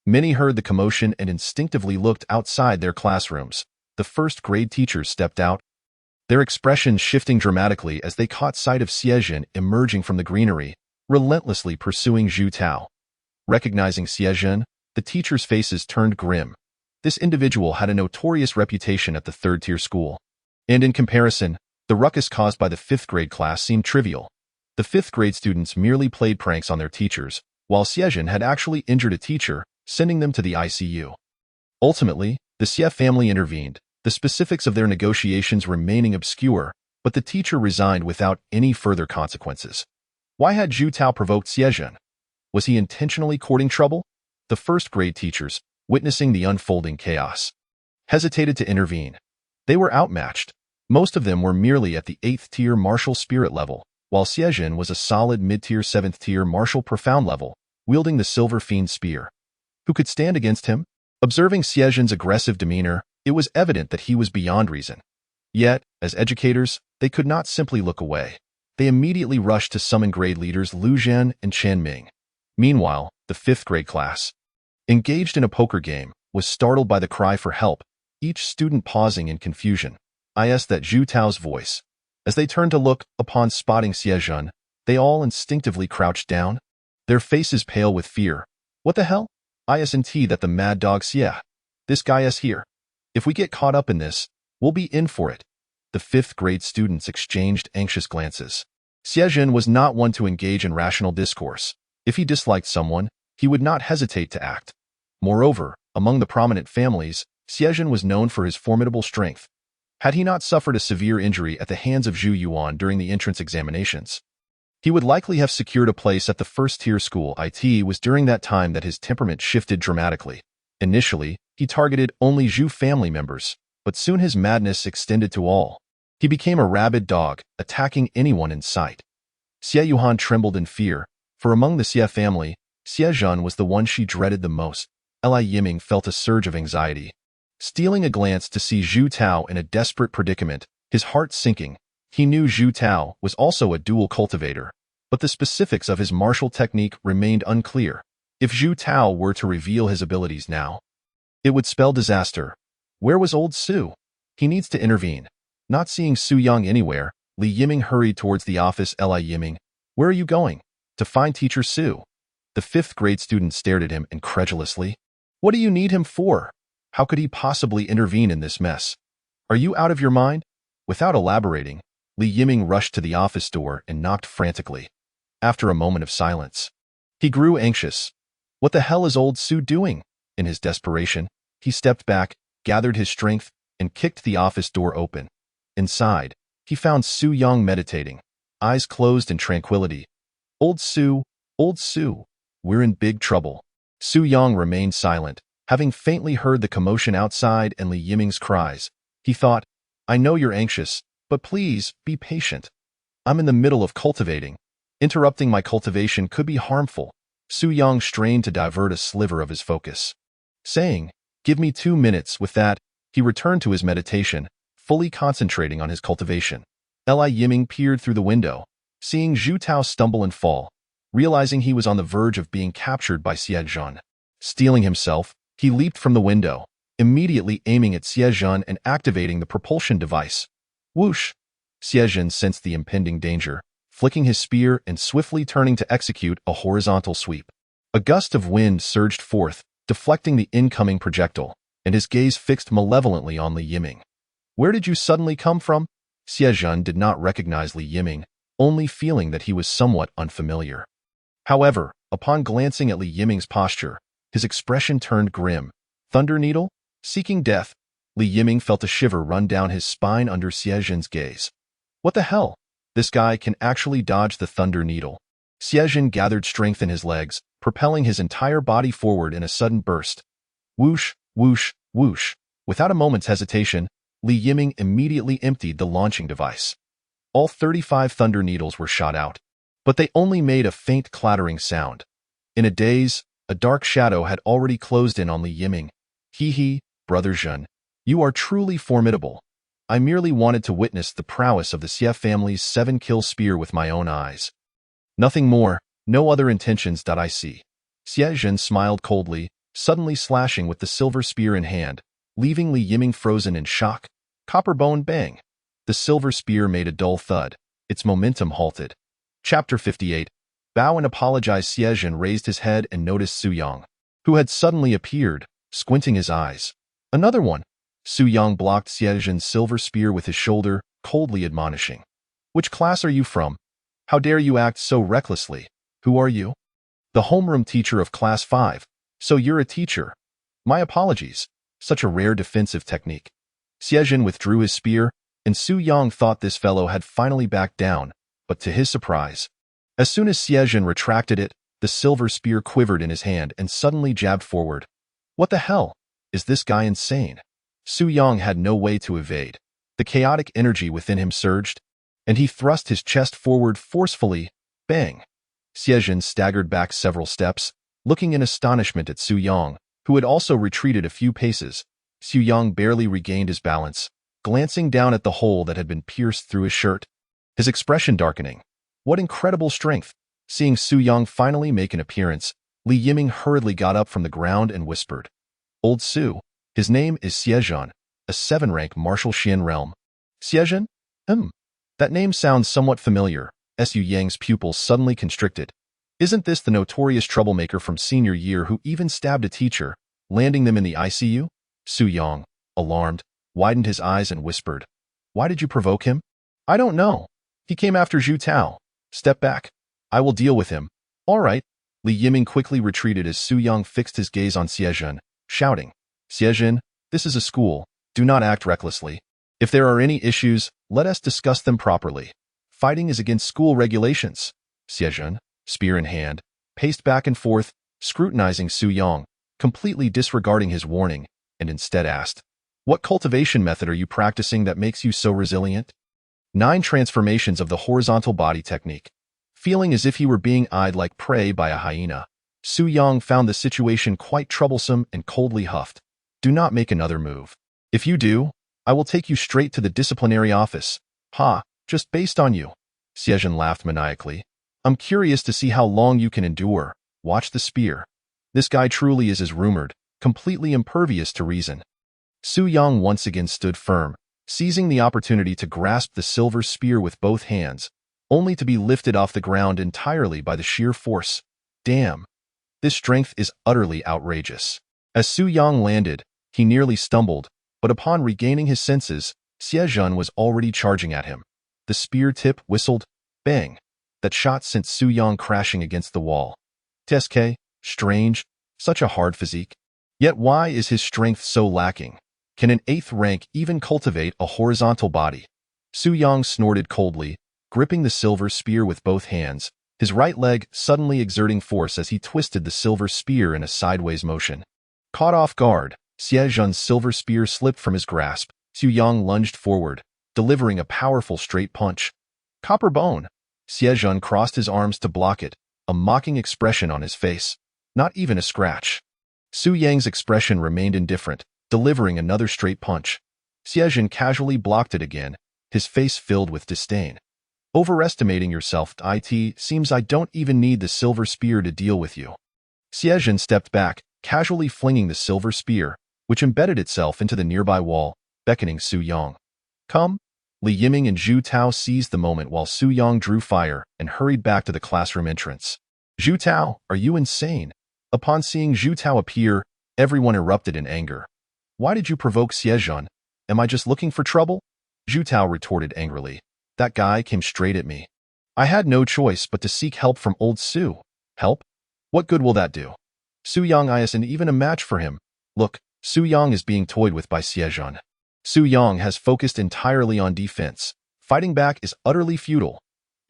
Many heard the commotion and instinctively looked outside their classrooms. The first-grade teachers stepped out, their expressions shifting dramatically as they caught sight of Xiejun emerging from the greenery, relentlessly pursuing Zhu Tao. Recognizing Xiejun, the teachers' faces turned grim. This individual had a notorious reputation at the third-tier school. And in comparison, the ruckus caused by the fifth-grade class seemed trivial. The fifth-grade students merely played pranks on their teachers, while Xiejun had actually injured a teacher, sending them to the ICU. Ultimately, the Xie family intervened, the specifics of their negotiations remaining obscure, but the teacher resigned without any further consequences. Why had Zhu Tao provoked Xiejun? Was he intentionally courting trouble? The first-grade teachers, witnessing the unfolding chaos, hesitated to intervene. They were outmatched. Most of them were merely at the 8th-tier martial spirit level, while Xiejin was a solid mid-tier 7th-tier martial profound level, wielding the Silver Fiend Spear. Who could stand against him? Observing Xiejin's aggressive demeanor, it was evident that he was beyond reason. Yet, as educators, they could not simply look away. They immediately rushed to summon grade leaders Lu Zhen and Chen Ming. Meanwhile, the 5th grade class, engaged in a poker game, was startled by the cry for help, each student pausing in confusion. That Zhu Tao's voice. As they turned to look, upon spotting Xiejin, they all instinctively crouched down, their faces pale with fear. What the hell? Isn't that the mad dog Xie? This guy is here. If we get caught up in this, we'll be in for it. The 5th grade students exchanged anxious glances. Xiejin was not one to engage in rational discourse. If he disliked someone, he would not hesitate to act. Moreover, among the prominent families, Xiejin was known for his formidable strength. Had he not suffered a severe injury at the hands of Zhu Yuan during the entrance examinations, he would likely have secured a place at the 1st-tier school. It was during that time that his temperament shifted dramatically. Initially, he targeted only Zhu family members, but soon his madness extended to all. He became a rabid dog, attacking anyone in sight. Xie Yuhan trembled in fear, for among the Xie family, Xiejin was the one she dreaded the most. Li Yiming felt a surge of anxiety. Stealing a glance to see Zhu Tao in a desperate predicament, his heart sinking, he knew Zhu Tao was also a dual cultivator, but the specifics of his martial technique remained unclear. If Zhu Tao were to reveal his abilities now, it would spell disaster. Where was old Su? He needs to intervene. Not seeing Su Yang anywhere, Li Yiming hurried towards the office. Li Yiming, where are you going? To find Teacher Su. The 5th grade student stared at him incredulously. What do you need him for? How could he possibly intervene in this mess? Are you out of your mind? Without elaborating, Li Yiming rushed to the office door and knocked frantically. After a moment of silence, he grew anxious. What the hell is old Su doing? In his desperation, he stepped back, gathered his strength, and kicked the office door open. Inside, he found Su Yang meditating, eyes closed in tranquility. Old Su, we're in big trouble. Su Yang remained silent, having faintly heard the commotion outside and Li Yiming's cries. He thought, I know you're anxious, but please, be patient. I'm in the middle of cultivating. Interrupting my cultivation could be harmful. Su Yang strained to divert a sliver of his focus. Saying, give me 2 minutes. With that, he returned to his meditation, fully concentrating on his cultivation. Li Yiming peered through the window, seeing Zhu Tao stumble and fall, realizing he was on the verge of being captured by Xiejin. Steeling himself, he leaped from the window, immediately aiming at Xiejin and activating the propulsion device. Whoosh! Xiejin sensed the impending danger, flicking his spear and swiftly turning to execute a horizontal sweep. A gust of wind surged forth, deflecting the incoming projectile, and his gaze fixed malevolently on Li Yiming. Where did you suddenly come from? Xiejin did not recognize Li Yiming, only feeling that he was somewhat unfamiliar. However, upon glancing at Li Yiming's posture, his expression turned grim. Thunder Needle? Seeking death? Li Yiming felt a shiver run down his spine under Xiejin's gaze. What the hell? This guy can actually dodge the Thunder Needle. Xiejin gathered strength in his legs, propelling his entire body forward in a sudden burst. Whoosh, whoosh, whoosh. Without a moment's hesitation, Li Yiming immediately emptied the launching device. All 35 Thunder Needles were shot out, but they only made a faint clattering sound. In a daze, a dark shadow had already closed in on Li Yiming. Hee, Brother Zhen, you are truly formidable. I merely wanted to witness the prowess of the Xie family's 7-kill spear with my own eyes. Nothing more, no other intentions that I see. Xiejin smiled coldly, suddenly slashing with the silver spear in hand, leaving Li Yiming frozen in shock. Copperbone bang. The silver spear made a dull thud. Its momentum halted. Chapter 58. Bow and apologize. Xiejin raised his head and noticed Su Yang, who had suddenly appeared, squinting his eyes. Another one. Su Yang blocked Xiejin's silver spear with his shoulder, coldly admonishing. Which class are you from? How dare you act so recklessly? Who are you? The homeroom teacher of Class 5. So you're a teacher. My apologies. Such a rare defensive technique. Xiejin withdrew his spear, and Su Yang thought this fellow had finally backed down, but to his surprise, as soon as Xiejin retracted it, the silver spear quivered in his hand and suddenly jabbed forward. What the hell? Is this guy insane? Su Yang had no way to evade. The chaotic energy within him surged, and he thrust his chest forward forcefully. Bang! Xiejun staggered back several steps, looking in astonishment at Su Yang, who had also retreated a few paces. Su Yang barely regained his balance, glancing down at the hole that had been pierced through his shirt, his expression darkening. What incredible strength! Seeing Su Yang finally make an appearance, Li Yiming hurriedly got up from the ground and whispered, "Old Su, his name is Xiejun, a 7-rank martial Xian realm." Xiejun? That name sounds somewhat familiar. Su Yang's pupils suddenly constricted. Isn't this the notorious troublemaker from senior year who even stabbed a teacher, landing them in the ICU? Su Yang, alarmed, widened his eyes and whispered, "Why did you provoke him?" "I don't know. He came after Zhu Tao. Step back. I will deal with him." "All right." Li Yiming quickly retreated as Su Yang fixed his gaze on Xiejun, shouting, "Xiejun, this is a school. Do not act recklessly. If there are any issues, let us discuss them properly. Fighting is against school regulations." Xiejun, spear in hand, paced back and forth, scrutinizing Su Yang, completely disregarding his warning, and instead asked, "What cultivation method are you practicing that makes you so resilient?" 9 transformations of the horizontal body technique. Feeling as if he were being eyed like prey by a hyena, Su Yang found the situation quite troublesome and coldly huffed, "Do not make another move. If you do, I will take you straight to the disciplinary office." "Ha, just based on you." Xiejun laughed maniacally. "I'm curious to see how long you can endure. Watch the spear. This guy truly is as rumored, completely impervious to reason." Su Yang once again stood firm, seizing the opportunity to grasp the silver spear with both hands, only to be lifted off the ground entirely by the sheer force. Damn. This strength is utterly outrageous. As Su Yang landed, he nearly stumbled, but upon regaining his senses, Xiejun was already charging at him. The spear tip whistled. Bang! That shot sent Su Yang crashing against the wall. Teske, strange, such a hard physique. Yet why is his strength so lacking? Can an 8th rank even cultivate a horizontal body? Su Yang snorted coldly, gripping the silver spear with both hands, his right leg suddenly exerting force as he twisted the silver spear in a sideways motion. Caught off guard, Xiejun's silver spear slipped from his grasp. Su Yang lunged forward, delivering a powerful straight punch. Copper bone! Xiejun crossed his arms to block it, a mocking expression on his face. Not even a scratch. Su Yang's expression remained indifferent, delivering another straight punch. Xiejun casually blocked it again, his face filled with disdain. "Overestimating yourself, it seems I don't even need the silver spear to deal with you." Xiejun stepped back, casually flinging the silver spear, which embedded itself into the nearby wall, beckoning Su Yang. "Come." Li Yiming and Zhu Tao seized the moment while Su Yang drew fire and hurried back to the classroom entrance. "Zhu Tao, are you insane?" Upon seeing Zhu Tao appear, everyone erupted in anger. "Why did you provoke Xiejun? Am I just looking for trouble?" Zhu Tao retorted angrily. "That guy came straight at me. I had no choice but to seek help from old Su." "Help? What good will that do?" "Su Yang isn't even a match for him. Look, Su Yang is being toyed with by Xiejun. Su Yang has focused entirely on defense. Fighting back is utterly futile."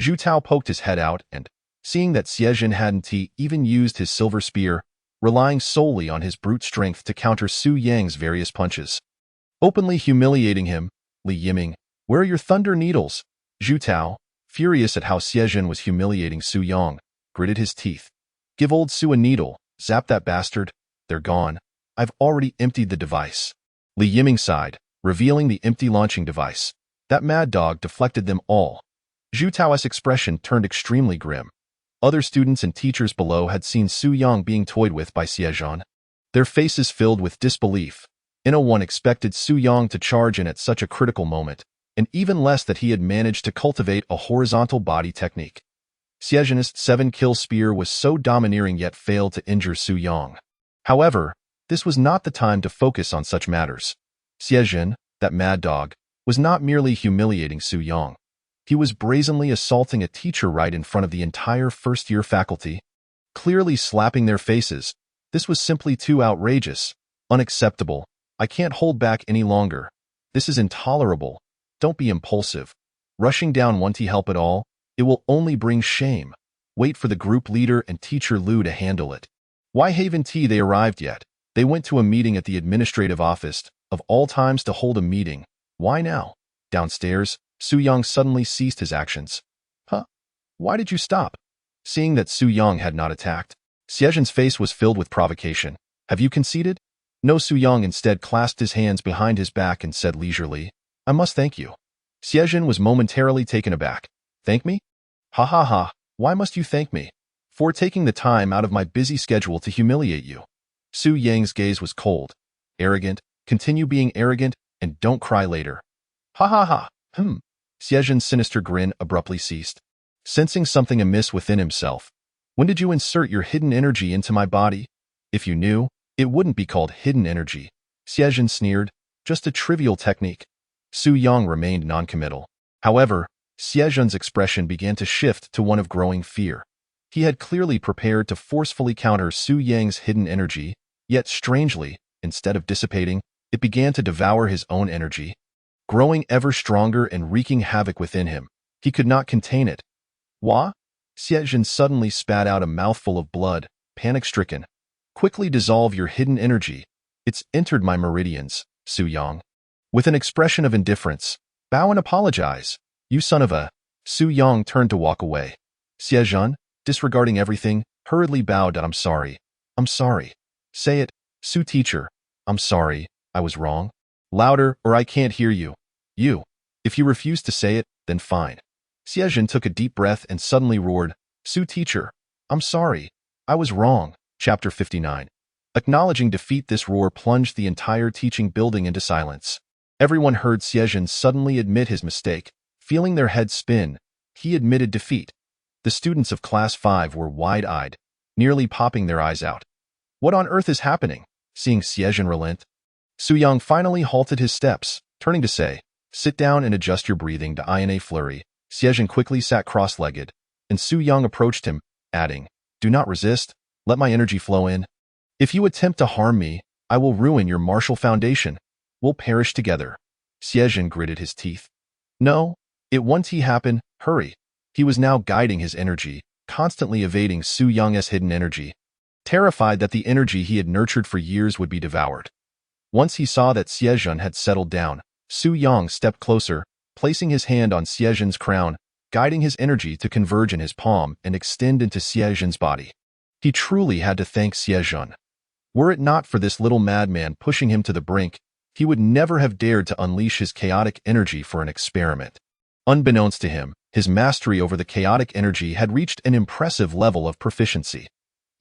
Zhu Tao poked his head out and, seeing that Xiejun hadn't even used his silver spear, relying solely on his brute strength to counter Su Yang's various punches. Openly humiliating him, Li Yiming, "Where are your thunder needles?" Zhu Tao, furious at how Xiejun was humiliating Su Yang, gritted his teeth. "Give old Su a needle, zap that bastard. They're gone. I've already emptied the device." Li Yiming sighed, revealing the empty launching device. That mad dog deflected them all. Zhu Tao's expression turned extremely grim. Other students and teachers below had seen Su Yang being toyed with by Xiejun. Their faces filled with disbelief. No one expected Su Yang to charge in at such a critical moment, and even less that he had managed to cultivate a horizontal body technique. Xiejun's 7-kill spear was so domineering yet failed to injure Su Yang. However, this was not the time to focus on such matters. Xiejun, that mad dog, was not merely humiliating Su Yang. He was brazenly assaulting a teacher right in front of the entire first-year faculty, clearly slapping their faces. This was simply too outrageous, unacceptable. I can't hold back any longer. This is intolerable. Don't be impulsive. Rushing down won't help at all. It will only bring shame. Wait for the group leader and teacher Lu to handle it. Why haven't they arrived yet? They went to a meeting at the administrative office. of all times to hold a meeting. Why now? Downstairs, Su Yang suddenly ceased his actions. Huh? Why did you stop? Seeing that Su Yang had not attacked, Xiezhen's face was filled with provocation. Have you conceded? No, Su Yang instead clasped his hands behind his back and said leisurely, I must thank you. Xiezhen was momentarily taken aback. Thank me? Ha ha ha, why must you thank me? For taking the time out of my busy schedule to humiliate you. Su Yang's gaze was cold. Arrogant, continue being arrogant, and don't cry later. Ha ha ha, Xiezhen's sinister grin abruptly ceased. Sensing something amiss within himself. When did you insert your hidden energy into my body? If you knew, it wouldn't be called hidden energy. Xiezhen sneered, just a trivial technique. Su Yang remained noncommittal. However, Xiezhen's expression began to shift to one of growing fear. He had clearly prepared to forcefully counter Su Yang's hidden energy, yet strangely, instead of dissipating, it began to devour his own energy. Growing ever stronger and wreaking havoc within him, he could not contain it. Wah? Xiezhen suddenly spat out a mouthful of blood, panic-stricken. Quickly dissolve your hidden energy. It's entered my meridians, Su Yang. With an expression of indifference, bow and apologize. You son of a... Su Yang turned to walk away. Xiezhen, disregarding everything, hurriedly bowed and I'm sorry. I'm sorry. Say it, Su teacher. I'm sorry, I was wrong. Louder or I can't hear you. You. If you refuse to say it, then fine. Xiezhen took a deep breath and suddenly roared, Su teacher. I'm sorry. I was wrong. Chapter 59. Acknowledging defeat, this roar plunged the entire teaching building into silence. Everyone heard Xiezhen suddenly admit his mistake. Feeling their heads spin, he admitted defeat. The students of Class 5 were wide-eyed, nearly popping their eyes out. What on earth is happening? Seeing Xiezhen relent, Su Yang finally halted his steps, turning to say, sit down and adjust your breathing to in a flurry. Xiezhen quickly sat cross-legged, and Su Yang approached him, adding, do not resist, let my energy flow in. If you attempt to harm me, I will ruin your martial foundation. We'll perish together. Xiezhen gritted his teeth. No, it won't happen, hurry. He was now guiding his energy, constantly evading Su Yang's hidden energy, terrified that the energy he had nurtured for years would be devoured. Once he saw that Xiezhen had settled down, Su Yang stepped closer, placing his hand on Xiezhen's crown, guiding his energy to converge in his palm and extend into Xiezhen's body. He truly had to thank Xiezhen. Were it not for this little madman pushing him to the brink, he would never have dared to unleash his chaotic energy for an experiment. Unbeknownst to him, his mastery over the chaotic energy had reached an impressive level of proficiency.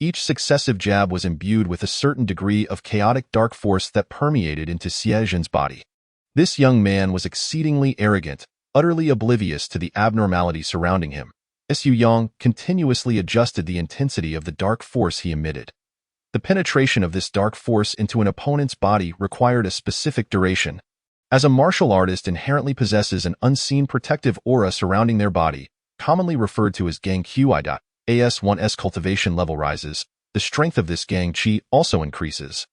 Each successive jab was imbued with a certain degree of chaotic dark force that permeated into Xiezhen's body. This young man was exceedingly arrogant, utterly oblivious to the abnormality surrounding him. Su Yang continuously adjusted the intensity of the dark force he emitted. The penetration of this dark force into an opponent's body required a specific duration. As a martial artist inherently possesses an unseen protective aura surrounding their body, commonly referred to as Gang Qi. As one's cultivation level rises, the strength of this Gang Qi also increases,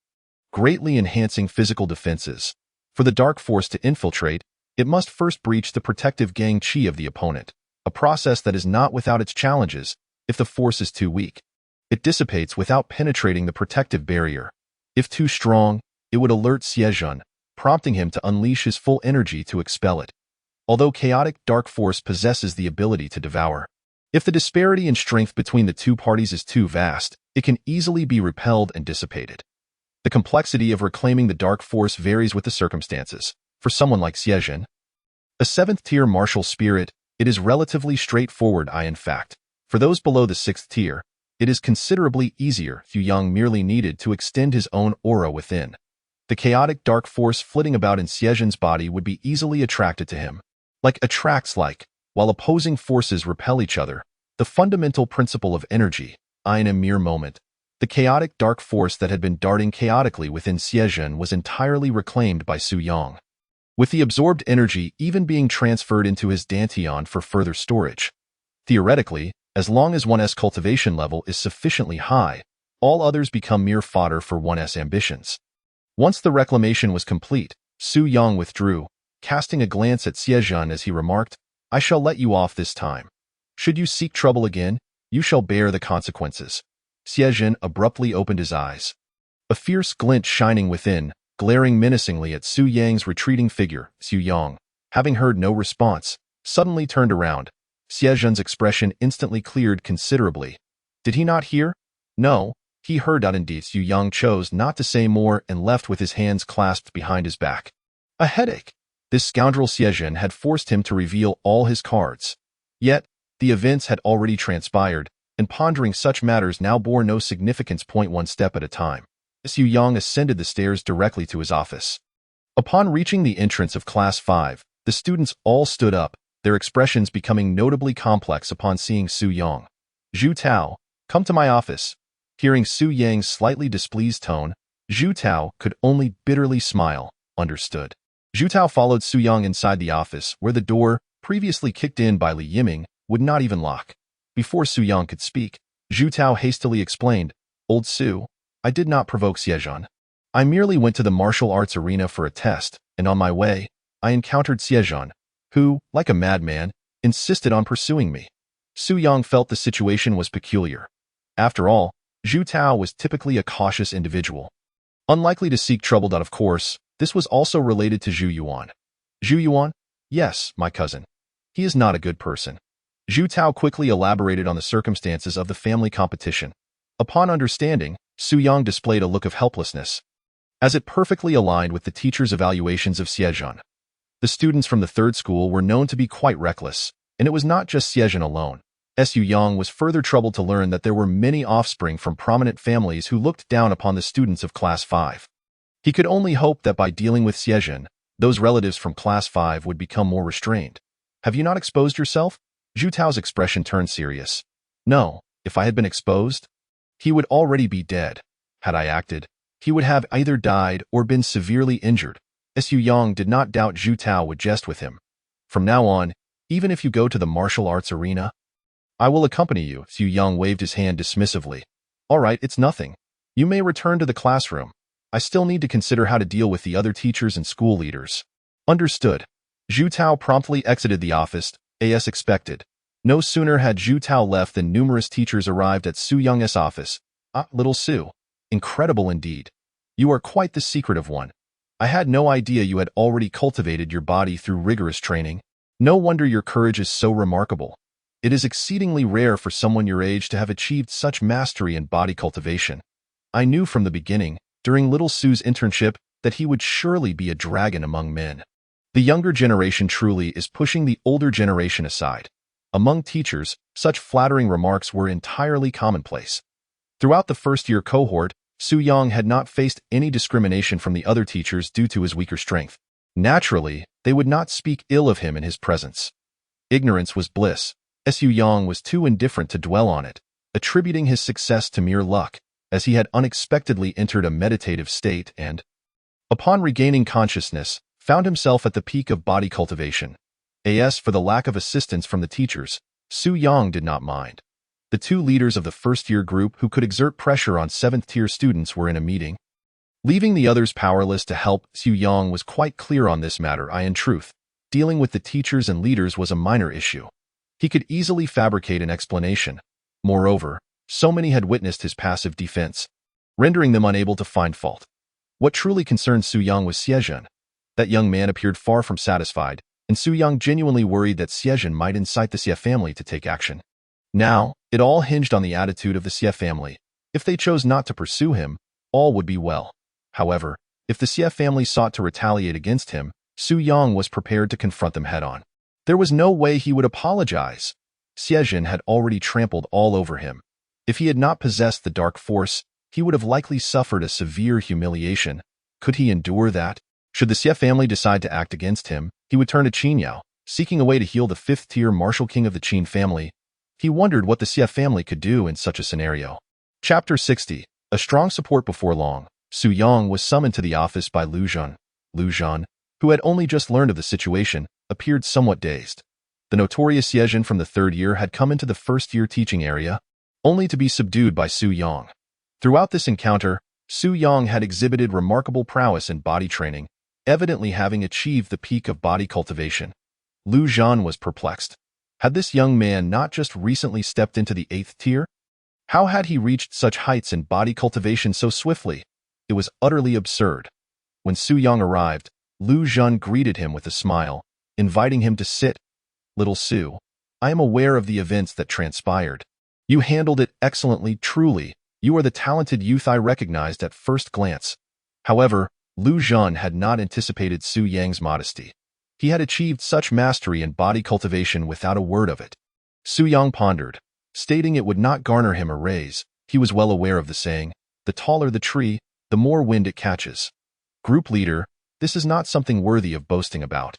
greatly enhancing physical defenses. For the dark force to infiltrate, it must first breach the protective Gang Qi of the opponent, a process that is not without its challenges. If the force is too weak, it dissipates without penetrating the protective barrier. If too strong, it would alert Xiezhen, prompting him to unleash his full energy to expel it. Although chaotic dark force possesses the ability to devour, if the disparity in strength between the two parties is too vast, it can easily be repelled and dissipated. The complexity of reclaiming the dark force varies with the circumstances. For someone like Xiezhen, a 7th-tier martial spirit, it is relatively straightforward. In fact, for those below the 6th tier, it is considerably easier. Su Yang merely needed to extend his own aura within. The chaotic dark force flitting about in Xiezhen's body would be easily attracted to him. While opposing forces repel each other, the fundamental principle of energy, in a mere moment, the chaotic dark force that had been darting chaotically within Xiezhen was entirely reclaimed by Su Yang, with the absorbed energy even being transferred into his dantian for further storage. Theoretically, as long as one's cultivation level is sufficiently high, all others become mere fodder for one's ambitions. Once the reclamation was complete, Su Yang withdrew, casting a glance at Xiezhen as he remarked, I shall let you off this time. Should you seek trouble again, you shall bear the consequences. Xiezhen abruptly opened his eyes. A fierce glint shining within, glaring menacingly at Su Yang's retreating figure. Su Yang, having heard no response, suddenly turned around. Xie expression instantly cleared considerably. Did he not hear? No, he heard that indeed. Su Yang chose not to say more and left with his hands clasped behind his back. A headache. This scoundrel Xie had forced him to reveal all his cards. Yet, the events had already transpired, and pondering such matters now bore no significance. One step at a time. Su Yang ascended the stairs directly to his office. Upon reaching the entrance of Class 5, the students all stood up, their expressions becoming notably complex upon seeing Su Yang. Zhu Tao, come to my office. Hearing Su Yang's slightly displeased tone, Zhu Tao could only bitterly smile. Understood. Zhu Tao followed Su Yang inside the office, where the door, previously kicked in by Li Yiming, would not even lock. Before Su Yang could speak, Zhu Tao hastily explained, Old Su, I did not provoke Xie. I merely went to the martial arts arena for a test, and on my way, I encountered Xie, who, like a madman, insisted on pursuing me. Su Yang felt the situation was peculiar. After all, Zhu Tao was typically a cautious individual. Unlikely to seek trouble. Of course, this was also related to Zhu Yuan. Zhu Yuan? Yes, my cousin. He is not a good person. Zhu Tao quickly elaborated on the circumstances of the family competition. Upon understanding, Su Yang displayed a look of helplessness, as it perfectly aligned with the teacher's evaluations of Xie. The students from the third school were known to be quite reckless, and it was not just Xie alone. Su Yang was further troubled to learn that there were many offspring from prominent families who looked down upon the students of Class 5. He could only hope that by dealing with Xie, those relatives from Class 5 would become more restrained. Have you not exposed yourself? Zhu Tao's expression turned serious. No, if I had been exposed, he would already be dead. Had I acted, he would have either died or been severely injured. Su Yang did not doubt Zhu Tao would jest with him. From now on, even if you go to the martial arts arena, I will accompany you. Su Yang waved his hand dismissively. All right, it's nothing. You may return to the classroom. I still need to consider how to deal with the other teachers and school leaders. Understood. Zhu Tao promptly exited the office, as expected. No sooner had Zhu Tao left than numerous teachers arrived at Su Yang's office. Ah, little Su. Incredible indeed. You are quite the secretive one. I had no idea you had already cultivated your body through rigorous training. No wonder your courage is so remarkable. It is exceedingly rare for someone your age to have achieved such mastery in body cultivation. I knew from the beginning, during little Su's internship, that he would surely be a dragon among men. The younger generation truly is pushing the older generation aside. Among teachers, such flattering remarks were entirely commonplace. Throughout the first-year cohort, Su Yang had not faced any discrimination from the other teachers due to his weaker strength. Naturally, they would not speak ill of him in his presence. Ignorance was bliss. Su Yang was too indifferent to dwell on it, attributing his success to mere luck, as he had unexpectedly entered a meditative state and, upon regaining consciousness, found himself at the peak of body cultivation. As for the lack of assistance from the teachers, Su Yang did not mind. The two leaders of the first-year group who could exert pressure on seventh-tier students were in a meeting. Leaving the others powerless to help, Su Yang was quite clear on this matter. In truth, dealing with the teachers and leaders was a minor issue. He could easily fabricate an explanation. Moreover, so many had witnessed his passive defense, rendering them unable to find fault. What truly concerned Su Yang was Xie. That young man appeared far from satisfied, and Su Yang genuinely worried that Xie might incite the Xie family to take action. Now, it all hinged on the attitude of the Xie family. If they chose not to pursue him, all would be well. However, if the Xie family sought to retaliate against him, Su Yang was prepared to confront them head-on. There was no way he would apologize. Xie had already trampled all over him. If he had not possessed the dark force, he would have likely suffered a severe humiliation. Could he endure that? Should the Xie family decide to act against him, he would turn to Qin Yao, seeking a way to heal the fifth-tier martial king of the Qin family. He wondered what the Xie family could do in such a scenario. Chapter 60. A strong support. Before long, Su Yang was summoned to the office by Lu Zhan. Lu Zhan, who had only just learned of the situation, appeared somewhat dazed. The notorious Xie from the third year had come into the first-year teaching area, only to be subdued by Su Yang. Throughout this encounter, Su Yang had exhibited remarkable prowess in body training, evidently having achieved the peak of body cultivation. Lu Zhan was perplexed. Had this young man not just recently stepped into the 8th tier? How had he reached such heights in body cultivation so swiftly? It was utterly absurd. When Su Yang arrived, Lu Zhen greeted him with a smile, inviting him to sit. "Little Su, I am aware of the events that transpired. You handled it excellently, truly. You are the talented youth I recognized at first glance." However, Lu Zhen had not anticipated Su Yang's modesty. He had achieved such mastery in body cultivation without a word of it. Su Yang pondered, stating it would not garner him a raise. He was well aware of the saying, "The taller the tree, the more wind it catches." Group leader, this is not something worthy of boasting about.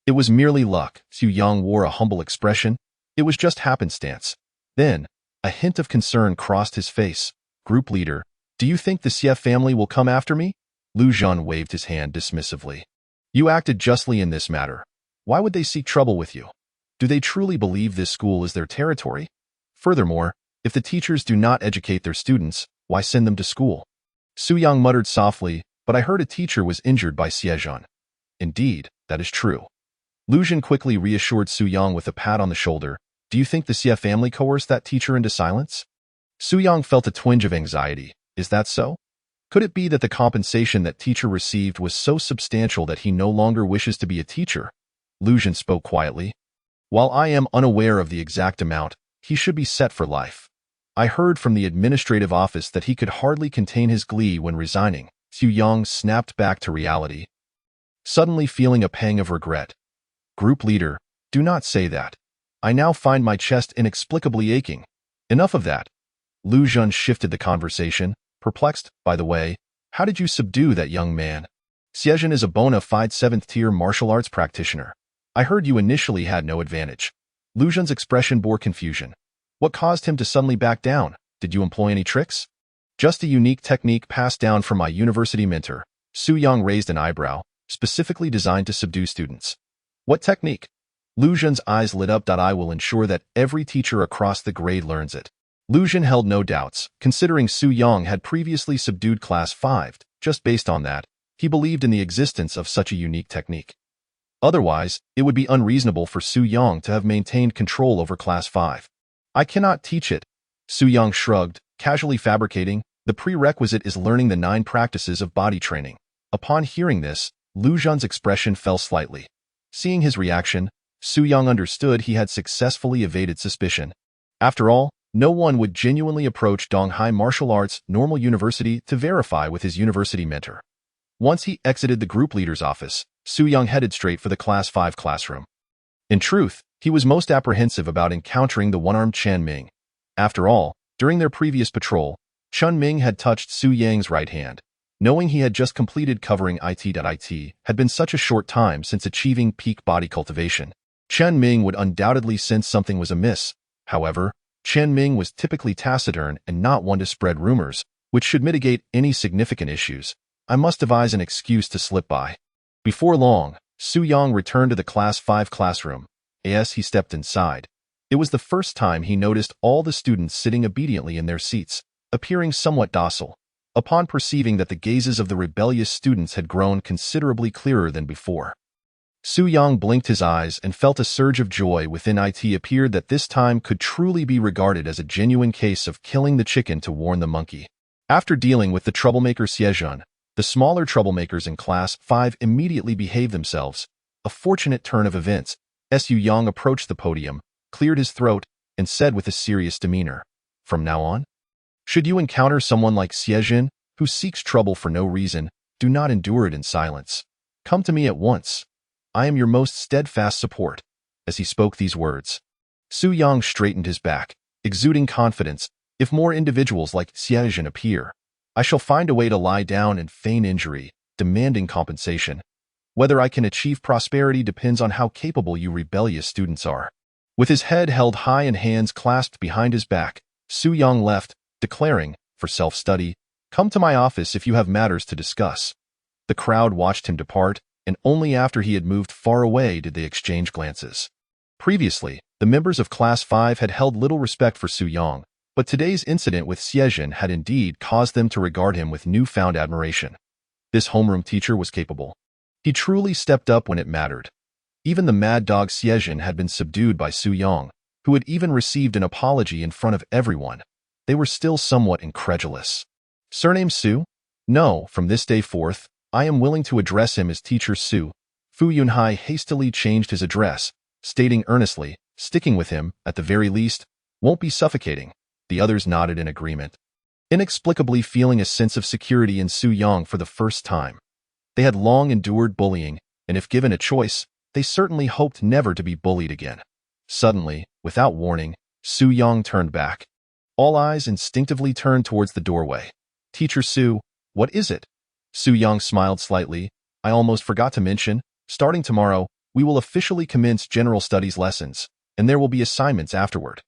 It was merely luck. Su Yang wore a humble expression. It was just happenstance. Then, a hint of concern crossed his face. "Group leader, do you think the Xie family will come after me?" Lu Zhen waved his hand dismissively. "You acted justly in this matter. Why would they seek trouble with you? Do they truly believe this school is their territory? Furthermore, if the teachers do not educate their students, why send them to school?" Su Yang muttered softly, "But I heard a teacher was injured by Xie." "Indeed, that is true." Lu Zhen quickly reassured Su Yang with a pat on the shoulder. "Do you think the Xie family coerced that teacher into silence?" Su Yang felt a twinge of anxiety. Is that so? Could it be that the compensation that teacher received was so substantial that he no longer wishes to be a teacher? Lu Zhen spoke quietly. "While I am unaware of the exact amount, he should be set for life. I heard from the administrative office that he could hardly contain his glee when resigning." Su Yang snapped back to reality, suddenly feeling a pang of regret. "Group leader, do not say that. I now find my chest inexplicably aching. Enough of that." Lu Zhen shifted the conversation, perplexed. "By the way, how did you subdue that young man? Xie is a bona fide 7th-tier martial arts practitioner. I heard you initially had no advantage." Lu Zhen's expression bore confusion. "What caused him to suddenly back down? Did you employ any tricks?" "Just a unique technique passed down from my university mentor." Su Yang raised an eyebrow, specifically designed to subdue students. "What technique?" Lu Zhen's eyes lit up. "I will ensure that every teacher across the grade learns it." Lu Zhen held no doubts, considering Su Yang had previously subdued Class 5. Just based on that, he believed in the existence of such a unique technique. Otherwise, it would be unreasonable for Su Yang to have maintained control over Class 5. "I cannot teach it." Su Yang shrugged, casually fabricating. "The prerequisite is learning the 9 practices of body training." Upon hearing this, Lu Zhen's expression fell slightly. Seeing his reaction, Su Yang understood he had successfully evaded suspicion. After all, no one would genuinely approach Donghai Martial Arts Normal University to verify with his university mentor. Once he exited the group leader's office, Su Yang headed straight for the Class 5 classroom. In truth, he was most apprehensive about encountering the one-armed Chen Ming. After all, during their previous patrol, Chen Ming had touched Su Yang's right hand. Knowing he had just completed covering IT had been such a short time since achieving peak body cultivation. Chen Ming would undoubtedly sense something was amiss. However, Chen Ming was typically taciturn and not one to spread rumors, which should mitigate any significant issues. "I must devise an excuse to slip by." Before long, Su Yang returned to the Class 5 classroom. As he stepped inside, it was the first time he noticed all the students sitting obediently in their seats, appearing somewhat docile. Upon perceiving that the gazes of the rebellious students had grown considerably clearer than before, Su Yang blinked his eyes and felt a surge of joy within. It appeared that this time could truly be regarded as a genuine case of killing the chicken to warn the monkey. After dealing with the troublemaker Xie, the smaller troublemakers in Class 5 immediately behaved themselves. A fortunate turn of events. Su Yang approached the podium, cleared his throat, and said with a serious demeanor, "From now on, should you encounter someone like Xie, who seeks trouble for no reason, do not endure it in silence. Come to me at once. I am your most steadfast support." As he spoke these words, Su Yang straightened his back, exuding confidence. "If more individuals like Xie appear, I shall find a way to lie down and feign injury, demanding compensation. Whether I can achieve prosperity depends on how capable you rebellious students are." With his head held high and hands clasped behind his back, Su Yang left, declaring, for self-study, "Come to my office if you have matters to discuss." The crowd watched him depart, and only after he had moved far away did they exchange glances. Previously, the members of Class 5 had held little respect for Su Yang, but today's incident with Xie had indeed caused them to regard him with newfound admiration. This homeroom teacher was capable. He truly stepped up when it mattered. Even the mad dog Xie had been subdued by Su Yang, who had even received an apology in front of everyone. They were still somewhat incredulous. "Surname Su?" "No, from this day forth, I am willing to address him as Teacher Su. Fu Yunhai hastily changed his address, stating earnestly, sticking with him, at the very least, won't be suffocating. The others nodded in agreement, inexplicably feeling a sense of security in Su Yang for the first time. They had long endured bullying, and if given a choice, they certainly hoped never to be bullied again. Suddenly, without warning, Su Yang turned back. All eyes instinctively turned towards the doorway. Teacher Su, what is it? Su Yang smiled slightly. I almost forgot to mention, starting tomorrow, we will officially commence general studies lessons, and there will be assignments afterward.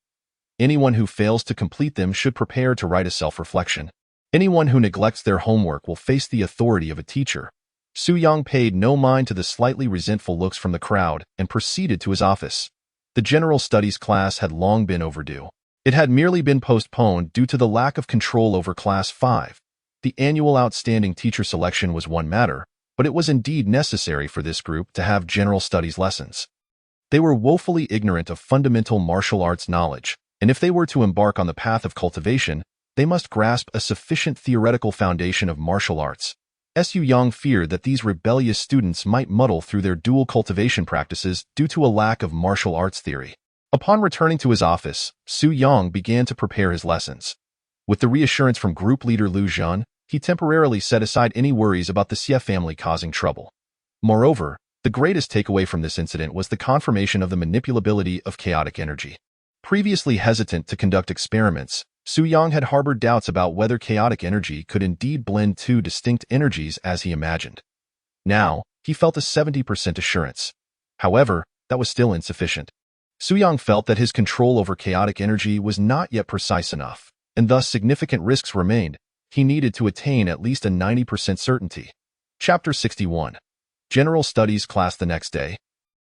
Anyone who fails to complete them should prepare to write a self-reflection. Anyone who neglects their homework will face the authority of a teacher. Su Yang paid no mind to the slightly resentful looks from the crowd and proceeded to his office. The general studies class had long been overdue. It had merely been postponed due to the lack of control over Class 5. The annual outstanding teacher selection was one matter, but it was indeed necessary for this group to have general studies lessons. They were woefully ignorant of fundamental martial arts knowledge, and if they were to embark on the path of cultivation, they must grasp a sufficient theoretical foundation of martial arts. Su Yang feared that these rebellious students might muddle through their dual cultivation practices due to a lack of martial arts theory. Upon returning to his office, Su Yang began to prepare his lessons. With the reassurance from group leader Lu Zhan, he temporarily set aside any worries about the Xie family causing trouble. Moreover, the greatest takeaway from this incident was the confirmation of the manipulability of chaotic energy. Previously hesitant to conduct experiments, Su Yang had harbored doubts about whether chaotic energy could indeed blend two distinct energies as he imagined. Now, he felt a 70% assurance. However, that was still insufficient. Su Yang felt that his control over chaotic energy was not yet precise enough, and thus significant risks remained. He needed to attain at least a 90% certainty. Chapter 61. General Studies class the next day.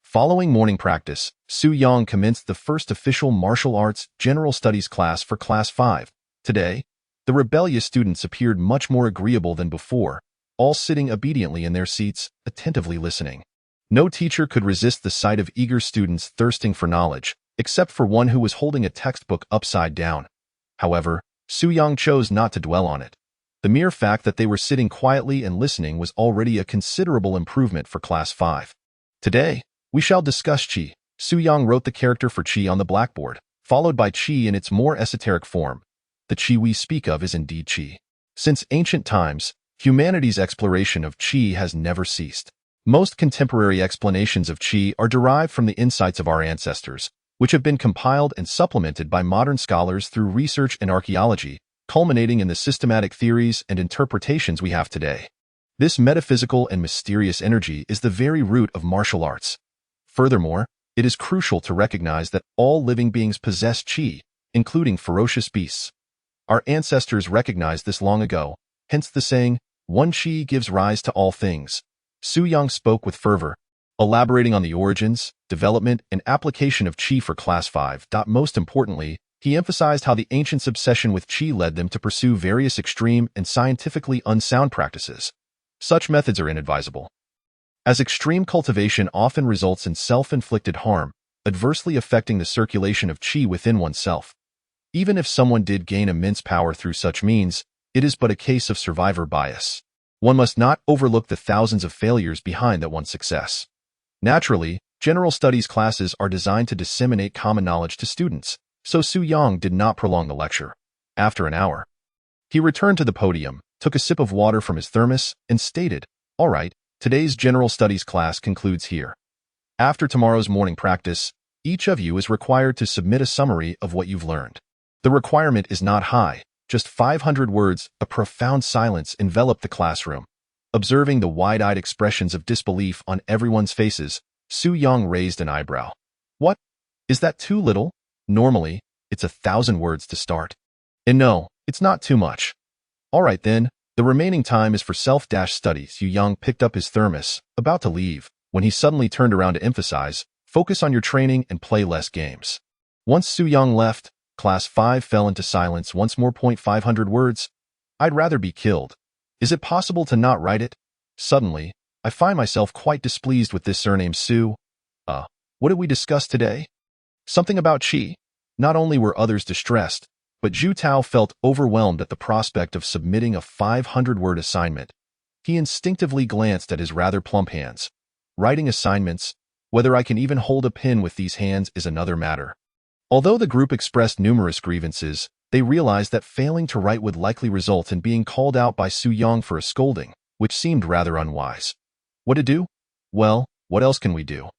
Following morning practice, Su Yang commenced the first official martial arts general studies class for Class 5. Today, the rebellious students appeared much more agreeable than before, all sitting obediently in their seats, attentively listening. No teacher could resist the sight of eager students thirsting for knowledge, except for one who was holding a textbook upside down. However, Su Yang chose not to dwell on it. The mere fact that they were sitting quietly and listening was already a considerable improvement for Class 5. Today, we shall discuss Qi. Su Yang wrote the character for Qi on the blackboard, followed by Qi in its more esoteric form. The Qi we speak of is indeed Qi. Since ancient times, humanity's exploration of Qi has never ceased. Most contemporary explanations of Qi are derived from the insights of our ancestors, which have been compiled and supplemented by modern scholars through research and archaeology, culminating in the systematic theories and interpretations we have today. This metaphysical and mysterious energy is the very root of martial arts. Furthermore, it is crucial to recognize that all living beings possess Qi, including ferocious beasts. Our ancestors recognized this long ago, hence the saying, "One Qi gives rise to all things." Su Yang spoke with fervor, elaborating on the origins, development, and application of Qi for Class 5. Most importantly, he emphasized how the ancients' obsession with Qi led them to pursue various extreme and scientifically unsound practices. Such methods are inadvisable, as extreme cultivation often results in self-inflicted harm, adversely affecting the circulation of Qi within oneself. Even if someone did gain immense power through such means, it is but a case of survivor bias. One must not overlook the thousands of failures behind that one success. Naturally, general studies classes are designed to disseminate common knowledge to students, so Su Yang did not prolong the lecture. After an hour, he returned to the podium, took a sip of water from his thermos, and stated, "All right, today's general studies class concludes here. After tomorrow's morning practice, each of you is required to submit a summary of what you've learned. The requirement is not high, just 500 words." A profound silence enveloped the classroom. Observing the wide-eyed expressions of disbelief on everyone's faces, Su Yang raised an eyebrow. "What? Is that too little? Normally, it's 1,000 words to start. And no, it's not too much. All right then, the remaining time is for self-study." Su Yang picked up his thermos, about to leave, when he suddenly turned around to emphasize, "Focus on your training and play less games." Once Su Yang left, Class 5 fell into silence once more. 500 words? I'd rather be killed. Is it possible to not write it? Suddenly, I find myself quite displeased with this surname Su. What did we discuss today? Something about Qi. Not only were others distressed, but Zhu Tao felt overwhelmed at the prospect of submitting a 500-word assignment. He instinctively glanced at his rather plump hands. Writing assignments, whether I can even hold a pen with these hands is another matter. Although the group expressed numerous grievances, they realized that failing to write would likely result in being called out by Su Yang for a scolding, which seemed rather unwise. What to do? Well, what else can we do?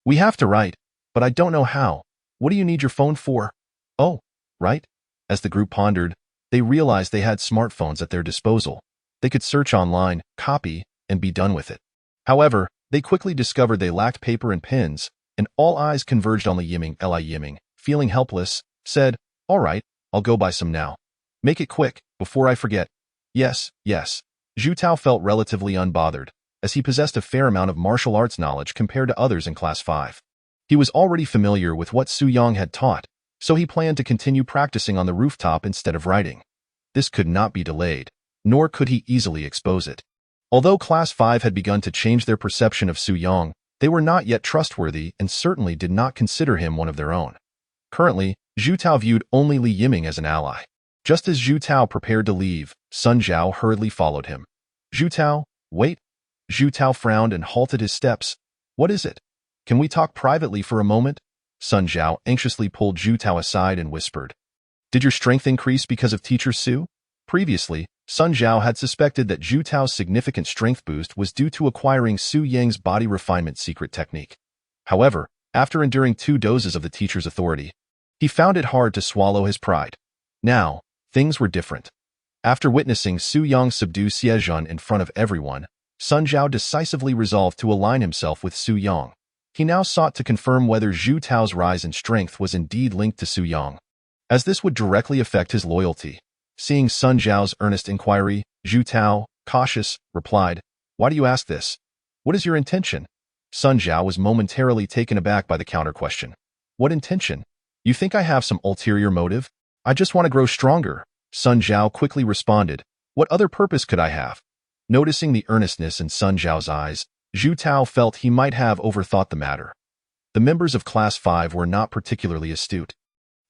We have to write, but I don't know how. What do you need your phone for? Oh, right. As the group pondered, they realized they had smartphones at their disposal. They could search online, copy, and be done with it. However, they quickly discovered they lacked paper and pens, and all eyes converged on Li Yiming. Li Yiming, feeling helpless, said, "All right, I'll go buy some now. Make it quick, before I forget." Yes. Zhu Tao felt relatively unbothered, as he possessed a fair amount of martial arts knowledge compared to others in Class 5. He was already familiar with what Su Yang had taught, so he planned to continue practicing on the rooftop instead of writing. This could not be delayed, nor could he easily expose it. Although Class 5 had begun to change their perception of Su Yang, they were not yet trustworthy and certainly did not consider him one of their own. Currently, Zhu Tao viewed only Li Yiming as an ally. Just as Zhu Tao prepared to leave, Sun Zhao hurriedly followed him. "Zhu Tao, wait." Zhu Tao frowned and halted his steps. "What is it? Can we talk privately for a moment?" Sun Zhao anxiously pulled Zhu Tao aside and whispered. "Did your strength increase because of Teacher Su?" Previously, Sun Zhao had suspected that Zhu Tao's significant strength boost was due to acquiring Su Yang's body refinement secret technique. However, after enduring 2 doses of the teacher's authority, he found it hard to swallow his pride. Now, things were different. After witnessing Su Yang subdue Xie Zhan in front of everyone, Sun Zhao decisively resolved to align himself with Su Yang. He now sought to confirm whether Zhu Tao's rise in strength was indeed linked to Su Yang, as this would directly affect his loyalty. Seeing Sun Zhao's earnest inquiry, Zhu Tao, cautious, replied, "Why do you ask this? What is your intention?" Sun Zhao was momentarily taken aback by the counter-question. "What intention? You think I have some ulterior motive? I just want to grow stronger." Sun Zhao quickly responded, "What other purpose could I have?" Noticing the earnestness in Sun Zhao's eyes, Zhu Tao felt he might have overthought the matter. The members of Class 5 were not particularly astute.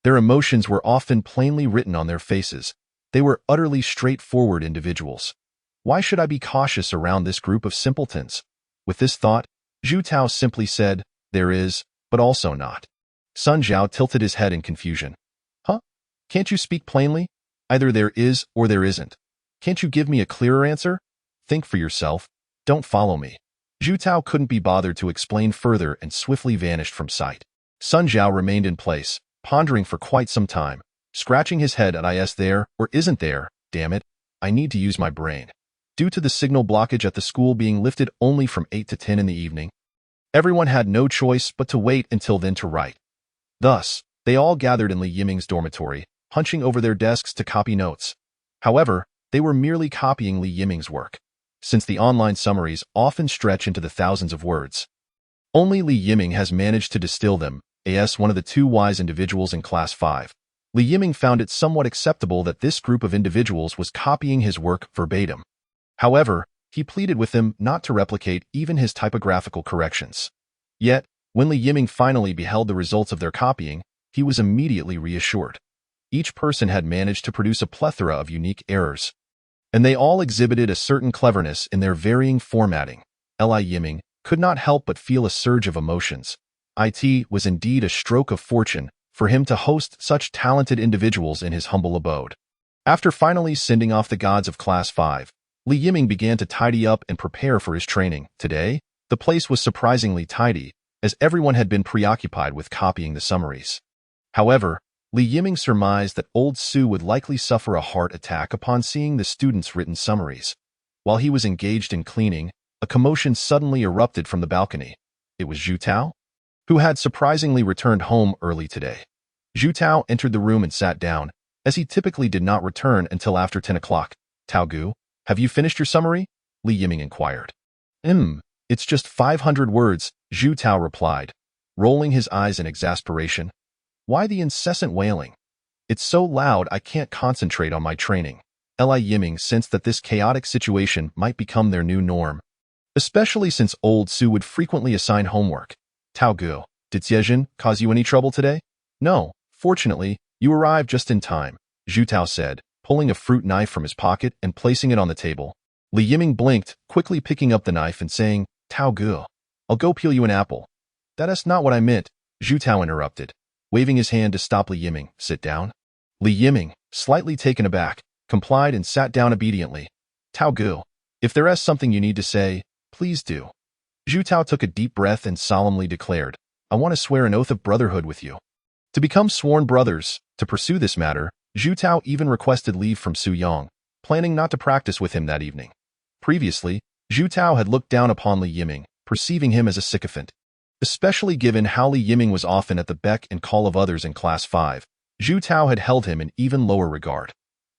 Their emotions were often plainly written on their faces. They were utterly straightforward individuals. Why should I be cautious around this group of simpletons? With this thought, Zhu Tao simply said, "There is, but also not." Sun Zhao tilted his head in confusion. "Huh? Can't you speak plainly? Either there is or there isn't. Can't you give me a clearer answer? Think for yourself. Don't follow me." Zhu Tao couldn't be bothered to explain further and swiftly vanished from sight. Sun Zhao remained in place, pondering for quite some time, scratching his head at "Is there or isn't there? Damn it, I need to use my brain." Due to the signal blockage at the school being lifted only from 8 to 10 in the evening, everyone had no choice but to wait until then to write. Thus, they all gathered in Li Yiming's dormitory, hunching over their desks to copy notes. However, they were merely copying Li Yiming's work, since the online summaries often stretch into the thousands of words. Only Li Yiming has managed to distill them, as one of the 2 wise individuals in Class 5. Li Yiming found it somewhat acceptable that this group of individuals was copying his work verbatim. However, he pleaded with them not to replicate even his typographical corrections. Yet, when Li Yiming finally beheld the results of their copying, he was immediately reassured. Each person had managed to produce a plethora of unique errors, and they all exhibited a certain cleverness in their varying formatting. Li Yiming could not help but feel a surge of emotions. It was indeed a stroke of fortune for him to host such talented individuals in his humble abode. After finally sending off the gods of Class 5, Li Yiming began to tidy up and prepare for his training. Today, the place was surprisingly tidy, as everyone had been preoccupied with copying the summaries. However, Li Yiming surmised that old Su would likely suffer a heart attack upon seeing the students' written summaries. While he was engaged in cleaning, a commotion suddenly erupted from the balcony. It was Zhu Tao, who had surprisingly returned home early today. Zhu Tao entered the room and sat down, as he typically did not return until after 10 o'clock. "Tao Gu, have you finished your summary?" Li Yiming inquired. It's just 500 words," Zhu Tao replied, rolling his eyes in exasperation. "Why the incessant wailing? It's so loud I can't concentrate on my training." Li Yiming sensed that this chaotic situation might become their new norm, especially since old Su would frequently assign homework. "Tao Gu, did Xiejin cause you any trouble today?" "No, fortunately, you arrived just in time," Zhu Tao said, pulling a fruit knife from his pocket and placing it on the table. Li Yiming blinked, quickly picking up the knife and saying, Tao Gu, I'll go peel you an apple. That's not what I meant, Zhu Tao interrupted, waving his hand to stop Li Yiming. Sit down. Li Yiming, slightly taken aback, complied and sat down obediently. Tao Gu, if there is something you need to say, please do. Zhu Tao took a deep breath and solemnly declared, I want to swear an oath of brotherhood with you. To become sworn brothers, to pursue this matter, Zhu Tao even requested leave from Su Yang, planning not to practice with him that evening. Previously, Zhu Tao had looked down upon Li Yiming, perceiving him as a sycophant. Especially given how Li Yiming was often at the beck and call of others in Class 5, Zhu Tao had held him in even lower regard.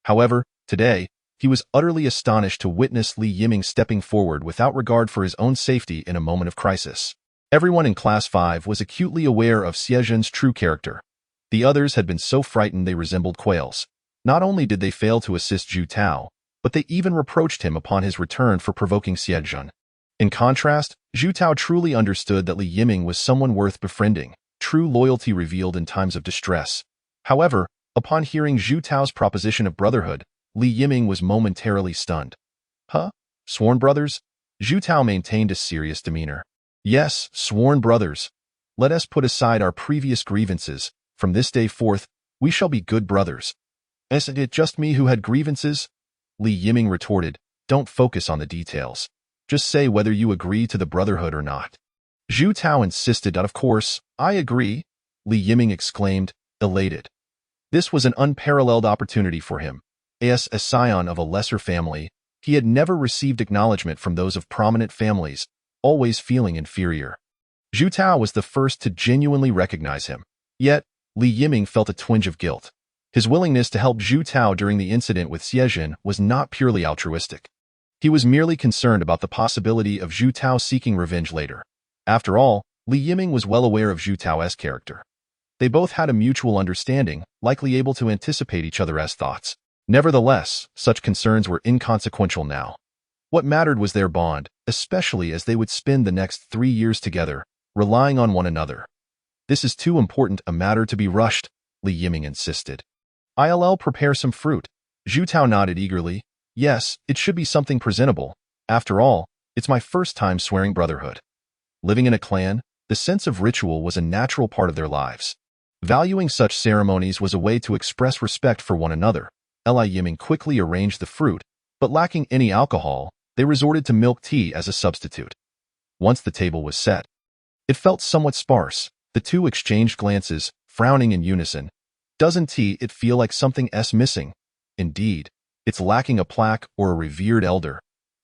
However, today, he was utterly astonished to witness Li Yiming stepping forward without regard for his own safety in a moment of crisis. Everyone in Class 5 was acutely aware of Xiezhen's true character. The others had been so frightened they resembled quails. Not only did they fail to assist Zhu Tao, but they even reproached him upon his return for provoking Xiezhen. In contrast, Zhu Tao truly understood that Li Yiming was someone worth befriending, true loyalty revealed in times of distress. However, upon hearing Zhu Tao's proposition of brotherhood, Li Yiming was momentarily stunned. Huh? Sworn brothers? Zhu Tao maintained a serious demeanor. Yes, sworn brothers. Let us put aside our previous grievances. From this day forth, we shall be good brothers. Isn't it just me who had grievances? Li Yiming retorted, don't focus on the details. Just say whether you agree to the brotherhood or not. Zhu Tao insisted that, of course, I agree, Li Yiming exclaimed, elated. This was an unparalleled opportunity for him. As a scion of a lesser family, he had never received acknowledgement from those of prominent families, always feeling inferior. Zhu Tao was the first to genuinely recognize him. Yet, Li Yiming felt a twinge of guilt. His willingness to help Zhu Tao during the incident with Xiezhen was not purely altruistic. He was merely concerned about the possibility of Zhu Tao seeking revenge later. After all, Li Yiming was well aware of Zhu Tao's character. They both had a mutual understanding, likely able to anticipate each other's thoughts. Nevertheless, such concerns were inconsequential now. What mattered was their bond, especially as they would spend the next 3 years together, relying on one another. This is too important a matter to be rushed, Li Yiming insisted. I'll prepare some fruit. Zhu Tao nodded eagerly. Yes, it should be something presentable. After all, it's my first time swearing brotherhood. Living in a clan, the sense of ritual was a natural part of their lives. Valuing such ceremonies was a way to express respect for one another. Li Yiming quickly arranged the fruit, but lacking any alcohol, they resorted to milk tea as a substitute. Once the table was set, it felt somewhat sparse. The two exchanged glances, frowning in unison. Doesn't it feel like something's missing? Indeed, it's lacking a plaque or a revered elder.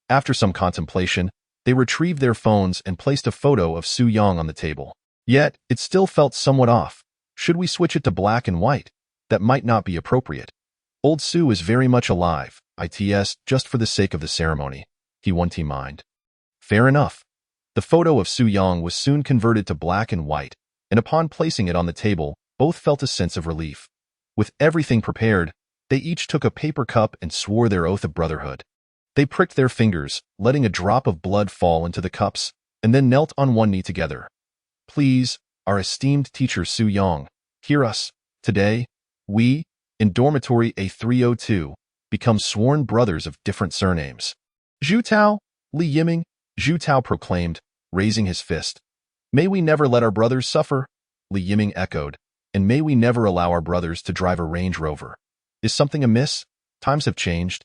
After some contemplation, they retrieved their phones and placed a photo of Su Yang on the table. Yet, it still felt somewhat off. Should we switch it to black and white? That might not be appropriate. Old Su is very much alive, just for the sake of the ceremony. He won't mind. Fair enough. The photo of Su Yang was soon converted to black and white, and upon placing it on the table, both felt a sense of relief. With everything prepared, they each took a paper cup and swore their oath of brotherhood. They pricked their fingers, letting a drop of blood fall into the cups, and then knelt on one knee together. Please, our esteemed teacher Su Yang, hear us. Today, we, in dormitory A302, become sworn brothers of different surnames. Zhu Tao, Li Yiming, Zhu Tao proclaimed, raising his fist. May we never let our brothers suffer, Li Yiming echoed, and may we never allow our brothers to drive a Range Rover. Is something amiss? Times have changed.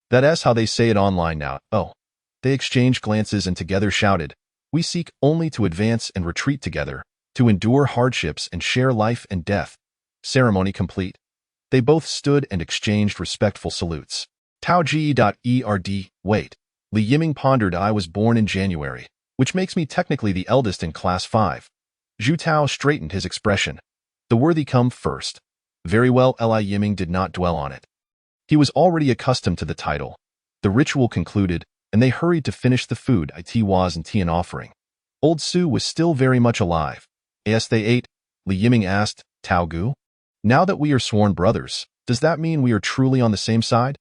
That's how they say it online now. Oh. They exchanged glances and together shouted, we seek only to advance and retreat together, to endure hardships and share life and death. Ceremony complete. They both stood and exchanged respectful salutes. Taoji.erd. Wait. Li Yiming pondered. I was born in January, which makes me technically the eldest in Class 5. Zhu Tao straightened his expression. The worthy come first. Very well. Li Yiming did not dwell on it. He was already accustomed to the title. The ritual concluded, and they hurried to finish the food it was and tea and offering. Old Su was still very much alive. As they ate, Li Yiming asked, Tao Gu? Now that we are sworn brothers, does that mean we are truly on the same side?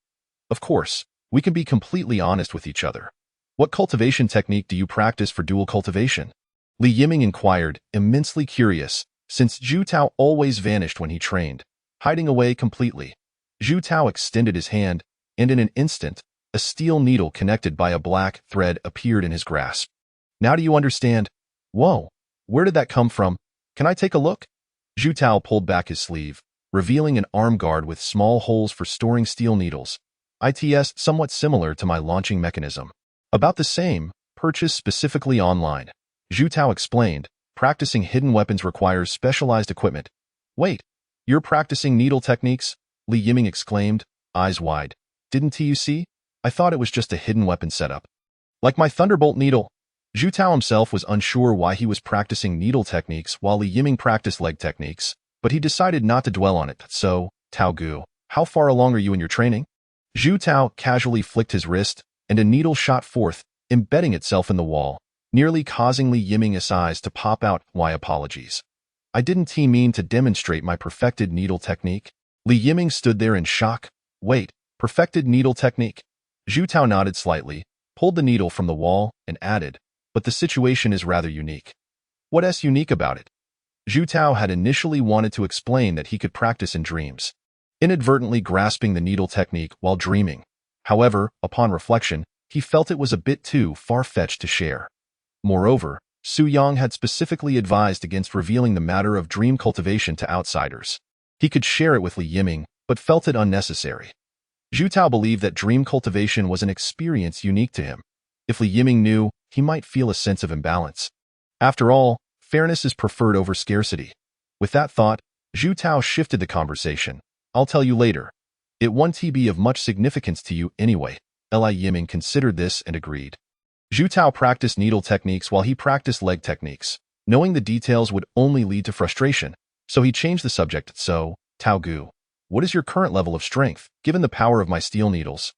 Of course, we can be completely honest with each other. What cultivation technique do you practice for dual cultivation? Li Yiming inquired, immensely curious, since Zhu Tao always vanished when he trained, hiding away completely. Zhu Tao extended his hand, and in an instant, A steel needle connected by a black thread appeared in his grasp. Now do you understand? Whoa, where did that come from? Can I take a look? Zhu Tao pulled back his sleeve, revealing an arm guard with small holes for storing steel needles. ITS somewhat similar to my launching mechanism. About the same, purchased specifically online. Zhu Tao explained, practicing hidden weapons requires specialized equipment. Wait, you're practicing needle techniques? Li Yiming exclaimed, eyes wide. Didn't you see? I thought it was just a hidden weapon setup. Like my Thunderbolt needle. Zhu Tao himself was unsure why he was practicing needle techniques while Li Yiming practiced leg techniques, but he decided not to dwell on it. So, Tao Gu, how far along are you in your training? Zhu Tao casually flicked his wrist, and a needle shot forth, embedding itself in the wall, nearly causing Li Yiming's eyes to pop out. Why apologies? I didn't mean to demonstrate my perfected needle technique. Li Yiming stood there in shock. Wait, perfected needle technique? Zhu Tao nodded slightly, pulled the needle from the wall, and added, but the situation is rather unique. What's unique about it? Zhu Tao had initially wanted to explain that he could practice in dreams, inadvertently grasping the needle technique while dreaming. However, upon reflection, he felt it was a bit too far-fetched to share. Moreover, Su Yang had specifically advised against revealing the matter of dream cultivation to outsiders. He could share it with Li Yiming, but felt it unnecessary. Zhu Tao believed that dream cultivation was an experience unique to him. If Li Yiming knew, he might feel a sense of imbalance. After all, fairness is preferred over scarcity. With that thought, Zhu Tao shifted the conversation. I'll tell you later. It won't be of much significance to you anyway. Li Yiming considered this and agreed. Zhu Tao practiced needle techniques while he practiced leg techniques. Knowing the details would only lead to frustration, so he changed the subject. So, Tao Gu, what is your current level of strength, given the power of my steel needles?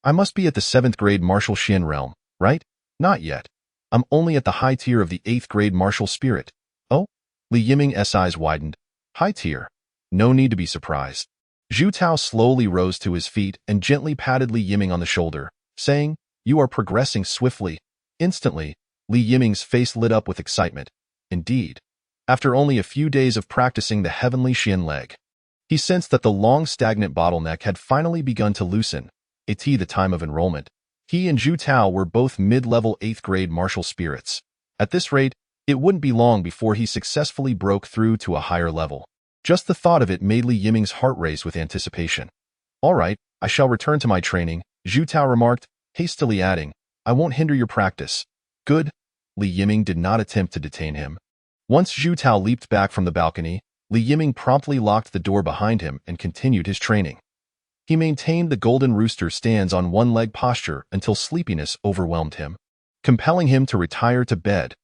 I must be at the 7th grade martial Xian realm, right? Not yet. I'm only at the high tier of the 8th grade martial spirit. Oh? Li Yiming's eyes widened. High tier? No need to be surprised. Zhu Tao slowly rose to his feet and gently patted Li Yiming on the shoulder, saying, You are progressing swiftly. Instantly, Li Yiming's face lit up with excitement. Indeed. After only a few days of practicing the heavenly Xian leg, he sensed that the long stagnant bottleneck had finally begun to loosen. The time of enrollment. He and Zhu Tao were both mid-level 8th grade martial spirits. At this rate, it wouldn't be long before he successfully broke through to a higher level. Just the thought of it made Li Yiming's heart race with anticipation. All right, I shall return to my training, Zhu Tao remarked, hastily adding, I won't hinder your practice. Good. Li Yiming did not attempt to detain him. Once Zhu Tao leaped back from the balcony, Li Yiming promptly locked the door behind him and continued his training. He maintained the golden rooster stands on one-leg posture until sleepiness overwhelmed him, compelling him to retire to bed.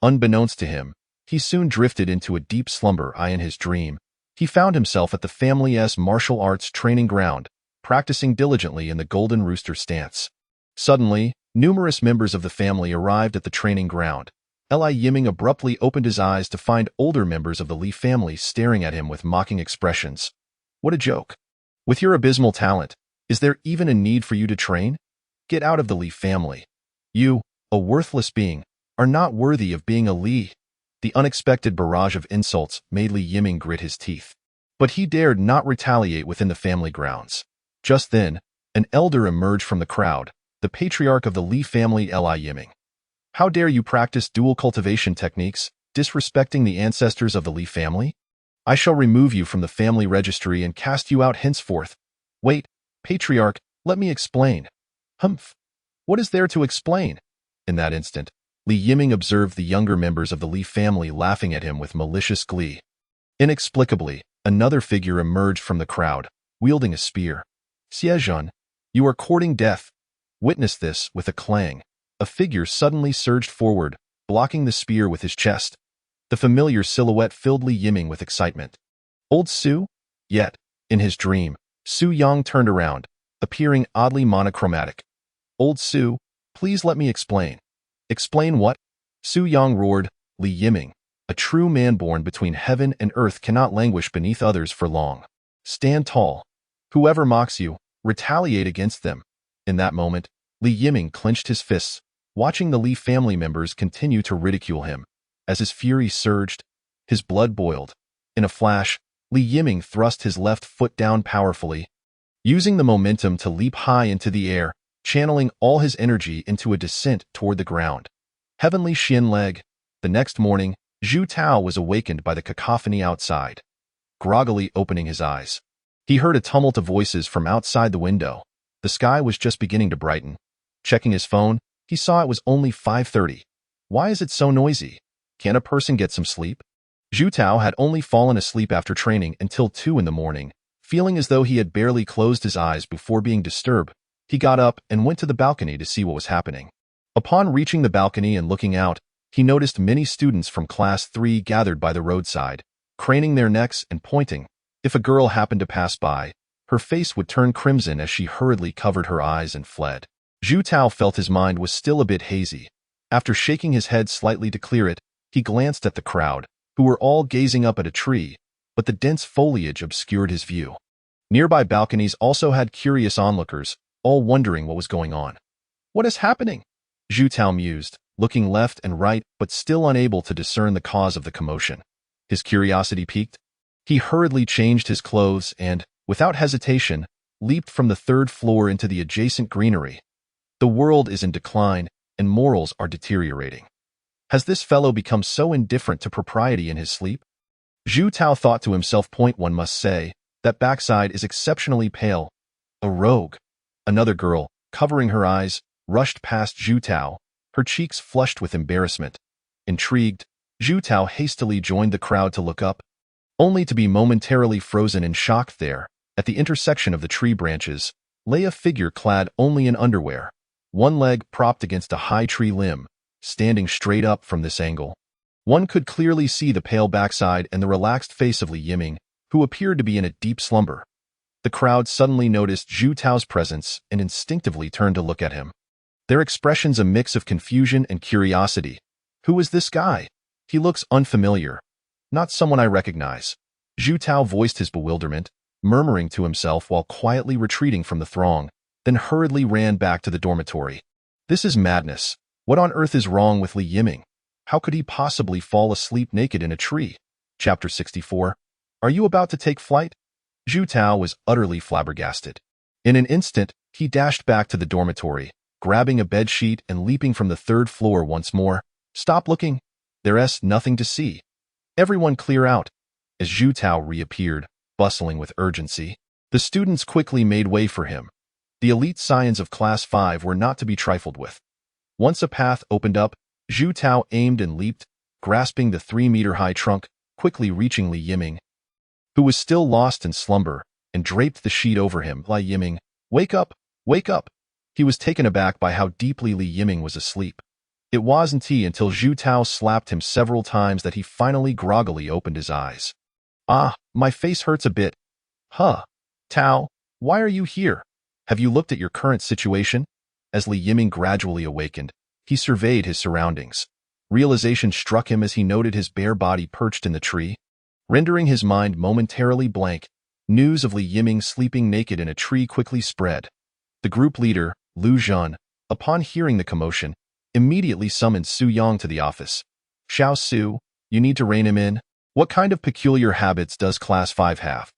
Unbeknownst to him, he soon drifted into a deep slumber. In his dream, he found himself at the family's martial arts training ground, practicing diligently in the golden rooster stance. Suddenly, numerous members of the family arrived at the training ground. Li Yiming abruptly opened his eyes to find older members of the Li family staring at him with mocking expressions. What a joke. With your abysmal talent, is there even a need for you to train? Get out of the Li family. You, a worthless being, are not worthy of being a Li. The unexpected barrage of insults made Li Yiming grit his teeth. But he dared not retaliate within the family grounds. Just then, an elder emerged from the crowd, the patriarch of the Li family, Li Yiming. How dare you practice dual cultivation techniques, disrespecting the ancestors of the Li family? I shall remove you from the family registry and cast you out henceforth. Wait, patriarch, let me explain. Humph. What is there to explain? In that instant, Li Yiming observed the younger members of the Li family laughing at him with malicious glee. Inexplicably, another figure emerged from the crowd, wielding a spear. Xiejun, you are courting death. Witness this with a clang. A figure suddenly surged forward, blocking the spear with his chest. The familiar silhouette filled Li Yiming with excitement. Old Su? Yet, in his dream, Su Yang turned around, appearing oddly monochromatic. Old Su, please let me explain. Explain what? Su Yang roared. Li Yiming, a true man born between heaven and earth cannot languish beneath others for long. Stand tall. Whoever mocks you, retaliate against them. In that moment, Li Yiming clenched his fists, watching the Li family members continue to ridicule him. As his fury surged, his blood boiled. In a flash, Li Yiming thrust his left foot down powerfully. Using the momentum to leap high into the air, channeling all his energy into a descent toward the ground. Heavenly Shin Leg. The next morning, Zhu Tao was awakened by the cacophony outside. Groggily opening his eyes, he heard a tumult of voices from outside the window. The sky was just beginning to brighten. Checking his phone, he saw it was only 5:30. Why is it so noisy? Can a person get some sleep? Zhu Tao had only fallen asleep after training until 2 in the morning. Feeling as though he had barely closed his eyes before being disturbed, he got up and went to the balcony to see what was happening. Upon reaching the balcony and looking out, he noticed many students from Class 3 gathered by the roadside, craning their necks and pointing. If a girl happened to pass by, her face would turn crimson as she hurriedly covered her eyes and fled. Zhu Tao felt his mind was still a bit hazy. After shaking his head slightly to clear it, he glanced at the crowd, who were all gazing up at a tree, but the dense foliage obscured his view. Nearby balconies also had curious onlookers, all wondering what was going on. What is happening? Zhu Tao mused, looking left and right but still unable to discern the cause of the commotion. His curiosity piqued. He hurriedly changed his clothes and, without hesitation, leaped from the 3rd floor into the adjacent greenery. The world is in decline, and morals are deteriorating. Has this fellow become so indifferent to propriety in his sleep? Zhu Tao thought to himself. One must say, that backside is exceptionally pale. A rogue. Another girl, covering her eyes, rushed past Zhu Tao, her cheeks flushed with embarrassment. Intrigued, Zhu Tao hastily joined the crowd to look up, only to be momentarily frozen in shock. There, at the intersection of the tree branches, lay a figure clad only in underwear, one leg propped against a high tree limb. Standing straight up from this angle, one could clearly see the pale backside and the relaxed face of Li Yiming, who appeared to be in a deep slumber. The crowd suddenly noticed Zhu Tao's presence and instinctively turned to look at him. Their expressions a mix of confusion and curiosity. Who is this guy? He looks unfamiliar. Not someone I recognize. Zhu Tao voiced his bewilderment, murmuring to himself while quietly retreating from the throng, then hurriedly ran back to the dormitory. This is madness. What on earth is wrong with Li Yiming? How could he possibly fall asleep naked in a tree? Chapter 64. Are you about to take flight? Zhu Tao was utterly flabbergasted. In an instant, he dashed back to the dormitory, grabbing a bedsheet and leaping from the 3rd floor once more. Stop looking. There's nothing to see. Everyone clear out. As Zhu Tao reappeared, bustling with urgency, the students quickly made way for him. The elite scions of Class 5 were not to be trifled with. Once a path opened up, Zhu Tao aimed and leaped, grasping the 3-meter-high trunk, quickly reaching Li Yiming, who was still lost in slumber, and draped the sheet over him. Li Yiming, wake up, wake up! He was taken aback by how deeply Li Yiming was asleep. It wasn't until Zhu Tao slapped him several times that he finally groggily opened his eyes. Ah, my face hurts a bit. Huh. Tao, why are you here? Have you looked at your current situation? As Li Yiming gradually awakened, he surveyed his surroundings. Realization struck him as he noted his bare body perched in the tree. Rendering his mind momentarily blank, news of Li Yiming sleeping naked in a tree quickly spread. The group leader, Lu Zhan, upon hearing the commotion, immediately summoned Su Yang to the office. Xiao Su, you need to rein him in. What kind of peculiar habits does Class 5 have?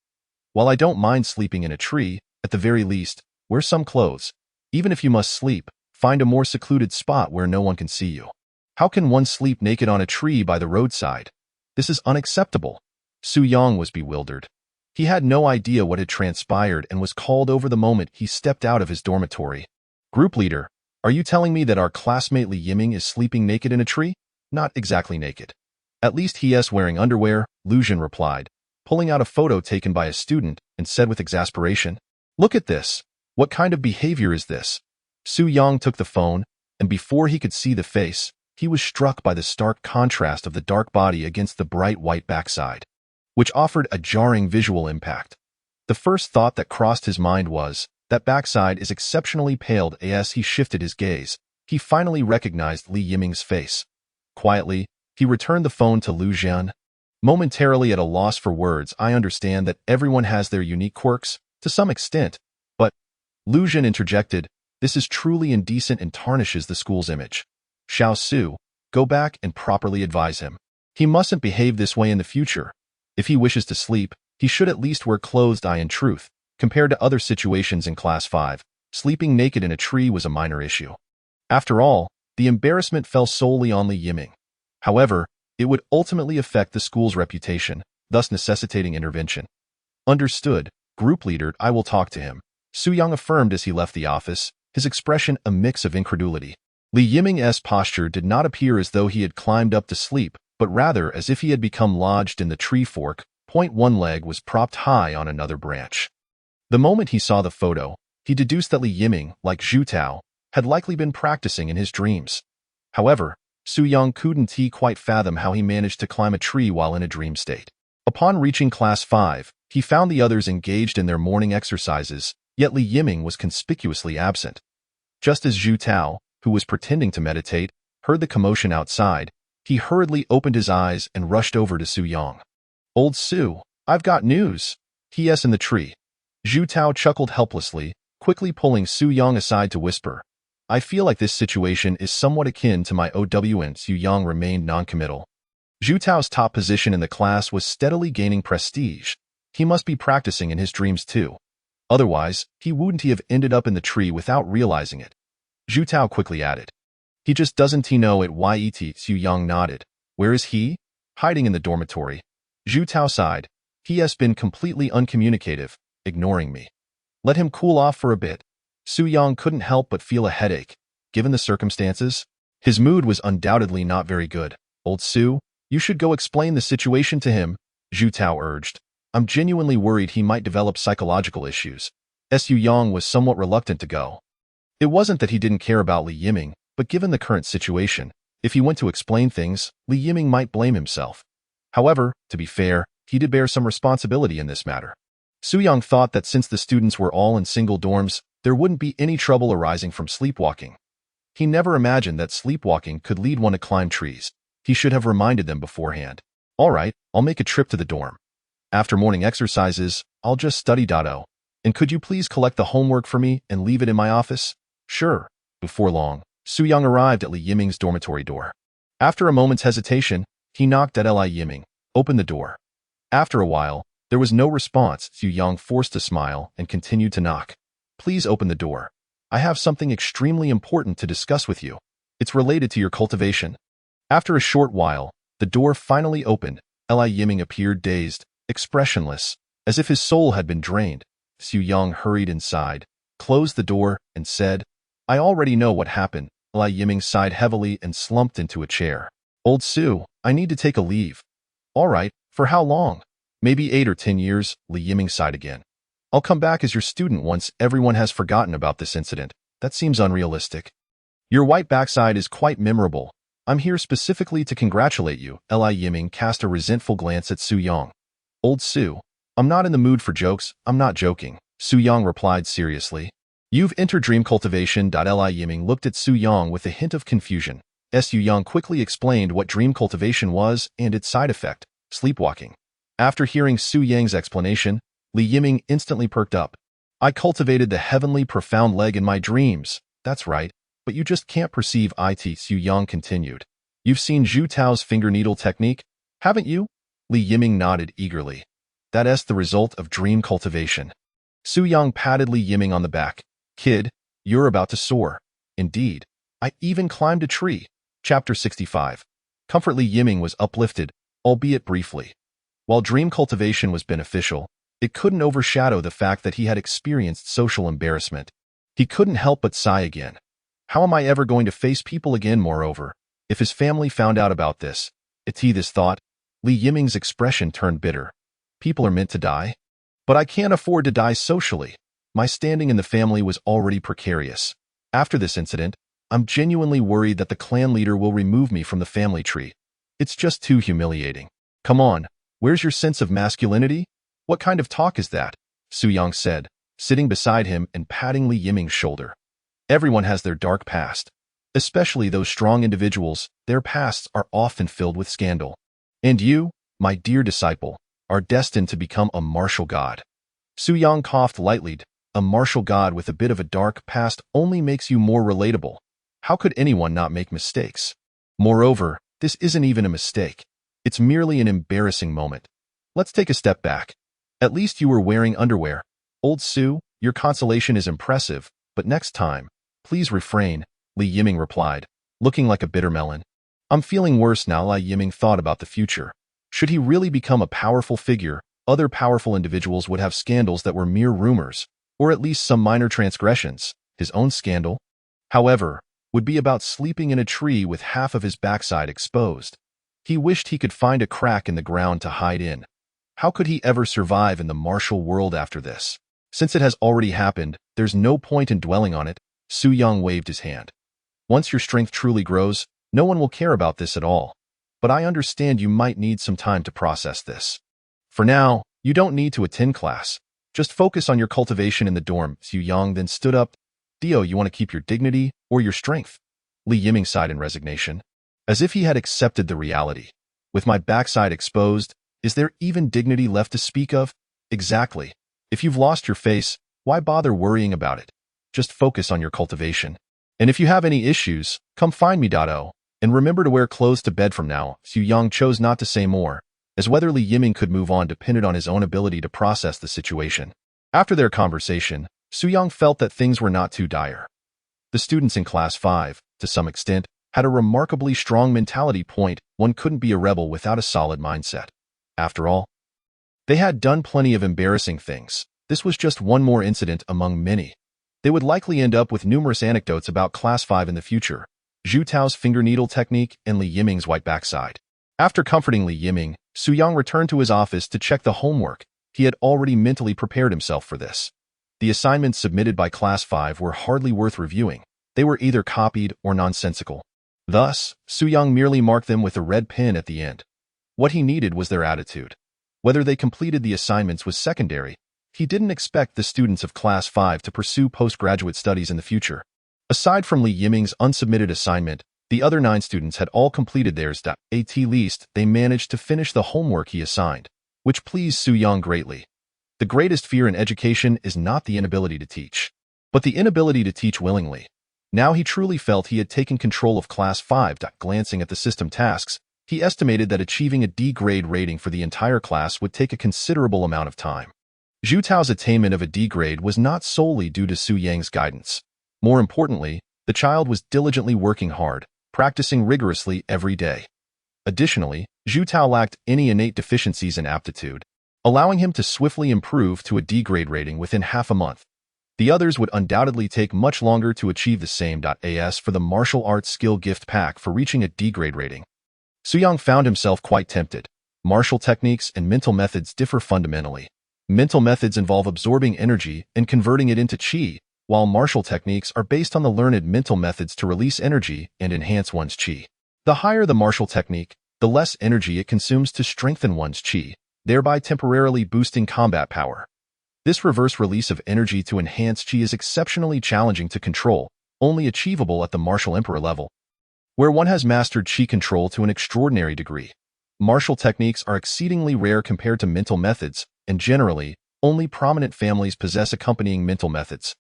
While I don't mind sleeping in a tree, at the very least, wear some clothes. Even if you must sleep, find a more secluded spot where no one can see you. How can one sleep naked on a tree by the roadside? This is unacceptable. Su Yang was bewildered. He had no idea what had transpired and was called over the moment he stepped out of his dormitory. Group leader, are you telling me that our classmate Li Yiming is sleeping naked in a tree? Not exactly naked. At least he is wearing underwear, Lu Zhan replied, pulling out a photo taken by a student and said with exasperation, Look at this. What kind of behavior is this? Su Yang took the phone, and before he could see the face, he was struck by the stark contrast of the dark body against the bright white backside, which offered a jarring visual impact. The first thought that crossed his mind was, that backside is exceptionally pale. As he shifted his gaze, he finally recognized Li Yiming's face. Quietly, he returned the phone to Lu Zhan. Momentarily at a loss for words, I understand that everyone has their unique quirks, to some extent, but, Lu Zhan interjected, this is truly indecent and tarnishes the school's image. Xiao Su, go back and properly advise him. He mustn't behave this way in the future. If he wishes to sleep, he should at least wear clothes. In truth, compared to other situations in Class 5, Sleeping naked in a tree was a minor issue. After all, the embarrassment fell solely on Li Yiming. However, it would ultimately affect the school's reputation, thus necessitating intervention. Understood, group leader, I will talk to him, Su Yang affirmed as he left the office, his expression a mix of incredulity. Li Yiming's posture did not appear as though he had climbed up to sleep, but rather as if he had become lodged in the tree fork. One leg was propped high on another branch. The moment he saw the photo, he deduced that Li Yiming, like Zhu Tao, had likely been practicing in his dreams. However, Su Yang couldn't quite fathom how he managed to climb a tree while in a dream state. Upon reaching Class 5, he found the others engaged in their morning exercises, yet Li Yiming was conspicuously absent. Just as Zhu Tao, who was pretending to meditate, heard the commotion outside, he hurriedly opened his eyes and rushed over to Su Yang. "Old Su, I've got news," he in the tree. Zhu Tao chuckled helplessly, quickly pulling Su Yang aside to whisper, "I feel like this situation is somewhat akin to my OWN." Su Yang remained noncommittal. Zhu Tao's top position in the class was steadily gaining prestige. He must be practicing in his dreams too. Otherwise, he wouldn't have ended up in the tree without realizing it. Zhu Tao quickly added, "He just doesn't know it yet." Su Yang nodded. "Where is he?" "Hiding in the dormitory." Zhu Tao sighed. "He has been completely uncommunicative, ignoring me. Let him cool off for a bit." Su Yang couldn't help but feel a headache. Given the circumstances, his mood was undoubtedly not very good. "Old Su, you should go explain the situation to him," Zhu Tao urged. "I'm genuinely worried he might develop psychological issues." Su Yang was somewhat reluctant to go. It wasn't that he didn't care about Li Yiming, but given the current situation, if he went to explain things, Li Yiming might blame himself. However, to be fair, he did bear some responsibility in this matter. Su Yang thought that since the students were all in single dorms, there wouldn't be any trouble arising from sleepwalking. He never imagined that sleepwalking could lead one to climb trees. He should have reminded them beforehand. "All right, I'll make a trip to the dorm. After morning exercises, I'll just study Dado. And could you please collect the homework for me and leave it in my office?" "Sure." Before long, Su Yang arrived at Li Yiming's dormitory door. After a moment's hesitation, he knocked at Li Yiming, opened the door. After a while, there was no response. Su Yang forced a smile and continued to knock. "Please open the door. I have something extremely important to discuss with you. It's related to your cultivation." After a short while, the door finally opened. Li Yiming appeared dazed, expressionless, as if his soul had been drained. Su Yang hurried inside, closed the door, and said, "I already know what happened." Li Yiming sighed heavily and slumped into a chair. "Old Su, I need to take a leave." "All right, for how long?" "Maybe 8 or 10 years, Li Yiming sighed again. "I'll come back as your student once everyone has forgotten about this incident." "That seems unrealistic." "Your white backside is quite memorable. I'm here specifically to congratulate you." Li Yiming cast a resentful glance at Su Yang. "Old Su, I'm not in the mood for jokes." "I'm not joking," Su Yang replied seriously. "You've entered dream cultivation." Li Yiming looked at Su Yang with a hint of confusion. Su Yang quickly explained what dream cultivation was and its side effect, sleepwalking. After hearing Su Yang's explanation, Li Yiming instantly perked up. "I cultivated the heavenly profound leg in my dreams." "That's right, but you just can't perceive it," Su Yang continued. "You've seen Zhu Tao's finger needle technique, haven't you?" Li Yiming nodded eagerly. "That's the result of dream cultivation." Su Yang patted Li Yiming on the back. "Kid, you're about to soar." "Indeed. I even climbed a tree." Chapter 65. Comfort. Li Yiming was uplifted, albeit briefly. While dream cultivation was beneficial, it couldn't overshadow the fact that he had experienced social embarrassment. He couldn't help but sigh again. How am I ever going to face people again? Moreover, if his family found out about this, this thought, Li Yiming's expression turned bitter. People are meant to die? But I can't afford to die socially. My standing in the family was already precarious. After this incident, I'm genuinely worried that the clan leader will remove me from the family tree. It's just too humiliating. "Come on, where's your sense of masculinity? What kind of talk is that?" Su Yang said, sitting beside him and patting Li Yiming's shoulder. "Everyone has their dark past. Especially those strong individuals, their pasts are often filled with scandal. And you, my dear disciple, are destined to become a martial god." Su Yang coughed lightly. "A martial god with a bit of a dark past only makes you more relatable. How could anyone not make mistakes? Moreover, this isn't even a mistake. It's merely an embarrassing moment. Let's take a step back. At least you were wearing underwear. Old Su, your consolation is impressive, but next time, please refrain, Li Yiming replied, looking like a bitter melon. I'm feeling worse now. Li Yiming thought about the future. Should he really become a powerful figure, other powerful individuals would have scandals that were mere rumors, or at least some minor transgressions. His own scandal, however, would be about sleeping in a tree with half of his backside exposed. He wished he could find a crack in the ground to hide in. How could he ever survive in the martial world after this? Since it has already happened, there's no point in dwelling on it. Su Yang waved his hand. Once your strength truly grows, no one will care about this at all. But I understand you might need some time to process this. For now, you don't need to attend class. Just focus on your cultivation in the dorm. Su Yang then stood up. Theo, you want to keep your dignity or your strength? Li Yiming sighed in resignation, as if he had accepted the reality. With my backside exposed, is there even dignity left to speak of? Exactly. If you've lost your face, why bother worrying about it? Just focus on your cultivation. And if you have any issues, come find me. And remember to wear clothes to bed from now. Su Yang chose not to say more, as whether Li Yiming could move on depended on his own ability to process the situation. After their conversation, Su Yang felt that things were not too dire. The students in Class 5, to some extent, had a remarkably strong mentality. One couldn't be a rebel without a solid mindset. After all, they had done plenty of embarrassing things. This was just one more incident among many. They would likely end up with numerous anecdotes about Class 5 in the future. Zhu Tao's finger needle technique and Li Yiming's white backside. After comforting Li Yiming, Su Yang returned to his office to check the homework. He had already mentally prepared himself for this. The assignments submitted by Class 5 were hardly worth reviewing. They were either copied or nonsensical. Thus, Su Yang merely marked them with a red pen at the end. What he needed was their attitude. Whether they completed the assignments was secondary. He didn't expect the students of Class 5 to pursue postgraduate studies in the future. Aside from Li Yiming's unsubmitted assignment, the other 9 students had all completed theirs. At least, they managed to finish the homework he assigned, which pleased Su Yang greatly. The greatest fear in education is not the inability to teach, but the inability to teach willingly. Now he truly felt he had taken control of Class 5. Glancing at the system tasks, he estimated that achieving a D grade rating for the entire class would take a considerable amount of time. Zhu Tao's attainment of a D grade was not solely due to Su Yang's guidance. More importantly, the child was diligently working hard, practicing rigorously every day. Additionally, Zhu Tao lacked any innate deficiencies in aptitude, allowing him to swiftly improve to a D grade rating within half a month. The others would undoubtedly take much longer to achieve the same. As for the martial arts skill gift pack for reaching a D grade rating, Su Yang found himself quite tempted. Martial techniques and mental methods differ fundamentally. Mental methods involve absorbing energy and converting it into qi, while martial techniques are based on the learned mental methods to release energy and enhance one's qi. The higher the martial technique, the less energy it consumes to strengthen one's qi, thereby temporarily boosting combat power. This reverse release of energy to enhance qi is exceptionally challenging to control, only achievable at the martial emperor level, where one has mastered qi control to an extraordinary degree. Martial techniques are exceedingly rare compared to mental methods, and generally, only prominent families possess accompanying mental methods.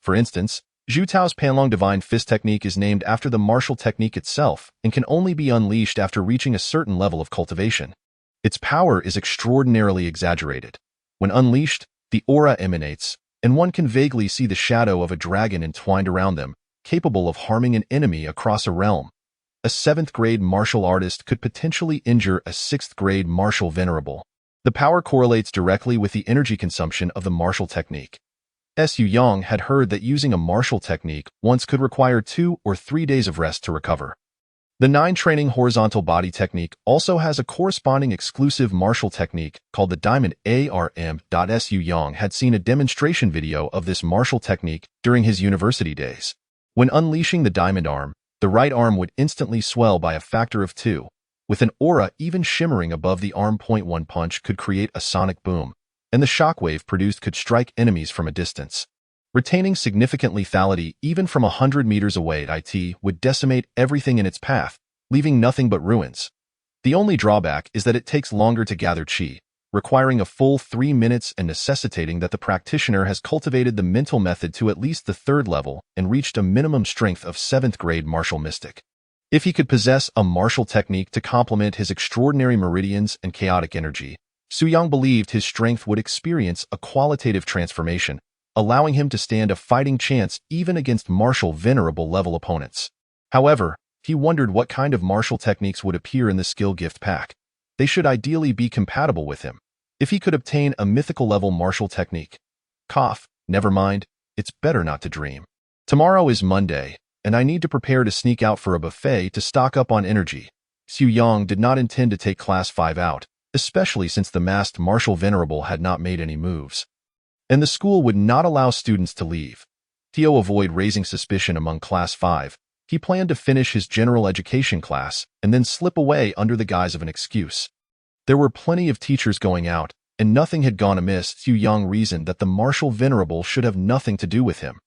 For instance, Zhu Tao's Panlong Divine Fist technique is named after the martial technique itself and can only be unleashed after reaching a certain level of cultivation. Its power is extraordinarily exaggerated. When unleashed, the aura emanates, and one can vaguely see the shadow of a dragon entwined around them, capable of harming an enemy across a realm. A 7th-grade martial artist could potentially injure a 6th-grade martial venerable. The power correlates directly with the energy consumption of the martial technique. Su Yang had heard that using a martial technique once could require 2 or 3 days of rest to recover. The 9 training horizontal body technique also has a corresponding exclusive martial technique called the Diamond Arm. Su Yang had seen a demonstration video of this martial technique during his university days. When unleashing the Diamond Arm, the right arm would instantly swell by a factor of 2, with an aura even shimmering above the arm. One punch could create a sonic boom, and the shockwave produced could strike enemies from a distance. Retaining significant lethality even from 100 meters away, it would decimate everything in its path, leaving nothing but ruins. The only drawback is that it takes longer to gather qi, requiring a full 3 minutes and necessitating that the practitioner has cultivated the mental method to at least the 3rd level and reached a minimum strength of 7th-grade martial mystic. If he could possess a martial technique to complement his extraordinary meridians and chaotic energy, Su Yang believed his strength would experience a qualitative transformation, allowing him to stand a fighting chance even against martial venerable-level opponents. However, he wondered what kind of martial techniques would appear in the skill gift pack. They should ideally be compatible with him. If he could obtain a mythical-level martial technique. Never mind, it's better not to dream. Tomorrow is Monday, and I need to prepare to sneak out for a buffet to stock up on energy. Su Yang did not intend to take Class 5 out, especially since the masked martial venerable had not made any moves. And the school would not allow students to leave. To avoid raising suspicion among Class 5, he planned to finish his general education class and then slip away under the guise of an excuse. There were plenty of teachers going out, and nothing had gone amiss. Su Yang reasoned that the martial venerable should have nothing to do with him.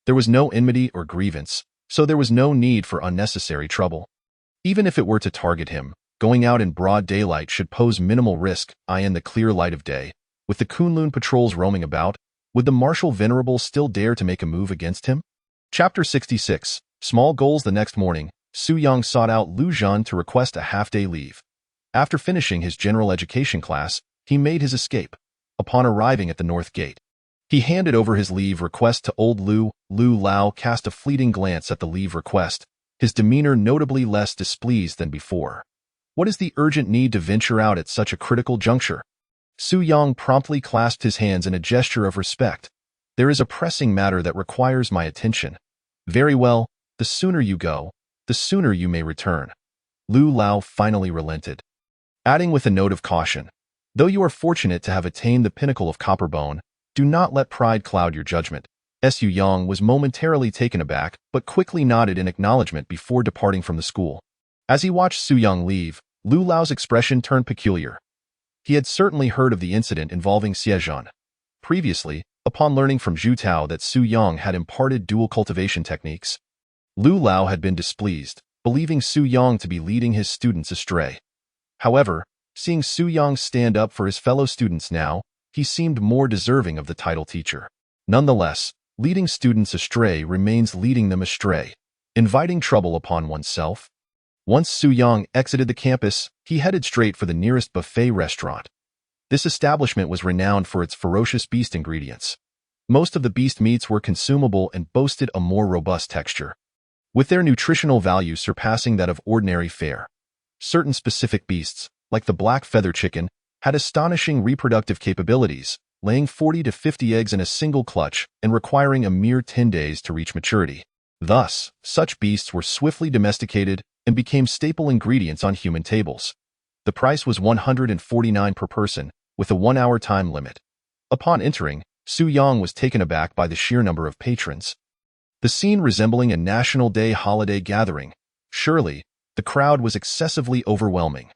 There was no enmity or grievance, so there was no need for unnecessary trouble. Even if it were to target him, going out in broad daylight should pose minimal risk. In the clear light of day, with the Kunlun patrols roaming about, would the martial venerable still dare to make a move against him? Chapter 66. Small Goals. The next morning, Su Yang sought out Lu Zhan to request a half-day leave. After finishing his general education class, he made his escape. Upon arriving at the north gate, he handed over his leave request to old Lu. Lu Lao cast a fleeting glance at the leave request, his demeanor notably less displeased than before. What is the urgent need to venture out at such a critical juncture? Su Yang promptly clasped his hands in a gesture of respect. There is a pressing matter that requires my attention. Very well, the sooner you go, the sooner you may return. Lu Lao finally relented, adding with a note of caution, though you are fortunate to have attained the pinnacle of Copperbone, do not let pride cloud your judgment. Su Yang was momentarily taken aback, but quickly nodded in acknowledgement before departing from the school. As he watched Su Yang leave, Lu Lao's expression turned peculiar. He had certainly heard of the incident involving Xiezhan. Previously, upon learning from Zhu Tao that Su Yang had imparted dual cultivation techniques, Lu Lao had been displeased, believing Su Yang to be leading his students astray. However, seeing Su Yang stand up for his fellow students now, he seemed more deserving of the title teacher. Nonetheless, leading students astray remains leading them astray, inviting trouble upon oneself. Once Su Yang exited the campus, he headed straight for the nearest buffet restaurant. This establishment was renowned for its ferocious beast ingredients. Most of the beast meats were consumable and boasted a more robust texture, with their nutritional value surpassing that of ordinary fare. Certain specific beasts, like the black feather chicken, had astonishing reproductive capabilities, laying 40 to 50 eggs in a single clutch and requiring a mere 10 days to reach maturity. Thus, such beasts were swiftly domesticated and became staple ingredients on human tables. The price was 149 per person, with a 1-hour time limit. Upon entering, Su Yang was taken aback by the sheer number of patrons. The scene resembling a National Day holiday gathering. Surely, the crowd was excessively overwhelming.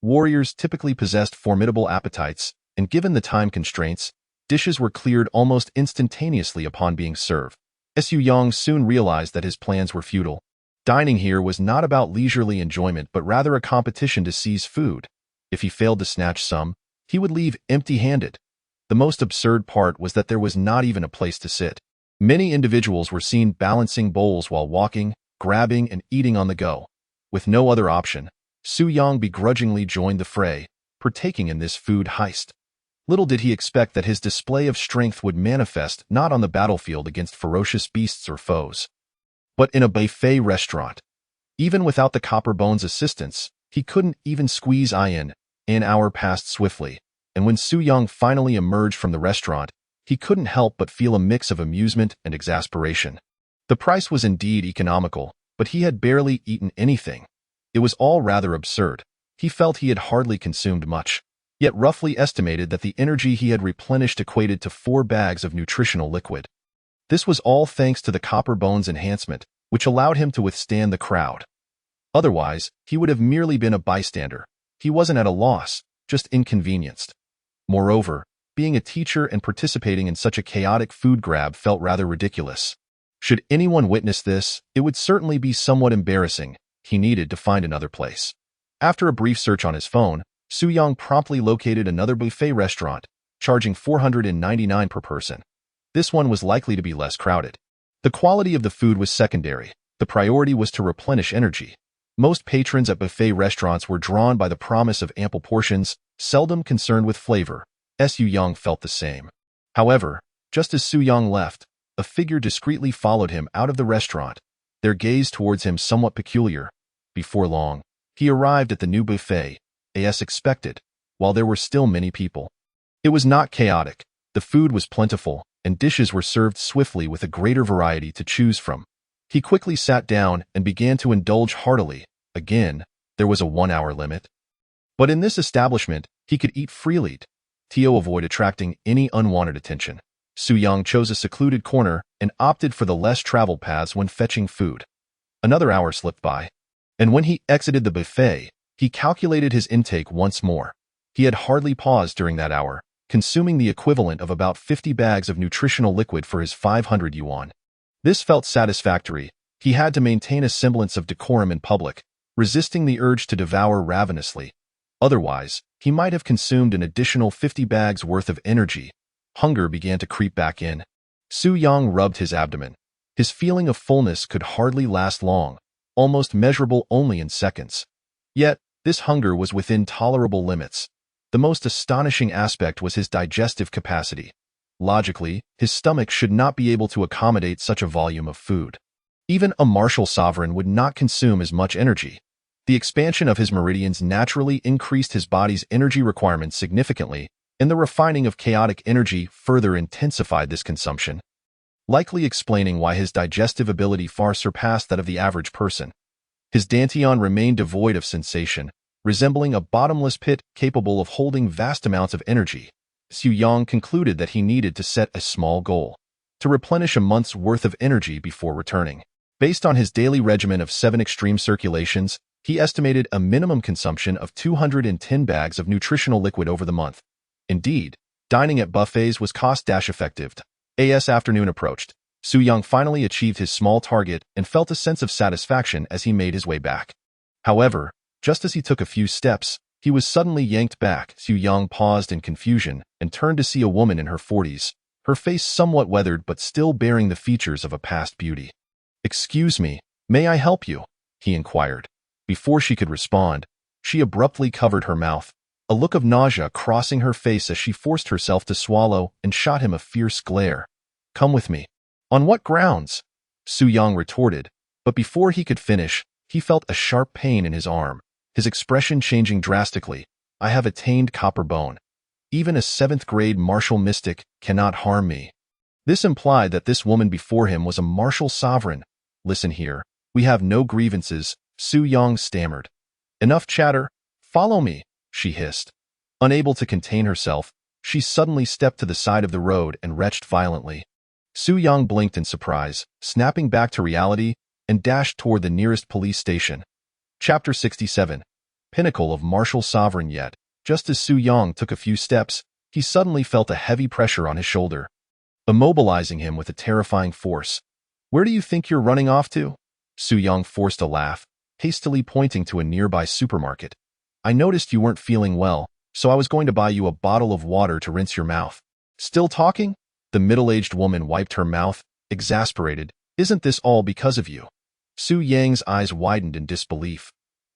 Warriors typically possessed formidable appetites, and given the time constraints, dishes were cleared almost instantaneously upon being served. Su Yang soon realized that his plans were futile. Dining here was not about leisurely enjoyment but rather a competition to seize food. If he failed to snatch some, he would leave empty-handed. The most absurd part was that there was not even a place to sit. Many individuals were seen balancing bowls while walking, grabbing, and eating on the go. With no other option, Su Yang begrudgingly joined the fray, partaking in this food heist. Little did he expect that his display of strength would manifest not on the battlefield against ferocious beasts or foes, but in a buffet restaurant. Even without the Copperbone's assistance, he couldn't even squeeze in. An hour passed swiftly, and when Su Yang finally emerged from the restaurant, he couldn't help but feel a mix of amusement and exasperation. The price was indeed economical, but he had barely eaten anything. It was all rather absurd. He felt he had hardly consumed much, yet roughly estimated that the energy he had replenished equated to 4 bags of nutritional liquid. This was all thanks to the Copperbone's enhancement, which allowed him to withstand the crowd. Otherwise, he would have merely been a bystander. He wasn't at a loss, just inconvenienced. Moreover, being a teacher and participating in such a chaotic food grab felt rather ridiculous. Should anyone witness this, it would certainly be somewhat embarrassing. He needed to find another place. After a brief search on his phone, Su Yang promptly located another buffet restaurant, charging 499 per person. This one was likely to be less crowded. The quality of the food was secondary. The priority was to replenish energy. Most patrons at buffet restaurants were drawn by the promise of ample portions, seldom concerned with flavor. Su Yang felt the same. However, Just as Su Yang left, a figure discreetly followed him out of the restaurant, their gaze towards him somewhat peculiar. Before long, he arrived at the new buffet, as expected, while there were still many people. It was not chaotic, the food was plentiful, and dishes were served swiftly with a greater variety to choose from. He quickly sat down and began to indulge heartily. Again, there was a 1-hour limit. But in this establishment, he could eat freely to avoid attracting any unwanted attention. Su Yang chose a secluded corner and opted for the less traveled paths when fetching food. Another hour slipped by, and when he exited the buffet, he calculated his intake once more. He had hardly paused during that hour, consuming the equivalent of about 50 bags of nutritional liquid for his 500 yuan. This felt satisfactory. He had to maintain a semblance of decorum in public, resisting the urge to devour ravenously. Otherwise, he might have consumed an additional 50 bags worth of energy. Hunger began to creep back in. Su Yang rubbed his abdomen. His feeling of fullness could hardly last long, almost measurable only in seconds. Yet, this hunger was within tolerable limits. The most astonishing aspect was his digestive capacity. Logically, his stomach should not be able to accommodate such a volume of food. Even a martial sovereign would not consume as much energy. The expansion of his meridians naturally increased his body's energy requirements significantly, and the refining of chaotic energy further intensified this consumption, likely explaining why his digestive ability far surpassed that of the average person. His dantian remained devoid of sensation, resembling a bottomless pit capable of holding vast amounts of energy. Su Yang concluded that he needed to set a small goal, to replenish a month's worth of energy before returning. Based on his daily regimen of 7 extreme circulations, he estimated a minimum consumption of 210 bags of nutritional liquid over the month. Indeed, dining at buffets was cost-effective. As afternoon approached, Su Yang finally achieved his small target and felt a sense of satisfaction as he made his way back. However, just as he took a few steps, he was suddenly yanked back. Su Yang paused in confusion and turned to see a woman in her 40s, her face somewhat weathered but still bearing the features of a past beauty. "Excuse me, may I help you?" he inquired. Before she could respond, she abruptly covered her mouth, a look of nausea crossing her face as she forced herself to swallow and shot him a fierce glare. "Come with me." "On what grounds?" Su Yang retorted, but before he could finish, he felt a sharp pain in his arm, his expression changing drastically. "I have attained copper bone. Even a 7th-grade martial mystic cannot harm me." This implied that this woman before him was a martial sovereign. "Listen here, we have no grievances," Su Yang stammered. "Enough chatter, follow me," she hissed. Unable to contain herself, she suddenly stepped to the side of the road and retched violently. Su Yang blinked in surprise, snapping back to reality, and dashed toward the nearest police station. Chapter 67. Pinnacle of Martial Sovereign. Yet, just as Su Yang took a few steps, he suddenly felt a heavy pressure on his shoulder, immobilizing him with a terrifying force. "Where do you think you're running off to?" Su Yang forced a laugh, hastily pointing to a nearby supermarket. "I noticed you weren't feeling well, so I was going to buy you a bottle of water to rinse your mouth." "Still talking?" The middle-aged woman wiped her mouth, exasperated. "Isn't this all because of you?" Su Yang's eyes widened in disbelief.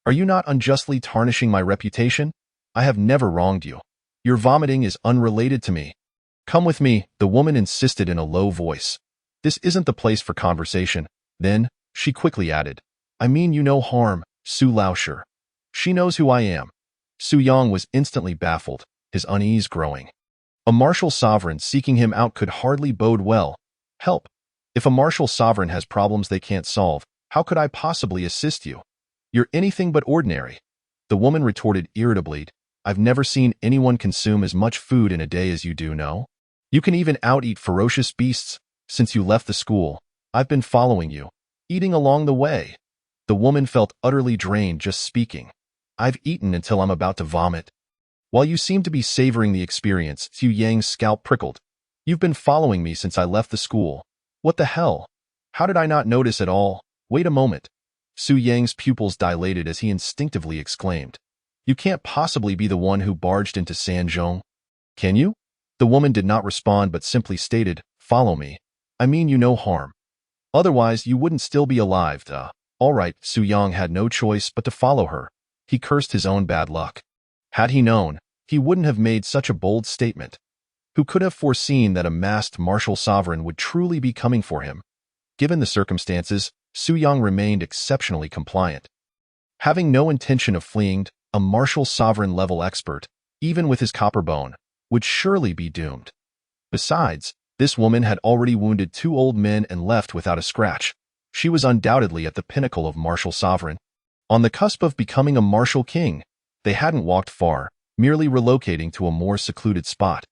"Are you not unjustly tarnishing my reputation? I have never wronged you. Your vomiting is unrelated to me." "Come with me," the woman insisted in a low voice. "This isn't the place for conversation." Then, she quickly added, "I mean you no harm, Su Laosher. She knows who I am." Su Yang was instantly baffled, his unease growing. A martial sovereign seeking him out could hardly bode well. "Help. If a martial sovereign has problems they can't solve, how could I possibly assist you? You're anything but ordinary." The woman retorted irritably, "I've never seen anyone consume as much food in a day as you do, no? You can even out-eat ferocious beasts. Since you left the school, I've been following you, eating along the way." The woman felt utterly drained just speaking. "I've eaten until I'm about to vomit." "While you seem to be savoring the experience," Su Yang's scalp prickled. "You've been following me since I left the school. What the hell? How did I not notice at all? Wait a moment." Su Yang's pupils dilated as he instinctively exclaimed, "You can't possibly be the one who barged into Sanzhong. Can you?" The woman did not respond but simply stated, "Follow me. I mean you no harm. Otherwise you wouldn't still be alive, duh." All right, Su Yang had no choice but to follow her. He cursed his own bad luck. Had he known, he wouldn't have made such a bold statement. Who could have foreseen that a masked martial sovereign would truly be coming for him? Given the circumstances, Su Yang remained exceptionally compliant. Having no intention of fleeing, a martial sovereign-level expert, even with his copper bone, would surely be doomed. Besides, this woman had already wounded 2 old men and left without a scratch. She was undoubtedly at the pinnacle of martial sovereign. On the cusp of becoming a martial king, they hadn't walked far, merely relocating to a more secluded spot.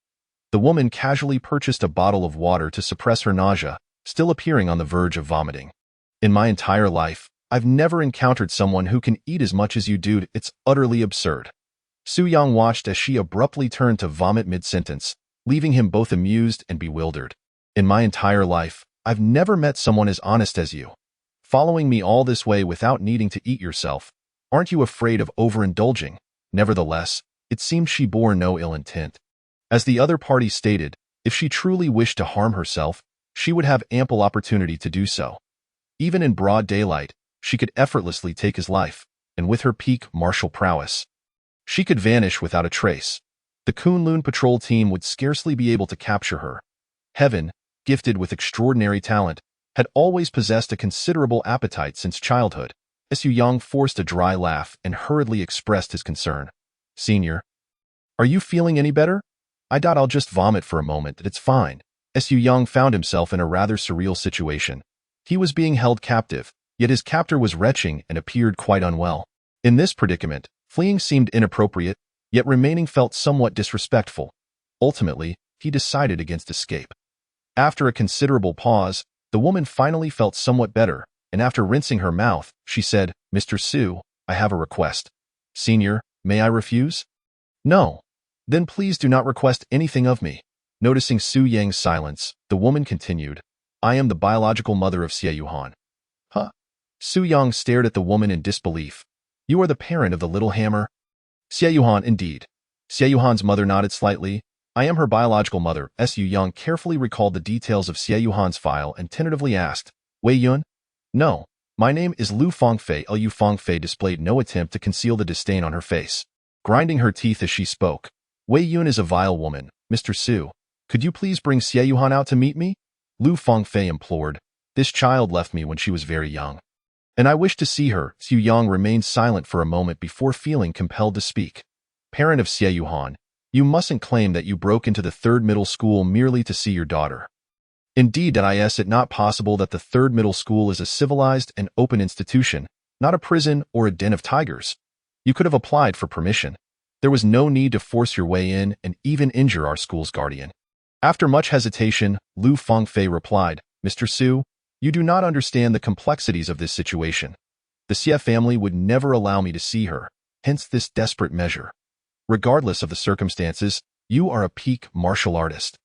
The woman casually purchased a bottle of water to suppress her nausea, still appearing on the verge of vomiting. In my entire life, I've never encountered someone who can eat as much as you do. It's utterly absurd. Su Yang watched as she abruptly turned to vomit mid-sentence, leaving him both amused and bewildered. In my entire life, I've never met someone as honest as you. Following me all this way without needing to eat yourself. Aren't you afraid of overindulging? Nevertheless, it seemed she bore no ill intent. As the other party stated, if she truly wished to harm herself, she would have ample opportunity to do so. Even in broad daylight, she could effortlessly take his life, and with her peak martial prowess, she could vanish without a trace. The Kunlun patrol team would scarcely be able to capture her. Heaven, gifted with extraordinary talent, had always possessed a considerable appetite since childhood. Su Yang forced a dry laugh and hurriedly expressed his concern. Senior, are you feeling any better? I doubt I'll just vomit for a moment. It's fine. Su Yang found himself in a rather surreal situation. He was being held captive, yet his captor was retching and appeared quite unwell. In this predicament, fleeing seemed inappropriate, yet remaining felt somewhat disrespectful. Ultimately, he decided against escape. After a considerable pause, the woman finally felt somewhat better, and after rinsing her mouth, she said, Mr. Su, I have a request. Senior, may I refuse? No. Then please do not request anything of me. Noticing Su Yang's silence, the woman continued, I am the biological mother of Xie Yuhan. Huh? Su Yang stared at the woman in disbelief. You are the parent of the little hammer? Xie Yuhan, indeed. Xie Yuhan's mother nodded slightly. I am her biological mother. Su Yang carefully recalled the details of Xie Yuhan's file and tentatively asked, Wei Yun? No. My name is Lu Fengfei. Lu Fengfei displayed no attempt to conceal the disdain on her face, grinding her teeth as she spoke. Wei Yun is a vile woman. Mr. Su, could you please bring Xie Yuhan out to meet me? Lu Fengfei implored. This child left me when she was very young, and I wish to see her. Su Yang remained silent for a moment before feeling compelled to speak. Parent of Xie Yuhan, you mustn't claim that you broke into the 3rd middle school merely to see your daughter. Indeed, is it not possible that the 3rd middle school is a civilized and open institution, not a prison or a den of tigers? You could have applied for permission. There was no need to force your way in and even injure our school's guardian. After much hesitation, Lu Fengfei replied, Mr. Su, you do not understand the complexities of this situation. The Xie family would never allow me to see her, hence this desperate measure. Regardless of the circumstances, you are a peak martial artist.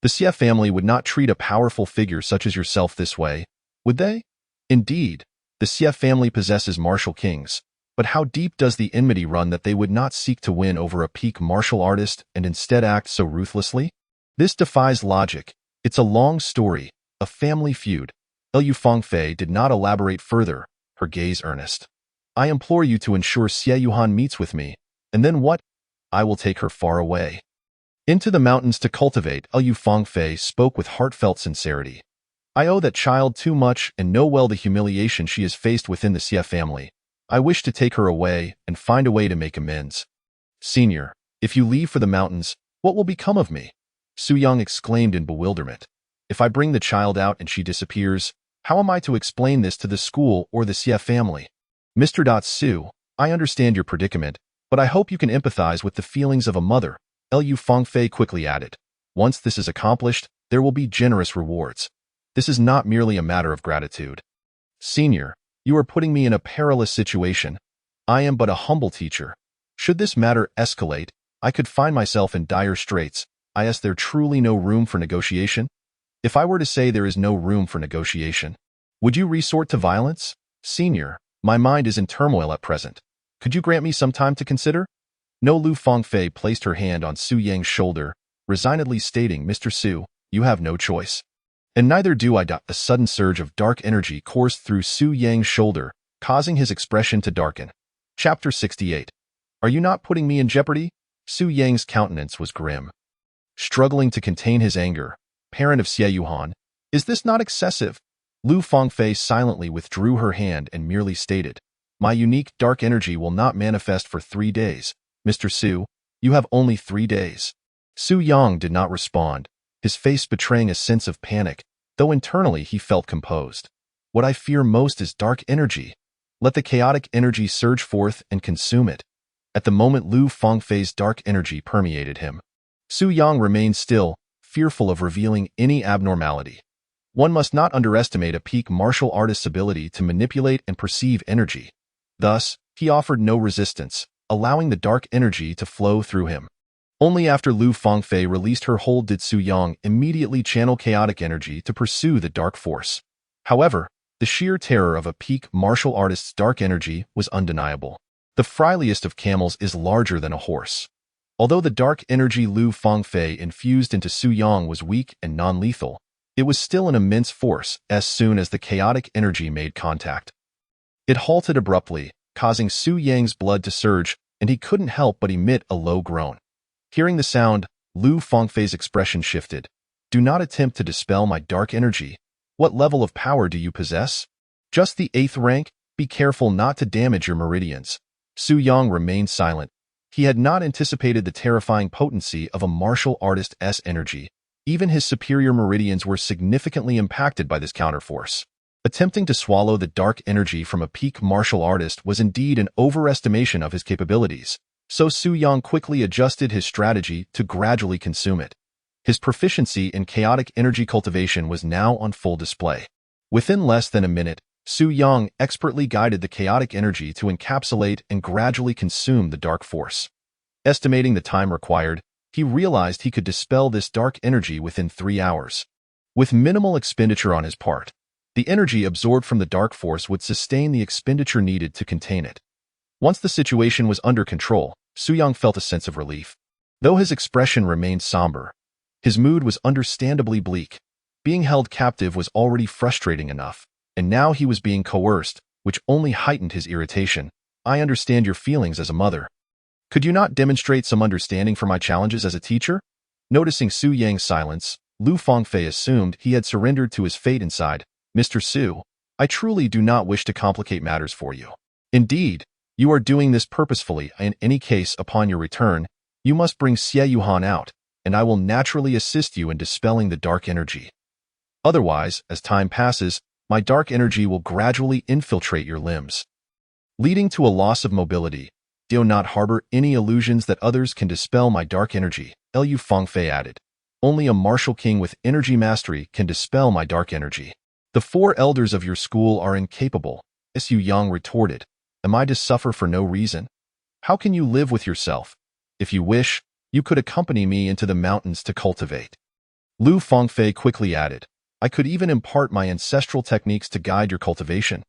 The Xie family would not treat a powerful figure such as yourself this way, would they? Indeed, the Xie family possesses martial kings, but how deep does the enmity run that they would not seek to win over a peak martial artist and instead act so ruthlessly? This defies logic. It's a long story, a family feud. Lu Fengfei did not elaborate further, her gaze earnest. I implore you to ensure Xie Yuhan meets with me, and then what? I will take her far away. Into the mountains to cultivate. Lu Fengfei spoke with heartfelt sincerity. I owe that child too much and know well the humiliation she has faced within the Xie family. I wish to take her away and find a way to make amends. Senior, if you leave for the mountains, what will become of me? Su Yang exclaimed in bewilderment. If I bring the child out and she disappears, how am I to explain this to the school or the Xie family? Mr. Su, I understand your predicament, but I hope you can empathize with the feelings of a mother, Lu Fengfei quickly added. Once this is accomplished, there will be generous rewards. This is not merely a matter of gratitude. Senior, you are putting me in a perilous situation. I am but a humble teacher. Should this matter escalate, I could find myself in dire straits. Is there truly no room for negotiation? If I were to say there is no room for negotiation, would you resort to violence? Senior, my mind is in turmoil at present. Could you grant me some time to consider? No. Lu Fengfei placed her hand on Su Yang's shoulder, resignedly stating, Mr. Su, you have no choice. And neither do I. A sudden surge of dark energy coursed through Su Yang's shoulder, causing his expression to darken. Chapter 68. Are you not putting me in jeopardy? Su Yang's countenance was grim. struggling to contain his anger. Parent of Xie Yuhan, is this not excessive? Lu Fangfei silently withdrew her hand and merely stated, my unique dark energy will not manifest for 3 days. Mr. Su, you have only 3 days. Su Yang did not respond, his face betraying a sense of panic, though internally he felt composed. What I fear most is dark energy. Let the chaotic energy surge forth and consume it. At the moment Lu Fangfei's dark energy permeated him. Su Yang remained still, fearful of revealing any abnormality. One must not underestimate a peak martial artist's ability to manipulate and perceive energy. Thus, he offered no resistance, allowing the dark energy to flow through him. Only after Lu Fangfei released her hold did Su Yang immediately channel chaotic energy to pursue the dark force. However, the sheer terror of a peak martial artist's dark energy was undeniable. The friendliest of camels is larger than a horse. Although the dark energy Lu Fangfei infused into Su Yang was weak and non-lethal, it was still an immense force as soon as the chaotic energy made contact. It halted abruptly, causing Su Yang's blood to surge, and he couldn't help but emit a low groan. Hearing the sound, Lu Fangfei's expression shifted. Do not attempt to dispel my dark energy. What level of power do you possess? Just the 8th rank? Be careful not to damage your meridians. Su Yang remained silent. He had not anticipated the terrifying potency of a martial artist's energy. Even his superior meridians were significantly impacted by this counterforce. Attempting to swallow the dark energy from a peak martial artist was indeed an overestimation of his capabilities, so Su Yang quickly adjusted his strategy to gradually consume it. His proficiency in chaotic energy cultivation was now on full display. Within less than a minute, Su Yang expertly guided the chaotic energy to encapsulate and gradually consume the dark force. Estimating the time required, he realized he could dispel this dark energy within 3 hours. With minimal expenditure on his part, the energy absorbed from the dark force would sustain the expenditure needed to contain it. Once the situation was under control, Su Yang felt a sense of relief. Though his expression remained somber, his mood was understandably bleak. Being held captive was already frustrating enough, and now he was being coerced, which only heightened his irritation. I understand your feelings as a mother. Could you not demonstrate some understanding for my challenges as a teacher? Noticing Su Yang's silence, Lu Fangfei assumed he had surrendered to his fate inside. Mr. Su, I truly do not wish to complicate matters for you. Indeed, you are doing this purposefully. In any case, upon your return, you must bring Xie Yuhan out, and I will naturally assist you in dispelling the dark energy. Otherwise, as time passes, my dark energy will gradually infiltrate your limbs, leading to a loss of mobility. Do not harbor any illusions that others can dispel my dark energy, Lu Fangfei added. Only a martial king with energy mastery can dispel my dark energy. The 4 elders of your school are incapable, Su Yang retorted. Am I to suffer for no reason? How can you live with yourself? If you wish, you could accompany me into the mountains to cultivate. Lu Fangfei quickly added, I could even impart my ancestral techniques to guide your cultivation.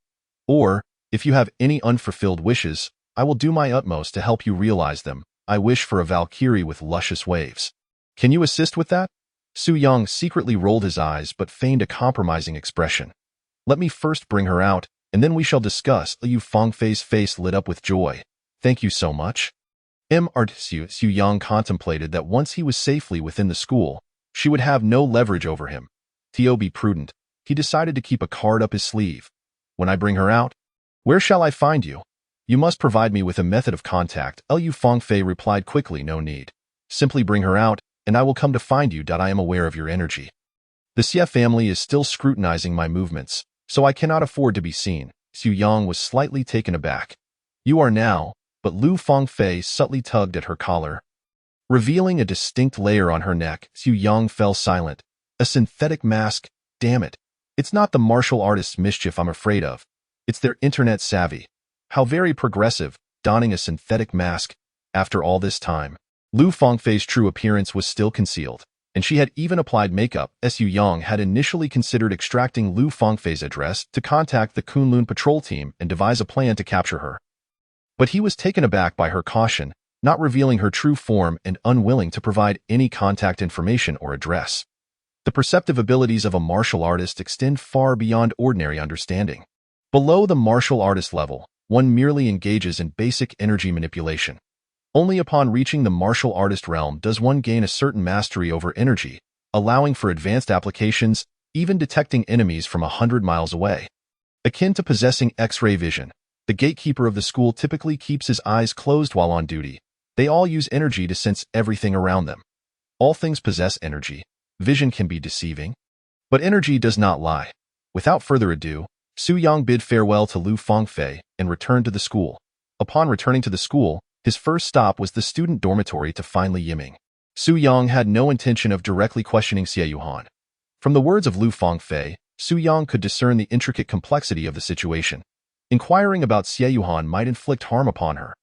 Or, if you have any unfulfilled wishes, I will do my utmost to help you realize them. I wish for a Valkyrie with luscious waves. Can you assist with that? Su Yang secretly rolled his eyes but feigned a compromising expression. Let me first bring her out, and then we shall discuss. Lu Fangfei's face lit up with joy. Thank you so much. Su Yang contemplated that once he was safely within the school, she would have no leverage over him. To be prudent, he decided to keep a card up his sleeve. When I bring her out, where shall I find you? You must provide me with a method of contact. Lu Fangfei replied quickly, no need. Simply bring her out, and I will come to find you. I am aware of your energy. The Xie family is still scrutinizing my movements, so I cannot afford to be seen. Su Yang was slightly taken aback. You are now, but Lu Fangfei subtly tugged at her collar, revealing a distinct layer on her neck. Su Yang fell silent. A synthetic mask, damn it. It's not the martial artist's mischief I'm afraid of. It's their internet savvy. How very progressive, donning a synthetic mask. After all this time, Lu Fangfei's true appearance was still concealed, and she had even applied makeup. Su Yang had initially considered extracting Lu Fangfei's address to contact the Kunlun patrol team and devise a plan to capture her. But he was taken aback by her caution, not revealing her true form and unwilling to provide any contact information or address. The perceptive abilities of a martial artist extend far beyond ordinary understanding. Below the martial artist level, one merely engages in basic energy manipulation. Only upon reaching the martial artist realm does one gain a certain mastery over energy, allowing for advanced applications, even detecting enemies from 100 miles away. Akin to possessing X-ray vision, the gatekeeper of the school typically keeps his eyes closed while on duty. They all use energy to sense everything around them. All things possess energy. Vision can be deceiving, but energy does not lie. Without further ado, Su Yang bid farewell to Lu Fengfei and returned to the school. Upon returning to the school, his first stop was the student dormitory to find Li Yiming. Su Yang had no intention of directly questioning Xie Yuhan. From the words of Lu Fengfei, Su Yang could discern the intricate complexity of the situation. Inquiring about Xie Yuhan might inflict harm upon her.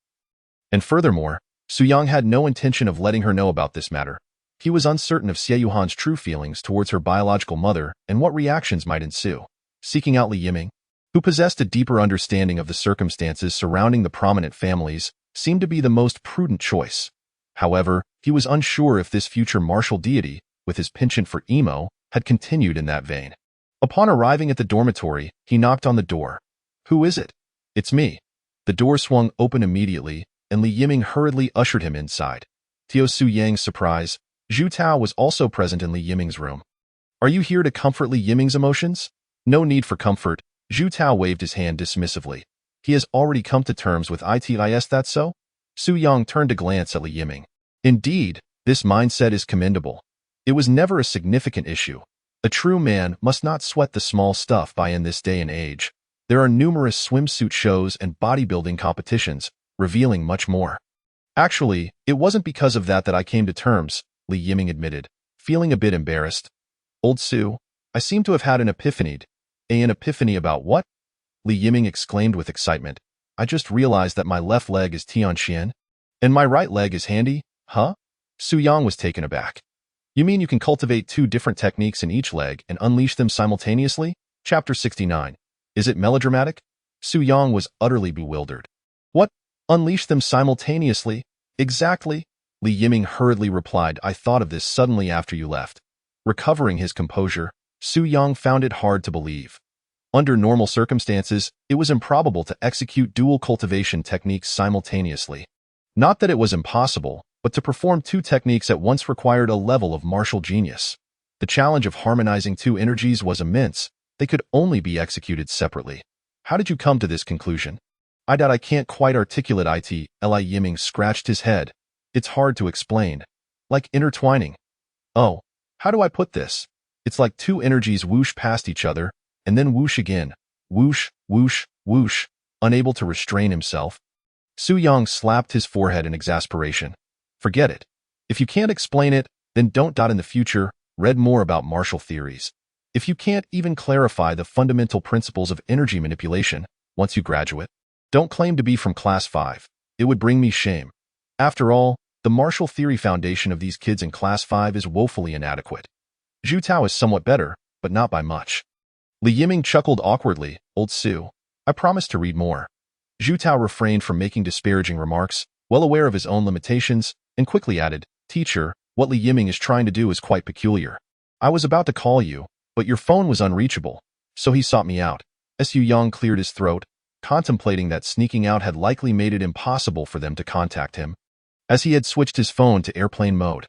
And furthermore, Su Yang had no intention of letting her know about this matter. He was uncertain of Xie Yuhan's true feelings towards her biological mother and what reactions might ensue. Seeking out Li Yiming, who possessed a deeper understanding of the circumstances surrounding the prominent families, seemed to be the most prudent choice. However, he was unsure if this future martial deity, with his penchant for emo, had continued in that vein. Upon arriving at the dormitory, he knocked on the door. "Who is it?" "It's me." The door swung open immediately, and Li Yiming hurriedly ushered him inside. To Su Yang's surprise, Zhu Tao was also present in Li Yiming's room. "Are you here to comfort Li Yiming's emotions?" "No need for comfort," Zhu Tao waved his hand dismissively. "He has already come to terms with it, is that so?" Su Yang turned to glance at Li Yiming. "Indeed, this mindset is commendable. It was never a significant issue. A true man must not sweat the small stuff in this day and age. There are numerous swimsuit shows and bodybuilding competitions, revealing much more." "Actually, it wasn't because of that I came to terms," Li Yiming admitted, feeling a bit embarrassed. "Old Su, I seem to have had an epiphany." "An epiphany about what?" Li Yiming exclaimed with excitement. "I just realized that my left leg is Tianxian, and my right leg is handy." "Huh?" Su Yang was taken aback. "You mean you can cultivate 2 different techniques in each leg and unleash them simultaneously?" Chapter 69. Is it melodramatic? Su Yang was utterly bewildered. "What? Unleash them simultaneously?" "Exactly," Li Yiming hurriedly replied. "I thought of this suddenly after you left." Recovering his composure, Su Yang found it hard to believe. Under normal circumstances, it was improbable to execute dual cultivation techniques simultaneously. Not that it was impossible, but to perform 2 techniques at once required a level of martial genius. The challenge of harmonizing 2 energies was immense. They could only be executed separately. "How did you come to this conclusion?" I can't quite articulate it." Li Yiming scratched his head. "It's hard to explain. Like intertwining. Oh, how do I put this? It's like 2 energies whoosh past each other, and then whoosh again. Whoosh, whoosh, whoosh." Unable to restrain himself, Su Yang slapped his forehead in exasperation. "Forget it. If you can't explain it, then don't. In the future, read more about martial theories. If you can't even clarify the fundamental principles of energy manipulation, once you graduate, don't claim to be from Class 5. It would bring me shame. After all, the martial theory foundation of these kids in Class 5 is woefully inadequate. Zhu Tao is somewhat better, but not by much." Li Yiming chuckled awkwardly. "Old Su, I promise to read more." Zhu Tao refrained from making disparaging remarks, well aware of his own limitations, and quickly added, "Teacher, what Li Yiming is trying to do is quite peculiar. I was about to call you, but your phone was unreachable, so he sought me out." Su Yang cleared his throat, contemplating that sneaking out had likely made it impossible for them to contact him, as he had switched his phone to airplane mode.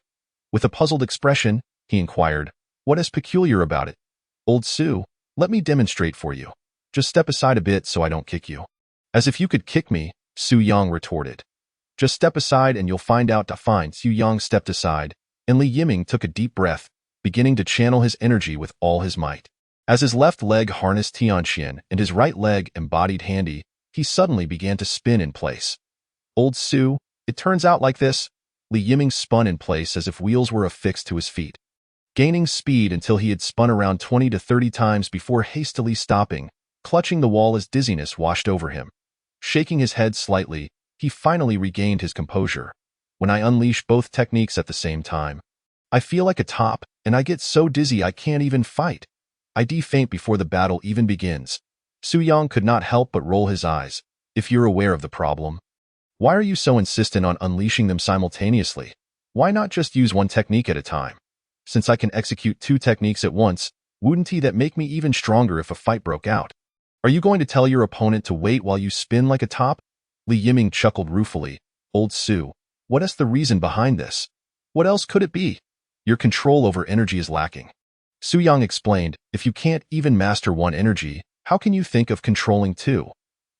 With a puzzled expression, he inquired, "What is peculiar about it?" "Old Su, let me demonstrate for you. Just step aside a bit so I don't kick you." "As if you could kick me," Su Yang retorted. "Just step aside and you'll find out." Su Yang stepped aside, and Li Yiming took a deep breath, beginning to channel his energy with all his might. As his left leg harnessed Tianxian and his right leg embodied Handy, he suddenly began to spin in place. "Old Su, it turns out like this." Li Yiming spun in place as if wheels were affixed to his feet, gaining speed until he had spun around 20 to 30 times before hastily stopping, clutching the wall as dizziness washed over him. Shaking his head slightly, he finally regained his composure. "When I unleash both techniques at the same time, I feel like a top, and I get so dizzy I can't even fight. I faint before the battle even begins." Su Yang could not help but roll his eyes. "If you're aware of the problem, why are you so insistent on unleashing them simultaneously? Why not just use 1 technique at a time? Since I can execute 2 techniques at once, wouldn't that make me even stronger if a fight broke out? Are you going to tell your opponent to wait while you spin like a top?" Li Yiming chuckled ruefully. "Old Su, What is the reason behind this? What else could it be? Your control over energy is lacking. Su Yang explained, if you can't even master one energy, how can you think of controlling two?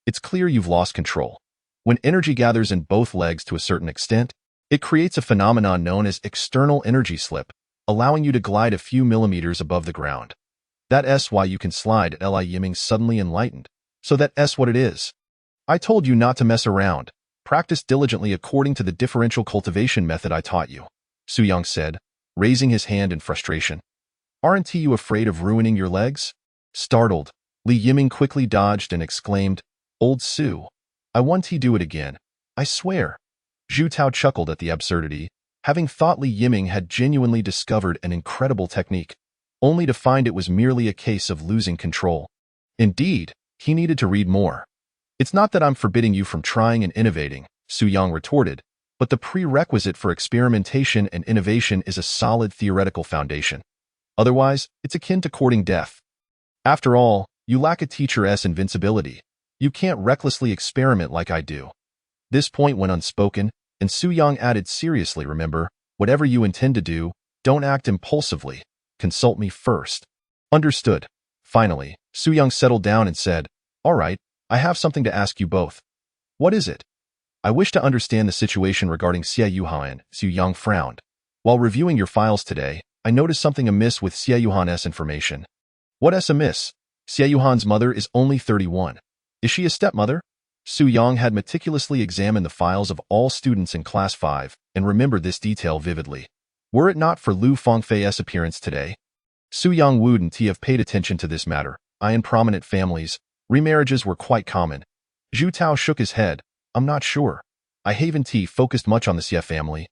It's clear you've lost control. When energy gathers in both legs to a certain extent, it creates a phenomenon known as external energy slip, allowing you to glide a few millimeters above the ground. That's why you can slide. Li Yiming suddenly enlightened. So that's what it is. I told you not to mess around. Practice diligently according to the differential cultivation method I taught you, Su Yang said, raising his hand in frustration. Aren't you afraid of ruining your legs? Startled, Li Yiming quickly dodged and exclaimed, Old Su, I want to do it again. I swear. Zhu Tao chuckled at the absurdity, having thought Li Yiming had genuinely discovered an incredible technique, only to find it was merely a case of losing control. Indeed, he needed to read more. It's not that I'm forbidding you from trying and innovating, Su Yang retorted, but the prerequisite for experimentation and innovation is a solid theoretical foundation. Otherwise, it's akin to courting death. After all, you lack a teacher's invincibility. You can't recklessly experiment like I do. This point went unspoken, and Su Yang added seriously, remember, whatever you intend to do, don't act impulsively. Consult me first. Understood. Finally, Su Yang settled down and said, All right, I have something to ask you both. What is it? I wish to understand the situation regarding Xie Yuhan. Su Yang frowned. While reviewing your files today, I noticed something amiss with Xie Yuhan's information. What's amiss? Xie Yuhan's mother is only 31. Is she a stepmother? Su Yang had meticulously examined the files of all students in Class 5 and remembered this detail vividly. Were it not for Lu Fengfei's appearance today, Su Yang wouldn't have paid attention to this matter. In prominent families, remarriages were quite common. Zhu Tao shook his head. I'm not sure. I haven't focused much on the Xie family.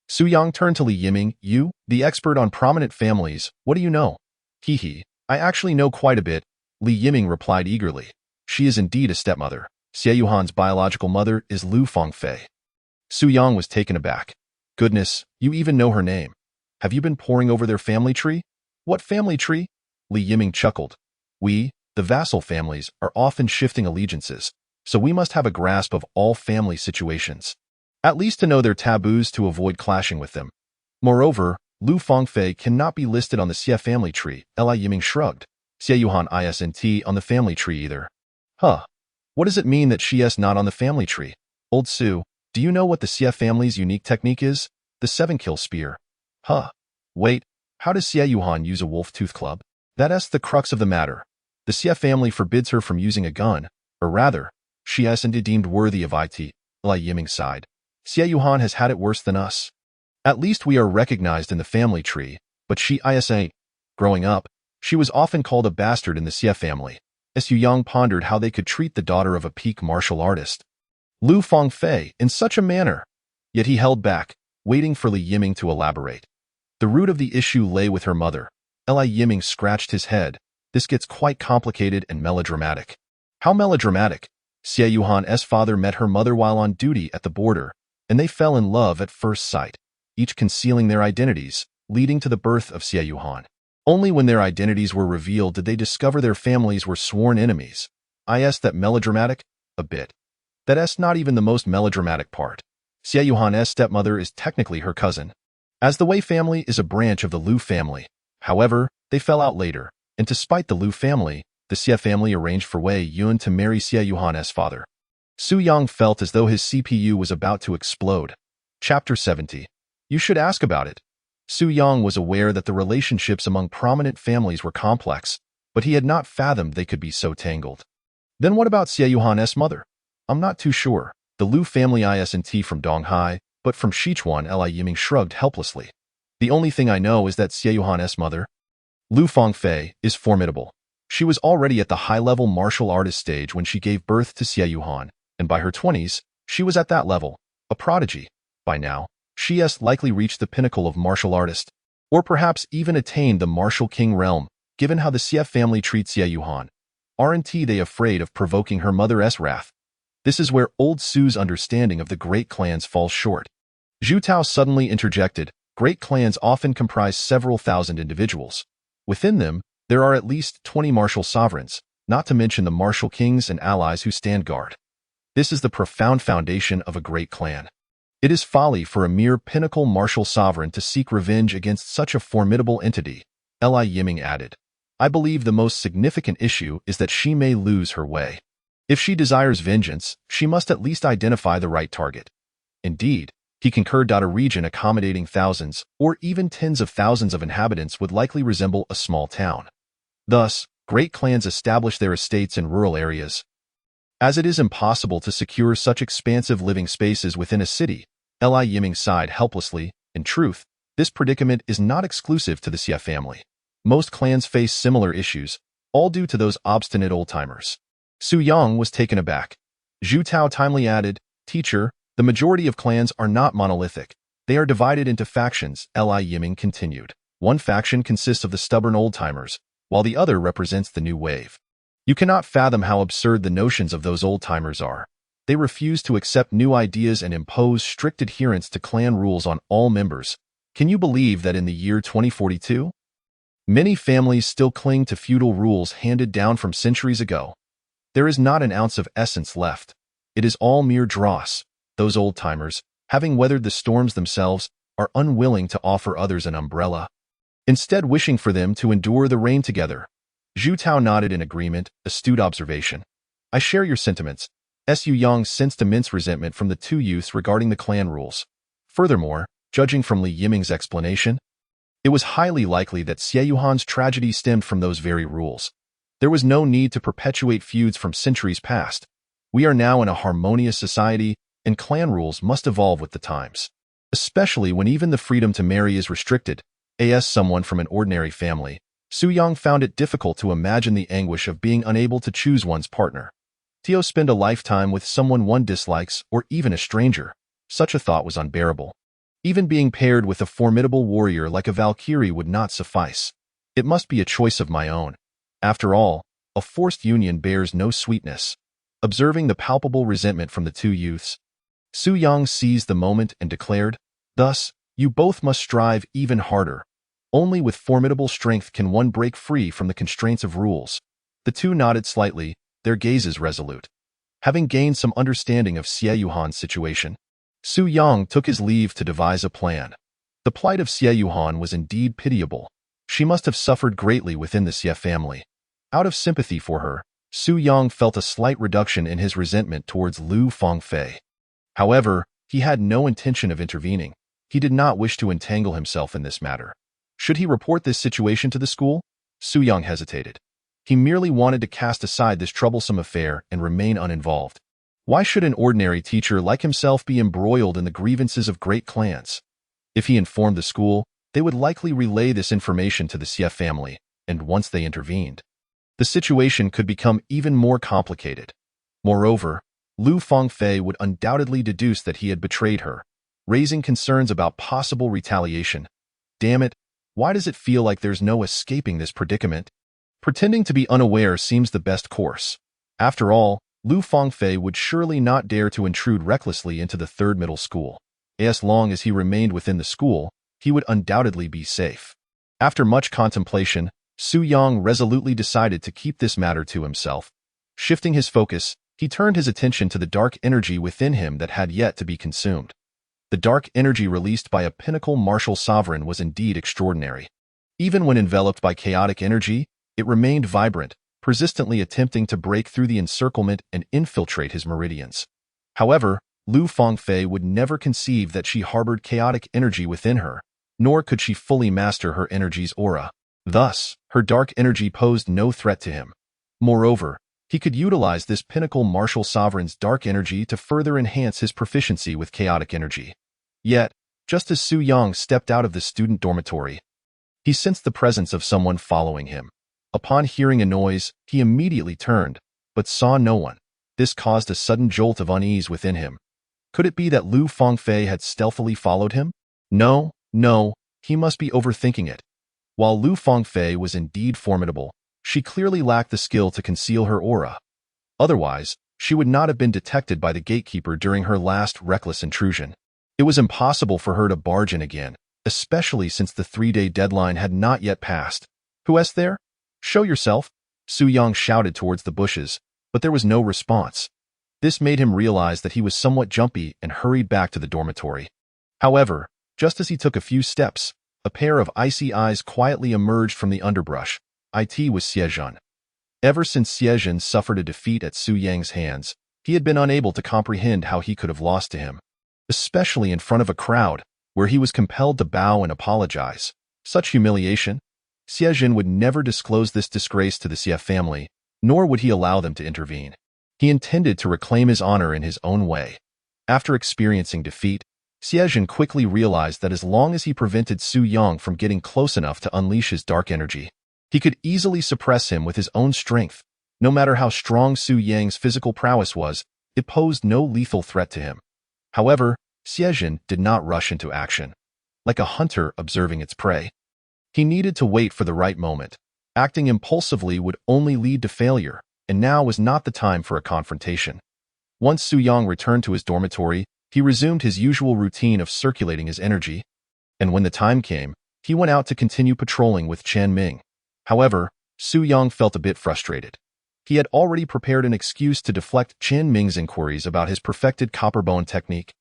Su Yang turned to Li Yiming. You, the expert on prominent families, what do you know? Hee. I actually know quite a bit, Li Yiming replied eagerly. She is indeed a stepmother. Xie Yuhan's biological mother is Lu Fengfei. Su Yang was taken aback. Goodness, you even know her name. Have you been poring over their family tree? What family tree? Li Yiming chuckled. We, the vassal families, are often shifting allegiances, so we must have a grasp of all family situations. At least to know their taboos to avoid clashing with them. Moreover, Lu Fengfei cannot be listed on the Xie family tree. Li Yiming shrugged. Xie Yuhan isn't on the family tree either. Huh. What does it mean that she is not on the family tree? Old Su, do you know what the Xie family's unique technique is? The 7-kill spear. Huh. Wait, how does Xie Yuhan use a wolf-tooth club? That's the crux of the matter. The Xie family forbids her from using a gun, or rather, she isn't deemed worthy of it. Li Yiming sighed. Xie Yuhan has had it worse than us. At least we are recognized in the family tree, but she isn't. Growing up, she was often called a bastard in the Xie family. Su Yang pondered how they could treat the daughter of a peak martial artist. Lu Fengfei in such a manner. Yet he held back, waiting for Li Yiming to elaborate. The root of the issue lay with her mother. Li Yiming scratched his head. This gets quite complicated and melodramatic. How melodramatic? Xie Yuhan's father met her mother while on duty at the border, and they fell in love at first sight, each concealing their identities, leading to the birth of Xie Yuhan. Only when their identities were revealed did they discover their families were sworn enemies. Is that melodramatic? A bit. That's not even the most melodramatic part. Xie Yuhan's stepmother is technically her cousin, as the Wei family is a branch of the Lu family. However, they fell out later, and despite the Lu family, the Xie family arranged for Wei Yun to marry Xie Yuhan's father. Su Yang felt as though his CPU was about to explode. Chapter 70. You should ask about it. Su Yang was aware that the relationships among prominent families were complex, but he had not fathomed they could be so tangled. Then what about Xie Yuhan's mother? I'm not too sure. The Lu family isn't from Donghai, but from Sichuan. Li Yiming shrugged helplessly. The only thing I know is that Xie Yuhan's mother, Lu Fengfei, is formidable. She was already at the high-level martial artist stage when she gave birth to Xie Yuhan, and by her 20s, she was at that level, a prodigy. By now, she has likely reached the pinnacle of martial artist, or perhaps even attained the martial king realm, given how the Xie family treats Xie Yuhan. Aren't they afraid of provoking her mother's wrath? This is where old Su's understanding of the great clans falls short. Zhu Tao suddenly interjected. Great clans often comprise several thousand individuals. Within them, there are at least 20 martial sovereigns, not to mention the martial kings and allies who stand guard. This is the profound foundation of a great clan. It is folly for a mere pinnacle martial sovereign to seek revenge against such a formidable entity, Li Yiming added. I believe the most significant issue is that she may lose her way. If she desires vengeance, she must at least identify the right target. Indeed, he concurred that a region accommodating thousands or even tens of thousands of inhabitants would likely resemble a small town. Thus, great clans establish their estates in rural areas. As it is impossible to secure such expansive living spaces within a city, Li Yiming sighed helplessly. In truth, this predicament is not exclusive to the Xie family. Most clans face similar issues, all due to those obstinate old-timers. Su Yang was taken aback. Zhu Tao timely added, Teacher, the majority of clans are not monolithic. They are divided into factions, Li Yiming continued. One faction consists of the stubborn old-timers, while the other represents the new wave. You cannot fathom how absurd the notions of those old-timers are. They refuse to accept new ideas and impose strict adherence to clan rules on all members. Can you believe that in the year 2042? Many families still cling to feudal rules handed down from centuries ago. There is not an ounce of essence left. It is all mere dross. Those old-timers, having weathered the storms themselves, are unwilling to offer others an umbrella, instead wishing for them to endure the rain together. Zhu Tao nodded in agreement, astute observation. I share your sentiments. Su Yang sensed immense resentment from the two youths regarding the clan rules. Furthermore, judging from Li Yiming's explanation, it was highly likely that Xie Yuhan's tragedy stemmed from those very rules. There was no need to perpetuate feuds from centuries past. We are now in a harmonious society, and clan rules must evolve with the times. Especially when even the freedom to marry is restricted. As someone from an ordinary family, Su Yang found it difficult to imagine the anguish of being unable to choose one's partner. To spend a lifetime with someone one dislikes or even a stranger, such a thought was unbearable. Even being paired with a formidable warrior like a Valkyrie would not suffice. It must be a choice of my own. After all, a forced union bears no sweetness. Observing the palpable resentment from the two youths, Su Yang seized the moment and declared, Thus, you both must strive even harder. Only with formidable strength can one break free from the constraints of rules. The two nodded slightly, their gazes resolute. Having gained some understanding of Xie Yuhan's situation, Su Yang took his leave to devise a plan. The plight of Xie Yuhan was indeed pitiable. She must have suffered greatly within the Xie family. Out of sympathy for her, Su Yang felt a slight reduction in his resentment towards Lu Fengfei. However, he had no intention of intervening. He did not wish to entangle himself in this matter. Should he report this situation to the school? Su Yang hesitated. He merely wanted to cast aside this troublesome affair and remain uninvolved. Why should an ordinary teacher like himself be embroiled in the grievances of great clans? If he informed the school, they would likely relay this information to the Xie family, and once they intervened, the situation could become even more complicated. Moreover, Lu Fengfei would undoubtedly deduce that he had betrayed her, raising concerns about possible retaliation. Damn it, why does it feel like there's no escaping this predicament? Pretending to be unaware seems the best course. After all, Lu Fengfei would surely not dare to intrude recklessly into the third middle school. As long as he remained within the school, he would undoubtedly be safe. After much contemplation, Su Yang resolutely decided to keep this matter to himself. Shifting his focus, he turned his attention to the dark energy within him that had yet to be consumed. The dark energy released by a pinnacle martial sovereign was indeed extraordinary. Even when enveloped by chaotic energy, it remained vibrant, persistently attempting to break through the encirclement and infiltrate his meridians. However, Lu Fengfei would never conceive that she harbored chaotic energy within her, nor could she fully master her energy's aura. Thus, her dark energy posed no threat to him. Moreover, he could utilize this pinnacle martial sovereign's dark energy to further enhance his proficiency with chaotic energy. Yet, just as Su Yang stepped out of the student dormitory, he sensed the presence of someone following him. Upon hearing a noise, he immediately turned, but saw no one. This caused a sudden jolt of unease within him. Could it be that Lu Fengfei had stealthily followed him? No, he must be overthinking it. While Lu Fengfei was indeed formidable, she clearly lacked the skill to conceal her aura. Otherwise, she would not have been detected by the gatekeeper during her last reckless intrusion. It was impossible for her to barge in again, especially since the 3-day deadline had not yet passed. Who is there? Show yourself, Su Yang shouted towards the bushes, but there was no response. This made him realize that he was somewhat jumpy and hurried back to the dormitory. However, just as he took a few steps, a pair of icy eyes quietly emerged from the underbrush. It was Xiejun. Ever since Xiejun suffered a defeat at Su Yang's hands, he had been unable to comprehend how he could have lost to him, especially in front of a crowd, where he was compelled to bow and apologize. Such humiliation? Xiejun would never disclose this disgrace to the Xie family, nor would he allow them to intervene. He intended to reclaim his honor in his own way. After experiencing defeat, Xiejun quickly realized that as long as he prevented Su Yang from getting close enough to unleash his dark energy, he could easily suppress him with his own strength. No matter how strong Su Yang's physical prowess was, it posed no lethal threat to him. However, Xiejun did not rush into action. Like a hunter observing its prey, he needed to wait for the right moment. Acting impulsively would only lead to failure, and now was not the time for a confrontation. Once Su Yang returned to his dormitory, he resumed his usual routine of circulating his energy, and when the time came, he went out to continue patrolling with Chen Ming. However, Su Yang felt a bit frustrated. He had already prepared an excuse to deflect Chen Ming's inquiries about his perfected copper bone technique.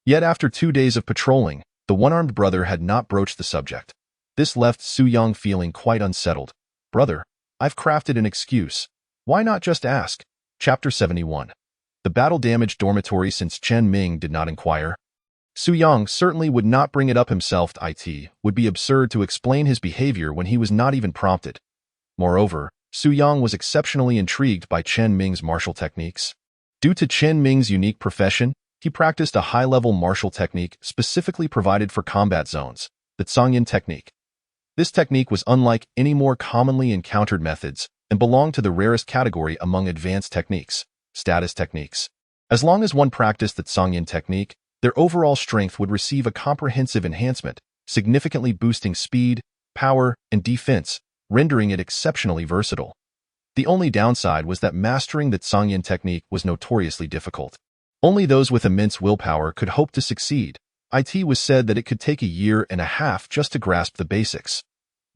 Yet after 2 days of patrolling, the one-armed brother had not broached the subject. This left Su Yang feeling quite unsettled. "Brother, I've crafted an excuse. Why not just ask?" Chapter 71. The battle-damaged dormitory since Chen Ming did not inquire. Su Yang certainly would not bring it up himself. It would be absurd to explain his behavior when he was not even prompted. Moreover, Su Yang was exceptionally intrigued by Chen Ming's martial techniques. Due to Chen Ming's unique profession, he practiced a high-level martial technique specifically provided for combat zones, the Zhongyan technique. This technique was unlike any more commonly encountered methods and belonged to the rarest category among advanced techniques, status techniques. As long as one practiced the Zhongyan technique, their overall strength would receive a comprehensive enhancement, significantly boosting speed, power, and defense, rendering it exceptionally versatile. The only downside was that mastering the Zhongyan technique was notoriously difficult. Only those with immense willpower could hope to succeed. It was said that it could take 1.5 years just to grasp the basics.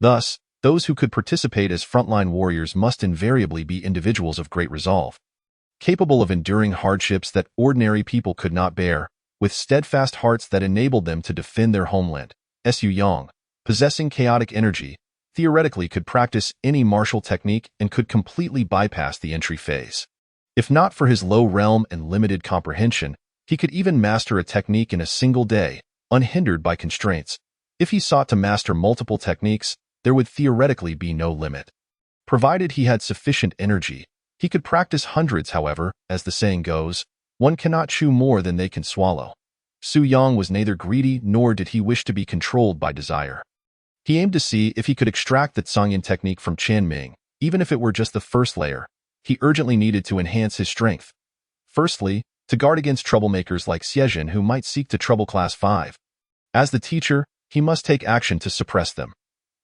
Thus, those who could participate as frontline warriors must invariably be individuals of great resolve, capable of enduring hardships that ordinary people could not bear, with steadfast hearts that enabled them to defend their homeland. Su Yang, possessing chaotic energy, theoretically could practice any martial technique and could completely bypass the entry phase. If not for his low realm and limited comprehension, he could even master a technique in a single day, unhindered by constraints. If he sought to master multiple techniques, there would theoretically be no limit. Provided he had sufficient energy, he could practice hundreds. However, as the saying goes, one cannot chew more than they can swallow. Su Yang was neither greedy nor did he wish to be controlled by desire. He aimed to see if he could extract the Zhongyan technique from Chen Ming, even if it were just the first layer. He urgently needed to enhance his strength. Firstly, to guard against troublemakers like Xiejun who might seek to trouble Class 5. As the teacher, he must take action to suppress them.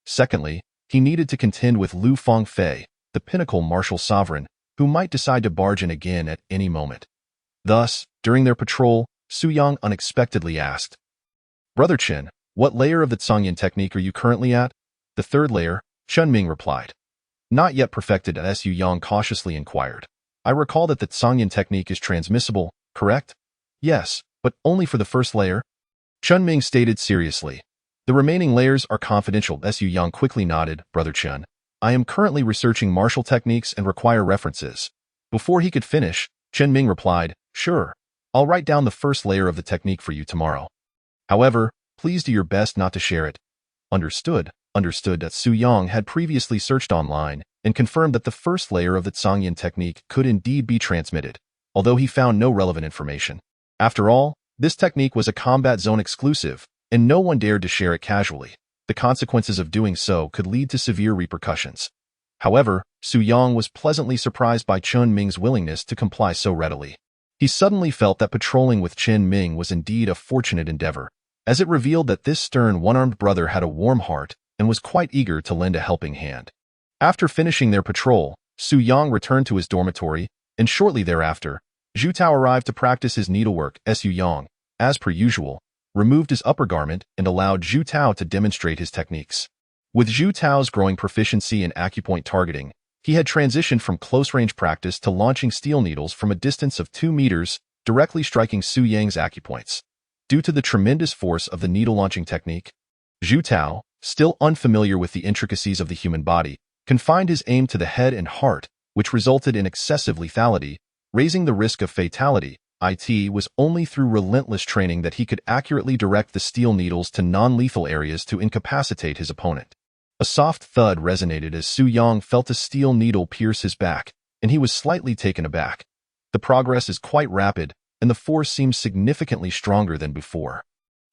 Secondly, he needed to contend with Lu Fengfei, the pinnacle martial sovereign, who might decide to barge in again at any moment. Thus, during their patrol, Su Yang unexpectedly asked, "Brother Chen, what layer of the Zhongyan technique are you currently at?" "The 3rd layer," Chen Ming replied. "Not yet perfected," Su Yang cautiously inquired. "I recall that the Zhongyan technique is transmissible, correct?" "Yes, but only for the 1st layer," Chen Ming stated seriously. "The remaining layers are confidential." Su Yang quickly nodded. "Brother Chen, I am currently researching martial techniques and require references." Before he could finish, Chen Ming replied, "Sure, I'll write down the 1st layer of the technique for you tomorrow. However, please do your best not to share it." Understood. That Su Yang had previously searched online and confirmed that the 1st layer of the Zhongyan technique could indeed be transmitted, although he found no relevant information. After all, this technique was a combat zone exclusive, and no one dared to share it casually. The consequences of doing so could lead to severe repercussions. However, Su Yang was pleasantly surprised by Chen Ming's willingness to comply so readily. He suddenly felt that patrolling with Chen Ming was indeed a fortunate endeavor, as it revealed that this stern one-armed brother had a warm heart and was quite eager to lend a helping hand. After finishing their patrol, Su Yang returned to his dormitory, and shortly thereafter, Zhu Tao arrived to practice his needlework. Su Yang, as per usual, removed his upper garment and allowed Zhu Tao to demonstrate his techniques. With Zhu Tao's growing proficiency in acupoint targeting, He had transitioned from close-range practice to launching steel needles from a distance of 2 meters, directly striking Su Yang's acupoints. Due to the tremendous force of the needle-launching technique, Zhu Tao, still unfamiliar with the intricacies of the human body, confined his aim to the head and heart, which resulted in excessive lethality, raising the risk of fatality. It was only through relentless training that he could accurately direct the steel needles to non-lethal areas to incapacitate his opponent. A soft thud resonated as Su Yang felt a steel needle pierce his back, and he was slightly taken aback. The progress is quite rapid, and the force seems significantly stronger than before.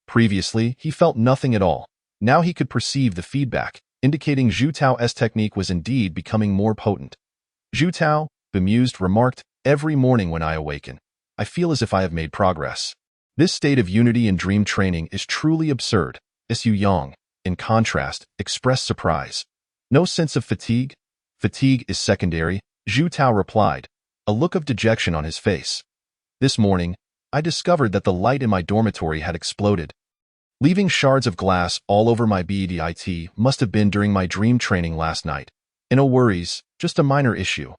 Previously, he felt nothing at all. Now he could perceive the feedback, indicating Zhu Tao's technique was indeed becoming more potent. Zhu Tao, bemused, remarked, "Every morning when I awaken, I feel as if I have made progress. This state of unity in dream training is truly absurd." Su Yang, in contrast, expressed surprise. "No sense of fatigue?" "Fatigue is secondary," Zhu Tao replied, a look of dejection on his face. "This morning, I discovered that the light in my dormitory had exploded, leaving shards of glass all over my bed. It must have been during my dream training last night. And no worries, just a minor issue."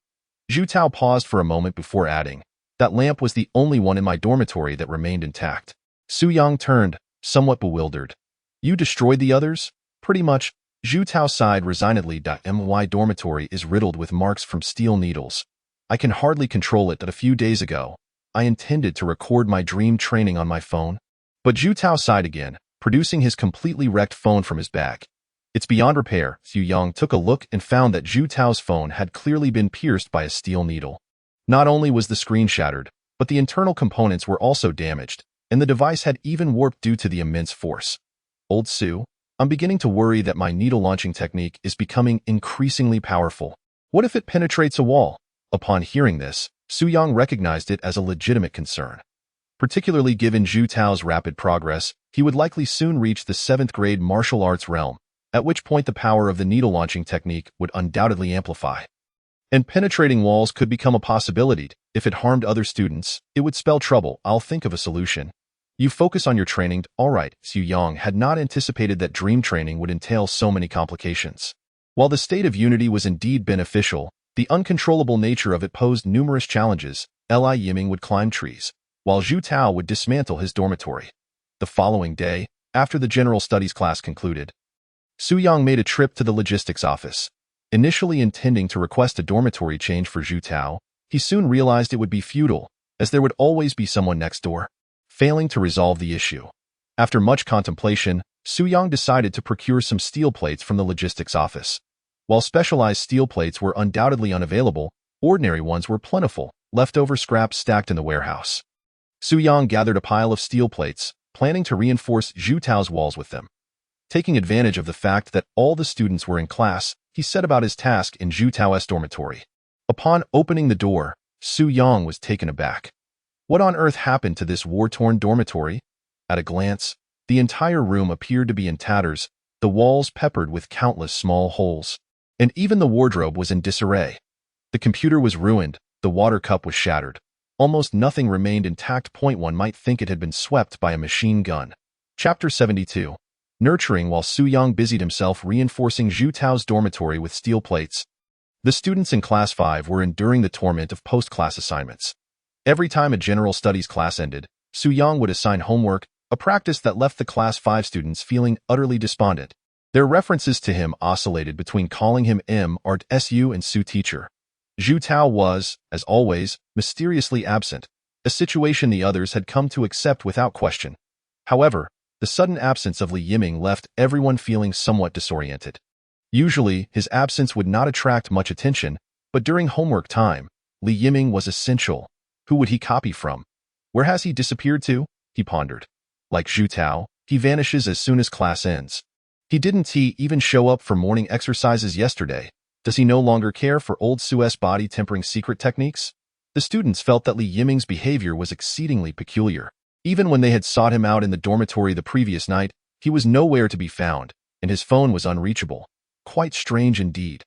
Zhu Tao paused for a moment before adding, "That lamp was the only one in my dormitory that remained intact." Su Yang turned, somewhat bewildered. "You destroyed the others?" "Pretty much." Zhu Tao sighed resignedly. My dormitory is riddled with marks from steel needles. I can hardly control it. That a few days ago, I intended to record my dream training on my phone. But Zhu Tao sighed again, producing his completely wrecked phone from his bag. "It's beyond repair." Su Yang took a look and found that Zhu Tao's phone had clearly been pierced by a steel needle. Not only was the screen shattered, but the internal components were also damaged, and the device had even warped due to the immense force. "Old Su, I'm beginning to worry that my needle-launching technique is becoming increasingly powerful. What if it penetrates a wall?" Upon hearing this, Su Yang recognized it as a legitimate concern. Particularly given Zhu Tao's rapid progress, he would likely soon reach the 7th grade martial arts realm, at which point the power of the needle-launching technique would undoubtedly amplify. And penetrating walls could become a possibility. If it harmed other students, it would spell trouble. "I'll think of a solution. You focus on your training." "All right." Su Yang had not anticipated that dream training would entail so many complications. While the state of unity was indeed beneficial, the uncontrollable nature of it posed numerous challenges. Li Yiming would climb trees, while Zhu Tao would dismantle his dormitory. The following day, after the general studies class concluded, Su Yang made a trip to the logistics office. Initially intending to request a dormitory change for Zhu Tao, he soon realized it would be futile, as there would always be someone next door. Failing to resolve the issue, after much contemplation, Su Yang decided to procure some steel plates from the logistics office. While specialized steel plates were undoubtedly unavailable, ordinary ones were plentiful, leftover scraps stacked in the warehouse. Su Yang gathered a pile of steel plates, planning to reinforce Zhu Tao's walls with them. Taking advantage of the fact that all the students were in class, he set about his task in Zhu Tao's dormitory. Upon opening the door, Su Yang was taken aback. What on earth happened to this war-torn dormitory? At a glance, the entire room appeared to be in tatters, the walls peppered with countless small holes. And even the wardrobe was in disarray. The computer was ruined, the water cup was shattered. Almost nothing remained intact. One might think it had been swept by a machine gun. Chapter 72. Nurturing. While Su Yang busied himself reinforcing Zhu Tao's dormitory with steel plates, the students in Class 5 were enduring the torment of post-class assignments. Every time a general studies class ended, Su Yang would assign homework, a practice that left the Class 5 students feeling utterly despondent. Their references to him oscillated between calling him Art Su and Su teacher. Zhu Tao was, as always, mysteriously absent, a situation the others had come to accept without question. However, the sudden absence of Li Yiming left everyone feeling somewhat disoriented. Usually, his absence would not attract much attention, but during homework time, Li Yiming was essential. Who would he copy from? Where has he disappeared to? He pondered. Like Zhu Tao, he vanishes as soon as class ends. He didn't even show up for morning exercises yesterday. Does he no longer care for old Su's body tempering secret techniques? The students felt that Li Yiming's behavior was exceedingly peculiar. Even when they had sought him out in the dormitory the previous night, he was nowhere to be found, and his phone was unreachable. Quite strange indeed.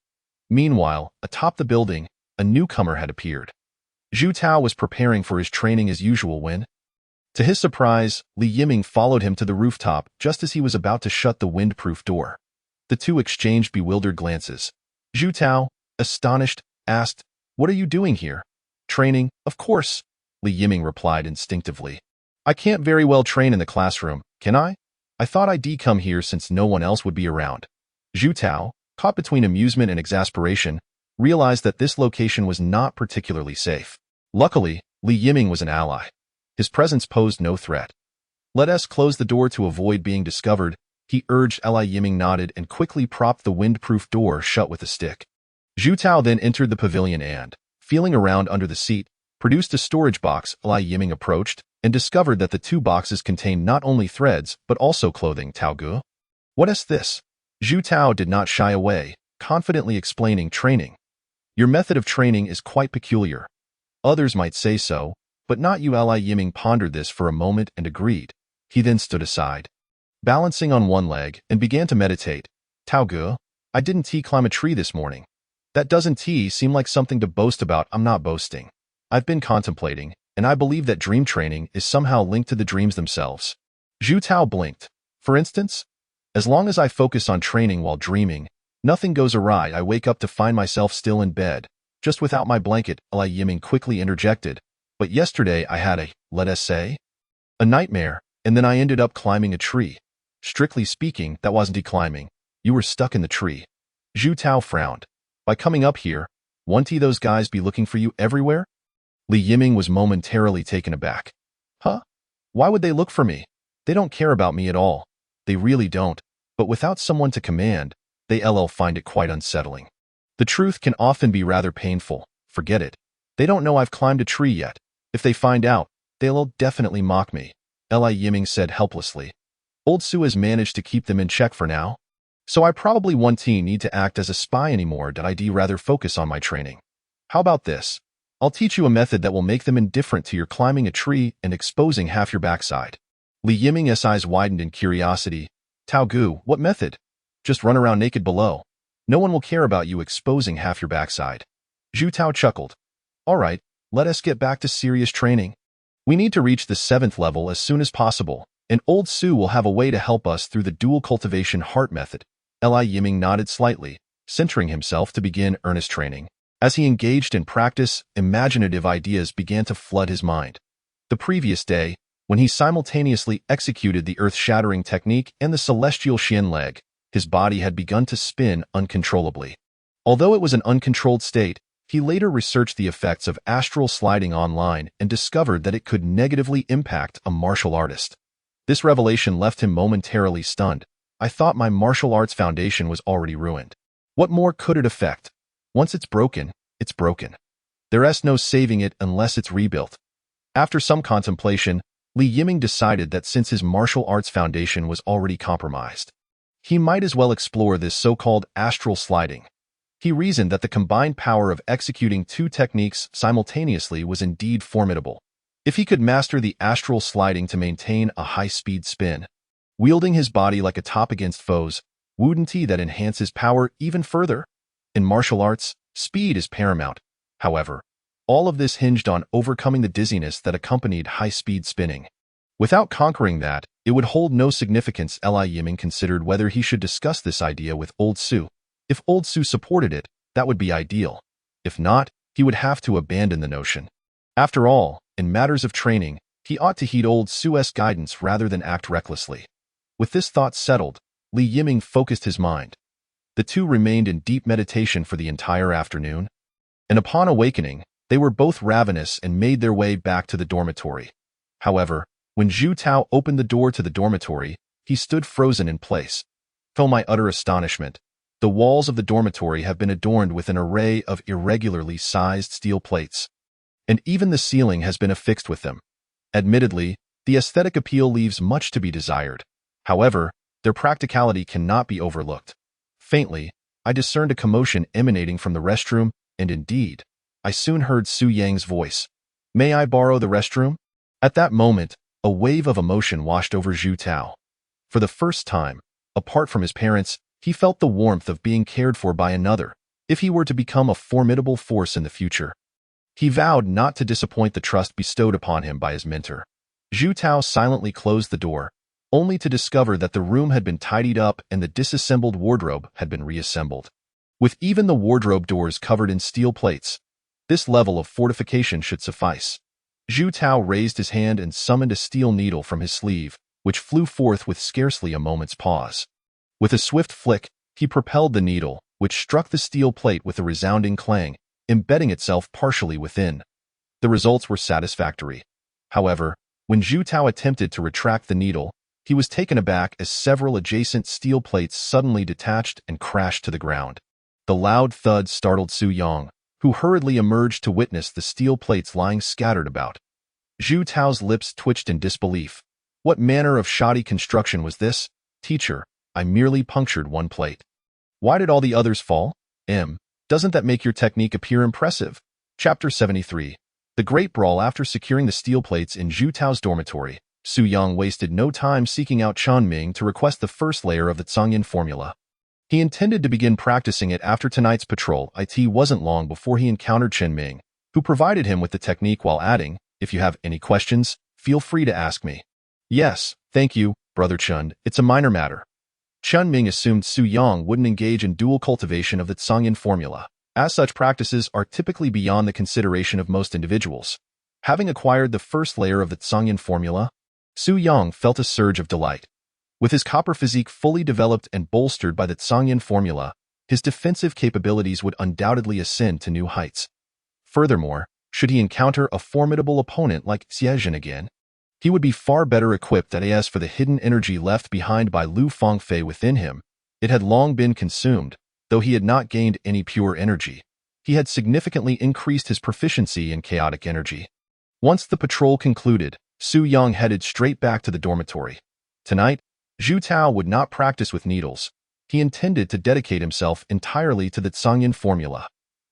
Meanwhile, atop the building, a newcomer had appeared. Zhu Tao was preparing for his training as usual when, to his surprise, Li Yiming followed him to the rooftop just as he was about to shut the windproof door. The two exchanged bewildered glances. "Zhu Tao, astonished, asked, "What are you doing here?" "Training, of course," Li Yiming replied instinctively. "I can't very well train in the classroom, can I? I thought I'd come here since no one else would be around." Zhu Tao, caught between amusement and exasperation, realized that this location was not particularly safe. Luckily, Li Yiming was an ally. His presence posed no threat. "Let us close the door to avoid being discovered," he urged. Li Yiming nodded and quickly propped the windproof door shut with a stick. Zhu Tao then entered the pavilion and, feeling around under the seat, produced a storage box. Li Yiming approached and discovered that the two boxes contained not only threads but also clothing. "Tao Gu? What is this?" Zhu Tao did not shy away, confidently explaining, "Training. Your method of training is quite peculiar. Others might say so, but not you." Li Yiming pondered this for a moment and agreed. He then stood aside, balancing on one leg, and began to meditate. "Tao Gu, I didn't climb a tree this morning. That doesn't seem like something to boast about." "I'm not boasting. I've been contemplating, and I believe that dream training is somehow linked to the dreams themselves." Zhu Tao blinked. "For instance? As long as I focus on training while dreaming, nothing goes awry. I wake up to find myself still in bed, just without my blanket." Li Yiming quickly interjected. "But yesterday I had let us say, a nightmare, and then I ended up climbing a tree." "Strictly speaking, that wasn't climbing. You were stuck in the tree." Zhu Tao frowned. "By coming up here, won't those guys be looking for you everywhere?" Li Yiming was momentarily taken aback. "Huh? Why would they look for me? They don't care about me at all. They really don't. But without someone to command, they find it quite unsettling. The truth can often be rather painful. Forget it. They don't know I've climbed a tree yet. If they find out, they'll definitely mock me," Li Yiming said helplessly. "Old Su has managed to keep them in check for now. So I probably won't need to act as a spy anymore. I'd rather focus on my training. How about this? I'll teach you a method that will make them indifferent to your climbing a tree and exposing half your backside." Li Yiming's eyes widened in curiosity. "Tao Gu, what method?" "Just run around naked below. No one will care about you exposing half your backside." Zhu Tao chuckled. "All right, let us get back to serious training. We need to reach the 7th level as soon as possible, and Old Su will have a way to help us through the dual cultivation heart method." Li Yiming nodded slightly, centering himself to begin earnest training. As he engaged in practice, imaginative ideas began to flood his mind. The previous day, when he simultaneously executed the earth-shattering technique and the celestial Xian leg, his body had begun to spin uncontrollably. Although it was an uncontrolled state, he later researched the effects of astral sliding online and discovered that it could negatively impact a martial artist. This revelation left him momentarily stunned. "I thought my martial arts foundation was already ruined. What more could it affect? Once it's broken, it's broken. There's no saving it unless it's rebuilt." After some contemplation, Li Yiming decided that since his martial arts foundation was already compromised, he might as well explore this so-called astral sliding. He reasoned that the combined power of executing two techniques simultaneously was indeed formidable. If he could master the astral sliding to maintain a high-speed spin, wielding his body like a top against foes, wouldn't that enhance his power even further? In martial arts, speed is paramount. However, all of this hinged on overcoming the dizziness that accompanied high-speed spinning. Without conquering that, it would hold no significance. Li Yiming considered whether he should discuss this idea with Old Su. If Old Su supported it, that would be ideal. If not, he would have to abandon the notion. After all, in matters of training, he ought to heed Old Su's guidance rather than act recklessly. With this thought settled, Li Yiming focused his mind. The two remained in deep meditation for the entire afternoon, and upon awakening, they were both ravenous and made their way back to the dormitory. However, when Zhu Tao opened the door to the dormitory, he stood frozen in place. To my utter astonishment, the walls of the dormitory have been adorned with an array of irregularly sized steel plates, and even the ceiling has been affixed with them. Admittedly, the aesthetic appeal leaves much to be desired. However, their practicality cannot be overlooked. Faintly, I discerned a commotion emanating from the restroom, and indeed, I soon heard Su Yang's voice. "May I borrow the restroom?" At that moment, a wave of emotion washed over Zhu Tao. For the first time, apart from his parents, he felt the warmth of being cared for by another, if he were to become a formidable force in the future. He vowed not to disappoint the trust bestowed upon him by his mentor. Zhu Tao silently closed the door, only to discover that the room had been tidied up and the disassembled wardrobe had been reassembled. with even the wardrobe doors covered in steel plates. This level of fortification should suffice. Zhu Tao raised his hand and summoned a steel needle from his sleeve, which flew forth with scarcely a moment's pause. With a swift flick, he propelled the needle, which struck the steel plate with a resounding clang, embedding itself partially within. The results were satisfactory. However, when Zhu Tao attempted to retract the needle, he was taken aback as several adjacent steel plates suddenly detached and crashed to the ground. The loud thud startled Su Yang, who hurriedly emerged to witness the steel plates lying scattered about. Zhu Tao's lips twitched in disbelief. What manner of shoddy construction was this? Teacher, I merely punctured one plate. Why did all the others fall? Doesn't that make your technique appear impressive? Chapter 73. The Great Brawl. After securing the steel plates in Zhu Tao's dormitory, Su Yang wasted no time seeking out Chen Ming to request the first layer of the Tsangyan formula. He intended to begin practicing it after tonight's patrol. It wasn't long before he encountered Chen Ming, who provided him with the technique while adding, "If you have any questions, feel free to ask me." "Yes, thank you, Brother Chen, it's a minor matter." Chen Ming assumed Su Yang wouldn't engage in dual cultivation of the Tsangyan formula, as such practices are typically beyond the consideration of most individuals. Having acquired the first layer of the Tsangyan formula, Su Yang felt a surge of delight. With his copper physique fully developed and bolstered by the Tsangyan formula, his defensive capabilities would undoubtedly ascend to new heights. Furthermore, should he encounter a formidable opponent like Xie Zhen again, he would be far better equipped. As for the hidden energy left behind by Lu Fengfei within him, it had long been consumed, though he had not gained any pure energy. He had significantly increased his proficiency in chaotic energy. Once the patrol concluded, Su Yang headed straight back to the dormitory. Tonight, Zhu Tao would not practice with needles. He intended to dedicate himself entirely to the Tsangyan formula.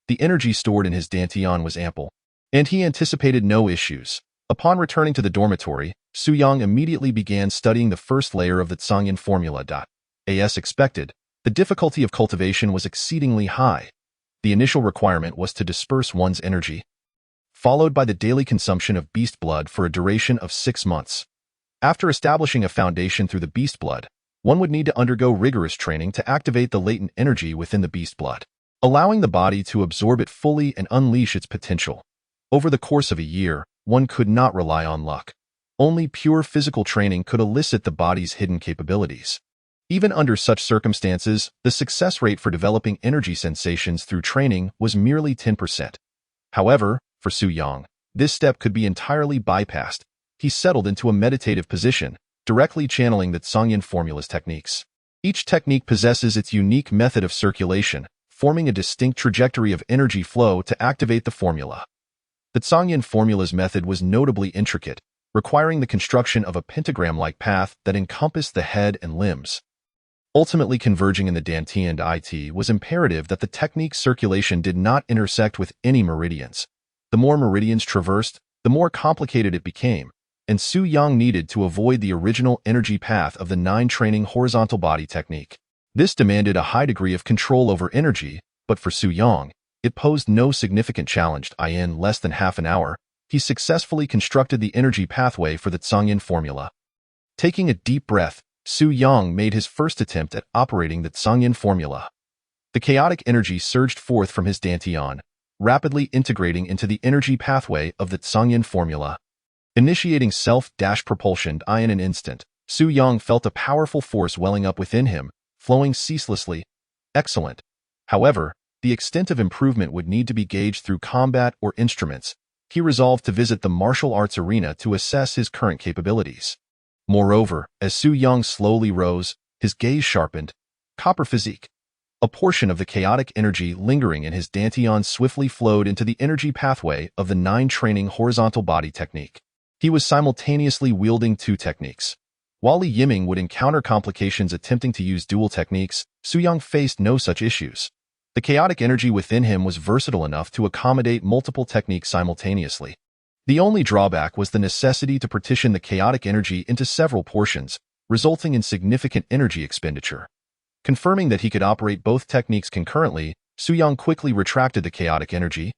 The energy stored in his dantian was ample, and he anticipated no issues. Upon returning to the dormitory, Su Yang immediately began studying the first layer of the Tsangyan formula. As expected, the difficulty of cultivation was exceedingly high. The initial requirement was to disperse one's energy, followed by the daily consumption of beast blood for a duration of 6 months. After establishing a foundation through the beast blood, one would need to undergo rigorous training to activate the latent energy within the beast blood, allowing the body to absorb it fully and unleash its potential. Over the course of a year, one could not rely on luck. Only pure physical training could elicit the body's hidden capabilities. Even under such circumstances, the success rate for developing energy sensations through training was merely 10%. However, for Su Yang, this step could be entirely bypassed. He settled into a meditative position, directly channeling the Tsangyan formula's techniques. Each technique possesses its unique method of circulation, forming a distinct trajectory of energy flow to activate the formula. The Tsangyan formula's method was notably intricate, requiring the construction of a pentagram-like path that encompassed the head and limbs. Ultimately converging in the dantian, it was imperative that the technique's circulation did not intersect with any meridians. The more meridians traversed, the more complicated it became, and Su Yang needed to avoid the original energy path of the 9-training horizontal body technique. This demanded a high degree of control over energy, but for Su Yang, it posed no significant challenge. In less than half an hour, he successfully constructed the energy pathway for the Tsangyan formula. Taking a deep breath, Su Yang made his first attempt at operating the Tsangyan formula. The chaotic energy surged forth from his dantian, rapidly integrating into the energy pathway of the Tsangyan formula. Initiating self-propulsion in an instant, Su Yang felt a powerful force welling up within him, flowing ceaselessly. Excellent. However, the extent of improvement would need to be gauged through combat or instruments. He resolved to visit the martial arts arena to assess his current capabilities. Moreover, as Su Yang slowly rose, his gaze sharpened. Copper physique. A portion of the chaotic energy lingering in his dantian swiftly flowed into the energy pathway of the 9-training horizontal body technique. He was simultaneously wielding 2 techniques. While Li Yiming would encounter complications attempting to use dual techniques, Su Yang faced no such issues. The chaotic energy within him was versatile enough to accommodate multiple techniques simultaneously. The only drawback was the necessity to partition the chaotic energy into several portions, resulting in significant energy expenditure. Confirming that he could operate both techniques concurrently, Su Yang quickly retracted the chaotic energy,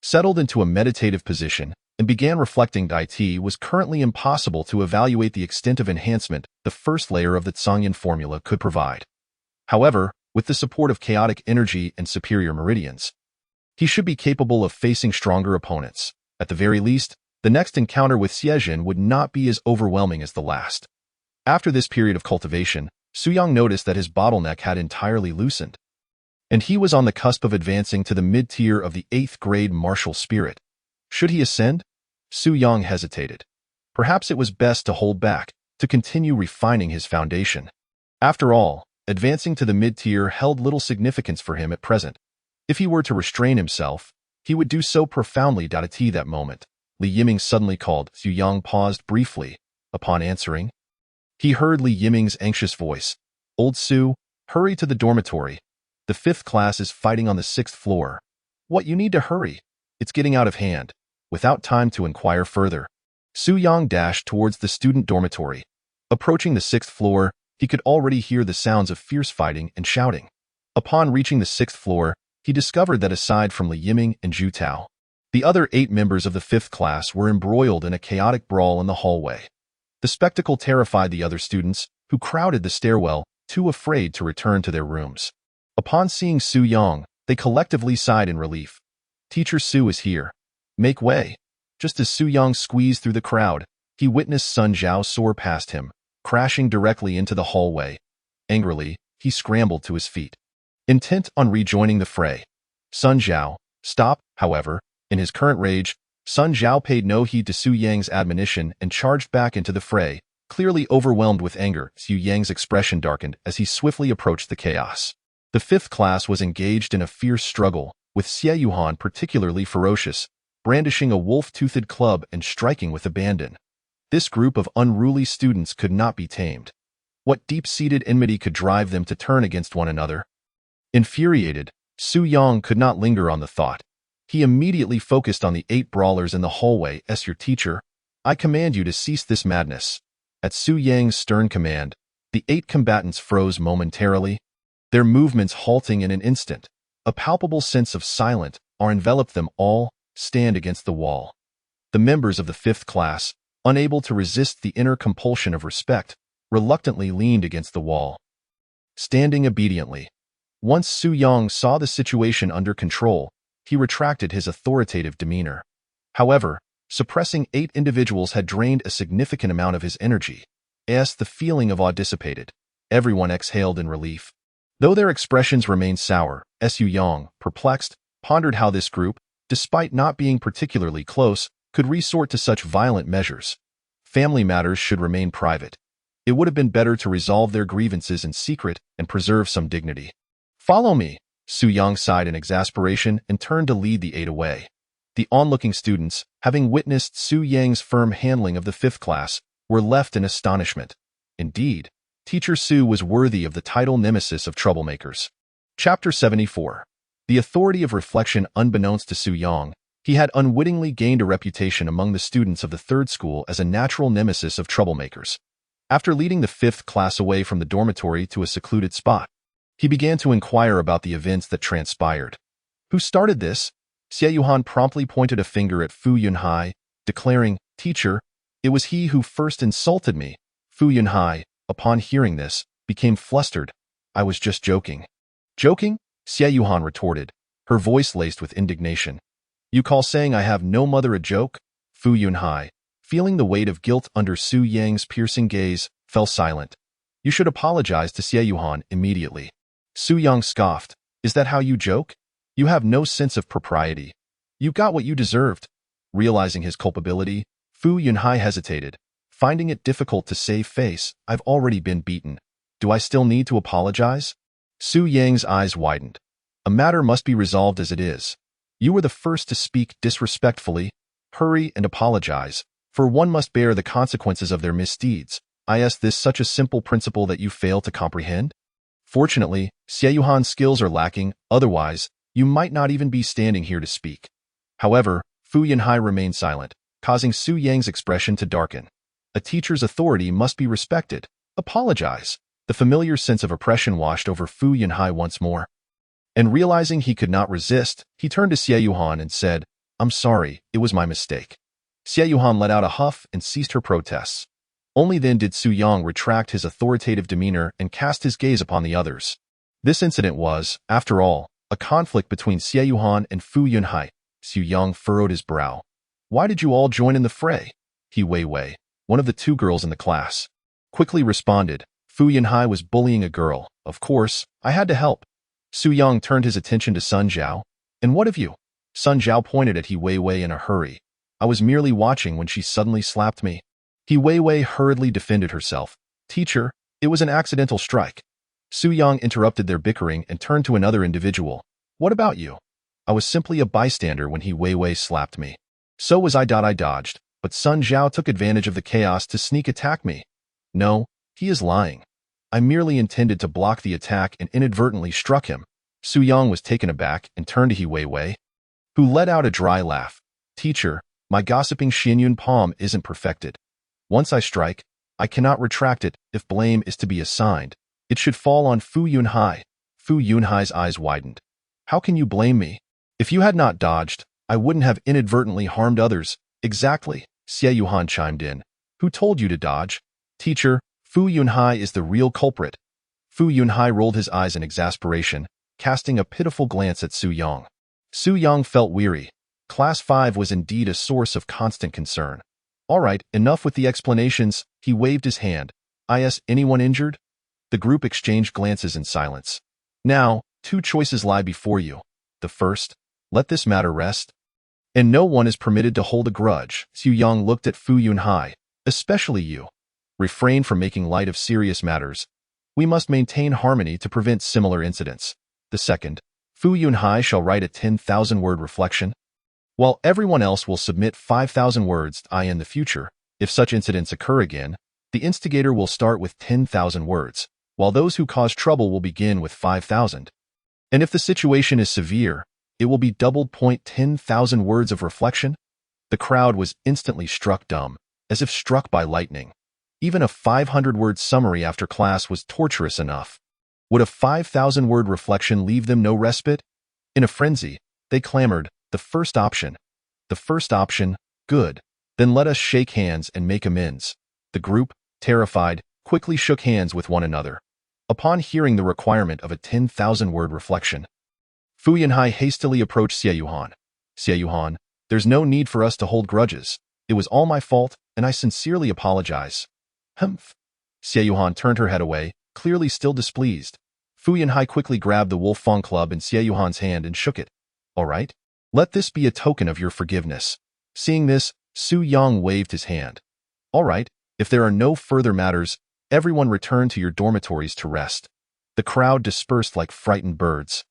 settled into a meditative position, and began reflecting. It was currently impossible to evaluate the extent of enhancement the first layer of the Tsangyan formula could provide. However, with the support of chaotic energy and superior meridians. He should be capable of facing stronger opponents. At the very least, the next encounter with Xiejin would not be as overwhelming as the last. After this period of cultivation, Su Yang noticed that his bottleneck had entirely loosened, and he was on the cusp of advancing to the mid-tier of the 8th grade martial spirit. Should he ascend? Su Yang hesitated. Perhaps it was best to hold back, to continue refining his foundation. After all, advancing to the mid-tier held little significance for him at present. If he were to restrain himself, he would do so profoundly. At that moment, Li Yiming suddenly called. Su Yang paused briefly. Upon answering, he heard Li Yiming's anxious voice. "Old Su, hurry to the dormitory. The 5th class is fighting on the 6th floor. What, you need to hurry? It's getting out of hand." Without time to inquire further, Su Yang dashed towards the student dormitory. Approaching the 6th floor, he could already hear the sounds of fierce fighting and shouting. Upon reaching the 6th floor, he discovered that aside from Li Yiming and Zhu Tao, the other 8 members of the 5th class were embroiled in a chaotic brawl in the hallway. The spectacle terrified the other students, who crowded the stairwell, too afraid to return to their rooms. Upon seeing Su Yang, they collectively sighed in relief. "Teacher Su is here. Make way." Just as Su Yang squeezed through the crowd, he witnessed Sun Zhao soar past him, crashing directly into the hallway. Angrily, he scrambled to his feet, intent on rejoining the fray. Sun Zhao, stop. However, in his current rage, Sun Zhao paid no heed to Su Yang's admonition and charged back into the fray, clearly overwhelmed with anger. Su Yang's expression darkened as he swiftly approached the chaos. The 5th class was engaged in a fierce struggle, with Xie Yuhan particularly ferocious, brandishing a wolf-toothed club and striking with abandon. This group of unruly students could not be tamed. What deep-seated enmity could drive them to turn against one another? Infuriated, Su Yang could not linger on the thought. He immediately focused on the 8 brawlers in the hallway. "As your teacher, I command you to cease this madness." At Su Yang's stern command, the 8 combatants froze momentarily, their movements halting in an instant. A palpable sense of silent awe enveloped them all. Stand against the wall. The members of the 5th class, unable to resist the inner compulsion of respect, reluctantly leaned against the wall, standing obediently. Once Su Yang saw the situation under control, he retracted his authoritative demeanor. However, suppressing 8 individuals had drained a significant amount of his energy. As the feeling of awe dissipated, everyone exhaled in relief. Though their expressions remained sour, Su Yang, perplexed, pondered how this group, despite not being particularly close, could resort to such violent measures. Family matters should remain private. It would have been better to resolve their grievances in secret and preserve some dignity. "Follow me." Su Yang sighed in exasperation and turned to lead the 8 away. The onlooking students, having witnessed Su Yang's firm handling of the 5th class, were left in astonishment. Indeed, Teacher Su was worthy of the title nemesis of troublemakers. Chapter 74. The authority of reflection. Unbeknownst to Su Yang, he had unwittingly gained a reputation among the students of the 3rd school as a natural nemesis of troublemakers. After leading the 5th class away from the dormitory to a secluded spot, he began to inquire about the events that transpired. "Who started this?" Xie Yuhan promptly pointed a finger at Fu Yunhai, declaring, "Teacher, it was he who first insulted me." Fu Yunhai, upon hearing this, became flustered. "I was just joking." "Joking?" Xie Yuhan retorted, her voice laced with indignation. "You call saying I have no mother a joke?" Fu Yunhai, feeling the weight of guilt under Su Yang's piercing gaze, fell silent. "You should apologize to Xie Yuhan immediately." Su Yang scoffed. "Is that how you joke? You have no sense of propriety. You got what you deserved." Realizing his culpability, Fu Yunhai hesitated, finding it difficult to save face. "I've already been beaten. Do I still need to apologize?" Su Yang's eyes widened. "A matter must be resolved as it is. You were the first to speak disrespectfully. Hurry and apologize, for one must bear the consequences of their misdeeds. Is this such a simple principle that you fail to comprehend? Fortunately, Xie Yuhan's skills are lacking, otherwise, you might not even be standing here to speak." However, Fu Yunhai remained silent, causing Su Yang's expression to darken. A teacher's authority must be respected. Apologize. The familiar sense of oppression washed over Fu Yunhai once more. And realizing he could not resist, he turned to Xie Yuhan and said, "I'm sorry, it was my mistake." Xie Yuhan let out a huff and ceased her protests. Only then did Su Yang retract his authoritative demeanor and cast his gaze upon the others. This incident was, after all, a conflict between Xie Yuhan and Fu Yunhai. Xu Yang furrowed his brow. Why did you all join in the fray? He Weiwei, one of the two girls in the class, quickly responded. Fu Yunhai was bullying a girl. Of course, I had to help. Su Yang turned his attention to Sun Zhao. And what of you? Sun Zhao pointed at He Weiwei in a hurry. I was merely watching when she suddenly slapped me. He Weiwei hurriedly defended herself. Teacher, it was an accidental strike. Su Yang interrupted their bickering and turned to another individual. What about you? I was simply a bystander when He Weiwei slapped me. So was I. I dodged, but Sun Zhao took advantage of the chaos to sneak attack me. No, he is lying. I merely intended to block the attack and inadvertently struck him. Su Yang was taken aback and turned to He Weiwei, who let out a dry laugh. Teacher, my gossiping Xianyun palm isn't perfected. Once I strike, I cannot retract it. If blame is to be assigned, it should fall on Fu Yunhai. Fu Yunhai's eyes widened. How can you blame me? If you had not dodged, I wouldn't have inadvertently harmed others. Exactly, Xie Yuhan chimed in. Who told you to dodge? Teacher, Fu Yunhai is the real culprit. Fu Yunhai rolled his eyes in exasperation, casting a pitiful glance at Su Yang. Su Yang felt weary. Class 5 was indeed a source of constant concern. All right, enough with the explanations. He waved his hand. Is anyone injured? The group exchanged glances in silence. Now, two choices lie before you. The first, let this matter rest. And no one is permitted to hold a grudge. Su Yang looked at Fu Yunhai. Especially you. Refrain from making light of serious matters. We must maintain harmony to prevent similar incidents. The second, Fu Yunhai shall write a 10,000-word reflection, while everyone else will submit 5,000 words. In the future, if such incidents occur again, the instigator will start with 10,000 words, while those who cause trouble will begin with 5,000. And if the situation is severe, it will be doubled. 10,000 words of reflection? The crowd was instantly struck dumb, as if struck by lightning. Even a 500-word summary after class was torturous enough. Would a 5,000-word reflection leave them no respite? In a frenzy, they clamored, the first option. The first option, good. Then let us shake hands and make amends. The group, terrified, quickly shook hands with one another. Upon hearing the requirement of a 10,000-word reflection, Fu Yunhai hastily approached Xie Yuhan. Xie Yuhan, there's no need for us to hold grudges. It was all my fault, and I sincerely apologize. Humph. Xie Yuhan turned her head away, clearly still displeased. Fu Yunhai quickly grabbed the Wolf Fang Club in Xie Yuhan's hand and shook it. All right. Let this be a token of your forgiveness. Seeing this, Su Yang waved his hand. All right. If there are no further matters, everyone return to your dormitories to rest. The crowd dispersed like frightened birds.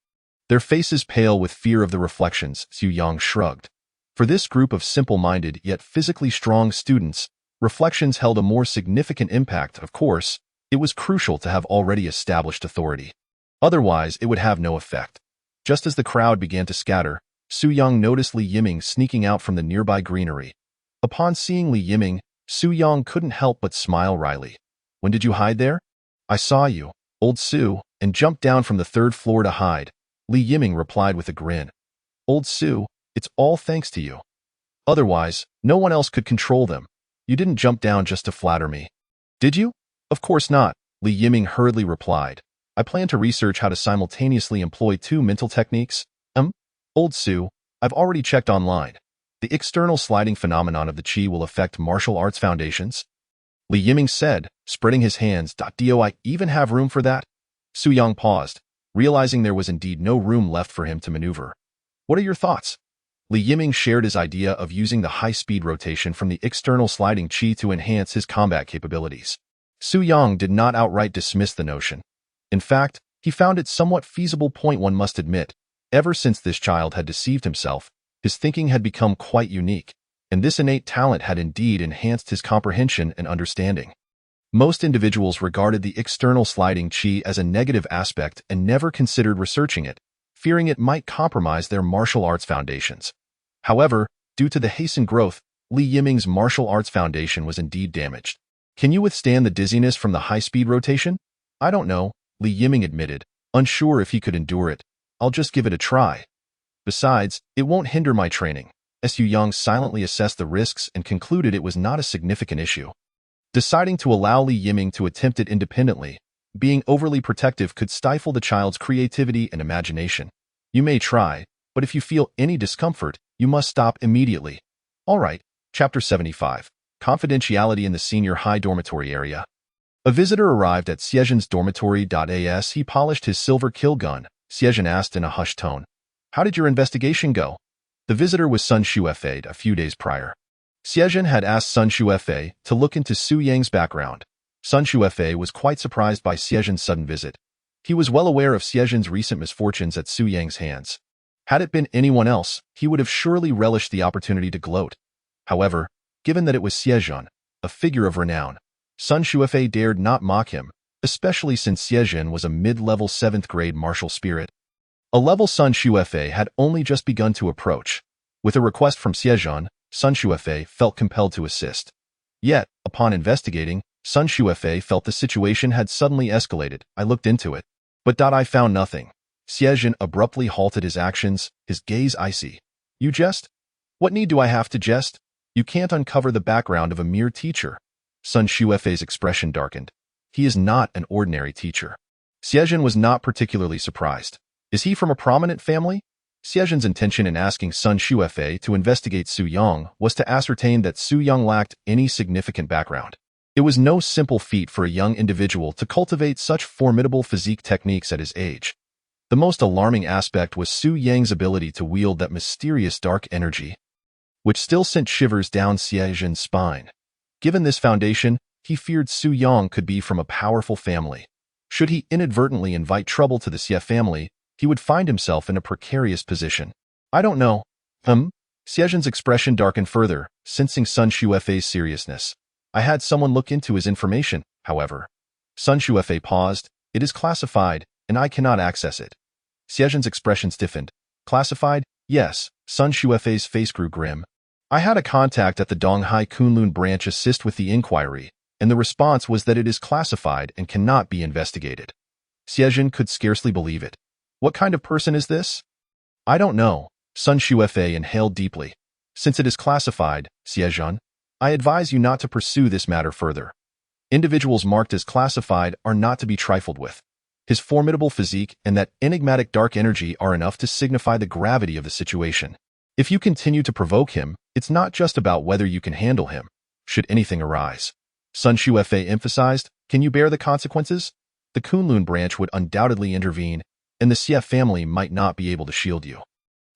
Their faces pale with fear of the reflections. Su Yang shrugged. For this group of simple-minded yet physically strong students, reflections held a more significant impact. Of course, it was crucial to have already established authority. Otherwise, it would have no effect. Just as the crowd began to scatter, Su Yang noticed Li Yiming sneaking out from the nearby greenery. Upon seeing Li Yiming, Su Yang couldn't help but smile wryly. When did you hide there? I saw you, old Su, and jumped down from the 3rd floor to hide. Li Yiming replied with a grin. Old Su, it's all thanks to you. Otherwise, no one else could control them. You didn't jump down just to flatter me. Did you? Of course not, Li Yiming hurriedly replied. I plan to research how to simultaneously employ 2 mental techniques. Old Su, I've already checked online. The external sliding phenomenon of the qi will affect martial arts foundations. Li Yiming said, spreading his hands. Do I even have room for that? Su Yang paused, realizing there was indeed no room left for him to maneuver. What are your thoughts? Li Yiming shared his idea of using the high-speed rotation from the external sliding qi to enhance his combat capabilities. Su Yang did not outright dismiss the notion. In fact, he found it somewhat feasible. One must admit, ever since this child had deceived himself, his thinking had become quite unique, and this innate talent had indeed enhanced his comprehension and understanding. Most individuals regarded the external sliding qi as a negative aspect and never considered researching it, fearing it might compromise their martial arts foundations. However, due to the hastened growth, Li Yiming's martial arts foundation was indeed damaged. Can you withstand the dizziness from the high-speed rotation? I don't know, Li Yiming admitted, unsure if he could endure it. I'll just give it a try. Besides, it won't hinder my training. Su Yang silently assessed the risks and concluded it was not a significant issue. Deciding to allow Li Yiming to attempt it independently, being overly protective could stifle the child's creativity and imagination. You may try, but if you feel any discomfort, you must stop immediately. All right, Chapter 75. Confidentiality in the senior high dormitory area. A visitor arrived at Xiezhen's dormitory. As he polished his silver kill gun, Xiezhen asked in a hushed tone, "How did your investigation go?" The visitor was Sun Shuefei a few days prior. Xiezhen had asked Sun Shuefei to look into Su Yang's background. Sun Shuefei was quite surprised by Xiezhen's sudden visit. He was well aware of Xiezhen's recent misfortunes at Su Yang's hands. Had it been anyone else, he would have surely relished the opportunity to gloat. However, given that it was Xiezhen, a figure of renown, Sun Shuefei dared not mock him, especially since Xiezhen was a mid-level 7th-grade martial spirit. A level Sun Shuefei had only just begun to approach. With a request from Xiezhen, Sun Shuefei felt compelled to assist. Yet, upon investigating, Sun Shuefei felt the situation had suddenly escalated. "I looked into it, but I found nothing." Xiezhen abruptly halted his actions, his gaze icy. "You jest? What need do I have to jest? You can't uncover the background of a mere teacher." Sun Shuefei's expression darkened. He is not an ordinary teacher. Xiezhen was not particularly surprised. Is he from a prominent family? Xiezhen's intention in asking Sun Shuefei to investigate Su Yang was to ascertain that Su Yang lacked any significant background. It was no simple feat for a young individual to cultivate such formidable physique techniques at his age. The most alarming aspect was Su Yang's ability to wield that mysterious dark energy, which still sent shivers down Xiezhen's spine. Given this foundation, he feared Su Yang could be from a powerful family. Should he inadvertently invite trouble to the Xie family, he would find himself in a precarious position. "I don't know." Xiezhen's expression darkened further, sensing Sun Shuefei's seriousness. "I had someone look into his information, however." Sun Shuefei paused. "It is classified, and I cannot access it." Xiezhen's expression stiffened. "Classified? Yes." Sun Shuefei's face grew grim. "I had a contact at the Donghai Kunlun branch assist with the inquiry, and the response was that it is classified and cannot be investigated." Xiezhen could scarcely believe it. "What kind of person is this?" "I don't know." Sun Shuefei inhaled deeply. "Since it is classified, Xiezhen, I advise you not to pursue this matter further. Individuals marked as classified are not to be trifled with. His formidable physique and that enigmatic dark energy are enough to signify the gravity of the situation. If you continue to provoke him, it's not just about whether you can handle him, should anything arise." Sun Shuefei emphasized, "Can you bear the consequences? The Kunlun branch would undoubtedly intervene, and the Xie family might not be able to shield you."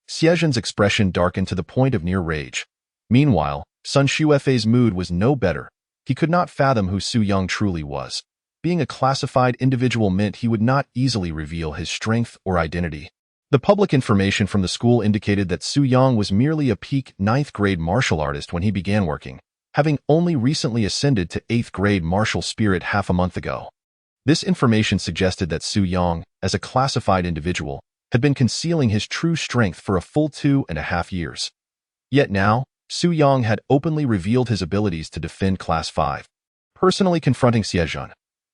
Xiezhen's expression darkened to the point of near rage. Meanwhile, Sun Shuefei's mood was no better. He could not fathom who Su Yang truly was. Being a classified individual meant he would not easily reveal his strength or identity. The public information from the school indicated that Su Yang was merely a peak 9th-grade martial artist when he began working, having only recently ascended to 8th-grade martial spirit half a month ago. This information suggested that Su Yang, as a classified individual, had been concealing his true strength for a full 2.5 years. Yet now, Su Yang had openly revealed his abilities to defend Class 5. Personally confronting Xiezhen,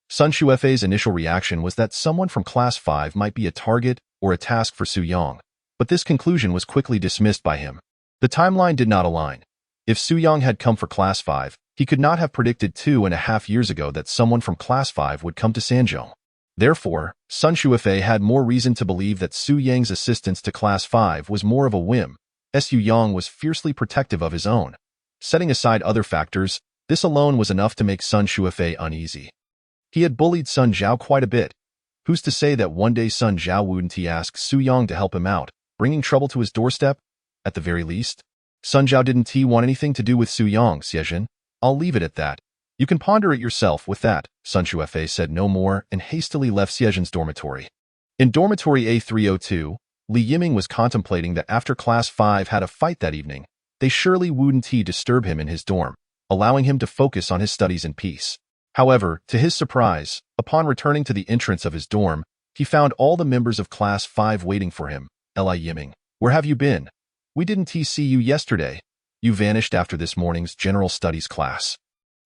Sun Shuefei's initial reaction was that someone from Class 5 might be a target or a task for Su Yang, but this conclusion was quickly dismissed by him. The timeline did not align. If Su Yang had come for Class 5, he could not have predicted 2.5 years ago that someone from Class 5 would come to Sanzhou. Therefore, Sun Shuefei had more reason to believe that Su Yang's assistance to Class 5 was more of a whim. Su Yang was fiercely protective of his own. Setting aside other factors, this alone was enough to make Sun Shuefei uneasy. He had bullied Sun Zhao quite a bit. Who's to say that one day Sun Zhao wouldn't ask Su Yang to help him out, bringing trouble to his doorstep? At the very least, Sun Zhao didn't want anything to do with Su Yang, Xiezhen. I'll leave it at that. You can ponder it yourself with that. Sun Shuefei said no more and hastily left Xiezhen's dormitory. In dormitory A302, Li Yiming was contemplating that after Class 5 had a fight that evening, they surely wouldn't disturb him in his dorm, allowing him to focus on his studies in peace. However, to his surprise, upon returning to the entrance of his dorm, he found all the members of Class 5 waiting for him. "Li Yiming, where have you been? We didn't see you yesterday. You vanished after this morning's general studies class."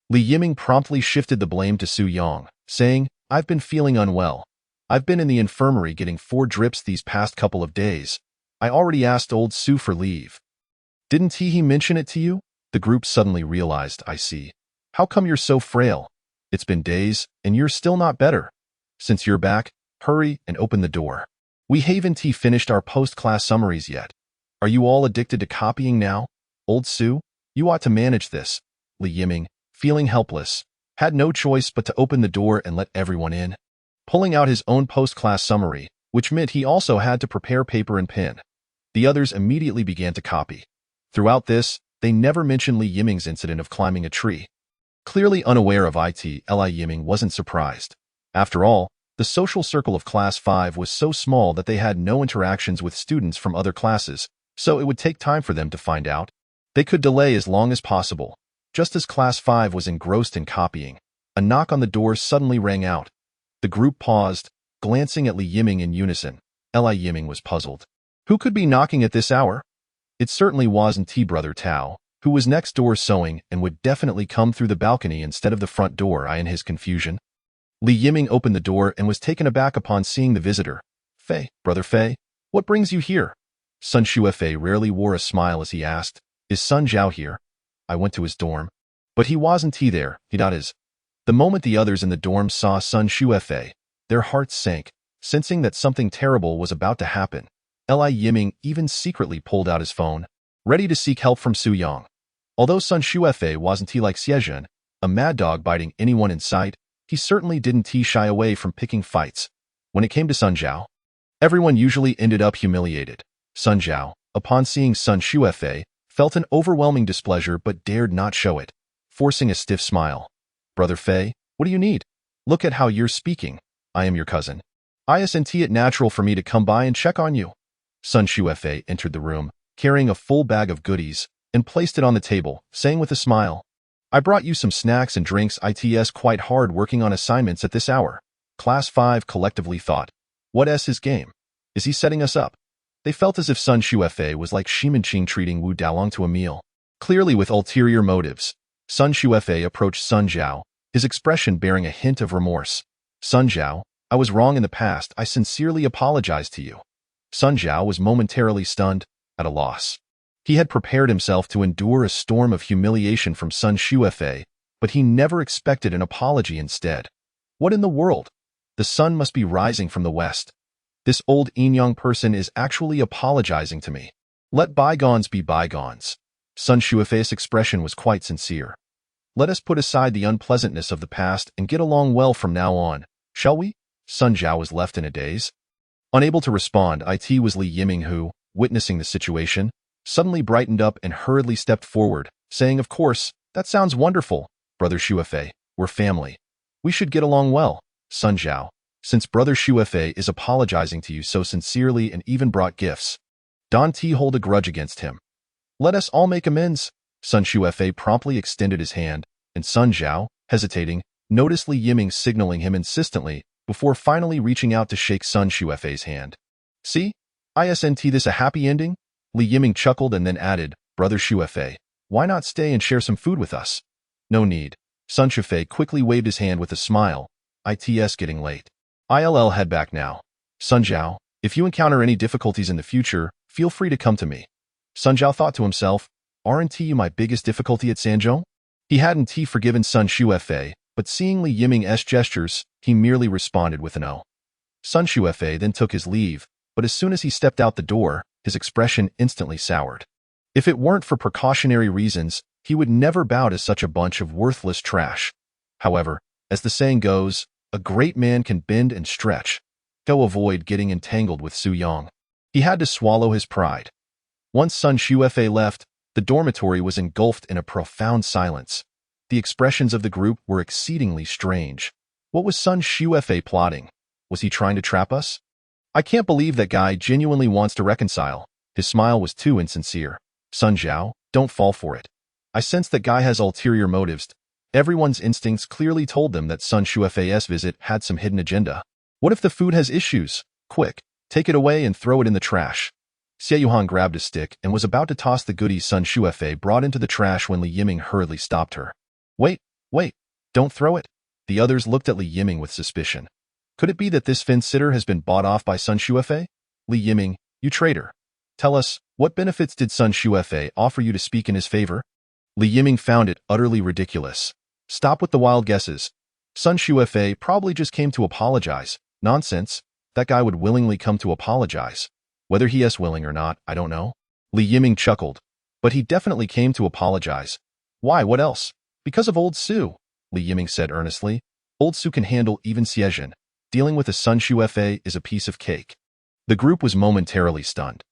Li Yiming promptly shifted the blame to Su Yang, saying, "I've been feeling unwell. I've been in the infirmary getting 4 drips these past couple of days. I already asked old Su for leave." "Didn't he mention it to you?" The group suddenly realized. "I see. How come you're so frail? It's been days, and you're still not better." Since you're back, hurry and open the door. We haven't finished our post-class summaries yet. Are you all addicted to copying now? Old Sue, you ought to manage this. Li Yiming, feeling helpless, had no choice but to open the door and let everyone in. Pulling out his own post-class summary, which meant he also had to prepare paper and pen. The others immediately began to copy. Throughout this, they never mentioned Li Yiming's incident of climbing a tree. Clearly unaware of it, Li Yiming wasn't surprised. After all, the social circle of Class 5 was so small that they had no interactions with students from other classes, so it would take time for them to find out. They could delay as long as possible. Just as Class 5 was engrossed in copying, a knock on the door suddenly rang out. The group paused, glancing at Li Yiming in unison. Li Yiming was puzzled. Who could be knocking at this hour? It certainly wasn't Brother Tao, who was next door sewing and would definitely come through the balcony instead of the front door. In his confusion, Li Yiming opened the door and was taken aback upon seeing the visitor. Fei, Brother Fei, what brings you here? Sun Xuefei rarely wore a smile as he asked, Is Sun Zhao here? I went to his dorm. But he wasn't there, The moment the others in the dorm saw Sun Xuefei, their hearts sank, sensing that something terrible was about to happen. Li Yiming even secretly pulled out his phone, ready to seek help from Su Yang. Although Sun Xuefei wasn't like Xiezhen, a mad dog biting anyone in sight, he certainly didn't shy away from picking fights. When it came to Sun Zhao, everyone usually ended up humiliated. Sun Zhao, upon seeing Sun Xuefei, felt an overwhelming displeasure but dared not show it, forcing a stiff smile. Brother Fei, what do you need? Look at how you're speaking. I am your cousin. Isn't it natural for me to come by and check on you? Sun Xuefei entered the room, carrying a full bag of goodies, and placed it on the table, saying with a smile, I brought you some snacks and drinks. It's quite hard working on assignments at this hour. Class 5 collectively thought, what's his game? Is he setting us up? They felt as if Sun Xuefei was like Shimanqing treating Wu Daolong to a meal. Clearly with ulterior motives, Sun Xuefei approached Sun Zhao, his expression bearing a hint of remorse. Sun Zhao, I was wrong in the past. I sincerely apologize to you. Sun Zhao was momentarily stunned, at a loss. He had prepared himself to endure a storm of humiliation from Sun Xuefei, but he never expected an apology instead. What in the world? The sun must be rising from the west. This old Inyang person is actually apologizing to me. Let bygones be bygones. Sun Xuefei's expression was quite sincere. Let us put aside the unpleasantness of the past and get along well from now on, shall we? Sun Zhao was left in a daze. Unable to respond, it was Li Yiming who, witnessing the situation, suddenly brightened up and hurriedly stepped forward, saying, Of course, that sounds wonderful, Brother Xuefei, we're family. We should get along well. Sun Zhao, since Brother Xuefei is apologizing to you so sincerely and even brought gifts, don't hold a grudge against him. Let us all make amends. Sun Xuefei promptly extended his hand, and Sun Zhao, hesitating, noticed Li Yiming signaling him insistently before finally reaching out to shake Sun Xuefei's hand. See? Isn't this a happy ending? Li Yiming chuckled and then added, Brother Xuefei, why not stay and share some food with us? No need. Sun Xuefei quickly waved his hand with a smile. It's getting late. I'll head back now. Sun Zhao, if you encounter any difficulties in the future, feel free to come to me. Sun Zhao thought to himself, aren't you my biggest difficulty at Sanzhou? He hadn't forgiven Sun Xuefei, but seeing Li Yiming's gestures, he merely responded with an O. Sun Xuefei then took his leave, but as soon as he stepped out the door, his expression instantly soured. If it weren't for precautionary reasons, he would never bow to such a bunch of worthless trash. However, as the saying goes, a great man can bend and stretch. Go avoid getting entangled with Su Yang. He had to swallow his pride. Once Sun Xuefei left, the dormitory was engulfed in a profound silence. The expressions of the group were exceedingly strange. What was Sun Xuefei plotting? Was he trying to trap us? I can't believe that guy genuinely wants to reconcile. His smile was too insincere. Sun Zhao, don't fall for it. I sense that guy has ulterior motives. Everyone's instincts clearly told them that Sun Xuefei's visit had some hidden agenda. What if the food has issues? Quick, take it away and throw it in the trash. Xie Yuhan grabbed a stick and was about to toss the goodies Sun Xuefei brought into the trash when Li Yiming hurriedly stopped her. Wait, don't throw it. The others looked at Li Yiming with suspicion. Could it be that this fence-sitter has been bought off by Sun Xuefei? Li Yiming, you traitor. Tell us, what benefits did Sun Xuefei offer you to speak in his favor? Li Yiming found it utterly ridiculous. Stop with the wild guesses. Sun Shuefei probably just came to apologize. Nonsense. That guy would willingly come to apologize. Whether he is willing or not, I don't know. Li Yiming chuckled. But he definitely came to apologize. Why, what else? Because of old Su, Li Yiming said earnestly. Old Su can handle even Xiejin. Dealing with a Sun Shuefei is a piece of cake. The group was momentarily stunned.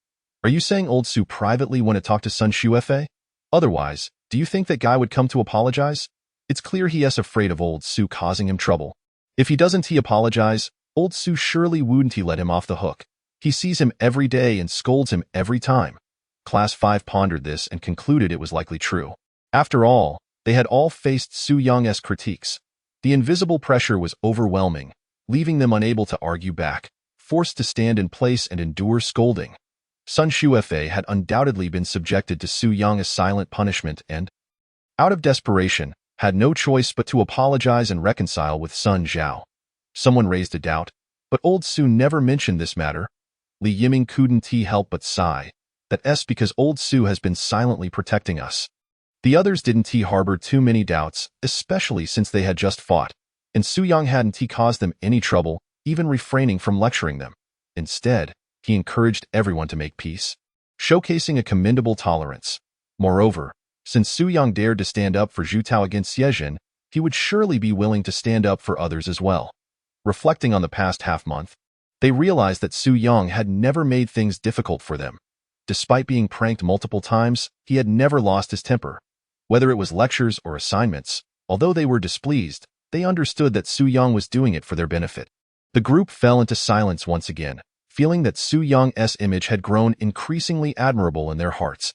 Are you saying old Su privately want to talk to Sun Shuefei? Otherwise, do you think that guy would come to apologize? It's clear he is afraid of old Su causing him trouble. If he doesn't he apologize, old Su surely wouldn't he let him off the hook. He sees him every day and scolds him every time. Class 5 pondered this and concluded it was likely true. After all, they had all faced Su Yang's critiques. The invisible pressure was overwhelming, leaving them unable to argue back, forced to stand in place and endure scolding. Sun Shuefei had undoubtedly been subjected to Su Yang's silent punishment and, out of desperation, had no choice but to apologize and reconcile with Sun Zhao. Someone raised a doubt, but old Su never mentioned this matter. Li Yiming couldn't help but sigh. That's because old Su has been silently protecting us. The others didn't harbor too many doubts, especially since they had just fought, and Su Yang hadn't caused them any trouble, even refraining from lecturing them. Instead, he encouraged everyone to make peace, showcasing a commendable tolerance. Moreover, since Su Yang dared to stand up for Zhu Tao against Xiejin, he would surely be willing to stand up for others as well. Reflecting on the past half-month, they realized that Su Yang had never made things difficult for them. Despite being pranked multiple times, he had never lost his temper. Whether it was lectures or assignments, although they were displeased, they understood that Su Yang was doing it for their benefit. The group fell into silence once again, feeling that Su Yang's image had grown increasingly admirable in their hearts.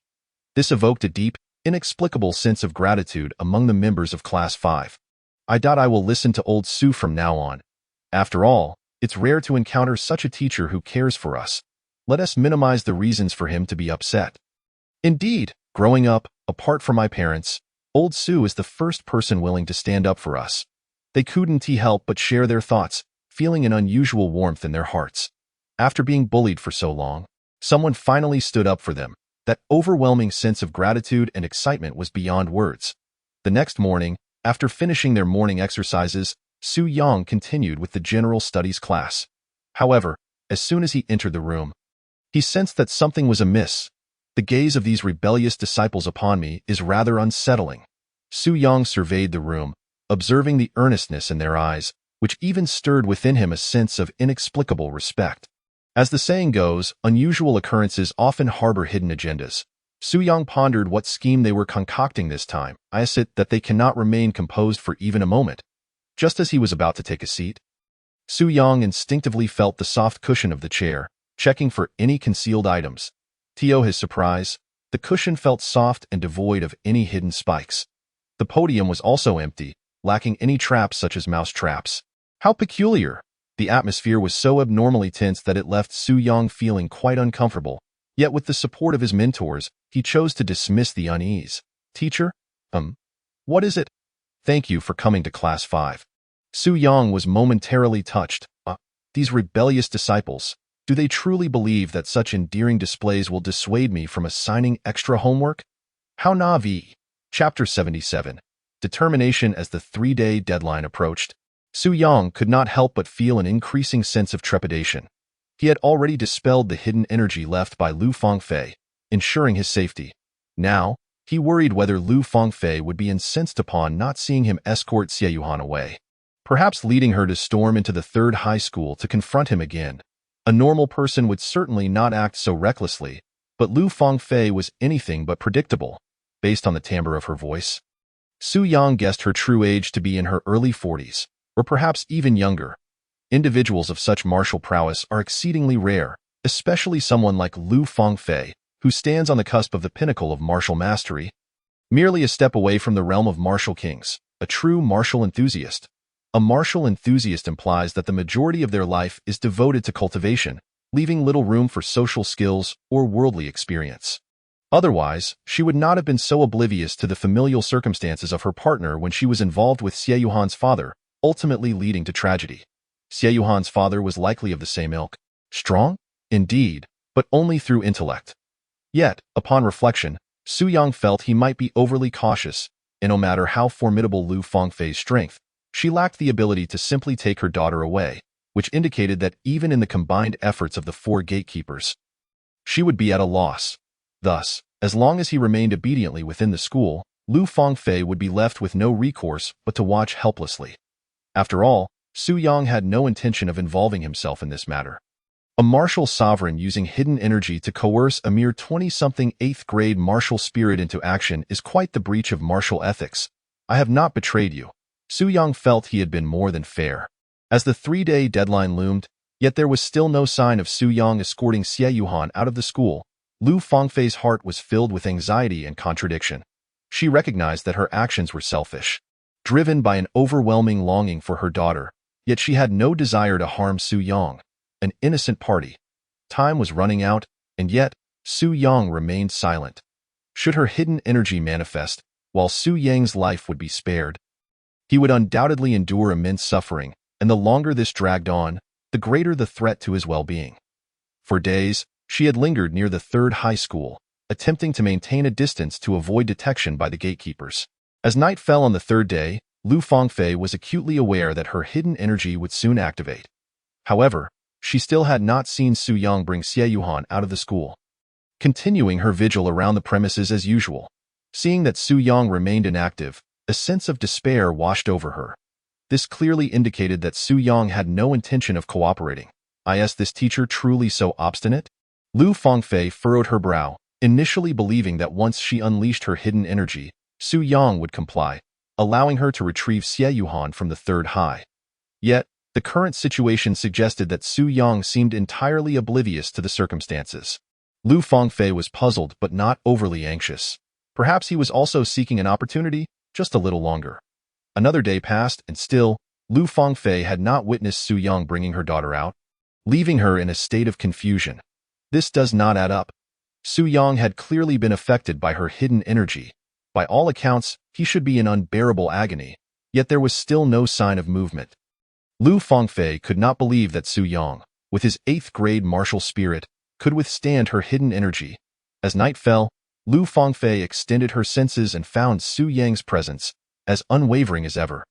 This evoked a deep, inexplicable sense of gratitude among the members of Class 5. I will listen to old Su from now on. After all, it's rare to encounter such a teacher who cares for us. Let us minimize the reasons for him to be upset. Indeed, growing up, apart from my parents, old Su is the first person willing to stand up for us. They couldn't help but share their thoughts, feeling an unusual warmth in their hearts. After being bullied for so long, someone finally stood up for them. That overwhelming sense of gratitude and excitement was beyond words. The next morning, after finishing their morning exercises, Su Yang continued with the general studies class. However, as soon as he entered the room, he sensed that something was amiss. The gaze of these rebellious disciples upon me is rather unsettling. Su Yang surveyed the room, observing the earnestness in their eyes, which even stirred within him a sense of inexplicable respect. As the saying goes, unusual occurrences often harbor hidden agendas. Su Yang pondered what scheme they were concocting this time. I assert that they cannot remain composed for even a moment. Just as he was about to take a seat, Su Yang instinctively felt the soft cushion of the chair, checking for any concealed items. To his surprise, the cushion felt soft and devoid of any hidden spikes. The podium was also empty, lacking any traps such as mouse traps. How peculiar! The atmosphere was so abnormally tense that it left Su Yang feeling quite uncomfortable. Yet with the support of his mentors, he chose to dismiss the unease. Teacher? What is it? Thank you for coming to Class 5. Su Yang was momentarily touched. These rebellious disciples. Do they truly believe that such endearing displays will dissuade me from assigning extra homework? How naive. Chapter 77. Determination. As the 3-day deadline approached, Su Yang could not help but feel an increasing sense of trepidation. He had already dispelled the hidden energy left by Lu Fengfei, ensuring his safety. Now, he worried whether Lu Fengfei would be incensed upon not seeing him escort Xie Yuhan away, perhaps leading her to storm into the 3rd high school to confront him again. A normal person would certainly not act so recklessly, but Lu Fengfei was anything but predictable, based on the timbre of her voice. Su Yang guessed her true age to be in her early 40s, or perhaps even younger. Individuals of such martial prowess are exceedingly rare, especially someone like Lu Fengfei, who stands on the cusp of the pinnacle of martial mastery, merely a step away from the realm of martial kings, a true martial enthusiast. A martial enthusiast implies that the majority of their life is devoted to cultivation, leaving little room for social skills or worldly experience. Otherwise, she would not have been so oblivious to the familial circumstances of her partner when she was involved with Xie Yuhan's father, ultimately leading to tragedy. Xie Yuhan's father was likely of the same ilk. Strong? Indeed, but only through intellect. Yet, upon reflection, Su Yang felt he might be overly cautious, and no matter how formidable Lu Fengfei's strength, She lacked the ability to simply take her daughter away, which indicated that even in the combined efforts of the four gatekeepers, she would be at a loss. Thus, as long as he remained obediently within the school, Lu Fangfei would be left with no recourse but to watch helplessly. After all, Su Yang had no intention of involving himself in this matter. A martial sovereign using hidden energy to coerce a mere 20-something 8th-grade martial spirit into action is quite the breach of martial ethics. I have not betrayed you. Su Yang felt he had been more than fair. As the 3-day deadline loomed, yet there was still no sign of Su Yang escorting Xie Yuhan out of the school, Lu Fangfei's heart was filled with anxiety and contradiction. She recognized that her actions were selfish, driven by an overwhelming longing for her daughter, yet she had no desire to harm Su Yang, an innocent party. Time was running out, and yet Su Yang remained silent. Should her hidden energy manifest, while Su Yang's life would be spared, he would undoubtedly endure immense suffering, and the longer this dragged on, the greater the threat to his well-being. For days, she had lingered near the third high school, attempting to maintain a distance to avoid detection by the gatekeepers. As night fell on the third day, Lu Fangfei was acutely aware that her hidden energy would soon activate. However, she still had not seen Su Yang bring Xie Yuhan out of the school. Continuing her vigil around the premises as usual, seeing that Su Yang remained inactive, a sense of despair washed over her. This clearly indicated that Su Yang had no intention of cooperating. Is this teacher truly so obstinate? Lu Fangfei furrowed her brow, initially believing that once she unleashed her hidden energy, Su Yang would comply, allowing her to retrieve Xie Yuhan from the third high. Yet, the current situation suggested that Su Yang seemed entirely oblivious to the circumstances. Lu Fangfei was puzzled but not overly anxious. Perhaps he was also seeking an opportunity, just a little longer. Another day passed, and still, Lu Fangfei had not witnessed Su Yang bringing her daughter out, leaving her in a state of confusion. This does not add up. Su Yang had clearly been affected by her hidden energy. By all accounts, he should be in unbearable agony, yet there was still no sign of movement. Lu Fangfei could not believe that Su Yang, with his 8th-grade martial spirit, could withstand her hidden energy. As night fell, Lu Fangfei extended her senses and found Su Yang's presence as unwavering as ever,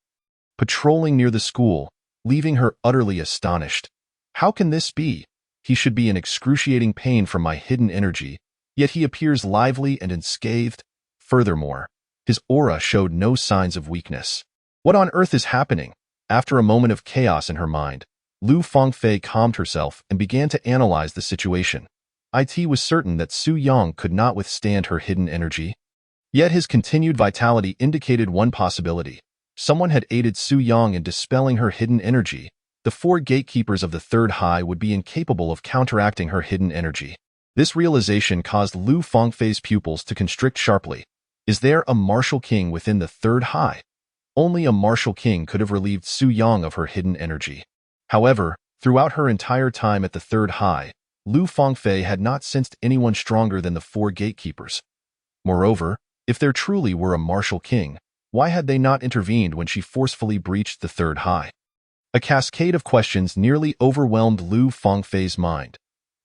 patrolling near the school, leaving her utterly astonished. How can this be? He should be in excruciating pain from my hidden energy, yet he appears lively and unscathed. Furthermore, his aura showed no signs of weakness. What on earth is happening? After a moment of chaos in her mind, Lu Fangfei calmed herself and began to analyze the situation. It was certain that Su Yang could not withstand her hidden energy. Yet his continued vitality indicated one possibility. Someone had aided Su Yang in dispelling her hidden energy. The four gatekeepers of the third high would be incapable of counteracting her hidden energy. This realization caused Lu Fangfei's pupils to constrict sharply. Is there a martial king within the third high? Only a martial king could have relieved Su Yang of her hidden energy. However, throughout her entire time at the third high, Lu Fangfei had not sensed anyone stronger than the four gatekeepers. Moreover, if there truly were a martial king, why had they not intervened when she forcefully breached the third high? A cascade of questions nearly overwhelmed Lu Fangfei's mind.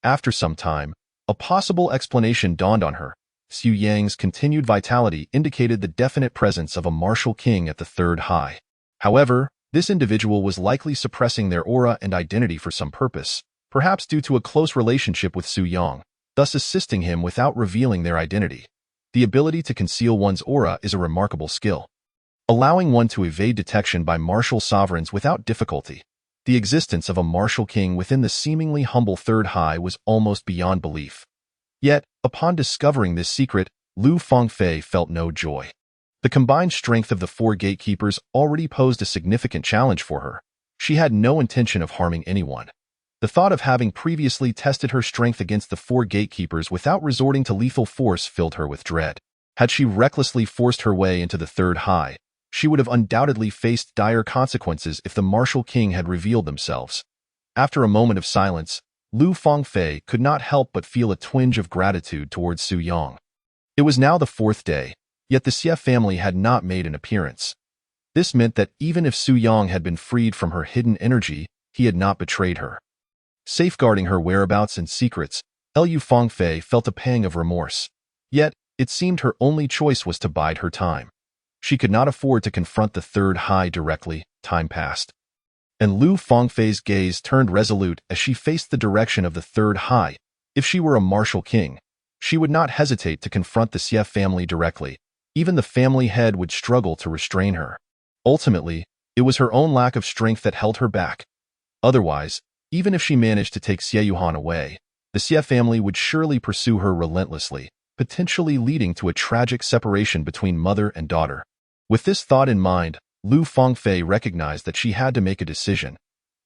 After some time, a possible explanation dawned on her. Su Yang's continued vitality indicated the definite presence of a martial king at the third high. However, this individual was likely suppressing their aura and identity for some purpose, perhaps due to a close relationship with Su Yang, thus assisting him without revealing their identity. The ability to conceal one's aura is a remarkable skill, allowing one to evade detection by martial sovereigns without difficulty. The existence of a martial king within the seemingly humble third high was almost beyond belief. Yet, upon discovering this secret, Lu Fangfei felt no joy. The combined strength of the four gatekeepers already posed a significant challenge for her. She had no intention of harming anyone. The thought of having previously tested her strength against the four gatekeepers without resorting to lethal force filled her with dread. Had she recklessly forced her way into the third high, she would have undoubtedly faced dire consequences if the martial king had revealed themselves. After a moment of silence, Lu Fangfei could not help but feel a twinge of gratitude towards Su Yang. It was now the fourth day, yet the Xie family had not made an appearance. This meant that even if Su Yang had been freed from her hidden energy, he had not betrayed her. Safeguarding her whereabouts and secrets, Lu Fangfei felt a pang of remorse. Yet, it seemed her only choice was to bide her time. She could not afford to confront the third high directly. time passed. And Lu Fengfei's gaze turned resolute as she faced the direction of the third high. If she were a martial king, she would not hesitate to confront the Xie family directly. Even the family head would struggle to restrain her. Ultimately, it was her own lack of strength that held her back. Otherwise, even if she managed to take Xie Yuhan away, the Xie family would surely pursue her relentlessly, potentially leading to a tragic separation between mother and daughter. With this thought in mind, Lu Fengfei recognized that she had to make a decision.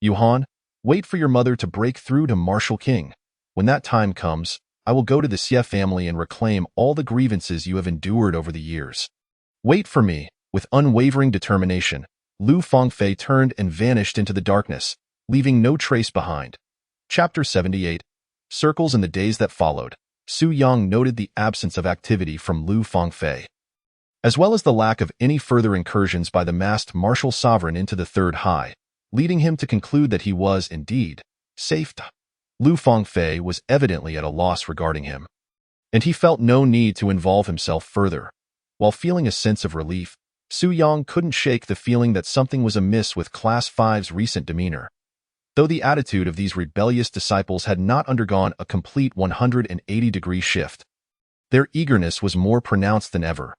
Yuhan, wait for your mother to break through to Martial King. When that time comes, I will go to the Xie family and reclaim all the grievances you have endured over the years. Wait for me. With unwavering determination, Lu Fengfei turned and vanished into the darkness, leaving no trace behind. Chapter 78. Circles in the days that followed. Su Yang noted the absence of activity from Lu Fengfei, as well as the lack of any further incursions by the masked martial sovereign into the third high, leading him to conclude that he was, indeed, safe. Lu Fengfei was evidently at a loss regarding him, and he felt no need to involve himself further. While feeling a sense of relief, Su Yang couldn't shake the feeling that something was amiss with Class 5's recent demeanor. Though the attitude of these rebellious disciples had not undergone a complete 180-degree shift, their eagerness was more pronounced than ever.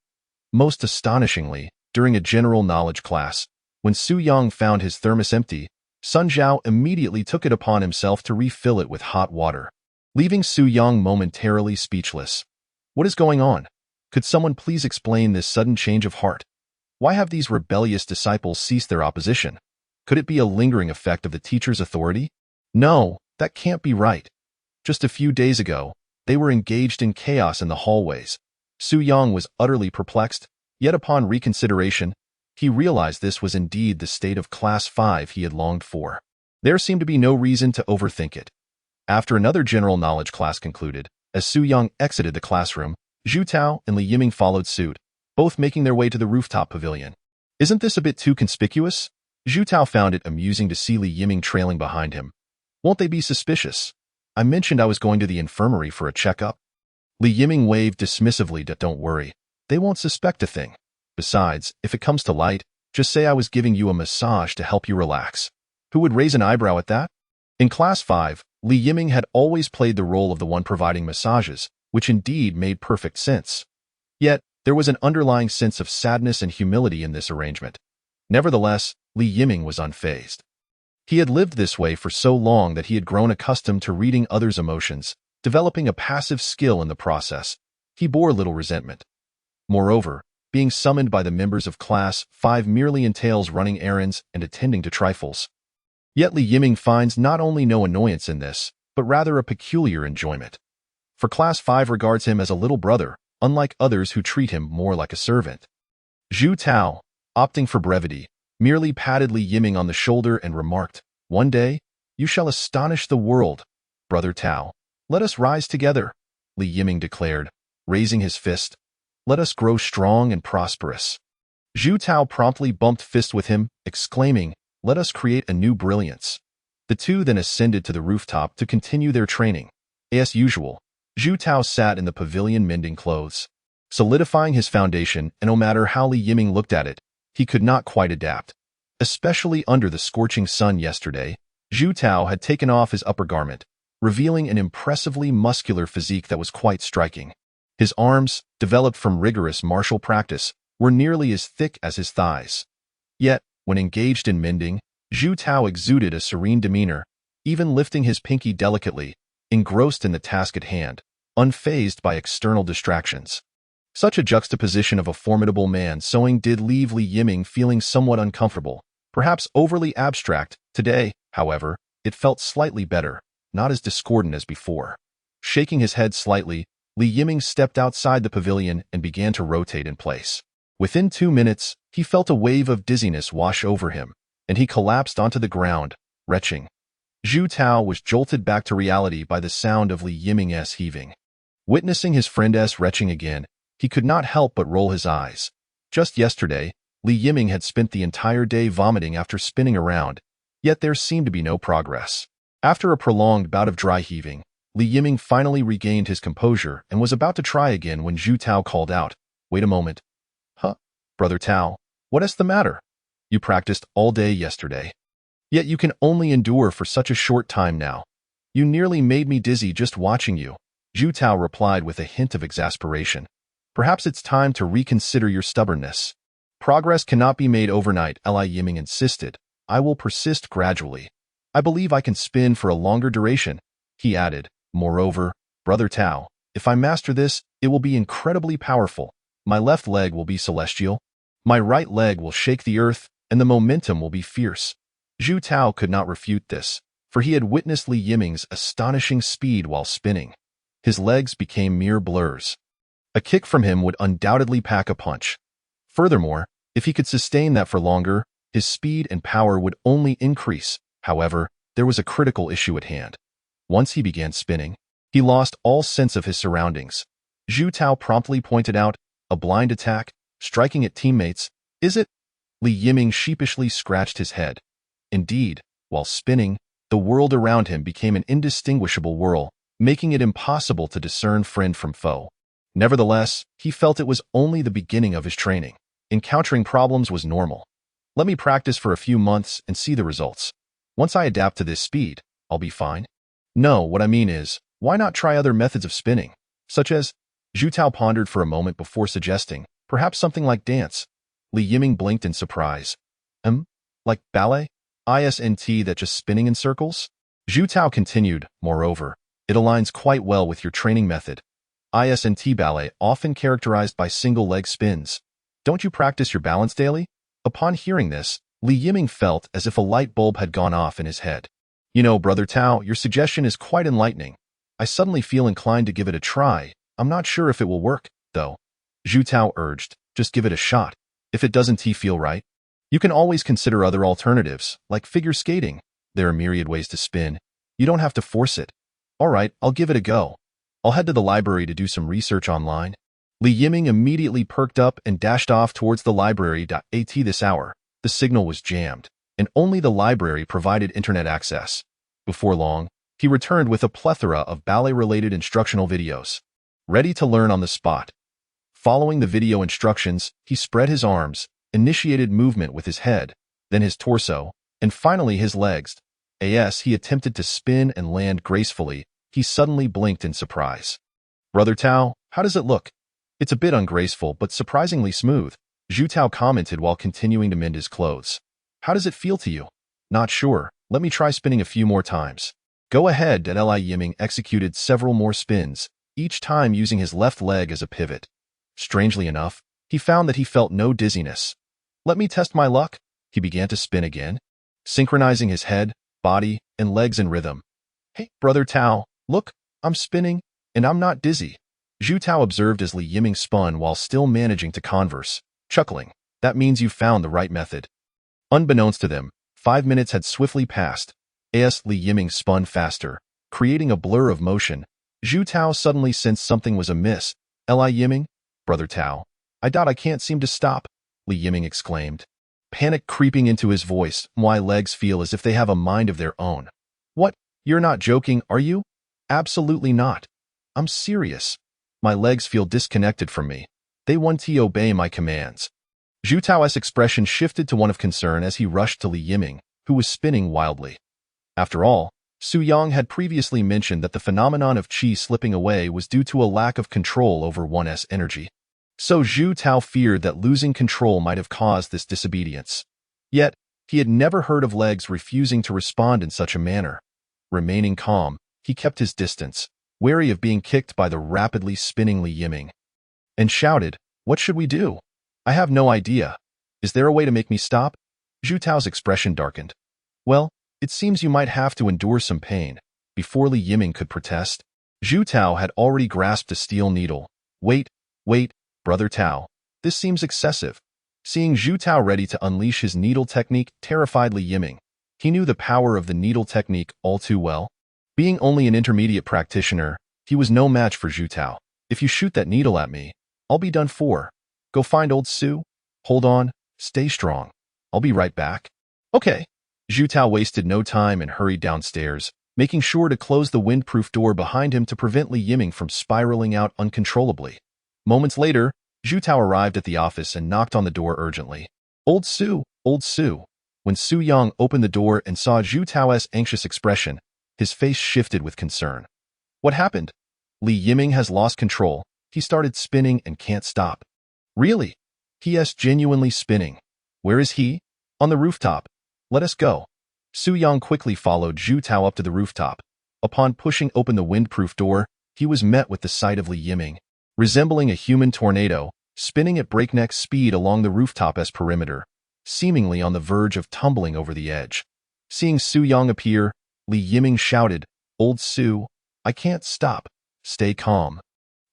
Most astonishingly, during a general knowledge class, when Su Yang found his thermos empty, Sun Zhao immediately took it upon himself to refill it with hot water, leaving Su Yang momentarily speechless. What is going on? Could someone please explain this sudden change of heart? Why have these rebellious disciples ceased their opposition? Could it be a lingering effect of the teacher's authority? No, that can't be right. Just a few days ago, they were engaged in chaos in the hallways. Su Yang was utterly perplexed, yet upon reconsideration, he realized this was indeed the state of Class 5 he had longed for. There seemed to be no reason to overthink it. After another general knowledge class concluded, as Su Yang exited the classroom, Zhu Tao and Li Yiming followed suit, both making their way to the rooftop pavilion. Isn't this a bit too conspicuous? Zhu Tao found it amusing to see Li Yiming trailing behind him. Won't they be suspicious? I mentioned I was going to the infirmary for a checkup. Li Yiming waved dismissively. Don't worry, they won't suspect a thing. Besides, if it comes to light, just say I was giving you a massage to help you relax. Who would raise an eyebrow at that? In Class 5, Li Yiming had always played the role of the one providing massages, which indeed made perfect sense. Yet, there was an underlying sense of sadness and humility in this arrangement. Nevertheless, Li Yiming was unfazed. He had lived this way for so long that he had grown accustomed to reading others' emotions, developing a passive skill in the process. He bore little resentment. Moreover, being summoned by the members of Class 5 merely entails running errands and attending to trifles. Yet Li Yiming finds not only no annoyance in this, but rather a peculiar enjoyment. For Class 5 regards him as a little brother, unlike others who treat him more like a servant. Zhu Tao, opting for brevity, merely patted Li Yiming on the shoulder and remarked, "One day, you shall astonish the world, Brother Tao. Let us rise together," Li Yiming declared, raising his fist. "Let us grow strong and prosperous." Zhu Tao promptly bumped fists with him, exclaiming, "Let us create a new brilliance." The two then ascended to the rooftop to continue their training. As usual, Zhu Tao sat in the pavilion mending clothes, solidifying his foundation, and no matter how Li Yiming looked at it, he could not quite adapt. Especially under the scorching sun yesterday, Zhu Tao had taken off his upper garment, revealing an impressively muscular physique that was quite striking. His arms, developed from rigorous martial practice, were nearly as thick as his thighs. Yet, when engaged in mending, Zhu Tao exuded a serene demeanor, even lifting his pinky delicately, engrossed in the task at hand, unfazed by external distractions. Such a juxtaposition of a formidable man sewing did leave Li Yiming feeling somewhat uncomfortable, perhaps overly abstract. Today, however, it felt slightly better, not as discordant as before. Shaking his head slightly, Li Yiming stepped outside the pavilion and began to rotate in place. Within 2 minutes, he felt a wave of dizziness wash over him, and he collapsed onto the ground, retching. Zhu Tao was jolted back to reality by the sound of Li Yiming's heaving. Witnessing his friend's retching again, he could not help but roll his eyes. Just yesterday, Li Yiming had spent the entire day vomiting after spinning around, yet there seemed to be no progress. After a prolonged bout of dry heaving, Li Yiming finally regained his composure and was about to try again when Zhu Tao called out, "Wait a moment." "Huh? Brother Tao, what is the matter?" You practiced all day yesterday. Yet you can only endure for such a short time now. You nearly made me dizzy just watching you, Zhu Tao replied with a hint of exasperation. Perhaps it's time to reconsider your stubbornness. Progress cannot be made overnight, Li Yiming insisted. I will persist gradually. I believe I can spin for a longer duration, he added. Moreover, Brother Tao, if I master this, it will be incredibly powerful. My left leg will be celestial. My right leg will shake the earth, and the momentum will be fierce. Zhu Tao could not refute this, for he had witnessed Li Yiming's astonishing speed while spinning. His legs became mere blurs. A kick from him would undoubtedly pack a punch. Furthermore, if he could sustain that for longer, his speed and power would only increase. However, there was a critical issue at hand. Once he began spinning, he lost all sense of his surroundings. Zhu Tao promptly pointed out, a blind attack, striking at teammates, is it? Li Yiming sheepishly scratched his head. Indeed, while spinning, the world around him became an indistinguishable whirl, making it impossible to discern friend from foe. Nevertheless, he felt it was only the beginning of his training. Encountering problems was normal. Let me practice for a few months and see the results. Once I adapt to this speed, I'll be fine. No, what I mean is, why not try other methods of spinning, such as… Zhu Tao pondered for a moment before suggesting, perhaps something like dance. Li Yiming blinked in surprise. Like ballet? Isn't that just spinning in circles? Zhu Tao continued, moreover, it aligns quite well with your training method. Isn't ballet often characterized by single-leg spins. Don't you practice your balance daily? Upon hearing this, Li Yiming felt as if a light bulb had gone off in his head. You know, Brother Tao, your suggestion is quite enlightening. I suddenly feel inclined to give it a try. I'm not sure if it will work, though. Zhu Tao urged, just give it a shot. If it doesn't feel right, you can always consider other alternatives, like figure skating. There are myriad ways to spin. You don't have to force it. All right, I'll give it a go. I'll head to the library to do some research online. Li Yiming immediately perked up and dashed off towards the library. At this hour, the signal was jammed, and only the library provided internet access. Before long, he returned with a plethora of ballet-related instructional videos, ready to learn on the spot. Following the video instructions, he spread his arms, initiated movement with his head, then his torso, and finally his legs. As he attempted to spin and land gracefully, he suddenly blinked in surprise. Brother Tao, how does it look? It's a bit ungraceful, but surprisingly smooth, Zhu Tao commented while continuing to mend his clothes. How does it feel to you? Not sure. Let me try spinning a few more times. Go ahead. Li Yiming executed several more spins, each time using his left leg as a pivot. Strangely enough, he found that he felt no dizziness. Let me test my luck. He began to spin again, synchronizing his head, body, and legs in rhythm. Hey, Brother Tao, look, I'm spinning, and I'm not dizzy. Zhu Tao observed as Li Yiming spun while still managing to converse, chuckling. That means you found the right method. Unbeknownst to them, 5 minutes had swiftly passed. As Li Yiming spun faster, creating a blur of motion, Zhu Tao suddenly sensed something was amiss. Li Yiming? Brother Tao, I doubt I can't seem to stop, Li Yiming exclaimed, panic creeping into his voice. My legs feel as if they have a mind of their own. What? You're not joking, are you? Absolutely not. I'm serious. My legs feel disconnected from me. They want to obey my commands. Zhu Tao's expression shifted to one of concern as he rushed to Li Yiming, who was spinning wildly. After all, Su Yang had previously mentioned that the phenomenon of qi slipping away was due to a lack of control over one's energy. So Zhu Tao feared that losing control might have caused this disobedience. Yet, he had never heard of legs refusing to respond in such a manner. Remaining calm, he kept his distance, wary of being kicked by the rapidly spinning Li Yiming, and shouted, "What should we do? I have no idea. Is there a way to make me stop?" Zhu Tao's expression darkened. Well, it seems you might have to endure some pain. Before Li Yiming could protest, Zhu Tao had already grasped a steel needle. Wait, Brother Tao. This seems excessive. Seeing Zhu Tao ready to unleash his needle technique terrified Li Yiming. He knew the power of the needle technique all too well. Being only an intermediate practitioner, he was no match for Zhu Tao. If you shoot that needle at me, I'll be done for. Go find old Su. Hold on, stay strong. I'll be right back. Okay. Zhu Tao wasted no time and hurried downstairs, making sure to close the windproof door behind him to prevent Li Yiming from spiraling out uncontrollably. Moments later, Zhu Tao arrived at the office and knocked on the door urgently. Old Su, Old Su. When Su Yang opened the door and saw Zhu Tao's anxious expression, his face shifted with concern. What happened? Li Yiming has lost control. He started spinning and can't stop. Really? He is genuinely spinning. Where is he? On the rooftop. Let us go. Su Yang quickly followed Zhu Tao up to the rooftop. Upon pushing open the windproof door, he was met with the sight of Li Yiming, resembling a human tornado, spinning at breakneck speed along the rooftop's perimeter, seemingly on the verge of tumbling over the edge. Seeing Su Yang appear, Li Yiming shouted, "Old Su, I can't stop. Stay calm."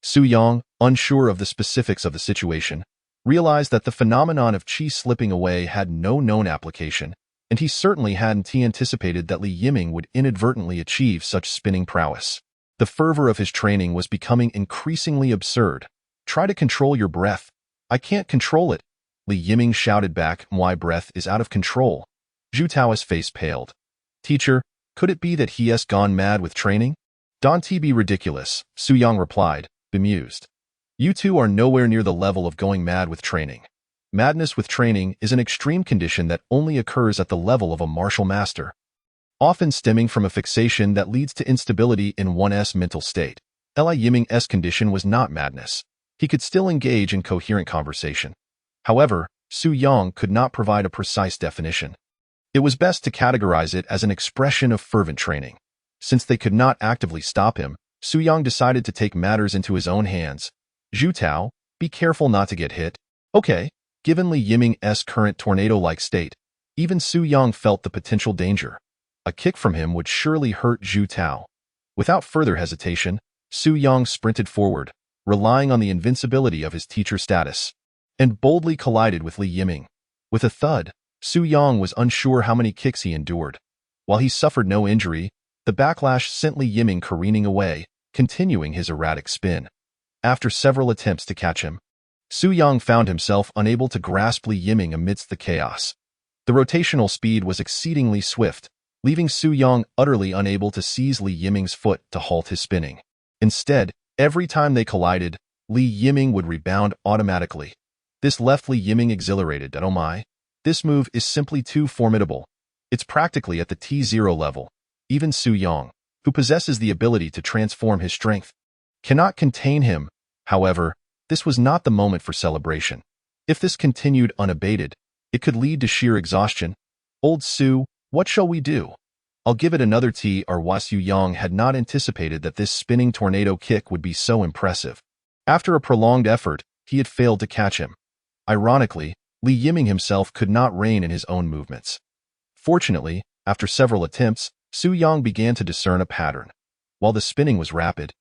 Su Yang, unsure of the specifics of the situation, realized that the phenomenon of qi slipping away had no known application, and he certainly hadn't anticipated that Li Yiming would inadvertently achieve such spinning prowess. The fervor of his training was becoming increasingly absurd. "Try to control your breath." "I can't control it," Li Yiming shouted back. "My breath is out of control." Zhu Tao's face paled. "Teacher, could it be that he has gone mad with training?" "Don't be ridiculous," Su Yang replied, bemused. "You two are nowhere near the level of going mad with training. Madness with training is an extreme condition that only occurs at the level of a martial master, often stemming from a fixation that leads to instability in one's mental state. Li Yiming's condition was not madness. He could still engage in coherent conversation. However, Su Yang could not provide a precise definition. It was best to categorize it as an expression of fervent training. Since they could not actively stop him, Su Yang decided to take matters into his own hands. "Zhu Tao, be careful not to get hit." "Okay." Given Li Yiming's current tornado-like state, even Su Yang felt the potential danger. A kick from him would surely hurt Zhu Tao. Without further hesitation, Su Yang sprinted forward, relying on the invincibility of his teacher status, and boldly collided with Li Yiming. With a thud, Su Yang was unsure how many kicks he endured. While he suffered no injury, the backlash sent Li Yiming careening away, continuing his erratic spin. After several attempts to catch him, Su Yang found himself unable to grasp Li Yiming amidst the chaos. The rotational speed was exceedingly swift, leaving Su Yang utterly unable to seize Li Yiming's foot to halt his spinning. Instead, every time they collided, Li Yiming would rebound automatically. This left Li Yiming exhilarated. "Oh my, this move is simply too formidable. It's practically at the T0 level." Even Su Yang, who possesses the ability to transform his strength, cannot contain him. However, this was not the moment for celebration. If this continued unabated, it could lead to sheer exhaustion. "Old Su, what shall we do?" "I'll give it another T or Y." Su Yang had not anticipated that this spinning tornado kick would be so impressive. After a prolonged effort, he had failed to catch him. Ironically, Li Yiming himself could not rein in his own movements. Fortunately, after several attempts, Su Yang began to discern a pattern. While the spinning was rapid,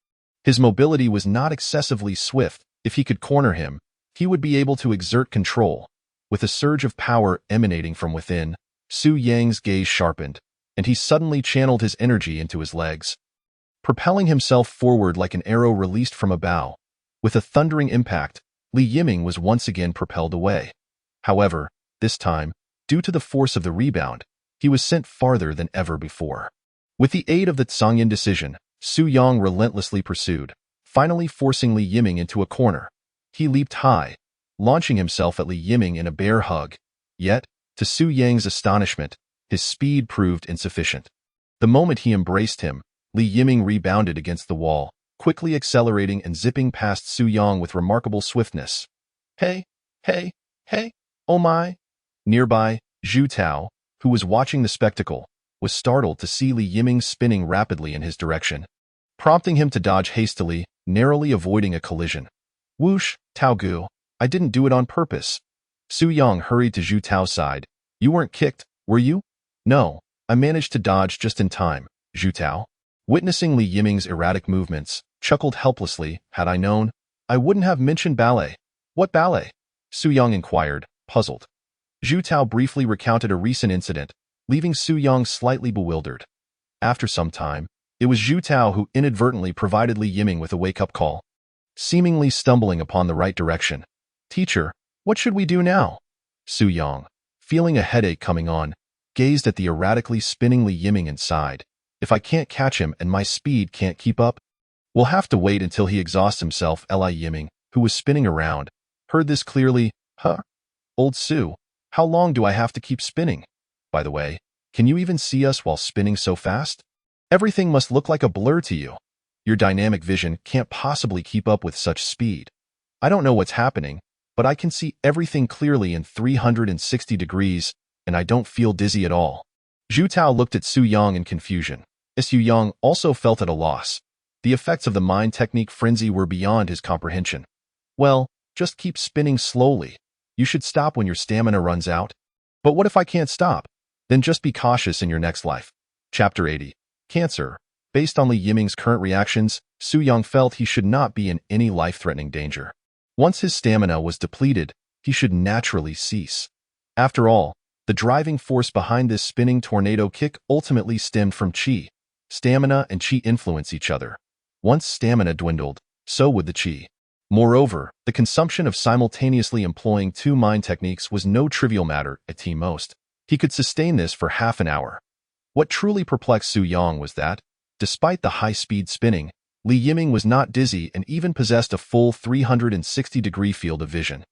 his mobility was not excessively swift. If he could corner him, he would be able to exert control. With a surge of power emanating from within, Su Yang's gaze sharpened, and he suddenly channeled his energy into his legs, propelling himself forward like an arrow released from a bow. With a thundering impact, Li Yiming was once again propelled away. However, this time, due to the force of the rebound, he was sent farther than ever before. With the aid of the Tsangyan decision, Su Yang relentlessly pursued, finally forcing Li Yiming into a corner. He leaped high, launching himself at Li Yiming in a bear hug. Yet, to Su Yang's astonishment, his speed proved insufficient. The moment he embraced him, Li Yiming rebounded against the wall, quickly accelerating and zipping past Su Yang with remarkable swiftness. "Hey, hey, hey, oh my!" Nearby, Zhu Tao, who was watching the spectacle, was startled to see Li Yiming spinning rapidly in his direction, prompting him to dodge hastily, narrowly avoiding a collision. "Whoosh, Tao Gu, I didn't do it on purpose." Su Yang hurried to Zhu Tao's side. "You weren't kicked, were you?" "No, I managed to dodge just in time." Zhu Tao, witnessing Li Yiming's erratic movements, chuckled helplessly. "Had I known, I wouldn't have mentioned ballet." "What ballet?" Su Yang inquired, puzzled. Zhu Tao briefly recounted a recent incident, leaving Su Yang slightly bewildered. After some time, it was Zhu Tao who inadvertently provided Li Yiming with a wake-up call, seemingly stumbling upon the right direction. "Teacher, what should we do now?" Su Yang, feeling a headache coming on, gazed at the erratically spinning Li Yiming and sighed. "If I can't catch him and my speed can't keep up, we'll have to wait until he exhausts himself." Li Yiming, who was spinning around, heard this clearly. "Huh? Old Su, How long do I have to keep spinning? By the way, can you even see us while spinning so fast? Everything must look like a blur to you. Your dynamic vision can't possibly keep up with such speed. I don't know what's happening, but I can see everything clearly in 360 degrees, and I don't feel dizzy at all. Zhu Tao looked at Su Yang in confusion. Su Yang also felt at a loss. The effects of the mind technique frenzy were beyond his comprehension. Well, just keep spinning slowly. You should stop when your stamina runs out. But what if I can't stop? Then just be cautious in your next life. Chapter 80. Cancer. Based on Li Yiming's current reactions, Su Yang felt he should not be in any life-threatening danger. Once his stamina was depleted, he should naturally cease. After all, the driving force behind this spinning tornado kick ultimately stemmed from qi. Stamina and qi influence each other. Once stamina dwindled, so would the qi. Moreover, the consumption of simultaneously employing two mind techniques was no trivial matter at most. He could sustain this for half an hour. What truly perplexed Su Yang was that, despite the high-speed spinning, Li Yiming was not dizzy and even possessed a full 360-degree field of vision.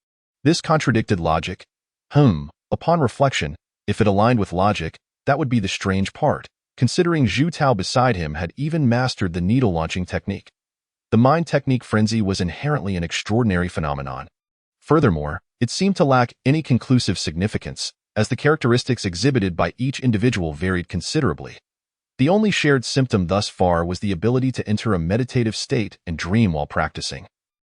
This contradicted logic. Upon reflection, if it aligned with logic, that would be the strange part, considering Zhu Tao beside him had even mastered the needle-launching technique. The mind technique frenzy was inherently an extraordinary phenomenon. Furthermore, it seemed to lack any conclusive significance, as the characteristics exhibited by each individual varied considerably. The only shared symptom thus far was the ability to enter a meditative state and dream while practicing.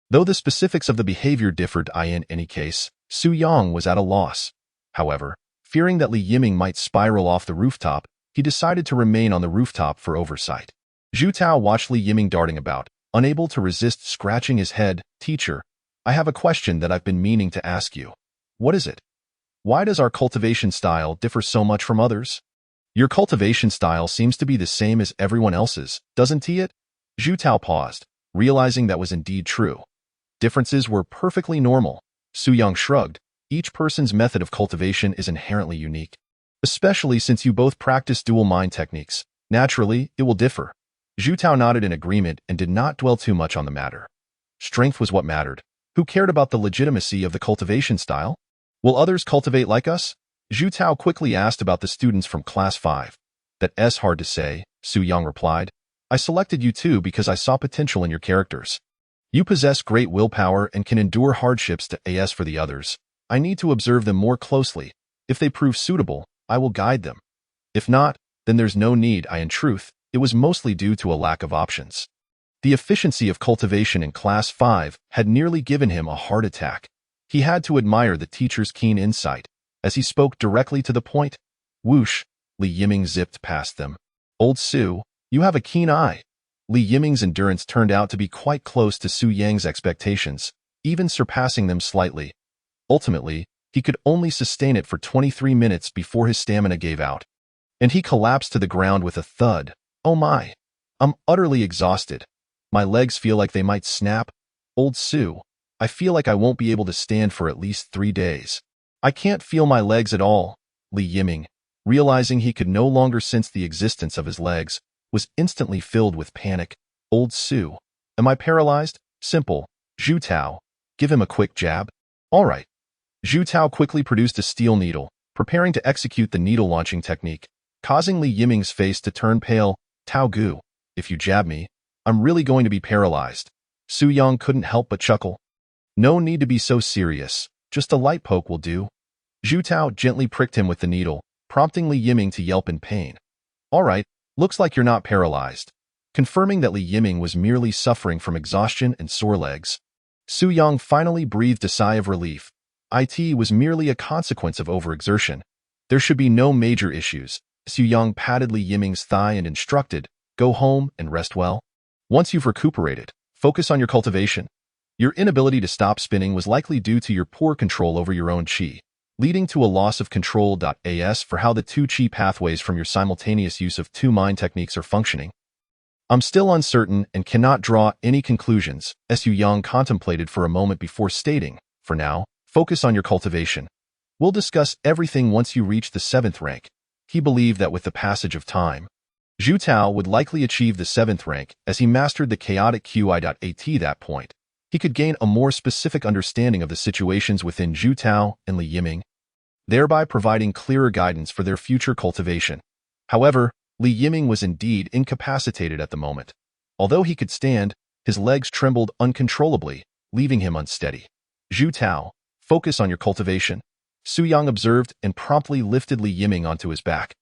Though the specifics of the behavior differed in any case, Su Yang was at a loss. However, fearing that Li Yiming might spiral off the rooftop, he decided to remain on the rooftop for oversight. Zhu Tao watched Li Yiming darting about, unable to resist scratching his head. Teacher, I have a question that I've been meaning to ask you. What is it? Why does our cultivation style differ so much from others? Your cultivation style seems to be the same as everyone else's, doesn't it? Zhu Tao paused, realizing that was indeed true. Differences were perfectly normal. Su Yang shrugged. Each person's method of cultivation is inherently unique. Especially since you both practice dual mind techniques. Naturally, it will differ. Zhu Tao nodded in agreement and did not dwell too much on the matter. Strength was what mattered. Who cared about the legitimacy of the cultivation style? Will others cultivate like us? Zhu Tao quickly asked about the students from Class 5. That's hard to say, Su Yang replied. I selected you two because I saw potential in your characters. You possess great willpower and can endure hardships for the others. I need to observe them more closely. If they prove suitable, I will guide them. If not, then there's no need. In truth, it was mostly due to a lack of options. The efficiency of cultivation in Class 5 had nearly given him a heart attack. He had to admire the teacher's keen insight. As he spoke directly to the point, whoosh, Li Yiming zipped past them. Old Su, you have a keen eye. Li Yiming's endurance turned out to be quite close to Su Yang's expectations, even surpassing them slightly. Ultimately, he could only sustain it for 23 minutes before his stamina gave out. And he collapsed to the ground with a thud. Oh my! I'm utterly exhausted. My legs feel like they might snap. Old Su, I feel like I won't be able to stand for at least 3 days. I can't feel my legs at all. Li Yiming, realizing he could no longer sense the existence of his legs, was instantly filled with panic. Old Su, am I paralyzed? Simple. Zhu Tao, give him a quick jab. All right. Zhu Tao quickly produced a steel needle, preparing to execute the needle-launching technique, causing Li Yiming's face to turn pale. Tao Gu, if you jab me, I'm really going to be paralyzed. Su Yang couldn't help but chuckle. No need to be so serious. Just a light poke will do. Zhu Tao gently pricked him with the needle, prompting Li Yiming to yelp in pain. All right, looks like you're not paralyzed. Confirming that Li Yiming was merely suffering from exhaustion and sore legs, Su Yang finally breathed a sigh of relief. It was merely a consequence of overexertion. There should be no major issues. Su Yang patted Li Yiming's thigh and instructed, go home and rest well. Once you've recuperated, focus on your cultivation. Your inability to stop spinning was likely due to your poor control over your own qi, leading to a loss of control. As for how the two qi pathways from your simultaneous use of two mind techniques are functioning, I'm still uncertain and cannot draw any conclusions. Su Yang contemplated for a moment before stating, for now, focus on your cultivation. We'll discuss everything once you reach the 7th rank. He believed that with the passage of time, Zhu Tao would likely achieve the 7th rank as he mastered the chaotic QI. At that point, he could gain a more specific understanding of the situations within Zhu Tao and Li Yiming. thereby providing clearer guidance for their future cultivation. However, Li Yiming was indeed incapacitated at the moment. Although he could stand, his legs trembled uncontrollably, leaving him unsteady. Zhu Tao, focus on your cultivation, Su Yang observed and promptly lifted Li Yiming onto his back.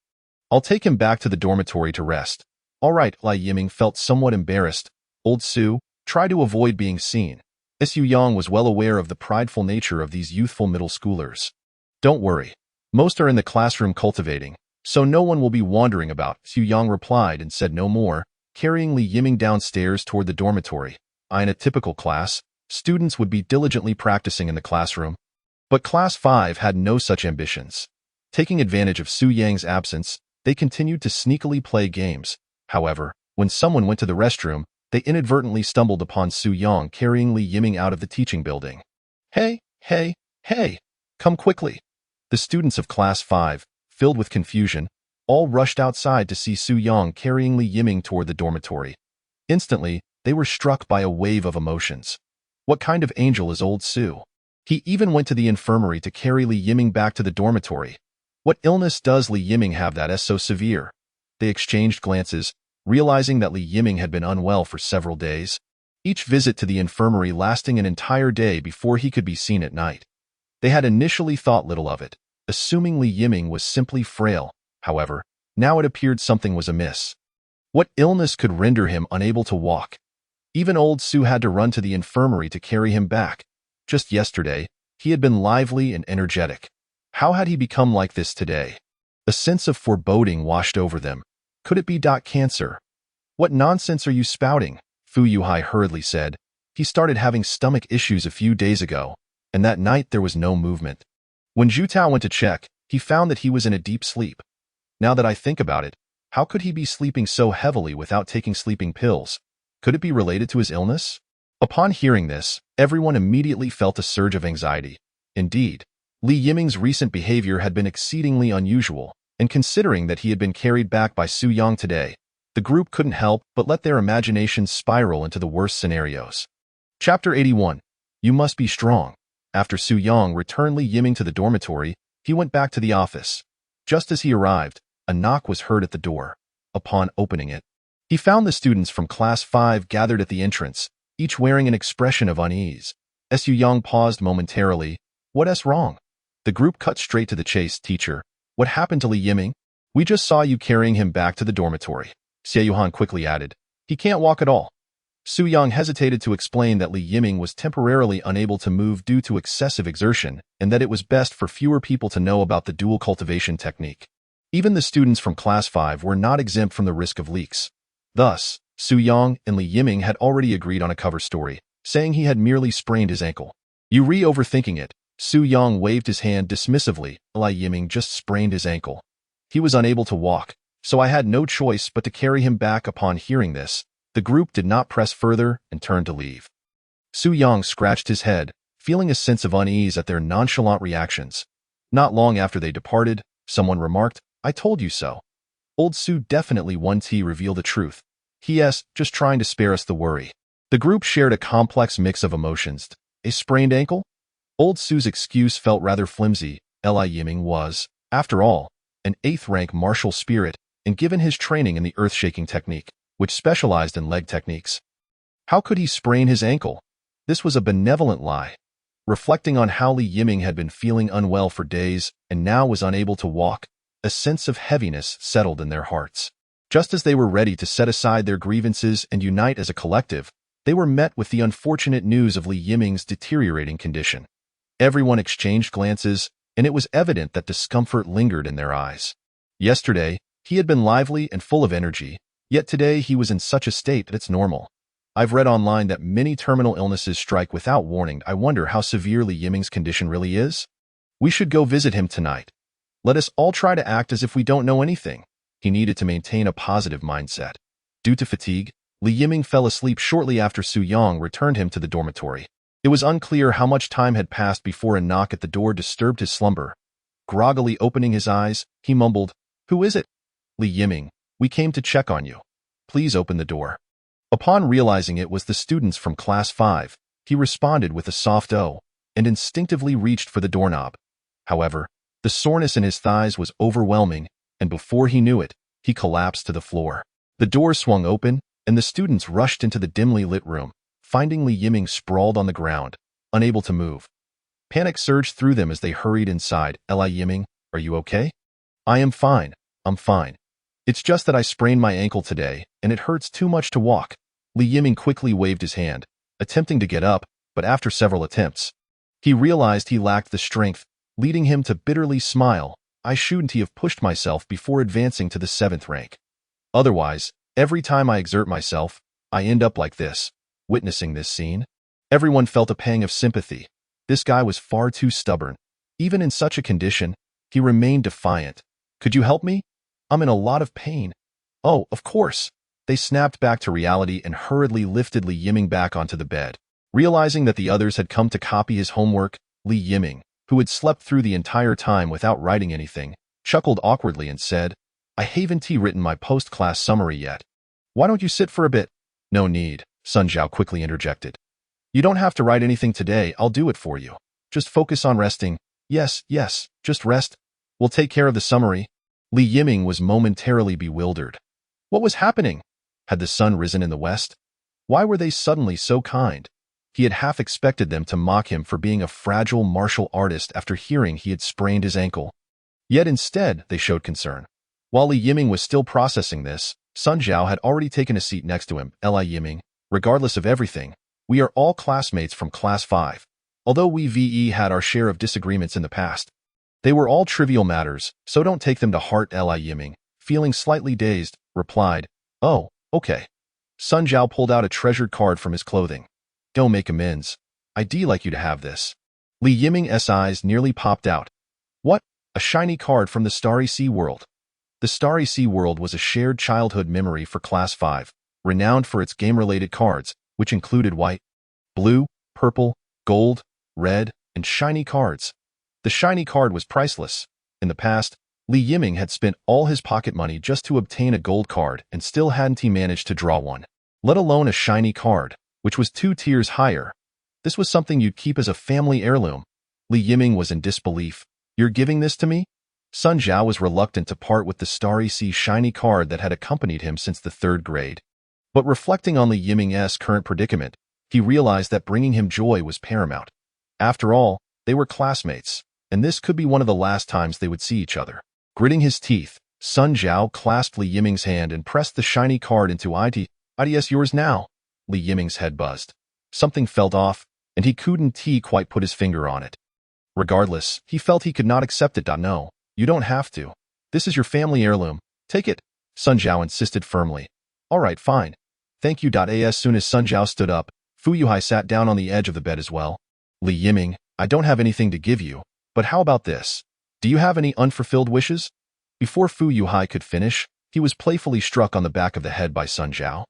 I'll take him back to the dormitory to rest. All right, Li Yiming felt somewhat embarrassed. Old Su, try to avoid being seen. Su Yang was well aware of the prideful nature of these youthful middle schoolers. Don't worry. Most are in the classroom cultivating, so no one will be wandering about, Su Yang replied and said no more, carrying Li Yiming downstairs toward the dormitory. In a typical class, students would be diligently practicing in the classroom. But Class 5 had no such ambitions. Taking advantage of Su Yang's absence, they continued to sneakily play games. However, when someone went to the restroom, they inadvertently stumbled upon Su Yang carrying Li Yiming out of the teaching building. Hey, come quickly. The students of Class 5, filled with confusion, all rushed outside to see Su Yang carrying Li Yiming toward the dormitory. Instantly, they were struck by a wave of emotions. What kind of angel is old Su? He even went to the infirmary to carry Li Yiming back to the dormitory. What illness does Li Yiming have that is so severe? They exchanged glances, realizing that Li Yiming had been unwell for several days, each visit to the infirmary lasting an entire day before he could be seen at night. They had initially thought little of it, assuming Li Yiming was simply frail. However, now it appeared something was amiss. What illness could render him unable to walk? Even old Su had to run to the infirmary to carry him back. Just yesterday, he had been lively and energetic. How had he become like this today? A sense of foreboding washed over them. Could it be cancer? What nonsense are you spouting? Fu Yuhai hurriedly said. He started having stomach issues a few days ago, and that night there was no movement. When Zhu Tao went to check, he found that he was in a deep sleep. Now that I think about it, how could he be sleeping so heavily without taking sleeping pills? Could it be related to his illness? Upon hearing this, everyone immediately felt a surge of anxiety. Indeed, Li Yiming's recent behavior had been exceedingly unusual, and considering that he had been carried back by Su Yang today, the group couldn't help but let their imaginations spiral into the worst scenarios. Chapter 81. You must be strong. After Su Yang returned Li Yiming to the dormitory, he went back to the office. Just as he arrived, a knock was heard at the door. Upon opening it, he found the students from Class 5 gathered at the entrance, each wearing an expression of unease. Su Yang paused momentarily. What's wrong? The group cut straight to the chase. Teacher, what happened to Li Yiming? We just saw you carrying him back to the dormitory. Xie Yuhan quickly added. He can't walk at all. Su Yang hesitated to explain that Li Yiming was temporarily unable to move due to excessive exertion, and that it was best for fewer people to know about the dual cultivation technique. Even the students from Class 5 were not exempt from the risk of leaks. Thus, Su Yang and Li Yiming had already agreed on a cover story, saying he had merely sprained his ankle. You overthinking it. Su Yang waved his hand dismissively. Li Yiming just sprained his ankle. He was unable to walk, so I had no choice but to carry him back. Upon hearing this, the group did not press further and turned to leave. Su Yang scratched his head, feeling a sense of unease at their nonchalant reactions. Not long after they departed, someone remarked, I told you so. Old Su definitely revealed the truth. He.s. just trying to spare us the worry. The group shared a complex mix of emotions. A sprained ankle? Old Su's excuse felt rather flimsy. Li Yiming was, after all, an 8th-rank martial spirit, and given his training in the earth-shaking technique, which specialized in leg techniques. How could he sprain his ankle? This was a benevolent lie. Reflecting on how Li Yiming had been feeling unwell for days and now was unable to walk, a sense of heaviness settled in their hearts. Just as they were ready to set aside their grievances and unite as a collective, they were met with the unfortunate news of Li Yiming's deteriorating condition. Everyone exchanged glances, and it was evident that discomfort lingered in their eyes. Yesterday, he had been lively and full of energy, yet today he was in such a state that it's normal. I've read online that many terminal illnesses strike without warning. I wonder how severe Li Yiming's condition really is? We should go visit him tonight. Let us all try to act as if we don't know anything. He needed to maintain a positive mindset. Due to fatigue, Li Yiming fell asleep shortly after Su Yang returned him to the dormitory. It was unclear how much time had passed before a knock at the door disturbed his slumber. Groggily opening his eyes, he mumbled, Who is it? Li Yiming, we came to check on you. Please open the door. Upon realizing it was the students from Class 5, he responded with a soft "oh," and instinctively reached for the doorknob. However, The soreness in his thighs was overwhelming, and before he knew it, he collapsed to the floor. The doors swung open, and the students rushed into the dimly lit room, finding Li Yiming sprawled on the ground, unable to move. Panic surged through them as they hurried inside. Li Yiming, are you okay? I am fine. I'm fine. It's just that I sprained my ankle today, and it hurts too much to walk. Li Yiming quickly waved his hand, attempting to get up, but after several attempts, he realized he lacked the strength, leading him to bitterly smile. I shouldn't have pushed myself before advancing to the 7th rank. Otherwise, every time I exert myself, I end up like this. Witnessing this scene, everyone felt a pang of sympathy. This guy was far too stubborn. Even in such a condition, he remained defiant. Could you help me? I'm in a lot of pain. Oh, of course. They snapped back to reality and hurriedly lifted Li Yiming back onto the bed. Realizing that the others had come to copy his homework, Li Yiming, who had slept through the entire time without writing anything, chuckled awkwardly and said, I haven't written my post-class summary yet. Why don't you sit for a bit? No need, Sun Zhao quickly interjected. You don't have to write anything today, I'll do it for you. Just focus on resting. Yes, just rest. We'll take care of the summary. Li Yiming was momentarily bewildered. What was happening? Had the sun risen in the west? Why were they suddenly so kind? He had half expected them to mock him for being a fragile martial artist after hearing he had sprained his ankle. Yet instead, they showed concern. While Li Yiming was still processing this, Sun Zhao had already taken a seat next to him. Li Yiming, regardless of everything, we are all classmates from Class 5. Although we had our share of disagreements in the past, they were all trivial matters, so don't take them to heart. Li Yiming, feeling slightly dazed, replied, Oh, okay. Sun Zhao pulled out a treasured card from his clothing. Don't make amends. I'd like you to have this. Li Yiming's eyes nearly popped out. What? A shiny card from the Starry Sea World. The Starry Sea World was a shared childhood memory for Class 5, renowned for its game-related cards, which included white, blue, purple, gold, red, and shiny cards. The shiny card was priceless. In the past, Li Yiming had spent all his pocket money just to obtain a gold card and still hadn't managed to draw one, let alone a shiny card, which was 2 tiers higher. This was something you'd keep as a family heirloom. Li Yiming was in disbelief. You're giving this to me? Sun Zhao was reluctant to part with the Starry Sea shiny card that had accompanied him since the 3rd grade. But reflecting on Li Yiming's current predicament, he realized that bringing him joy was paramount. After all, they were classmates, and this could be one of the last times they would see each other. Gritting his teeth, Sun Zhao clasped Li Yiming's hand and pressed the shiny card into ID's yours now. Li Yiming's head buzzed. Something felt off, and he couldn't quite put his finger on it. Regardless, he felt he could not accept it. No, you don't have to. This is your family heirloom. Take it, Sun Zhao insisted firmly. All right, fine. Thank you. As soon as Sun Zhao stood up, Fu Yuhai sat down on the edge of the bed as well. Li Yiming, I don't have anything to give you, but how about this? Do you have any unfulfilled wishes? Before Fu Yuhai could finish, he was playfully struck on the back of the head by Sun Zhao.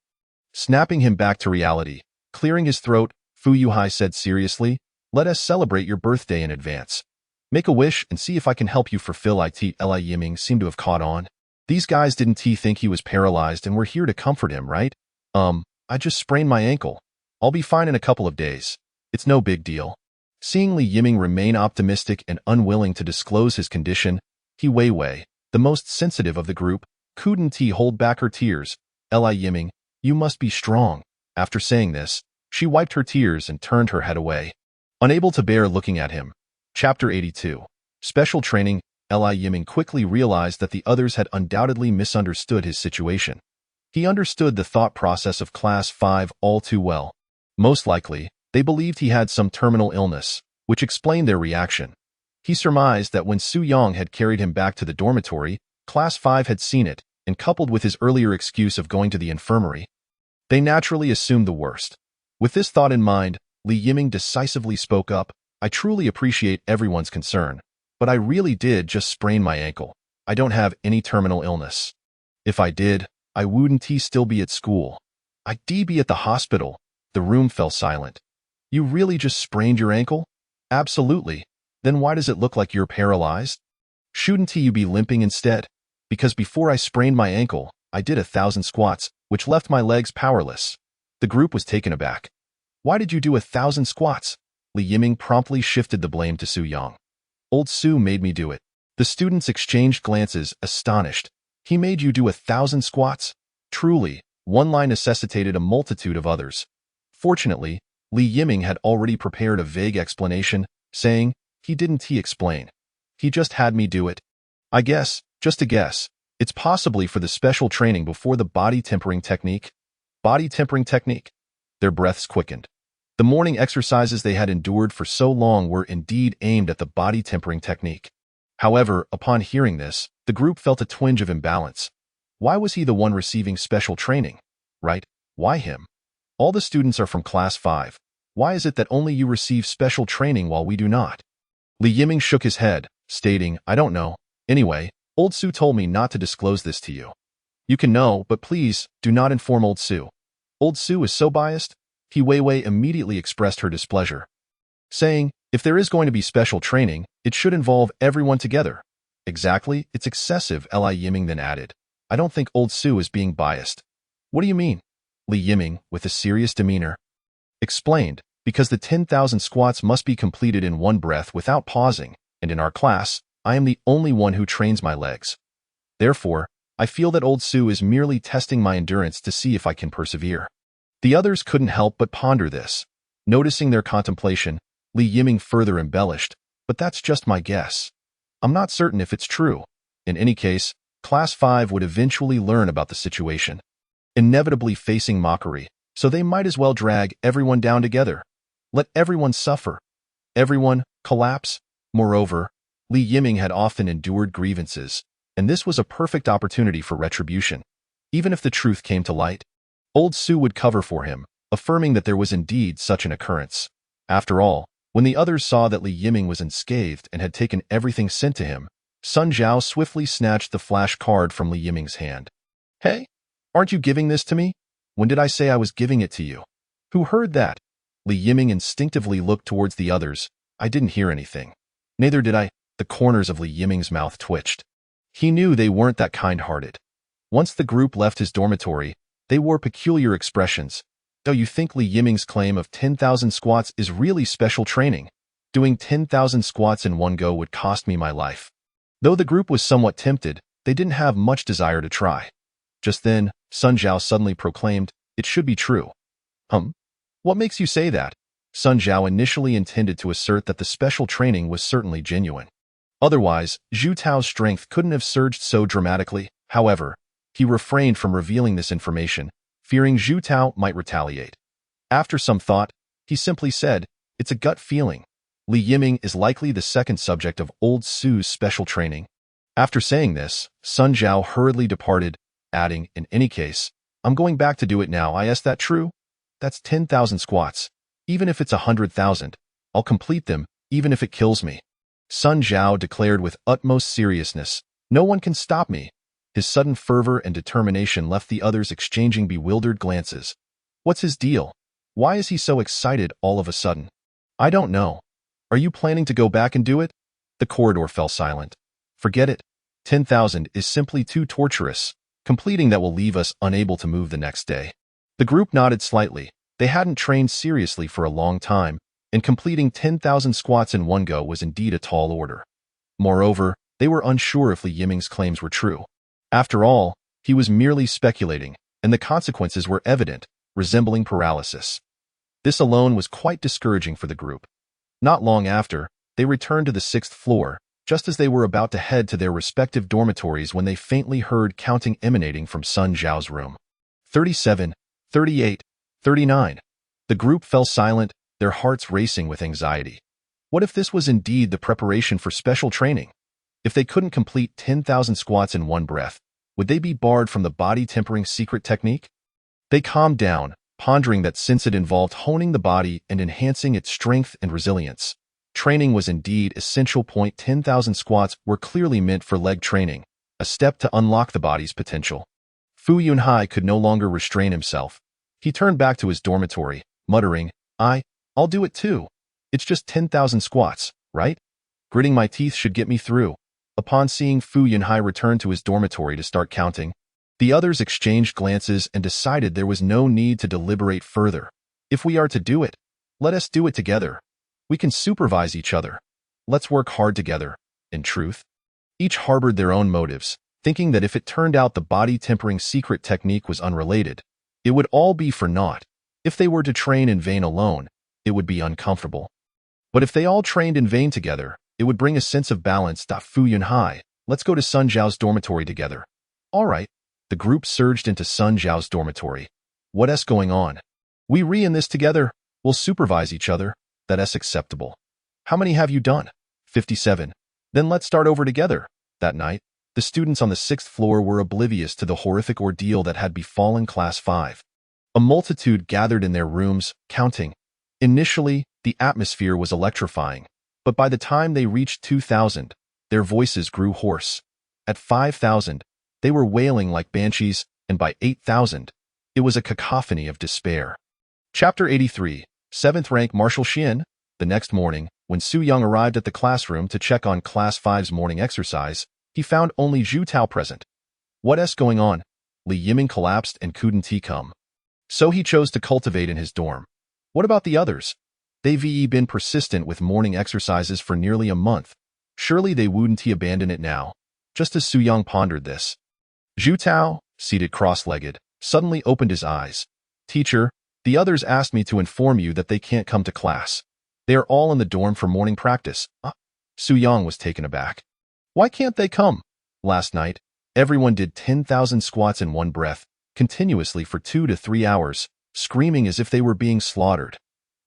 Snapping him back to reality, clearing his throat, Fu Yuhai said seriously, Let us celebrate your birthday in advance. Make a wish and see if I can help you fulfill it. Li Yiming seemed to have caught on. These guys didn't think he was paralyzed and were here to comfort him, right? I just sprained my ankle. I'll be fine in a couple of days. It's no big deal. Seeing Li Yiming remain optimistic and unwilling to disclose his condition, Wei Wei, the most sensitive of the group, couldn't hold back her tears. Li Yiming, you must be strong. After saying this, she wiped her tears and turned her head away. Unable to bear looking at him. Chapter 82. Special Training. Li Yiming quickly realized that the others had undoubtedly misunderstood his situation. He understood the thought process of Class 5 all too well. Most likely, they believed he had some terminal illness, which explained their reaction. He surmised that when Su Yang had carried him back to the dormitory, Class 5 had seen it, and coupled with his earlier excuse of going to the infirmary, they naturally assumed the worst. With this thought in mind, Li Yiming decisively spoke up, I truly appreciate everyone's concern, but I really did just sprain my ankle. I don't have any terminal illness. If I did, I wouldn't still be at school. I'd be at the hospital. The room fell silent. You really just sprained your ankle? Absolutely. Then why does it look like you're paralyzed? Shouldn't you be limping instead? Because before I sprained my ankle, I did 1,000 squats, which left my legs powerless. The group was taken aback. Why did you do 1,000 squats? Li Yiming promptly shifted the blame to Su Yang. Old Su made me do it. The students exchanged glances, astonished. He made you do 1,000 squats? Truly, one line necessitated a multitude of others. Fortunately, Li Yiming had already prepared a vague explanation, saying, he explain. He just had me do it. I guess, just a guess, it's possibly for the special training before the body tempering technique. Body tempering technique? Their breaths quickened. The morning exercises they had endured for so long were indeed aimed at the body tempering technique. However, upon hearing this, the group felt a twinge of imbalance. Why was he the one receiving special training? Right? Why him? All the students are from Class 5. Why is it that only you receive special training while we do not? Li Yiming shook his head, stating, I don't know. Anyway, Old Su told me not to disclose this to you. You can know, but please, do not inform Old Su. Old Su is so biased? He Weiwei immediately expressed her displeasure, saying, if there is going to be special training, it should involve everyone together. Exactly, it's excessive, Li Yiming then added. I don't think Old Su is being biased. What do you mean? Li Yiming, with a serious demeanor, explained, because the 10,000 squats must be completed in one breath without pausing, and in our class, I am the only one who trains my legs. Therefore, I feel that Old Su is merely testing my endurance to see if I can persevere. The others couldn't help but ponder this. Noticing their contemplation, Li Yiming further embellished, but that's just my guess. I'm not certain if it's true. In any case, Class 5 would eventually learn about the situation, inevitably facing mockery, so they might as well drag everyone down together. Let everyone suffer. Everyone collapse. Moreover, Li Yiming had often endured grievances, and this was a perfect opportunity for retribution. Even if the truth came to light, Old Su would cover for him, affirming that there was indeed such an occurrence. After all, when the others saw that Li Yiming was unscathed and had taken everything sent to him, Sun Zhao swiftly snatched the flash card from Li Yiming's hand. Hey, aren't you giving this to me? When did I say I was giving it to you? Who heard that? Li Yiming instinctively looked towards the others. I didn't hear anything. Neither did I. The corners of Li Yiming's mouth twitched. He knew they weren't that kind-hearted. Once the group left his dormitory, they wore peculiar expressions. Do you think Li Yiming's claim of 10,000 squats is really special training? Doing 10,000 squats in one go would cost me my life. Though the group was somewhat tempted, they didn't have much desire to try. Just then, Sun Zhao suddenly proclaimed, it should be true. What makes you say that? Sun Zhao initially intended to assert that the special training was certainly genuine. Otherwise, Zhu Tao's strength couldn't have surged so dramatically. However, he refrained from revealing this information, fearing Zhu Tao might retaliate. After some thought, he simply said, it's a gut feeling. Li Yiming is likely the second subject of Old Su's special training. After saying this, Sun Zhao hurriedly departed, adding, in any case, I'm going back to do it now. Is that true? That's 10,000 squats. Even if it's 100,000, I'll complete them, even if it kills me. Sun Zhao declared with utmost seriousness, no one can stop me. His sudden fervor and determination left the others exchanging bewildered glances. What's his deal? Why is he so excited all of a sudden? I don't know. Are you planning to go back and do it? The corridor fell silent. Forget it. 10,000 is simply too torturous. Completing that will leave us unable to move the next day. The group nodded slightly. They hadn't trained seriously for a long time, and completing 10,000 squats in one go was indeed a tall order. Moreover, they were unsure if Li Yiming's claims were true. After all, he was merely speculating, and the consequences were evident, resembling paralysis. This alone was quite discouraging for the group. Not long after, they returned to the 6th floor, just as they were about to head to their respective dormitories when they faintly heard counting emanating from Sun Zhao's room. 37, 38, 39. The group fell silent, their hearts racing with anxiety. What if this was indeed the preparation for special training? If they couldn't complete 10,000 squats in one breath, would they be barred from the body tempering secret technique? They calmed down, pondering that since it involved honing the body and enhancing its strength and resilience, training was indeed essential. 10,000 squats were clearly meant for leg training, a step to unlock the body's potential. Fu Yunhai could no longer restrain himself. He turned back to his dormitory, muttering, I'll do it too. It's just 10,000 squats, right? Gritting my teeth should get me through. Upon seeing Fu Yunhai return to his dormitory to start counting, the others exchanged glances and decided there was no need to deliberate further. If we are to do it, let us do it together. We can supervise each other. Let's work hard together. In truth, Each harbored their own motives, thinking that if it turned out the body-tempering secret technique was unrelated, it would all be for naught. If they were to train in vain alone, it would be uncomfortable. But if they all trained in vain together, it would bring a sense of balance. Fu Yunhai, let's go to Sun Zhao's dormitory together. All right. The group surged into Sun Zhao's dormitory. What's going on? We in this together. We'll supervise each other. That's acceptable. How many have you done? 57. Then let's start over together. That night, the students on the 6th floor were oblivious to the horrific ordeal that had befallen Class 5. A multitude gathered in their rooms, counting. Initially, the atmosphere was electrifying, but by the time they reached 2,000, their voices grew hoarse. At 5,000, they were wailing like banshees, and by 8,000, it was a cacophony of despair. Chapter 83, 7th Rank Marshal Xian. The next morning, when Su Yang arrived at the classroom to check on Class 5's morning exercise, he found only Zhu Tao present. What's going on? Li Yiming collapsed and couldn't come. So he chose to cultivate in his dorm. What about the others? They've been persistent with morning exercises for nearly a month. Surely they wouldn't abandon it now. Just as Su Yang pondered this, Zhu Tao, seated cross-legged, suddenly opened his eyes. Teacher, the others asked me to inform you that they can't come to class. They are all in the dorm for morning practice. Su Yang was taken aback. Why can't they come? Last night, everyone did 10,000 squats in one breath, continuously for 2 to 3 hours, screaming as if they were being slaughtered.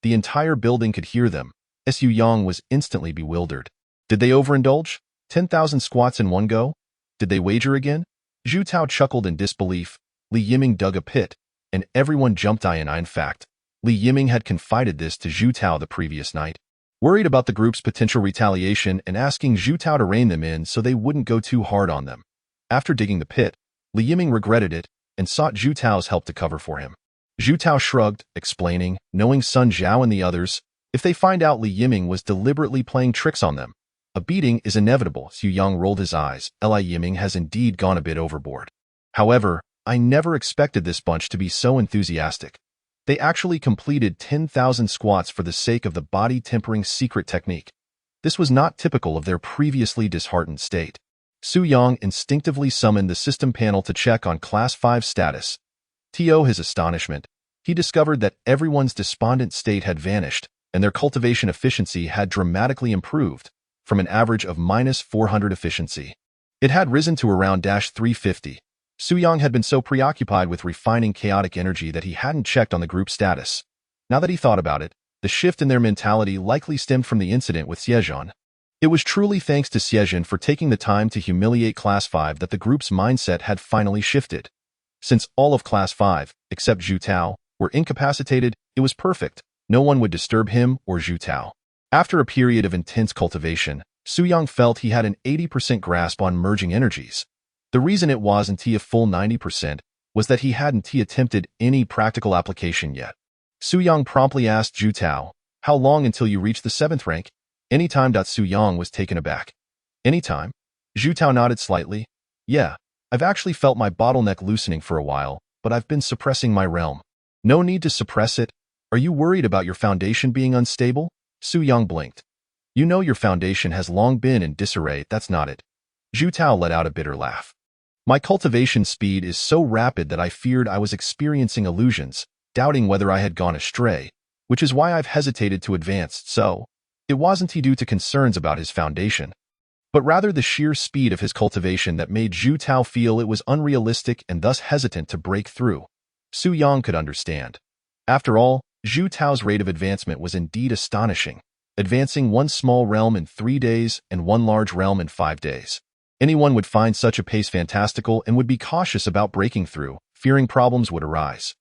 The entire building could hear them. Su Yang was instantly bewildered. Did they overindulge? 10,000 squats in one go? Did they wager again? Zhu Tao chuckled in disbelief. Li Yiming dug a pit, and everyone jumped in. In fact, Li Yiming had confided this to Zhu Tao the previous night, worried about the group's potential retaliation and asking Zhu Tao to rein them in so they wouldn't go too hard on them. After digging the pit, Li Yiming regretted it and sought Zhu Tao's help to cover for him. Zhu Tao shrugged, explaining, knowing Sun Zhao and the others, if they find out Li Yiming was deliberately playing tricks on them, a beating is inevitable. Su Yang rolled his eyes. Li Yiming has indeed gone a bit overboard. However, I never expected this bunch to be so enthusiastic. They actually completed 10,000 squats for the sake of the body-tempering secret technique. This was not typical of their previously disheartened state. Su Yang instinctively summoned the system panel to check on Class 5 status. To his astonishment, he discovered that everyone's despondent state had vanished, and their cultivation efficiency had dramatically improved, from an average of -400 efficiency. It had risen to around -350. Su Yang had been so preoccupied with refining chaotic energy that he hadn't checked on the group status. Now that he thought about it, the shift in their mentality likely stemmed from the incident with Xiejian. It was truly thanks to Xiejian for taking the time to humiliate Class 5 that the group's mindset had finally shifted. Since all of Class 5, except Zhu Tao, were incapacitated, it was perfect. No one would disturb him or Zhu Tao. After a period of intense cultivation, Su Yang felt he had an 80% grasp on merging energies. The reason it wasn't a full 90% was that he hadn't attempted any practical application yet. Su Yang promptly asked Zhu Tao, how long until you reach the 7th rank? Anytime. Su Yang was taken aback. Anytime? Zhu Tao nodded slightly. Yeah, I've actually felt my bottleneck loosening for a while, but I've been suppressing my realm. No need to suppress it. Are you worried about your foundation being unstable? Su Yang blinked. You know your foundation has long been in disarray. That's not it. Zhu Tao let out a bitter laugh. My cultivation speed is so rapid that I feared I was experiencing illusions, doubting whether I had gone astray, which is why I've hesitated to advance. So, it wasn't due to concerns about his foundation, but rather the sheer speed of his cultivation that made Zhu Tao feel it was unrealistic and thus hesitant to break through. Su Yang could understand. After all, Zhu Tao's rate of advancement was indeed astonishing, advancing one small realm in 3 days and one large realm in 5 days. Anyone would find such a pace fantastical and would be cautious about breaking through, fearing problems would arise.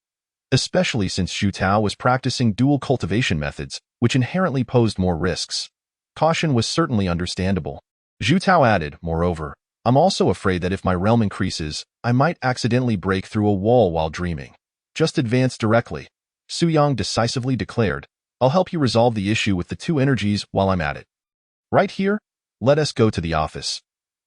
Especially since Zhu Tao was practicing dual cultivation methods, which inherently posed more risks. Caution was certainly understandable. Zhu Tao added, moreover, I'm also afraid that if my realm increases, I might accidentally break through a wall while dreaming. Just advance directly. Su Yang decisively declared, I'll help you resolve the issue with the 2 energies while I'm at it. Right here? Let us go to the office.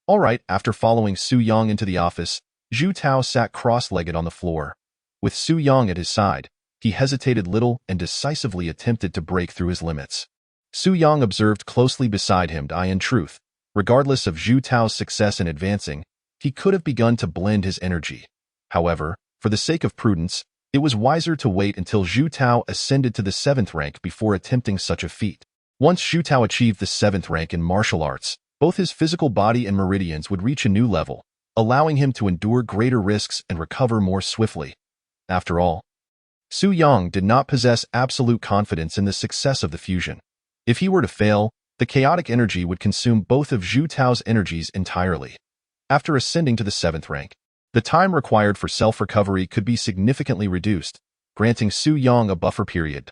All right. After following Su Yang into the office, Zhu Tao sat cross-legged on the floor. With Su Yang at his side, he hesitated little and decisively attempted to break through his limits. Su Yang observed closely beside him. In truth, Regardless of Zhu Tao's success in advancing, he could have begun to blend his energy. However, for the sake of prudence, it was wiser to wait until Zhu Tao ascended to the 7th rank before attempting such a feat. Once Zhu Tao achieved the 7th rank in martial arts, both his physical body and meridians would reach a new level, allowing him to endure greater risks and recover more swiftly. After all, Su Yang did not possess absolute confidence in the success of the fusion. If he were to fail, the chaotic energy would consume both of Zhu Tao's energies entirely. After ascending to the 7th rank, the time required for self-recovery could be significantly reduced, granting Su Yang a buffer period.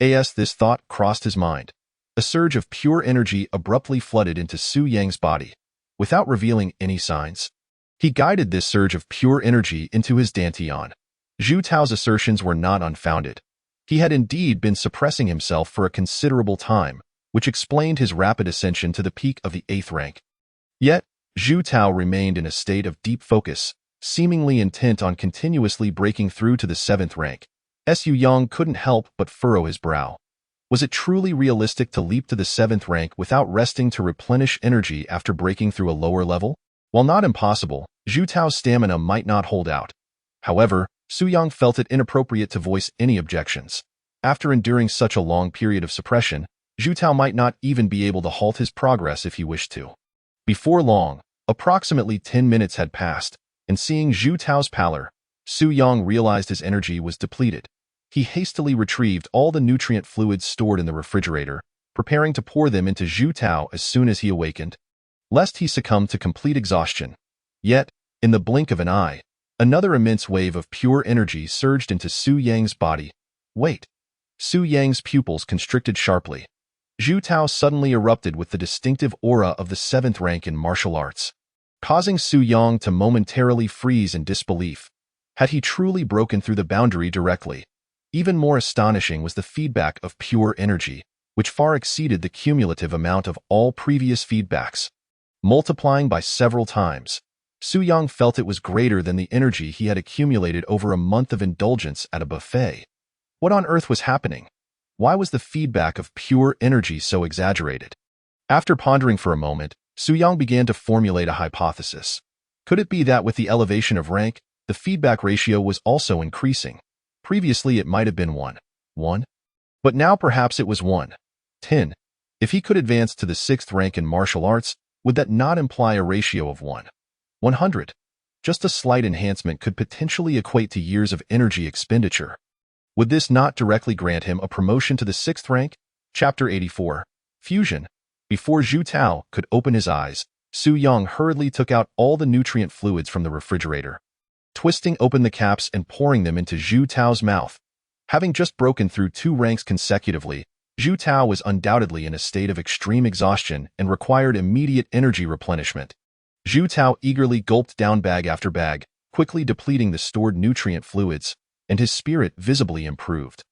As this thought crossed his mind, a surge of pure energy abruptly flooded into Su Yang's body, without revealing any signs. He guided this surge of pure energy into his Dantian. Zhu Tao's assertions were not unfounded. He had indeed been suppressing himself for a considerable time, which explained his rapid ascension to the peak of the 8th rank. Yet, Zhu Tao remained in a state of deep focus, seemingly intent on continuously breaking through to the 7th rank. Su Yang couldn't help but furrow his brow. Was it truly realistic to leap to the 7th rank without resting to replenish energy after breaking through a lower level? While not impossible, Zhu Tao's stamina might not hold out. However, Su Yang felt it inappropriate to voice any objections. After enduring such a long period of suppression, Zhu Tao might not even be able to halt his progress if he wished to. Before long, approximately 10 minutes had passed, and seeing Zhu Tao's pallor, Su Yang realized his energy was depleted. He hastily retrieved all the nutrient fluids stored in the refrigerator, preparing to pour them into Zhu Tao as soon as he awakened, lest he succumb to complete exhaustion. Yet, in the blink of an eye, another immense wave of pure energy surged into Su Yang's body. Wait! Su Yang's pupils constricted sharply. Zhu Tao suddenly erupted with the distinctive aura of the 7th rank in martial arts, causing Su Yang to momentarily freeze in disbelief. Had he truly broken through the boundary directly? Even more astonishing was the feedback of pure energy, which far exceeded the cumulative amount of all previous feedbacks. Multiplying by several times, Su Yang felt it was greater than the energy he had accumulated over a month of indulgence at a buffet. What on earth was happening? Why was the feedback of pure energy so exaggerated? After pondering for a moment, Su Yang began to formulate a hypothesis. Could it be that with the elevation of rank, the feedback ratio was also increasing? Previously it might have been 1. But now perhaps it was 1:10. If he could advance to the 6th rank in martial arts, would that not imply a ratio of 1:100? Just a slight enhancement could potentially equate to years of energy expenditure. Would this not directly grant him a promotion to the 6th rank? Chapter 84. Fusion. Before Zhu Tao could open his eyes, Su Yang hurriedly took out all the nutrient fluids from the refrigerator, twisting open the caps and pouring them into Zhu Tao's mouth. Having just broken through 2 ranks consecutively, Zhu Tao was undoubtedly in a state of extreme exhaustion and required immediate energy replenishment. Zhu Tao eagerly gulped down bag after bag, quickly depleting the stored nutrient fluids, and his spirit visibly improved.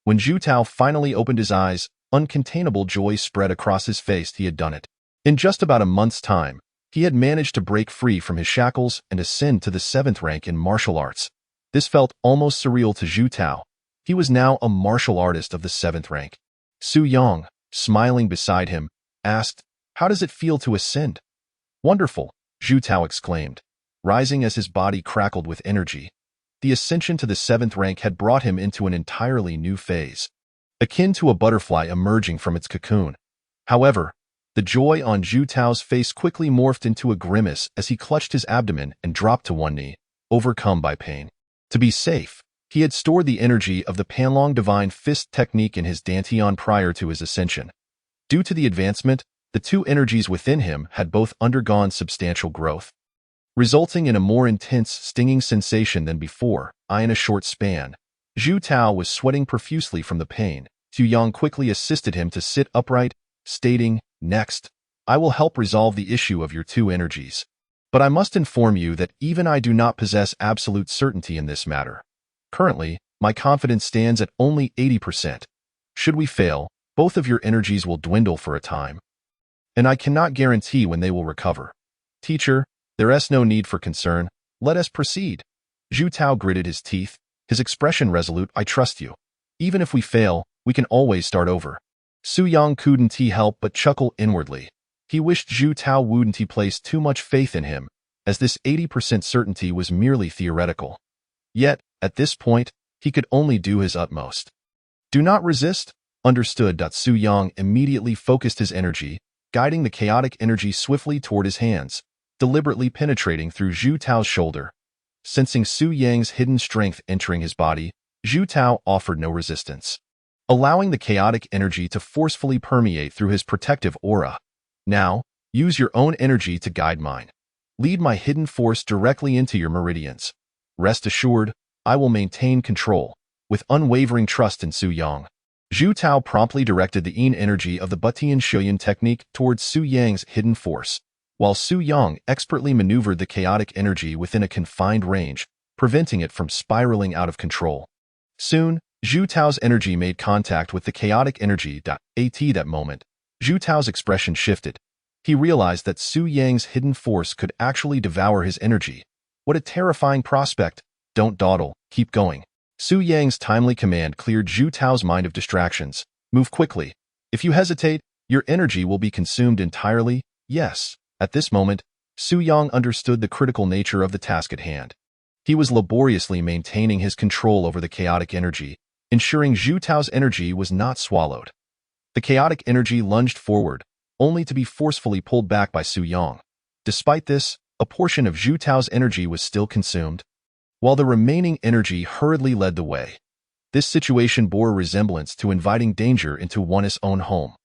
When Zhu Tao finally opened his eyes, uncontainable joy spread across his face. He had done it. In just about a month's time, he had managed to break free from his shackles and ascend to the 7th rank in martial arts. This felt almost surreal to Zhu Tao. He was now a martial artist of the 7th rank. Su Yang, smiling beside him, asked, "How does it feel to ascend?" "Wonderful," Zhu Tao exclaimed, rising as his body crackled with energy. The ascension to the 7th rank had brought him into an entirely new phase, akin to a butterfly emerging from its cocoon. However, the joy on Zhu Tao's face quickly morphed into a grimace as he clutched his abdomen and dropped to one knee, overcome by pain. To be safe, he had stored the energy of the Panlong Divine Fist technique in his Dantian prior to his ascension. Due to the advancement, the 2 energies within him had both undergone substantial growth, resulting in a more intense stinging sensation than before. In a short span, Zhu Tao was sweating profusely from the pain. Su Yang quickly assisted him to sit upright, stating, "Next, I will help resolve the issue of your 2 energies. But I must inform you that even I do not possess absolute certainty in this matter. Currently, my confidence stands at only 80%. Should we fail, both of your energies will dwindle for a time, and I cannot guarantee when they will recover. Teacher, there is no need for concern. Let us proceed." Zhu Tao gritted his teeth, his expression resolute. "I trust you. Even if we fail, we can always start over." Su Yang couldn't help but chuckle inwardly. He wished Zhu Tao wouldn't he place too much faith in him, as this 80% certainty was merely theoretical. Yet, at this point, he could only do his utmost. Do not resist, understood. Su Yang immediately focused his energy, guiding the chaotic energy swiftly toward his hands, deliberately penetrating through Zhu Tao's shoulder. Sensing Su Yang's hidden strength entering his body, Zhu Tao offered no resistance, allowing the chaotic energy to forcefully permeate through his protective aura. Now, use your own energy to guide mine. Lead my hidden force directly into your meridians. Rest assured, I will maintain control, with unwavering trust in Su Yang. Zhu Tao promptly directed the yin energy of the Butian Shuyan technique towards Su Yang's hidden force, while Su Yang expertly maneuvered the chaotic energy within a confined range, preventing it from spiraling out of control. Soon, Zhu Tao's energy made contact with the chaotic energy. At that moment, Zhu Tao's expression shifted. He realized that Su Yang's hidden force could actually devour his energy. What a terrifying prospect! Don't dawdle, keep going. Su Yang's timely command cleared Zhu Tao's mind of distractions. Move quickly. If you hesitate, your energy will be consumed entirely. Yes. At this moment, Su Yang understood the critical nature of the task at hand. He was laboriously maintaining his control over the chaotic energy, ensuring Zhu Tao's energy was not swallowed. The chaotic energy lunged forward, only to be forcefully pulled back by Su Yang. Despite this, a portion of Zhu Tao's energy was still consumed, while the remaining energy hurriedly led the way. This situation bore a resemblance to inviting danger into one's own home.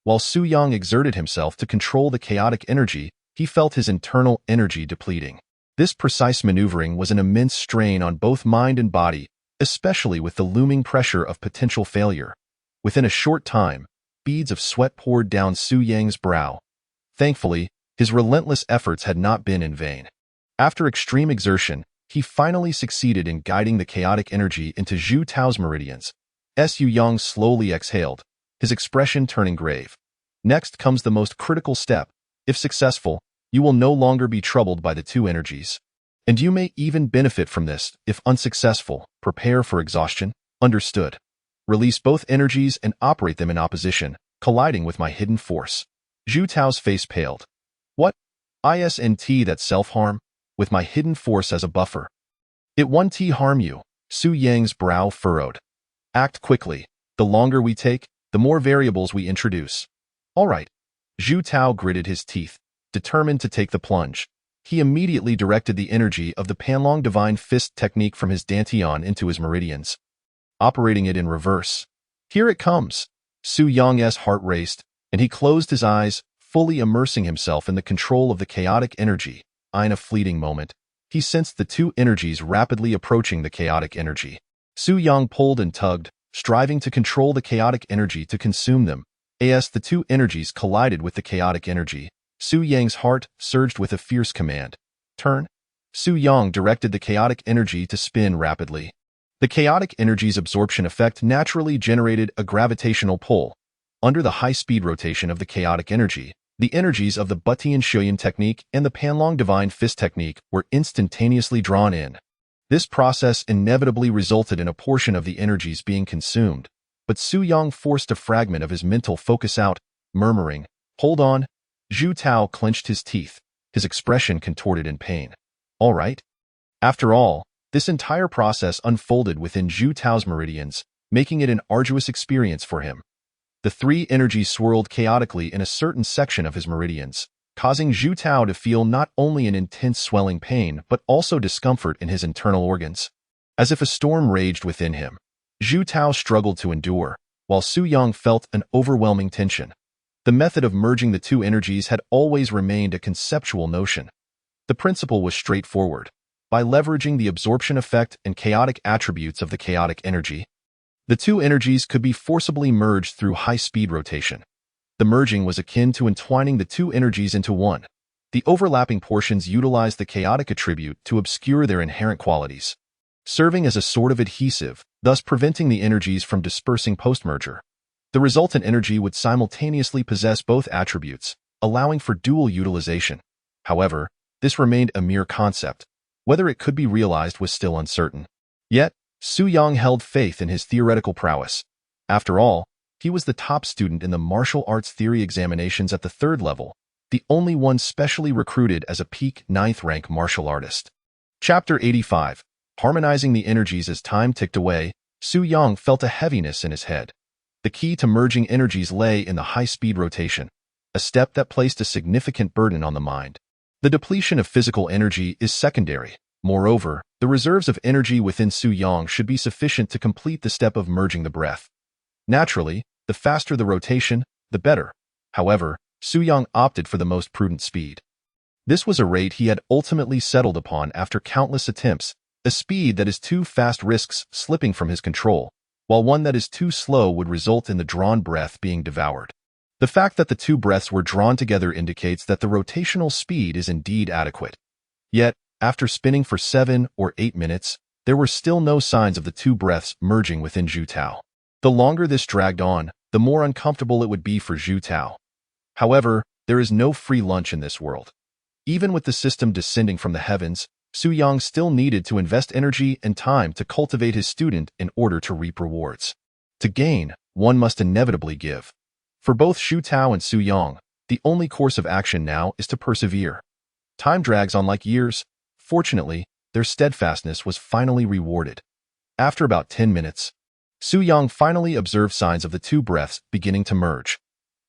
While Su Yang exerted himself to control the chaotic energy, he felt his internal energy depleting. This precise maneuvering was an immense strain on both mind and body, especially with the looming pressure of potential failure. Within a short time, beads of sweat poured down Su Yang's brow. Thankfully, his relentless efforts had not been in vain. After extreme exertion, he finally succeeded in guiding the chaotic energy into Zhu Tao's meridians. Su Yang slowly exhaled, his expression turning grave. Next comes the most critical step. If successful, you will no longer be troubled by the two energies. And you may even benefit from this. If unsuccessful, prepare for exhaustion. Understood. Release both energies and operate them in opposition, colliding with my hidden force. Zhu Tao's face paled. What? Isn't that self-harm? With my hidden force as a buffer. It won't harm you. Su Yang's brow furrowed. Act quickly. The longer we take, the more variables we introduce. All right. Zhu Tao gritted his teeth, determined to take the plunge. He immediately directed the energy of the Panlong Divine Fist technique from his dantian into his meridians, operating it in reverse. Here it comes. Su Yang's heart raced, and he closed his eyes, fully immersing himself in the control of the chaotic energy. In a fleeting moment, he sensed the two energies rapidly approaching the chaotic energy. Su Yang pulled and tugged, striving to control the chaotic energy to consume them. As the two energies collided with the chaotic energy, Su Yang's heart surged with a fierce command. Turn. Su Yang directed the chaotic energy to spin rapidly. The chaotic energy's absorption effect naturally generated a gravitational pull. Under the high-speed rotation of the chaotic energy, the energies of the Butian Shuyan technique and the Panlong Divine Fist technique were instantaneously drawn in. This process inevitably resulted in a portion of the energies being consumed, but Su Yang forced a fragment of his mental focus out, murmuring, "Hold on." Zhu Tao clenched his teeth, his expression contorted in pain. All right. After all, this entire process unfolded within Zhu Tao's meridians, making it an arduous experience for him. The three energies swirled chaotically in a certain section of his meridians, causing Zhu Tao to feel not only an intense swelling pain but also discomfort in his internal organs. As if a storm raged within him, Zhu Tao struggled to endure, while Su Yang felt an overwhelming tension. The method of merging the two energies had always remained a conceptual notion. The principle was straightforward. By leveraging the absorption effect and chaotic attributes of the chaotic energy, the two energies could be forcibly merged through high-speed rotation. The merging was akin to entwining the two energies into one. The overlapping portions utilized the chaotic attribute to obscure their inherent qualities, serving as a sort of adhesive, thus preventing the energies from dispersing post-merger. The resultant energy would simultaneously possess both attributes, allowing for dual utilization. However, this remained a mere concept. Whether it could be realized was still uncertain. Yet, Su Yang held faith in his theoretical prowess. After all, he was the top student in the martial arts theory examinations at the third level, the only one specially recruited as a peak 9th rank martial artist. Chapter 85. Harmonizing the energies. As time ticked away, Su Yang felt a heaviness in his head. The key to merging energies lay in the high-speed rotation, a step that placed a significant burden on the mind. The depletion of physical energy is secondary. Moreover, the reserves of energy within Su Yang should be sufficient to complete the step of merging the breath. Naturally, the faster the rotation, the better. However, Su Yang opted for the most prudent speed. This was a rate he had ultimately settled upon after countless attempts. A speed that is too fast risks slipping from his control, while one that is too slow would result in the drawn breath being devoured. The fact that the two breaths were drawn together indicates that the rotational speed is indeed adequate. Yet, after spinning for 7 or 8 minutes, there were still no signs of the two breaths merging within Zhu Tao. The longer this dragged on, the more uncomfortable it would be for Zhu Tao. However, there is no free lunch in this world. Even with the system descending from the heavens, Su Yang still needed to invest energy and time to cultivate his student in order to reap rewards. To gain, one must inevitably give. For both Zhu Tao and Su Yang, the only course of action now is to persevere. Time drags on like years. Fortunately, their steadfastness was finally rewarded. After about 10 minutes, Su Yang finally observed signs of the two breaths beginning to merge.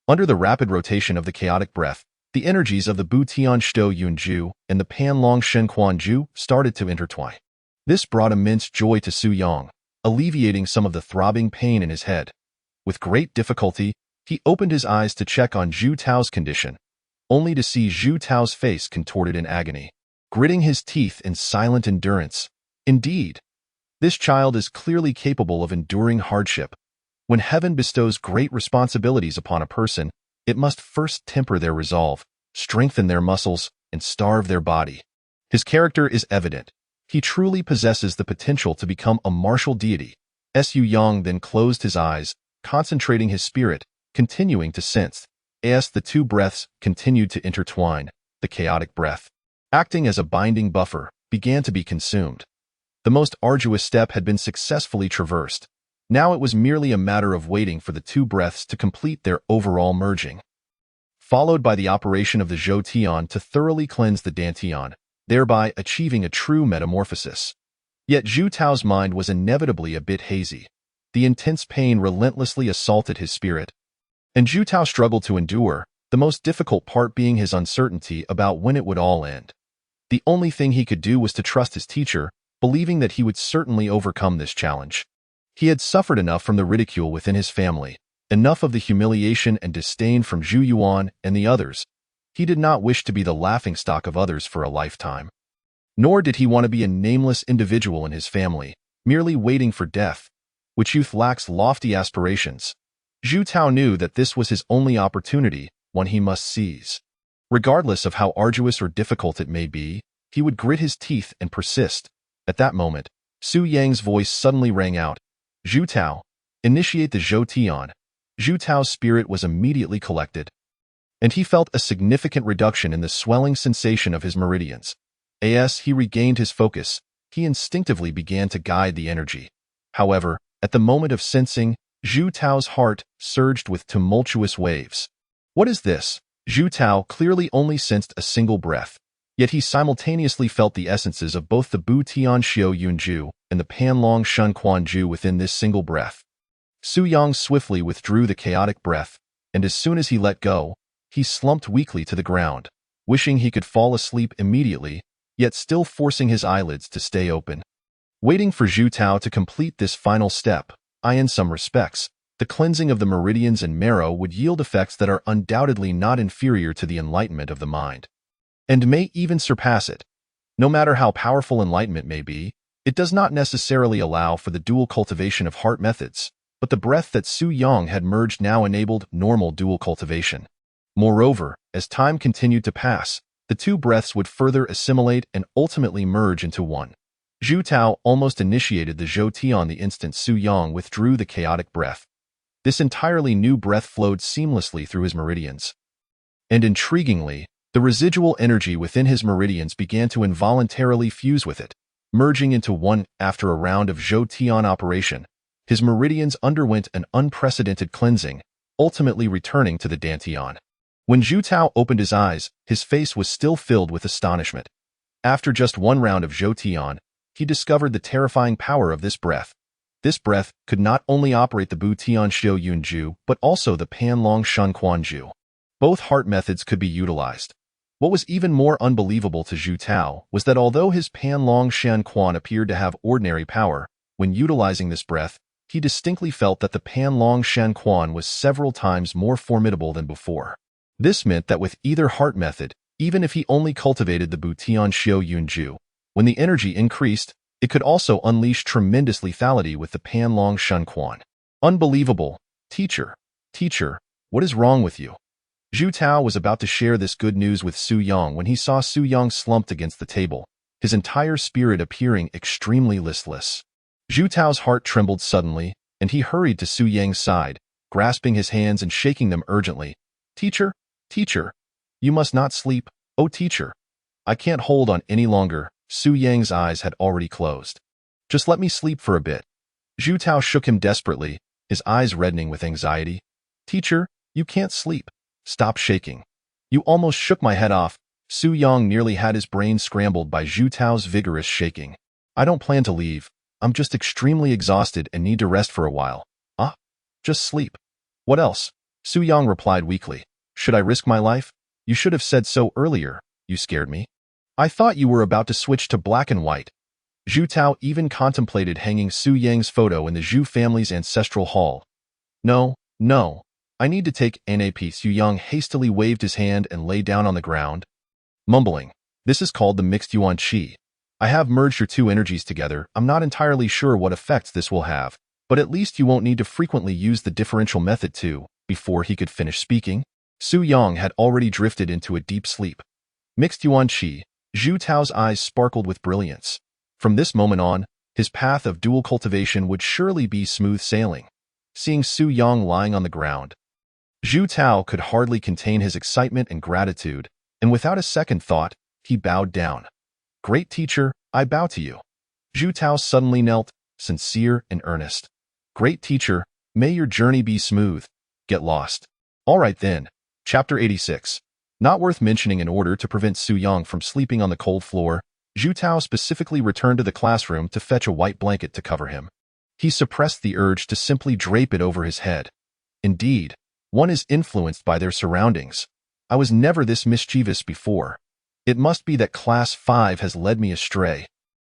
Under the rapid rotation of the chaotic breath, the energies of the Bu Tian Shou Yun Ju and the Pan Long Shen Quan Ju started to intertwine. This brought immense joy to Su Yang, alleviating some of the throbbing pain in his head. With great difficulty, he opened his eyes to check on Zhu Tao's condition, only to see Zhu Tao's face contorted in agony, gritting his teeth in silent endurance. Indeed, this child is clearly capable of enduring hardship. When heaven bestows great responsibilities upon a person, it must first temper their resolve, strengthen their muscles, and starve their body. His character is evident. He truly possesses the potential to become a martial deity. Su Yang then closed his eyes, concentrating his spirit, continuing to sense. As the two breaths continued to intertwine, the chaotic breath, acting as a binding buffer, began to be consumed. The most arduous step had been successfully traversed. Now it was merely a matter of waiting for the two breaths to complete their overall merging, followed by the operation of the Zhou Tian to thoroughly cleanse the Dantian, thereby achieving a true metamorphosis. Yet Zhu Tao's mind was inevitably a bit hazy. The intense pain relentlessly assaulted his spirit, and Zhu Tao struggled to endure, the most difficult part being his uncertainty about when it would all end. The only thing he could do was to trust his teacher, believing that he would certainly overcome this challenge. He had suffered enough from the ridicule within his family, enough of the humiliation and disdain from Zhu Yuan and the others. He did not wish to be the laughingstock of others for a lifetime. Nor did he want to be a nameless individual in his family, merely waiting for death, which youth lacks lofty aspirations. Zhu Tao knew that this was his only opportunity, one he must seize. Regardless of how arduous or difficult it may be, he would grit his teeth and persist. At that moment, Su Yang's voice suddenly rang out. Zhu Tao, initiate the Zhou Tian. Zhu Tao's spirit was immediately collected, and he felt a significant reduction in the swelling sensation of his meridians. As he regained his focus, he instinctively began to guide the energy. However, at the moment of sensing, Zhu Tao's heart surged with tumultuous waves. What is this? Zhu Tao clearly only sensed a single breath, yet he simultaneously felt the essences of both the Bu Tian Shou Yun Ju and the Pan Long Shen Quan Ju within this single breath. Su Yang swiftly withdrew the chaotic breath, and as soon as he let go, he slumped weakly to the ground, wishing he could fall asleep immediately, yet still forcing his eyelids to stay open. Waiting for Zhu Tao to complete this final step, in some respects, the cleansing of the meridians and marrow would yield effects that are undoubtedly not inferior to the enlightenment of the mind, and may even surpass it. No matter how powerful enlightenment may be, it does not necessarily allow for the dual cultivation of heart methods, but the breath that Su Yang had merged now enabled normal dual cultivation. Moreover, as time continued to pass, the two breaths would further assimilate and ultimately merge into one. Zhu Tao almost initiated the Zhou Tian the instant Su Yang withdrew the chaotic breath. This entirely new breath flowed seamlessly through his meridians. And intriguingly, the residual energy within his meridians began to involuntarily fuse with it, merging into one. After a round of Zhou Tian operation, his meridians underwent an unprecedented cleansing, ultimately returning to the Dantian. When Zhu Tao opened his eyes, his face was still filled with astonishment. After just one round of Zhou Tian, he discovered the terrifying power of this breath. This breath could not only operate the Bu Tian Xiu Yun Ju, but also the Pan Long Shun Quan Ju. Both heart methods could be utilized. What was even more unbelievable to Zhu Tao was that although his Pan Long Shan Quan appeared to have ordinary power, when utilizing this breath, he distinctly felt that the Pan Long Shan Quan was several times more formidable than before. This meant that with either heart method, even if he only cultivated the Bu Tian Xiu Yun Ju, when the energy increased, it could also unleash tremendous lethality with the Pan Long Shun Quan. Unbelievable. Teacher, what is wrong with you? Zhu Tao was about to share this good news with Su Yang when he saw Su Yang slumped against the table, his entire spirit appearing extremely listless. Zhu Tao's heart trembled suddenly, and he hurried to Su Yang's side, grasping his hands and shaking them urgently. Teacher, you must not sleep. Oh, teacher. I can't hold on any longer. Su Yang's eyes had already closed. Just let me sleep for a bit. Zhu Tao shook him desperately, his eyes reddening with anxiety. Teacher, you can't sleep. Stop shaking. You almost shook my head off. Su Yang nearly had his brain scrambled by Zhu Tao's vigorous shaking. I don't plan to leave. I'm just extremely exhausted and need to rest for a while. Just sleep. What else? Su Yang replied weakly. Should I risk my life? You should have said so earlier. You scared me. I thought you were about to switch to black and white. Zhu Tao even contemplated hanging Su Yang's photo in the Zhu family's ancestral hall. No. I need to take NAP. Su Yang hastily waved his hand and lay down on the ground. Mumbling. This is called the mixed Yuan Qi. I have merged your two energies together. I'm not entirely sure what effects this will have, but at least you won't need to frequently use the differential method too. Before he could finish speaking, Su Yang had already drifted into a deep sleep. Mixed Yuan Qi. Zhu Tao's eyes sparkled with brilliance. From this moment on, his path of dual cultivation would surely be smooth sailing. Seeing Su Yang lying on the ground, Zhu Tao could hardly contain his excitement and gratitude, and without a second thought, he bowed down. Great teacher, I bow to you. Zhu Tao suddenly knelt, sincere and earnest. Great teacher, may your journey be smooth. Get lost. All right then. Chapter 86. Not worth mentioning. In order to prevent Su Yang from sleeping on the cold floor, Zhu Tao specifically returned to the classroom to fetch a white blanket to cover him. He suppressed the urge to simply drape it over his head. Indeed, one is influenced by their surroundings. I was never this mischievous before. It must be that Class 5 has led me astray.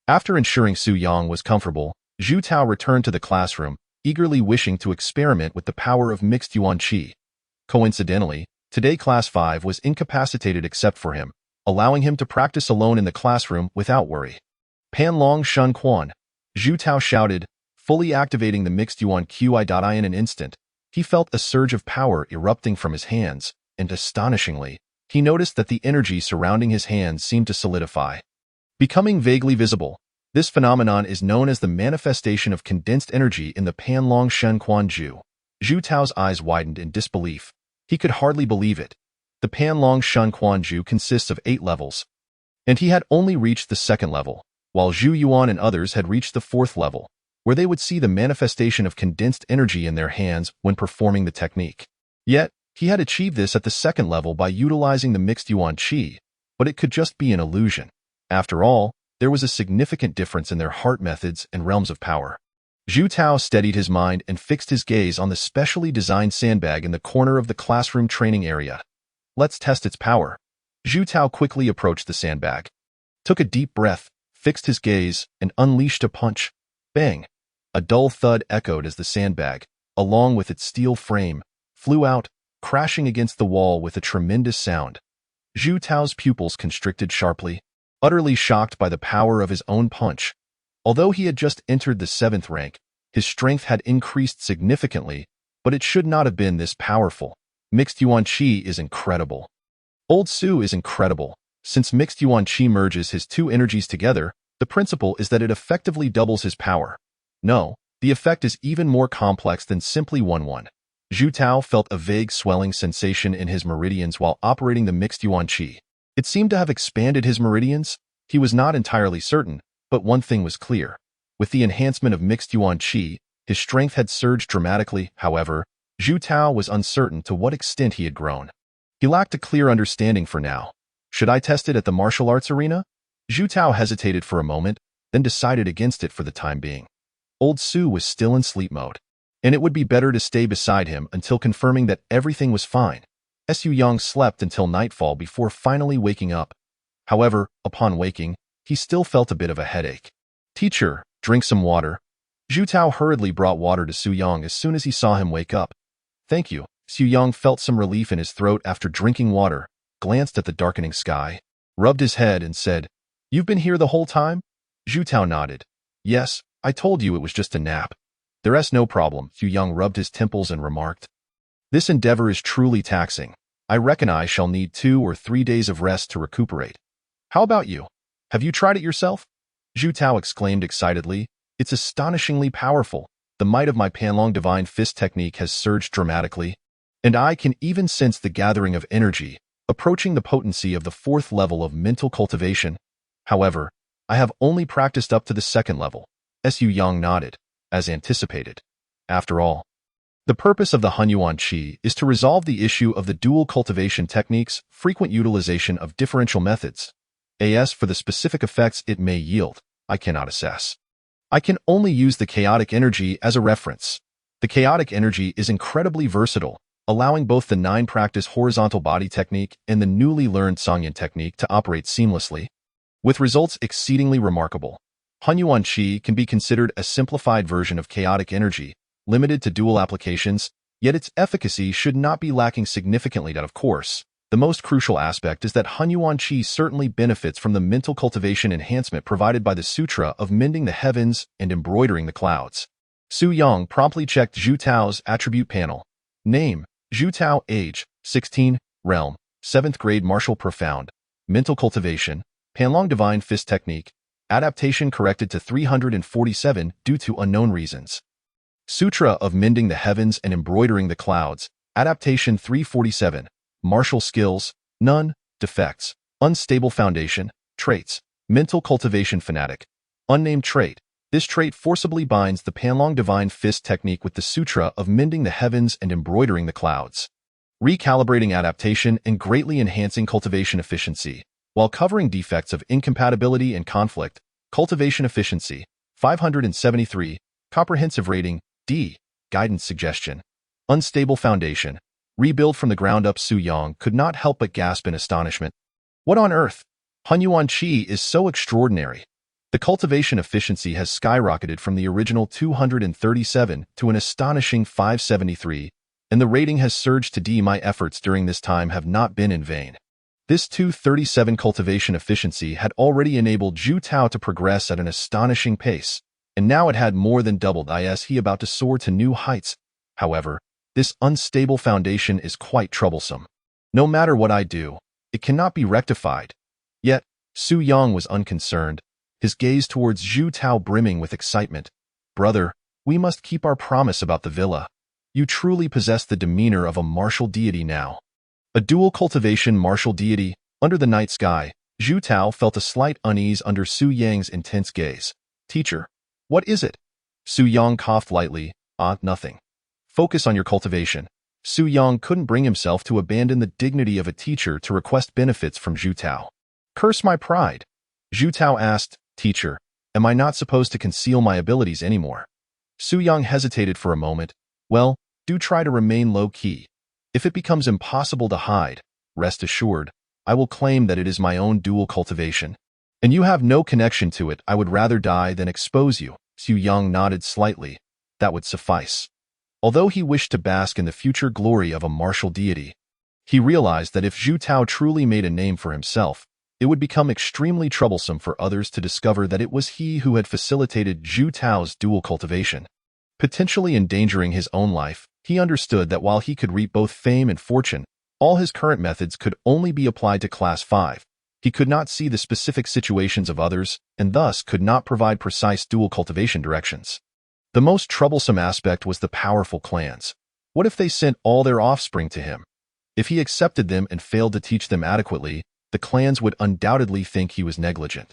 After ensuring Su Yang was comfortable, Zhu Tao returned to the classroom, eagerly wishing to experiment with the power of mixed Yuan Qi. Coincidentally, today Class 5 was incapacitated except for him, allowing him to practice alone in the classroom without worry. Pan Long Shun Quan. Zhu Tao shouted, fully activating the mixed Yuan Qi. In an instant, he felt a surge of power erupting from his hands, and astonishingly, he noticed that the energy surrounding his hands seemed to solidify, becoming vaguely visible. This phenomenon is known as the manifestation of condensed energy in the Pan Long Shen Quan Ju. Zhu Tao's eyes widened in disbelief. He could hardly believe it. The Pan Long Shen Quan Ju consists of 8 levels, and he had only reached the 2nd level, while Zhu Yuan and others had reached the 4th level, where they would see the manifestation of condensed energy in their hands when performing the technique. Yet, he had achieved this at the 2nd level by utilizing the mixed Yuan Qi, but it could just be an illusion. After all, there was a significant difference in their heart methods and realms of power. Zhu Tao steadied his mind and fixed his gaze on the specially designed sandbag in the corner of the classroom training area. Let's test its power. Zhu Tao quickly approached the sandbag, took a deep breath, fixed his gaze, and unleashed a punch. Bang! A dull thud echoed as the sandbag, along with its steel frame, flew out, crashing against the wall with a tremendous sound. Zhu Tao's pupils constricted sharply, utterly shocked by the power of his own punch. Although he had just entered the 7th rank, his strength had increased significantly, but it should not have been this powerful. Mixed Yuan Qi is incredible. Old Su is incredible. Since Mixed Yuan Qi merges his two energies together, the principle is that it effectively doubles his power. No, the effect is even more complex than simply 1-1. Zhu Tao felt a vague swelling sensation in his meridians while operating the Mixed Yuan Qi. It seemed to have expanded his meridians. He was not entirely certain, but one thing was clear. With the enhancement of Mixed Yuan Qi, his strength had surged dramatically. However, Zhu Tao was uncertain to what extent he had grown. He lacked a clear understanding for now. Should I test it at the martial arts arena? Zhu Tao hesitated for a moment, then decided against it for the time being. Old Su was still in sleep mode, and it would be better to stay beside him until confirming that everything was fine. Su Yang slept until nightfall before finally waking up. However, upon waking, he still felt a bit of a headache. Teacher, drink some water. Zhu Tao hurriedly brought water to Su Yang as soon as he saw him wake up. Thank you. Su Yang felt some relief in his throat after drinking water, glanced at the darkening sky, rubbed his head and said, "You've been here the whole time?" Zhu Tao nodded. "Yes, I told you it was just a nap." "There's no problem," Su Yang rubbed his temples and remarked. "This endeavor is truly taxing. I reckon I shall need 2 or 3 days of rest to recuperate. How about you? Have you tried it yourself?" Zhu Tao exclaimed excitedly. "It's astonishingly powerful. The might of my Panlong Divine Fist technique has surged dramatically, and I can even sense the gathering of energy, approaching the potency of the 4th level of mental cultivation. However, I have only practiced up to the 2nd level." Su Yang nodded, as anticipated. After all, the purpose of the Hunyuan Qi is to resolve the issue of the dual cultivation techniques, frequent utilization of differential methods. As for the specific effects it may yield, I cannot assess. I can only use the chaotic energy as a reference. The chaotic energy is incredibly versatile, allowing both the 9-practice horizontal body technique and the newly learned Sangyan technique to operate seamlessly, with results exceedingly remarkable. Hunyuan Qi can be considered a simplified version of chaotic energy, limited to dual applications, yet its efficacy should not be lacking significantly. That, of course, the most crucial aspect is that Hunyuan Qi certainly benefits from the mental cultivation enhancement provided by the Sutra of Mending the Heavens and Embroidering the Clouds. Su Yang promptly checked Zhu Tao's attribute panel. Name, Zhu Tao. Age, 16. Realm, 7th grade martial profound. Mental cultivation, Panlong Divine Fist technique. Adaptation corrected to 347 due to unknown reasons. Sutra of Mending the Heavens and Embroidering the Clouds. Adaptation 347. Martial skills, none. Defects, unstable foundation. Traits, mental cultivation fanatic. Unnamed trait. This trait forcibly binds the Panlong Divine Fist technique with the Sutra of Mending the Heavens and Embroidering the Clouds, recalibrating adaptation and greatly enhancing cultivation efficiency, while covering defects of incompatibility and conflict. Cultivation efficiency, 573. Comprehensive rating, D. Guidance suggestion. Unstable foundation. Rebuild from the ground up. Su Yang could not help but gasp in astonishment. What on earth? Hunyuan Qi is so extraordinary. The cultivation efficiency has skyrocketed from the original 237 to an astonishing 573, and the rating has surged to D. My efforts during this time have not been in vain. This 237 cultivation efficiency had already enabled Zhu Tao to progress at an astonishing pace, and now it had more than doubled. He about to soar to new heights. However, this unstable foundation is quite troublesome. No matter what I do, it cannot be rectified. Yet, Su Yang was unconcerned, his gaze towards Zhu Tao brimming with excitement. "Brother, we must keep our promise about the villa. You truly possess the demeanor of a martial deity now." A dual cultivation martial deity, under the night sky. Zhu Tao felt a slight unease under Su Yang's intense gaze. "Teacher, what is it?" Su Yang coughed lightly. Nothing. Focus on your cultivation." Su Yang couldn't bring himself to abandon the dignity of a teacher to request benefits from Zhu Tao. "Curse my pride." Zhu Tao asked, "Teacher, am I not supposed to conceal my abilities anymore?" Su Yang hesitated for a moment. "Well, do try to remain low-key. If it becomes impossible to hide, rest assured, I will claim that it is my own dual cultivation, and you have no connection to it. I would rather die than expose you." Su Yang nodded slightly. That would suffice. Although he wished to bask in the future glory of a martial deity, he realized that if Zhu Tao truly made a name for himself, it would become extremely troublesome for others to discover that it was he who had facilitated Zhu Tao's dual cultivation, potentially endangering his own life. He understood that while he could reap both fame and fortune, all his current methods could only be applied to Class 5. He could not see the specific situations of others, and thus could not provide precise dual cultivation directions. The most troublesome aspect was the powerful clans. What if they sent all their offspring to him? If he accepted them and failed to teach them adequately, the clans would undoubtedly think he was negligent.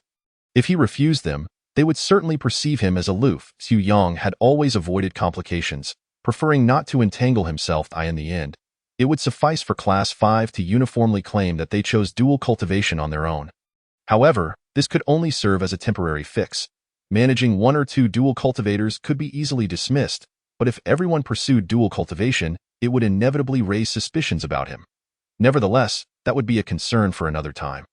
If he refused them, they would certainly perceive him as aloof. Su Yang had always avoided complications, preferring not to entangle himself in the end. It would suffice for Class 5 to uniformly claim that they chose dual cultivation on their own. However, this could only serve as a temporary fix. Managing one or two dual cultivators could be easily dismissed, but if everyone pursued dual cultivation, it would inevitably raise suspicions about him. Nevertheless, that would be a concern for another time.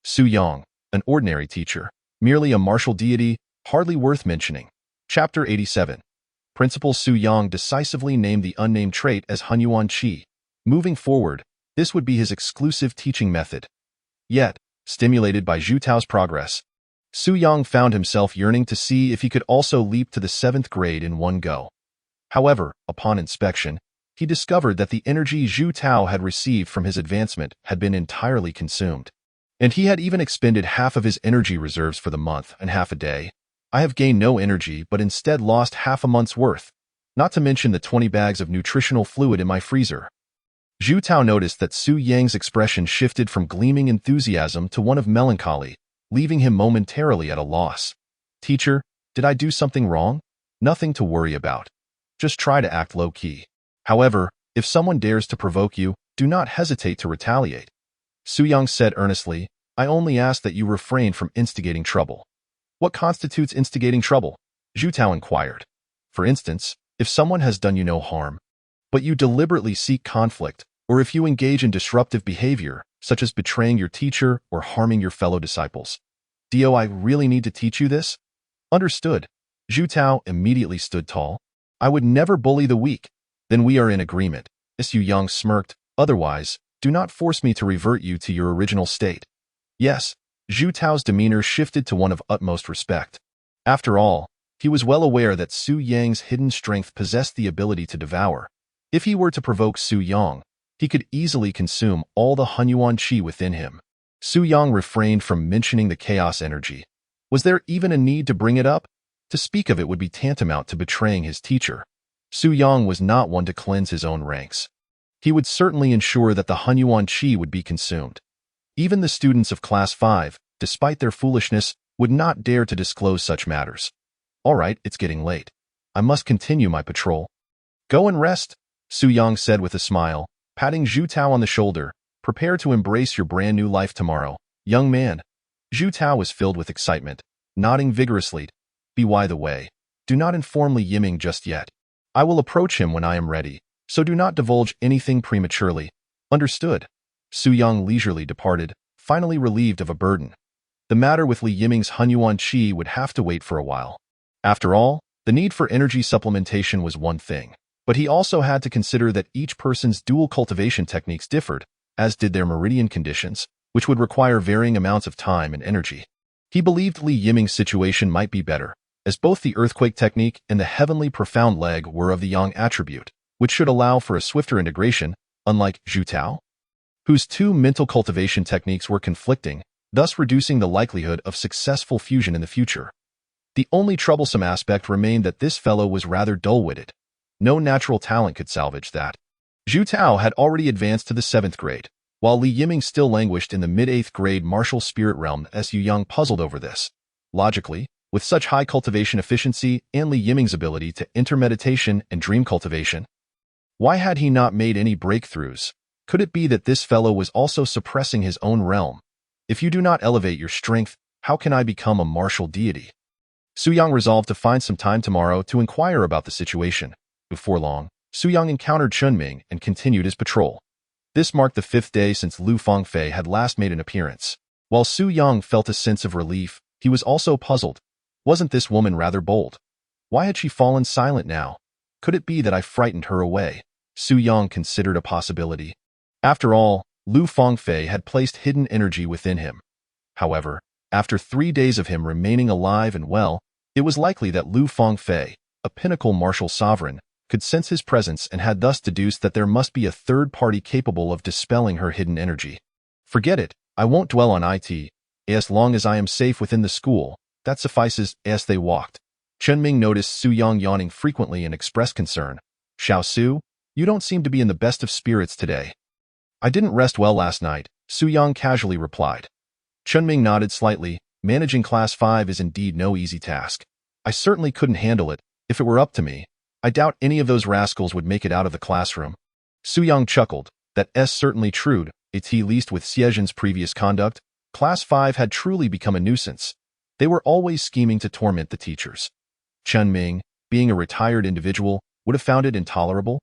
Su Yang, an ordinary teacher, merely a martial deity, hardly worth mentioning. Chapter 87. Principal Su Yang decisively named the unnamed trait as Hunyuan Qi. Moving forward, this would be his exclusive teaching method. Yet, stimulated by Zhu Tao's progress, Su Yang found himself yearning to see if he could also leap to the 7th grade in one go. However, upon inspection, he discovered that the energy Zhu Tao had received from his advancement had been entirely consumed. And he had even expended half of his energy reserves for the month and half a day. I have gained no energy but instead lost half a month's worth, not to mention the 20 bags of nutritional fluid in my freezer. Zhu Tao noticed that Su Yang's expression shifted from gleaming enthusiasm to one of melancholy, leaving him momentarily at a loss. Teacher, did I do something wrong? Nothing to worry about. Just try to act low-key. However, if someone dares to provoke you, do not hesitate to retaliate. Su Yang said earnestly, I only ask that you refrain from instigating trouble. What constitutes instigating trouble? Zhu Tao inquired. For instance, if someone has done you no harm, but you deliberately seek conflict, or if you engage in disruptive behavior, such as betraying your teacher or harming your fellow disciples. Do I really need to teach you this? Understood. Zhu Tao immediately stood tall. I would never bully the weak. Then we are in agreement. Su Yang smirked. Otherwise, do not force me to revert you to your original state. Yes. Zhu Tao's demeanor shifted to one of utmost respect. After all, he was well aware that Su Yang's hidden strength possessed the ability to devour. If he were to provoke Su Yang, he could easily consume all the Hunyuan Qi within him. Su Yang refrained from mentioning the chaos energy. Was there even a need to bring it up? To speak of it would be tantamount to betraying his teacher. Su Yang was not one to cleanse his own ranks. He would certainly ensure that the Hunyuan Qi would be consumed. Even the students of Class 5, despite their foolishness, would not dare to disclose such matters. All right, it's getting late. I must continue my patrol. Go and rest, Su Yang said with a smile, patting Zhu Tao on the shoulder. Prepare to embrace your brand new life tomorrow, young man. Zhu Tao was filled with excitement, nodding vigorously. By the way, do not inform Li Yiming just yet. I will approach him when I am ready, so do not divulge anything prematurely. Understood. Su Yang leisurely departed, finally relieved of a burden. The matter with Li Yiming's Hunyuan Qi would have to wait for a while. After all, the need for energy supplementation was one thing, but he also had to consider that each person's dual cultivation techniques differed, as did their meridian conditions, which would require varying amounts of time and energy. He believed Li Yiming's situation might be better, as both the earthquake technique and the heavenly profound leg were of the yang attribute, which should allow for a swifter integration, unlike Zhu Tao, whose two mental cultivation techniques were conflicting, thus reducing the likelihood of successful fusion in the future. The only troublesome aspect remained that this fellow was rather dull-witted. No natural talent could salvage that. Zhu Tao had already advanced to the 7th grade, while Li Yiming still languished in the mid-8th grade martial spirit realm. Su Yang puzzled over this. Logically, with such high cultivation efficiency and Li Yiming's ability to enter meditation and dream cultivation, why had he not made any breakthroughs? Could it be that this fellow was also suppressing his own realm? If you do not elevate your strength, how can I become a martial deity? Su Yang resolved to find some time tomorrow to inquire about the situation. Before long, Su Yang encountered Chunming and continued his patrol. This marked the 5th day since Lu Fengfei had last made an appearance. While Su Yang felt a sense of relief, he was also puzzled. Wasn't this woman rather bold? Why had she fallen silent now? Could it be that I frightened her away? Su Yang considered a possibility. After all, Lu Fengfei had placed hidden energy within him. However, after 3 days of him remaining alive and well, it was likely that Lu Fengfei, a pinnacle martial sovereign, could sense his presence and had thus deduced that there must be a third party capable of dispelling her hidden energy. Forget it, I won't dwell on it. As long as I am safe within the school, that suffices. As they walked, Chunming noticed Su Yang yawning frequently and expressed concern. Xiao Su, you don't seem to be in the best of spirits today. I didn't rest well last night, Su Yang casually replied. Chunming nodded slightly. Managing Class 5 is indeed no easy task. I certainly couldn't handle it. If it were up to me, I doubt any of those rascals would make it out of the classroom. Su Yang chuckled. That's certainly true. At least with Xiezhen's previous conduct, Class 5 had truly become a nuisance. They were always scheming to torment the teachers. Chen Ming, being a retired individual, would have found it intolerable,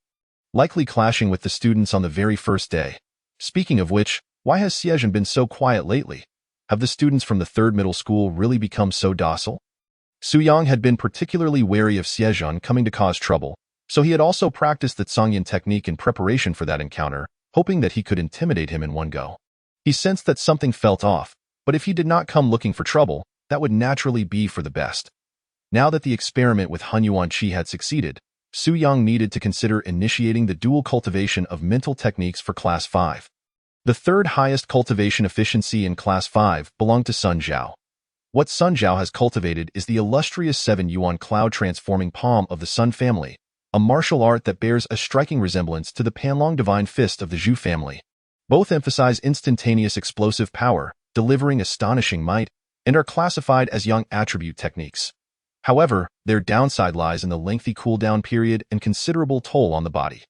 likely clashing with the students on the very first day. Speaking of which, why has Xiezhen been so quiet lately? Have the students from the third middle school really become so docile? Su Yang had been particularly wary of Xiezhen coming to cause trouble, so he had also practiced the Zhongyan technique in preparation for that encounter, hoping that he could intimidate him in one go. He sensed that something felt off, but if he did not come looking for trouble, that would naturally be for the best. Now that the experiment with Hun Yuanqi had succeeded, Su Yang needed to consider initiating the dual cultivation of mental techniques for Class 5. The third highest cultivation efficiency in Class 5 belonged to Sun Zhao. What Sun Zhao has cultivated is the illustrious 7 Yuan Cloud Transforming Palm of the Sun family, a martial art that bears a striking resemblance to the Panlong Divine Fist of the Zhu family. Both emphasize instantaneous explosive power, delivering astonishing might, and are classified as young attribute techniques. However, their downside lies in the lengthy cooldown period and considerable toll on the body.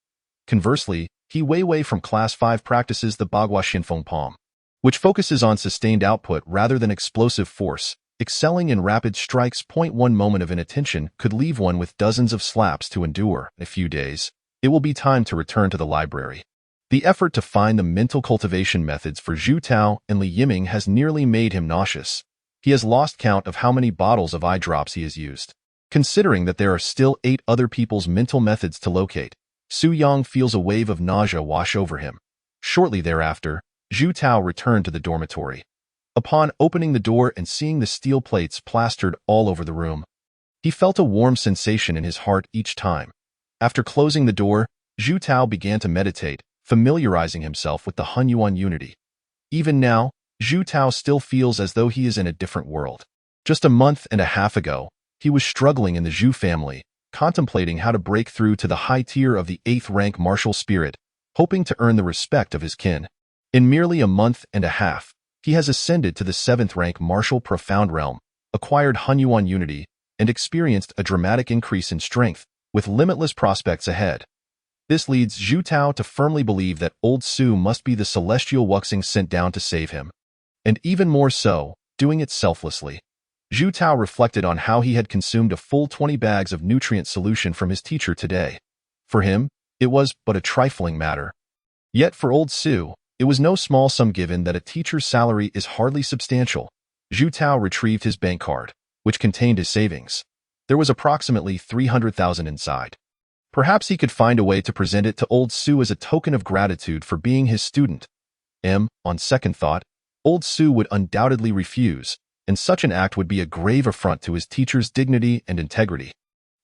Conversely, He Weiwei from Class 5 practices the Bagua Xinfeng Palm, which focuses on sustained output rather than explosive force, excelling in rapid strikes. 1 moment of inattention could leave one with dozens of slaps to endure. In a few days, it will be time to return to the library. The effort to find the mental cultivation methods for Zhu Tao and Li Yiming has nearly made him nauseous. He has lost count of how many bottles of eye drops he has used. Considering that there are still 8 other people's mental methods to locate, Su Yang feels a wave of nausea wash over him. Shortly thereafter, Zhu Tao returned to the dormitory. Upon opening the door and seeing the steel plates plastered all over the room, he felt a warm sensation in his heart each time. After closing the door, Zhu Tao began to meditate, familiarizing himself with the Hun Yuan unity. Even now, Zhu Tao still feels as though he is in a different world. Just a month and a half ago, he was struggling in the Zhu family, contemplating how to break through to the high tier of the 8th rank martial spirit, hoping to earn the respect of his kin. In merely a month and a half, he has ascended to the 7th rank martial profound realm, acquired Hun Yuan unity, and experienced a dramatic increase in strength, with limitless prospects ahead. This leads Zhu Tao to firmly believe that Old Su must be the celestial Wuxing sent down to save him. And even more so, doing it selflessly. Zhu Tao reflected on how he had consumed a full 20 bags of nutrient solution from his teacher today. For him, it was but a trifling matter. Yet for Old Su, it was no small sum given that a teacher's salary is hardly substantial. Zhu Tao retrieved his bank card, which contained his savings. There was approximately 300,000 inside. Perhaps he could find a way to present it to Old Su as a token of gratitude for being his student. On second thought, Old Su would undoubtedly refuse, and such an act would be a grave affront to his teacher's dignity and integrity.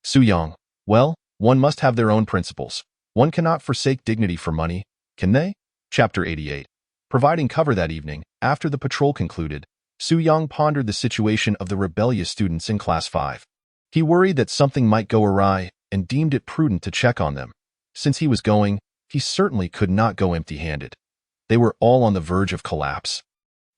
Su Yang, well, one must have their own principles. One cannot forsake dignity for money, can they? Chapter 88. Providing cover that evening, after the patrol concluded, Su Yang pondered the situation of the rebellious students in Class 5. He worried that something might go awry and deemed it prudent to check on them. Since he was going, he certainly could not go empty-handed. They were all on the verge of collapse.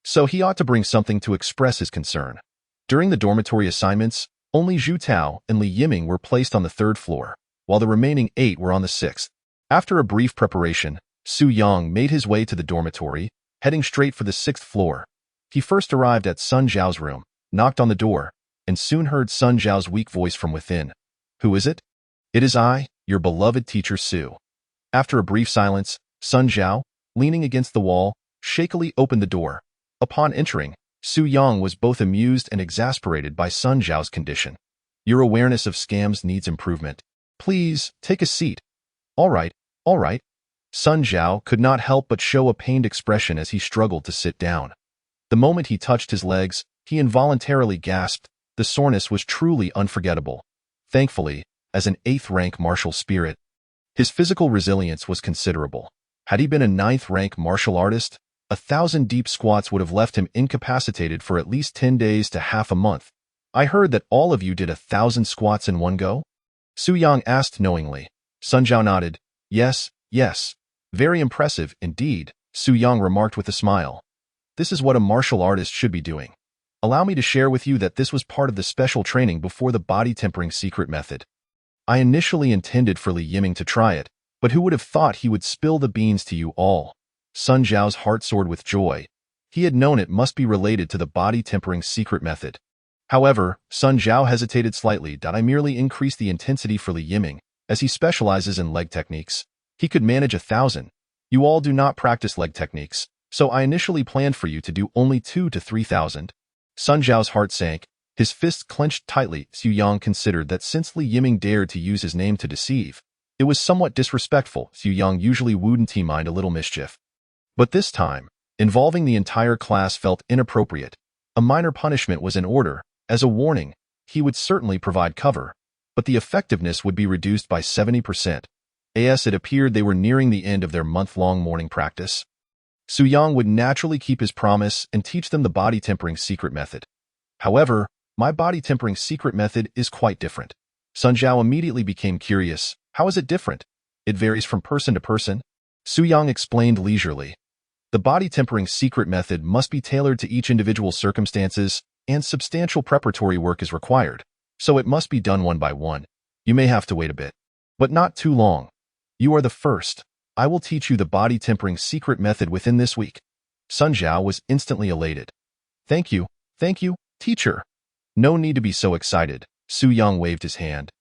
So he ought to bring something to express his concern. During the dormitory assignments, only Zhu Tao and Li Yiming were placed on the 3rd floor, while the remaining 8 were on the 6th. After a brief preparation, Su Yang made his way to the dormitory, heading straight for the 6th floor. He first arrived at Sun Zhao's room, knocked on the door, and soon heard Sun Zhao's weak voice from within. "Who is it?" "It is I, your beloved teacher Su." After a brief silence, Sun Zhao, leaning against the wall, shakily opened the door. Upon entering, Su Yang was both amused and exasperated by Sun Zhao's condition. "Your awareness of scams needs improvement. Please, take a seat." All right. Sun Zhao could not help but show a pained expression as he struggled to sit down. The moment he touched his legs, he involuntarily gasped. The soreness was truly unforgettable. Thankfully, as an 8th rank martial spirit, his physical resilience was considerable. Had he been a 9th rank martial artist, 1,000 deep squats would have left him incapacitated for at least 10 days to half a month. "I heard that all of you did 1,000 squats in one go?" Su Yang asked knowingly. Sun Zhao nodded. Yes. Very impressive indeed, Su Yang remarked with a smile. "This is what a martial artist should be doing. Allow me to share with you that this was part of the special training before the body tempering secret method. I initially intended for Li Yiming to try it, But who would have thought he would spill the beans to you all? Sun Zhao's heart soared with joy. He had known it must be related to the body-tempering secret method. However, Sun Zhao hesitated slightly. I merely increased the intensity for Li Yiming, as he specializes in leg techniques. He could manage 1,000. You all do not practice leg techniques, so I initially planned for you to do only 2 to 3,000. Sun Zhao's heart sank. His fists clenched tightly. Su Yang considered that since Li Yiming dared to use his name to deceive, it was somewhat disrespectful. Su Yang usually wouldn't mind a little mischief. But this time, involving the entire class felt inappropriate. A minor punishment was in order. As a warning, he would certainly provide cover, but the effectiveness would be reduced by 70%. As it appeared they were nearing the end of their month-long morning practice. Su Yang would naturally keep his promise and teach them the body-tempering secret method. However, my body-tempering secret method is quite different. Sun Zhao immediately became curious. How is it different? It varies from person to person. Su Yang explained leisurely. The body-tempering secret method must be tailored to each individual circumstances, and substantial preparatory work is required, so it must be done one by one. You may have to wait a bit, but not too long. You are the first. I will teach you the body-tempering secret method within this week. Sun Zhao was instantly elated. Thank you, teacher. No need to be so excited. Su Yang waved his hand.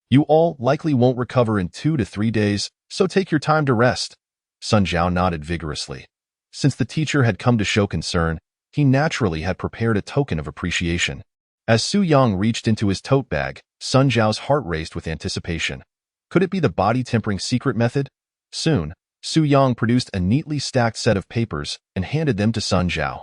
You all likely won't recover in 2 to 3 days, so take your time to rest. Sun Zhao nodded vigorously. Since the teacher had come to show concern, he naturally had prepared a token of appreciation. As Su Yang reached into his tote bag, Sun Zhao's heart raced with anticipation. Could it be the body-tempering secret method? Soon, Su Yang produced a neatly stacked set of papers and handed them to Sun Zhao,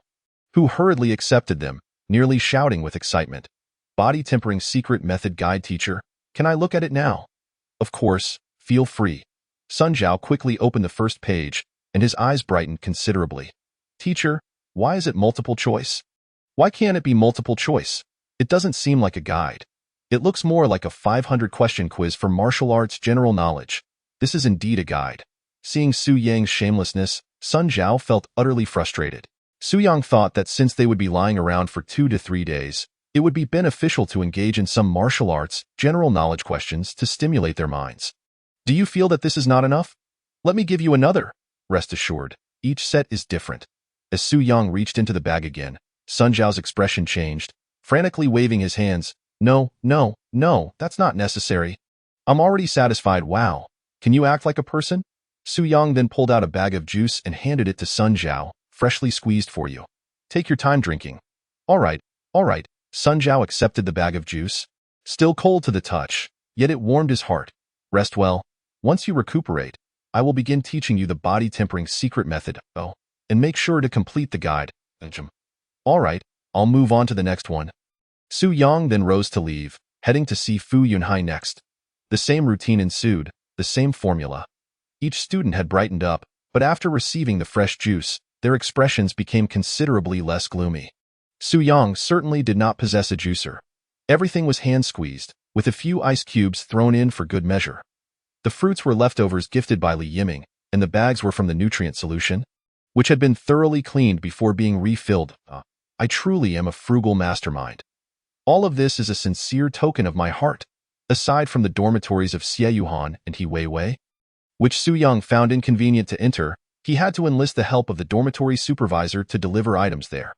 who hurriedly accepted them, nearly shouting with excitement. Body-tempering secret method guide, teacher. Can I look at it now? Of course, feel free. Sun Zhao quickly opened the first page, and his eyes brightened considerably. Teacher, why is it multiple choice? Why can't it be multiple choice? It doesn't seem like a guide. It looks more like a 500-question quiz for martial arts general knowledge. This is indeed a guide. Seeing Su Yang's shamelessness, Sun Zhao felt utterly frustrated. Su Yang thought that since they would be lying around for 2 to 3 days, it would be beneficial to engage in some martial arts general knowledge questions to stimulate their minds. Do you feel that this is not enough? Let me give you another. Rest assured, each set is different. As Su Yang reached into the bag again, Sun Zhao's expression changed, frantically waving his hands. No, that's not necessary. I'm already satisfied. Wow. Can you act like a person? Su Yang then pulled out a bag of juice and handed it to Sun Zhao, freshly squeezed for you. Take your time drinking. All right. Sun Zhao accepted the bag of juice. Still cold to the touch, yet it warmed his heart. Rest well. Once you recuperate, I will begin teaching you the body-tempering secret method. Oh, and make sure to complete the guide. All right, I'll move on to the next one. Su Yang then rose to leave, heading to see Fu Yunhai next. The same routine ensued, the same formula. Each student had brightened up, but after receiving the fresh juice, their expressions became considerably less gloomy. Su Yang certainly did not possess a juicer. Everything was hand-squeezed, with a few ice cubes thrown in for good measure. The fruits were leftovers gifted by Li Yiming, and the bags were from the nutrient solution, which had been thoroughly cleaned before being refilled. I truly am a frugal mastermind. All of this is a sincere token of my heart, aside from the dormitories of Xie Yuhan and He Weiwei, which Su Yang found inconvenient to enter. He had to enlist the help of the dormitory supervisor to deliver items there.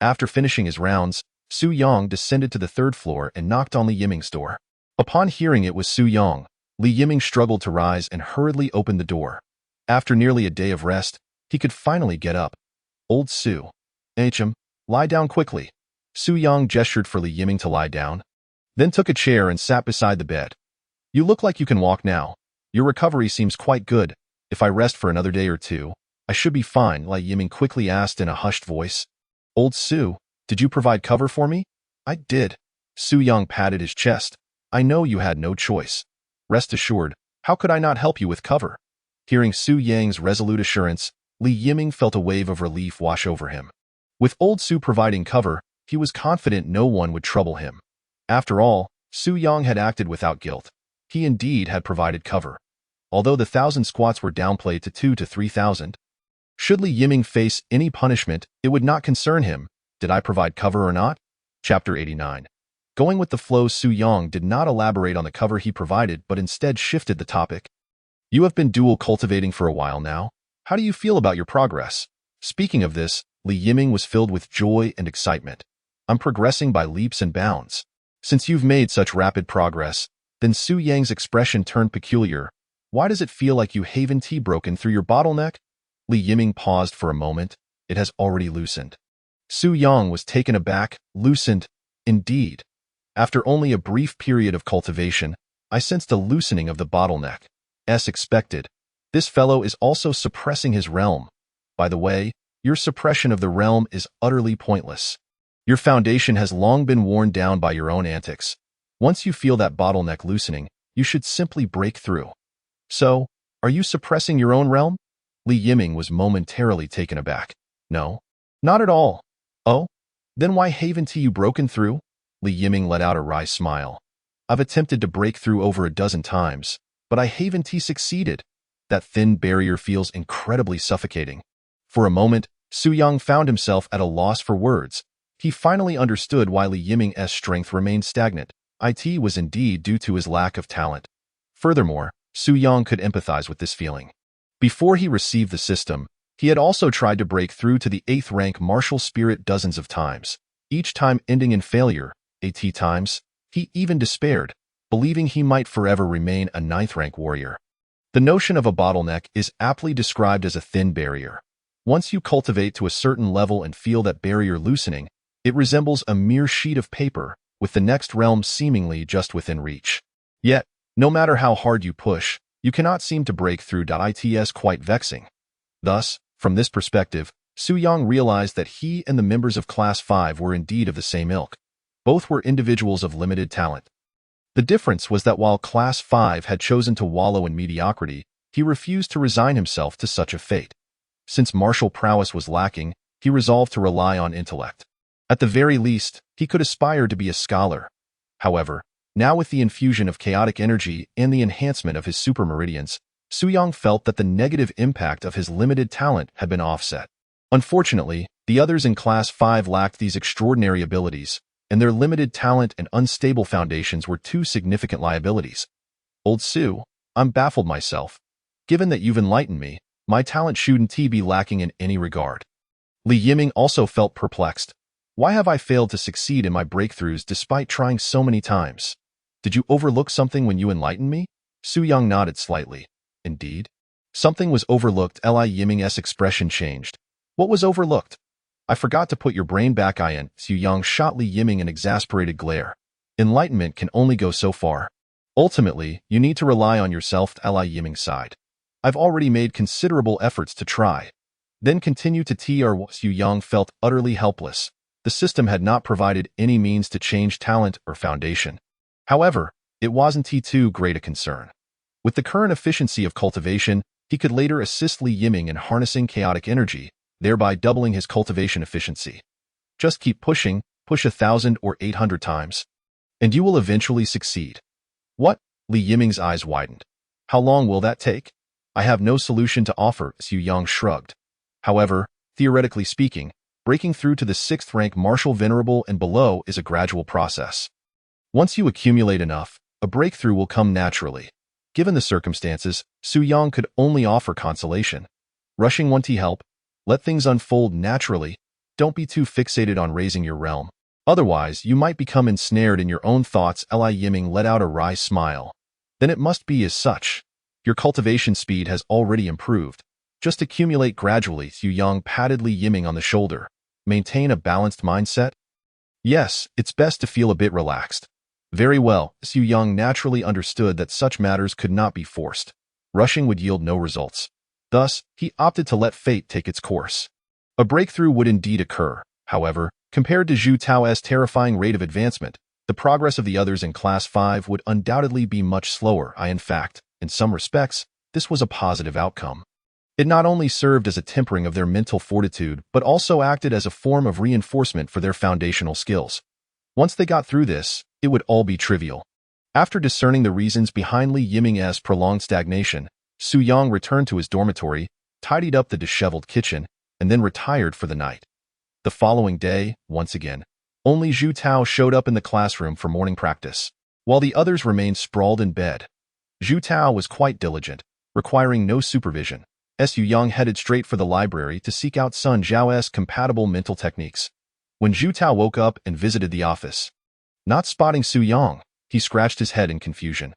After finishing his rounds, Su Yang descended to the 3rd floor and knocked on Li Yiming's door. Upon hearing it was Su Yang, Li Yiming struggled to rise and hurriedly opened the door. After nearly a day of rest, he could finally get up. Old Su. Lie down quickly. Su Yang gestured for Li Yiming to lie down, then took a chair and sat beside the bed. You look like you can walk now. Your recovery seems quite good. If I rest for another day or 2, I should be fine, Li Yiming quickly asked in a hushed voice. Old Su, did you provide cover for me? I did. Su Yang patted his chest. I know you had no choice. Rest assured, how could I not help you with cover? Hearing Su Yang's resolute assurance, Li Yiming felt a wave of relief wash over him. With old Su providing cover, he was confident no one would trouble him. After all, Su Yang had acted without guilt. He indeed had provided cover. Although the 1,000 squats were downplayed to 2 to 3,000. Should Li Yiming face any punishment, it would not concern him. Did I provide cover or not? Chapter 89. Going with the flow, Su Yang did not elaborate on the cover he provided but instead shifted the topic. You have been dual cultivating for a while now. How do you feel about your progress? Speaking of this, Li Yiming was filled with joy and excitement. I'm progressing by leaps and bounds. Since you've made such rapid progress, then Su Yang's expression turned peculiar. Why does it feel like you haven't tea broken through your bottleneck? Li Yiming paused for a moment. It has already loosened. Su Yang was taken aback. Loosened, indeed. After only a brief period of cultivation, I sensed a loosening of the bottleneck. As expected, this fellow is also suppressing his realm. By the way, your suppression of the realm is utterly pointless. Your foundation has long been worn down by your own antics. Once you feel that bottleneck loosening, you should simply break through. So, are you suppressing your own realm? Li Yiming was momentarily taken aback. No, not at all. Oh? Then why haven't you broken through? Li Yiming let out a wry smile. I've attempted to break through over a dozen times, but I haven't succeeded. That thin barrier feels incredibly suffocating. For a moment, Su Yang found himself at a loss for words. He finally understood why Li Yiming's strength remained stagnant. It was indeed due to his lack of talent. Furthermore, Su Yang could empathize with this feeling. Before he received the system, he had also tried to break through to the 8th rank martial spirit dozens of times, each time ending in failure. 80 times, he even despaired, believing he might forever remain a 9th rank warrior. The notion of a bottleneck is aptly described as a thin barrier. Once you cultivate to a certain level and feel that barrier loosening, it resembles a mere sheet of paper, with the next realm seemingly just within reach. Yet, no matter how hard you push, you cannot seem to break through. It's quite vexing. Thus, from this perspective, Su Yang realized that he and the members of Class 5 were indeed of the same ilk. Both were individuals of limited talent. The difference was that while Class 5 had chosen to wallow in mediocrity, he refused to resign himself to such a fate. Since martial prowess was lacking, he resolved to rely on intellect. At the very least, he could aspire to be a scholar. However, now with the infusion of chaotic energy and the enhancement of his super meridians, Su Yang felt that the negative impact of his limited talent had been offset. Unfortunately, the others in Class 5 lacked these extraordinary abilities, and their limited talent and unstable foundations were two significant liabilities. Old Su, I'm baffled myself. Given that you've enlightened me, my talent shouldn't be lacking in any regard. Li Yiming also felt perplexed. Why have I failed to succeed in my breakthroughs despite trying so many times? Did you overlook something when you enlightened me? Su Yang nodded slightly. Indeed. Something was overlooked. Li Yiming's expression changed. What was overlooked? I forgot to put your brain back in. Su Yang shot Li Yiming an exasperated glare. Enlightenment can only go so far. Ultimately, you need to rely on yourself. Li Yiming sighed. I've already made considerable efforts to try. Then continue to tr. Su Yang felt utterly helpless. The system had not provided any means to change talent or foundation. However, it wasn't too great a concern. With the current efficiency of cultivation, he could later assist Li Yiming in harnessing chaotic energy, thereby doubling his cultivation efficiency. Just keep pushing, push 1,000 or 800 times, and you will eventually succeed. What? Li Yiming's eyes widened. How long will that take? I have no solution to offer, Su Yang shrugged. However, theoretically speaking, breaking through to the 6th rank martial venerable and below is a gradual process. Once you accumulate enough, a breakthrough will come naturally. Given the circumstances, Su Yang could only offer consolation. Rushing won't help. Let things unfold naturally. Don't be too fixated on raising your realm. Otherwise, you might become ensnared in your own thoughts. Li Yiming let out a wry smile. Then it must be as such. Your cultivation speed has already improved. Just accumulate gradually. Su Yang patted Li Yiming on the shoulder. Maintain a balanced mindset? Yes, it's best to feel a bit relaxed. Very well. Su Yang naturally understood that such matters could not be forced. Rushing would yield no results. Thus, he opted to let fate take its course. A breakthrough would indeed occur. However, compared to Zhu Tao's terrifying rate of advancement, the progress of the others in Class 5 would undoubtedly be much slower. In fact, in some respects, this was a positive outcome. It not only served as a tempering of their mental fortitude, but also acted as a form of reinforcement for their foundational skills. Once they got through this, it would all be trivial. After discerning the reasons behind Li Yiming's prolonged stagnation, Su Yang returned to his dormitory, tidied up the disheveled kitchen, and then retired for the night. The following day, once again, only Zhu Tao showed up in the classroom for morning practice, while the others remained sprawled in bed. Zhu Tao was quite diligent. requiring no supervision. Su Yang headed straight for the library to seek out Sun Zhao's compatible mental techniques. When Zhu Tao woke up and visited the office, not spotting Su Yang, he scratched his head in confusion.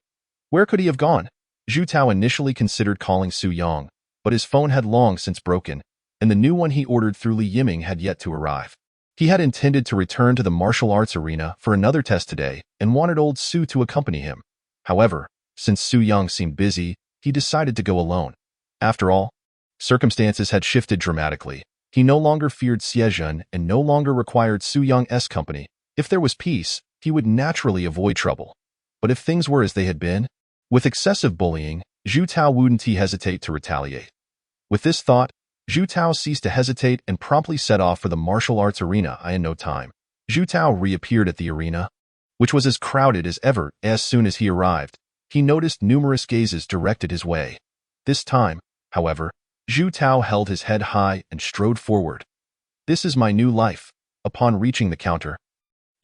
Where could he have gone? Zhu Tao initially considered calling Su Yang, but his phone had long since broken, and the new one he ordered through Li Yiming had yet to arrive. He had intended to return to the martial arts arena for another test today and wanted old Su to accompany him. However, since Su Yang seemed busy, he decided to go alone. After all, circumstances had shifted dramatically. He no longer feared Xiezhen and no longer required Su Yang's company. If there was peace, he would naturally avoid trouble. But if things were as they had been, with excessive bullying, Zhu Tao wouldn't hesitate to retaliate. With this thought, Zhu Tao ceased to hesitate and promptly set off for the martial arts arena in no time. Zhu Tao reappeared at the arena, which was as crowded as ever. As soon as he arrived, he noticed numerous gazes directed his way. This time, however, Zhu Tao held his head high and strode forward. This is my new life. Upon reaching the counter,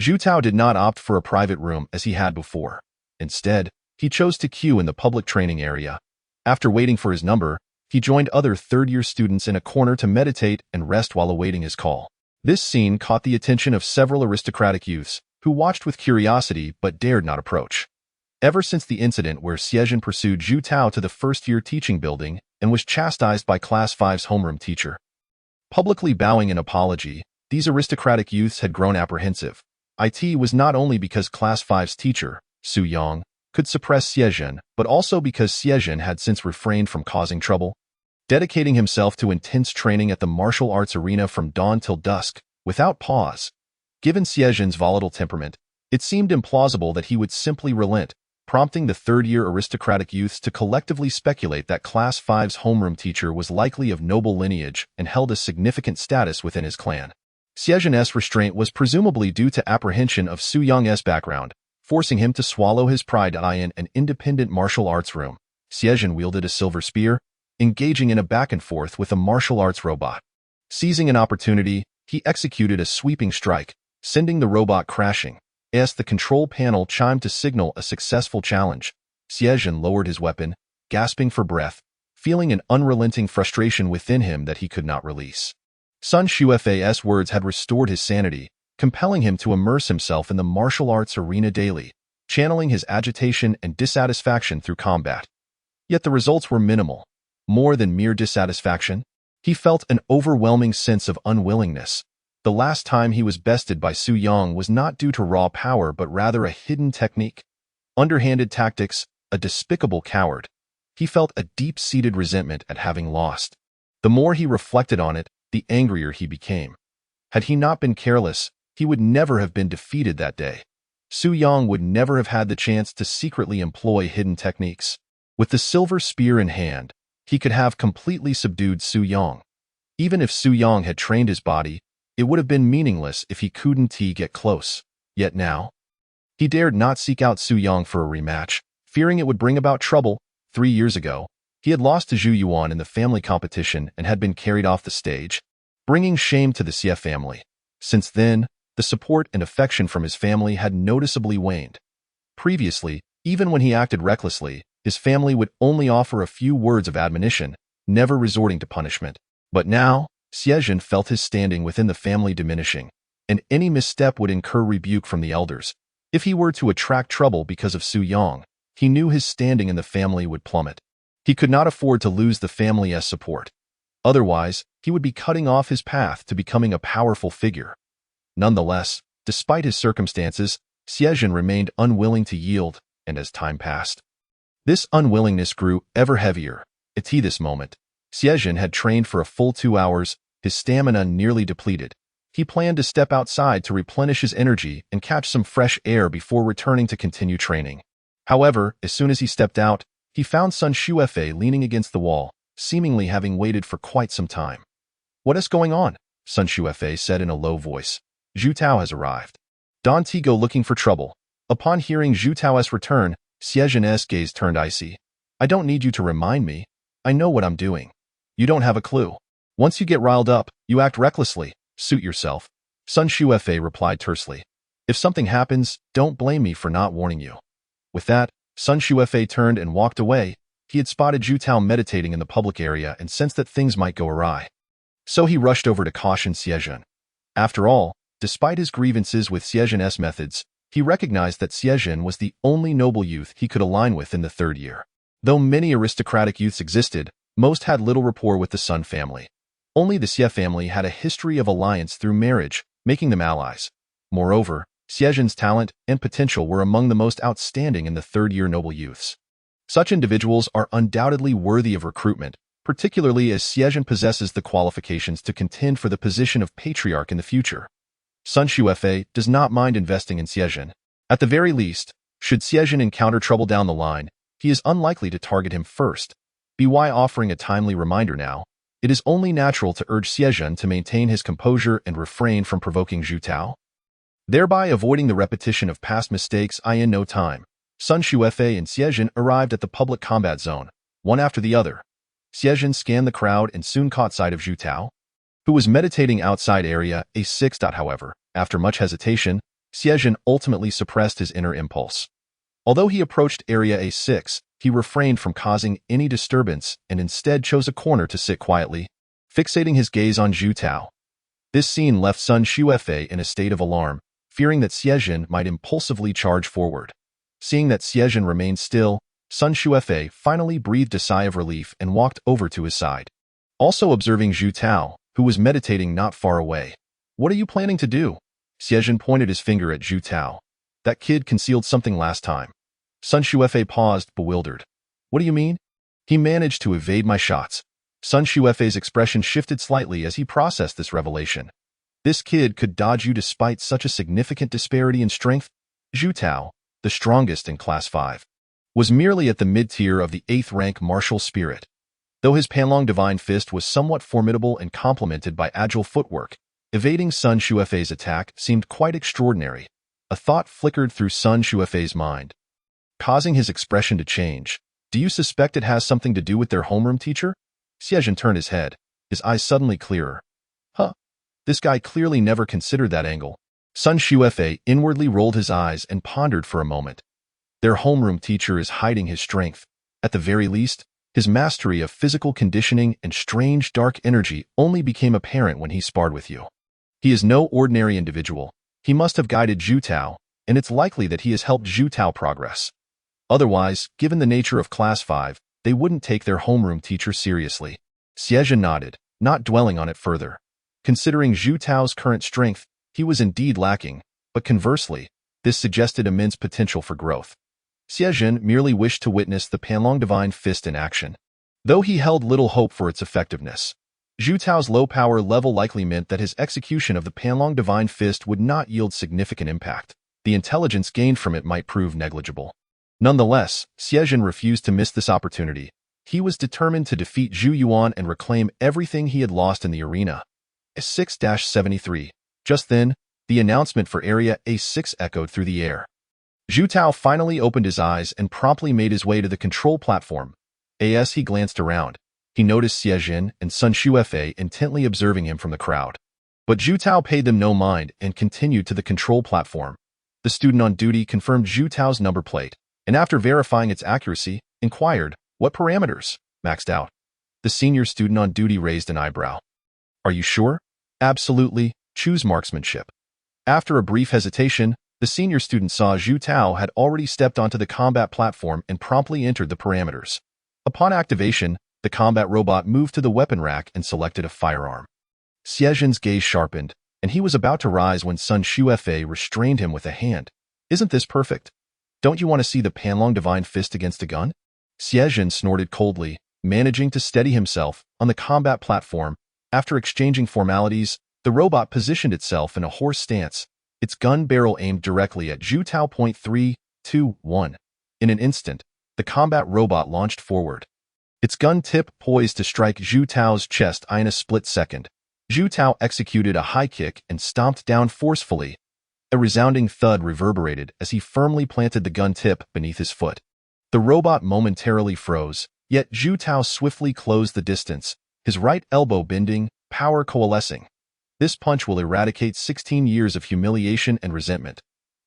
Zhu Tao did not opt for a private room as he had before. Instead, he chose to queue in the public training area. After waiting for his number, he joined other third-year students in a corner to meditate and rest while awaiting his call. This scene caught the attention of several aristocratic youths, who watched with curiosity but dared not approach. Ever since the incident where Xiezhen pursued Zhu Tao to the first-year teaching building and was chastised by Class 5's homeroom teacher, publicly bowing in apology, these aristocratic youths had grown apprehensive. It was not only because Class 5's teacher, Su Yang, could suppress Xiezhen, but also because Xiezhen had since refrained from causing trouble, dedicating himself to intense training at the martial arts arena from dawn till dusk, without pause. Given Xiezhen's volatile temperament, it seemed implausible that he would simply relent, prompting the third-year aristocratic youths to collectively speculate that Class 5's homeroom teacher was likely of noble lineage and held a significant status within his clan. Xiezhen's restraint was presumably due to apprehension of Su Yang's background, forcing him to swallow his pride in an independent martial arts room. Xiezhen wielded a silver spear, engaging in a back-and-forth with a martial arts robot. Seizing an opportunity, he executed a sweeping strike, sending the robot crashing. As the control panel chimed to signal a successful challenge, Xiezhen lowered his weapon, gasping for breath, feeling an unrelenting frustration within him that he could not release. Sun Shuefei's words had restored his sanity, compelling him to immerse himself in the martial arts arena daily, channeling his agitation and dissatisfaction through combat. Yet the results were minimal. More than mere dissatisfaction, he felt an overwhelming sense of unwillingness. The last time he was bested by Su Yang was not due to raw power but rather a hidden technique, underhanded tactics, a despicable coward. He felt a deep-seated resentment at having lost. The more he reflected on it, the angrier he became. Had he not been careless, he would never have been defeated that day. Su Yang would never have had the chance to secretly employ hidden techniques. With the silver spear in hand, he could have completely subdued Su Yang. Even if Su Yang had trained his body, it would have been meaningless if he couldn't get close. Yet now, he dared not seek out Su Yang for a rematch, fearing it would bring about trouble. 3 years ago, he had lost to Zhu Yuan in the family competition and had been carried off the stage, bringing shame to the Xie family. Since then, the support and affection from his family had noticeably waned. Previously, even when he acted recklessly, his family would only offer a few words of admonition, never resorting to punishment. But now, Xiezhen felt his standing within the family diminishing, and any misstep would incur rebuke from the elders. If he were to attract trouble because of Su Yang, he knew his standing in the family would plummet. He could not afford to lose the family's support. Otherwise, he would be cutting off his path to becoming a powerful figure. Nonetheless, despite his circumstances, Xiezhen remained unwilling to yield, and as time passed, this unwillingness grew ever heavier. At this moment, Xiezhen had trained for a full 2 hours, his stamina nearly depleted. He planned to step outside to replenish his energy and catch some fresh air before returning to continue training. However, as soon as he stepped out, he found Sun Shuefei leaning against the wall, seemingly having waited for quite some time. "What is going on?" Sun Shuefei said in a low voice. "Zhu Tao has arrived." Don Tigo looking for trouble. Upon hearing Zhu Tao's return, Xiezhen's gaze turned icy. "I don't need you to remind me. I know what I'm doing. You don't have a clue. Once you get riled up, you act recklessly. Suit yourself." Sun Shuefei replied tersely. "If something happens, don't blame me for not warning you." With that, Sun Shuefei turned and walked away. he had spotted Zhu Tao meditating in the public area and sensed that things might go awry. So he rushed over to caution Xie. After all, despite his grievances with Xie's methods, he recognized that Xie was the only noble youth he could align with in the third year. Though many aristocratic youths existed, most had little rapport with the Sun family. Only the Xie family had a history of alliance through marriage, making them allies. Moreover, Xie's talent and potential were among the most outstanding in the third-year noble youths. Such individuals are undoubtedly worthy of recruitment, particularly as Xie possesses the qualifications to contend for the position of patriarch in the future. Sun Xuefei does not mind investing in Xie. At the very least, should Xie encounter trouble down the line, he is unlikely to target him first. By offering a timely reminder now, it is only natural to urge Xie to maintain his composure and refrain from provoking Zhu Tao, thereby avoiding the repetition of past mistakes. In no time, Sun Xuefei and Xie arrived at the public combat zone, one after the other. Xie scanned the crowd and soon caught sight of Zhu Tao, who was meditating outside area A6. However, after much hesitation, Xie ultimately suppressed his inner impulse. Although he approached area A6, he refrained from causing any disturbance and instead chose a corner to sit quietly, fixating his gaze on Zhu Tao. This scene left Sun Xuefei in a state of alarm, fearing that Xie might impulsively charge forward. Seeing that Xie remained still, Sun Xuefei finally breathed a sigh of relief and walked over to his side. Also observing Zhu Tao, who was meditating not far away. "What are you planning to do?" Xie pointed his finger at Zhu Tao. "That kid concealed something last time." Sun Xuefei paused, bewildered. "What do you mean?" "He managed to evade my shots." Sun Xuefei's expression shifted slightly as he processed this revelation. "This kid could dodge you despite such a significant disparity in strength?" Zhu Tao, the strongest in Class 5, was merely at the mid-tier of the 8th rank martial spirit. Though his Panlong Divine Fist was somewhat formidable and complemented by agile footwork, evading Sun Xuefei's attack seemed quite extraordinary. A thought flickered through Sun Xuefei's mind, causing his expression to change. "Do you suspect it has something to do with their homeroom teacher?" Xie turned his head, his eyes suddenly clearer. "Huh. This guy clearly never considered that angle." Sun Xuefei inwardly rolled his eyes and pondered for a moment. Their homeroom teacher is hiding his strength. At the very least, his mastery of physical conditioning and strange dark energy only became apparent when he sparred with you. He is no ordinary individual. He must have guided Zhu Tao, and it's likely that he has helped Zhu Tao progress. Otherwise, given the nature of Class 5, they wouldn't take their homeroom teacher seriously. Xie nodded, not dwelling on it further. Considering Zhu Tao's current strength, he was indeed lacking, but conversely, this suggested immense potential for growth. Xie merely wished to witness the Panlong Divine Fist in action, though he held little hope for its effectiveness. Zhu Tao's low power level likely meant that his execution of the Panlong Divine Fist would not yield significant impact. The intelligence gained from it might prove negligible. Nonetheless, Xie refused to miss this opportunity. He was determined to defeat Zhu Yuan and reclaim everything he had lost in the arena. A6-73. Just then, the announcement for Area A6 echoed through the air. Zhu Tao finally opened his eyes and promptly made his way to the control platform. As he glanced around, he noticed Xie and Sun Xuefei intently observing him from the crowd. But Zhu Tao paid them no mind and continued to the control platform. The student on duty confirmed Zhu Tao's number plate, and after verifying its accuracy, inquired, "What parameters?" "Maxed out." The senior student on duty raised an eyebrow. "Are you sure?" "Absolutely. Choose marksmanship." After a brief hesitation, the senior student saw Zhu Tao had already stepped onto the combat platform and promptly entered the parameters. Upon activation, the combat robot moved to the weapon rack and selected a firearm. Xie's gaze sharpened, and he was about to rise when Sun Xuefei restrained him with a hand. "Isn't this perfect? Don't you want to see the Panlong Divine Fist against a gun?" Xie snorted coldly, managing to steady himself on the combat platform. After exchanging formalities, the robot positioned itself in a horse stance, its gun barrel aimed directly at Zhu Tao. 3, 2, 1. In an instant, the combat robot launched forward, its gun tip poised to strike Zhu Tao's chest. In a split second, Zhu Tao executed a high kick and stomped down forcefully. A resounding thud reverberated as he firmly planted the gun tip beneath his foot. The robot momentarily froze, yet Zhu Tao swiftly closed the distance, his right elbow bending, power coalescing. "This punch will eradicate 16 years of humiliation and resentment."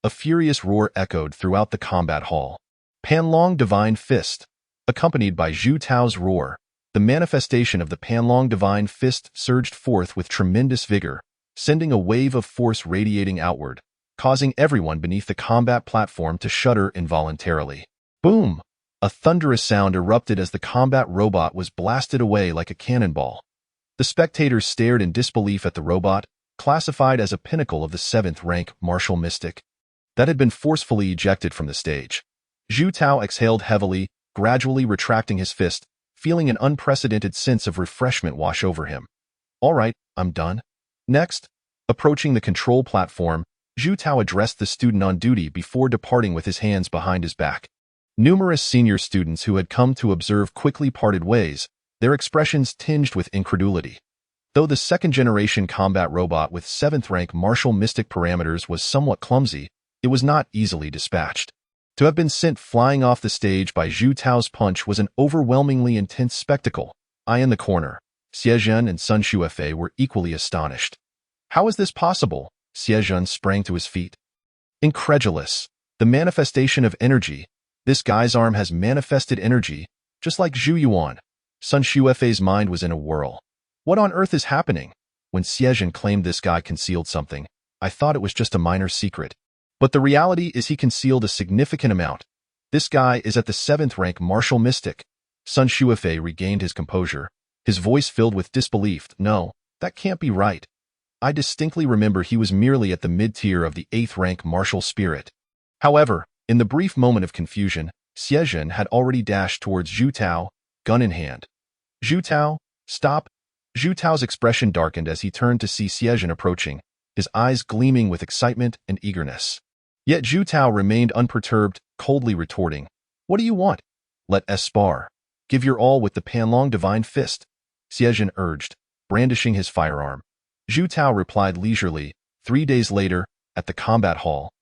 A furious roar echoed throughout the combat hall. Panlong Divine Fist. Accompanied by Zhu Tao's roar, the manifestation of the Panlong Divine Fist surged forth with tremendous vigor, sending a wave of force radiating outward, causing everyone beneath the combat platform to shudder involuntarily. Boom! A thunderous sound erupted as the combat robot was blasted away like a cannonball. The spectators stared in disbelief at the robot, classified as a pinnacle of the 7th rank martial mystic, that had been forcefully ejected from the stage. Zhu Tao exhaled heavily, gradually retracting his fist, feeling an unprecedented sense of refreshment wash over him. All right, I'm done. Next, approaching the control platform, Zhu Tao addressed the student on duty before departing with his hands behind his back. Numerous senior students who had come to observe quickly parted ways, their expressions tinged with incredulity. Though the second-generation combat robot with 7th rank martial mystic parameters was somewhat clumsy, it was not easily dispatched. To have been sent flying off the stage by Zhu Tao's punch was an overwhelmingly intense spectacle. I in the corner, Xie Zhen and Sun Shuefei were equally astonished. How is this possible? Xie Zhen sprang to his feet. Incredulous. The manifestation of energy. This guy's arm has manifested energy, just like Zhu Yuan. Sun Shuefei's mind was in a whirl. What on earth is happening? When Xie Zhen claimed this guy concealed something, I thought it was just a minor secret. But the reality is he concealed a significant amount. This guy is at the 7th rank martial mystic. Sun Shuefei regained his composure, his voice filled with disbelief. No, that can't be right. I distinctly remember he was merely at the mid-tier of the 8th rank martial spirit. However, in the brief moment of confusion, Xie Zhen had already dashed towards Zhu Tao, gun in hand. Zhu Tao, stop! Zhu Tao's expression darkened as he turned to see Xie Zhen approaching, his eyes gleaming with excitement and eagerness. Yet Zhu Tao remained unperturbed, coldly retorting, "What do you want? Let us spar. Give your all with the Panlong Divine Fist," Xie Zhen urged, brandishing his firearm. Zhu Tao replied leisurely, 3 days later, at the combat hall.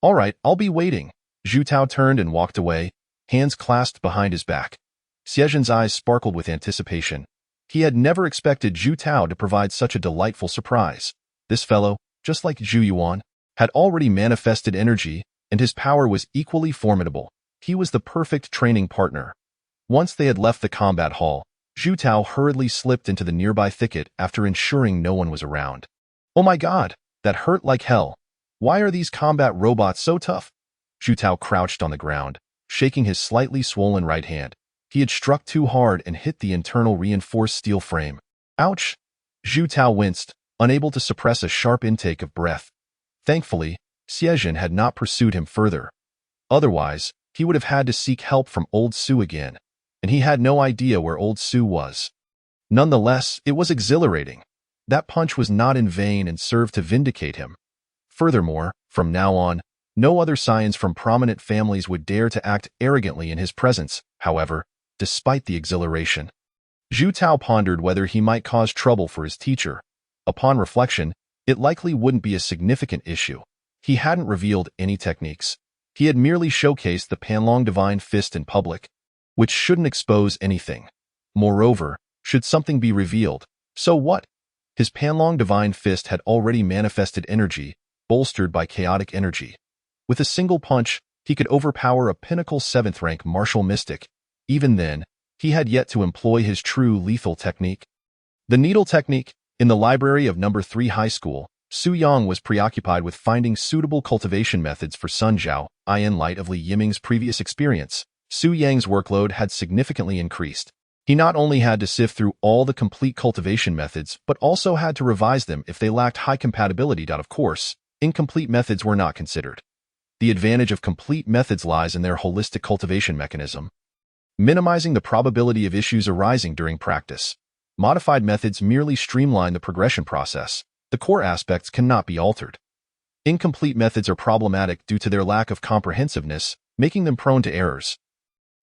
"All right, I'll be waiting." Zhu Tao turned and walked away, hands clasped behind his back. Xie Zhen's eyes sparkled with anticipation. He had never expected Zhu Tao to provide such a delightful surprise. This fellow, just like Zhu Yuan, had already manifested energy, and his power was equally formidable. He was the perfect training partner. Once they had left the combat hall, Zhu Tao hurriedly slipped into the nearby thicket after ensuring no one was around. Oh my god, that hurt like hell. Why are these combat robots so tough? Zhu Tao crouched on the ground, shaking his slightly swollen right hand. He had struck too hard and hit the internal reinforced steel frame. Ouch! Zhu Tao winced, unable to suppress a sharp intake of breath. Thankfully, Xie Zhen had not pursued him further. Otherwise, he would have had to seek help from Old Su again, and he had no idea where Old Su was. Nonetheless, it was exhilarating. That punch was not in vain and served to vindicate him. Furthermore, from now on, no other scions from prominent families would dare to act arrogantly in his presence, however, despite the exhilaration. Zhu Tao pondered whether he might cause trouble for his teacher. Upon reflection, it likely wouldn't be a significant issue. He hadn't revealed any techniques. He had merely showcased the Panlong Divine Fist in public, which shouldn't expose anything. Moreover, should something be revealed, so what? His Panlong Divine Fist had already manifested energy, bolstered by chaotic energy. With a single punch, he could overpower a pinnacle 7th rank martial mystic. Even then, he had yet to employ his true lethal technique. The needle technique. In the library of No. 3 High School, Su Yang was preoccupied with finding suitable cultivation methods for Sun Zhao. In light of Li Yiming's previous experience, Su Yang's workload had significantly increased. He not only had to sift through all the complete cultivation methods, but also had to revise them if they lacked high compatibility. Of course, incomplete methods were not considered. The advantage of complete methods lies in their holistic cultivation mechanism, minimizing the probability of issues arising during practice. Modified methods merely streamline the progression process. The core aspects cannot be altered. Incomplete methods are problematic due to their lack of comprehensiveness, making them prone to errors.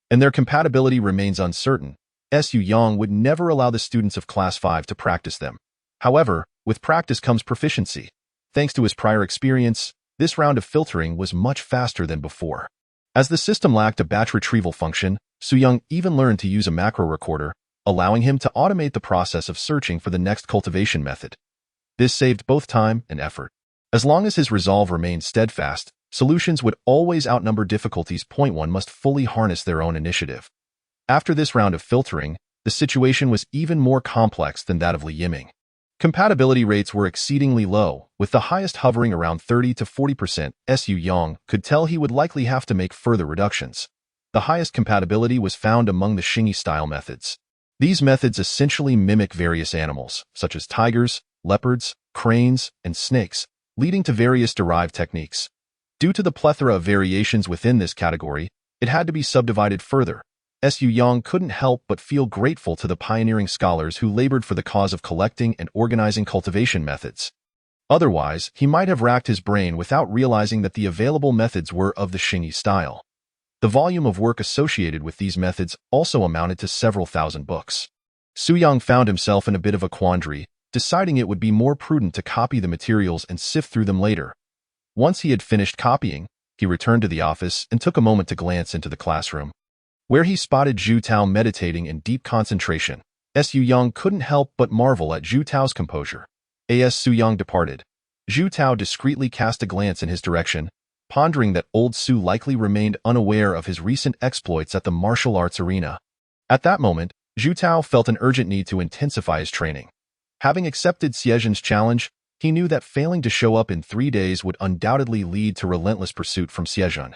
And their compatibility remains uncertain. Su Yang would never allow the students of Class 5 to practice them. However, with practice comes proficiency. Thanks to his prior experience, this round of filtering was much faster than before. As the system lacked a batch retrieval function, Su Yang even learned to use a macro recorder, allowing him to automate the process of searching for the next cultivation method. This saved both time and effort. As long as his resolve remained steadfast, solutions would always outnumber difficulties. One must fully harness their own initiative. After this round of filtering, the situation was even more complex than that of Li Yiming. Compatibility rates were exceedingly low, with the highest hovering around 30 to 40%. Su Yang could tell he would likely have to make further reductions. The highest compatibility was found among the Xingyi-style methods. These methods essentially mimic various animals, such as tigers, leopards, cranes, and snakes, leading to various derived techniques. Due to the plethora of variations within this category, it had to be subdivided further. Su Yang couldn't help but feel grateful to the pioneering scholars who labored for the cause of collecting and organizing cultivation methods. Otherwise, he might have racked his brain without realizing that the available methods were of the Xingyi style. The volume of work associated with these methods also amounted to several thousand books. Su Yang found himself in a bit of a quandary, deciding it would be more prudent to copy the materials and sift through them later. Once he had finished copying, he returned to the office and took a moment to glance into the classroom, where he spotted Zhu Tao meditating in deep concentration. Su Yang couldn't help but marvel at Zhu Tao's composure. As Su Yang departed, Zhu Tao discreetly cast a glance in his direction, pondering that old Su likely remained unaware of his recent exploits at the martial arts arena. At that moment, Zhu Tao felt an urgent need to intensify his training. Having accepted Xie challenge, he knew that failing to show up in 3 days would undoubtedly lead to relentless pursuit from Xie.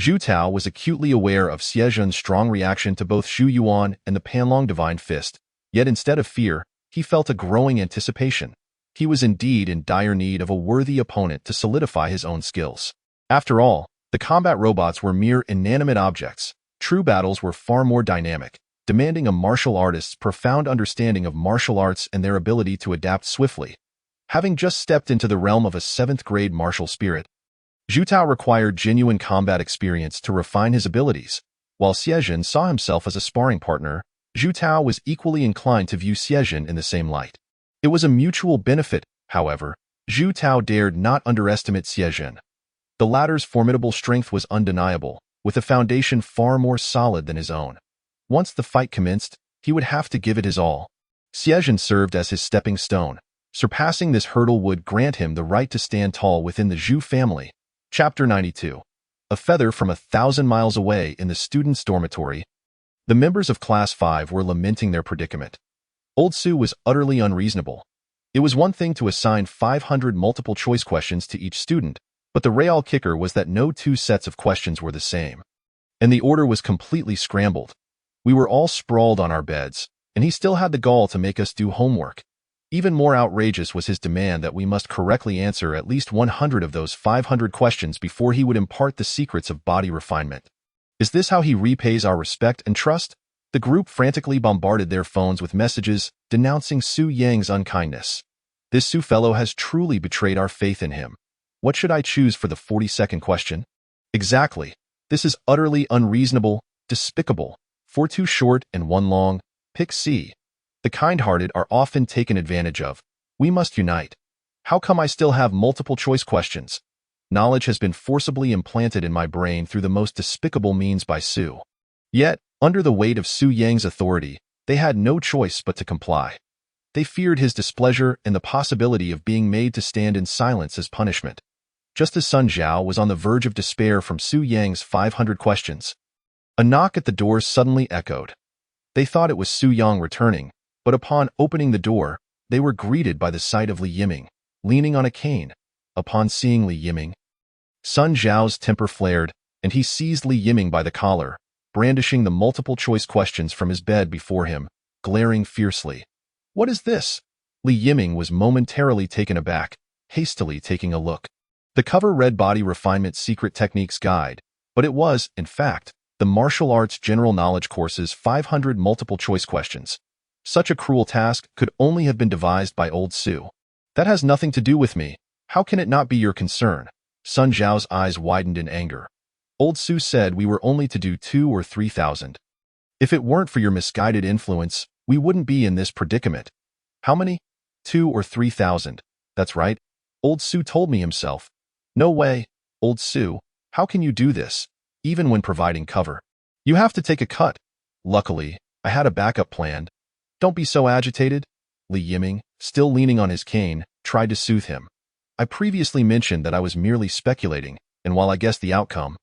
Zhu Tao was acutely aware of Xie strong reaction to both Xu Yuan and the Panlong Divine Fist, yet instead of fear, he felt a growing anticipation. He was indeed in dire need of a worthy opponent to solidify his own skills. After all, the combat robots were mere inanimate objects. True battles were far more dynamic, demanding a martial artist's profound understanding of martial arts and their ability to adapt swiftly. Having just stepped into the realm of a 7th-grade martial spirit, Zhu Tao required genuine combat experience to refine his abilities. While Xie saw himself as a sparring partner, Zhu Tao was equally inclined to view Xie in the same light. It was a mutual benefit, however. Zhu Tao dared not underestimate Xie. The latter's formidable strength was undeniable, with a foundation far more solid than his own. Once the fight commenced, he would have to give it his all. Xie served as his stepping stone. Surpassing this hurdle would grant him the right to stand tall within the Zhu family. Chapter 92. A feather from 1,000 miles away in the students' dormitory. The members of Class 5 were lamenting their predicament. Old Su was utterly unreasonable. It was one thing to assign 500 multiple-choice questions to each student, but the real kicker was that no 2 sets of questions were the same. And the order was completely scrambled. We were all sprawled on our beds, and he still had the gall to make us do homework. Even more outrageous was his demand that we must correctly answer at least 100 of those 500 questions before he would impart the secrets of body refinement. Is this how he repays our respect and trust? The group frantically bombarded their phones with messages denouncing Su Yang's unkindness. This Su fellow has truly betrayed our faith in him. What should I choose for the 42nd question? Exactly. This is utterly unreasonable, despicable. 4 too short and 1 long. Pick C. The kind-hearted are often taken advantage of. We must unite. How come I still have multiple-choice questions? Knowledge has been forcibly implanted in my brain through the most despicable means by Su. Yet, under the weight of Su Yang's authority, they had no choice but to comply. They feared his displeasure and the possibility of being made to stand in silence as punishment. Just as Sun Zhao was on the verge of despair from Su Yang's 500 questions, a knock at the door suddenly echoed. They thought it was Su Yang returning, but upon opening the door, they were greeted by the sight of Li Yiming, leaning on a cane. Upon seeing Li Yiming, Sun Zhao's temper flared, and he seized Li Yiming by the collar, brandishing the multiple-choice questions from his bed before him, glaring fiercely. What is this? Li Yiming was momentarily taken aback, hastily taking a look. The cover read Body Refinement Secret Techniques Guide, but it was, in fact, the Martial Arts General Knowledge Course's 500 multiple-choice questions. Such a cruel task could only have been devised by old Su. That has nothing to do with me. How can it not be your concern? Sun Zhao's eyes widened in anger. Old Su said we were only to do 2 or 3,000. If it weren't for your misguided influence, we wouldn't be in this predicament. How many? 2 or 3,000. That's right. Old Su told me himself. No way, old Su. How can you do this, even when providing cover? You have to take a cut. Luckily, I had a backup planned. Don't be so agitated. Li Yiming, still leaning on his cane, tried to soothe him. I previously mentioned that I was merely speculating, and while I guessed the outcome,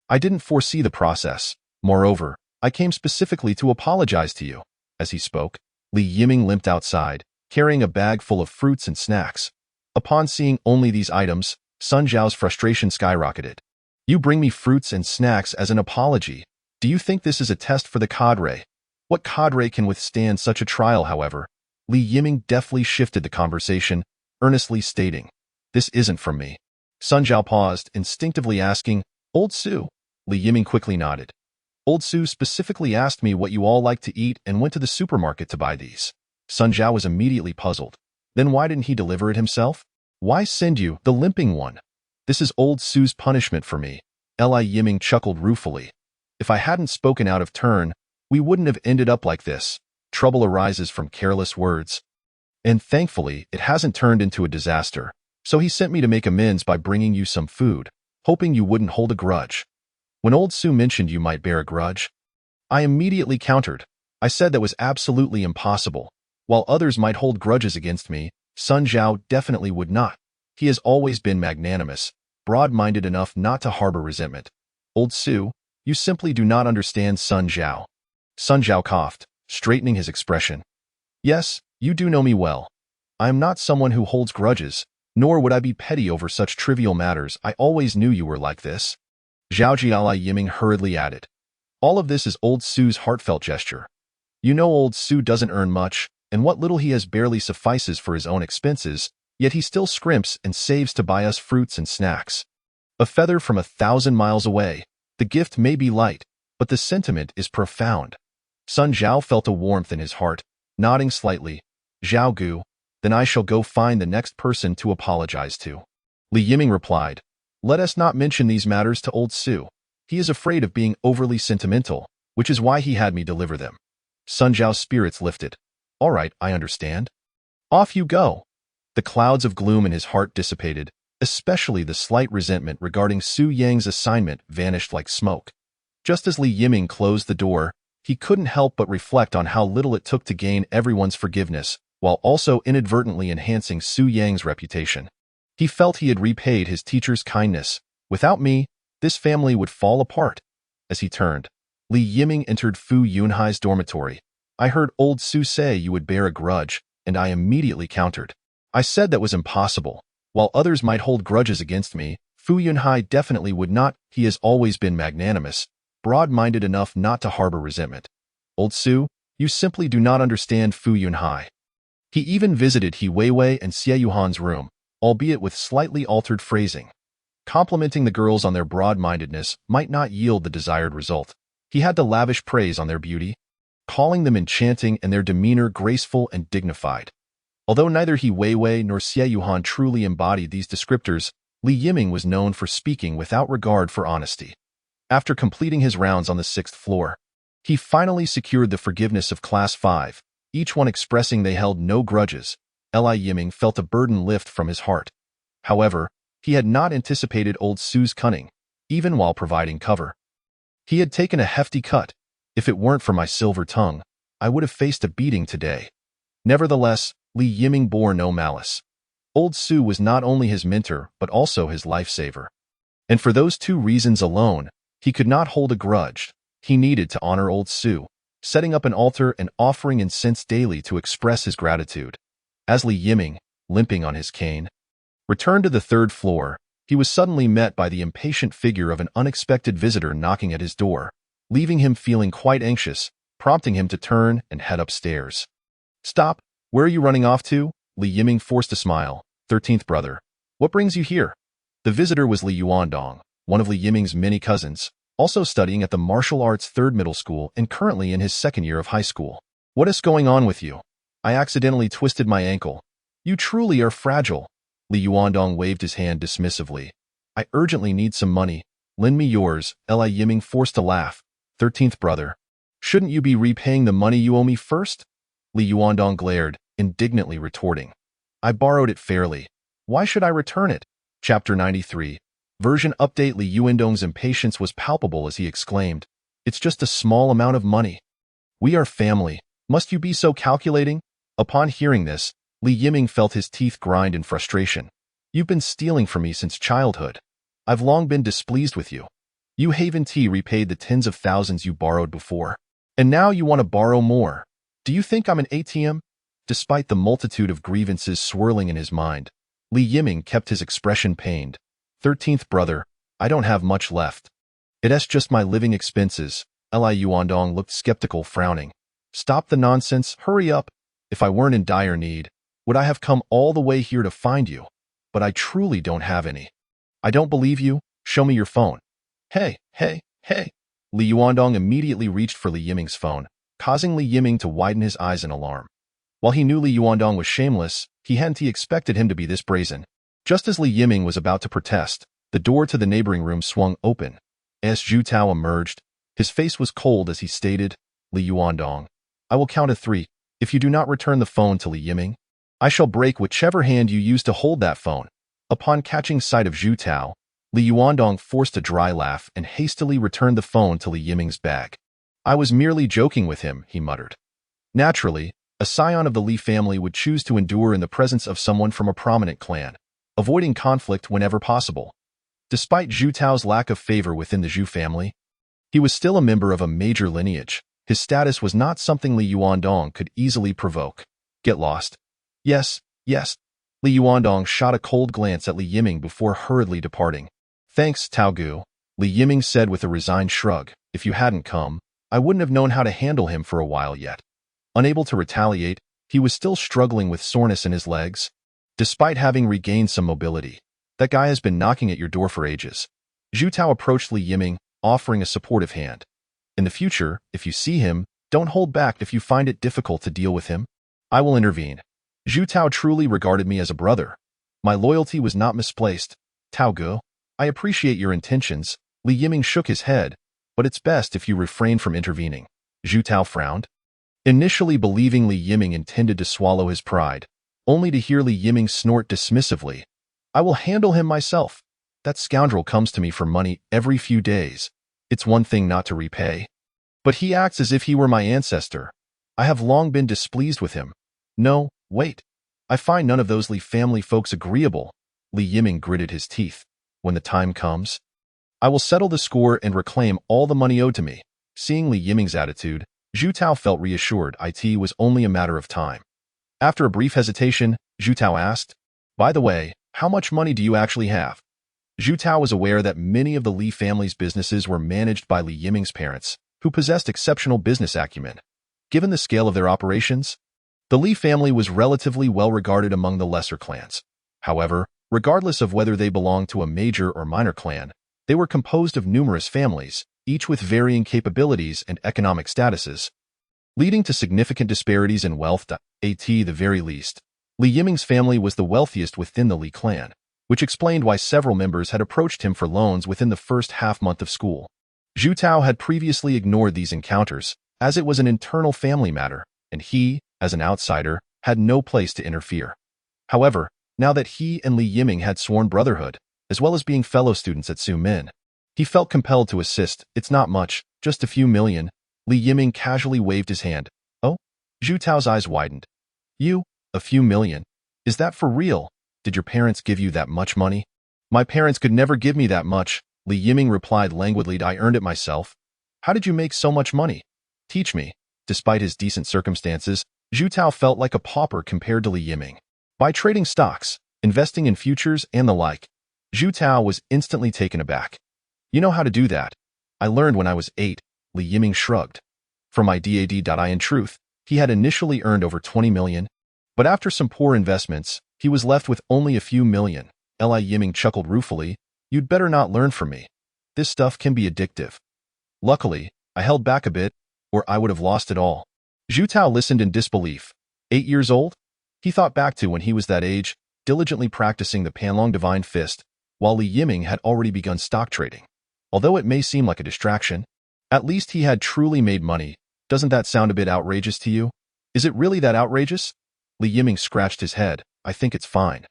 I didn't foresee the process. Moreover, I came specifically to apologize to you. As he spoke, Li Yiming limped outside, carrying a bag full of fruits and snacks. Upon seeing only these items, Sun Zhao's frustration skyrocketed. You bring me fruits and snacks as an apology. Do you think this is a test for the cadre? What cadre can withstand such a trial, however? Li Yiming deftly shifted the conversation, earnestly stating, "This isn't from me." Sun Zhao paused, instinctively asking, "Old Su?" Li Yiming quickly nodded. "Old Su specifically asked me what you all like to eat and went to the supermarket to buy these." Sun Zhao was immediately puzzled. Then why didn't he deliver it himself? Why send you, the limping one? This is Old Su's punishment for me. Li Yiming chuckled ruefully. If I hadn't spoken out of turn, we wouldn't have ended up like this. Trouble arises from careless words. And thankfully, it hasn't turned into a disaster. So he sent me to make amends by bringing you some food, hoping you wouldn't hold a grudge. When Old Su mentioned you might bear a grudge, I immediately countered. I said that was absolutely impossible. While others might hold grudges against me, Sun Zhao definitely would not. He has always been magnanimous, broad-minded enough not to harbor resentment. Old Su, you simply do not understand Sun Zhao. Sun Zhao coughed, straightening his expression. Yes, you do know me well. I am not someone who holds grudges, nor would I be petty over such trivial matters. I always knew you were like this. Zhaoji Li Yiming hurriedly added. All of this is Old Su's heartfelt gesture. You know Old Su doesn't earn much, and what little he has barely suffices for his own expenses, yet he still scrimps and saves to buy us fruits and snacks. A feather from 1,000 miles away, the gift may be light, but the sentiment is profound. Sun Zhao felt a warmth in his heart, nodding slightly. Zhao Gu, then I shall go find the next person to apologize to. Li Yiming replied, let us not mention these matters to Old Su. He is afraid of being overly sentimental, which is why he had me deliver them. Sun Zhao's spirits lifted. All right, I understand. Off you go. The clouds of gloom in his heart dissipated, especially the slight resentment regarding Su Yang's assignment vanished like smoke. Just as Li Yiming closed the door, he couldn't help but reflect on how little it took to gain everyone's forgiveness, while also inadvertently enhancing Su Yang's reputation. He felt he had repaid his teacher's kindness. Without me, this family would fall apart. As he turned, Li Yiming entered Fu Yunhai's dormitory. I heard Old Su say you would bear a grudge, and I immediately countered. I said that was impossible. While others might hold grudges against me, Fu Yunhai definitely would not. He has always been magnanimous, broad-minded enough not to harbor resentment. Old Su, you simply do not understand Fu Yunhai. He even visited He Weiwei and Xie Yuhan's room, albeit with slightly altered phrasing. Complimenting the girls on their broad-mindedness might not yield the desired result. He had to lavish praise on their beauty, calling them enchanting and their demeanor graceful and dignified. Although neither He Weiwei nor Xie Yuhan truly embodied these descriptors, Li Yiming was known for speaking without regard for honesty. After completing his rounds on the 6th floor, he finally secured the forgiveness of Class 5, each one expressing they held no grudges. Li Yiming felt a burden lift from his heart. However, he had not anticipated Old Su's cunning, even while providing cover. He had taken a hefty cut. If it weren't for my silver tongue, I would have faced a beating today. Nevertheless, Li Yiming bore no malice. Old Su was not only his mentor but also his lifesaver. And for those two reasons alone, he could not hold a grudge. He needed to honor Old Su, setting up an altar and offering incense daily to express his gratitude. As Li Yiming, limping on his cane, returned to the 3rd floor, he was suddenly met by the impatient figure of an unexpected visitor knocking at his door, leaving him feeling quite anxious, prompting him to turn and head upstairs. Stop, where are you running off to? Li Yiming forced a smile. 13th brother. What brings you here? The visitor was Li Yuandong, one of Li Yiming's many cousins, also studying at the martial arts 3rd middle school and currently in his 2nd year of high school. What is going on with you? I accidentally twisted my ankle. You truly are fragile. Li Yuandong waved his hand dismissively. I urgently need some money. Lend me yours. Li Yiming forced a laugh. 13th brother. Shouldn't you be repaying the money you owe me first? Li Yuandong glared, indignantly retorting. I borrowed it fairly. Why should I return it? Chapter 93. Version update. Li Yuandong's impatience was palpable as he exclaimed. It's just a small amount of money. We are family. Must you be so calculating? Upon hearing this, Li Yiming felt his teeth grind in frustration. You've been stealing from me since childhood. I've long been displeased with you. You Haven T repaid the tens of thousands you borrowed before. And now you want to borrow more. Do you think I'm an ATM? Despite the multitude of grievances swirling in his mind, Li Yiming kept his expression pained. 13th brother, I don't have much left. It's just my living expenses. Li Yuandong looked skeptical, frowning. Stop the nonsense, hurry up. If I weren't in dire need, would I have come all the way here to find you? But I truly don't have any. I don't believe you. Show me your phone. Hey. Li Yuandong immediately reached for Li Yiming's phone, causing Li Yiming to widen his eyes in alarm. While he knew Li Yuandong was shameless, he hadn't expected him to be this brazen. Just as Li Yiming was about to protest, the door to the neighboring room swung open. As Zhu Tao emerged, his face was cold as he stated, Li Yuandong, I will count to 3. If you do not return the phone to Li Yiming, I shall break whichever hand you use to hold that phone. Upon catching sight of Zhu Tao, Li Yuandong forced a dry laugh and hastily returned the phone to Li Yiming's bag. I was merely joking with him, he muttered. Naturally, a scion of the Li family would choose to endure in the presence of someone from a prominent clan, avoiding conflict whenever possible. Despite Zhu Tao's lack of favor within the Zhu family, he was still a member of a major lineage. His status was not something Li Yuandong could easily provoke. Get lost. Yes. Li Yuandong shot a cold glance at Li Yiming before hurriedly departing. Thanks, Tao Gu, Li Yiming said with a resigned shrug. If you hadn't come, I wouldn't have known how to handle him for a while yet. Unable to retaliate, he was still struggling with soreness in his legs. Despite having regained some mobility, that guy has been knocking at your door for ages. Zhu Tao approached Li Yiming, offering a supportive hand. In the future, if you see him, don't hold back if you find it difficult to deal with him. I will intervene. Zhu Tao truly regarded me as a brother. My loyalty was not misplaced. Tao Gu, I appreciate your intentions. Li Yiming shook his head, but it's best if you refrain from intervening. Zhu Tao frowned, initially believing Li Yiming intended to swallow his pride, only to hear Li Yiming snort dismissively. I will handle him myself. That scoundrel comes to me for money every few days. It's one thing not to repay, but he acts as if he were my ancestor. I have long been displeased with him. No, wait. I find none of those Li family folks agreeable. Li Yiming gritted his teeth. When the time comes, I will settle the score and reclaim all the money owed to me. Seeing Li Yiming's attitude, Zhu Tao felt reassured. It was only a matter of time. After a brief hesitation, Zhu Tao asked, by the way, how much money do you actually have? Zhu Tao was aware that many of the Li family's businesses were managed by Li Yiming's parents, who possessed exceptional business acumen. Given the scale of their operations, the Li family was relatively well regarded among the lesser clans. However, regardless of whether they belonged to a major or minor clan, they were composed of numerous families, each with varying capabilities and economic statuses, leading to significant disparities in wealth. At the very least, Li Yiming's family was the wealthiest within the Li clan, which explained why several members had approached him for loans within the first half-month of school. Zhu Tao had previously ignored these encounters, as it was an internal family matter, and he, as an outsider, had no place to interfere. However, now that he and Li Yiming had sworn brotherhood, as well as being fellow students at Su Min, he felt compelled to assist. It's not much, just a few million. Li Yiming casually waved his hand. Oh? Zhu Tao's eyes widened. You? A few million? Is that for real? Did your parents give you that much money? My parents could never give me that much, Li Yiming replied languidly. I earned it myself. How did you make so much money? Teach me. Despite his decent circumstances, Zhu Tao felt like a pauper compared to Li Yiming. By trading stocks, investing in futures, and the like, Zhu Tao was instantly taken aback. You know how to do that. I learned when I was 8, Li Yiming shrugged. From my dad. In truth, he had initially earned over 20 million, but after some poor investments, he was left with only a few million. Li Yiming chuckled ruefully. You'd better not learn from me. This stuff can be addictive. Luckily, I held back a bit, or I would have lost it all. Zhu Tao listened in disbelief. 8 years old? He thought back to when he was that age, diligently practicing the Panlong Divine Fist, while Li Yiming had already begun stock trading. Although it may seem like a distraction, at least he had truly made money. Doesn't that sound a bit outrageous to you? Is it really that outrageous? Li Yiming scratched his head. I think it's fine.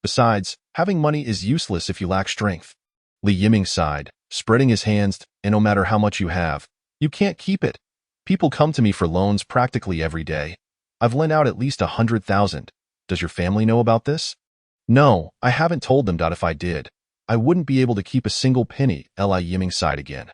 Besides, having money is useless if you lack strength. Li Yiming sighed, spreading his hands, and no matter how much you have, you can't keep it. People come to me for loans practically every day. I've lent out at least 100,000. Does your family know about this? No, I haven't told them. If I did, I wouldn't be able to keep a single penny, Li Yiming sighed again.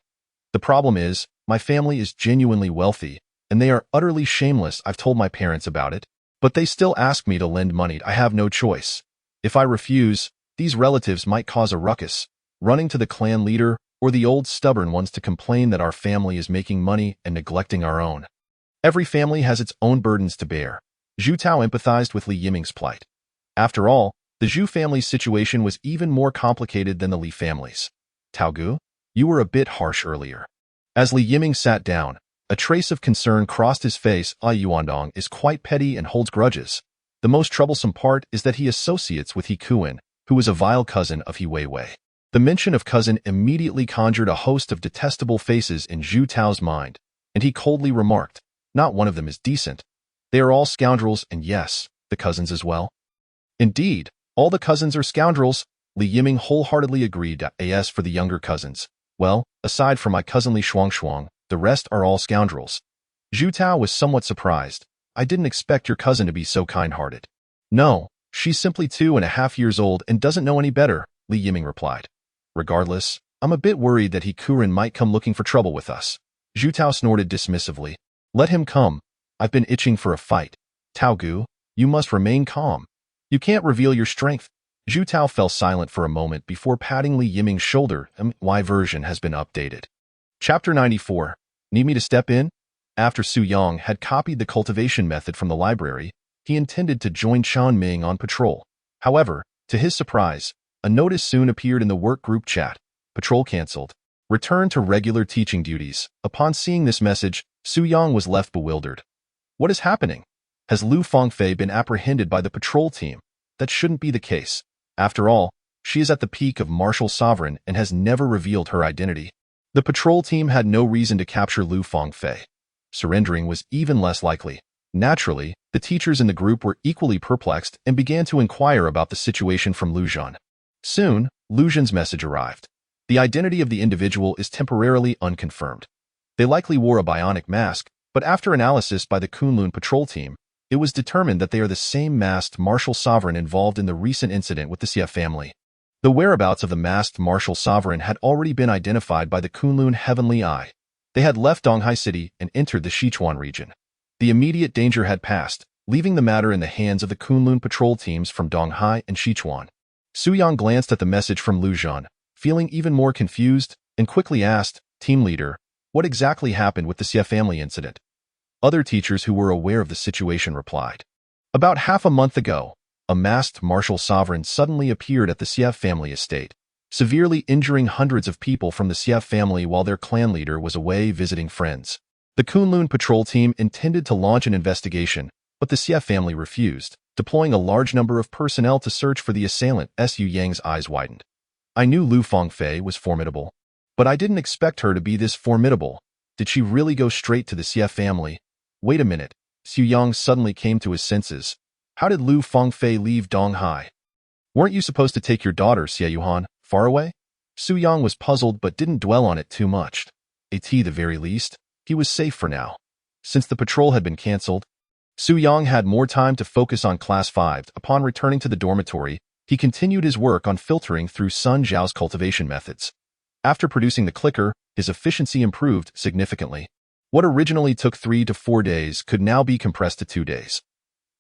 The problem is, my family is genuinely wealthy, and they are utterly shameless. I've told my parents about it, but they still ask me to lend money. I have no choice. If I refuse, these relatives might cause a ruckus, running to the clan leader or the old stubborn ones to complain that our family is making money and neglecting our own. Every family has its own burdens to bear. Zhu Tao empathized with Li Yiming's plight. After all, the Zhu family's situation was even more complicated than the Li family's. Tao Gu, you were a bit harsh earlier. As Li Yiming sat down, a trace of concern crossed his face. Yuandong is quite petty and holds grudges. The most troublesome part is that he associates with He Kuan, who is a vile cousin of He Weiwei. The mention of cousin immediately conjured a host of detestable faces in Zhu Tao's mind, and he coldly remarked, not one of them is decent. They are all scoundrels, and yes, the cousins as well. Indeed, all the cousins are scoundrels, Li Yiming wholeheartedly agreed. As for the younger cousins, well, aside from my cousin Li Shuangshuang, the rest are all scoundrels. Zhu Tao was somewhat surprised. I didn't expect your cousin to be so kind-hearted. No, she's simply 2.5 years old and doesn't know any better, Li Yiming replied. Regardless, I'm a bit worried that He Kuan might come looking for trouble with us. Zhu Tao snorted dismissively. Let him come. I've been itching for a fight. Tao Gu, you must remain calm. You can't reveal your strength. Zhu Tao fell silent for a moment before patting Li Yiming's shoulder. Y version has been updated. Chapter 94. Need me to step in? After Su Yang had copied the cultivation method from the library, he intended to join Chan Ming on patrol. However, to his surprise, a notice soon appeared in the work group chat. Patrol cancelled. Return to regular teaching duties. Upon seeing this message, Su Yang was left bewildered. What is happening? Has Lu Fengfei been apprehended by the patrol team? That shouldn't be the case. After all, she is at the peak of martial sovereign and has never revealed her identity. The patrol team had no reason to capture Lu Fengfei. Surrendering was even less likely. Naturally, the teachers in the group were equally perplexed and began to inquire about the situation from Lu Zhan. Soon, Lu Zhan's message arrived. The identity of the individual is temporarily unconfirmed. They likely wore a bionic mask, but after analysis by the Kunlun patrol team, it was determined that they are the same masked martial sovereign involved in the recent incident with the Xie family. The whereabouts of the masked martial sovereign had already been identified by the Kunlun Heavenly Eye. They had left Donghai City and entered the Sichuan region. The immediate danger had passed, leaving the matter in the hands of the Kunlun patrol teams from Donghai and Sichuan. Su Yang glanced at the message from Lu Zhan, feeling even more confused, and quickly asked, Team leader, what exactly happened with the Xie family incident? Other teachers who were aware of the situation replied. About half a month ago, a masked martial sovereign suddenly appeared at the Xie family estate, severely injuring hundreds of people from the Xie family while their clan leader was away visiting friends. The Kunlun patrol team intended to launch an investigation, but the Xie family refused, deploying a large number of personnel to search for the assailant. Su Yang's eyes widened. I knew Lu Fengfei was formidable, but I didn't expect her to be this formidable. Did she really go straight to the Xie family? Wait a minute. Su Yang suddenly came to his senses. How did Lu Fengfei leave Donghai? Weren't you supposed to take your daughter, Xie Yuhan, far away? Su Yang was puzzled but didn't dwell on it too much. At the very least, he was safe for now. Since the patrol had been cancelled, Su Yang had more time to focus on Class 5. Upon returning to the dormitory, he continued his work on filtering through Sun Zhao's cultivation methods. After producing the clicker, his efficiency improved significantly. What originally took 3 to 4 days could now be compressed to 2 days.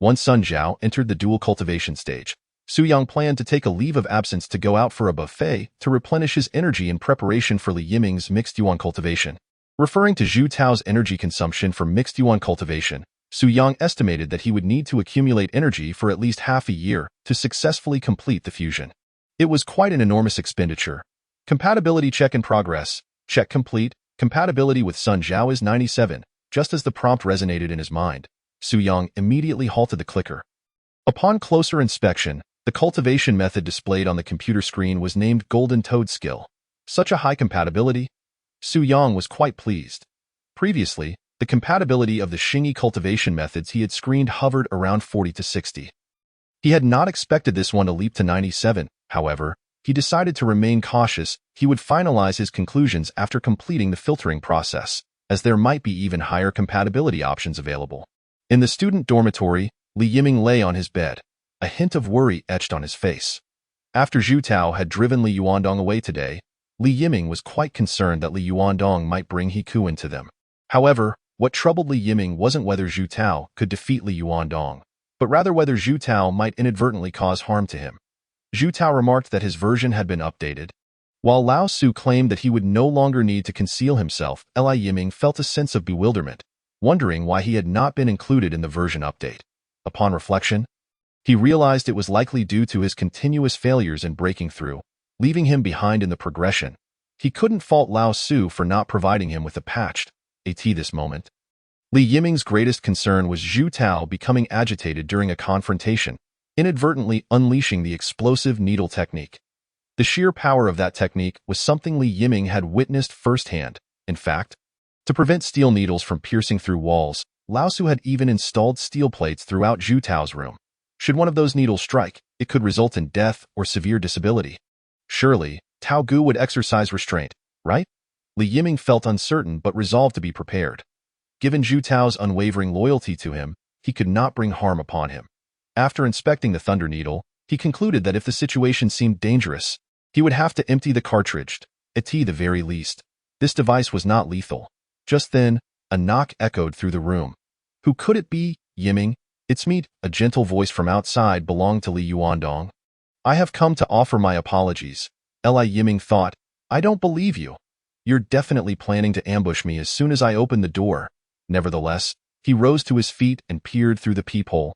Once Sun Zhao entered the dual cultivation stage, Su Yang planned to take a leave of absence to go out for a buffet to replenish his energy in preparation for Li Yiming's mixed yuan cultivation. Referring to Zhu Tao's energy consumption for mixed yuan cultivation, Su Yang estimated that he would need to accumulate energy for at least half a year to successfully complete the fusion. It was quite an enormous expenditure. Compatibility check in progress. Check complete. Compatibility with Sun Zhao is 97. Just as the prompt resonated in his mind, Su Yang immediately halted the clicker. Upon closer inspection, the cultivation method displayed on the computer screen was named Golden Toad Skill. Such a high compatibility? Su Yang was quite pleased. Previously, the compatibility of the Xingyi cultivation methods he had screened hovered around 40 to 60. He had not expected this one to leap to 97, however. He decided to remain cautious. He would finalize his conclusions after completing the filtering process, as there might be even higher compatibility options available. In the student dormitory, Li Yiming lay on his bed, a hint of worry etched on his face. After Zhu Tao had driven Li Yuandong away today, Li Yiming was quite concerned that Li Yuandong might bring He Kuan to them. However, what troubled Li Yiming wasn't whether Zhu Tao could defeat Li Yuandong, but rather whether Zhu Tao might inadvertently cause harm to him. Zhu Tao remarked that his version had been updated. While Lao Su claimed that he would no longer need to conceal himself, Li Yiming felt a sense of bewilderment, wondering why he had not been included in the version update. Upon reflection, he realized it was likely due to his continuous failures in breaking through, leaving him behind in the progression. He couldn't fault Lao Su for not providing him with a patched AT this moment. Li Yiming's greatest concern was Zhu Tao becoming agitated during a confrontation, inadvertently unleashing the explosive needle technique. The sheer power of that technique was something Li Yiming had witnessed firsthand. In fact, to prevent steel needles from piercing through walls, Lao Su had even installed steel plates throughout Zhu Tao's room. Should one of those needles strike, it could result in death or severe disability. Surely, Tao Gu would exercise restraint, right? Li Yiming felt uncertain but resolved to be prepared. Given Zhu Tao's unwavering loyalty to him, he could not bring harm upon him. After inspecting the Thunder Needle, he concluded that if the situation seemed dangerous, he would have to empty the cartridge, at the very least. This device was not lethal. Just then, a knock echoed through the room. Who could it be? Yiming? It's me. A gentle voice from outside belonged to Li Yuandong. I have come to offer my apologies. Li Yiming thought, I don't believe you. You're definitely planning to ambush me as soon as I open the door. Nevertheless, he rose to his feet and peered through the peephole.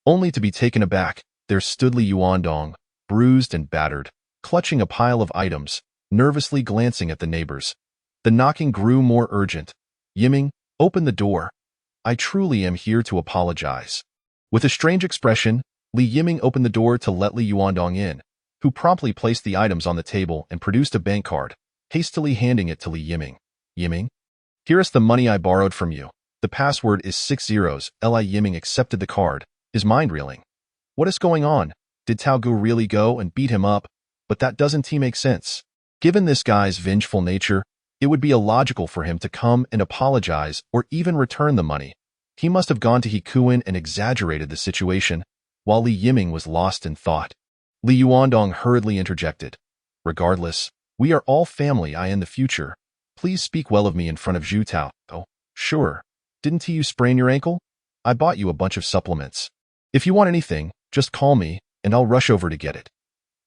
Only to be taken aback, there stood Li Yuandong, bruised and battered, clutching a pile of items, nervously glancing at the neighbors. The knocking grew more urgent. Yiming, open the door. I truly am here to apologize. With a strange expression, Li Yiming opened the door to let Li Yuandong in, who promptly placed the items on the table and produced a bank card, hastily handing it to Li Yiming. Yiming? Here is the money I borrowed from you. The password is 6 zeros. Li Yiming accepted the card, his mind reeling. What is going on? Did Tao Gu really go and beat him up? But that doesn't make sense. Given this guy's vengeful nature, it would be illogical for him to come and apologize or even return the money. He must have gone to He Kuan and exaggerated the situation, while Li Yiming was lost in thought. Li Yuandong hurriedly interjected. Regardless, we are all family. In the future. Please speak well of me in front of Zhu Tao. Oh, sure. Didn't you sprain your ankle? I bought you a bunch of supplements. If you want anything, just call me, and I'll rush over to get it.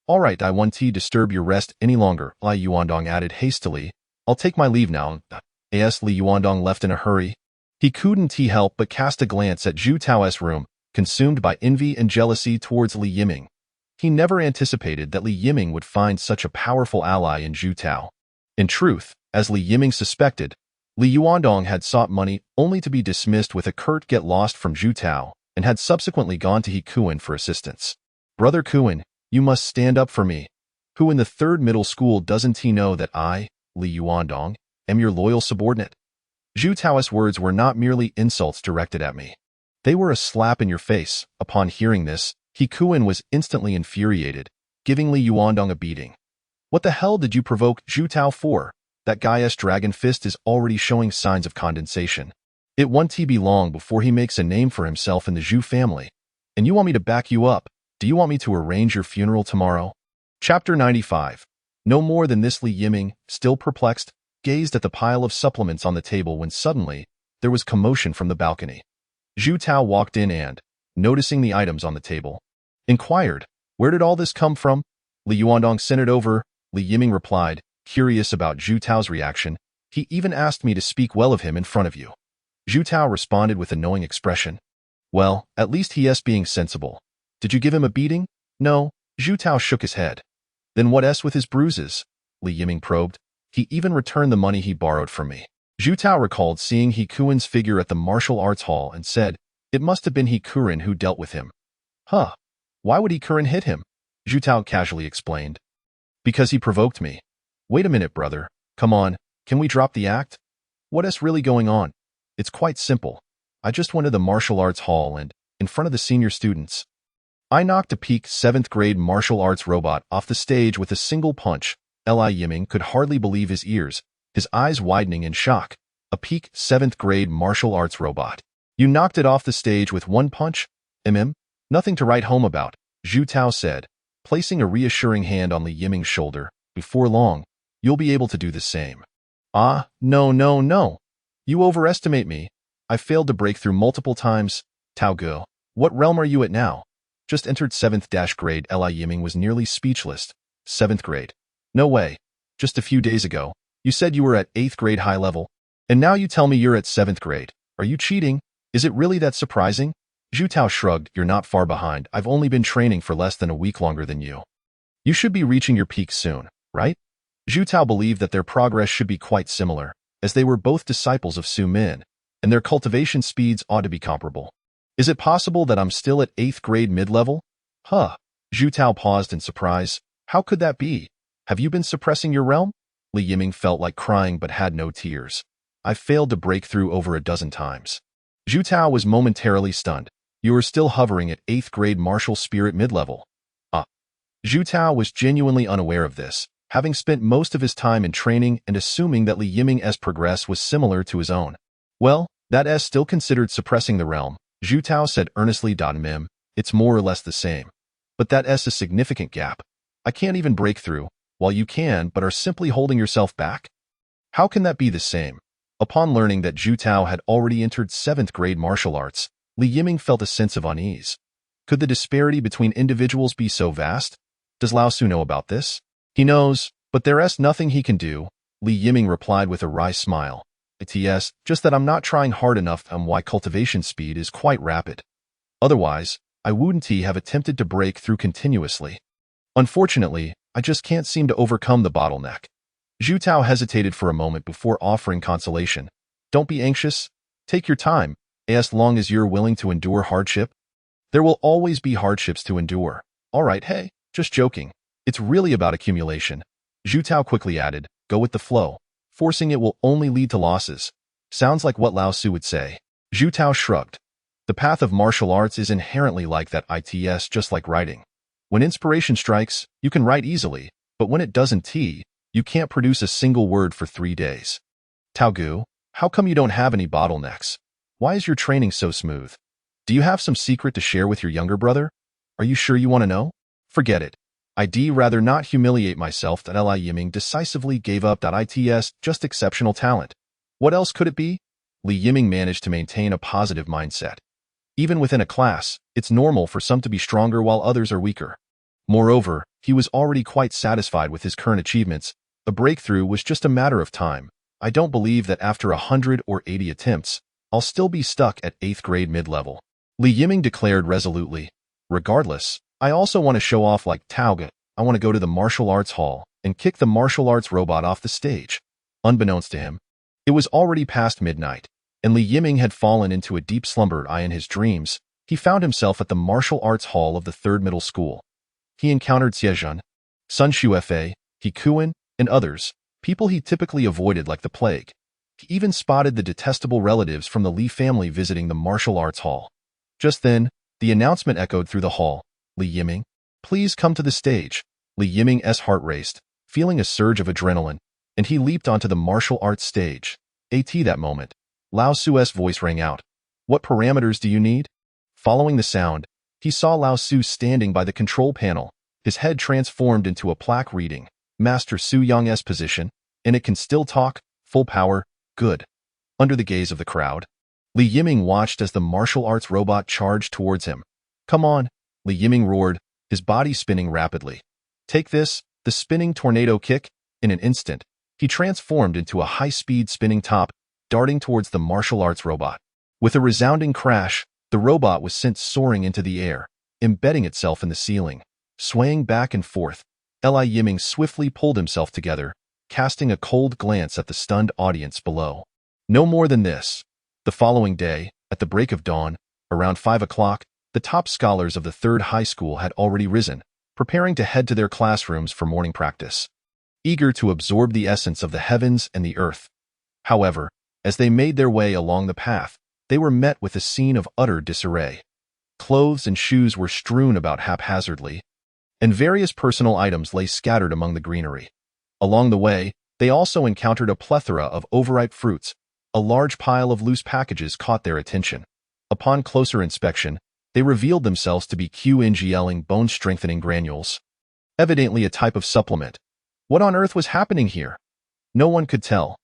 All right, I won't disturb your rest any longer, Li Yuandong added hastily. I'll take my leave now. As Li Yuandong left in a hurry. He couldn't help but cast a glance at Zhu Tao's room, consumed by envy and jealousy towards Li Yiming. He never anticipated that Li Yiming would find such a powerful ally in Zhu Tao. In truth, as Li Yiming suspected, Li Yuandong had sought money only to be dismissed with a curt get lost from Zhu Tao, and had subsequently gone to He Kuan for assistance. Brother Kuan, you must stand up for me. Who in the third middle school doesn't he know that I, Li Yuandong, am your loyal subordinate? Zhu Tao's words were not merely insults directed at me. They were a slap in your face. Upon hearing this, He Kuan was instantly infuriated, giving Li Yuandong a beating. What the hell did you provoke Zhu Tao for? That guy's dragon fist is already showing signs of condensation. It won't be long before he makes a name for himself in the Zhu family. And you want me to back you up? Do you want me to arrange your funeral tomorrow? Chapter 95. No more than this. Li Yiming, still perplexed, gazed at the pile of supplements on the table when suddenly, there was commotion from the balcony. Zhu Tao walked in and, noticing the items on the table, inquired, where did all this come from? Li Yuandong sent it over, Li Yiming replied, curious about Zhu Tao's reaction. He even asked me to speak well of him in front of you. Zhu Tao responded with a knowing expression. Well, at least he is being sensible. Did you give him a beating? No, Zhu Tao shook his head. Then what with his bruises? Li Yiming probed. He even returned the money he borrowed from me. Zhu Tao recalled seeing He Kuan's figure at the martial arts hall and said, it must have been He Kuan who dealt with him. Huh. Why would He Kuan hit him? Zhu Tao casually explained. Because he provoked me. Wait a minute, brother. Come on, can we drop the act? What is really going on? It's quite simple. I just went to the martial arts hall and, in front of the senior students, I knocked a peak 7th grade martial arts robot off the stage with a single punch. Li Yiming could hardly believe his ears, his eyes widening in shock. A peak 7th grade martial arts robot. You knocked it off the stage with one punch? Nothing to write home about, Zhu Tao said. placing a reassuring hand on Li Yiming's shoulder. Before long, you'll be able to do the same. Ah, no, no, no. You overestimate me. I failed to break through multiple times. Tao Ge, what realm are you at now? Just entered 7th grade. Li Yiming was nearly speechless. 7th grade. No way. Just a few days ago, you said you were at 8th grade high level, and now you tell me you're at 7th grade. Are you cheating? Is it really that surprising? Zhu Tao shrugged. You're not far behind. I've only been training for less than a week longer than you. You should be reaching your peak soon, right? Zhu Tao believed that their progress should be quite similar, as they were both disciples of Su Min, and their cultivation speeds ought to be comparable. Is it possible that I'm still at 8th grade mid-level? Huh. Zhu Tao paused in surprise. How could that be? Have you been suppressing your realm? Li Yiming felt like crying but had no tears. I've failed to break through over a dozen times. Zhu Tao was momentarily stunned. You are still hovering at 8th grade martial spirit mid-level. Zhu Tao was genuinely unaware of this, having spent most of his time in training and assuming that Li Yiming's progress was similar to his own. Well, that is still considered suppressing the realm, Zhu Tao said earnestly. Mim, it's more or less the same. But that is a significant gap. I can't even break through, while you can but are simply holding yourself back. How can that be the same? Upon learning that Zhu Tao had already entered 7th grade martial arts, Li Yiming felt a sense of unease. Could the disparity between individuals be so vast? Does Lao Su know about this? He knows, but there is nothing he can do, Li Yiming replied with a wry smile. It's just that I'm not trying hard enough and why cultivation speed is quite rapid. Otherwise, I wouldn't have attempted to break through continuously. Unfortunately, I just can't seem to overcome the bottleneck. Zhu Tao hesitated for a moment before offering consolation. Don't be anxious. Take your time, as long as you're willing to endure hardship. There will always be hardships to endure. All right, hey, just joking. It's really about accumulation. Zhu Tao quickly added, go with the flow. Forcing it will only lead to losses. Sounds like what Lao Su would say. Zhu Tao shrugged. The path of martial arts is inherently like that. It's just like writing. When inspiration strikes, you can write easily, but when it doesn't, you can't produce a single word for 3 days. Tao Ge, how come you don't have any bottlenecks? Why is your training so smooth? Do you have some secret to share with your younger brother? Are you sure you want to know? Forget it. I'd rather not humiliate myself. Li Yiming decisively gave up. It's just exceptional talent. What else could it be? Li Yiming managed to maintain a positive mindset. Even within a class, it's normal for some to be stronger while others are weaker. Moreover, he was already quite satisfied with his current achievements. A breakthrough was just a matter of time. I don't believe that after 180 attempts, I'll still be stuck at 8th grade mid-level. Li Yiming declared resolutely. Regardless, I also want to show off like Tao Ge. I want to go to the martial arts hall and kick the martial arts robot off the stage. Unbeknownst to him, it was already past midnight, and Li Yiming had fallen into a deep slumber. In his dreams, he found himself at the martial arts hall of the 3rd middle school. He encountered Xiejun, Sun Shuefei, He Kuan, and others, people he typically avoided like the plague. He even spotted the detestable relatives from the Li family visiting the martial arts hall. Just then, the announcement echoed through the hall. Li Yiming, please come to the stage. Li Yiming's heart raced, feeling a surge of adrenaline, and he leaped onto the martial arts stage. That moment, Lao Su's voice rang out. What parameters do you need? Following the sound, he saw Lao Su standing by the control panel, his head transformed into a plaque reading, Master Su Yang's position, and it can still talk, full power, good. Under the gaze of the crowd, Li Yiming watched as the martial arts robot charged towards him. Come on, Li Yiming roared, his body spinning rapidly. Take this, the spinning tornado kick. In an instant, he transformed into a high-speed spinning top, darting towards the martial arts robot. With a resounding crash, the robot was sent soaring into the air, embedding itself in the ceiling. Swaying back and forth, Li Yiming swiftly pulled himself together, casting a cold glance at the stunned audience below. No more than this. The following day, at the break of dawn, around 5 o'clock, the top scholars of the 3rd high school had already risen, preparing to head to their classrooms for morning practice, eager to absorb the essence of the heavens and the earth. However, as they made their way along the path, they were met with a scene of utter disarray. Clothes and shoes were strewn about haphazardly, and various personal items lay scattered among the greenery. Along the way, they also encountered a plethora of overripe fruits. A large pile of loose packages caught their attention. Upon closer inspection, they revealed themselves to be QNGLing bone-strengthening granules. evidently a type of supplement. What on earth was happening here? No one could tell.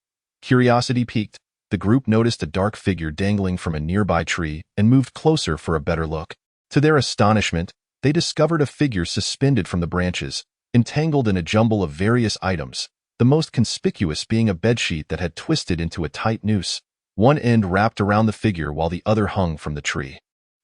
Curiosity piqued. The group noticed a dark figure dangling from a nearby tree and moved closer for a better look. To their astonishment, they discovered a figure suspended from the branches, entangled in a jumble of various items, the most conspicuous being a bedsheet that had twisted into a tight noose, one end wrapped around the figure while the other hung from the tree.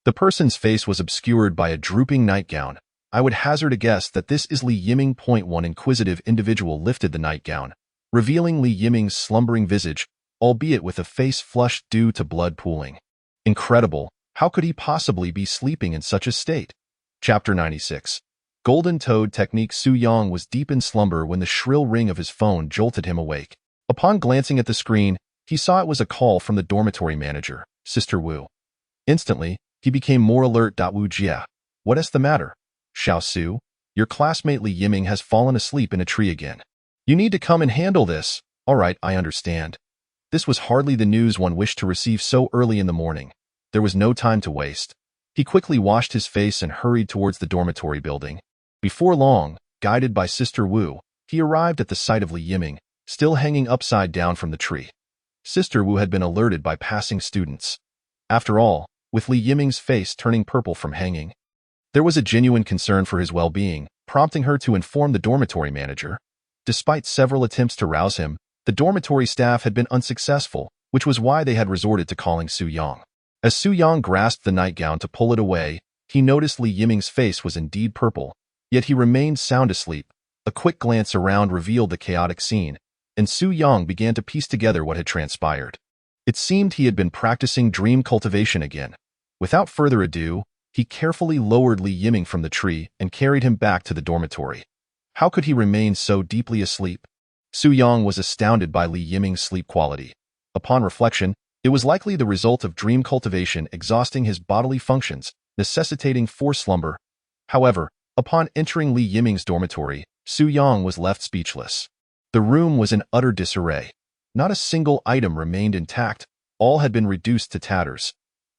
The person's face was obscured by a drooping nightgown. I would hazard a guess that this is Li Yiming. One inquisitive individual lifted the nightgown, revealing Li Yiming's slumbering visage, albeit with a face flushed due to blood pooling. Incredible, how could he possibly be sleeping in such a state? Chapter 96. Golden Toad Technique. Su Yang was deep in slumber when the shrill ring of his phone jolted him awake. Upon glancing at the screen, he saw it was a call from the dormitory manager, Sister Wu. Instantly, he became more alert. Wu Jia. What is the matter? Xiao Su, your classmate Li Yiming has fallen asleep in a tree again. You need to come and handle this. All right, I understand. This was hardly the news one wished to receive so early in the morning. There was no time to waste. He quickly washed his face and hurried towards the dormitory building. Before long, guided by Sister Wu, he arrived at the site of Li Yiming, still hanging upside down from the tree. Sister Wu had been alerted by passing students. After all, with Li Yiming's face turning purple from hanging, there was a genuine concern for his well-being, prompting her to inform the dormitory manager. Despite several attempts to rouse him, the dormitory staff had been unsuccessful, which was why they had resorted to calling Su Yang. As Su Yang grasped the nightgown to pull it away, he noticed Li Yiming's face was indeed purple, yet he remained sound asleep. A quick glance around revealed the chaotic scene, and Su Yang began to piece together what had transpired. It seemed he had been practicing dream cultivation again. Without further ado, he carefully lowered Li Yiming from the tree and carried him back to the dormitory. How could he remain so deeply asleep? Su Yang was astounded by Li Yiming's sleep quality. Upon reflection, it was likely the result of dream cultivation exhausting his bodily functions, necessitating forced slumber. However, upon entering Li Yiming's dormitory, Su Yang was left speechless. The room was in utter disarray. Not a single item remained intact, all had been reduced to tatters.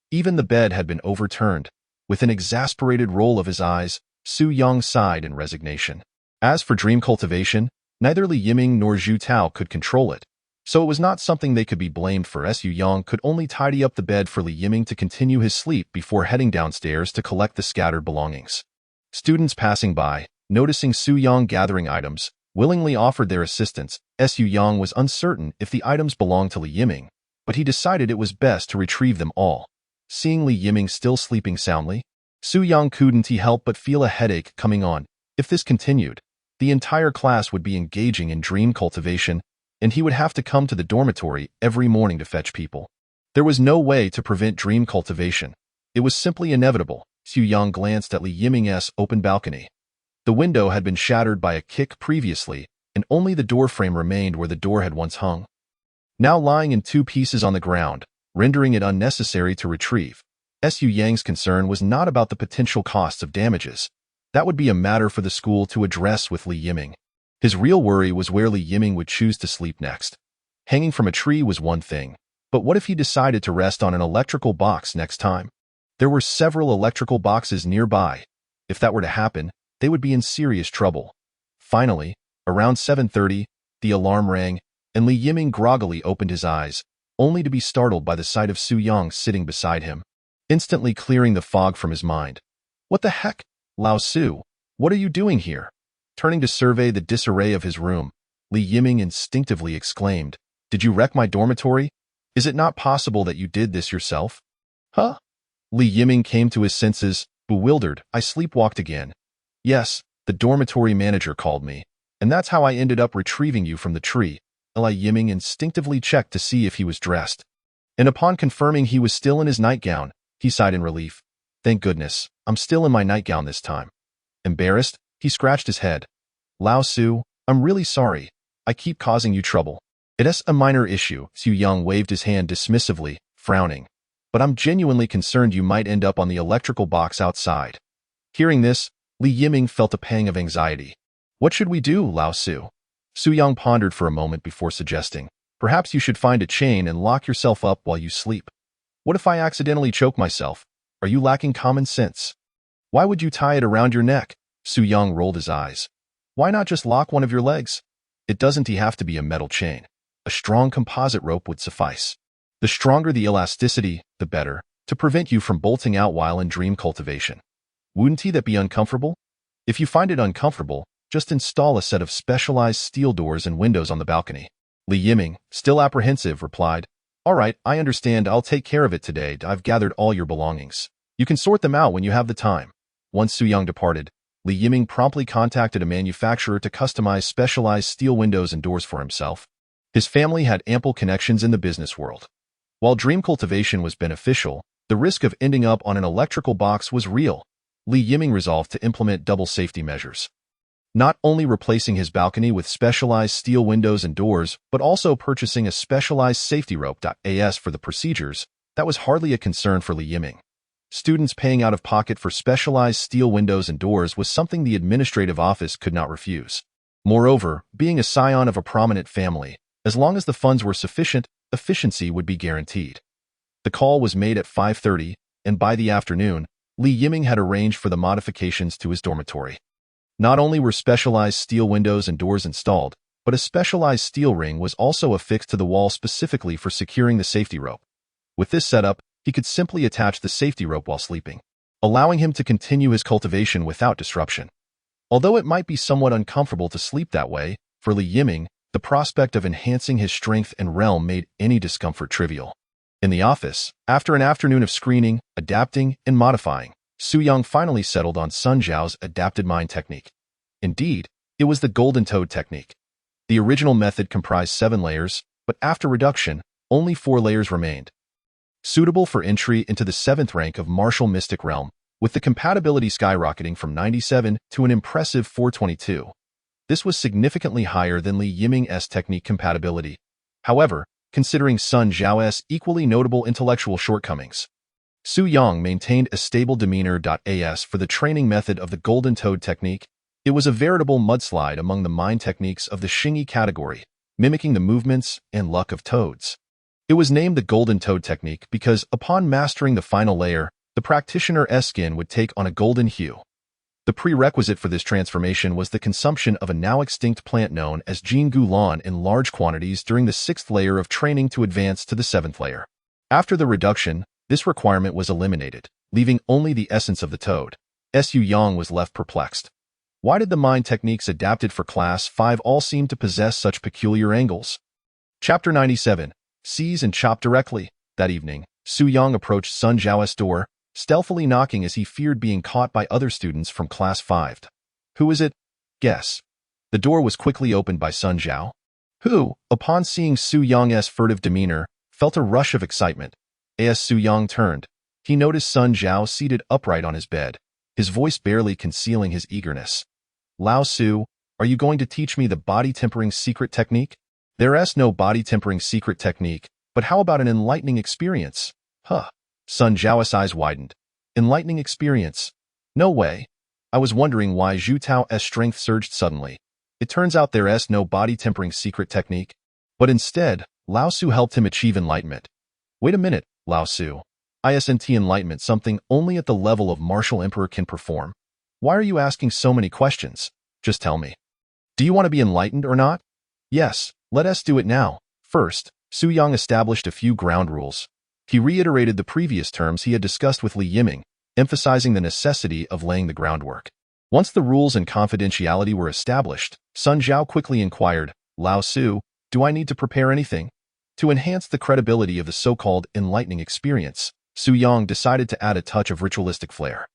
Even the bed had been overturned. With an exasperated roll of his eyes, Su Yang sighed in resignation. As for dream cultivation, neither Li Yiming nor Zhu Tao could control it, so it was not something they could be blamed for. Su Yang could only tidy up the bed for Li Yiming to continue his sleep before heading downstairs to collect the scattered belongings. Students passing by, noticing Su Yang gathering items, willingly offered their assistance. Su Yang was uncertain if the items belonged to Li Yiming, but he decided it was best to retrieve them all. Seeing Li Yiming still sleeping soundly, Su Yang couldn't help but feel a headache coming on. If this continued, the entire class would be engaging in dream cultivation, and he would have to come to the dormitory every morning to fetch people. There was no way to prevent dream cultivation. It was simply inevitable. Su Yang glanced at Li Yiming's open balcony. The window had been shattered by a kick previously, and only the doorframe remained where the door had once hung. Now lying in two pieces on the ground, rendering it unnecessary to retrieve. Su Yang's concern was not about the potential costs of damages. That would be a matter for the school to address with Li Yiming. His real worry was where Li Yiming would choose to sleep next. Hanging from a tree was one thing, but what if he decided to rest on an electrical box next time? There were several electrical boxes nearby. If that were to happen, they would be in serious trouble. Finally, around 7:30, the alarm rang, and Li Yiming groggily opened his eyes, only to be startled by the sight of Su Yang sitting beside him, instantly clearing the fog from his mind. What the heck? Lao Su, what are you doing here? Turning to survey the disarray of his room, Li Yiming instinctively exclaimed, Did you wreck my dormitory? Is it not possible that you did this yourself? Huh? Li Yiming came to his senses, bewildered. I sleepwalked again. Yes, the dormitory manager called me, and that's how I ended up retrieving you from the tree. Li Yiming instinctively checked to see if he was dressed, and upon confirming he was still in his nightgown, he sighed in relief. Thank goodness, I'm still in my nightgown this time. Embarrassed, he scratched his head. Lao Su, I'm really sorry. I keep causing you trouble. It's a minor issue. Su Yang waved his hand dismissively, frowning. But I'm genuinely concerned you might end up on the electrical box outside. Hearing this, Li Yiming felt a pang of anxiety. What should we do, Lao Su? Su Yang pondered for a moment before suggesting, Perhaps you should find a chain and lock yourself up while you sleep. What if I accidentally choke myself? Are you lacking common sense? Why would you tie it around your neck? Su Yang rolled his eyes. Why not just lock one of your legs? It doesn't have to be a metal chain. A strong composite rope would suffice. The stronger the elasticity, the better, to prevent you from bolting out while in dream cultivation. Wouldn't that be uncomfortable? If you find it uncomfortable, just install a set of specialized steel doors and windows on the balcony. Li Yiming, still apprehensive, replied, "All right, I understand. I'll take care of it today. I've gathered all your belongings. You can sort them out when you have the time." Once Su Yang departed, Li Yiming promptly contacted a manufacturer to customize specialized steel windows and doors for himself. His family had ample connections in the business world. While dream cultivation was beneficial, the risk of ending up on an electrical box was real. Li Yiming resolved to implement double safety measures. Not only replacing his balcony with specialized steel windows and doors, but also purchasing a specialized safety rope. As for the procedures, that was hardly a concern for Li Yiming. Students paying out of pocket for specialized steel windows and doors was something the administrative office could not refuse. Moreover, being a scion of a prominent family, as long as the funds were sufficient, efficiency would be guaranteed. The call was made at 5:30, and by the afternoon, Li Yiming had arranged for the modifications to his dormitory. Not only were specialized steel windows and doors installed, but a specialized steel ring was also affixed to the wall specifically for securing the safety rope. With this setup, he could simply attach the safety rope while sleeping, allowing him to continue his cultivation without disruption. Although it might be somewhat uncomfortable to sleep that way, for Li Yiming, the prospect of enhancing his strength and realm made any discomfort trivial. In the office, after an afternoon of screening, adapting, and modifying, Su Yang finally settled on Sun Zhao's adapted mind technique. Indeed, it was the Golden Toad technique. The original method comprised 7 layers, but after reduction, only 4 layers remained. Suitable for entry into the 7th rank of Martial Mystic Realm, with the compatibility skyrocketing from 97 to an impressive 422. This was significantly higher than Li Yiming's technique compatibility. However, considering Sun Zhao's equally notable intellectual shortcomings, Su Yang maintained a stable demeanor. As for the training method of the Golden Toad technique, it was a veritable mudslide among the mind techniques of the Xingyi category, mimicking the movements and luck of toads. It was named the Golden Toad technique because, upon mastering the final layer, the practitioner's skin would take on a golden hue. The prerequisite for this transformation was the consumption of a now-extinct plant known as Jin Gulan in large quantities during the 6th layer of training to advance to the 7th layer. After the reduction, this requirement was eliminated, leaving only the essence of the toad. Su Yang was left perplexed. Why did the mind techniques adapted for Class 5 all seem to possess such peculiar angles? Chapter 97. Seize and chop directly. That evening, Su Yang approached Sun Zhao's door, stealthily knocking as he feared being caught by other students from Class 5. Who is it? Guess. The door was quickly opened by Sun Zhao, who, upon seeing Su Yang's furtive demeanor, felt a rush of excitement. As Su Yang turned, he noticed Sun Zhao seated upright on his bed, his voice barely concealing his eagerness. "Lao Su, are you going to teach me the body tempering secret technique?" "There's no body tempering secret technique, but how about an enlightening experience?" "Huh." Sun Zhao's eyes widened. "Enlightening experience? No way. I was wondering why Zhu Tao's strength surged suddenly. It turns out there's no body tempering secret technique. But instead, Lao Su helped him achieve enlightenment." "Wait a minute, Lao Su. Isn't enlightenment something only at the level of martial emperor can perform? Why are you asking so many questions? Just tell me. Do you want to be enlightened or not?" "Yes, let us do it now." First, Su Yang established a few ground rules. He reiterated the previous terms he had discussed with Li Yiming, emphasizing the necessity of laying the groundwork. Once the rules and confidentiality were established, Sun Zhao quickly inquired, "Lao Su, do I need to prepare anything?" To enhance the credibility of the so-called enlightening experience, Su Yang decided to add a touch of ritualistic flair.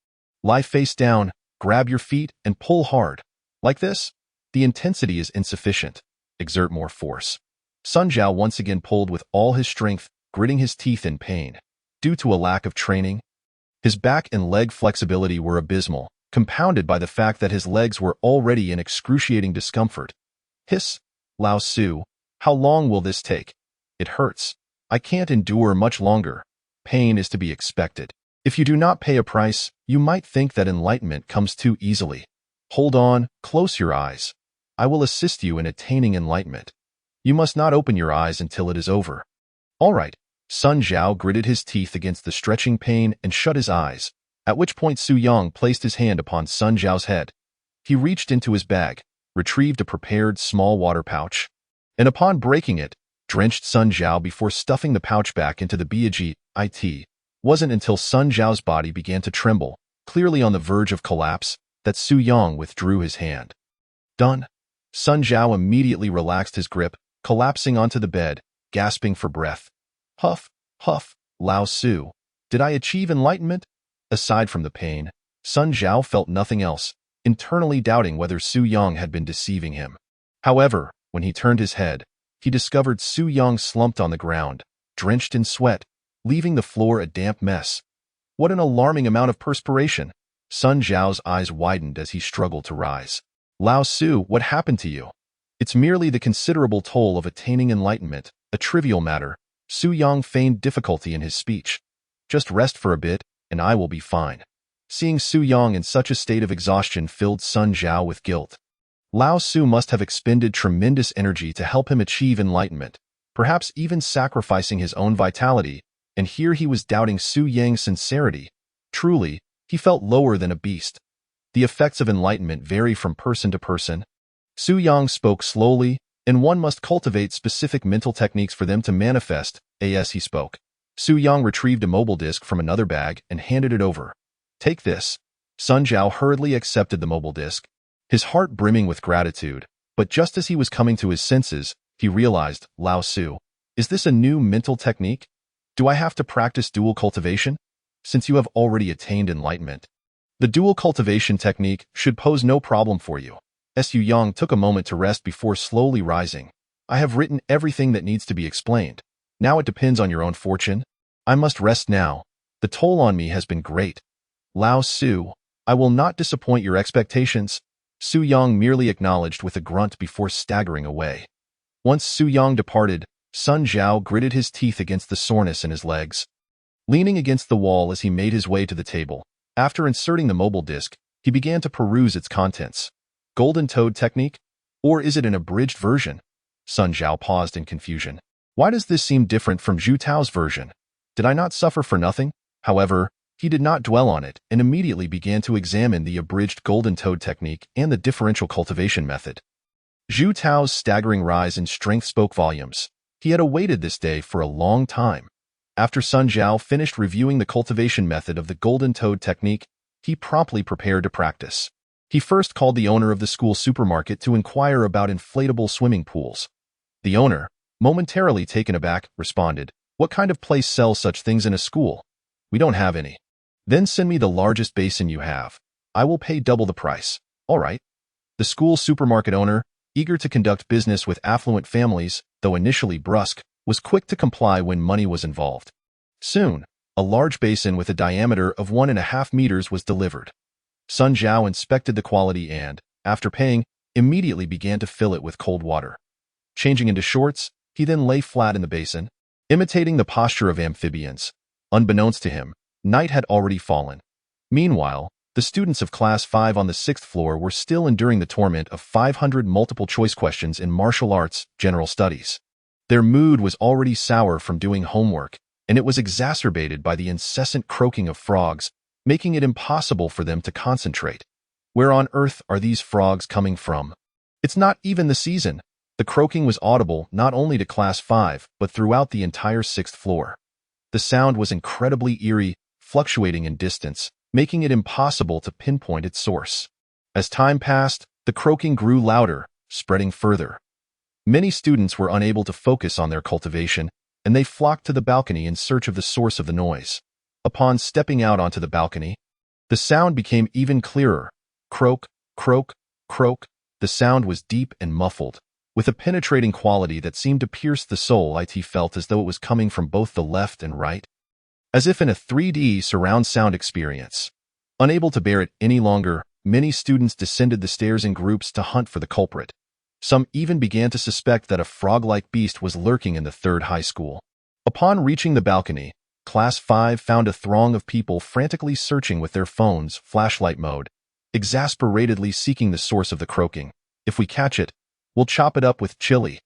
"Lie face down, grab your feet, and pull hard. Like this? The intensity is insufficient. Exert more force." Sun Zhao once again pulled with all his strength, gritting his teeth in pain. Due to a lack of training, his back and leg flexibility were abysmal, compounded by the fact that his legs were already in excruciating discomfort. "Hiss, Lao Su, how long will this take? It hurts. I can't endure much longer." Pain is to be expected. If you do not pay a price, you might think that enlightenment comes too easily. Hold on, close your eyes. I will assist you in attaining enlightenment. You must not open your eyes until it is over. All right. Sun Zhao gritted his teeth against the stretching pain and shut his eyes, at which point Su Yang placed his hand upon Sun Zhao's head. He reached into his bag, retrieved a prepared small water pouch, and upon breaking it, drenched Sun Zhao before stuffing the pouch back into the bag. It wasn't until Sun Zhao's body began to tremble, clearly on the verge of collapse, that Su Yang withdrew his hand. Done. Sun Zhao immediately relaxed his grip, collapsing onto the bed, gasping for breath. Huff, huff, Lao Su. Did I achieve enlightenment? Aside from the pain, Sun Zhao felt nothing else, internally doubting whether Su Yang had been deceiving him. However, when he turned his head, he discovered Su Yang slumped on the ground, drenched in sweat, leaving the floor a damp mess. What an alarming amount of perspiration! Sun Zhao's eyes widened as he struggled to rise. Lao Su, what happened to you? It's merely the considerable toll of attaining enlightenment, a trivial matter. Su Yang feigned difficulty in his speech. Just rest for a bit, and I will be fine. Seeing Su Yang in such a state of exhaustion filled Sun Zhao with guilt. Lao Su must have expended tremendous energy to help him achieve enlightenment, perhaps even sacrificing his own vitality, and here he was doubting Su Yang's sincerity. Truly, he felt lower than a beast. The effects of enlightenment vary from person to person. Su Yang spoke slowly, and one must cultivate specific mental techniques for them to manifest. As he spoke, Su Yang retrieved a mobile disc from another bag and handed it over. Take this. Sun Zhao hurriedly accepted the mobile disc, his heart brimming with gratitude, but just as he was coming to his senses, he realized, Lao Su, is this a new mental technique? Do I have to practice dual cultivation? Since you have already attained enlightenment, the dual cultivation technique should pose no problem for you. Su Yang took a moment to rest before slowly rising. I have written everything that needs to be explained. Now it depends on your own fortune. I must rest now. The toll on me has been great. Lao Su, I will not disappoint your expectations. Su Yang merely acknowledged with a grunt before staggering away. Once Su Yang departed, Sun Zhao gritted his teeth against the soreness in his legs. Leaning against the wall as he made his way to the table, after inserting the mobile disc, he began to peruse its contents. Golden Toad technique? Or is it an abridged version? Sun Zhao paused in confusion. Why does this seem different from Zhu Tao's version? Did I not suffer for nothing? However, he did not dwell on it and immediately began to examine the abridged Golden Toad technique and the differential cultivation method. Zhu Tao's staggering rise in strength spoke volumes. He had awaited this day for a long time. After Sun Zhao finished reviewing the cultivation method of the Golden Toad technique, he promptly prepared to practice. He first called the owner of the school supermarket to inquire about inflatable swimming pools. The owner, momentarily taken aback, responded, "What kind of place sells such things in a school? We don't have any." "Then send me the largest basin you have. I will pay double the price." "All right." The school supermarket owner, eager to conduct business with affluent families, though initially brusque, was quick to comply when money was involved. Soon, a large basin with a diameter of 1.5 meters was delivered. Sun Zhao inspected the quality and, after paying, immediately began to fill it with cold water. Changing into shorts, he then lay flat in the basin, imitating the posture of amphibians. Unbeknownst to him, night had already fallen. Meanwhile, the students of Class 5 on the 6th floor were still enduring the torment of 500 multiple-choice questions in martial arts general studies. Their mood was already sour from doing homework, and it was exacerbated by the incessant croaking of frogs, making it impossible for them to concentrate. Where on earth are these frogs coming from? It's not even the season. The croaking was audible not only to Class 5, but throughout the entire 6th floor. The sound was incredibly eerie, fluctuating in distance, making it impossible to pinpoint its source. As time passed, the croaking grew louder, spreading further. Many students were unable to focus on their cultivation, and they flocked to the balcony in search of the source of the noise. Upon stepping out onto the balcony, the sound became even clearer. Croak, croak, croak. The sound was deep and muffled, with a penetrating quality that seemed to pierce the soul. It felt as though it was coming from both the left and right, as if in a 3D surround sound experience. Unable to bear it any longer, many students descended the stairs in groups to hunt for the culprit. Some even began to suspect that a frog-like beast was lurking in the 3rd high school. Upon reaching the balcony, Class 5 found a throng of people frantically searching with their phones, flashlight mode, exasperatedly seeking the source of the croaking. "If we catch it, we'll chop it up with chili,"